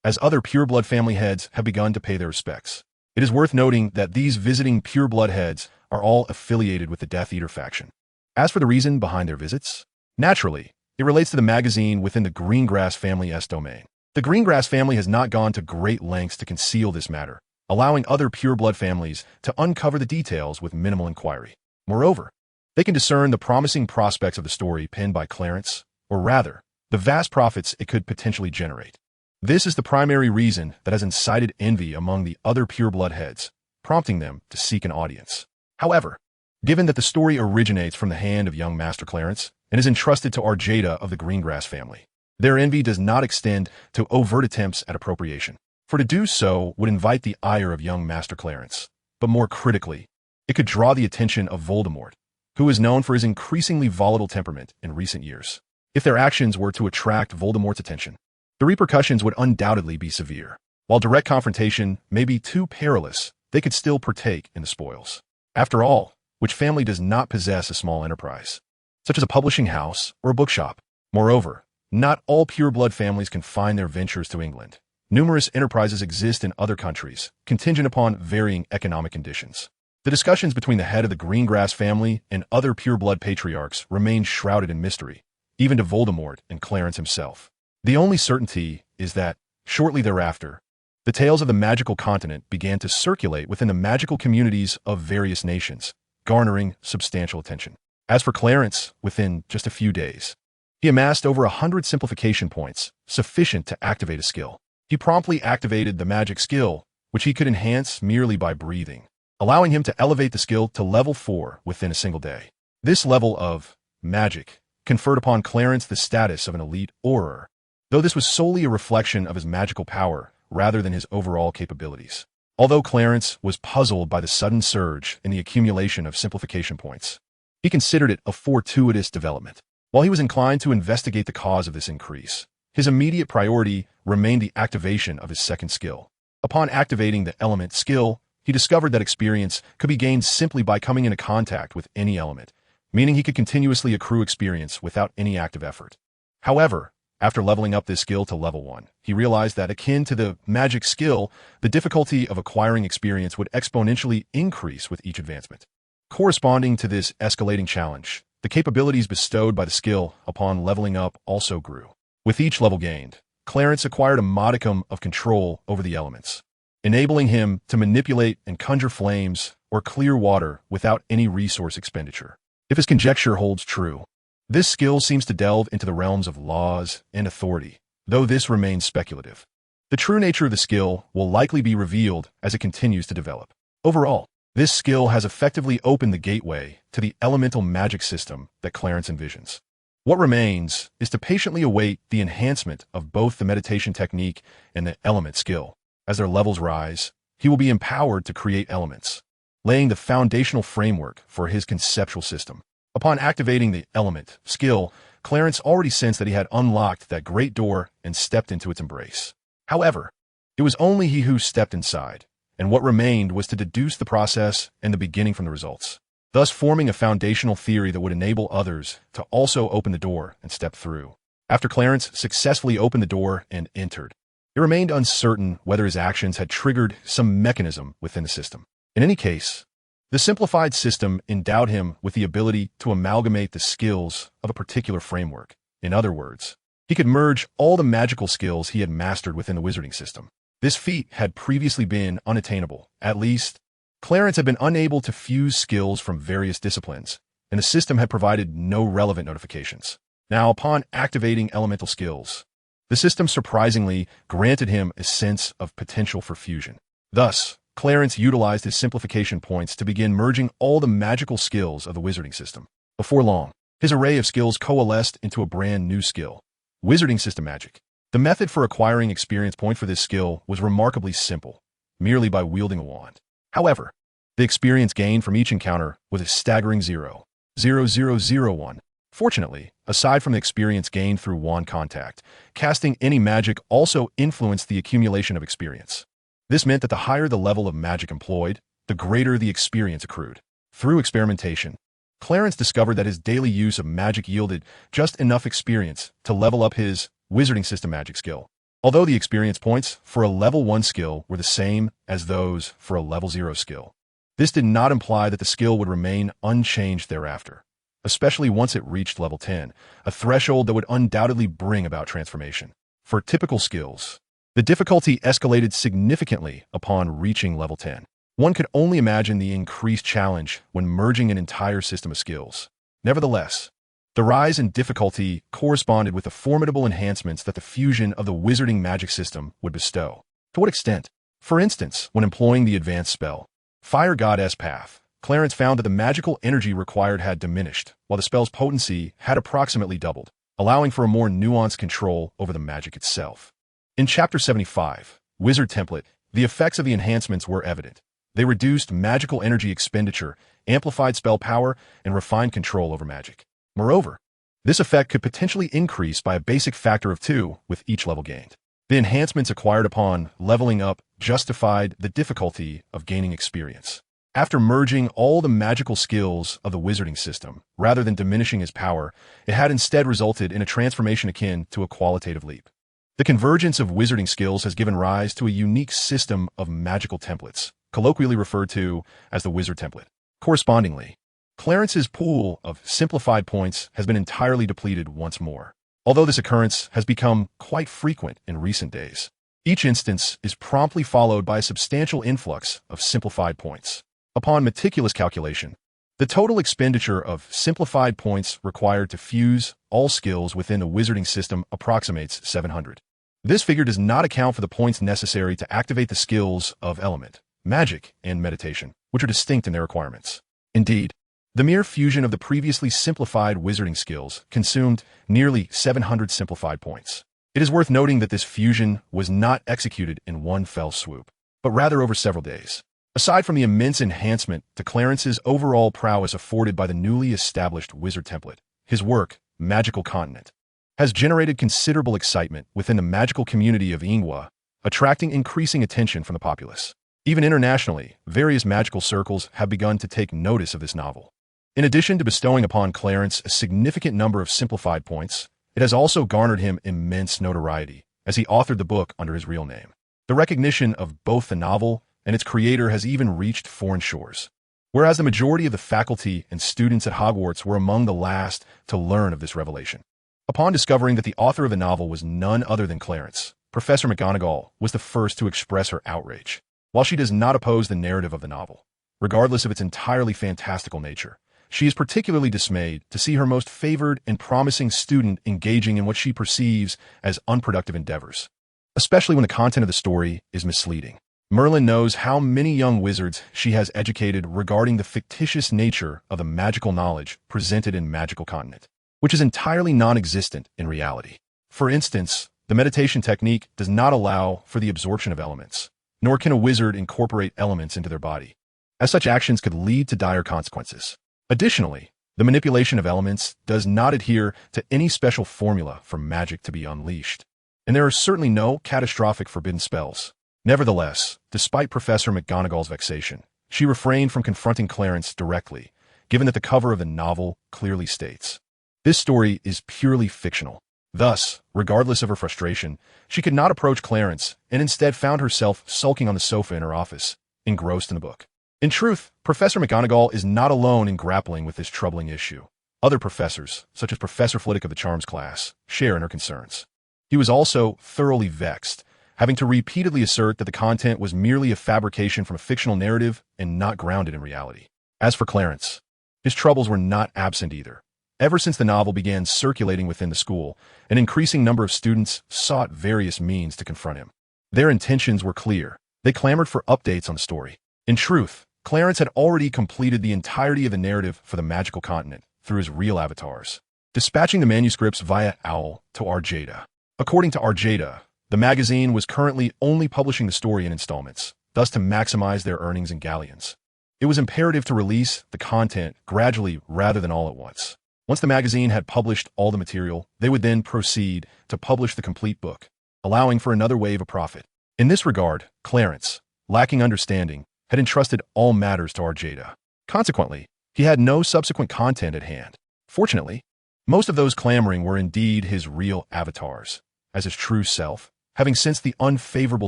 as other pureblood family heads have begun to pay their respects. It is worth noting that these visiting pureblood heads are all affiliated with the Death Eater faction. As for the reason behind their visits, naturally, it relates to the magazine within the Greengrass family's domain. The Greengrass family has not gone to great lengths to conceal this matter, allowing other pureblood families to uncover the details with minimal inquiry. Moreover, they can discern the promising prospects of the story penned by Clarence, or rather, the vast profits it could potentially generate. This is the primary reason that has incited envy among the other pureblood heads, prompting them to seek an audience. However, given that the story originates from the hand of young Master Clarence and is entrusted to Arjada of the Greengrass family, their envy does not extend to overt attempts at appropriation, for to do so would invite the ire of young Master Clarence. But more critically, it could draw the attention of Voldemort, who is known for his increasingly volatile temperament in recent years. If their actions were to attract Voldemort's attention, the repercussions would undoubtedly be severe. While direct confrontation may be too perilous, they could still partake in the spoils. After all, which family does not possess a small enterprise, such as a publishing house or a bookshop? Moreover, not all pureblood families confine their ventures to England. Numerous enterprises exist in other countries, contingent upon varying economic conditions. The discussions between the head of the Greengrass family and other pureblood patriarchs remain shrouded in mystery, even to Voldemort and Clarence himself. The only certainty is that, shortly thereafter, the tales of the magical continent began to circulate within the magical communities of various nations, garnering substantial attention. As for Clarence, within just a few days, he amassed over 100 simplification points, sufficient to activate a skill. He promptly activated the magic skill, which he could enhance merely by breathing, allowing him to elevate the skill to level 4 within a single day. This level of magic conferred upon Clarence the status of an elite auror, though this was solely a reflection of his magical power rather than his overall capabilities. Although Clarence was puzzled by the sudden surge in the accumulation of simplification points, he considered it a fortuitous development. While he was inclined to investigate the cause of this increase, his immediate priority remained the activation of his second skill. Upon activating the element skill, he discovered that experience could be gained simply by coming into contact with any element, meaning he could continuously accrue experience without any active effort. However, after leveling up this skill to level 1, he realized that akin to the magic skill, the difficulty of acquiring experience would exponentially increase with each advancement. Corresponding to this escalating challenge, the capabilities bestowed by the skill upon leveling up also grew. With each level gained, Clarence acquired a modicum of control over the elements, enabling him to manipulate and conjure flames or clear water without any resource expenditure. If his conjecture holds true, this skill seems to delve into the realms of laws and authority, though this remains speculative. The true nature of the skill will likely be revealed as it continues to develop. Overall, this skill has effectively opened the gateway to the elemental magic system that Clarence envisions. What remains is to patiently await the enhancement of both the meditation technique and the element skill. As their levels rise, he will be empowered to create elements, laying the foundational framework for his conceptual system. Upon activating the element skill, Clarence already sensed that he had unlocked that great door and stepped into its embrace. However, it was only he who stepped inside, and what remained was to deduce the process and the beginning from the results, thus forming a foundational theory that would enable others to also open the door and step through. After Clarence successfully opened the door and entered, it remained uncertain whether his actions had triggered some mechanism within the system. In any case, the simplified system endowed him with the ability to amalgamate the skills of a particular framework. In other words, he could merge all the magical skills he had mastered within the wizarding system. This feat had previously been unattainable. At least, Clarence had been unable to fuse skills from various disciplines, and the system had provided no relevant notifications. Now, upon activating elemental skills, the system surprisingly granted him a sense of potential for fusion. Thus, Clarence utilized his simplification points to begin merging all the magical skills of the wizarding system. Before long, his array of skills coalesced into a brand new skill: wizarding system magic. The method for acquiring experience point for this skill was remarkably simple, merely by wielding a wand. However, the experience gained from each encounter was a staggering 0.0001. Fortunately, aside from the experience gained through wand contact, casting any magic also influenced the accumulation of experience. This meant that the higher the level of magic employed, the greater the experience accrued. Through experimentation, Clarence discovered that his daily use of magic yielded just enough experience to level up his wizarding system magic skill. Although the experience points for a level 1 skill were the same as those for a level 0 skill, this did not imply that the skill would remain unchanged thereafter, especially once it reached level 10, a threshold that would undoubtedly bring about transformation. For typical skills, the difficulty escalated significantly upon reaching level 10. One could only imagine the increased challenge when merging an entire system of skills. Nevertheless, the rise in difficulty corresponded with the formidable enhancements that the fusion of the wizarding magic system would bestow. To what extent? For instance, when employing the advanced spell, Fire Goddess Path, Clarence found that the magical energy required had diminished, while the spell's potency had approximately doubled, allowing for a more nuanced control over the magic itself. In Chapter 75, Wizard Template, the effects of the enhancements were evident. They reduced magical energy expenditure, amplified spell power, and refined control over magic. Moreover, this effect could potentially increase by a basic factor of 2 with each level gained. The enhancements acquired upon leveling up justified the difficulty of gaining experience. After merging all the magical skills of the wizarding system, rather than diminishing his power, it had instead resulted in a transformation akin to a qualitative leap. The convergence of wizarding skills has given rise to a unique system of magical templates, colloquially referred to as the wizard template. Correspondingly, Clarence's pool of simplified points has been entirely depleted once more, although this occurrence has become quite frequent in recent days. Each instance is promptly followed by a substantial influx of simplified points. Upon meticulous calculation, The total expenditure of simplified points required to fuse all skills within the wizarding system approximates 700. This figure does not account for the points necessary to activate the skills of element, magic, and meditation, which are distinct in their requirements. Indeed, the mere fusion of the previously simplified wizarding skills consumed nearly 700 simplified points. It is worth noting that this fusion was not executed in one fell swoop, but rather over several days. Aside from the immense enhancement to Clarence's overall prowess afforded by the newly established wizard template, his work, Magical Continent, has generated considerable excitement within the magical community of Ingwa, attracting increasing attention from the populace. Even internationally, various magical circles have begun to take notice of this novel. In addition to bestowing upon Clarence a significant number of simplified points, it has also garnered him immense notoriety, as he authored the book under his real name. The recognition of both the novel and its creator has even reached foreign shores. Whereas the majority of the faculty and students at Hogwarts were among the last to learn of this revelation. Upon discovering that the author of the novel was none other than Clarence, Professor McGonagall was the first to express her outrage. While she does not oppose the narrative of the novel, regardless of its entirely fantastical nature, she is particularly dismayed to see her most favored and promising student engaging in what she perceives as unproductive endeavors, especially when the content of the story is misleading. Merlin knows how many young wizards she has educated regarding the fictitious nature of the magical knowledge presented in Magical Continent, which is entirely non-existent in reality. For instance, the meditation technique does not allow for the absorption of elements, nor can a wizard incorporate elements into their body, as such actions could lead to dire consequences. Additionally, the manipulation of elements does not adhere to any special formula for magic to be unleashed, and there are certainly no catastrophic forbidden spells. Nevertheless, despite Professor McGonagall's vexation, she refrained from confronting Clarence directly, given that the cover of the novel clearly states, "This story is purely fictional." Thus, regardless of her frustration, she could not approach Clarence and instead found herself sulking on the sofa in her office, engrossed in the book. In truth, Professor McGonagall is not alone in grappling with this troubling issue. Other professors, such as Professor Flitwick of the Charms class, share in her concerns. He was also thoroughly vexed, having to repeatedly assert that the content was merely a fabrication from a fictional narrative and not grounded in reality. As for Clarence, his troubles were not absent either. Ever since the novel began circulating within the school, an increasing number of students sought various means to confront him. Their intentions were clear. They clamored for updates on the story. In truth, Clarence had already completed the entirety of the narrative for the Magical Continent through his real avatars, dispatching the manuscripts via OWL to Arjada. According to Arjada, the magazine was currently only publishing the story in installments, thus to maximize their earnings in galleons. It was imperative to release the content gradually rather than all at once. Once the magazine had published all the material, they would then proceed to publish the complete book, allowing for another wave of profit. In this regard, Clarence, lacking understanding, had entrusted all matters to Arjada. Consequently, he had no subsequent content at hand. Fortunately, most of those clamoring were indeed his real avatars, as his true self, having sensed the unfavorable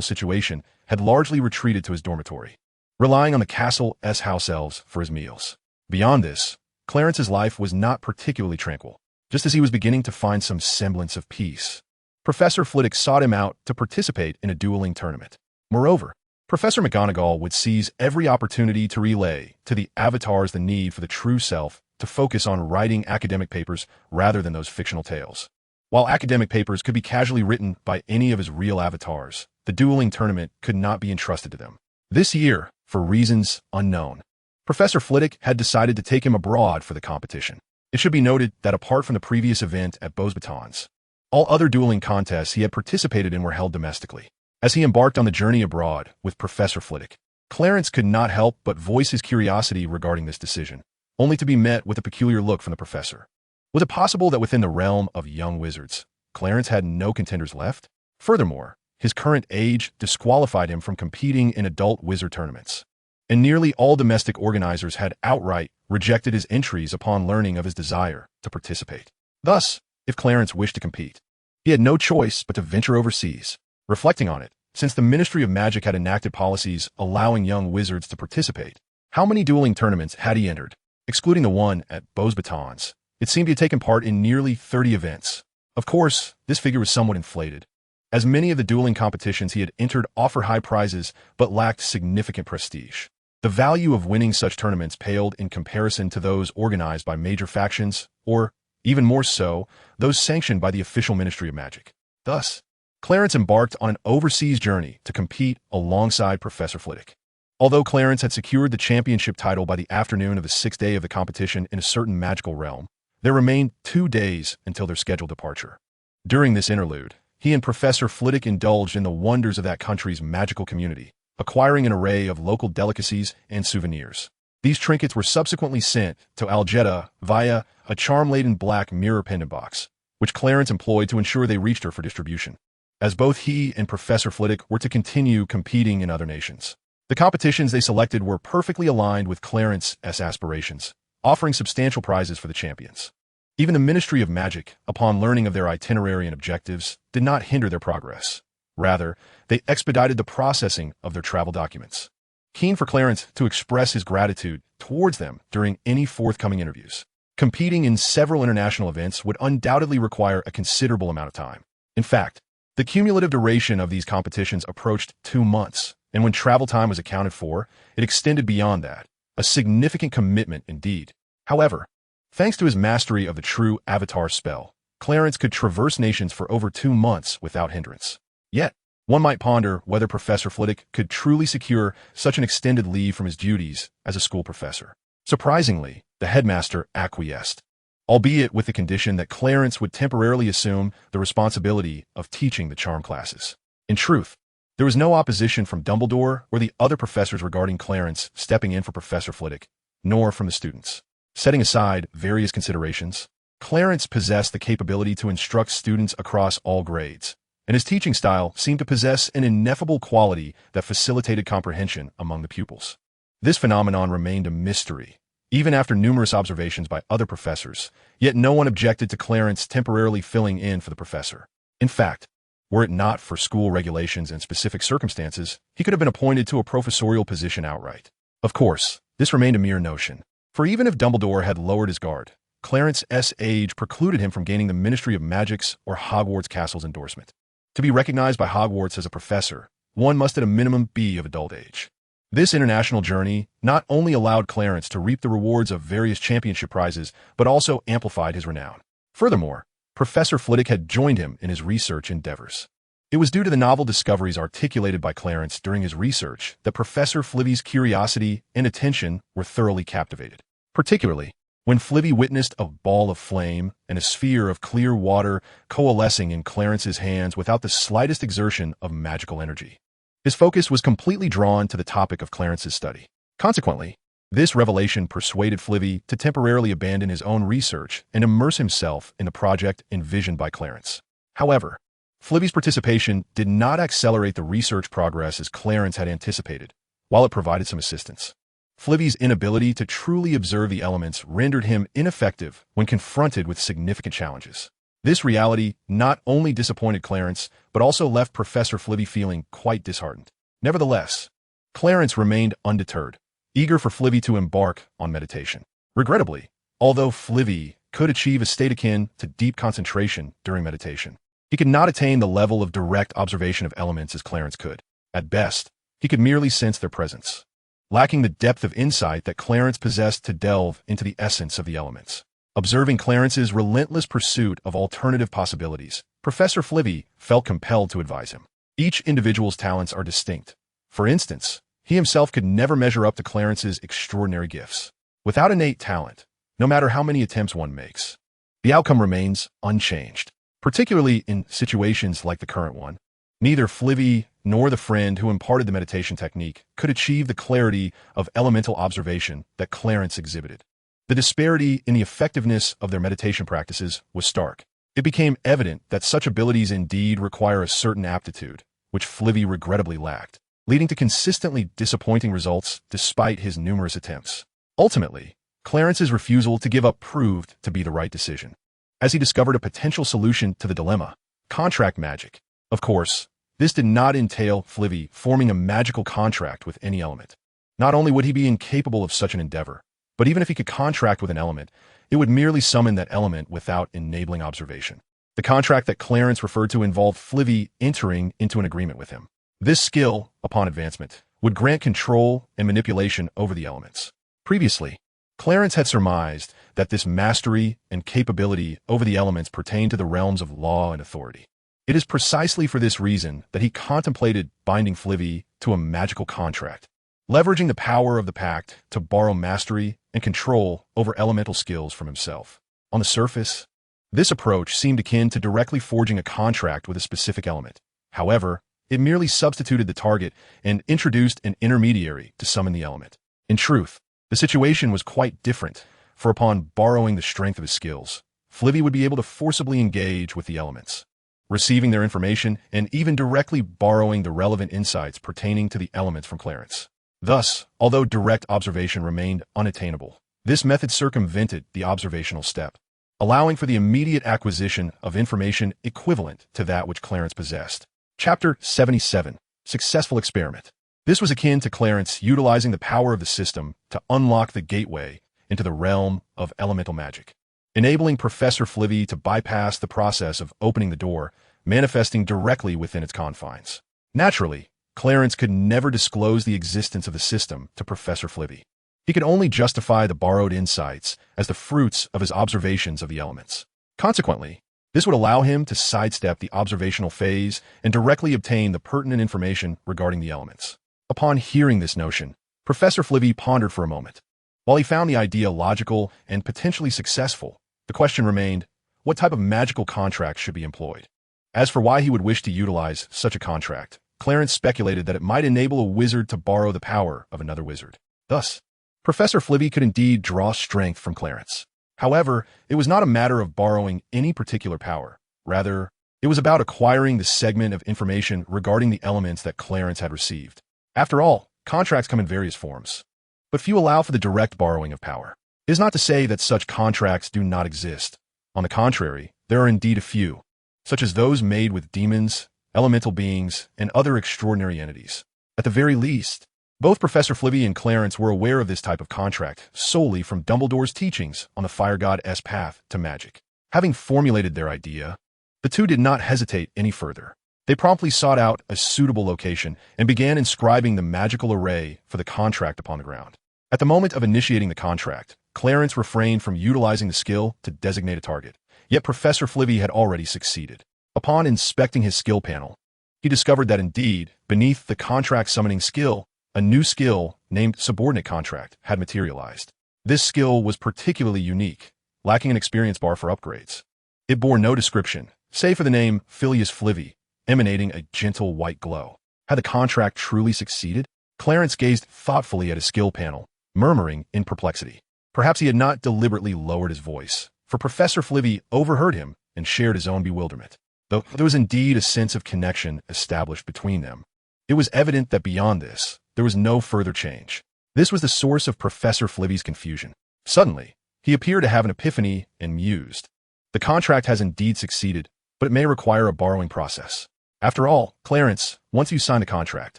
situation, had largely retreated to his dormitory, relying on the castle's house elves for his meals. Beyond this, Clarence's life was not particularly tranquil, just as he was beginning to find some semblance of peace. Professor Flitwick sought him out to participate in a dueling tournament. Moreover, Professor McGonagall would seize every opportunity to relay to the avatars the need for the true self to focus on writing academic papers rather than those fictional tales. While academic papers could be casually written by any of his real avatars, the dueling tournament could not be entrusted to them. This year, for reasons unknown, Professor Flitwick had decided to take him abroad for the competition. It should be noted that apart from the previous event at Beauxbatons, all other dueling contests he had participated in were held domestically. As he embarked on the journey abroad with Professor Flitwick, Clarence could not help but voice his curiosity regarding this decision, only to be met with a peculiar look from the professor. Was it possible that within the realm of young wizards, Clarence had no contenders left? Furthermore, his current age disqualified him from competing in adult wizard tournaments, and nearly all domestic organizers had outright rejected his entries upon learning of his desire to participate. Thus, if Clarence wished to compete, he had no choice but to venture overseas. Reflecting on it, since the Ministry of Magic had enacted policies allowing young wizards to participate, how many dueling tournaments had he entered? Excluding the one at Beauxbatons, it seemed he had taken part in nearly 30 events. Of course, this figure was somewhat inflated, as many of the dueling competitions he had entered offer high prizes but lacked significant prestige. The value of winning such tournaments paled in comparison to those organized by major factions, or, even more so, those sanctioned by the official Ministry of Magic. Thus, Clarence embarked on an overseas journey to compete alongside Professor Flitwick. Although Clarence had secured the championship title by the afternoon of the sixth day of the competition in a certain magical realm, there remained 2 days until their scheduled departure. During this interlude, he and Professor Flitwick indulged in the wonders of that country's magical community, acquiring an array of local delicacies and souvenirs. These trinkets were subsequently sent to Algeta via a charm-laden black mirror pendant box, which Clarence employed to ensure they reached her for distribution, as both he and Professor Flitwick were to continue competing in other nations. The competitions they selected were perfectly aligned with Clarence's aspirations, offering substantial prizes for the champions. Even the Ministry of Magic, upon learning of their itinerary and objectives, did not hinder their progress. Rather, they expedited the processing of their travel documents, keen for Clarence to express his gratitude towards them during any forthcoming interviews. Competing in several international events would undoubtedly require a considerable amount of time. In fact, the cumulative duration of these competitions approached 2 months, and when travel time was accounted for, it extended beyond that, a significant commitment indeed. However, thanks to his mastery of the true avatar spell, Clarence could traverse nations for over 2 months without hindrance. Yet, one might ponder whether Professor Flitwick could truly secure such an extended leave from his duties as a school professor. Surprisingly, the headmaster acquiesced, albeit with the condition that Clarence would temporarily assume the responsibility of teaching the charm classes. In truth, there was no opposition from Dumbledore or the other professors regarding Clarence stepping in for Professor Flitwick, nor from the students. Setting aside various considerations, Clarence possessed the capability to instruct students across all grades, and his teaching style seemed to possess an ineffable quality that facilitated comprehension among the pupils. This phenomenon remained a mystery, even after numerous observations by other professors, yet no one objected to Clarence temporarily filling in for the professor. In fact, were it not for school regulations and specific circumstances, he could have been appointed to a professorial position outright. Of course, this remained a mere notion, for even if Dumbledore had lowered his guard, Clarence's age precluded him from gaining the Ministry of Magic's or Hogwarts Castle's endorsement. To be recognized by Hogwarts as a professor, one must at a minimum be of adult age. This international journey not only allowed Clarence to reap the rewards of various championship prizes, but also amplified his renown. Furthermore, Professor Flitwick had joined him in his research endeavors. It was due to the novel discoveries articulated by Clarence during his research that Professor Flitwick's curiosity and attention were thoroughly captivated, particularly when Flitwick witnessed a ball of flame and a sphere of clear water coalescing in Clarence's hands without the slightest exertion of magical energy. His focus was completely drawn to the topic of Clarence's study. Consequently, this revelation persuaded Flitwick to temporarily abandon his own research and immerse himself in the project envisioned by Clarence. However, Flitwick's participation did not accelerate the research progress as Clarence had anticipated, while it provided some assistance. Flitwick's inability to truly observe the elements rendered him ineffective when confronted with significant challenges. This reality not only disappointed Clarence, but also left Professor Flitwick feeling quite disheartened. Nevertheless, Clarence remained undeterred, eager for Flitwick to embark on meditation. Regrettably, although Flitwick could achieve a state akin to deep concentration during meditation, he could not attain the level of direct observation of elements as Clarence could. At best, he could merely sense their presence, lacking the depth of insight that Clarence possessed to delve into the essence of the elements. Observing Clarence's relentless pursuit of alternative possibilities, Professor Flitwick felt compelled to advise him. Each individual's talents are distinct. For instance, he himself could never measure up to Clarence's extraordinary gifts. Without innate talent, no matter how many attempts one makes, the outcome remains unchanged. Particularly in situations like the current one, neither Flitwick nor the friend who imparted the meditation technique could achieve the clarity of elemental observation that Clarence exhibited. The disparity in the effectiveness of their meditation practices was stark. It became evident that such abilities indeed require a certain aptitude, which Flitwick regrettably lacked, leading to consistently disappointing results despite his numerous attempts. Ultimately, Clarence's refusal to give up proved to be the right decision, as he discovered a potential solution to the dilemma: contract magic. Of course, this did not entail Flitwick forming a magical contract with any element. Not only would he be incapable of such an endeavor, but even if he could contract with an element, it would merely summon that element without enabling observation. The contract that Clarence referred to involved Flitwick entering into an agreement with him. This skill, upon advancement, would grant control and manipulation over the elements. Previously, Clarence had surmised that this mastery and capability over the elements pertained to the realms of law and authority. It is precisely for this reason that he contemplated binding Flivy to a magical contract, leveraging the power of the pact to borrow mastery and control over elemental skills from himself. On the surface, this approach seemed akin to directly forging a contract with a specific element. However, it merely substituted the target and introduced an intermediary to summon the element. In truth, the situation was quite different, for upon borrowing the strength of his skills, Flivy would be able to forcibly engage with the elements, receiving their information and even directly borrowing the relevant insights pertaining to the elements from Clarence. Thus, although direct observation remained unattainable, this method circumvented the observational step, allowing for the immediate acquisition of information equivalent to that which Clarence possessed. Chapter 77. Successful Experiment. This was akin to Clarence utilizing the power of the system to unlock the gateway into the realm of elemental magic, enabling Professor Flivy to bypass the process of opening the door, manifesting directly within its confines. Naturally, Clarence could never disclose the existence of the system to Professor Flivy. He could only justify the borrowed insights as the fruits of his observations of the elements. Consequently, this would allow him to sidestep the observational phase and directly obtain the pertinent information regarding the elements. Upon hearing this notion, Professor Flivy pondered for a moment. While he found the idea logical and potentially successful, the question remained, what type of magical contract should be employed? As for why he would wish to utilize such a contract, Clarence speculated that it might enable a wizard to borrow the power of another wizard. Thus, Professor Flivy could indeed draw strength from Clarence. However, it was not a matter of borrowing any particular power. Rather, it was about acquiring the segment of information regarding the elements that Clarence had received. After all, contracts come in various forms, but few allow for the direct borrowing of power. It is not to say that such contracts do not exist. On the contrary, there are indeed a few, such as those made with demons, elemental beings, and other extraordinary entities. At the very least, both Professor Flivy and Clarence were aware of this type of contract solely from Dumbledore's teachings on the Fire God's path to magic. Having formulated their idea, the two did not hesitate any further. They promptly sought out a suitable location and began inscribing the magical array for the contract upon the ground. At the moment of initiating the contract, Clarence refrained from utilizing the skill to designate a target, yet Professor Flivy had already succeeded. Upon inspecting his skill panel, he discovered that indeed, beneath the contract summoning skill, a new skill named Subordinate Contract had materialized. This skill was particularly unique, lacking an experience bar for upgrades. It bore no description, save for the name Phileas Flivy, emanating a gentle white glow. Had the contract truly succeeded? Clarence gazed thoughtfully at his skill panel, murmuring in perplexity. Perhaps he had not deliberately lowered his voice, for Professor Flivy overheard him and shared his own bewilderment. Though there was indeed a sense of connection established between them, it was evident that beyond this, there was no further change. This was the source of Professor Flivy's confusion. Suddenly, he appeared to have an epiphany and mused. The contract has indeed succeeded, but it may require a borrowing process. After all, Clarence, once you signed a contract,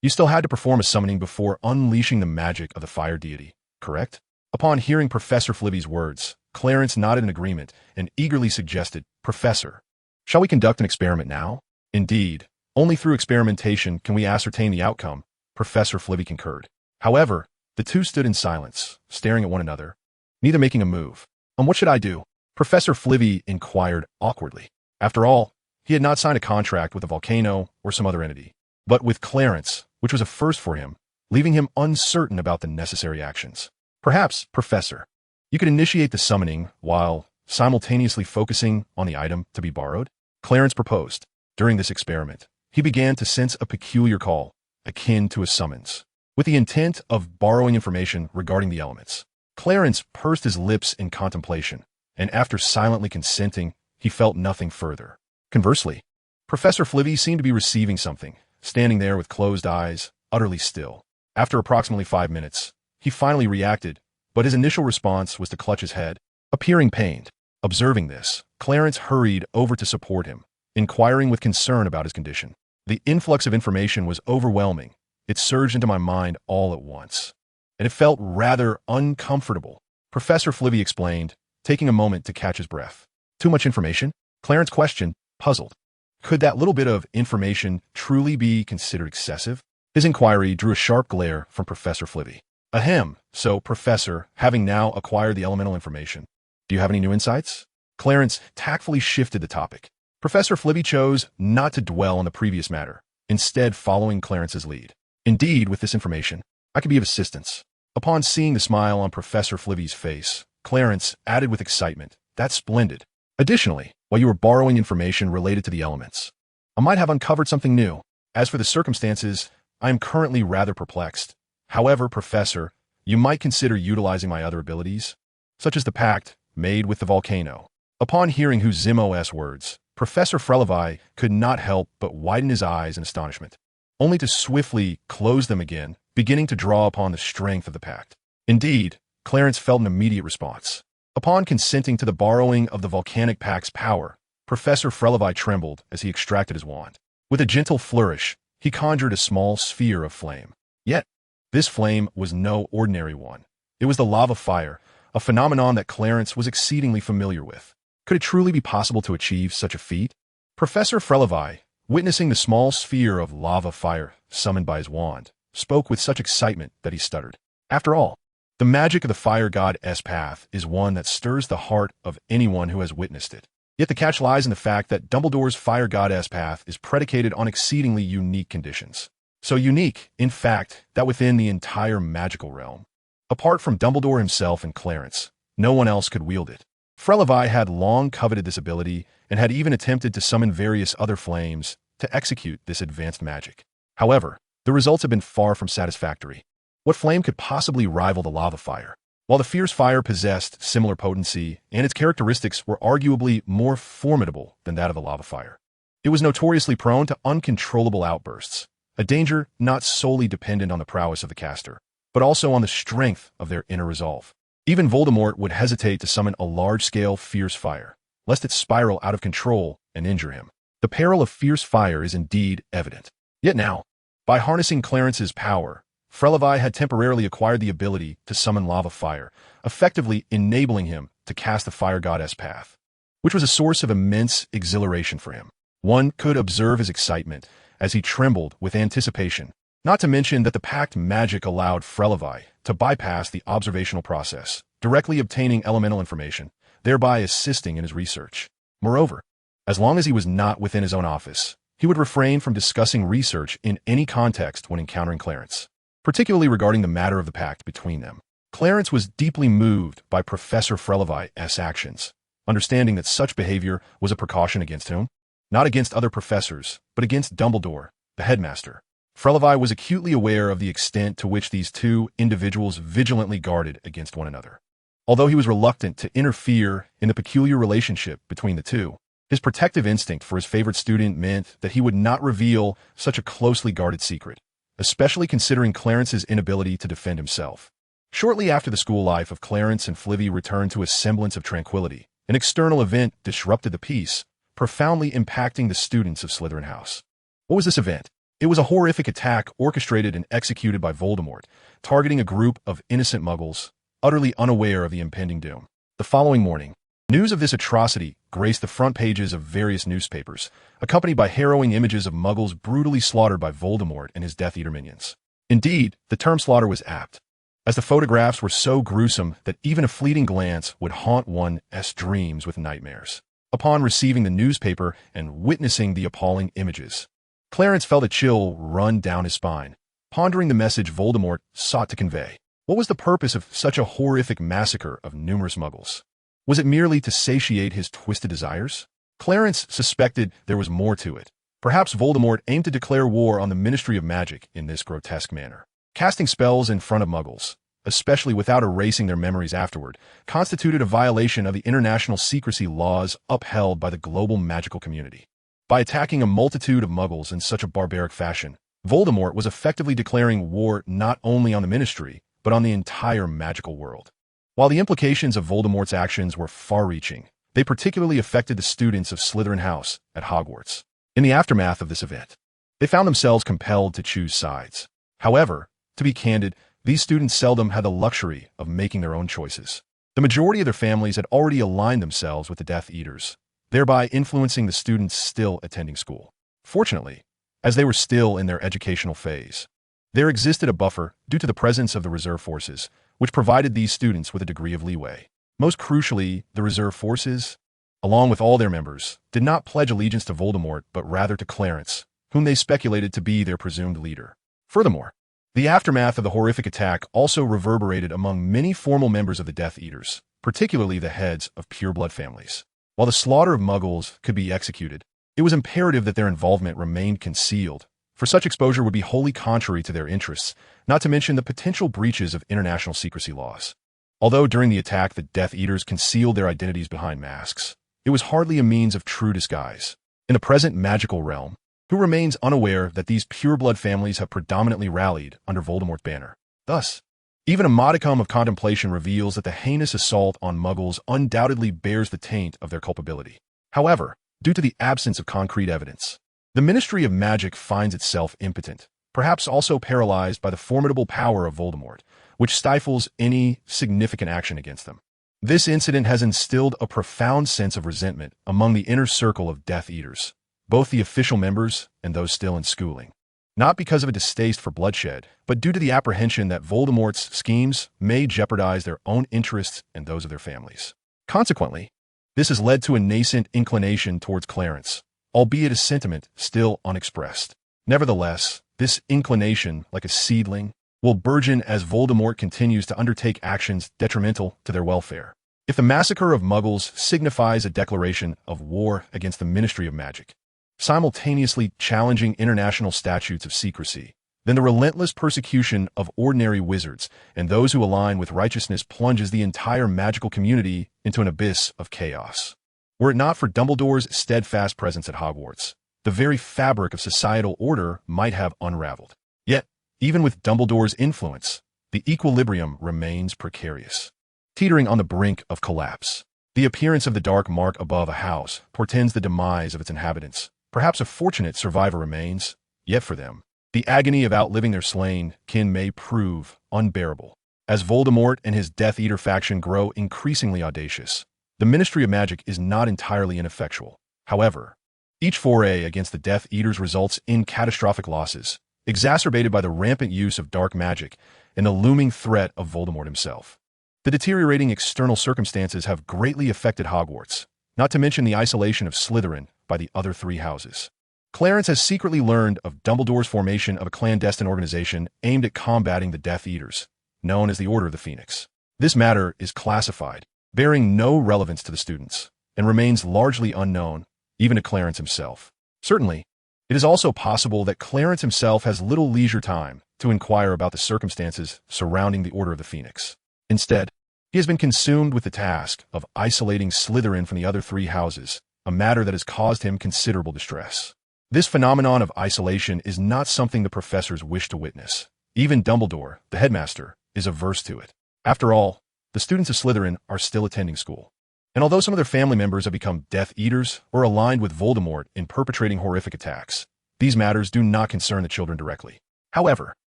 you still had to perform a summoning before unleashing the magic of the fire deity, correct? Upon hearing Professor Flivy's words, Clarence nodded in agreement and eagerly suggested, Professor, shall we conduct an experiment now? Indeed, only through experimentation can we ascertain the outcome, Professor Flivy concurred. However, the two stood in silence, staring at one another, neither making a move. What should I do? Professor Flivy inquired awkwardly. After all, he had not signed a contract with a volcano or some other entity, but with Clarence, which was a first for him, leaving him uncertain about the necessary actions. Perhaps, Professor, you could initiate the summoning while simultaneously focusing on the item to be borrowed? Clarence proposed. During this experiment, he began to sense a peculiar call, akin to a summons, with the intent of borrowing information regarding the elements. Clarence pursed his lips in contemplation, and after silently consenting, he felt nothing further. Conversely, Professor Flivy seemed to be receiving something, standing there with closed eyes, utterly still. After approximately 5 minutes, he finally reacted, but his initial response was to clutch his head, appearing pained. Observing this, Clarence hurried over to support him, inquiring with concern about his condition. The influx of information was overwhelming. It surged into my mind all at once, and it felt rather uncomfortable. Professor Flivy explained, taking a moment to catch his breath. Too much information? Clarence questioned, puzzled. Could that little bit of information truly be considered excessive? His inquiry drew a sharp glare from Professor Flivy. Ahem, so, Professor, having now acquired the elemental information, do you have any new insights? Clarence tactfully shifted the topic. Professor Flivy chose not to dwell on the previous matter, instead following Clarence's lead. Indeed, with this information, I could be of assistance. Upon seeing the smile on Professor Flivy's face, Clarence added with excitement, that's splendid. Additionally, while you were borrowing information related to the elements, I might have uncovered something new. As for the circumstances, I am currently rather perplexed. However, Professor, you might consider utilizing my other abilities, such as the pact made with the volcano. Upon hearing Zimo's words, Professor Frelevai could not help but widen his eyes in astonishment, only to swiftly close them again, beginning to draw upon the strength of the pact. Indeed, Clarence felt an immediate response. Upon consenting to the borrowing of the volcanic pact's power, Professor Frelevai trembled as he extracted his wand. With a gentle flourish, he conjured a small sphere of flame. Yet, this flame was no ordinary one. It was the lava fire, a phenomenon that Clarence was exceedingly familiar with. Could it truly be possible to achieve such a feat? Professor Frelevai, witnessing the small sphere of lava fire summoned by his wand, spoke with such excitement that he stuttered. After all, the magic of the fire god's path is one that stirs the heart of anyone who has witnessed it. Yet the catch lies in the fact that Dumbledore's fire god's path is predicated on exceedingly unique conditions. So unique, in fact, that within the entire magical realm, apart from Dumbledore himself and Clarence, no one else could wield it. Frelevai had long coveted this ability and had even attempted to summon various other flames to execute this advanced magic. However, the results have been far from satisfactory. What flame could possibly rival the lava fire? While the fierce fire possessed similar potency and its characteristics were arguably more formidable than that of the lava fire, it was notoriously prone to uncontrollable outbursts, a danger not solely dependent on the prowess of the caster, but also on the strength of their inner resolve. Even Voldemort would hesitate to summon a large-scale fierce fire, lest it spiral out of control and injure him. The peril of fierce fire is indeed evident. Yet now, by harnessing Clarence's power, Frelevai had temporarily acquired the ability to summon lava fire, effectively enabling him to cast the fire god's path, which was a source of immense exhilaration for him. One could observe his excitement as he trembled with anticipation, not to mention that the pact magic allowed Frelevai to bypass the observational process, directly obtaining elemental information, thereby assisting in his research. Moreover, as long as he was not within his own office, he would refrain from discussing research in any context when encountering Clarence, particularly regarding the matter of the pact between them. Clarence was deeply moved by Professor Frelevai's actions, understanding that such behavior was a precaution against whom? Not against other professors, but against Dumbledore, the headmaster. Frelevai was acutely aware of the extent to which these two individuals vigilantly guarded against one another. Although he was reluctant to interfere in the peculiar relationship between the two, his protective instinct for his favorite student meant that he would not reveal such a closely guarded secret, especially considering Clarence's inability to defend himself. Shortly after the school life of Clarence and Flivy returned to a semblance of tranquility, an external event disrupted the peace, profoundly impacting the students of Slytherin House. What was this event? It was a horrific attack orchestrated and executed by Voldemort, targeting a group of innocent muggles, utterly unaware of the impending doom. The following morning, news of this atrocity graced the front pages of various newspapers, accompanied by harrowing images of muggles brutally slaughtered by Voldemort and his Death Eater minions. Indeed, the term slaughter was apt, as the photographs were so gruesome that even a fleeting glance would haunt one's dreams with nightmares. Upon receiving the newspaper and witnessing the appalling images, Clarence felt a chill run down his spine, pondering the message Voldemort sought to convey. What was the purpose of such a horrific massacre of numerous muggles? Was it merely to satiate his twisted desires? Clarence suspected there was more to it. Perhaps Voldemort aimed to declare war on the Ministry of Magic in this grotesque manner. Casting spells in front of muggles, especially without erasing their memories afterward, constituted a violation of the international secrecy laws upheld by the global magical community. By attacking a multitude of muggles in such a barbaric fashion, Voldemort was effectively declaring war not only on the Ministry, but on the entire magical world. While the implications of Voldemort's actions were far-reaching, they particularly affected the students of Slytherin House at Hogwarts. In the aftermath of this event, they found themselves compelled to choose sides. However, to be candid, these students seldom had the luxury of making their own choices. The majority of their families had already aligned themselves with the Death Eaters, thereby influencing the students still attending school. Fortunately, as they were still in their educational phase, There existed a buffer due to the presence of the reserve forces, which provided these students with a degree of leeway. Most crucially, the reserve forces, along with all their members, did not pledge allegiance to Voldemort but rather to Clarence, whom they speculated to be their presumed leader. Furthermore, the aftermath of the horrific attack also reverberated among many formal members of the Death Eaters, particularly the heads of pureblood families. While the slaughter of Muggles could be executed, it was imperative that their involvement remained concealed, for such exposure would be wholly contrary to their interests, not to mention the potential breaches of international secrecy laws. Although during the attack the Death Eaters concealed their identities behind masks, it was hardly a means of true disguise. In the present magical realm, who remains unaware that these pureblood families have predominantly rallied under Voldemort's banner? Thus, even a modicum of contemplation reveals that the heinous assault on Muggles undoubtedly bears the taint of their culpability. However, due to the absence of concrete evidence, the Ministry of Magic finds itself impotent, perhaps also paralyzed by the formidable power of Voldemort, which stifles any significant action against them. This incident has instilled a profound sense of resentment among the inner circle of Death Eaters, both the official members and those still in schooling. Not because of a distaste for bloodshed, but due to the apprehension that Voldemort's schemes may jeopardize their own interests and those of their families. Consequently, this has led to a nascent inclination towards Clarence, albeit a sentiment still unexpressed. Nevertheless, this inclination, like a seedling, will burgeon as Voldemort continues to undertake actions detrimental to their welfare. If the massacre of Muggles signifies a declaration of war against the Ministry of Magic, simultaneously challenging international statutes of secrecy, then the relentless persecution of ordinary wizards and those who align with righteousness plunges the entire magical community into an abyss of chaos. Were it not for Dumbledore's steadfast presence at Hogwarts, the very fabric of societal order might have unraveled. Yet, even with Dumbledore's influence, the equilibrium remains precarious, teetering on the brink of collapse. The appearance of the dark mark above a house portends the demise of its inhabitants. Perhaps a fortunate survivor remains, yet for them, the agony of outliving their slain kin may prove unbearable. As Voldemort and his Death Eater faction grow increasingly audacious, the Ministry of Magic is not entirely ineffectual. However, each foray against the Death Eaters results in catastrophic losses, exacerbated by the rampant use of dark magic and the looming threat of Voldemort himself. The deteriorating external circumstances have greatly affected Hogwarts, not to mention the isolation of Slytherin by the other three houses. Clarence has secretly learned of Dumbledore's formation of a clandestine organization aimed at combating the Death Eaters, known as the Order of the Phoenix. This matter is classified, bearing no relevance to the students, and remains largely unknown, even to Clarence himself. Certainly, it is also possible that Clarence himself has little leisure time to inquire about the circumstances surrounding the Order of the Phoenix. Instead, he has been consumed with the task of isolating Slytherin from the other three houses, a matter that has caused him considerable distress. This phenomenon of isolation is not something the professors wish to witness. Even Dumbledore, the headmaster, is averse to it. After all, the students of Slytherin are still attending school. And although some of their family members have become Death Eaters or aligned with Voldemort in perpetrating horrific attacks, these matters do not concern the children directly. However,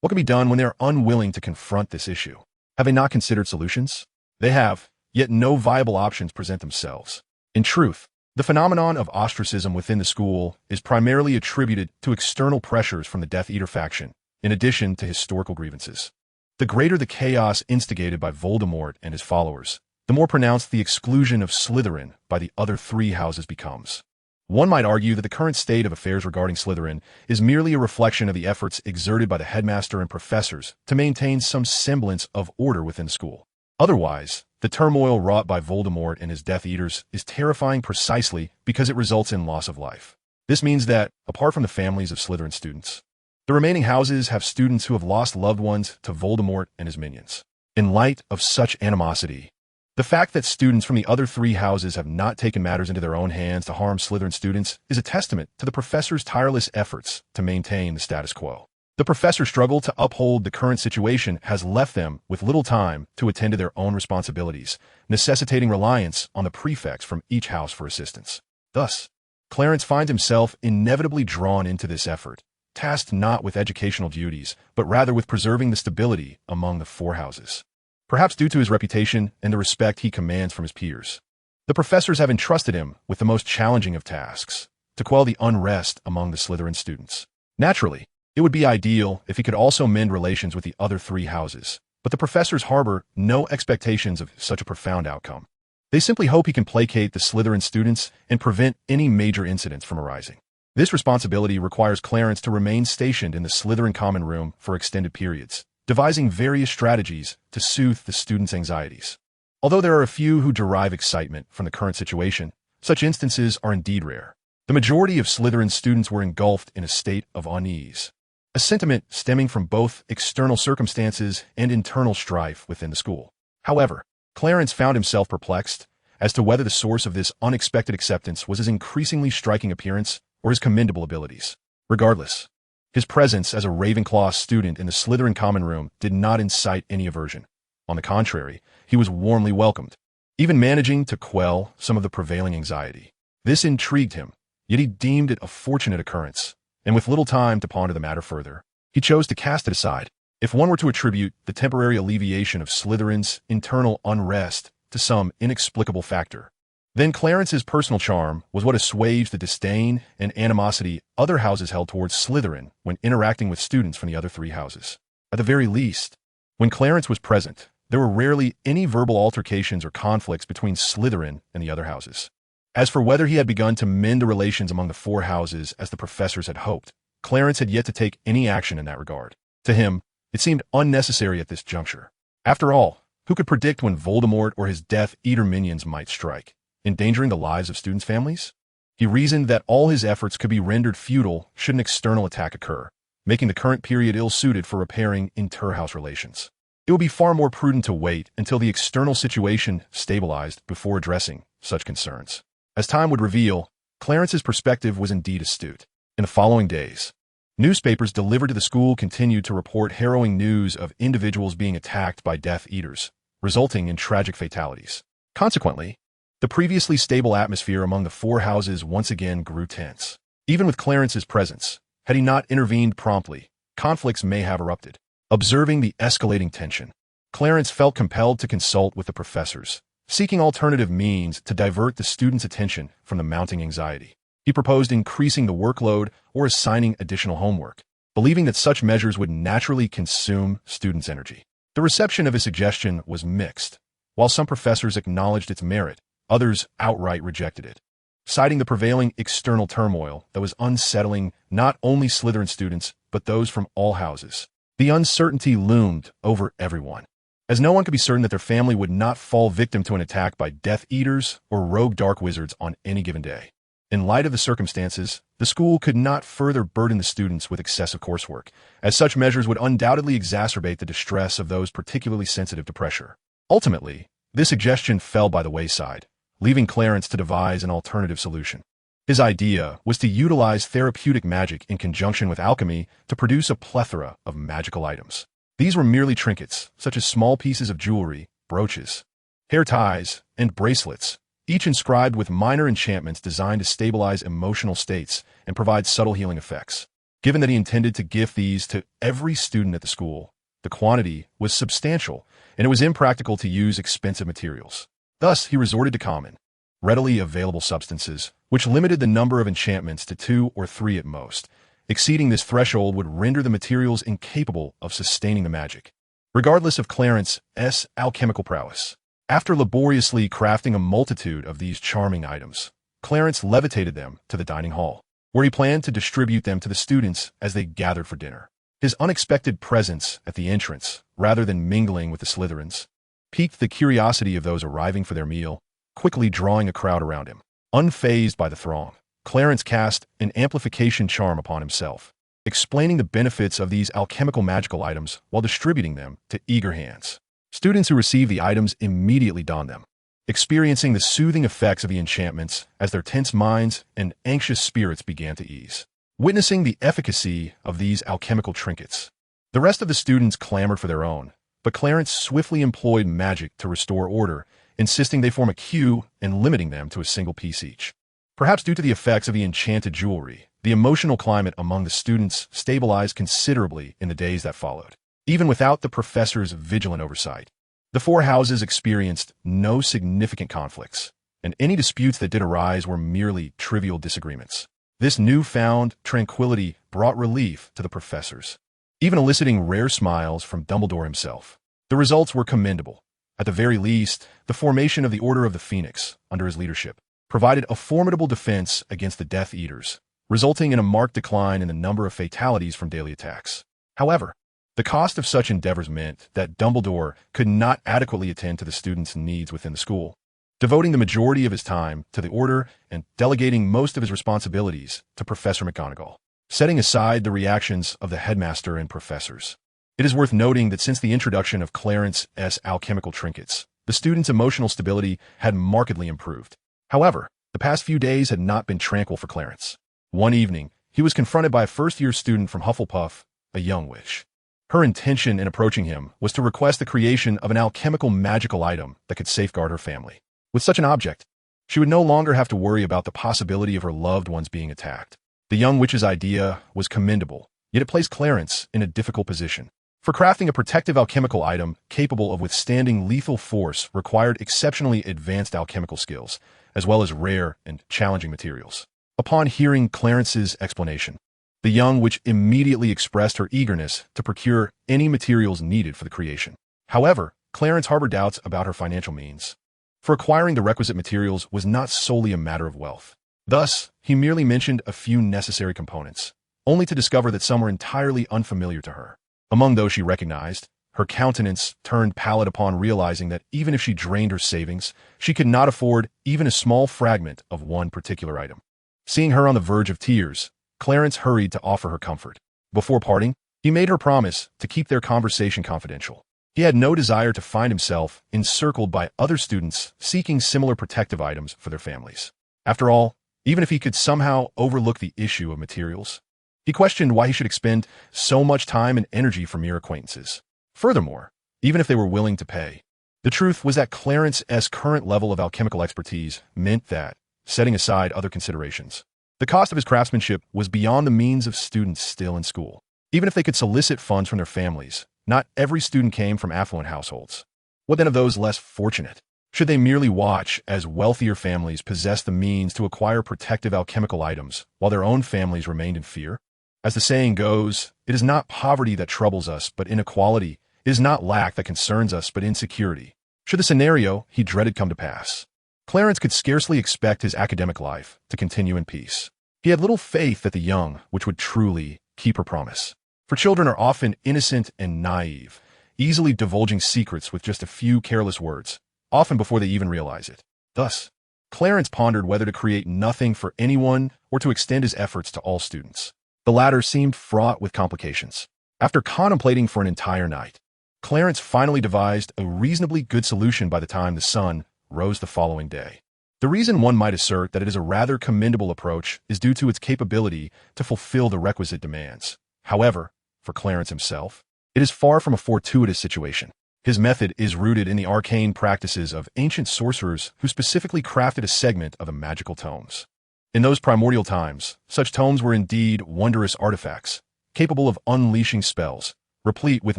what can be done when they are unwilling to confront this issue? Have they not considered solutions? They have, yet no viable options present themselves. In truth, the phenomenon of ostracism within the school is primarily attributed to external pressures from the Death Eater faction, in addition to historical grievances. The greater the chaos instigated by Voldemort and his followers, the more pronounced the exclusion of Slytherin by the other three houses becomes. One might argue that the current state of affairs regarding Slytherin is merely a reflection of the efforts exerted by the headmaster and professors to maintain some semblance of order within the school. Otherwise, the turmoil wrought by Voldemort and his Death Eaters is terrifying precisely because it results in loss of life. This means that, apart from the families of Slytherin students, the remaining houses have students who have lost loved ones to Voldemort and his minions. In light of such animosity, the fact that students from the other three houses have not taken matters into their own hands to harm Slytherin students is a testament to the professors' tireless efforts to maintain the status quo. The professors' struggle to uphold the current situation has left them with little time to attend to their own responsibilities, necessitating reliance on the prefects from each house for assistance. Thus, Clarence finds himself inevitably drawn into this effort, tasked not with educational duties, but rather with preserving the stability among the four houses. Perhaps due to his reputation and the respect he commands from his peers, the professors have entrusted him with the most challenging of tasks, to quell the unrest among the Slytherin students. Naturally, It would be ideal if he could also mend relations with the other three houses, but the professors harbor no expectations of such a profound outcome. They simply hope he can placate the Slytherin students and prevent any major incidents from arising. This responsibility requires Clarence to remain stationed in the Slytherin common room for extended periods, devising various strategies to soothe the students' anxieties. Although there are a few who derive excitement from the current situation, such instances are indeed rare. The majority of Slytherin students were engulfed in a state of unease, a sentiment stemming from both external circumstances and internal strife within the school. However, Clarence found himself perplexed as to whether the source of this unexpected acceptance was his increasingly striking appearance or his commendable abilities. Regardless, his presence as a Ravenclaw student in the Slytherin common room did not incite any aversion. On the contrary, he was warmly welcomed, even managing to quell some of the prevailing anxiety. This intrigued him, yet he deemed it a fortunate occurrence, and with little time to ponder the matter further, he chose to cast it aside. If one were to attribute the temporary alleviation of Slytherin's internal unrest to some inexplicable factor, then Clarence's personal charm was what assuaged the disdain and animosity other houses held towards Slytherin when interacting with students from the other three houses. At the very least, when Clarence was present, there were rarely any verbal altercations or conflicts between Slytherin and the other houses. As for whether he had begun to mend the relations among the four houses as the professors had hoped, Clarence had yet to take any action in that regard. To him, it seemed unnecessary at this juncture. After all, who could predict when Voldemort or his Death Eater minions might strike, endangering the lives of students' families? He reasoned that all his efforts could be rendered futile should an external attack occur, making the current period ill-suited for repairing inter-house relations. It would be far more prudent to wait until the external situation stabilized before addressing such concerns. As time would reveal, Clarence's perspective was indeed astute. In the following days, newspapers delivered to the school continued to report harrowing news of individuals being attacked by Death Eaters, resulting in tragic fatalities. Consequently, the previously stable atmosphere among the four houses once again grew tense. Even with Clarence's presence, had he not intervened promptly, conflicts may have erupted. Observing the escalating tension, Clarence felt compelled to consult with the professors, seeking alternative means to divert the students' attention from the mounting anxiety. He proposed increasing the workload or assigning additional homework, believing that such measures would naturally consume students' energy. The reception of his suggestion was mixed. While some professors acknowledged its merit, others outright rejected it, citing the prevailing external turmoil that was unsettling not only Slytherin students, but those from all houses. The uncertainty loomed over everyone, as no one could be certain that their family would not fall victim to an attack by Death Eaters or rogue dark wizards on any given day. In light of the circumstances, the school could not further burden the students with excessive coursework, as such measures would undoubtedly exacerbate the distress of those particularly sensitive to pressure. Ultimately, this suggestion fell by the wayside, leaving Clarence to devise an alternative solution. His idea was to utilize therapeutic magic in conjunction with alchemy to produce a plethora of magical items. These were merely trinkets, such as small pieces of jewelry, brooches, hair ties, and bracelets, each inscribed with minor enchantments designed to stabilize emotional states and provide subtle healing effects. Given that he intended to gift these to every student at the school, the quantity was substantial, and it was impractical to use expensive materials. Thus, he resorted to common, readily available substances, which limited the number of enchantments to 2 or 3 at most. Exceeding this threshold would render the materials incapable of sustaining the magic. Regardless of Clarence's alchemical prowess, after laboriously crafting a multitude of these charming items, Clarence levitated them to the dining hall, where he planned to distribute them to the students as they gathered for dinner. His unexpected presence at the entrance, rather than mingling with the Slytherins, piqued the curiosity of those arriving for their meal, quickly drawing a crowd around him. Unfazed by the throng, Clarence cast an amplification charm upon himself, explaining the benefits of these alchemical magical items while distributing them to eager hands. Students who received the items immediately donned them, experiencing the soothing effects of the enchantments as their tense minds and anxious spirits began to ease. Witnessing the efficacy of these alchemical trinkets, the rest of the students clamored for their own, but Clarence swiftly employed magic to restore order, insisting they form a queue and limiting them to a single piece each. Perhaps due to the effects of the enchanted jewelry, the emotional climate among the students stabilized considerably in the days that followed. Even without the professor's vigilant oversight, the four houses experienced no significant conflicts, and any disputes that did arise were merely trivial disagreements. This newfound tranquility brought relief to the professors, even eliciting rare smiles from Dumbledore himself. The results were commendable. At the very least, the formation of the Order of the Phoenix, under his leadership, provided a formidable defense against the Death Eaters, resulting in a marked decline in the number of fatalities from daily attacks. However, the cost of such endeavors meant that Dumbledore could not adequately attend to the students' needs within the school, devoting the majority of his time to the Order and delegating most of his responsibilities to Professor McGonagall, setting aside the reactions of the headmaster and professors. It is worth noting that since the introduction of Clarence's alchemical trinkets, the students' emotional stability had markedly improved. However, the past few days had not been tranquil for Clarence. One evening, he was confronted by a first-year student from Hufflepuff, a young witch. Her intention in approaching him was to request the creation of an alchemical magical item that could safeguard her family. With such an object, she would no longer have to worry about the possibility of her loved ones being attacked. The young witch's idea was commendable, yet it placed Clarence in a difficult position. For crafting a protective alchemical item capable of withstanding lethal force required exceptionally advanced alchemical skills, as well as rare and challenging materials. Upon hearing Clarence's explanation, the young witch immediately expressed her eagerness to procure any materials needed for the creation. However, Clarence harbored doubts about her financial means. For acquiring the requisite materials was not solely a matter of wealth. Thus, he merely mentioned a few necessary components, only to discover that some were entirely unfamiliar to her. Among those she recognized, her countenance turned pallid upon realizing that even if she drained her savings, she could not afford even a small fragment of one particular item. Seeing her on the verge of tears, Clarence hurried to offer her comfort. Before parting, he made her promise to keep their conversation confidential. He had no desire to find himself encircled by other students seeking similar protective items for their families. After all, even if he could somehow overlook the issue of materials, he questioned why he should expend so much time and energy for mere acquaintances. Furthermore, even if they were willing to pay, the truth was that Clarence's current level of alchemical expertise meant that, setting aside other considerations, the cost of his craftsmanship was beyond the means of students still in school. Even if they could solicit funds from their families, not every student came from affluent households. What then of those less fortunate? Should they merely watch as wealthier families possessed the means to acquire protective alchemical items while their own families remained in fear? As the saying goes, it is not poverty that troubles us, but inequality. It is not lack that concerns us, but insecurity. Should the scenario he dreaded come to pass, Clarence could scarcely expect his academic life to continue in peace. He had little faith that the young which would truly keep her promise. For children are often innocent and naive, easily divulging secrets with just a few careless words, often before they even realize it. Thus, Clarence pondered whether to create nothing for anyone or to extend his efforts to all students. The latter seemed fraught with complications. After contemplating for an entire night, Clarence finally devised a reasonably good solution by the time the sun rose the following day. The reason one might assert that it is a rather commendable approach is due to its capability to fulfill the requisite demands. However, for Clarence himself, it is far from a fortuitous situation. His method is rooted in the arcane practices of ancient sorcerers who specifically crafted a segment of the magical tomes. In those primordial times, such tomes were indeed wondrous artifacts, capable of unleashing spells, replete with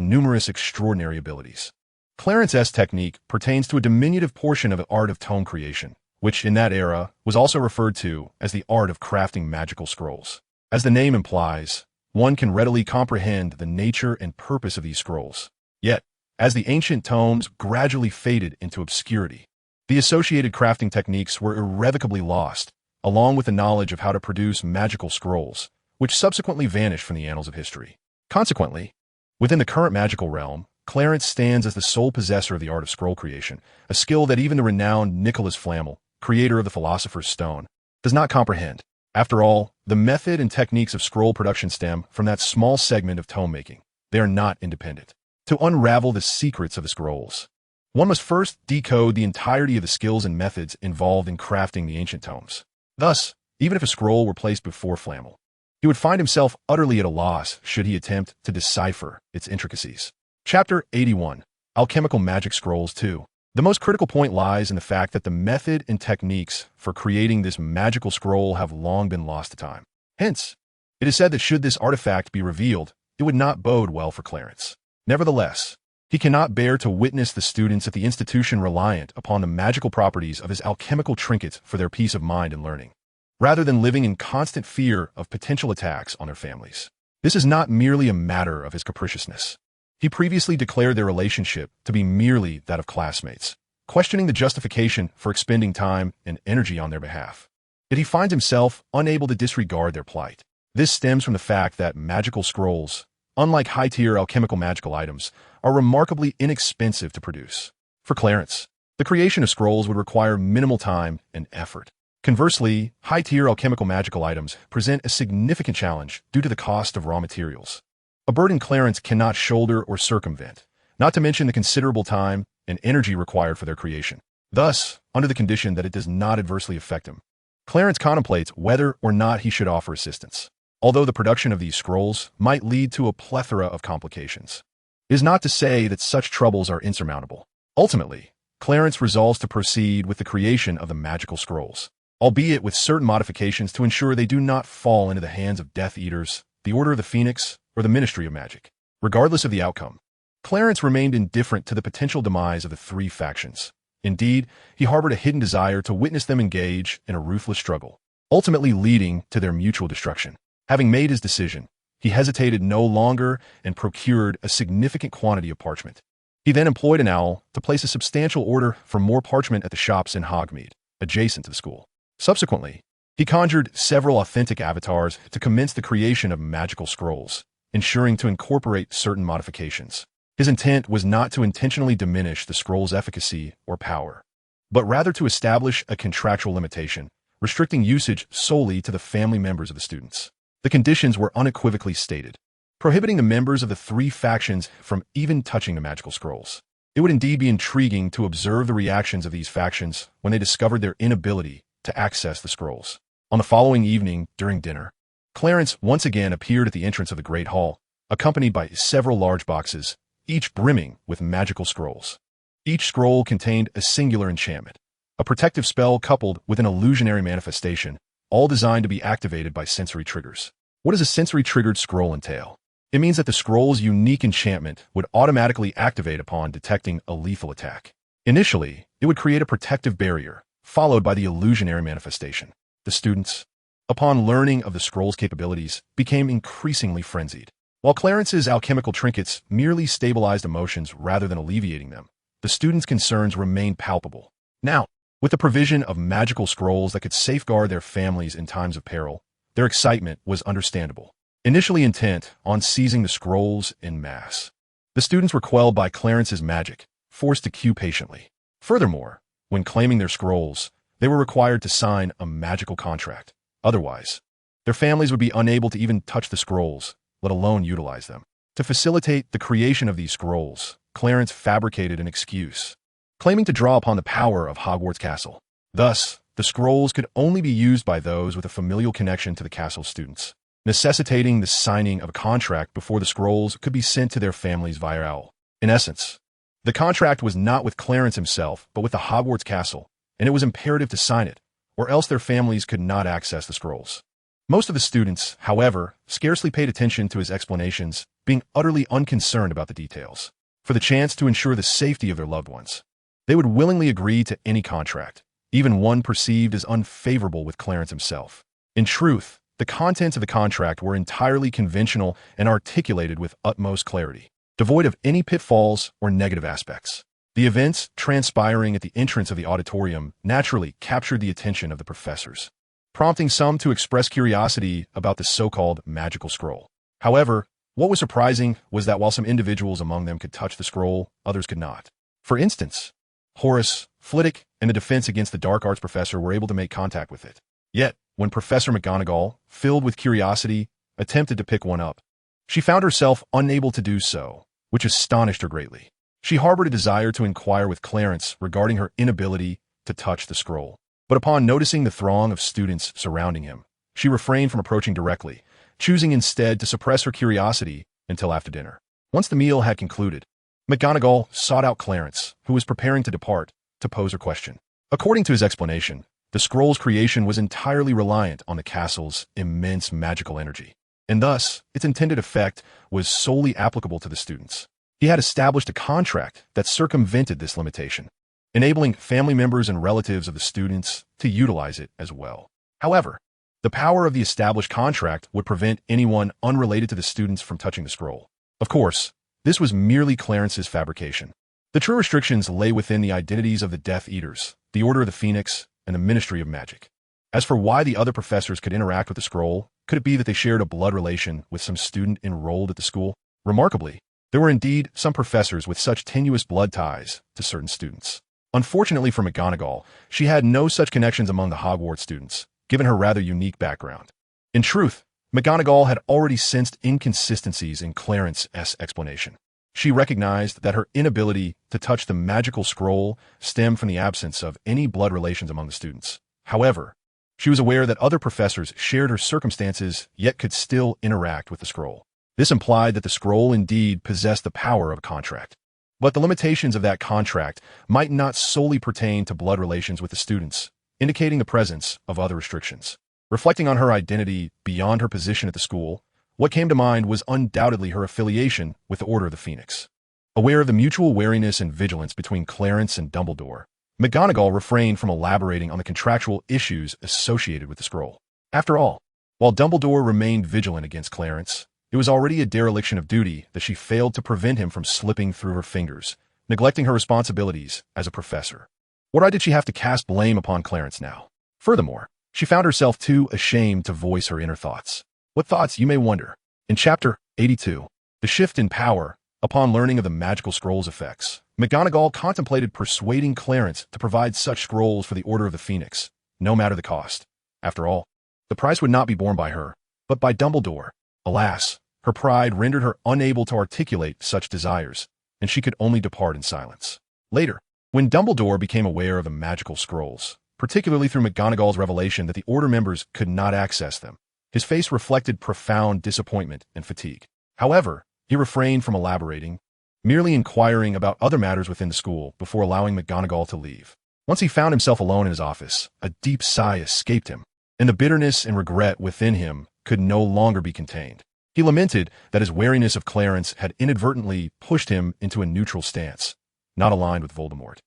numerous extraordinary abilities. Clarence's technique pertains to a diminutive portion of the art of tome creation, which in that era was also referred to as the art of crafting magical scrolls. As the name implies, one can readily comprehend the nature and purpose of these scrolls. Yet, as the ancient tomes gradually faded into obscurity, the associated crafting techniques were irrevocably lost, along with the knowledge of how to produce magical scrolls, which subsequently vanished from the annals of history. Consequently, within the current magical realm, Clarence stands as the sole possessor of the art of scroll creation, a skill that even the renowned Nicholas Flamel, creator of the Philosopher's Stone, does not comprehend. After all, the method and techniques of scroll production stem from that small segment of tome making. They are not independent. To unravel the secrets of the scrolls, one must first decode the entirety of the skills and methods involved in crafting the ancient tomes. Thus, even if a scroll were placed before Flamel, he would find himself utterly at a loss should he attempt to decipher its intricacies. Chapter 81. Alchemical Magic Scrolls 2. The most critical point lies in the fact that the method and techniques for creating this magical scroll have long been lost to time. Hence, it is said that should this artifact be revealed, it would not bode well for Clarence. Nevertheless, he cannot bear to witness the students at the institution reliant upon the magical properties of his alchemical trinkets for their peace of mind and learning. rather than living in constant fear of potential attacks on their families. This is not merely a matter of his capriciousness. He previously declared their relationship to be merely that of classmates, questioning the justification for expending time and energy on their behalf. Yet he finds himself unable to disregard their plight. This stems from the fact that magical scrolls, unlike high-tier alchemical magical items, are remarkably inexpensive to produce. For Clarence, the creation of scrolls would require minimal time and effort. Conversely, high-tier alchemical magical items present a significant challenge due to the cost of raw materials, a burden Clarence cannot shoulder or circumvent, not to mention the considerable time and energy required for their creation. Thus, under the condition that it does not adversely affect him, Clarence contemplates whether or not he should offer assistance. Although the production of these scrolls might lead to a plethora of complications, it is not to say that such troubles are insurmountable. Ultimately, Clarence resolves to proceed with the creation of the magical scrolls, albeit with certain modifications to ensure they do not fall into the hands of Death Eaters, the Order of the Phoenix, or the Ministry of Magic. Regardless of the outcome, Clarence remained indifferent to the potential demise of the three factions. Indeed, he harbored a hidden desire to witness them engage in a ruthless struggle, ultimately leading to their mutual destruction. Having made his decision, he hesitated no longer and procured a significant quantity of parchment. He then employed an owl to place a substantial order for more parchment at the shops in Hogsmeade, adjacent to the school. Subsequently, he conjured several authentic avatars to commence the creation of magical scrolls, ensuring to incorporate certain modifications. His intent was not to intentionally diminish the scroll's efficacy or power, but rather to establish a contractual limitation, restricting usage solely to the family members of the students. The conditions were unequivocally stated, prohibiting the members of the three factions from even touching the magical scrolls. It would indeed be intriguing to observe the reactions of these factions when they discovered their inability to access the scrolls. On the following evening, during dinner, Clarence once again appeared at the entrance of the Great Hall, accompanied by several large boxes, each brimming with magical scrolls. Each scroll contained a singular enchantment, a protective spell coupled with an illusionary manifestation, all designed to be activated by sensory triggers. What does a sensory-triggered scroll entail? It means that the scroll's unique enchantment would automatically activate upon detecting a lethal attack. Initially, it would create a protective barrier, followed by the illusionary manifestation. The students, upon learning of the scroll's capabilities, became increasingly frenzied. While Clarence's alchemical trinkets merely stabilized emotions rather than alleviating them, the students' concerns remained palpable. Now, with the provision of magical scrolls that could safeguard their families in times of peril, their excitement was understandable. Initially intent on seizing the scrolls en masse, the students were quelled by Clarence's magic, forced to queue patiently. Furthermore, when claiming their scrolls, they were required to sign a magical contract. Otherwise, their families would be unable to even touch the scrolls, let alone utilize them. To facilitate the creation of these scrolls, Clarence fabricated an excuse, claiming to draw upon the power of Hogwarts Castle. Thus, the scrolls could only be used by those with a familial connection to the castle's students, necessitating the signing of a contract before the scrolls could be sent to their families via owl. In essence, the contract was not with Clarence himself, but with the Hogwarts Castle, and it was imperative to sign it, or else their families could not access the scrolls. Most of the students, however, scarcely paid attention to his explanations, being utterly unconcerned about the details. For the chance to ensure the safety of their loved ones, they would willingly agree to any contract, even one perceived as unfavorable with Clarence himself. In truth, the contents of the contract were entirely conventional and articulated with utmost clarity, devoid of any pitfalls or negative aspects. The events transpiring at the entrance of the auditorium naturally captured the attention of the professors, prompting some to express curiosity about the so-called magical scroll. However, what was surprising was that while some individuals among them could touch the scroll, others could not. For instance, Horace, Flitwick, and the Defense Against the Dark Arts professor were able to make contact with it. Yet, when Professor McGonagall, filled with curiosity, attempted to pick one up, she found herself unable to do so, which astonished her greatly. She harbored a desire to inquire with Clarence regarding her inability to touch the scroll, but upon noticing the throng of students surrounding him, she refrained from approaching directly, choosing instead to suppress her curiosity until after dinner. Once the meal had concluded, McGonagall sought out Clarence, who was preparing to depart, to pose her question. According to his explanation, the scroll's creation was entirely reliant on the castle's immense magical energy, and thus its intended effect was solely applicable to the students. He had established a contract that circumvented this limitation, enabling family members and relatives of the students to utilize it as well. However, The power of the established contract would prevent anyone unrelated to the students from touching the scroll. Of course, this was merely Clarence's fabrication. The true restrictions lay within the identities of the Death Eaters, the Order of the Phoenix, and the Ministry of Magic. As for why the other professors could interact with the scroll, could it be that they shared a blood relation with some student enrolled at the school? Remarkably, there were indeed some professors with such tenuous blood ties to certain students. Unfortunately for McGonagall, she had no such connections among the Hogwarts students, given her rather unique background. In truth, McGonagall had already sensed inconsistencies in Clarence's explanation. She recognized that her inability to touch the magical scroll stemmed from the absence of any blood relations among the students. However, she was aware that other professors shared her circumstances yet could still interact with the scroll. This implied that the scroll indeed possessed the power of a contract. But the limitations of that contract might not solely pertain to blood relations with the students, indicating the presence of other restrictions. Reflecting on her identity beyond her position at the school, what came to mind was undoubtedly her affiliation with the Order of the Phoenix. Aware of the mutual wariness and vigilance between Clarence and Dumbledore, McGonagall refrained from elaborating on the contractual issues associated with the scroll. After all, while Dumbledore remained vigilant against Clarence, it was already a dereliction of duty that she failed to prevent him from slipping through her fingers, neglecting her responsibilities as a professor. What right did she have to cast blame upon Clarence now? Furthermore, she found herself too ashamed to voice her inner thoughts. What thoughts, you may wonder? In Chapter 82, The Shift in Power, upon learning of the magical scroll's effects, McGonagall contemplated persuading Clarence to provide such scrolls for the Order of the Phoenix, no matter the cost. After all, the price would not be borne by her, but by Dumbledore. Alas, her pride rendered her unable to articulate such desires, and she could only depart in silence. Later, when Dumbledore became aware of the magical scrolls, particularly through McGonagall's revelation that the Order members could not access them, his face reflected profound disappointment and fatigue. However, he refrained from elaborating, merely inquiring about other matters within the school before allowing McGonagall to leave. Once he found himself alone in his office, a deep sigh escaped him, and the bitterness and regret within him could no longer be contained. He lamented that his wariness of Clarence had inadvertently pushed him into a neutral stance, not aligned with Voldemort,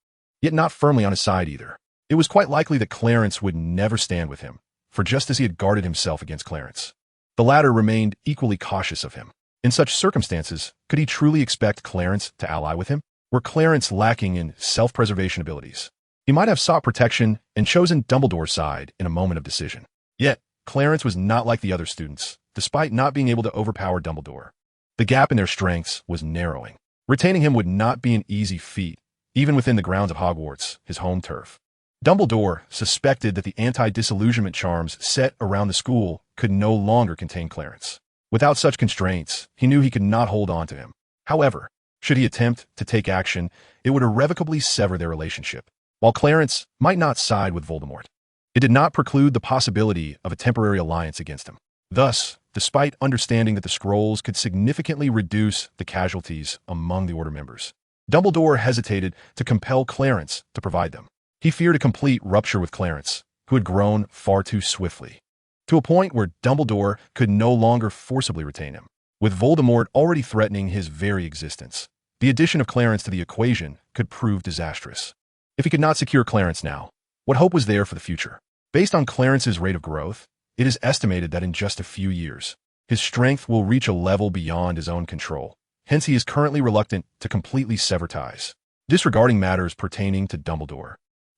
yet not firmly on his side either. It was quite likely that Clarence would never stand with him, for just as he had guarded himself against Clarence, the latter remained equally cautious of him. In such circumstances, could he truly expect Clarence to ally with him? Were Clarence lacking in self-preservation abilities? He might have sought protection and chosen Dumbledore's side in a moment of decision. Yet, Clarence was not like the other students, despite not being able to overpower Dumbledore. The gap in their strengths was narrowing. Retaining him would not be an easy feat, even within the grounds of Hogwarts, his home turf. Dumbledore suspected that the anti-disillusionment charms set around the school could no longer contain Clarence. Without such constraints, he knew he could not hold on to him. However, should he attempt to take action, it would irrevocably sever their relationship. While Clarence might not side with Voldemort, it did not preclude the possibility of a temporary alliance against him. Thus, despite understanding that the scrolls could significantly reduce the casualties among the Order members, Dumbledore hesitated to compel Clarence to provide them. He feared a complete rupture with Clarence, who had grown far too swiftly, to a point where Dumbledore could no longer forcibly retain him. With Voldemort already threatening his very existence, the addition of Clarence to the equation could prove disastrous. If he could not secure Clarence now, what hope was there for the future? Based on Clarence's rate of growth, it is estimated that in just a few years, his strength will reach a level beyond his own control. Hence, he is currently reluctant to completely sever ties. Disregarding matters pertaining to Dumbledore,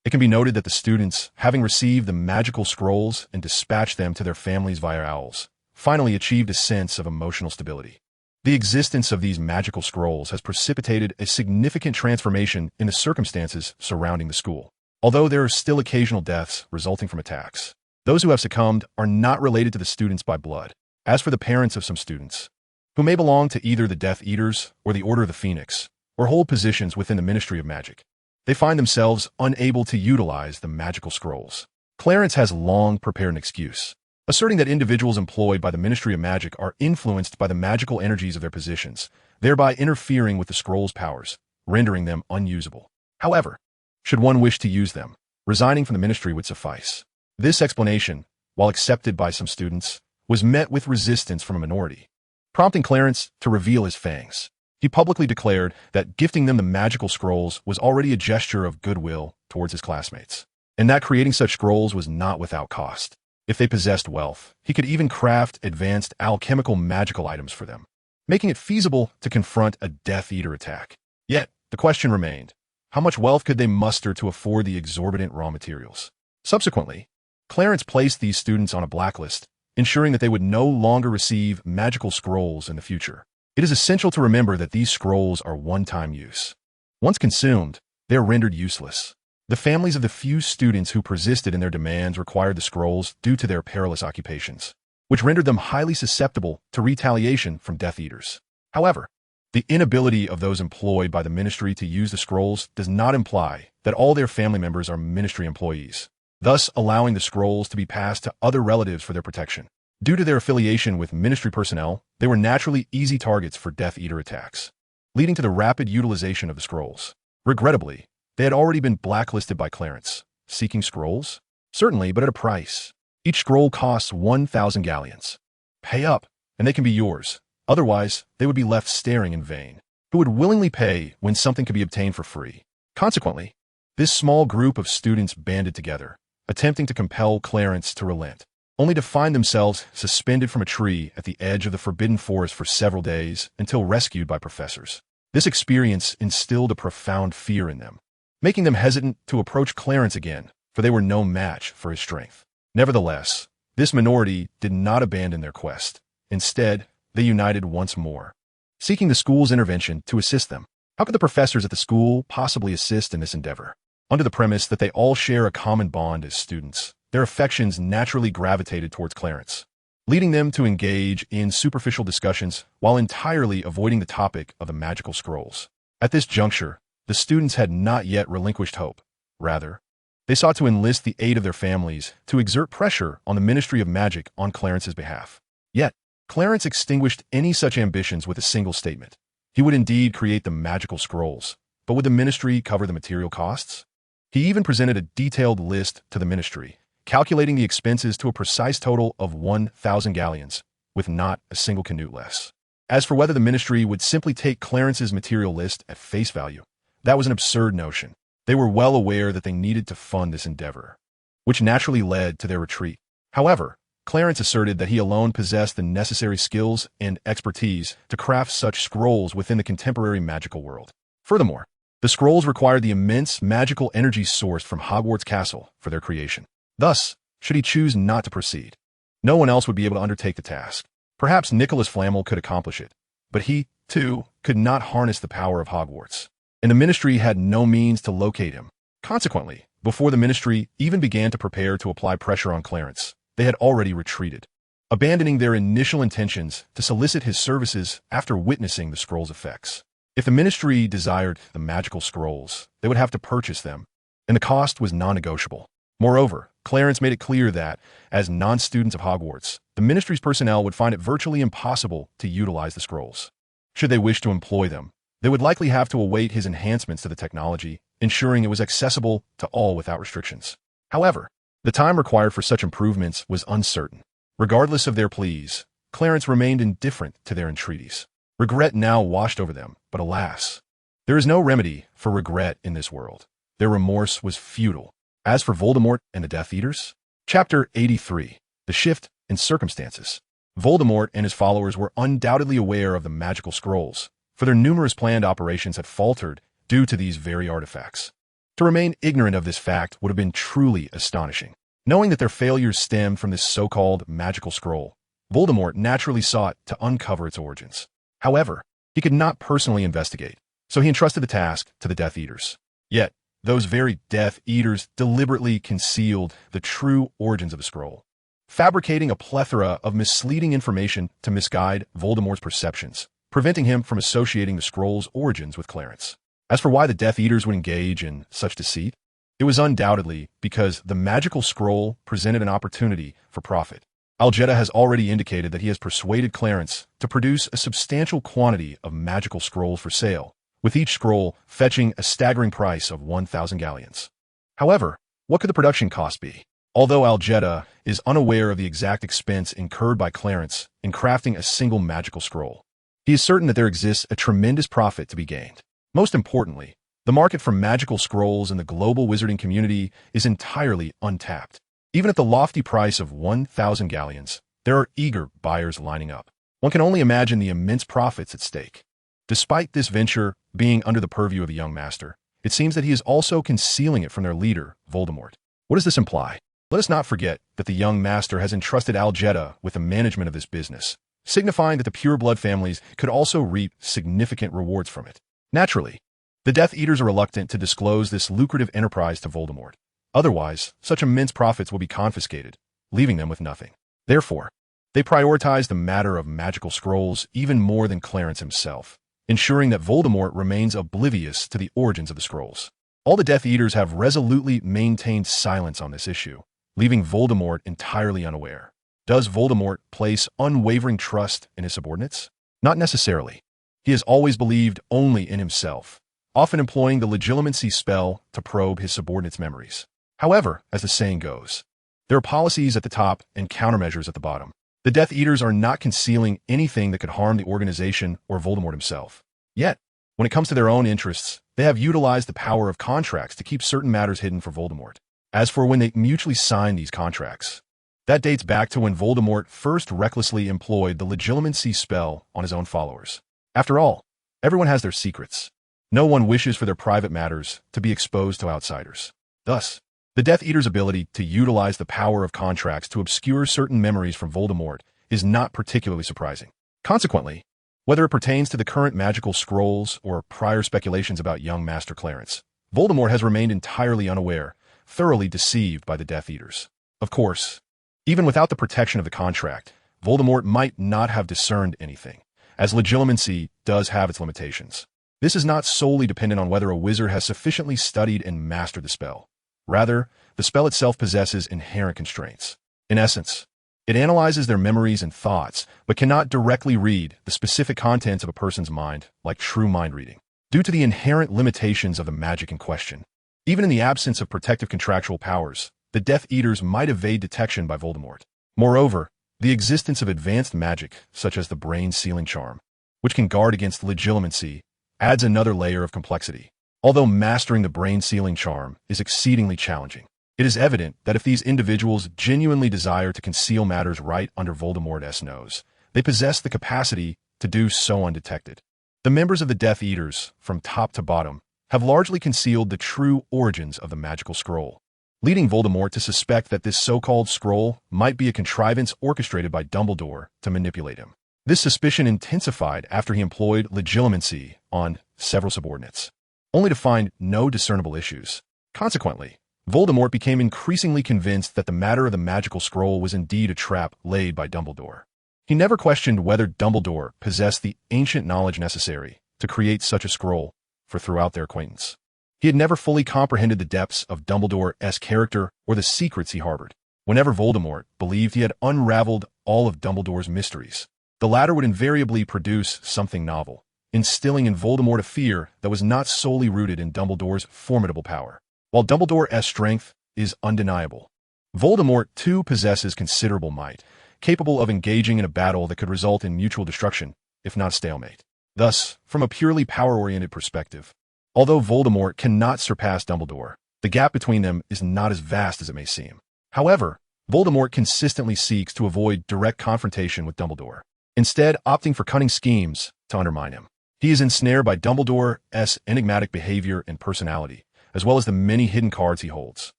it can be noted that the students, having received the magical scrolls and dispatched them to their families via owls, finally achieved a sense of emotional stability. The existence of these magical scrolls has precipitated a significant transformation in the circumstances surrounding the school. Although there are still occasional deaths resulting from attacks, those who have succumbed are not related to the students by blood. As for the parents of some students, who may belong to either the Death Eaters or the Order of the Phoenix, or hold positions within the Ministry of Magic, they find themselves unable to utilize the magical scrolls. Clarence has long prepared an excuse, asserting that individuals employed by the Ministry of Magic are influenced by the magical energies of their positions, thereby interfering with the scrolls' powers, rendering them unusable. However, should one wish to use them, resigning from the ministry would suffice. This explanation, while accepted by some students, was met with resistance from a minority, prompting Clarence to reveal his fangs. He publicly declared that gifting them the magical scrolls was already a gesture of goodwill towards his classmates, and that creating such scrolls was not without cost. If they possessed wealth, he could even craft advanced alchemical magical items for them, making it feasible to confront a Death Eater attack. Yet, the question remained, how much wealth could they muster to afford the exorbitant raw materials? Subsequently, Clarence placed these students on a blacklist, ensuring that they would no longer receive magical scrolls in the future. It is essential to remember that these scrolls are one-time use. Once consumed, they are rendered useless. The families of the few students who persisted in their demands required the scrolls due to their perilous occupations, which rendered them highly susceptible to retaliation from Death Eaters. However, the inability of those employed by the ministry to use the scrolls does not imply that all their family members are ministry employees, thus allowing the scrolls to be passed to other relatives for their protection. Due to their affiliation with ministry personnel, they were naturally easy targets for Death Eater attacks, leading to the rapid utilization of the scrolls. Regrettably, they had already been blacklisted by Clarence. Seeking scrolls? Certainly, but at a price. Each scroll costs 1,000 galleons. Pay up, and they can be yours. Otherwise, they would be left staring in vain. Who would willingly pay when something could be obtained for free? Consequently, this small group of students banded together, attempting to compel Clarence to relent, only to find themselves suspended from a tree at the edge of the forbidden forest for several days until rescued by professors. This experience instilled a profound fear in them, making them hesitant to approach Clarence again, for they were no match for his strength. Nevertheless, this minority did not abandon their quest. Instead, they united once more, seeking the school's intervention to assist them. How could the professors at the school possibly assist in this endeavor? Under the premise that they all share a common bond as students, their affections naturally gravitated towards Clarence, leading them to engage in superficial discussions while entirely avoiding the topic of the magical scrolls. At this juncture, the students had not yet relinquished hope. Rather, they sought to enlist the aid of their families to exert pressure on the Ministry of Magic on Clarence's behalf. Yet, Clarence extinguished any such ambitions with a single statement. He would indeed create the magical scrolls, but would the ministry cover the material costs? He even presented a detailed list to the ministry, calculating the expenses to a precise total of 1,000 galleons, with not a single canute less. As for whether the ministry would simply take Clarence's material list at face value, that was an absurd notion. They were well aware that they needed to fund this endeavor, which naturally led to their retreat. However, Clarence asserted that he alone possessed the necessary skills and expertise to craft such scrolls within the contemporary magical world. Furthermore, the scrolls required the immense magical energy sourced from Hogwarts Castle for their creation. Thus, should he choose not to proceed, no one else would be able to undertake the task. Perhaps Nicholas Flamel could accomplish it, but he, too, could not harness the power of Hogwarts, and the ministry had no means to locate him. Consequently, before the ministry even began to prepare to apply pressure on Clarence, they had already retreated, abandoning their initial intentions to solicit his services after witnessing the scroll's effects. If the ministry desired the magical scrolls, they would have to purchase them, and the cost was non-negotiable. Moreover, Clarence made it clear that, as non-students of Hogwarts, the ministry's personnel would find it virtually impossible to utilize the scrolls. Should they wish to employ them, they would likely have to await his enhancements to the technology, ensuring it was accessible to all without restrictions. However, the time required for such improvements was uncertain. Regardless of their pleas, Clarence remained indifferent to their entreaties. Regret now washed over them, but alas, there is no remedy for regret in this world. Their remorse was futile. As for Voldemort and the Death Eaters, Chapter 83, The Shift in Circumstances. Voldemort and his followers were undoubtedly aware of the magical scrolls, for their numerous planned operations had faltered due to these very artifacts. To remain ignorant of this fact would have been truly astonishing. Knowing that their failures stemmed from this so-called magical scroll, Voldemort naturally sought to uncover its origins. However, he could not personally investigate, so he entrusted the task to the Death Eaters. Yet, those very Death Eaters deliberately concealed the true origins of the scroll, fabricating a plethora of misleading information to misguide Voldemort's perceptions, preventing him from associating the scroll's origins with Clarence. As for why the Death Eaters would engage in such deceit, it was undoubtedly because the magical scroll presented an opportunity for profit. Algeta has already indicated that he has persuaded Clarence to produce a substantial quantity of magical scrolls for sale, with each scroll fetching a staggering price of 1,000 galleons. However, what could the production cost be? Although Algeta is unaware of the exact expense incurred by Clarence in crafting a single magical scroll, he is certain that there exists a tremendous profit to be gained. Most importantly, the market for magical scrolls in the global wizarding community is entirely untapped. Even at the lofty price of 1,000 galleons, there are eager buyers lining up. One can only imagine the immense profits at stake. Despite this venture being under the purview of the young master, it seems that he is also concealing it from their leader, Voldemort. What does this imply? Let us not forget that the young master has entrusted Algeta with the management of this business, signifying that the pureblood families could also reap significant rewards from it. Naturally, the Death Eaters are reluctant to disclose this lucrative enterprise to Voldemort. Otherwise, such immense profits will be confiscated, leaving them with nothing. Therefore, they prioritize the matter of magical scrolls even more than Clarence himself, ensuring that Voldemort remains oblivious to the origins of the scrolls. All the Death Eaters have resolutely maintained silence on this issue, leaving Voldemort entirely unaware. Does Voldemort place unwavering trust in his subordinates? Not necessarily. He has always believed only in himself, often employing the legilimency spell to probe his subordinates' memories. However, as the saying goes, there are policies at the top and countermeasures at the bottom. The Death Eaters are not concealing anything that could harm the organization or Voldemort himself. Yet, when it comes to their own interests, they have utilized the power of contracts to keep certain matters hidden for Voldemort. As for when they mutually signed these contracts, that dates back to when Voldemort first recklessly employed the legilimency spell on his own followers. After all, everyone has their secrets. No one wishes for their private matters to be exposed to outsiders. Thus, the Death Eater's ability to utilize the power of contracts to obscure certain memories from Voldemort is not particularly surprising. Consequently, whether it pertains to the current magical scrolls or prior speculations about young Master Clarence, Voldemort has remained entirely unaware, thoroughly deceived by the Death Eaters. Of course, even without the protection of the contract, Voldemort might not have discerned anything, as legilimency does have its limitations. This is not solely dependent on whether a wizard has sufficiently studied and mastered the spell. Rather, the spell itself possesses inherent constraints. In essence, it analyzes their memories and thoughts, but cannot directly read the specific contents of a person's mind like true mind reading, due to the inherent limitations of the magic in question. Even in the absence of protective contractual powers, the Death Eaters might evade detection by Voldemort. Moreover, the existence of advanced magic, such as the brain-sealing charm, which can guard against legilimency, adds another layer of complexity. Although mastering the brain-sealing charm is exceedingly challenging, it is evident that if these individuals genuinely desire to conceal matters right under Voldemort's nose, they possess the capacity to do so undetected. The members of the Death Eaters, from top to bottom, have largely concealed the true origins of the magical scroll, leading Voldemort to suspect that this so-called scroll might be a contrivance orchestrated by Dumbledore to manipulate him. This suspicion intensified after he employed legilimency on several subordinates, only to find no discernible issues. Consequently, Voldemort became increasingly convinced that the matter of the magical scroll was indeed a trap laid by Dumbledore. He never questioned whether Dumbledore possessed the ancient knowledge necessary to create such a scroll for throughout their acquaintance. He had never fully comprehended the depths of Dumbledore's character or the secrets he harbored. Whenever Voldemort believed he had unraveled all of Dumbledore's mysteries, the latter would invariably produce something novel, instilling in Voldemort a fear that was not solely rooted in Dumbledore's formidable power. While Dumbledore's strength is undeniable, Voldemort too possesses considerable might, capable of engaging in a battle that could result in mutual destruction, if not stalemate. Thus, from a purely power-oriented perspective, although Voldemort cannot surpass Dumbledore, the gap between them is not as vast as it may seem. However, Voldemort consistently seeks to avoid direct confrontation with Dumbledore, instead opting for cunning schemes to undermine him. He is ensnared by Dumbledore's enigmatic behavior and personality, as well as the many hidden cards he holds.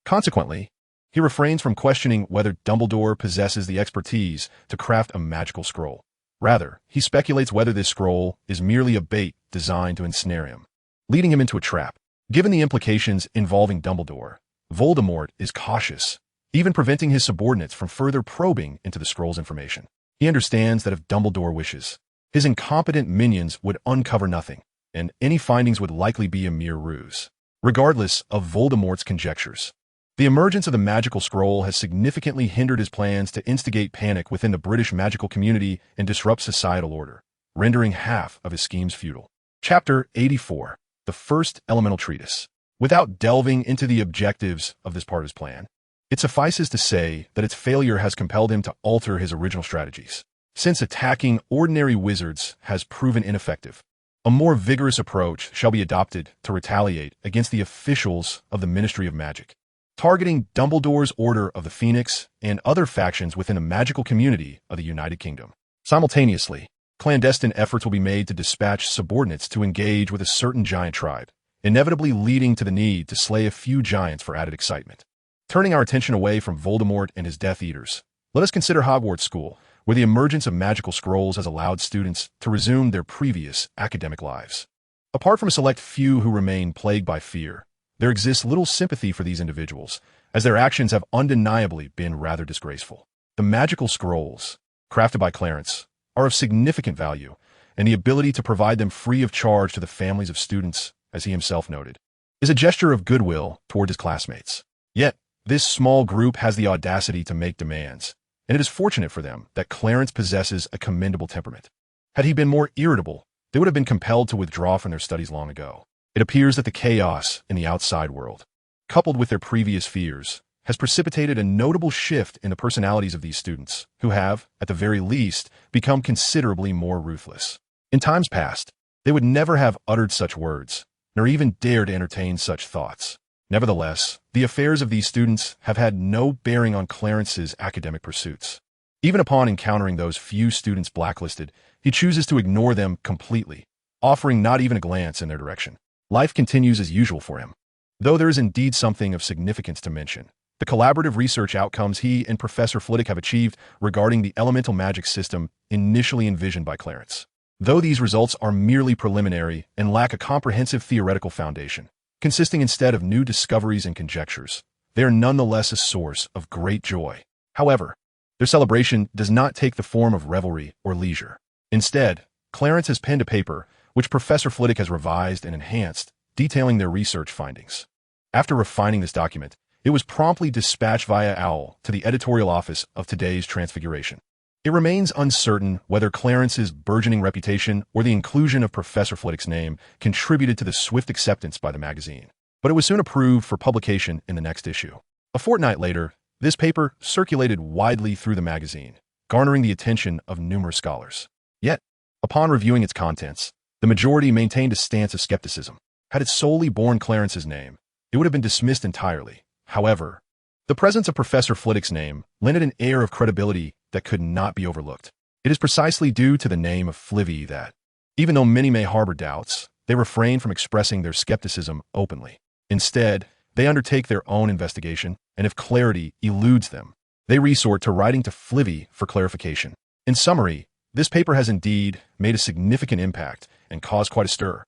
Consequently, he refrains from questioning whether Dumbledore possesses the expertise to craft a magical scroll. Rather, he speculates whether this scroll is merely a bait designed to ensnare him, leading him into a trap. Given the implications involving Dumbledore, Voldemort is cautious, even preventing his subordinates from further probing into the scroll's information. He understands that if Dumbledore wishes, his incompetent minions would uncover nothing, and any findings would likely be a mere ruse. Regardless of Voldemort's conjectures, the emergence of the magical scroll has significantly hindered his plans to instigate panic within the British magical community and disrupt societal order, rendering half of his schemes futile. Chapter 84. The First Elemental Treatise. Without delving into the objectives of this part of his plan, it suffices to say that its failure has compelled him to alter his original strategies. Since attacking ordinary wizards has proven ineffective, a more vigorous approach shall be adopted to retaliate against the officials of the Ministry of Magic. targeting Dumbledore's Order of the Phoenix and other factions within the magical community of the United Kingdom. Simultaneously, clandestine efforts will be made to dispatch subordinates to engage with a certain giant tribe, inevitably leading to the need to slay a few giants for added excitement. Turning our attention away from Voldemort and his Death Eaters, let us consider Hogwarts School, where the emergence of magical scrolls has allowed students to resume their previous academic lives. Apart from a select few who remain plagued by fear, there exists little sympathy for these individuals, as their actions have undeniably been rather disgraceful. The magical scrolls, crafted by Clarence, are of significant value, and the ability to provide them free of charge to the families of students, as he himself noted, is a gesture of goodwill toward his classmates. Yet, this small group has the audacity to make demands, and it is fortunate for them that Clarence possesses a commendable temperament. Had he been more irritable, they would have been compelled to withdraw from their studies long ago. It appears that the chaos in the outside world, coupled with their previous fears, has precipitated a notable shift in the personalities of these students, who have, at the very least, become considerably more ruthless. In times past, they would never have uttered such words, nor even dared to entertain such thoughts. Nevertheless, the affairs of these students have had no bearing on Clarence's academic pursuits. Even upon encountering those few students blacklisted, he chooses to ignore them completely, offering not even a glance in their direction. Life continues as usual for him. Though there is indeed something of significance to mention, the collaborative research outcomes he and Professor Flitwick have achieved regarding the elemental magic system initially envisioned by Clarence. Though these results are merely preliminary and lack a comprehensive theoretical foundation, consisting instead of new discoveries and conjectures, they are nonetheless a source of great joy. However, their celebration does not take the form of revelry or leisure. Instead, Clarence has penned a paper which Professor Flitwick has revised and enhanced, detailing their research findings. After refining this document, it was promptly dispatched via OWL to the editorial office of today's Transfiguration. It remains uncertain whether Clarence's burgeoning reputation or the inclusion of Professor Flitwick's name contributed to the swift acceptance by the magazine, but it was soon approved for publication in the next issue. A fortnight later, this paper circulated widely through the magazine, garnering the attention of numerous scholars. Yet, upon reviewing its contents, the majority maintained a stance of skepticism. Had it solely borne Clarence's name, it would have been dismissed entirely. However, the presence of Professor Flitwick's name lent it an air of credibility that could not be overlooked. It is precisely due to the name of Flivvy that, even though many may harbor doubts, they refrain from expressing their skepticism openly. Instead, they undertake their own investigation, and if clarity eludes them, they resort to writing to Flivvy for clarification. In summary, this paper has indeed made a significant impact and caused quite a stir.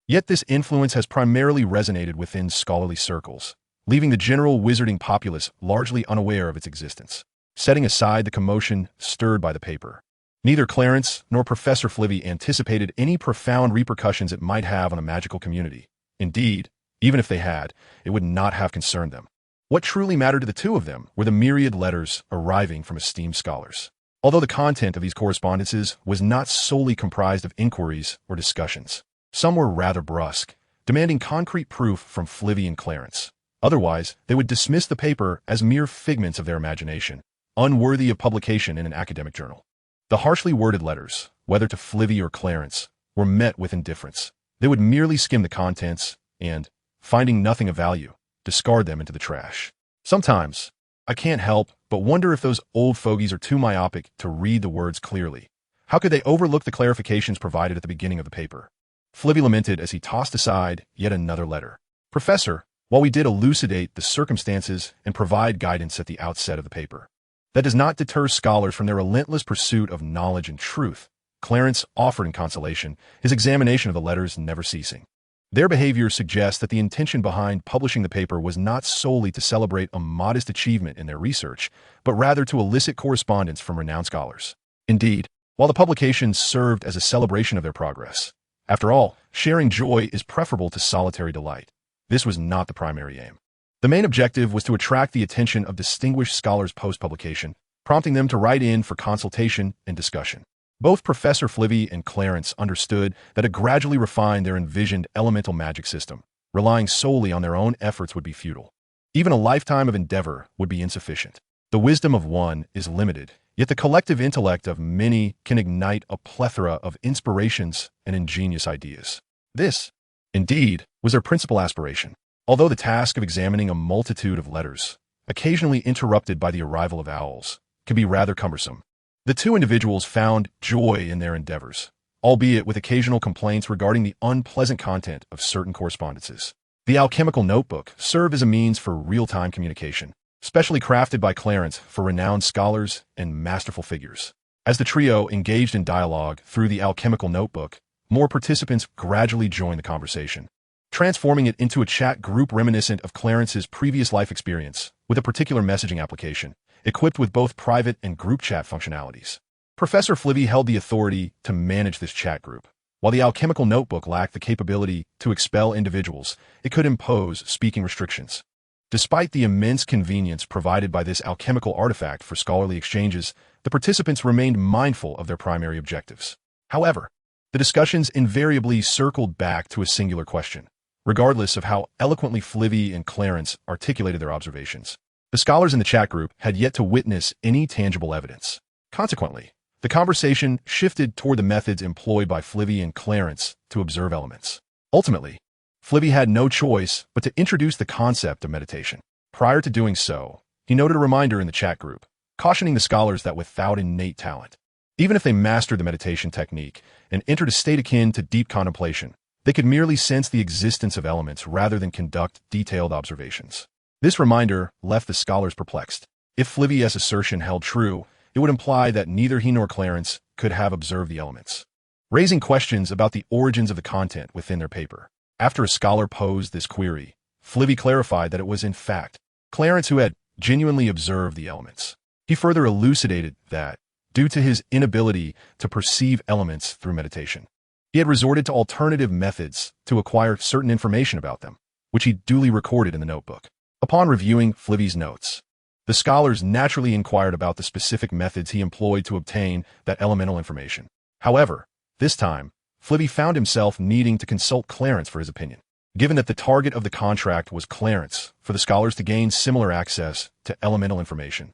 Yet this influence has primarily resonated within scholarly circles, leaving the general wizarding populace largely unaware of its existence. Setting aside the commotion stirred by the paper, neither Clarence nor Professor Flivvy anticipated any profound repercussions it might have on the magical community. Indeed, even if they had, it would not have concerned them. What truly mattered to the two of them were the myriad letters arriving from esteemed scholars. Although the content of these correspondences was not solely comprised of inquiries or discussions, some were rather brusque, demanding concrete proof from Flivvy and Clarence. Otherwise, they would dismiss the paper as mere figments of their imagination, unworthy of publication in an academic journal. The harshly worded letters, whether to Flivvy or Clarence, were met with indifference. They would merely skim the contents and, finding nothing of value, discard them into the trash. Sometimes, I can't help but wonder if those old fogies are too myopic to read the words clearly. How could they overlook the clarifications provided at the beginning of the paper? Flivvy lamented as he tossed aside yet another letter. Professor, while we did elucidate the circumstances and provide guidance at the outset of the paper, that does not deter scholars from their relentless pursuit of knowledge and truth. Clarence offered in consolation, his examination of the letters never ceasing. Their behavior suggests that the intention behind publishing the paper was not solely to celebrate a modest achievement in their research, but rather to elicit correspondence from renowned scholars. Indeed, while the publication served as a celebration of their progress, after all, sharing joy is preferable to solitary delight. This was not the primary aim. The main objective was to attract the attention of distinguished scholars post-publication, prompting them to write in for consultation and discussion. Both Professor Flivvy and Clarence understood that to gradually refine their envisioned elemental magic system, relying solely on their own efforts would be futile. Even a lifetime of endeavor would be insufficient. The wisdom of one is limited, yet the collective intellect of many can ignite a plethora of inspirations and ingenious ideas. This, indeed, was their principal aspiration. Although the task of examining a multitude of letters, occasionally interrupted by the arrival of owls, can be rather cumbersome, the two individuals found joy in their endeavors, albeit with occasional complaints regarding the unpleasant content of certain correspondences. The alchemical notebook served as a means for real-time communication, specially crafted by Clarence for renowned scholars and masterful figures. As the trio engaged in dialogue through the alchemical notebook, more participants gradually joined the conversation, transforming it into a chat group reminiscent of Clarence's previous life experience with a particular messaging application, equipped with both private and group chat functionalities. Professor Flivy held the authority to manage this chat group. While the alchemical notebook lacked the capability to expel individuals, it could impose speaking restrictions. Despite the immense convenience provided by this alchemical artifact for scholarly exchanges, the participants remained mindful of their primary objectives. However, the discussions invariably circled back to a singular question. Regardless of how eloquently Flivy and Clarence articulated their observations, the scholars in the chat group had yet to witness any tangible evidence. Consequently, the conversation shifted toward the methods employed by Flivy and Clarence to observe elements. Ultimately, Flivy had no choice but to introduce the concept of meditation. Prior to doing so, he noted a reminder in the chat group, cautioning the scholars that without innate talent, even if they mastered the meditation technique and entered a state akin to deep contemplation, they could merely sense the existence of elements rather than conduct detailed observations. This reminder left the scholars perplexed. If Flivy's assertion held true, it would imply that neither he nor Clarence could have observed the elements, raising questions about the origins of the content within their paper. After a scholar posed this query, Flivy clarified that it was in fact Clarence who had genuinely observed the elements. He further elucidated that, due to his inability to perceive elements through meditation, he had resorted to alternative methods to acquire certain information about them, which he duly recorded in the notebook. Upon reviewing Flivy's notes, the scholars naturally inquired about the specific methods he employed to obtain that elemental information. However, this time, Flivy found himself needing to consult Clarence for his opinion. Given that the target of the contract was Clarence, for the scholars to gain similar access to elemental information,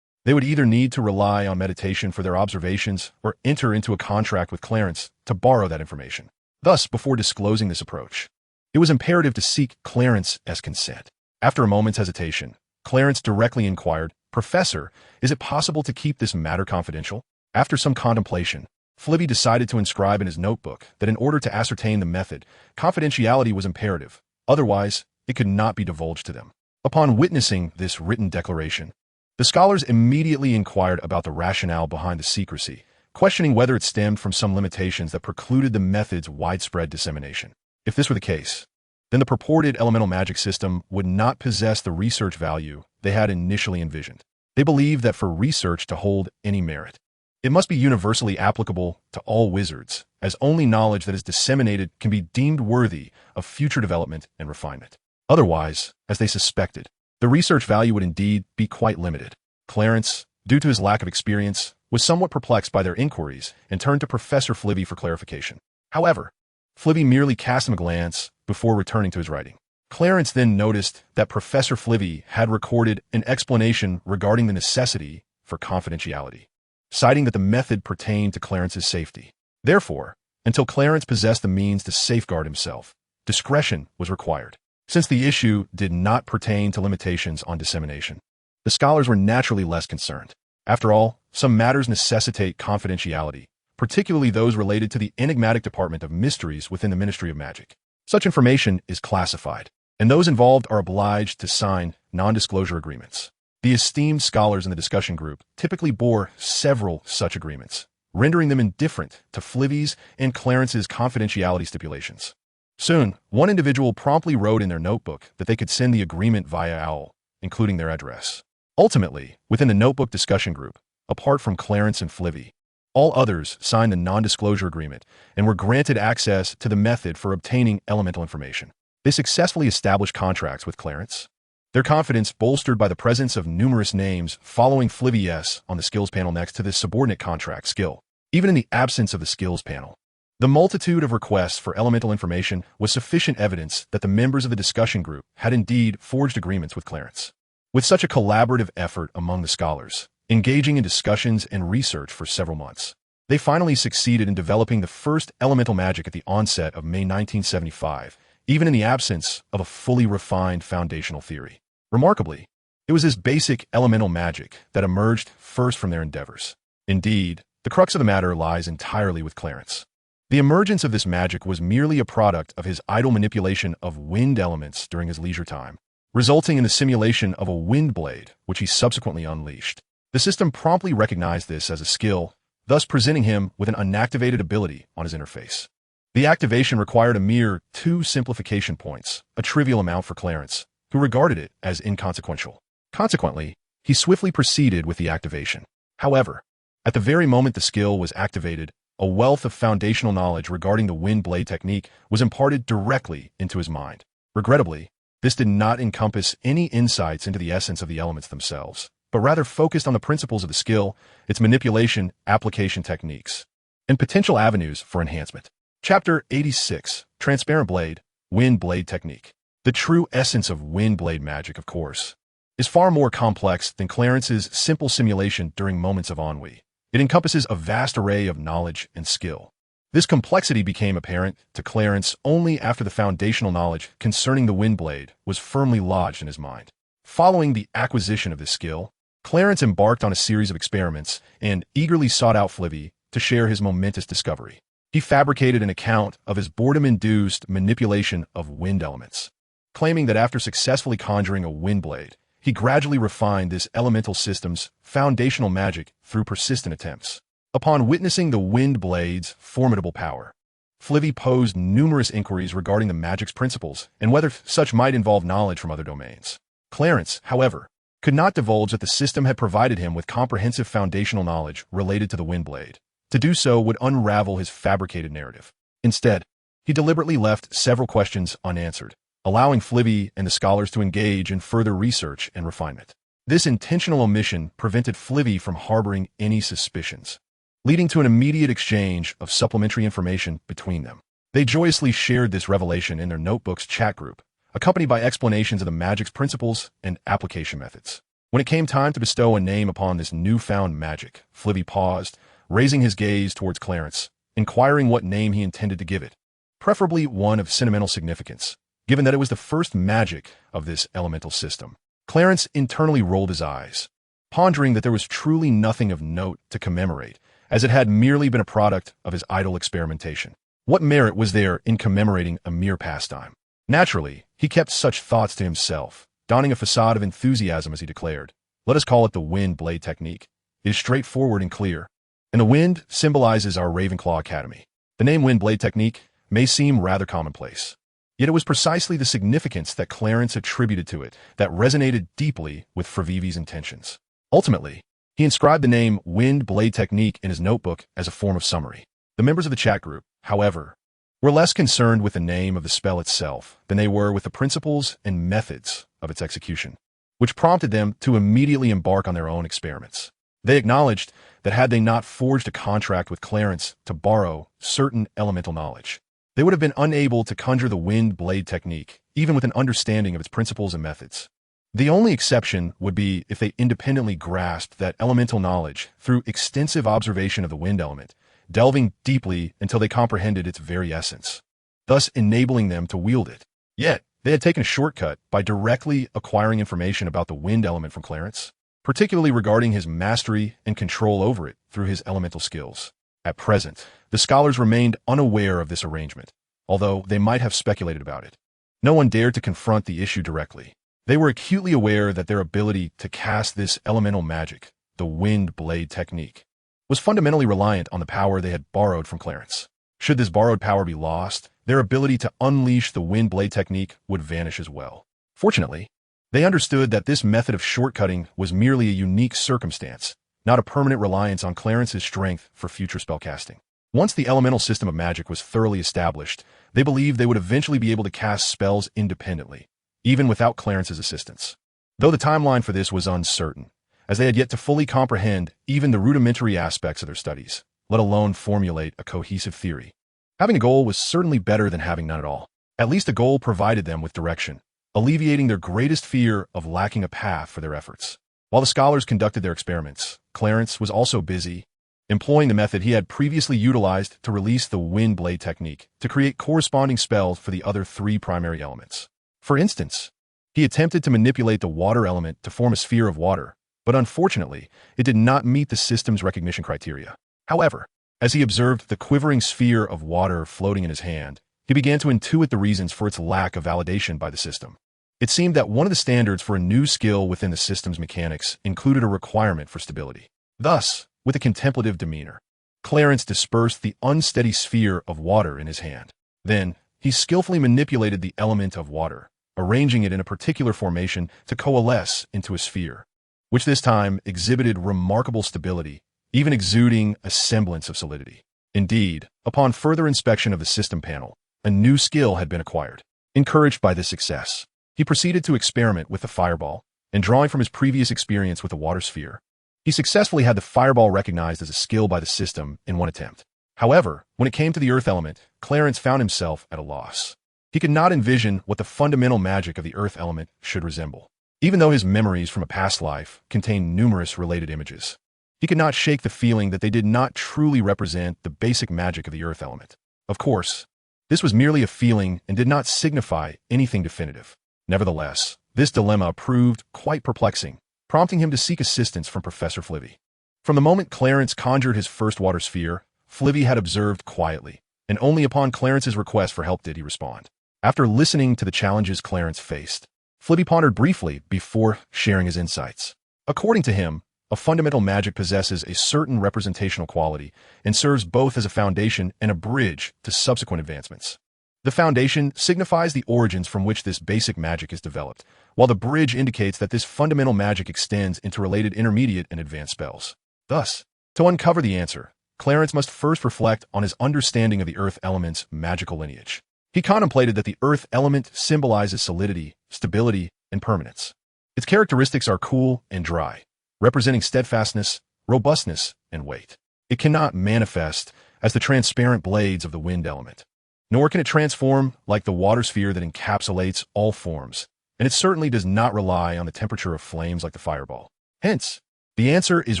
they would either need to rely on meditation for their observations or enter into a contract with Clarence to borrow that information. Thus, before disclosing this approach, it was imperative to seek Clarence's consent. After a moment's hesitation, Clarence directly inquired, "Professor, is it possible to keep this matter confidential?" After some contemplation, Flivy decided to inscribe in his notebook that in order to ascertain the method, confidentiality was imperative. Otherwise, it could not be divulged to them. Upon witnessing this written declaration, the scholars immediately inquired about the rationale behind the secrecy, questioning whether it stemmed from some limitations that precluded the method's widespread dissemination. If this were the case, then the purported elemental magic system would not possess the research value they had initially envisioned. They believed that for research to hold any merit, it must be universally applicable to all wizards, as only knowledge that is disseminated can be deemed worthy of future development and refinement. Otherwise, as they suspected, the research value would indeed be quite limited. Clarence, due to his lack of experience, was somewhat perplexed by their inquiries and turned to Professor Flivy for clarification. However, Flivy merely cast him a glance before returning to his writing. Clarence then noticed that Professor Flivy had recorded an explanation regarding the necessity for confidentiality, citing that the method pertained to Clarence's safety. Therefore, until Clarence possessed the means to safeguard himself, discretion was required. Since the issue did not pertain to limitations on dissemination, the scholars were naturally less concerned. After all, some matters necessitate confidentiality, particularly those related to the enigmatic department of mysteries within the Ministry of Magic. Such information is classified, and those involved are obliged to sign non-disclosure agreements. The esteemed scholars in the discussion group typically bore several such agreements, rendering them indifferent to Flivy's and Clarence's confidentiality stipulations. Soon, one individual promptly wrote in their notebook that they could send the agreement via OWL, including their address. Ultimately, within the notebook discussion group, apart from Clarence and Flivy, all others signed the non-disclosure agreement and were granted access to the method for obtaining elemental information. They successfully established contracts with Clarence, their confidence bolstered by the presence of numerous names following Flivy's on the skills panel next to this subordinate contract skill. Even in the absence of the skills panel, the multitude of requests for elemental information was sufficient evidence that the members of the discussion group had indeed forged agreements with Clarence. With such a collaborative effort among the scholars, engaging in discussions and research for several months, they finally succeeded in developing the first elemental magic at the onset of May 1975, even in the absence of a fully refined foundational theory. Remarkably, it was this basic elemental magic that emerged first from their endeavors. Indeed, the crux of the matter lies entirely with Clarence. The emergence of this magic was merely a product of his idle manipulation of wind elements during his leisure time, resulting in the simulation of a wind blade, which he subsequently unleashed. The system promptly recognized this as a skill, thus presenting him with an unactivated ability on his interface. The activation required a mere 2 simplification points, a trivial amount for Clarence, who regarded it as inconsequential. Consequently, he swiftly proceeded with the activation. However, at the very moment the skill was activated, a wealth of foundational knowledge regarding the wind blade technique was imparted directly into his mind. Regrettably, this did not encompass any insights into the essence of the elements themselves, but rather focused on the principles of the skill, its manipulation, application techniques, and potential avenues for enhancement. Chapter 86, Transparent Blade, Wind Blade Technique. The true essence of wind blade magic, of course, is far more complex than Clarence's simple simulation during moments of ennui. It encompasses a vast array of knowledge and skill. This complexity became apparent to Clarence only after the foundational knowledge concerning the wind blade was firmly lodged in his mind. Following the acquisition of this skill, Clarence embarked on a series of experiments and eagerly sought out Flivy to share his momentous discovery. He fabricated an account of his boredom-induced manipulation of wind elements, claiming that after successfully conjuring a wind blade, he gradually refined this elemental system's foundational magic through persistent attempts. Upon witnessing the wind blade's formidable power, Flivy posed numerous inquiries regarding the magic's principles and whether such might involve knowledge from other domains. Clarence, however, could not divulge that the system had provided him with comprehensive foundational knowledge related to the wind blade. To do so would unravel his fabricated narrative. Instead, he deliberately left several questions unanswered, allowing Flivy and the scholars to engage in further research and refinement. This intentional omission prevented Flivy from harboring any suspicions, leading to an immediate exchange of supplementary information between them. They joyously shared this revelation in their notebook's chat group, accompanied by explanations of the magic's principles and application methods. When it came time to bestow a name upon this newfound magic, Flivy paused, raising his gaze towards Clarence, inquiring what name he intended to give it, preferably one of sentimental significance, given that it was the first magic of this elemental system. Clarence internally rolled his eyes, pondering that there was truly nothing of note to commemorate, as it had merely been a product of his idle experimentation. What merit was there in commemorating a mere pastime? Naturally, he kept such thoughts to himself, donning a facade of enthusiasm as he declared, "Let us call it the wind blade technique. It is straightforward and clear, and the wind symbolizes our Ravenclaw Academy." The name wind blade technique may seem rather commonplace, yet it was precisely the significance that Clarence attributed to it that resonated deeply with Fravivi's intentions. Ultimately, he inscribed the name Wind Blade Technique in his notebook as a form of summary. The members of the chat group, however, were less concerned with the name of the spell itself than they were with the principles and methods of its execution, which prompted them to immediately embark on their own experiments. They acknowledged that had they not forged a contract with Clarence to borrow certain elemental knowledge, they would have been unable to conjure the wind blade technique, even with an understanding of its principles and methods. The only exception would be if they independently grasped that elemental knowledge through extensive observation of the wind element, delving deeply until they comprehended its very essence, thus enabling them to wield it. Yet, they had taken a shortcut by directly acquiring information about the wind element from Clarence, particularly regarding his mastery and control over it through his elemental skills. At present, the scholars remained unaware of this arrangement, although they might have speculated about it. No one dared to confront the issue directly. They were acutely aware that their ability to cast this elemental magic, the wind blade technique, was fundamentally reliant on the power they had borrowed from Clarence. Should this borrowed power be lost, their ability to unleash the wind blade technique would vanish as well. Fortunately, they understood that this method of shortcutting was merely a unique circumstance, not a permanent reliance on Clarence's strength for future spellcasting. Once the elemental system of magic was thoroughly established, they believed they would eventually be able to cast spells independently, even without Clarence's assistance. Though the timeline for this was uncertain, as they had yet to fully comprehend even the rudimentary aspects of their studies, let alone formulate a cohesive theory. Having a goal was certainly better than having none at all. At least a goal provided them with direction, alleviating their greatest fear of lacking a path for their efforts. While the scholars conducted their experiments, Clarence was also busy employing the method he had previously utilized to release the wind blade technique to create corresponding spells for the other three primary elements. For instance, he attempted to manipulate the water element to form a sphere of water, but unfortunately, it did not meet the system's recognition criteria. However, as he observed the quivering sphere of water floating in his hand, he began to intuit the reasons for its lack of validation by the system. It seemed that one of the standards for a new skill within the system's mechanics included a requirement for stability. Thus, with a contemplative demeanor, Clarence dispersed the unsteady sphere of water in his hand. Then, he skillfully manipulated the element of water, arranging it in a particular formation to coalesce into a sphere, which this time exhibited remarkable stability, even exuding a semblance of solidity. Indeed, upon further inspection of the system panel, a new skill had been acquired. Encouraged by this success, he proceeded to experiment with the fireball, and drawing from his previous experience with the water sphere, he successfully had the fireball recognized as a skill by the system in one attempt. However, when it came to the earth element, Clarence found himself at a loss. He could not envision what the fundamental magic of the earth element should resemble. Even though his memories from a past life contained numerous related images, he could not shake the feeling that they did not truly represent the basic magic of the earth element. Of course, this was merely a feeling and did not signify anything definitive. Nevertheless, this dilemma proved quite perplexing, prompting him to seek assistance from Professor Flivy. From the moment Clarence conjured his first water sphere, Flivy had observed quietly, and only upon Clarence's request for help did he respond. After listening to the challenges Clarence faced, Flivy pondered briefly before sharing his insights. According to him, a fundamental magic possesses a certain representational quality and serves both as a foundation and a bridge to subsequent advancements. The foundation signifies the origins from which this basic magic is developed, while the bridge indicates that this fundamental magic extends into related intermediate and advanced spells. Thus, to uncover the answer, Clarence must first reflect on his understanding of the earth element's magical lineage. He contemplated that the earth element symbolizes solidity, stability, and permanence. Its characteristics are cool and dry, representing steadfastness, robustness, and weight. It cannot manifest as the transparent blades of the wind element, nor can it transform like the water sphere that encapsulates all forms, and it certainly does not rely on the temperature of flames like the fireball. Hence, the answer is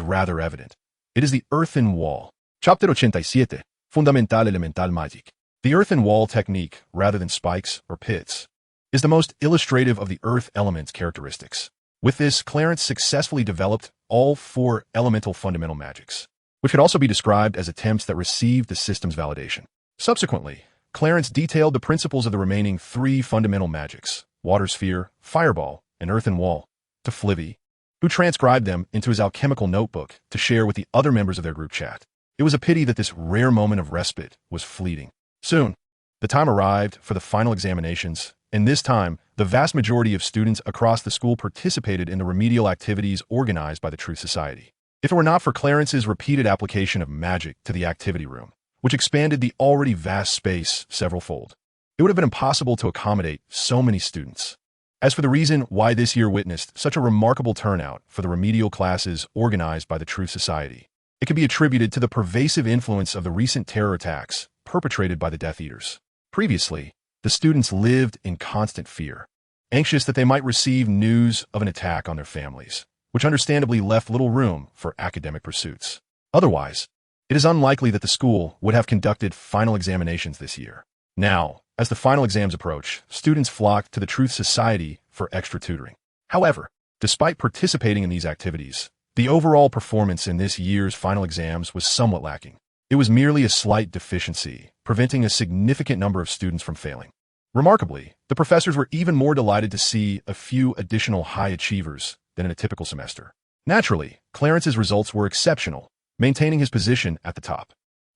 rather evident. It is the earthen wall. Chapter 87, Fundamental Elemental Magic. The earthen wall technique, rather than spikes or pits, is the most illustrative of the earth element's characteristics. With this, Clarence successfully developed all four elemental fundamental magics, which could also be described as attempts that received the system's validation. Subsequently, Clarence detailed the principles of the remaining three fundamental magics, water sphere, fireball, and earthen wall, to Flivy, who transcribed them into his alchemical notebook to share with the other members of their group chat. It was a pity that this rare moment of respite was fleeting. Soon, the time arrived for the final examinations, and this time, the vast majority of students across the school participated in the remedial activities organized by the Truth Society. If it were not for Clarence's repeated application of magic to the activity room, which expanded the already vast space several-fold, it would have been impossible to accommodate so many students. As for the reason why this year witnessed such a remarkable turnout for the remedial classes organized by the Truth Society, it can be attributed to the pervasive influence of the recent terror attacks perpetrated by the Death Eaters. Previously, the students lived in constant fear, anxious that they might receive news of an attack on their families, which understandably left little room for academic pursuits. Otherwise, it is unlikely that the school would have conducted final examinations this year. Now, as the final exams approach, students flock to the Truth Society for extra tutoring. However, despite participating in these activities, the overall performance in this year's final exams was somewhat lacking. It was merely a slight deficiency, preventing a significant number of students from failing. Remarkably, the professors were even more delighted to see a few additional high achievers than in a typical semester. Naturally, Clarence's results were exceptional, maintaining his position at the top.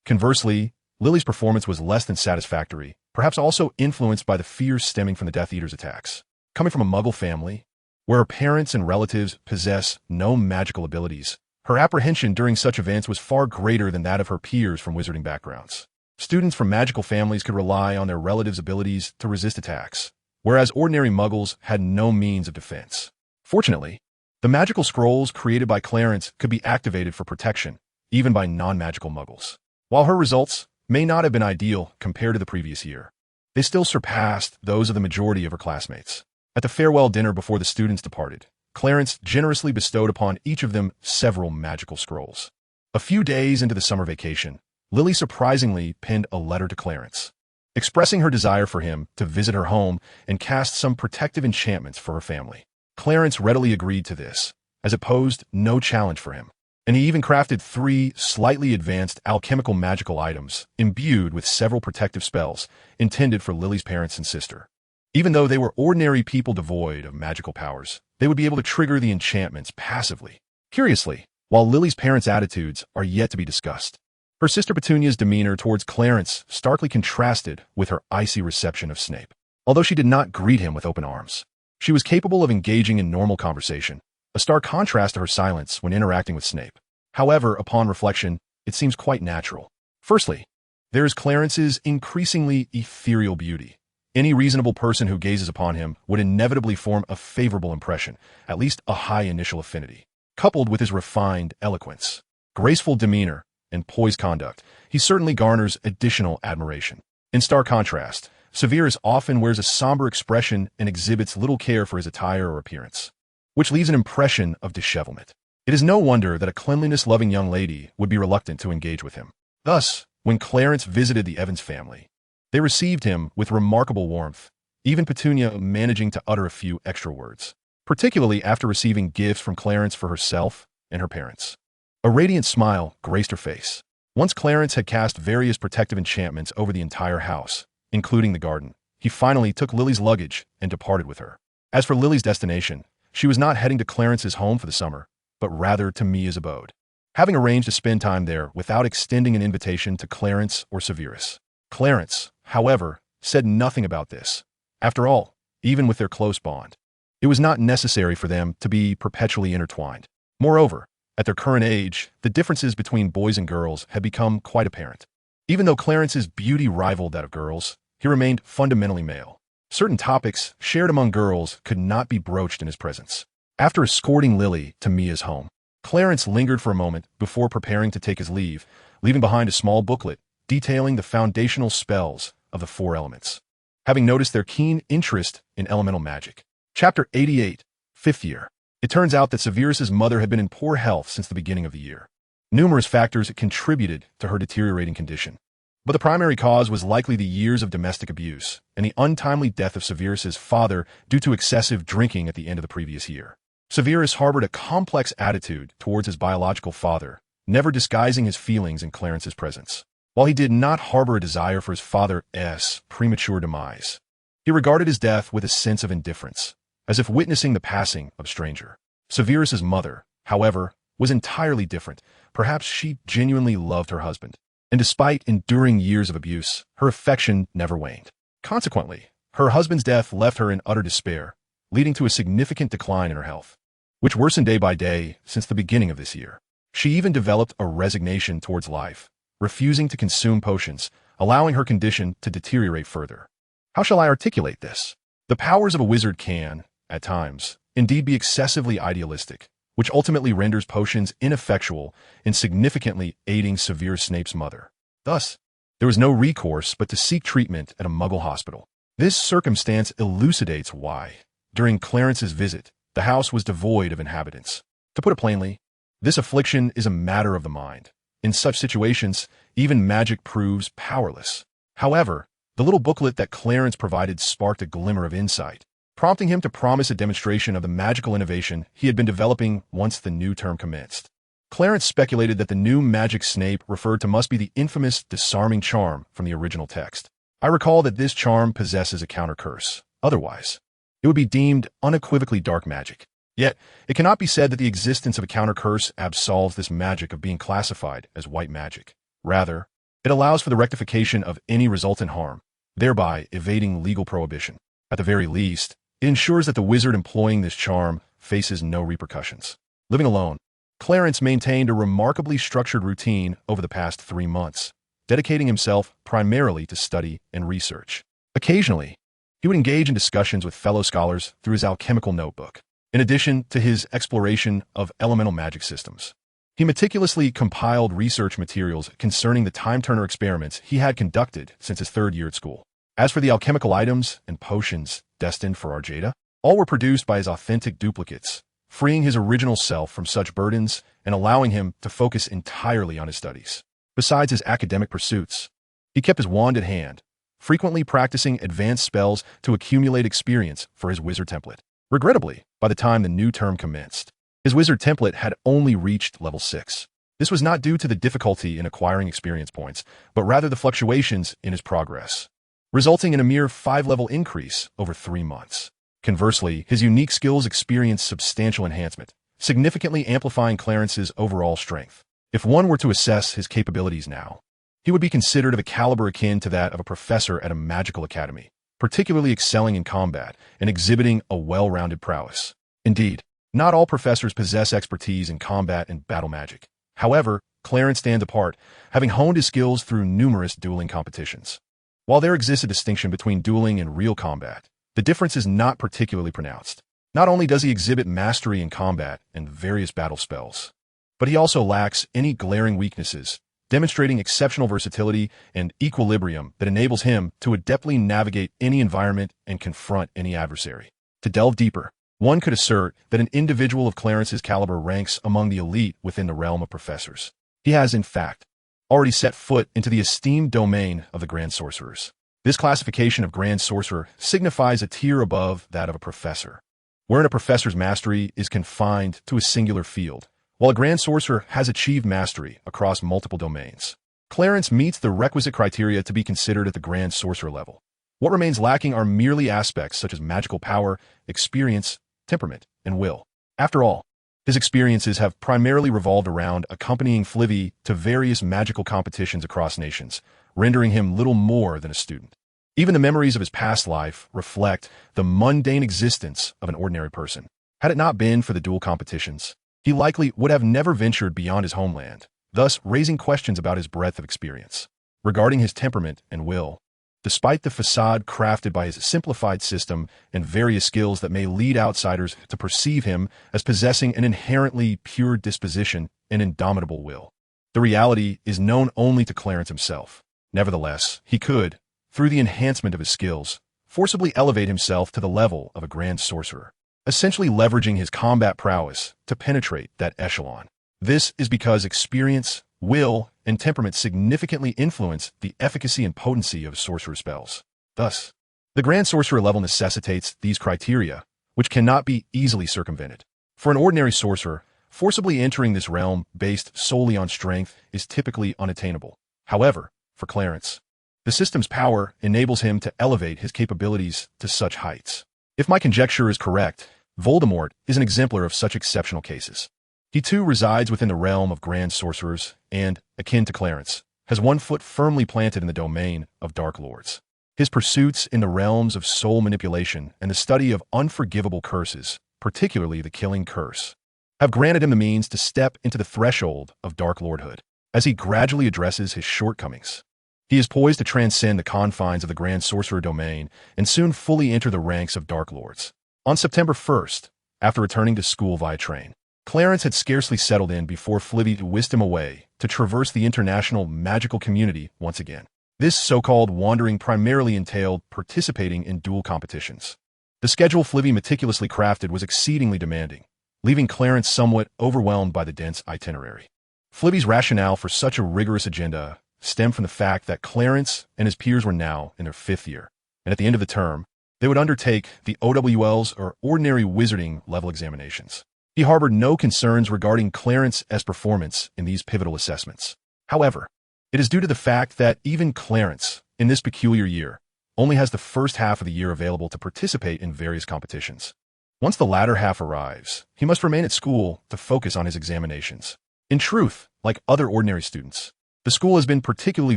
Conversely, Lily's performance was less than satisfactory, perhaps also influenced by the fears stemming from the Death Eaters' attacks. Coming from a Muggle family, where her parents and relatives possess no magical abilities, her apprehension during such events was far greater than that of her peers from wizarding backgrounds. Students from magical families could rely on their relatives' abilities to resist attacks, whereas ordinary Muggles had no means of defense. Fortunately, the magical scrolls created by Clarence could be activated for protection, even by non-magical Muggles. While her results may not have been ideal compared to the previous year, they still surpassed those of the majority of her classmates. At the farewell dinner before the students departed, Clarence generously bestowed upon each of them several magical scrolls. A few days into the summer vacation, Lily surprisingly penned a letter to Clarence, expressing her desire for him to visit her home and cast some protective enchantments for her family. Clarence readily agreed to this, as it posed no challenge for him, and he even crafted 3 slightly advanced alchemical magical items imbued with several protective spells intended for Lily's parents and sister. Even though they were ordinary people devoid of magical powers, they would be able to trigger the enchantments passively. Curiously, while Lily's parents' attitudes are yet to be discussed, her sister Petunia's demeanor towards Clarence starkly contrasted with her icy reception of Snape. Although she did not greet him with open arms, she was capable of engaging in normal conversation, a stark contrast to her silence when interacting with Snape. However, upon reflection, it seems quite natural. Firstly, there is Clarence's increasingly ethereal beauty. Any reasonable person who gazes upon him would inevitably form a favorable impression, at least a high initial affinity. Coupled with his refined eloquence, graceful demeanor, and poised conduct, he certainly garners additional admiration. In stark contrast, Severus often wears a somber expression and exhibits little care for his attire or appearance, which leaves an impression of dishevelment. It is no wonder that a cleanliness-loving young lady would be reluctant to engage with him. Thus, when Clarence visited the Evans family, they received him with remarkable warmth, even Petunia managing to utter a few extra words, particularly after receiving gifts from Clarence for herself and her parents. A radiant smile graced her face. Once Clarence had cast various protective enchantments over the entire house, including the garden, he finally took Lily's luggage and departed with her. As for Lily's destination, she was not heading to Clarence's home for the summer, but rather to Mia's abode, having arranged to spend time there without extending an invitation to Clarence or Severus. Clarence, however, said nothing about this. After all, even with their close bond, it was not necessary for them to be perpetually intertwined. Moreover, at their current age, the differences between boys and girls had become quite apparent. Even though Clarence's beauty rivaled that of girls, he remained fundamentally male. Certain topics shared among girls could not be broached in his presence. After escorting Lily to Mia's home, Clarence lingered for a moment before preparing to take his leave, leaving behind a small booklet detailing the foundational spells of the 4 elements, having noticed their keen interest in elemental magic. Chapter 88, 5th year. It turns out that Severus's mother had been in poor health since the beginning of the year. Numerous factors contributed to her deteriorating condition, but the primary cause was likely the years of domestic abuse and the untimely death of Severus's father due to excessive drinking at the end of the previous year. Severus harbored a complex attitude towards his biological father, never disguising his feelings in Clarence's presence. While he did not harbor a desire for his father's premature demise, he regarded his death with a sense of indifference, as if witnessing the passing of a stranger. Severus's mother, however, was entirely different. Perhaps she genuinely loved her husband, and despite enduring years of abuse, her affection never waned. Consequently, her husband's death left her in utter despair, leading to a significant decline in her health, which worsened day by day since the beginning of this year. She even developed a resignation towards life, refusing to consume potions, allowing her condition to deteriorate further. How shall I articulate this? The powers of a wizard can, at times, indeed be excessively idealistic, which ultimately renders potions ineffectual in significantly aiding Severus Snape's mother. Thus, there was no recourse but to seek treatment at a Muggle hospital. This circumstance elucidates why, during Clarence's visit, the house was devoid of inhabitants. To put it plainly, this affliction is a matter of the mind. In such situations, even magic proves powerless. However, the little booklet that Clarence provided sparked a glimmer of insight, prompting him to promise a demonstration of the magical innovation he had been developing once the new term commenced. Clarence speculated that the new magic Snape referred to must be the infamous disarming charm from the original text. I recall that this charm possesses a counter curse. Otherwise, it would be deemed unequivocally dark magic. Yet, it cannot be said that the existence of a counter curse absolves this magic of being classified as white magic. Rather, it allows for the rectification of any resultant harm, thereby evading legal prohibition. At the very least, it ensures that the wizard employing this charm faces no repercussions. Living alone, Clarence maintained a remarkably structured routine over the past 3 months, dedicating himself primarily to study and research. Occasionally, he would engage in discussions with fellow scholars through his alchemical notebook. In addition to his exploration of elemental magic systems, he meticulously compiled research materials concerning the time-turner experiments he had conducted since his 3rd year at school. As for the alchemical items and potions destined for Arjeda, all were produced by his authentic duplicates, freeing his original self from such burdens and allowing him to focus entirely on his studies. Besides his academic pursuits, he kept his wand at hand, frequently practicing advanced spells to accumulate experience for his wizard template. Regrettably, by the time the new term commenced, his wizard template had only reached level 6. This was not due to the difficulty in acquiring experience points, but rather the fluctuations in his progress, resulting in a mere 5-level increase over 3 months. Conversely, his unique skills experienced substantial enhancement, significantly amplifying Clarence's overall strength. If one were to assess his capabilities now, he would be considered of a caliber akin to that of a professor at a magical academy, particularly excelling in combat and exhibiting a well-rounded prowess. Indeed, not all professors possess expertise in combat and battle magic. However, Clarence stands apart, having honed his skills through numerous dueling competitions. While there exists a distinction between dueling and real combat, the difference is not particularly pronounced. Not only does he exhibit mastery in combat and various battle spells, but he also lacks any glaring weaknesses, demonstrating exceptional versatility and equilibrium that enables him to adeptly navigate any environment and confront any adversary. To delve deeper, one could assert that an individual of Clarence's caliber ranks among the elite within the realm of professors. He has, in fact, already set foot into the esteemed domain of the Grand Sorcerers. This classification of Grand Sorcerer signifies a tier above that of a professor, wherein a professor's mastery is confined to a singular field, while a Grand Sorcerer has achieved mastery across multiple domains. Clarence meets the requisite criteria to be considered at the Grand Sorcerer level. What remains lacking are merely aspects such as magical power, experience, temperament, and will. After all, his experiences have primarily revolved around accompanying Flivy to various magical competitions across nations, rendering him little more than a student. Even the memories of his past life reflect the mundane existence of an ordinary person. Had it not been for the duel competitions, he likely would have never ventured beyond his homeland, thus raising questions about his breadth of experience. Regarding his temperament and will, despite the facade crafted by his simplified system and various skills that may lead outsiders to perceive him as possessing an inherently pure disposition and indomitable will, the reality is known only to Clarence himself. Nevertheless, he could, through the enhancement of his skills, forcibly elevate himself to the level of a Grand Sorcerer, essentially leveraging his combat prowess to penetrate that echelon. This is because experience, will, and temperament significantly influence the efficacy and potency of sorcerer spells. Thus, the Grand Sorcerer level necessitates these criteria, which cannot be easily circumvented. For an ordinary sorcerer, forcibly entering this realm based solely on strength is typically unattainable. However, for Clarence, the system's power enables him to elevate his capabilities to such heights. If my conjecture is correct, Voldemort is an exemplar of such exceptional cases. He too resides within the realm of Grand Sorcerers and, akin to Clarence, has one foot firmly planted in the domain of Dark Lords. His pursuits in the realms of soul manipulation and the study of unforgivable curses, particularly the Killing Curse, have granted him the means to step into the threshold of Dark Lordhood. As he gradually addresses his shortcomings, he is poised to transcend the confines of the Grand Sorcerer domain and soon fully enter the ranks of Dark Lords. On September 1st, after returning to school via train, Clarence had scarcely settled in before Flivy whisked him away to traverse the international magical community once again. This so-called wandering primarily entailed participating in duel competitions. The schedule Flivy meticulously crafted was exceedingly demanding, leaving Clarence somewhat overwhelmed by the dense itinerary. Flivy's rationale for such a rigorous agenda stemmed from the fact that Clarence and his peers were now in their 5th year, and at the end of the term, they would undertake the OWLs, or Ordinary Wizarding Level Examinations. He harbored no concerns regarding Clarence's performance in these pivotal assessments. However, it is due to the fact that even Clarence, in this peculiar year, only has the first half of the year available to participate in various competitions. Once the latter half arrives, he must remain at school to focus on his examinations. In truth, like other ordinary students, the school has been particularly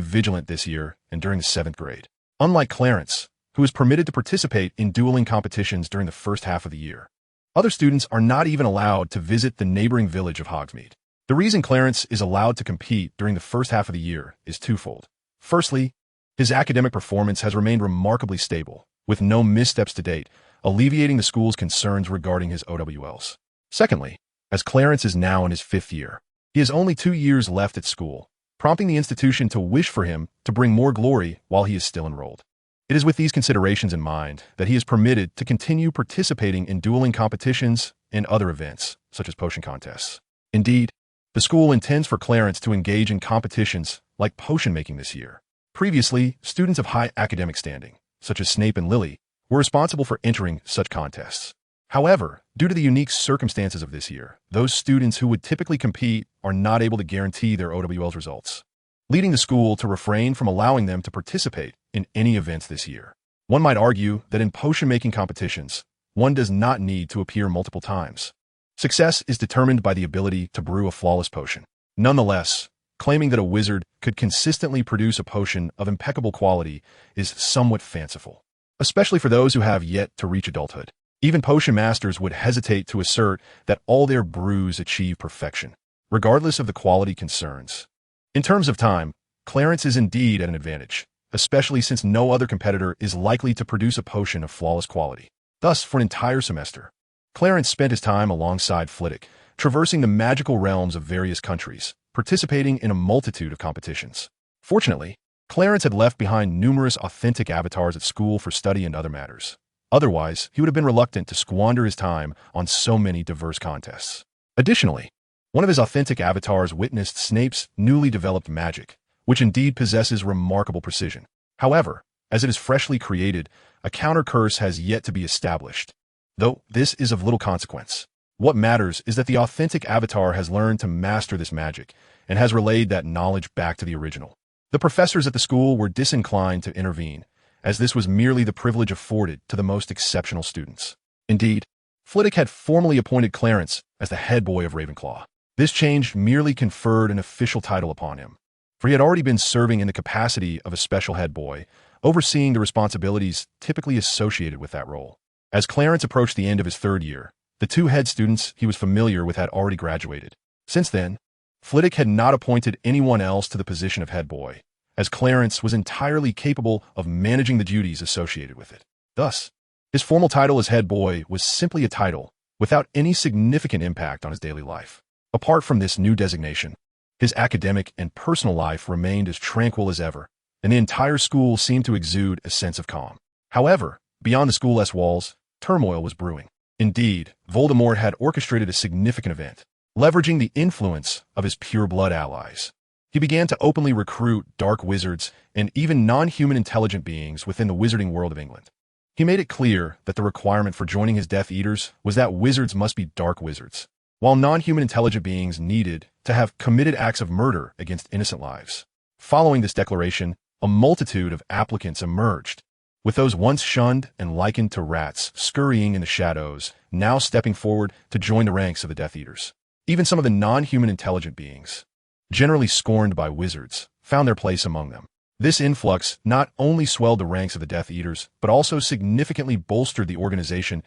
vigilant this year and during the 7th grade. Unlike Clarence, who is permitted to participate in dueling competitions during the first half of the year, other students are not even allowed to visit the neighboring village of Hogsmeade. The reason Clarence is allowed to compete during the first half of the year is twofold. Firstly, his academic performance has remained remarkably stable, with no missteps to date, alleviating the school's concerns regarding his OWLs. Secondly, as Clarence is now in his 5th year, he has only 2 years left at school, prompting the institution to wish for him to bring more glory while he is still enrolled. It is with these considerations in mind that he is permitted to continue participating in dueling competitions and other events, such as potion contests. Indeed, the school intends for Clarence to engage in competitions like potion making this year. Previously, students of high academic standing, such as Snape and Lily, were responsible for entering such contests. However, due to the unique circumstances of this year, those students who would typically compete are not able to guarantee their OWL's results, leading the school to refrain from allowing them to participate in any events this year. One might argue that in potion-making competitions, one does not need to appear multiple times. Success is determined by the ability to brew a flawless potion. Nonetheless, claiming that a wizard could consistently produce a potion of impeccable quality is somewhat fanciful, especially for those who have yet to reach adulthood. Even potion masters would hesitate to assert that all their brews achieve perfection, regardless of the quality concerns. In terms of time, Clarence is indeed at an advantage, especially since no other competitor is likely to produce a potion of flawless quality. Thus, for an entire semester, Clarence spent his time alongside Flitwick, traversing the magical realms of various countries, participating in a multitude of competitions. Fortunately, Clarence had left behind numerous authentic avatars at school for study and other matters. Otherwise, he would have been reluctant to squander his time on so many diverse contests. Additionally, one of his authentic avatars witnessed Snape's newly developed magic, which indeed possesses remarkable precision. However, as it is freshly created, a counter curse has yet to be established. Though this is of little consequence, what matters is that the authentic avatar has learned to master this magic and has relayed that knowledge back to the original. The professors at the school were disinclined to intervene, as this was merely the privilege afforded to the most exceptional students. Indeed, Flitwick had formally appointed Clarence as the head boy of Ravenclaw. This change merely conferred an official title upon him, for he had already been serving in the capacity of a special head boy, overseeing the responsibilities typically associated with that role. As Clarence approached the end of his third year, the two head students he was familiar with had already graduated. Since then, Flitwick had not appointed anyone else to the position of head boy, as Clarence was entirely capable of managing the duties associated with it. Thus, his formal title as head boy was simply a title, without any significant impact on his daily life. Apart from this new designation, his academic and personal life remained as tranquil as ever, and the entire school seemed to exude a sense of calm. However, beyond the school's walls, turmoil was brewing. Indeed, Voldemort had orchestrated a significant event, leveraging the influence of his pure-blood allies. He began to openly recruit dark wizards and even non-human intelligent beings within the wizarding world of England. He made it clear that the requirement for joining his Death Eaters was that wizards must be dark wizards, while non-human intelligent beings needed to have committed acts of murder against innocent lives. Following this declaration, a multitude of applicants emerged, with those once shunned and likened to rats scurrying in the shadows, now stepping forward to join the ranks of the Death Eaters. Even some of the non-human intelligent beings, generally scorned by wizards, found their place among them. This influx not only swelled the ranks of the Death Eaters, but also significantly bolstered the organization's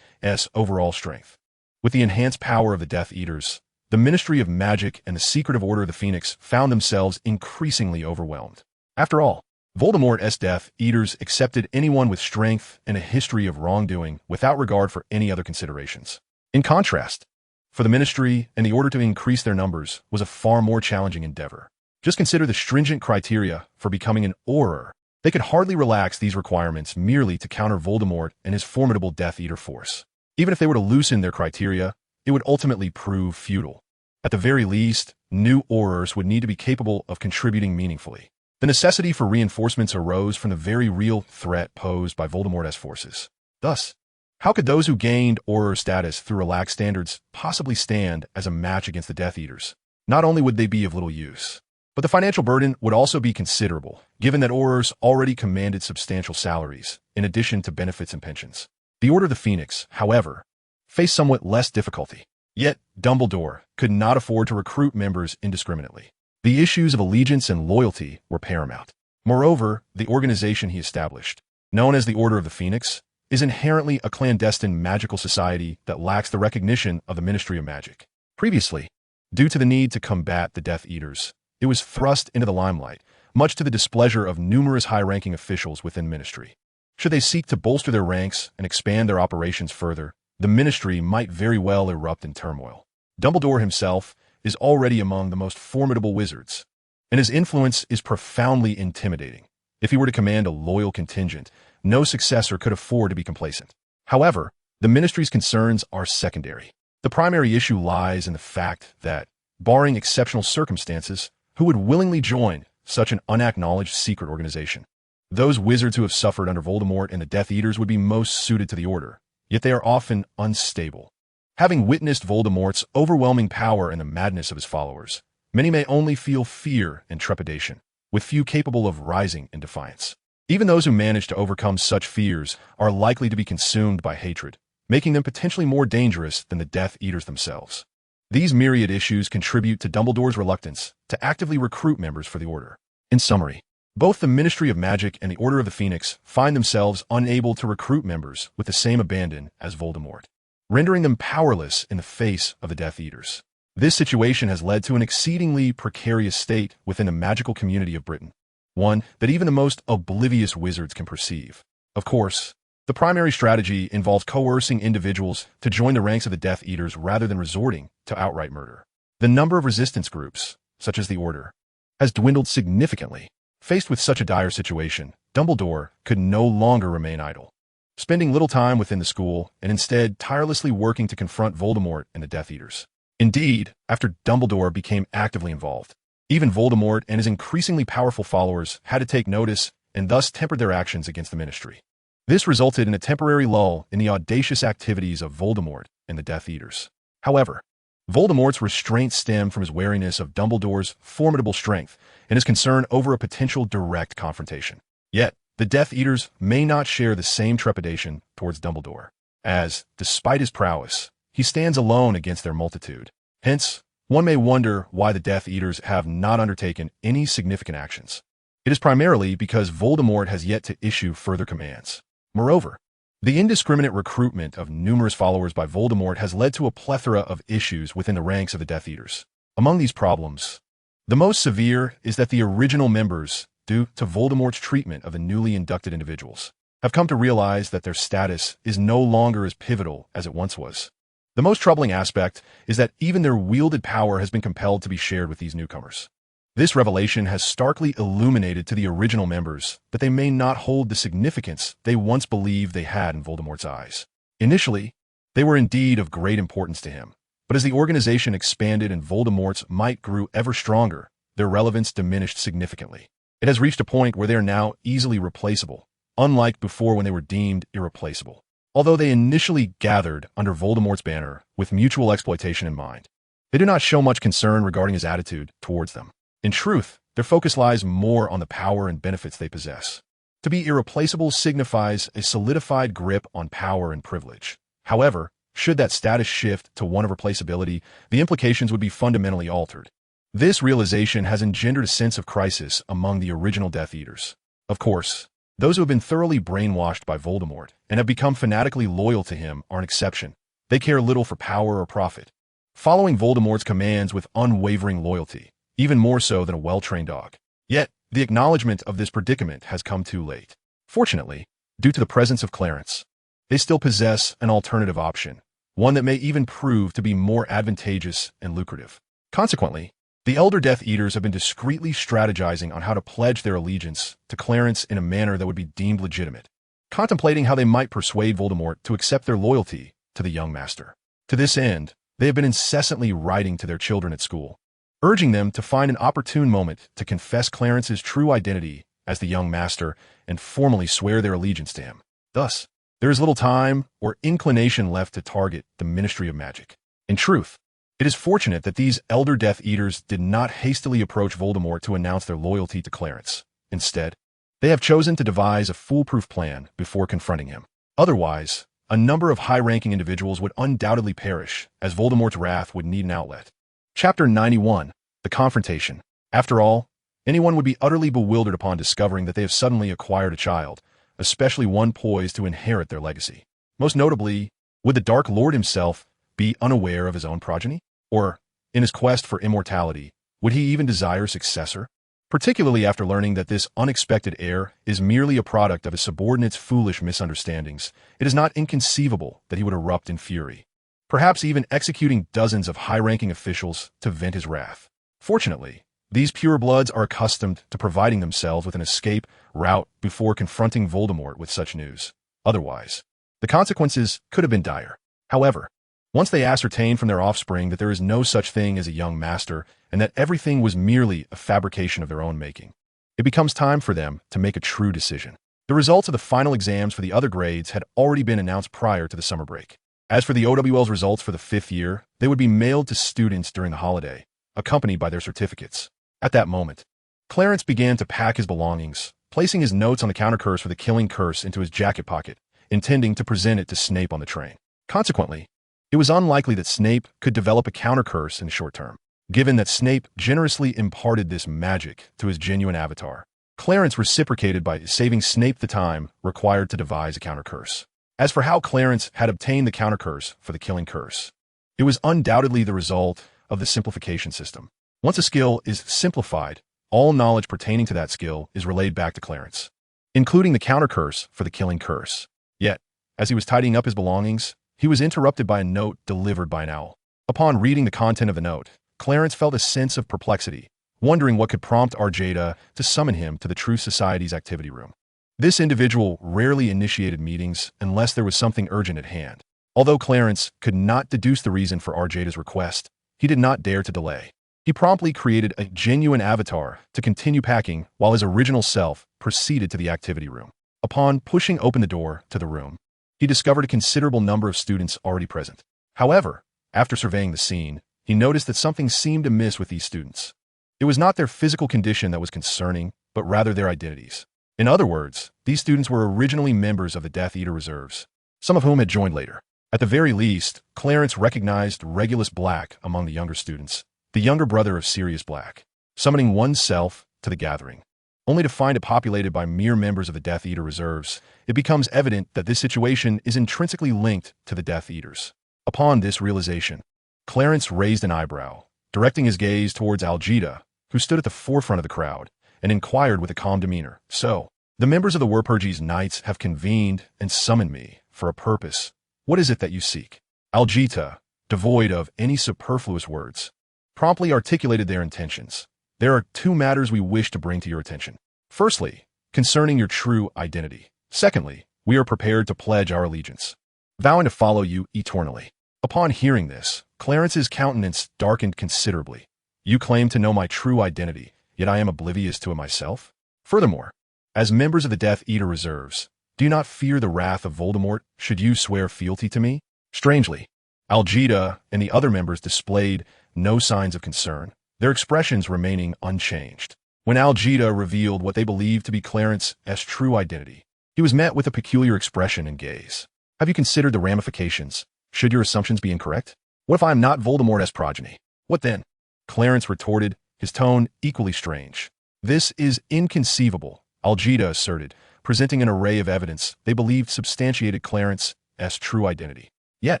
overall strength. With the enhanced power of the Death Eaters, the Ministry of Magic and the Secretive Order of the Phoenix found themselves increasingly overwhelmed. After all, Voldemort's Death Eaters accepted anyone with strength and a history of wrongdoing without regard for any other considerations. In contrast, for the Ministry and the Order to increase their numbers was a far more challenging endeavor. Just consider the stringent criteria for becoming an Auror. They could hardly relax these requirements merely to counter Voldemort and his formidable Death Eater force. Even if they were to loosen their criteria, it would ultimately prove futile. At the very least, new Aurors would need to be capable of contributing meaningfully. The necessity for reinforcements arose from the very real threat posed by Voldemort's forces. Thus, how could those who gained Auror status through relaxed standards possibly stand as a match against the Death Eaters? Not only would they be of little use, but the financial burden would also be considerable, given that Aurors already commanded substantial salaries, in addition to benefits and pensions. The Order of the Phoenix, however, faced somewhat less difficulty. Yet, Dumbledore could not afford to recruit members indiscriminately. The issues of allegiance and loyalty were paramount. Moreover, the organization he established, known as the Order of the Phoenix, is inherently a clandestine magical society that lacks the recognition of the Ministry of Magic. Previously, due to the need to combat the Death Eaters, it was thrust into the limelight, much to the displeasure of numerous high-ranking officials within Ministry. Should they seek to bolster their ranks and expand their operations further, the Ministry might very well erupt in turmoil. Dumbledore himself is already among the most formidable wizards, and his influence is profoundly intimidating. If he were to command a loyal contingent, no successor could afford to be complacent. However, the ministry's concerns are secondary. The primary issue lies in the fact that, barring exceptional circumstances, who would willingly join such an unacknowledged secret organization? Those wizards who have suffered under Voldemort and the Death Eaters would be most suited to the order, yet they are often unstable. Having witnessed Voldemort's overwhelming power and the madness of his followers, many may only feel fear and trepidation, with few capable of rising in defiance. Even those who manage to overcome such fears are likely to be consumed by hatred, making them potentially more dangerous than the Death Eaters themselves. These myriad issues contribute to Dumbledore's reluctance to actively recruit members for the Order. In summary, both the Ministry of Magic and the Order of the Phoenix find themselves unable to recruit members with the same abandon as Voldemort, rendering them powerless in the face of the Death Eaters. This situation has led to an exceedingly precarious state within the magical community of Britain, one that even the most oblivious wizards can perceive. Of course, the primary strategy involves coercing individuals to join the ranks of the Death Eaters rather than resorting to outright murder. The number of resistance groups, such as the Order, has dwindled significantly. Faced with such a dire situation, Dumbledore could no longer remain idle, spending little time within the school and instead tirelessly working to confront Voldemort and the Death Eaters. Indeed, after Dumbledore became actively involved, even Voldemort and his increasingly powerful followers had to take notice and thus tempered their actions against the Ministry. This resulted in a temporary lull in the audacious activities of Voldemort and the Death Eaters. However, Voldemort's restraint stemmed from his wariness of Dumbledore's formidable strength and his concern over a potential direct confrontation. Yet, the Death Eaters may not share the same trepidation towards Dumbledore, as, despite his prowess, he stands alone against their multitude. Hence, one may wonder why the Death Eaters have not undertaken any significant actions. It is primarily because Voldemort has yet to issue further commands. Moreover, the indiscriminate recruitment of numerous followers by Voldemort has led to a plethora of issues within the ranks of the Death Eaters. Among these problems, the most severe is that the original members, due to Voldemort's treatment of the newly inducted individuals, have come to realize that their status is no longer as pivotal as it once was. The most troubling aspect is that even their wielded power has been compelled to be shared with these newcomers. This revelation has starkly illuminated to the original members that they may not hold the significance they once believed they had in Voldemort's eyes. Initially, they were indeed of great importance to him, but as the organization expanded and Voldemort's might grew ever stronger, their relevance diminished significantly. It has reached a point where they are now easily replaceable, unlike before when they were deemed irreplaceable. Although they initially gathered under Voldemort's banner with mutual exploitation in mind, they do not show much concern regarding his attitude towards them. In truth, their focus lies more on the power and benefits they possess. To be irreplaceable signifies a solidified grip on power and privilege. However, should that status shift to one of replaceability, the implications would be fundamentally altered. This realization has engendered a sense of crisis among the original Death Eaters. Of course, those who have been thoroughly brainwashed by Voldemort and have become fanatically loyal to him are an exception. They care little for power or profit, following Voldemort's commands with unwavering loyalty, even more so than a well-trained dog. Yet, the acknowledgement of this predicament has come too late. Fortunately, due to the presence of Clarence, they still possess an alternative option, one that may even prove to be more advantageous and lucrative. Consequently, the elder Death Eaters have been discreetly strategizing on how to pledge their allegiance to Clarence in a manner that would be deemed legitimate, contemplating how they might persuade Voldemort to accept their loyalty to the young master. To this end, they have been incessantly writing to their children at school, urging them to find an opportune moment to confess Clarence's true identity as the young master and formally swear their allegiance to him. Thus, there is little time or inclination left to target the Ministry of Magic. In truth, it is fortunate that these elder Death Eaters did not hastily approach Voldemort to announce their loyalty to Clarence. Instead, they have chosen to devise a foolproof plan before confronting him. Otherwise, a number of high-ranking individuals would undoubtedly perish, as Voldemort's wrath would need an outlet. Chapter 91. The Confrontation. After all, anyone would be utterly bewildered upon discovering that they have suddenly acquired a child, especially one poised to inherit their legacy. Most notably, would the Dark Lord himself be unaware of his own progeny? Or, in his quest for immortality, would he even desire a successor? Particularly after learning that this unexpected heir is merely a product of his subordinate's foolish misunderstandings, it is not inconceivable that he would erupt in fury, perhaps even executing dozens of high-ranking officials to vent his wrath. Fortunately, These purebloods are accustomed to providing themselves with an escape route before confronting Voldemort with such news. Otherwise, the consequences could have been dire. However, once they ascertain from their offspring that there is no such thing as a young master and that everything was merely a fabrication of their own making, it becomes time for them to make a true decision. The results of the final exams for the other grades had already been announced prior to the summer break. As for the OWL's results for the 5th year, they would be mailed to students during the holiday, accompanied by their certificates. At that moment, Clarence began to pack his belongings, placing his notes on the counter curse for the killing curse into his jacket pocket, intending to present it to Snape on the train. Consequently, it was unlikely that Snape could develop a counter curse in the short term. Given that Snape generously imparted this magic to his genuine avatar, Clarence reciprocated by saving Snape the time required to devise a counter curse. As for how Clarence had obtained the counter curse for the killing curse, it was undoubtedly the result of the simplification system. Once a skill is simplified, all knowledge pertaining to that skill is relayed back to Clarence, including the counter curse for the killing curse. Yet, as he was tidying up his belongings, he was interrupted by a note delivered by an owl. Upon reading the content of the note, Clarence felt a sense of perplexity, wondering what could prompt Arjada to summon him to the Truth Society's activity room. This individual rarely initiated meetings unless there was something urgent at hand. Although Clarence could not deduce the reason for Arjada's request, he did not dare to delay. He promptly created a genuine avatar to continue packing while his original self proceeded to the activity room. Upon pushing open the door to the room, he discovered a considerable number of students already present. However, after surveying the scene, he noticed that something seemed amiss with these students. It was not their physical condition that was concerning, but rather their identities. In other words, these students were originally members of the Death Eater Reserves, some of whom had joined later. At the very least, Clarence recognized Regulus Black among the younger students, the younger brother of Sirius Black, summoning oneself to the gathering. Only to find it populated by mere members of the Death Eater Reserves, it becomes evident that this situation is intrinsically linked to the Death Eaters. Upon this realization, Clarence raised an eyebrow, directing his gaze towards Algida, who stood at the forefront of the crowd, and inquired with a calm demeanor, "So, the members of the Werperges Knights have convened and summoned me for a purpose. What is it that you seek?" Algita, devoid of any superfluous words, promptly articulated their intentions. "There are 2 matters we wish to bring to your attention. Firstly, concerning your true identity. Secondly, we are prepared to pledge our allegiance, vowing to follow you eternally." Upon hearing this, Clarence's countenance darkened considerably. "You claim to know my true identity, yet I am oblivious to it myself? Furthermore, as members of the Death Eater Reserves, do you not fear the wrath of Voldemort should you swear fealty to me?" Strangely, Algida and the other members displayed no signs of concern, their expressions remaining unchanged. When Algida revealed what they believed to be Clarence's true identity, he was met with a peculiar expression and gaze. "Have you considered the ramifications, should your assumptions be incorrect? What if I am not Voldemort's progeny? What then?" Clarence retorted, his tone equally strange. "This is inconceivable," Algida asserted, presenting an array of evidence they believed substantiated Clarence's true identity. Yet,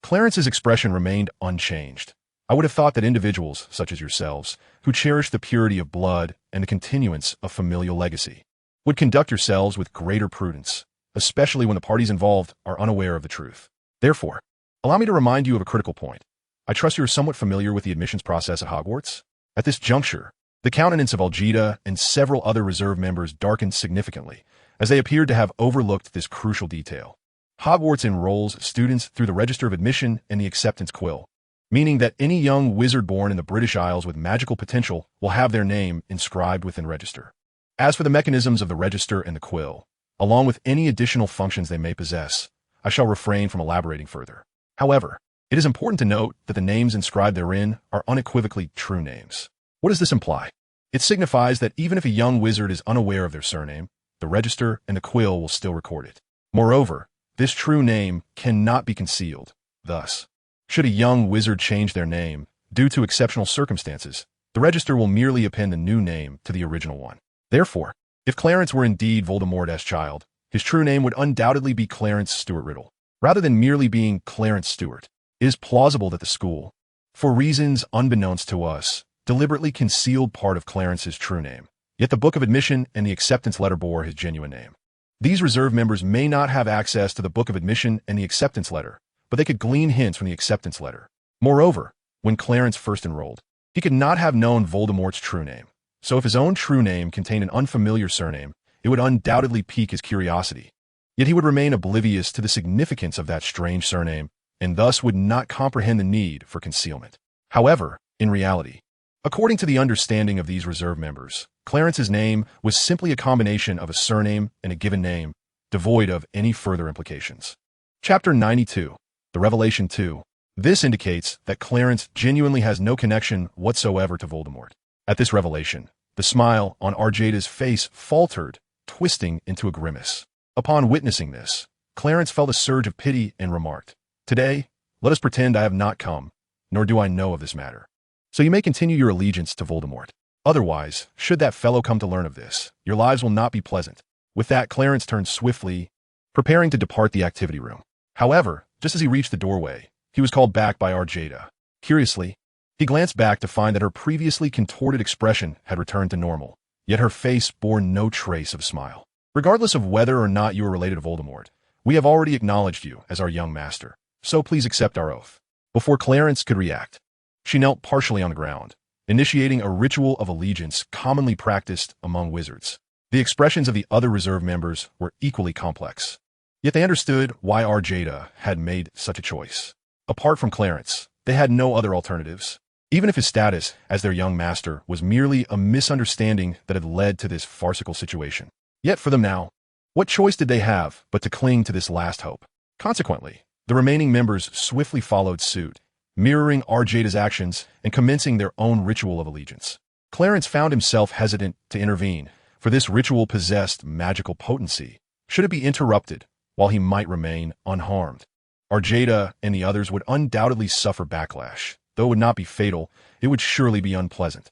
Clarence's expression remained unchanged. "I would have thought that individuals, such as yourselves, who cherish the purity of blood and the continuance of familial legacy, would conduct yourselves with greater prudence, especially when the parties involved are unaware of the truth. Therefore, allow me to remind you of a critical point. I trust you are somewhat familiar with the admissions process at Hogwarts?" At this juncture, the countenance of Algida and several other reserve members darkened significantly, as they appeared to have overlooked this crucial detail. Hogwarts enrolls students through the Register of Admission and the Acceptance Quill, meaning that any young wizard born in the British Isles with magical potential will have their name inscribed within Register. As for the mechanisms of the Register and the Quill, along with any additional functions they may possess, I shall refrain from elaborating further. However, it is important to note that the names inscribed therein are unequivocally true names. What does this imply? It signifies that even if a young wizard is unaware of their surname, the Register and the Quill will still record it. Moreover, this true name cannot be concealed. Thus, should a young wizard change their name, due to exceptional circumstances, the Register will merely append the new name to the original one. Therefore, if Clarence were indeed Voldemort's child, his true name would undoubtedly be Clarence Stewart Riddle, rather than merely being Clarence Stewart. It is plausible that the school, for reasons unbeknownst to us, deliberately concealed part of Clarence's true name, yet the Book of Admission and the acceptance letter bore his genuine name. These reserve members may not have access to the Book of Admission and the acceptance letter, but they could glean hints from the acceptance letter. Moreover, when Clarence first enrolled, He could not have known Voldemort's true name, so if his own true name contained an unfamiliar surname, it would undoubtedly pique his curiosity. Yet he would remain oblivious to the significance of that strange surname, and thus would not comprehend the need for concealment. However, in reality, according to the understanding of these reserve members, Clarence's name was simply a combination of a surname and a given name, devoid of any further implications. Chapter 92, The Revelation 2. This indicates that Clarence genuinely has no connection whatsoever to Voldemort. At this revelation, the smile on Arjada's face faltered, twisting into a grimace. Upon witnessing this, Clarence felt a surge of pity and remarked, "Today, let us pretend I have not come, nor do I know of this matter. So you may continue your allegiance to Voldemort. Otherwise, should that fellow come to learn of this, your lives will not be pleasant." With that, Clarence turned swiftly, preparing to depart the activity room. However, just as he reached the doorway, he was called back by Arjada. Curiously, he glanced back to find that her previously contorted expression had returned to normal, yet her face bore no trace of smile. "Regardless of whether or not you are related to Voldemort, we have already acknowledged you as our young master, so please accept our oath." Before Clarence could react, she knelt partially on the ground, initiating a ritual of allegiance commonly practiced among wizards. The expressions of the other reserve members were equally complex, yet they understood why Arjada had made such a choice. Apart from Clarence, they had no other alternatives, even if his status as their young master was merely a misunderstanding that had led to this farcical situation. Yet for them now, what choice did they have but to cling to this last hope? Consequently, the remaining members swiftly followed suit, mirroring Arjada's actions and commencing their own ritual of allegiance. Clarence found himself hesitant to intervene, for this ritual possessed magical potency. Should it be interrupted, while he might remain unharmed, Arjada and the others would undoubtedly suffer backlash. Though it would not be fatal, it would surely be unpleasant.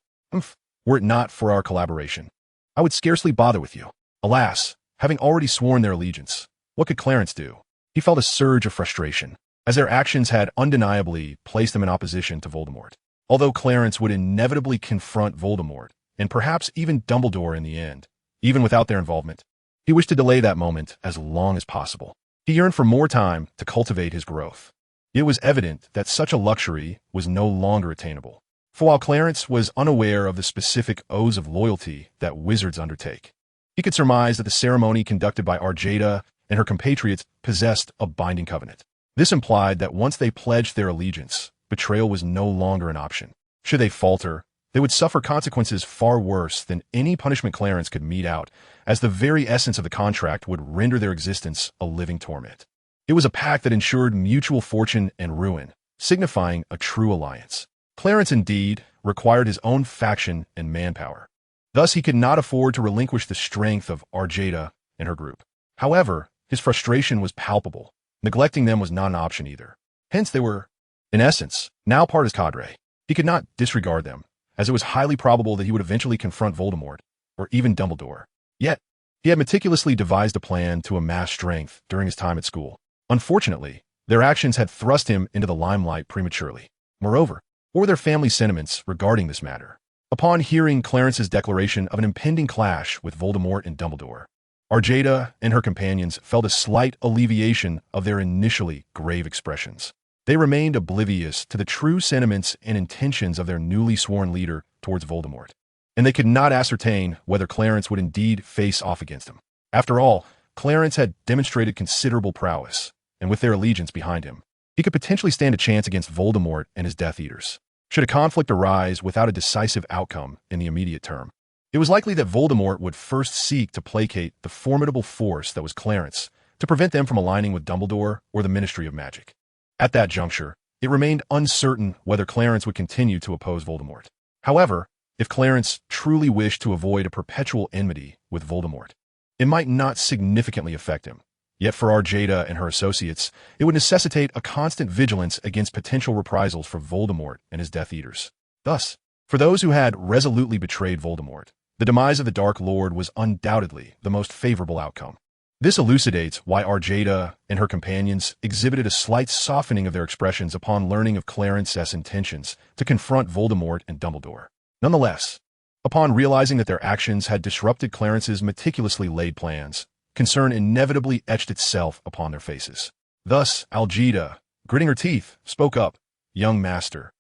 Were it not for our collaboration, I would scarcely bother with you. Alas, having already sworn their allegiance, what could Clarence do? He felt a surge of frustration, as their actions had undeniably placed them in opposition to Voldemort. Although Clarence would inevitably confront Voldemort, and perhaps even Dumbledore in the end, even without their involvement, he wished to delay that moment as long as possible. He yearned for more time to cultivate his growth. It was evident that such a luxury was no longer attainable. For while Clarence was unaware of the specific oaths of loyalty that wizards undertake, he could surmise that the ceremony conducted by Arjada and her compatriots possessed a binding covenant. This implied that once they pledged their allegiance, betrayal was no longer an option. Should they falter, they would suffer consequences far worse than any punishment Clarence could mete out, as the very essence of the contract would render their existence a living torment. It was a pact that ensured mutual fortune and ruin, signifying a true alliance. Clarence, indeed, required his own faction and manpower. Thus, he could not afford to relinquish the strength of Arjada and her group. However, his frustration was palpable. Neglecting them was not an option either. Hence, they were, in essence, now part of his cadre. He could not disregard them, as it was highly probable that he would eventually confront Voldemort, or even Dumbledore. Yet, he had meticulously devised a plan to amass strength during his time at school. Unfortunately, their actions had thrust him into the limelight prematurely. Moreover, what were their family's sentiments regarding this matter? Upon hearing Clarence's declaration of an impending clash with Voldemort and Dumbledore, Arjada and her companions felt a slight alleviation of their initially grave expressions. They remained oblivious to the true sentiments and intentions of their newly sworn leader towards Voldemort, and they could not ascertain whether Clarence would indeed face off against him. After all, Clarence had demonstrated considerable prowess, and with their allegiance behind him, he could potentially stand a chance against Voldemort and his Death Eaters. Should a conflict arise without a decisive outcome in the immediate term, it was likely that Voldemort would first seek to placate the formidable force that was Clarence to prevent them from aligning with Dumbledore or the Ministry of Magic. At that juncture, it remained uncertain whether Clarence would continue to oppose Voldemort. However, if Clarence truly wished to avoid a perpetual enmity with Voldemort, it might not significantly affect him. Yet for Arjada and her associates, it would necessitate a constant vigilance against potential reprisals for Voldemort and his Death Eaters. Thus, for those who had resolutely betrayed Voldemort, the demise of the Dark Lord was undoubtedly the most favorable outcome. This elucidates why Arjada and her companions exhibited a slight softening of their expressions upon learning of Clarence's intentions to confront Voldemort and Dumbledore. Nonetheless, upon realizing that their actions had disrupted Clarence's meticulously laid plans, concern inevitably etched itself upon their faces. Thus, Arjada, gritting her teeth, spoke up, "Young master,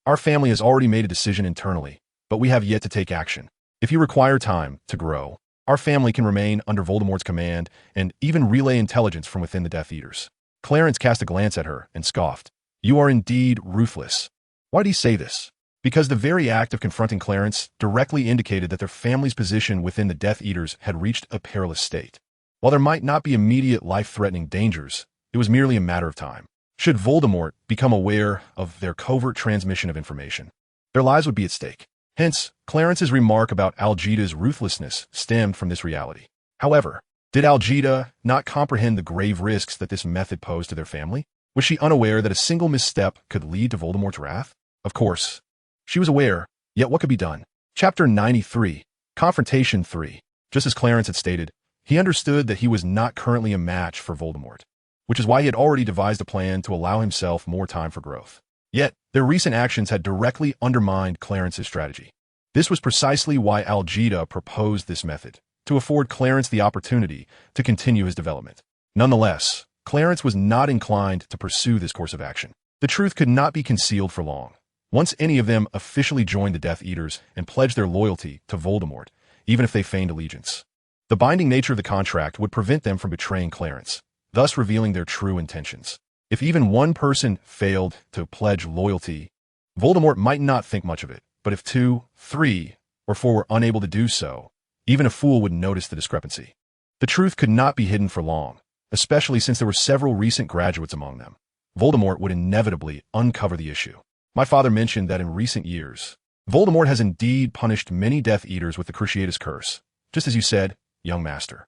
Our family has already made a decision internally, but we have yet to take action. If you require time to grow, our family can remain under Voldemort's command and even relay intelligence from within the Death Eaters." Clarence cast a glance at her and scoffed. "You are indeed ruthless." Why did he say this? Because the very act of confronting Clarence directly indicated that their family's position within the Death Eaters had reached a perilous state. While there might not be immediate life-threatening dangers, it was merely a matter of time. Should Voldemort become aware of their covert transmission of information, their lives would be at stake. Hence, Clarence's remark about Algida's ruthlessness stemmed from this reality. However, did Algida not comprehend the grave risks that this method posed to their family? Was she unaware that a single misstep could lead to Voldemort's wrath? Of course, she was aware, yet what could be done? Chapter 93, Confrontation 3. Just as Clarence had stated, he understood that he was not currently a match for Voldemort, which is why he had already devised a plan to allow himself more time for growth. Yet, their recent actions had directly undermined Clarence's strategy. This was precisely why Algida proposed this method, to afford Clarence the opportunity to continue his development. Nonetheless, Clarence was not inclined to pursue this course of action. The truth could not be concealed for long. Once any of them officially joined the Death Eaters and pledged their loyalty to Voldemort, even if they feigned allegiance, the binding nature of the contract would prevent them from betraying Clarence, thus revealing their true intentions. If even one person failed to pledge loyalty, Voldemort might not think much of it, but if 2, 3, or 4 were unable to do so, even a fool would notice the discrepancy. The truth could not be hidden for long, especially since there were several recent graduates among them. Voldemort would inevitably uncover the issue. My father mentioned that in recent years, Voldemort has indeed punished many Death Eaters with the Cruciatus Curse, just as you said, young master.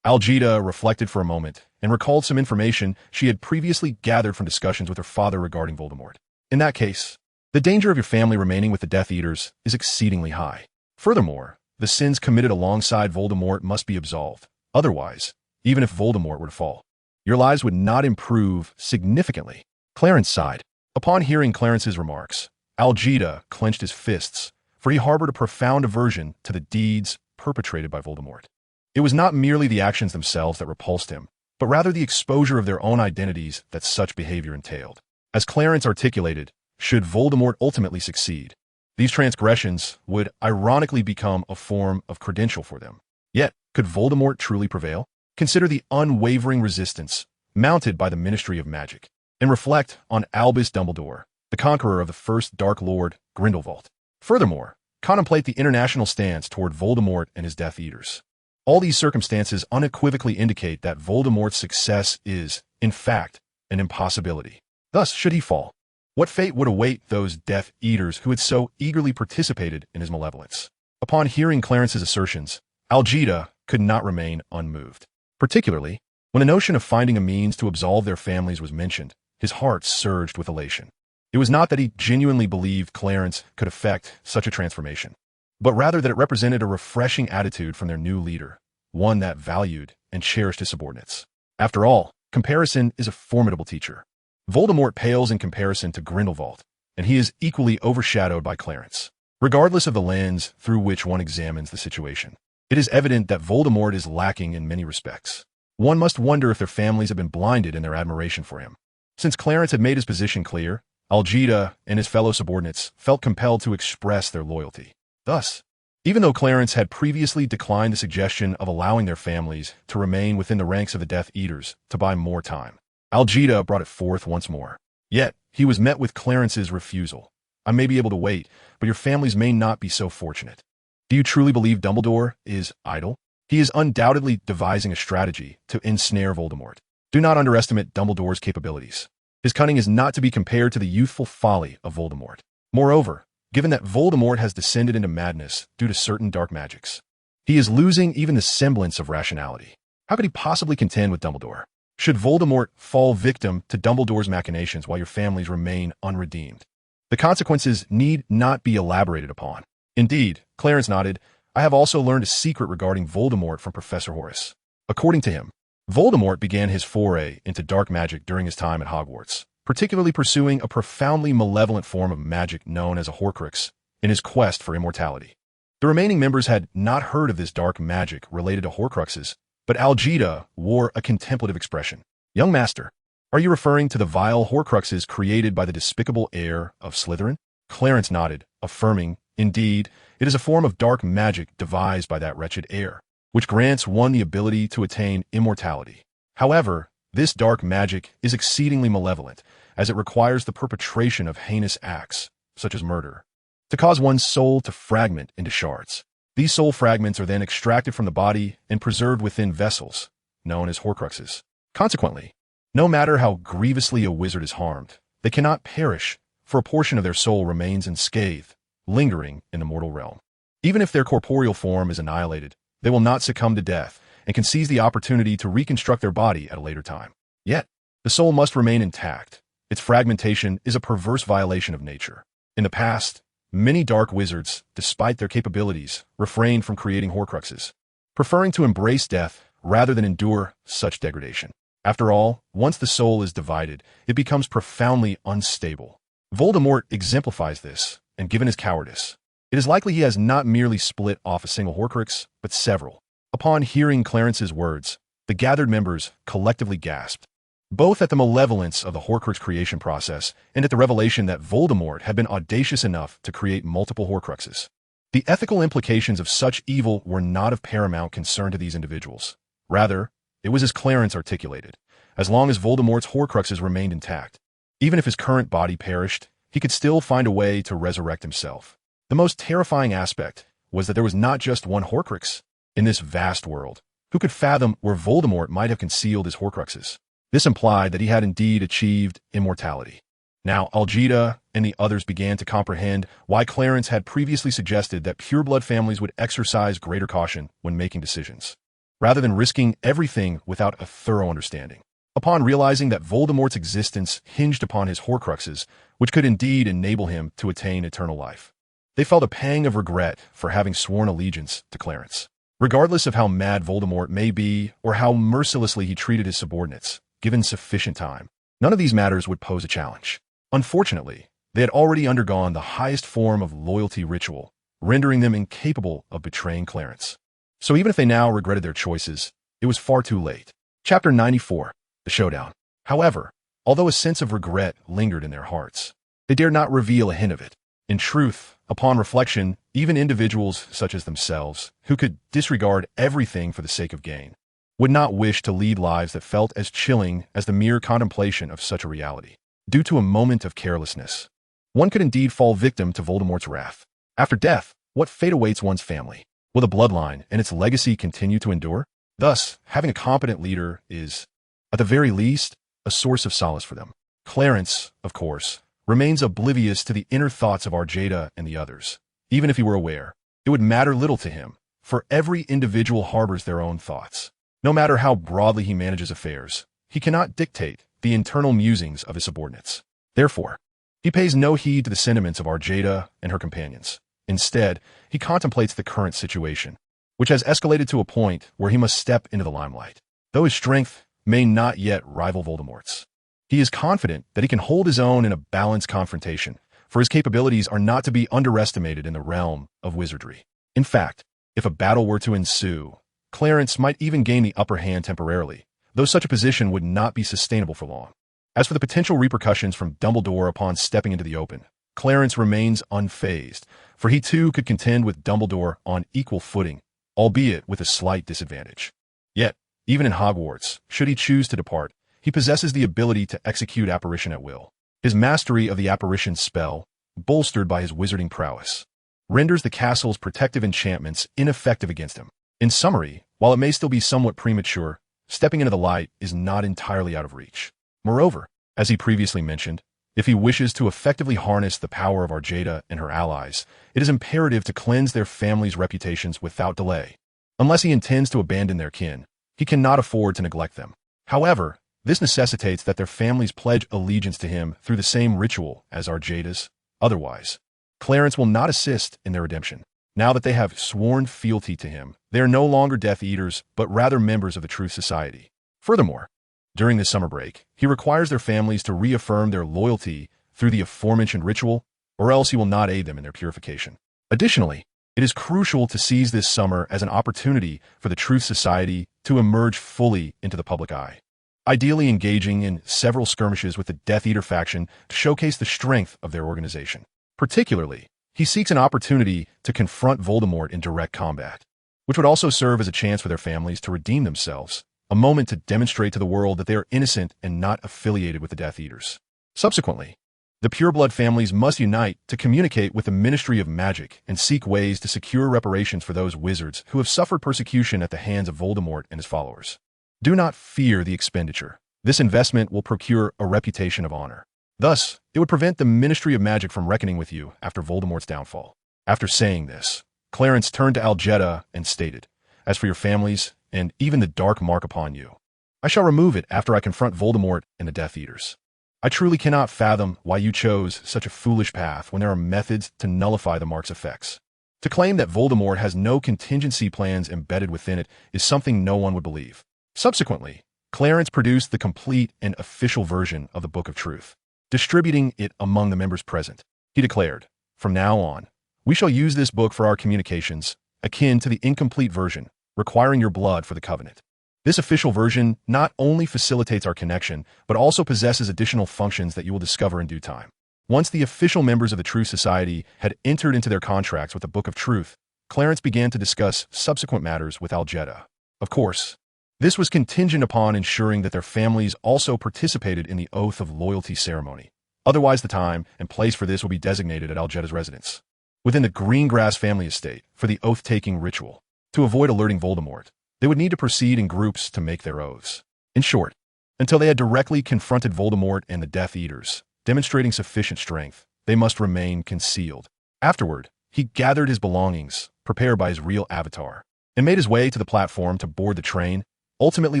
Algida reflected for a moment and recalled some information she had previously gathered from discussions with her father regarding Voldemort. In that case, the danger of your family remaining with the Death Eaters is exceedingly high. Furthermore, the sins committed alongside Voldemort must be absolved. Otherwise, even if Voldemort were to fall, your lives would not improve significantly. Clarence sighed. Upon hearing Clarence's remarks, Algida clenched his fists, for he harbored a profound aversion to the deeds perpetrated by Voldemort. It was not merely the actions themselves that repulsed him, but rather the exposure of their own identities that such behavior entailed. As Clarence articulated, should Voldemort ultimately succeed, these transgressions would ironically become a form of credential for them. Yet, could Voldemort truly prevail? Consider the unwavering resistance mounted by the Ministry of Magic, and reflect on Albus Dumbledore, the conqueror of the first Dark Lord, Grindelwald. Furthermore, contemplate the international stance toward Voldemort and his Death Eaters. All these circumstances unequivocally indicate that Voldemort's success is, in fact, an impossibility. Thus, should he fall, what fate would await those Death Eaters who had so eagerly participated in his malevolence? Upon hearing Clarence's assertions, Algida could not remain unmoved. Particularly, when the notion of finding a means to absolve their families was mentioned, his heart surged with elation. It was not that he genuinely believed Clarence could effect such a transformation, but rather that it represented a refreshing attitude from their new leader, one that valued and cherished his subordinates. After all, comparison is a formidable teacher. Voldemort pales in comparison to Grindelwald, and he is equally overshadowed by Clarence. Regardless of the lens through which one examines the situation, it is evident that Voldemort is lacking in many respects. One must wonder if their families have been blinded in their admiration for him. Since Clarence had made his position clear, Algida and his fellow subordinates felt compelled to express their loyalty. Thus, even though Clarence had previously declined the suggestion of allowing their families to remain within the ranks of the Death Eaters to buy more time, Algida brought it forth once more. Yet, he was met with Clarence's refusal. "I may be able to wait, but your families may not be so fortunate." Do you truly believe Dumbledore is idle? He is undoubtedly devising a strategy to ensnare Voldemort. Do not underestimate Dumbledore's capabilities. His cunning is not to be compared to the youthful folly of Voldemort. Moreover, given that Voldemort has descended into madness due to certain dark magics, he is losing even the semblance of rationality. How could he possibly contend with Dumbledore? Should Voldemort fall victim to Dumbledore's machinations while your families remain unredeemed, the consequences need not be elaborated upon. Indeed, Clarence nodded, I have also learned a secret regarding Voldemort from Professor Horace. According to him, Voldemort began his foray into dark magic during his time at Hogwarts, particularly pursuing a profoundly malevolent form of magic known as a Horcrux in his quest for immortality. The remaining members had not heard of this dark magic related to Horcruxes, but Algida wore a contemplative expression. Young master, are you referring to the vile Horcruxes created by the despicable heir of Slytherin? Clarence nodded, affirming, "Indeed, it is a form of dark magic devised by that wretched heir, which grants one the ability to attain immortality. However, this dark magic is exceedingly malevolent, as it requires the perpetration of heinous acts, such as murder, to cause one's soul to fragment into shards. These soul fragments are then extracted from the body and preserved within vessels, known as Horcruxes. Consequently, no matter how grievously a wizard is harmed, they cannot perish, for a portion of their soul remains unscathed, lingering in the mortal realm. Even if their corporeal form is annihilated, they will not succumb to death and can seize the opportunity to reconstruct their body at a later time. Yet, the soul must remain intact. Its fragmentation is a perverse violation of nature. In the past, many dark wizards, despite their capabilities, refrained from creating Horcruxes, preferring to embrace death rather than endure such degradation. After all, once the soul is divided, it becomes profoundly unstable. Voldemort exemplifies this, and given his cowardice, it is likely he has not merely split off a single Horcrux, but several. Upon hearing Clarence's words, the gathered members collectively gasped, both at the malevolence of the Horcrux creation process and at the revelation that Voldemort had been audacious enough to create multiple Horcruxes. The ethical implications of such evil were not of paramount concern to these individuals. Rather, it was as Clarence articulated. As long as Voldemort's Horcruxes remained intact, even if his current body perished, he could still find a way to resurrect himself. The most terrifying aspect was that there was not just one Horcrux in this vast world. Who could fathom where Voldemort might have concealed his Horcruxes? This implied that he had indeed achieved immortality. Now, Algida and the others began to comprehend why Clarence had previously suggested that pureblood families would exercise greater caution when making decisions, rather than risking everything without a thorough understanding. Upon realizing that Voldemort's existence hinged upon his Horcruxes, which could indeed enable him to attain eternal life, they felt a pang of regret for having sworn allegiance to Clarence. Regardless of how mad Voldemort may be or how mercilessly he treated his subordinates, given sufficient time, none of these matters would pose a challenge. Unfortunately, they had already undergone the highest form of loyalty ritual, rendering them incapable of betraying Clarence. So even if they now regretted their choices, it was far too late. Chapter 94, The Showdown. However, although a sense of regret lingered in their hearts, they dared not reveal a hint of it. In truth, upon reflection, even individuals such as themselves, who could disregard everything for the sake of gain, would not wish to lead lives that felt as chilling as the mere contemplation of such a reality. Due to a moment of carelessness, one could indeed fall victim to Voldemort's wrath. After death, what fate awaits one's family? Will the bloodline and its legacy continue to endure? Thus, having a competent leader is, at the very least, a source of solace for them. Clarence, of course, remains oblivious to the inner thoughts of Arjada and the others. Even if he were aware, it would matter little to him, for every individual harbors their own thoughts. No matter how broadly he manages affairs, he cannot dictate the internal musings of his subordinates. Therefore, he pays no heed to the sentiments of Arjada and her companions. Instead, he contemplates the current situation, which has escalated to a point where he must step into the limelight. Though his strength may not yet rival Voldemort's, he is confident that he can hold his own in a balanced confrontation, for his capabilities are not to be underestimated in the realm of wizardry. In fact, if a battle were to ensue, Clarence might even gain the upper hand temporarily, though such a position would not be sustainable for long. As for the potential repercussions from Dumbledore upon stepping into the open, Clarence remains unfazed, for he too could contend with Dumbledore on equal footing, albeit with a slight disadvantage. Yet, even in Hogwarts, should he choose to depart, he possesses the ability to execute apparition at will. His mastery of the apparition spell, bolstered by his wizarding prowess, renders the castle's protective enchantments ineffective against him. In summary, while it may still be somewhat premature, stepping into the light is not entirely out of reach. Moreover, as he previously mentioned, if he wishes to effectively harness the power of Arjada and her allies, it is imperative to cleanse their families' reputations without delay. Unless he intends to abandon their kin, he cannot afford to neglect them. However, this necessitates that their families pledge allegiance to him through the same ritual as Arjada's. Otherwise, Clarence will not assist in their redemption. Now that they have sworn fealty to him, they are no longer Death Eaters, but rather members of the Truth Society. Furthermore, during this summer break, he requires their families to reaffirm their loyalty through the aforementioned ritual, or else he will not aid them in their purification. Additionally, it is crucial to seize this summer as an opportunity for the Truth Society to emerge fully into the public eye, ideally engaging in several skirmishes with the Death Eater faction to showcase the strength of their organization. Particularly, he seeks an opportunity to confront Voldemort in direct combat, which would also serve as a chance for their families to redeem themselves, a moment to demonstrate to the world that they are innocent and not affiliated with the Death Eaters. Subsequently, the pureblood families must unite to communicate with the Ministry of Magic and seek ways to secure reparations for those wizards who have suffered persecution at the hands of Voldemort and his followers. Do not fear the expenditure. This investment will procure a reputation of honor. Thus, it would prevent the Ministry of Magic from reckoning with you after Voldemort's downfall. After saying this, Clarence turned to Algeta and stated, "As for your families, and even the dark mark upon you, I shall remove it after I confront Voldemort and the Death Eaters. I truly cannot fathom why you chose such a foolish path when there are methods to nullify the mark's effects. To claim that Voldemort has no contingency plans embedded within it is something no one would believe." Subsequently, Clarence produced the complete and official version of the Book of Truth, distributing it among the members present. He declared, "From now on, we shall use this book for our communications, akin to the incomplete version, requiring your blood for the covenant. This official version not only facilitates our connection, but also possesses additional functions that you will discover in due time." Once the official members of the True Society had entered into their contracts with the Book of Truth, Clarence began to discuss subsequent matters with Algeta. Of course, this was contingent upon ensuring that their families also participated in the Oath of Loyalty ceremony. Otherwise, the time and place for this will be designated at Algeta's residence, within the Greengrass family estate, for the oath-taking ritual. To avoid alerting Voldemort, they would need to proceed in groups to make their oaths. In short, until they had directly confronted Voldemort and the Death Eaters, demonstrating sufficient strength, they must remain concealed. Afterward, he gathered his belongings, prepared by his real avatar, and made his way to the platform to board the train, ultimately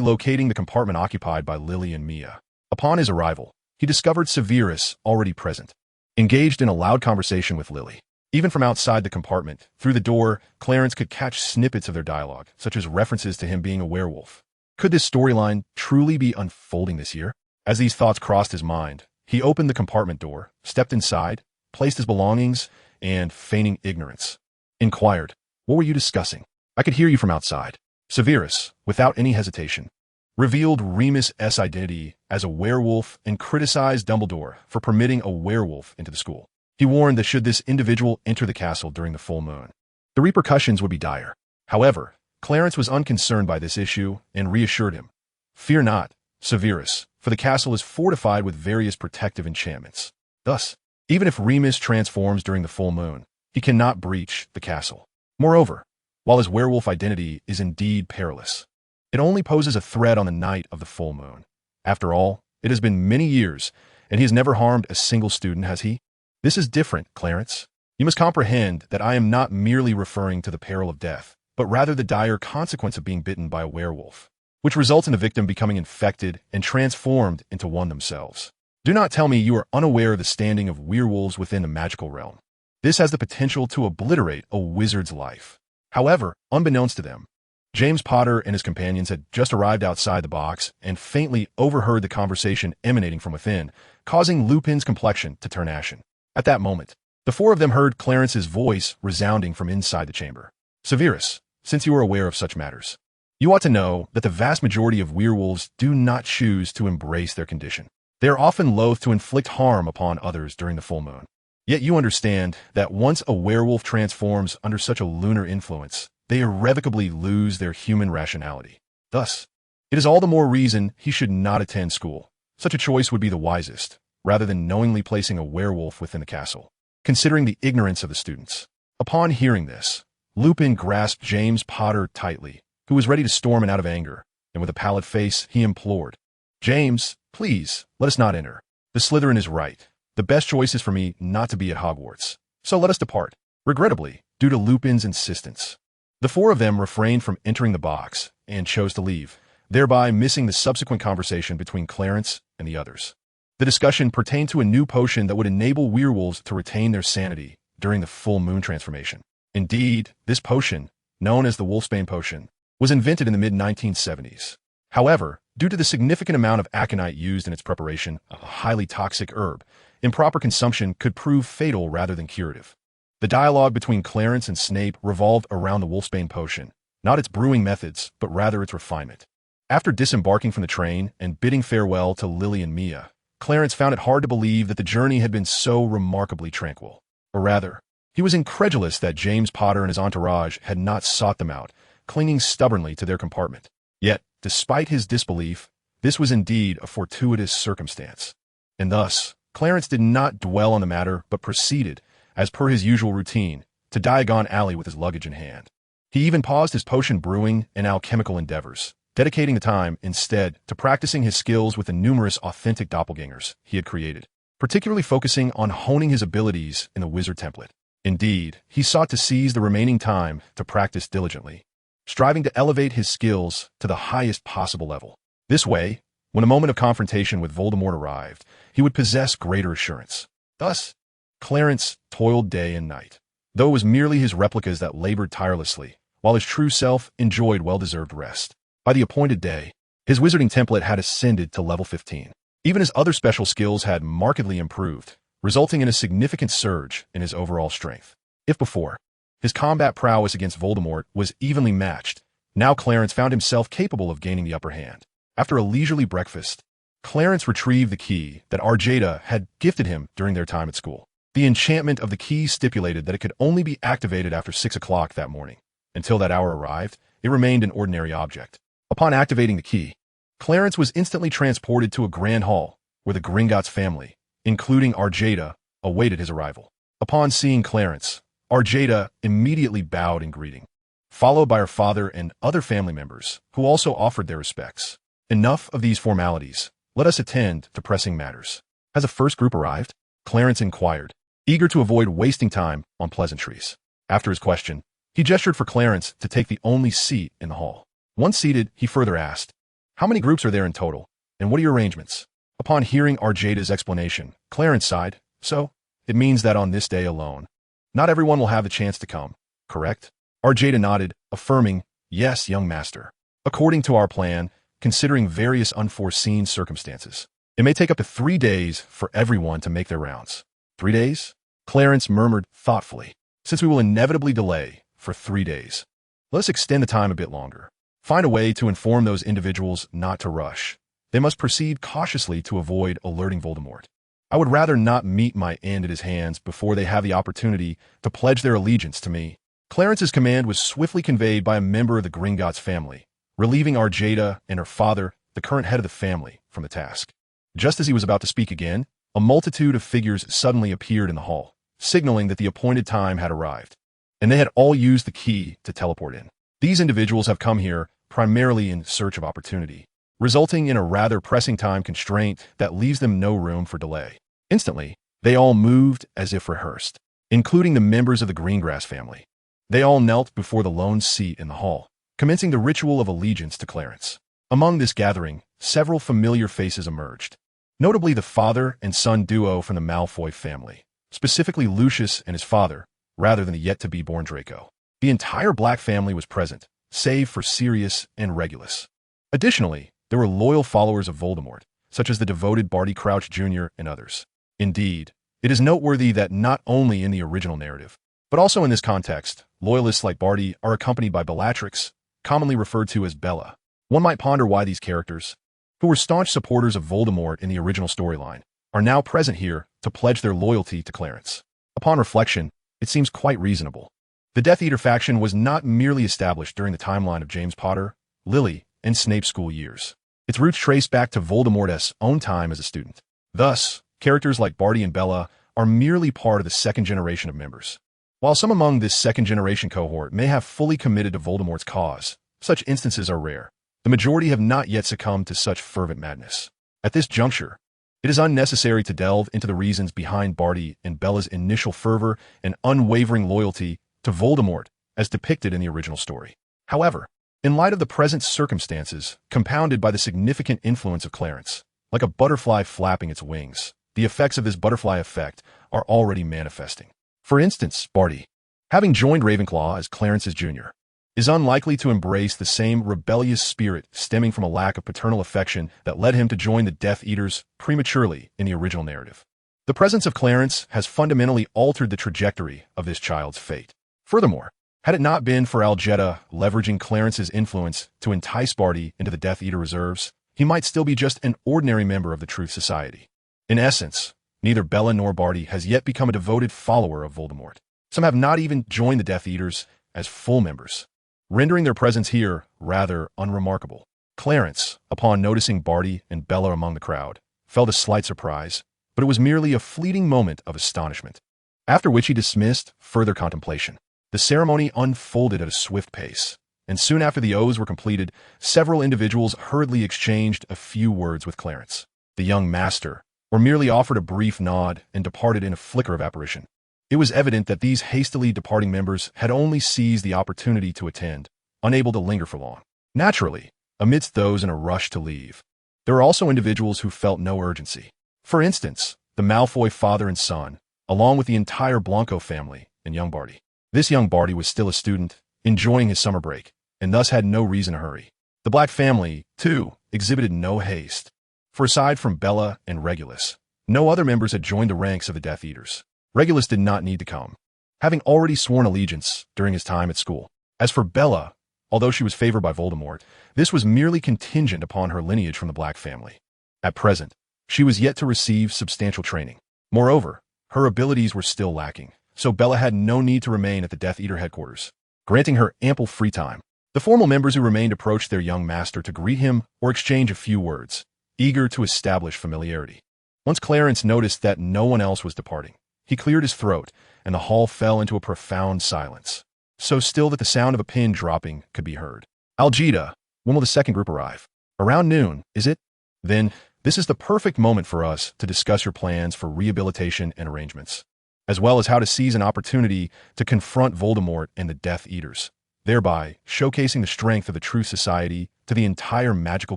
locating the compartment occupied by Lily and Mia. Upon his arrival, he discovered Severus already present, engaged in a loud conversation with Lily. Even from outside the compartment, through the door, Clarence could catch snippets of their dialogue, such as references to him being a werewolf. Could this storyline truly be unfolding this year? As these thoughts crossed his mind, he opened the compartment door, stepped inside, placed his belongings, and, feigning ignorance, inquired, "What were you discussing? I could hear you from outside." Severus, without any hesitation, revealed Remus's identity as a werewolf and criticized Dumbledore for permitting a werewolf into the school. He warned that should this individual enter the castle during the full moon, the repercussions would be dire. However, Clarence was unconcerned by this issue and reassured him, "Fear not, Severus, for the castle is fortified with various protective enchantments. Thus, even if Remus transforms during the full moon, he cannot breach the castle. Moreover, while his werewolf identity is indeed perilous, it only poses a threat on the night of the full moon. After all, it has been many years, and he has never harmed a single student, has he? This is different, Clarence. You must comprehend that I am not merely referring to the peril of death, but rather the dire consequence of being bitten by a werewolf, which results in the victim becoming infected and transformed into one themselves. Do not tell me you are unaware of the standing of werewolves within the magical realm. This has the potential to obliterate a wizard's life." However, unbeknownst to them, James Potter and his companions had just arrived outside the box and faintly overheard the conversation emanating from within, causing Lupin's complexion to turn ashen. At that moment, the four of them heard Clarence's voice resounding from inside the chamber. "Severus, since you are aware of such matters, you ought to know that the vast majority of werewolves do not choose to embrace their condition. They are often loath to inflict harm upon others during the full moon. Yet you understand that once a werewolf transforms under such a lunar influence, they irrevocably lose their human rationality. Thus, it is all the more reason he should not attend school. Such a choice would be the wisest, rather than knowingly placing a werewolf within the castle, considering the ignorance of the students." Upon hearing this, Lupin grasped James Potter tightly, who was ready to storm and out of anger, and with a pallid face, he implored, "James, please, let us not enter. The Slytherin is right. The best choice is for me not to be at Hogwarts. So let us depart." Regrettably, due to Lupin's insistence, the four of them refrained from entering the box and chose to leave, thereby missing the subsequent conversation between Clarence and the others. The discussion pertained to a new potion that would enable werewolves to retain their sanity during the full moon transformation. Indeed, this potion, known as the Wolfsbane Potion, was invented in the mid-1970s. However, due to the significant amount of aconite used in its preparation, a highly toxic herb, improper consumption could prove fatal rather than curative. The dialogue between Clarence and Snape revolved around the Wolfsbane Potion, not its brewing methods, but rather its refinement. After disembarking from the train and bidding farewell to Lily and Mia, Clarence found it hard to believe that the journey had been so remarkably tranquil. Or rather, he was incredulous that James Potter and his entourage had not sought them out, clinging stubbornly to their compartment. Yet, despite his disbelief, this was indeed a fortuitous circumstance. And thus, Clarence did not dwell on the matter but proceeded, as per his usual routine, to Diagon Alley with his luggage in hand. He even paused his potion brewing and alchemical endeavors, dedicating the time, instead, to practicing his skills with the numerous authentic doppelgangers he had created, particularly focusing on honing his abilities in the wizard template. Indeed, he sought to seize the remaining time to practice diligently, striving to elevate his skills to the highest possible level. This way, when a moment of confrontation with Voldemort arrived, he would possess greater assurance. Thus, Clarence toiled day and night, though it was merely his replicas that labored tirelessly, while his true self enjoyed well-deserved rest. By the appointed day, his wizarding template had ascended to level 15. Even his other special skills had markedly improved, resulting in a significant surge in his overall strength. If before, his combat prowess against Voldemort was evenly matched, now Clarence found himself capable of gaining the upper hand. After a leisurely breakfast, Clarence retrieved the key that Arjada had gifted him during their time at school. The enchantment of the key stipulated that it could only be activated after 6 o'clock that morning. Until that hour arrived, it remained an ordinary object. Upon activating the key, Clarence was instantly transported to a grand hall where the Gringotts family, including Arjada, awaited his arrival. Upon seeing Clarence, Arjada immediately bowed in greeting, followed by her father and other family members, who also offered their respects. Enough of these formalities. Let us attend to pressing matters. Has a first group arrived? Clarence inquired, eager to avoid wasting time on pleasantries. After his question, he gestured for Clarence to take the only seat in the hall. Once seated, he further asked, "How many groups are there in total, and what are your arrangements?" Upon hearing Arjada's explanation, Clarence sighed. "So, it means that on this day alone, not everyone will have the chance to come, correct?" Arjada nodded, affirming, "Yes, young master. According to our plan, considering various unforeseen circumstances, it may take up to 3 days for everyone to make their rounds." 3 days? Clarence murmured thoughtfully. "Since we will inevitably delay for 3 days, let us extend the time a bit longer. Find a way to inform those individuals not to rush. They must proceed cautiously to avoid alerting Voldemort. I would rather not meet my end at his hands before they have the opportunity to pledge their allegiance to me." Clarence's command was swiftly conveyed by a member of the Gringotts family, relieving Arjada and her father, the current head of the family, from the task. Just as he was about to speak again, a multitude of figures suddenly appeared in the hall, signaling that the appointed time had arrived, and they had all used the key to teleport in. These individuals have come here primarily in search of opportunity, resulting in a rather pressing time constraint that leaves them no room for delay. Instantly, they all moved as if rehearsed, including the members of the Greengrass family. They all knelt before the lone seat in the hall, commencing the ritual of allegiance to Clarence. Among this gathering, several familiar faces emerged, notably the father and son duo from the Malfoy family, specifically Lucius and his father, rather than the yet-to-be-born Draco. The entire Black family was present, save for Sirius and Regulus. Additionally, there were loyal followers of Voldemort, such as the devoted Barty Crouch Jr. and others. Indeed, it is noteworthy that not only in the original narrative, but also in this context, loyalists like Barty are accompanied by Bellatrix, commonly referred to as Bella. One might ponder why these characters, who were staunch supporters of Voldemort in the original storyline, are now present here to pledge their loyalty to Clarence. Upon reflection, it seems quite reasonable. The Death Eater faction was not merely established during the timeline of James Potter, Lily, and Snape's school years. Its roots trace back to Voldemort's own time as a student. Thus, characters like Barty and Bella are merely part of the second generation of members. While some among this second-generation cohort may have fully committed to Voldemort's cause, such instances are rare. The majority have not yet succumbed to such fervent madness. At this juncture, it is unnecessary to delve into the reasons behind Barty and Bella's initial fervor and unwavering loyalty to Voldemort as depicted in the original story. However, in light of the present circumstances, compounded by the significant influence of Clarence, like a butterfly flapping its wings, the effects of this butterfly effect are already manifesting. For instance, Barty, having joined Ravenclaw as Clarence's junior, is unlikely to embrace the same rebellious spirit stemming from a lack of paternal affection that led him to join the Death Eaters prematurely in the original narrative. The presence of Clarence has fundamentally altered the trajectory of this child's fate. Furthermore, had it not been for Arjada leveraging Clarence's influence to entice Barty into the Death Eater reserves, he might still be just an ordinary member of the Truth Society. In essence, Neither Bella nor Barty has yet become a devoted follower of Voldemort. Some have not even joined the Death Eaters as full members, rendering their presence here rather unremarkable. Clarence, upon noticing Barty and Bella among the crowd, felt a slight surprise, but it was merely a fleeting moment of astonishment, after which he dismissed further contemplation. The ceremony unfolded at a swift pace, and soon after the oaths were completed, several individuals hurriedly exchanged a few words with Clarence. The young master, or merely offered a brief nod and departed in a flicker of apparition. It was evident that these hastily departing members had only seized the opportunity to attend, unable to linger for long. Naturally, amidst those in a rush to leave, there were also individuals who felt no urgency. For instance, the Malfoy father and son, along with the entire Blanco family and young Barty. This young Barty was still a student, enjoying his summer break, and thus had no reason to hurry. The Black family, too, exhibited no haste, for aside from Bella and Regulus, no other members had joined the ranks of the Death Eaters. Regulus did not need to come, having already sworn allegiance during his time at school. As for Bella, although she was favored by Voldemort, this was merely contingent upon her lineage from the Black family. At present, she was yet to receive substantial training. Moreover, her abilities were still lacking, so Bella had no need to remain at the Death Eater headquarters, granting her ample free time. The formal members who remained approached their young master to greet him or exchange a few words, eager to establish familiarity. Once Clarence noticed that no one else was departing, he cleared his throat, and the hall fell into a profound silence, so still that the sound of a pin dropping could be heard. Algida, when will the second group arrive? Around noon, is it? Then, this is the perfect moment for us to discuss your plans for rehabilitation and arrangements, as well as how to seize an opportunity to confront Voldemort and the Death Eaters, thereby showcasing the strength of the true society to the entire magical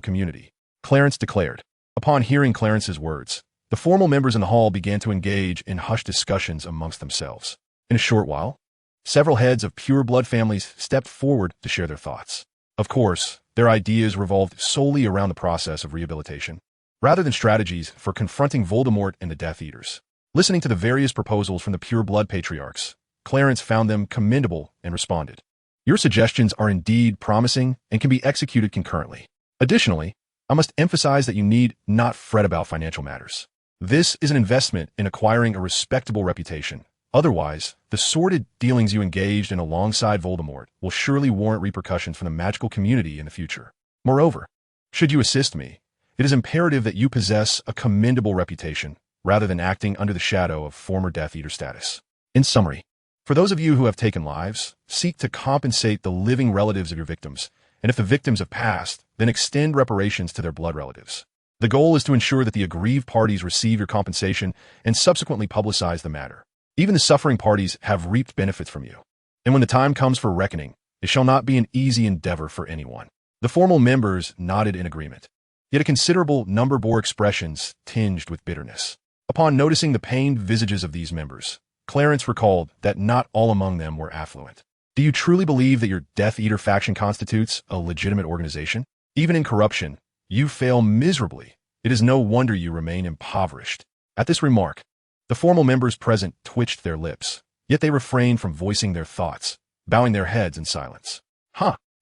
community, Clarence declared. Upon hearing Clarence's words, the formal members in the hall began to engage in hushed discussions amongst themselves. In a short while, several heads of pure-blood families stepped forward to share their thoughts. Of course, their ideas revolved solely around the process of rehabilitation, rather than strategies for confronting Voldemort and the Death Eaters. Listening to the various proposals from the pure-blood patriarchs, Clarence found them commendable and responded, "Your suggestions are indeed promising and can be executed concurrently. Additionally, I must emphasize that you need not fret about financial matters. This is an investment in acquiring a respectable reputation. Otherwise, the sordid dealings you engaged in alongside Voldemort will surely warrant repercussions from the magical community in the future. Moreover, should you assist me, it is imperative that you possess a commendable reputation, rather than acting under the shadow of former Death Eater status. In summary, for those of you who have taken lives, seek to compensate the living relatives of your victims, and if the victims have passed, then extend reparations to their blood relatives. The goal is to ensure that the aggrieved parties receive your compensation and subsequently publicize the matter. Even the suffering parties have reaped benefits from you. And when the time comes for reckoning, it shall not be an easy endeavor for anyone." The formal members nodded in agreement, yet a considerable number bore expressions tinged with bitterness. Upon noticing the pained visages of these members, Clarence recalled that not all among them were affluent. "Do you truly believe that your Death Eater faction constitutes a legitimate organization? Even in corruption, you fail miserably. It is no wonder you remain impoverished." At this remark, the formal members present twitched their lips, yet they refrained from voicing their thoughts, bowing their heads in silence.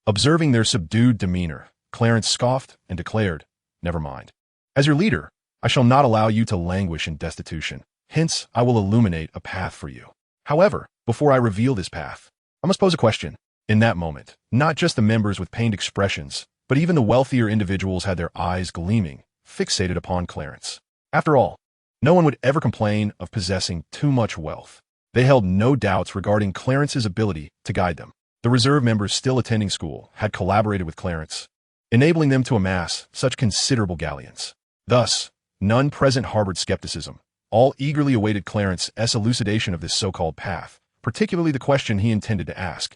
Observing their subdued demeanor, Clarence scoffed and declared, "Never mind. As your leader, I shall not allow you to languish in destitution. Hence, I will illuminate a path for you. However, before I reveal this path, I must pose a question." In that moment, not just the members with pained expressions, but even the wealthier individuals had their eyes gleaming, fixated upon Clarence. After all, no one would ever complain of possessing too much wealth. They held no doubts regarding Clarence's ability to guide them. The reserve members still attending school had collaborated with Clarence, enabling them to amass such considerable galleons. Thus, none present harbored skepticism. All eagerly awaited Clarence's elucidation of this so-called path, particularly the question he intended to ask.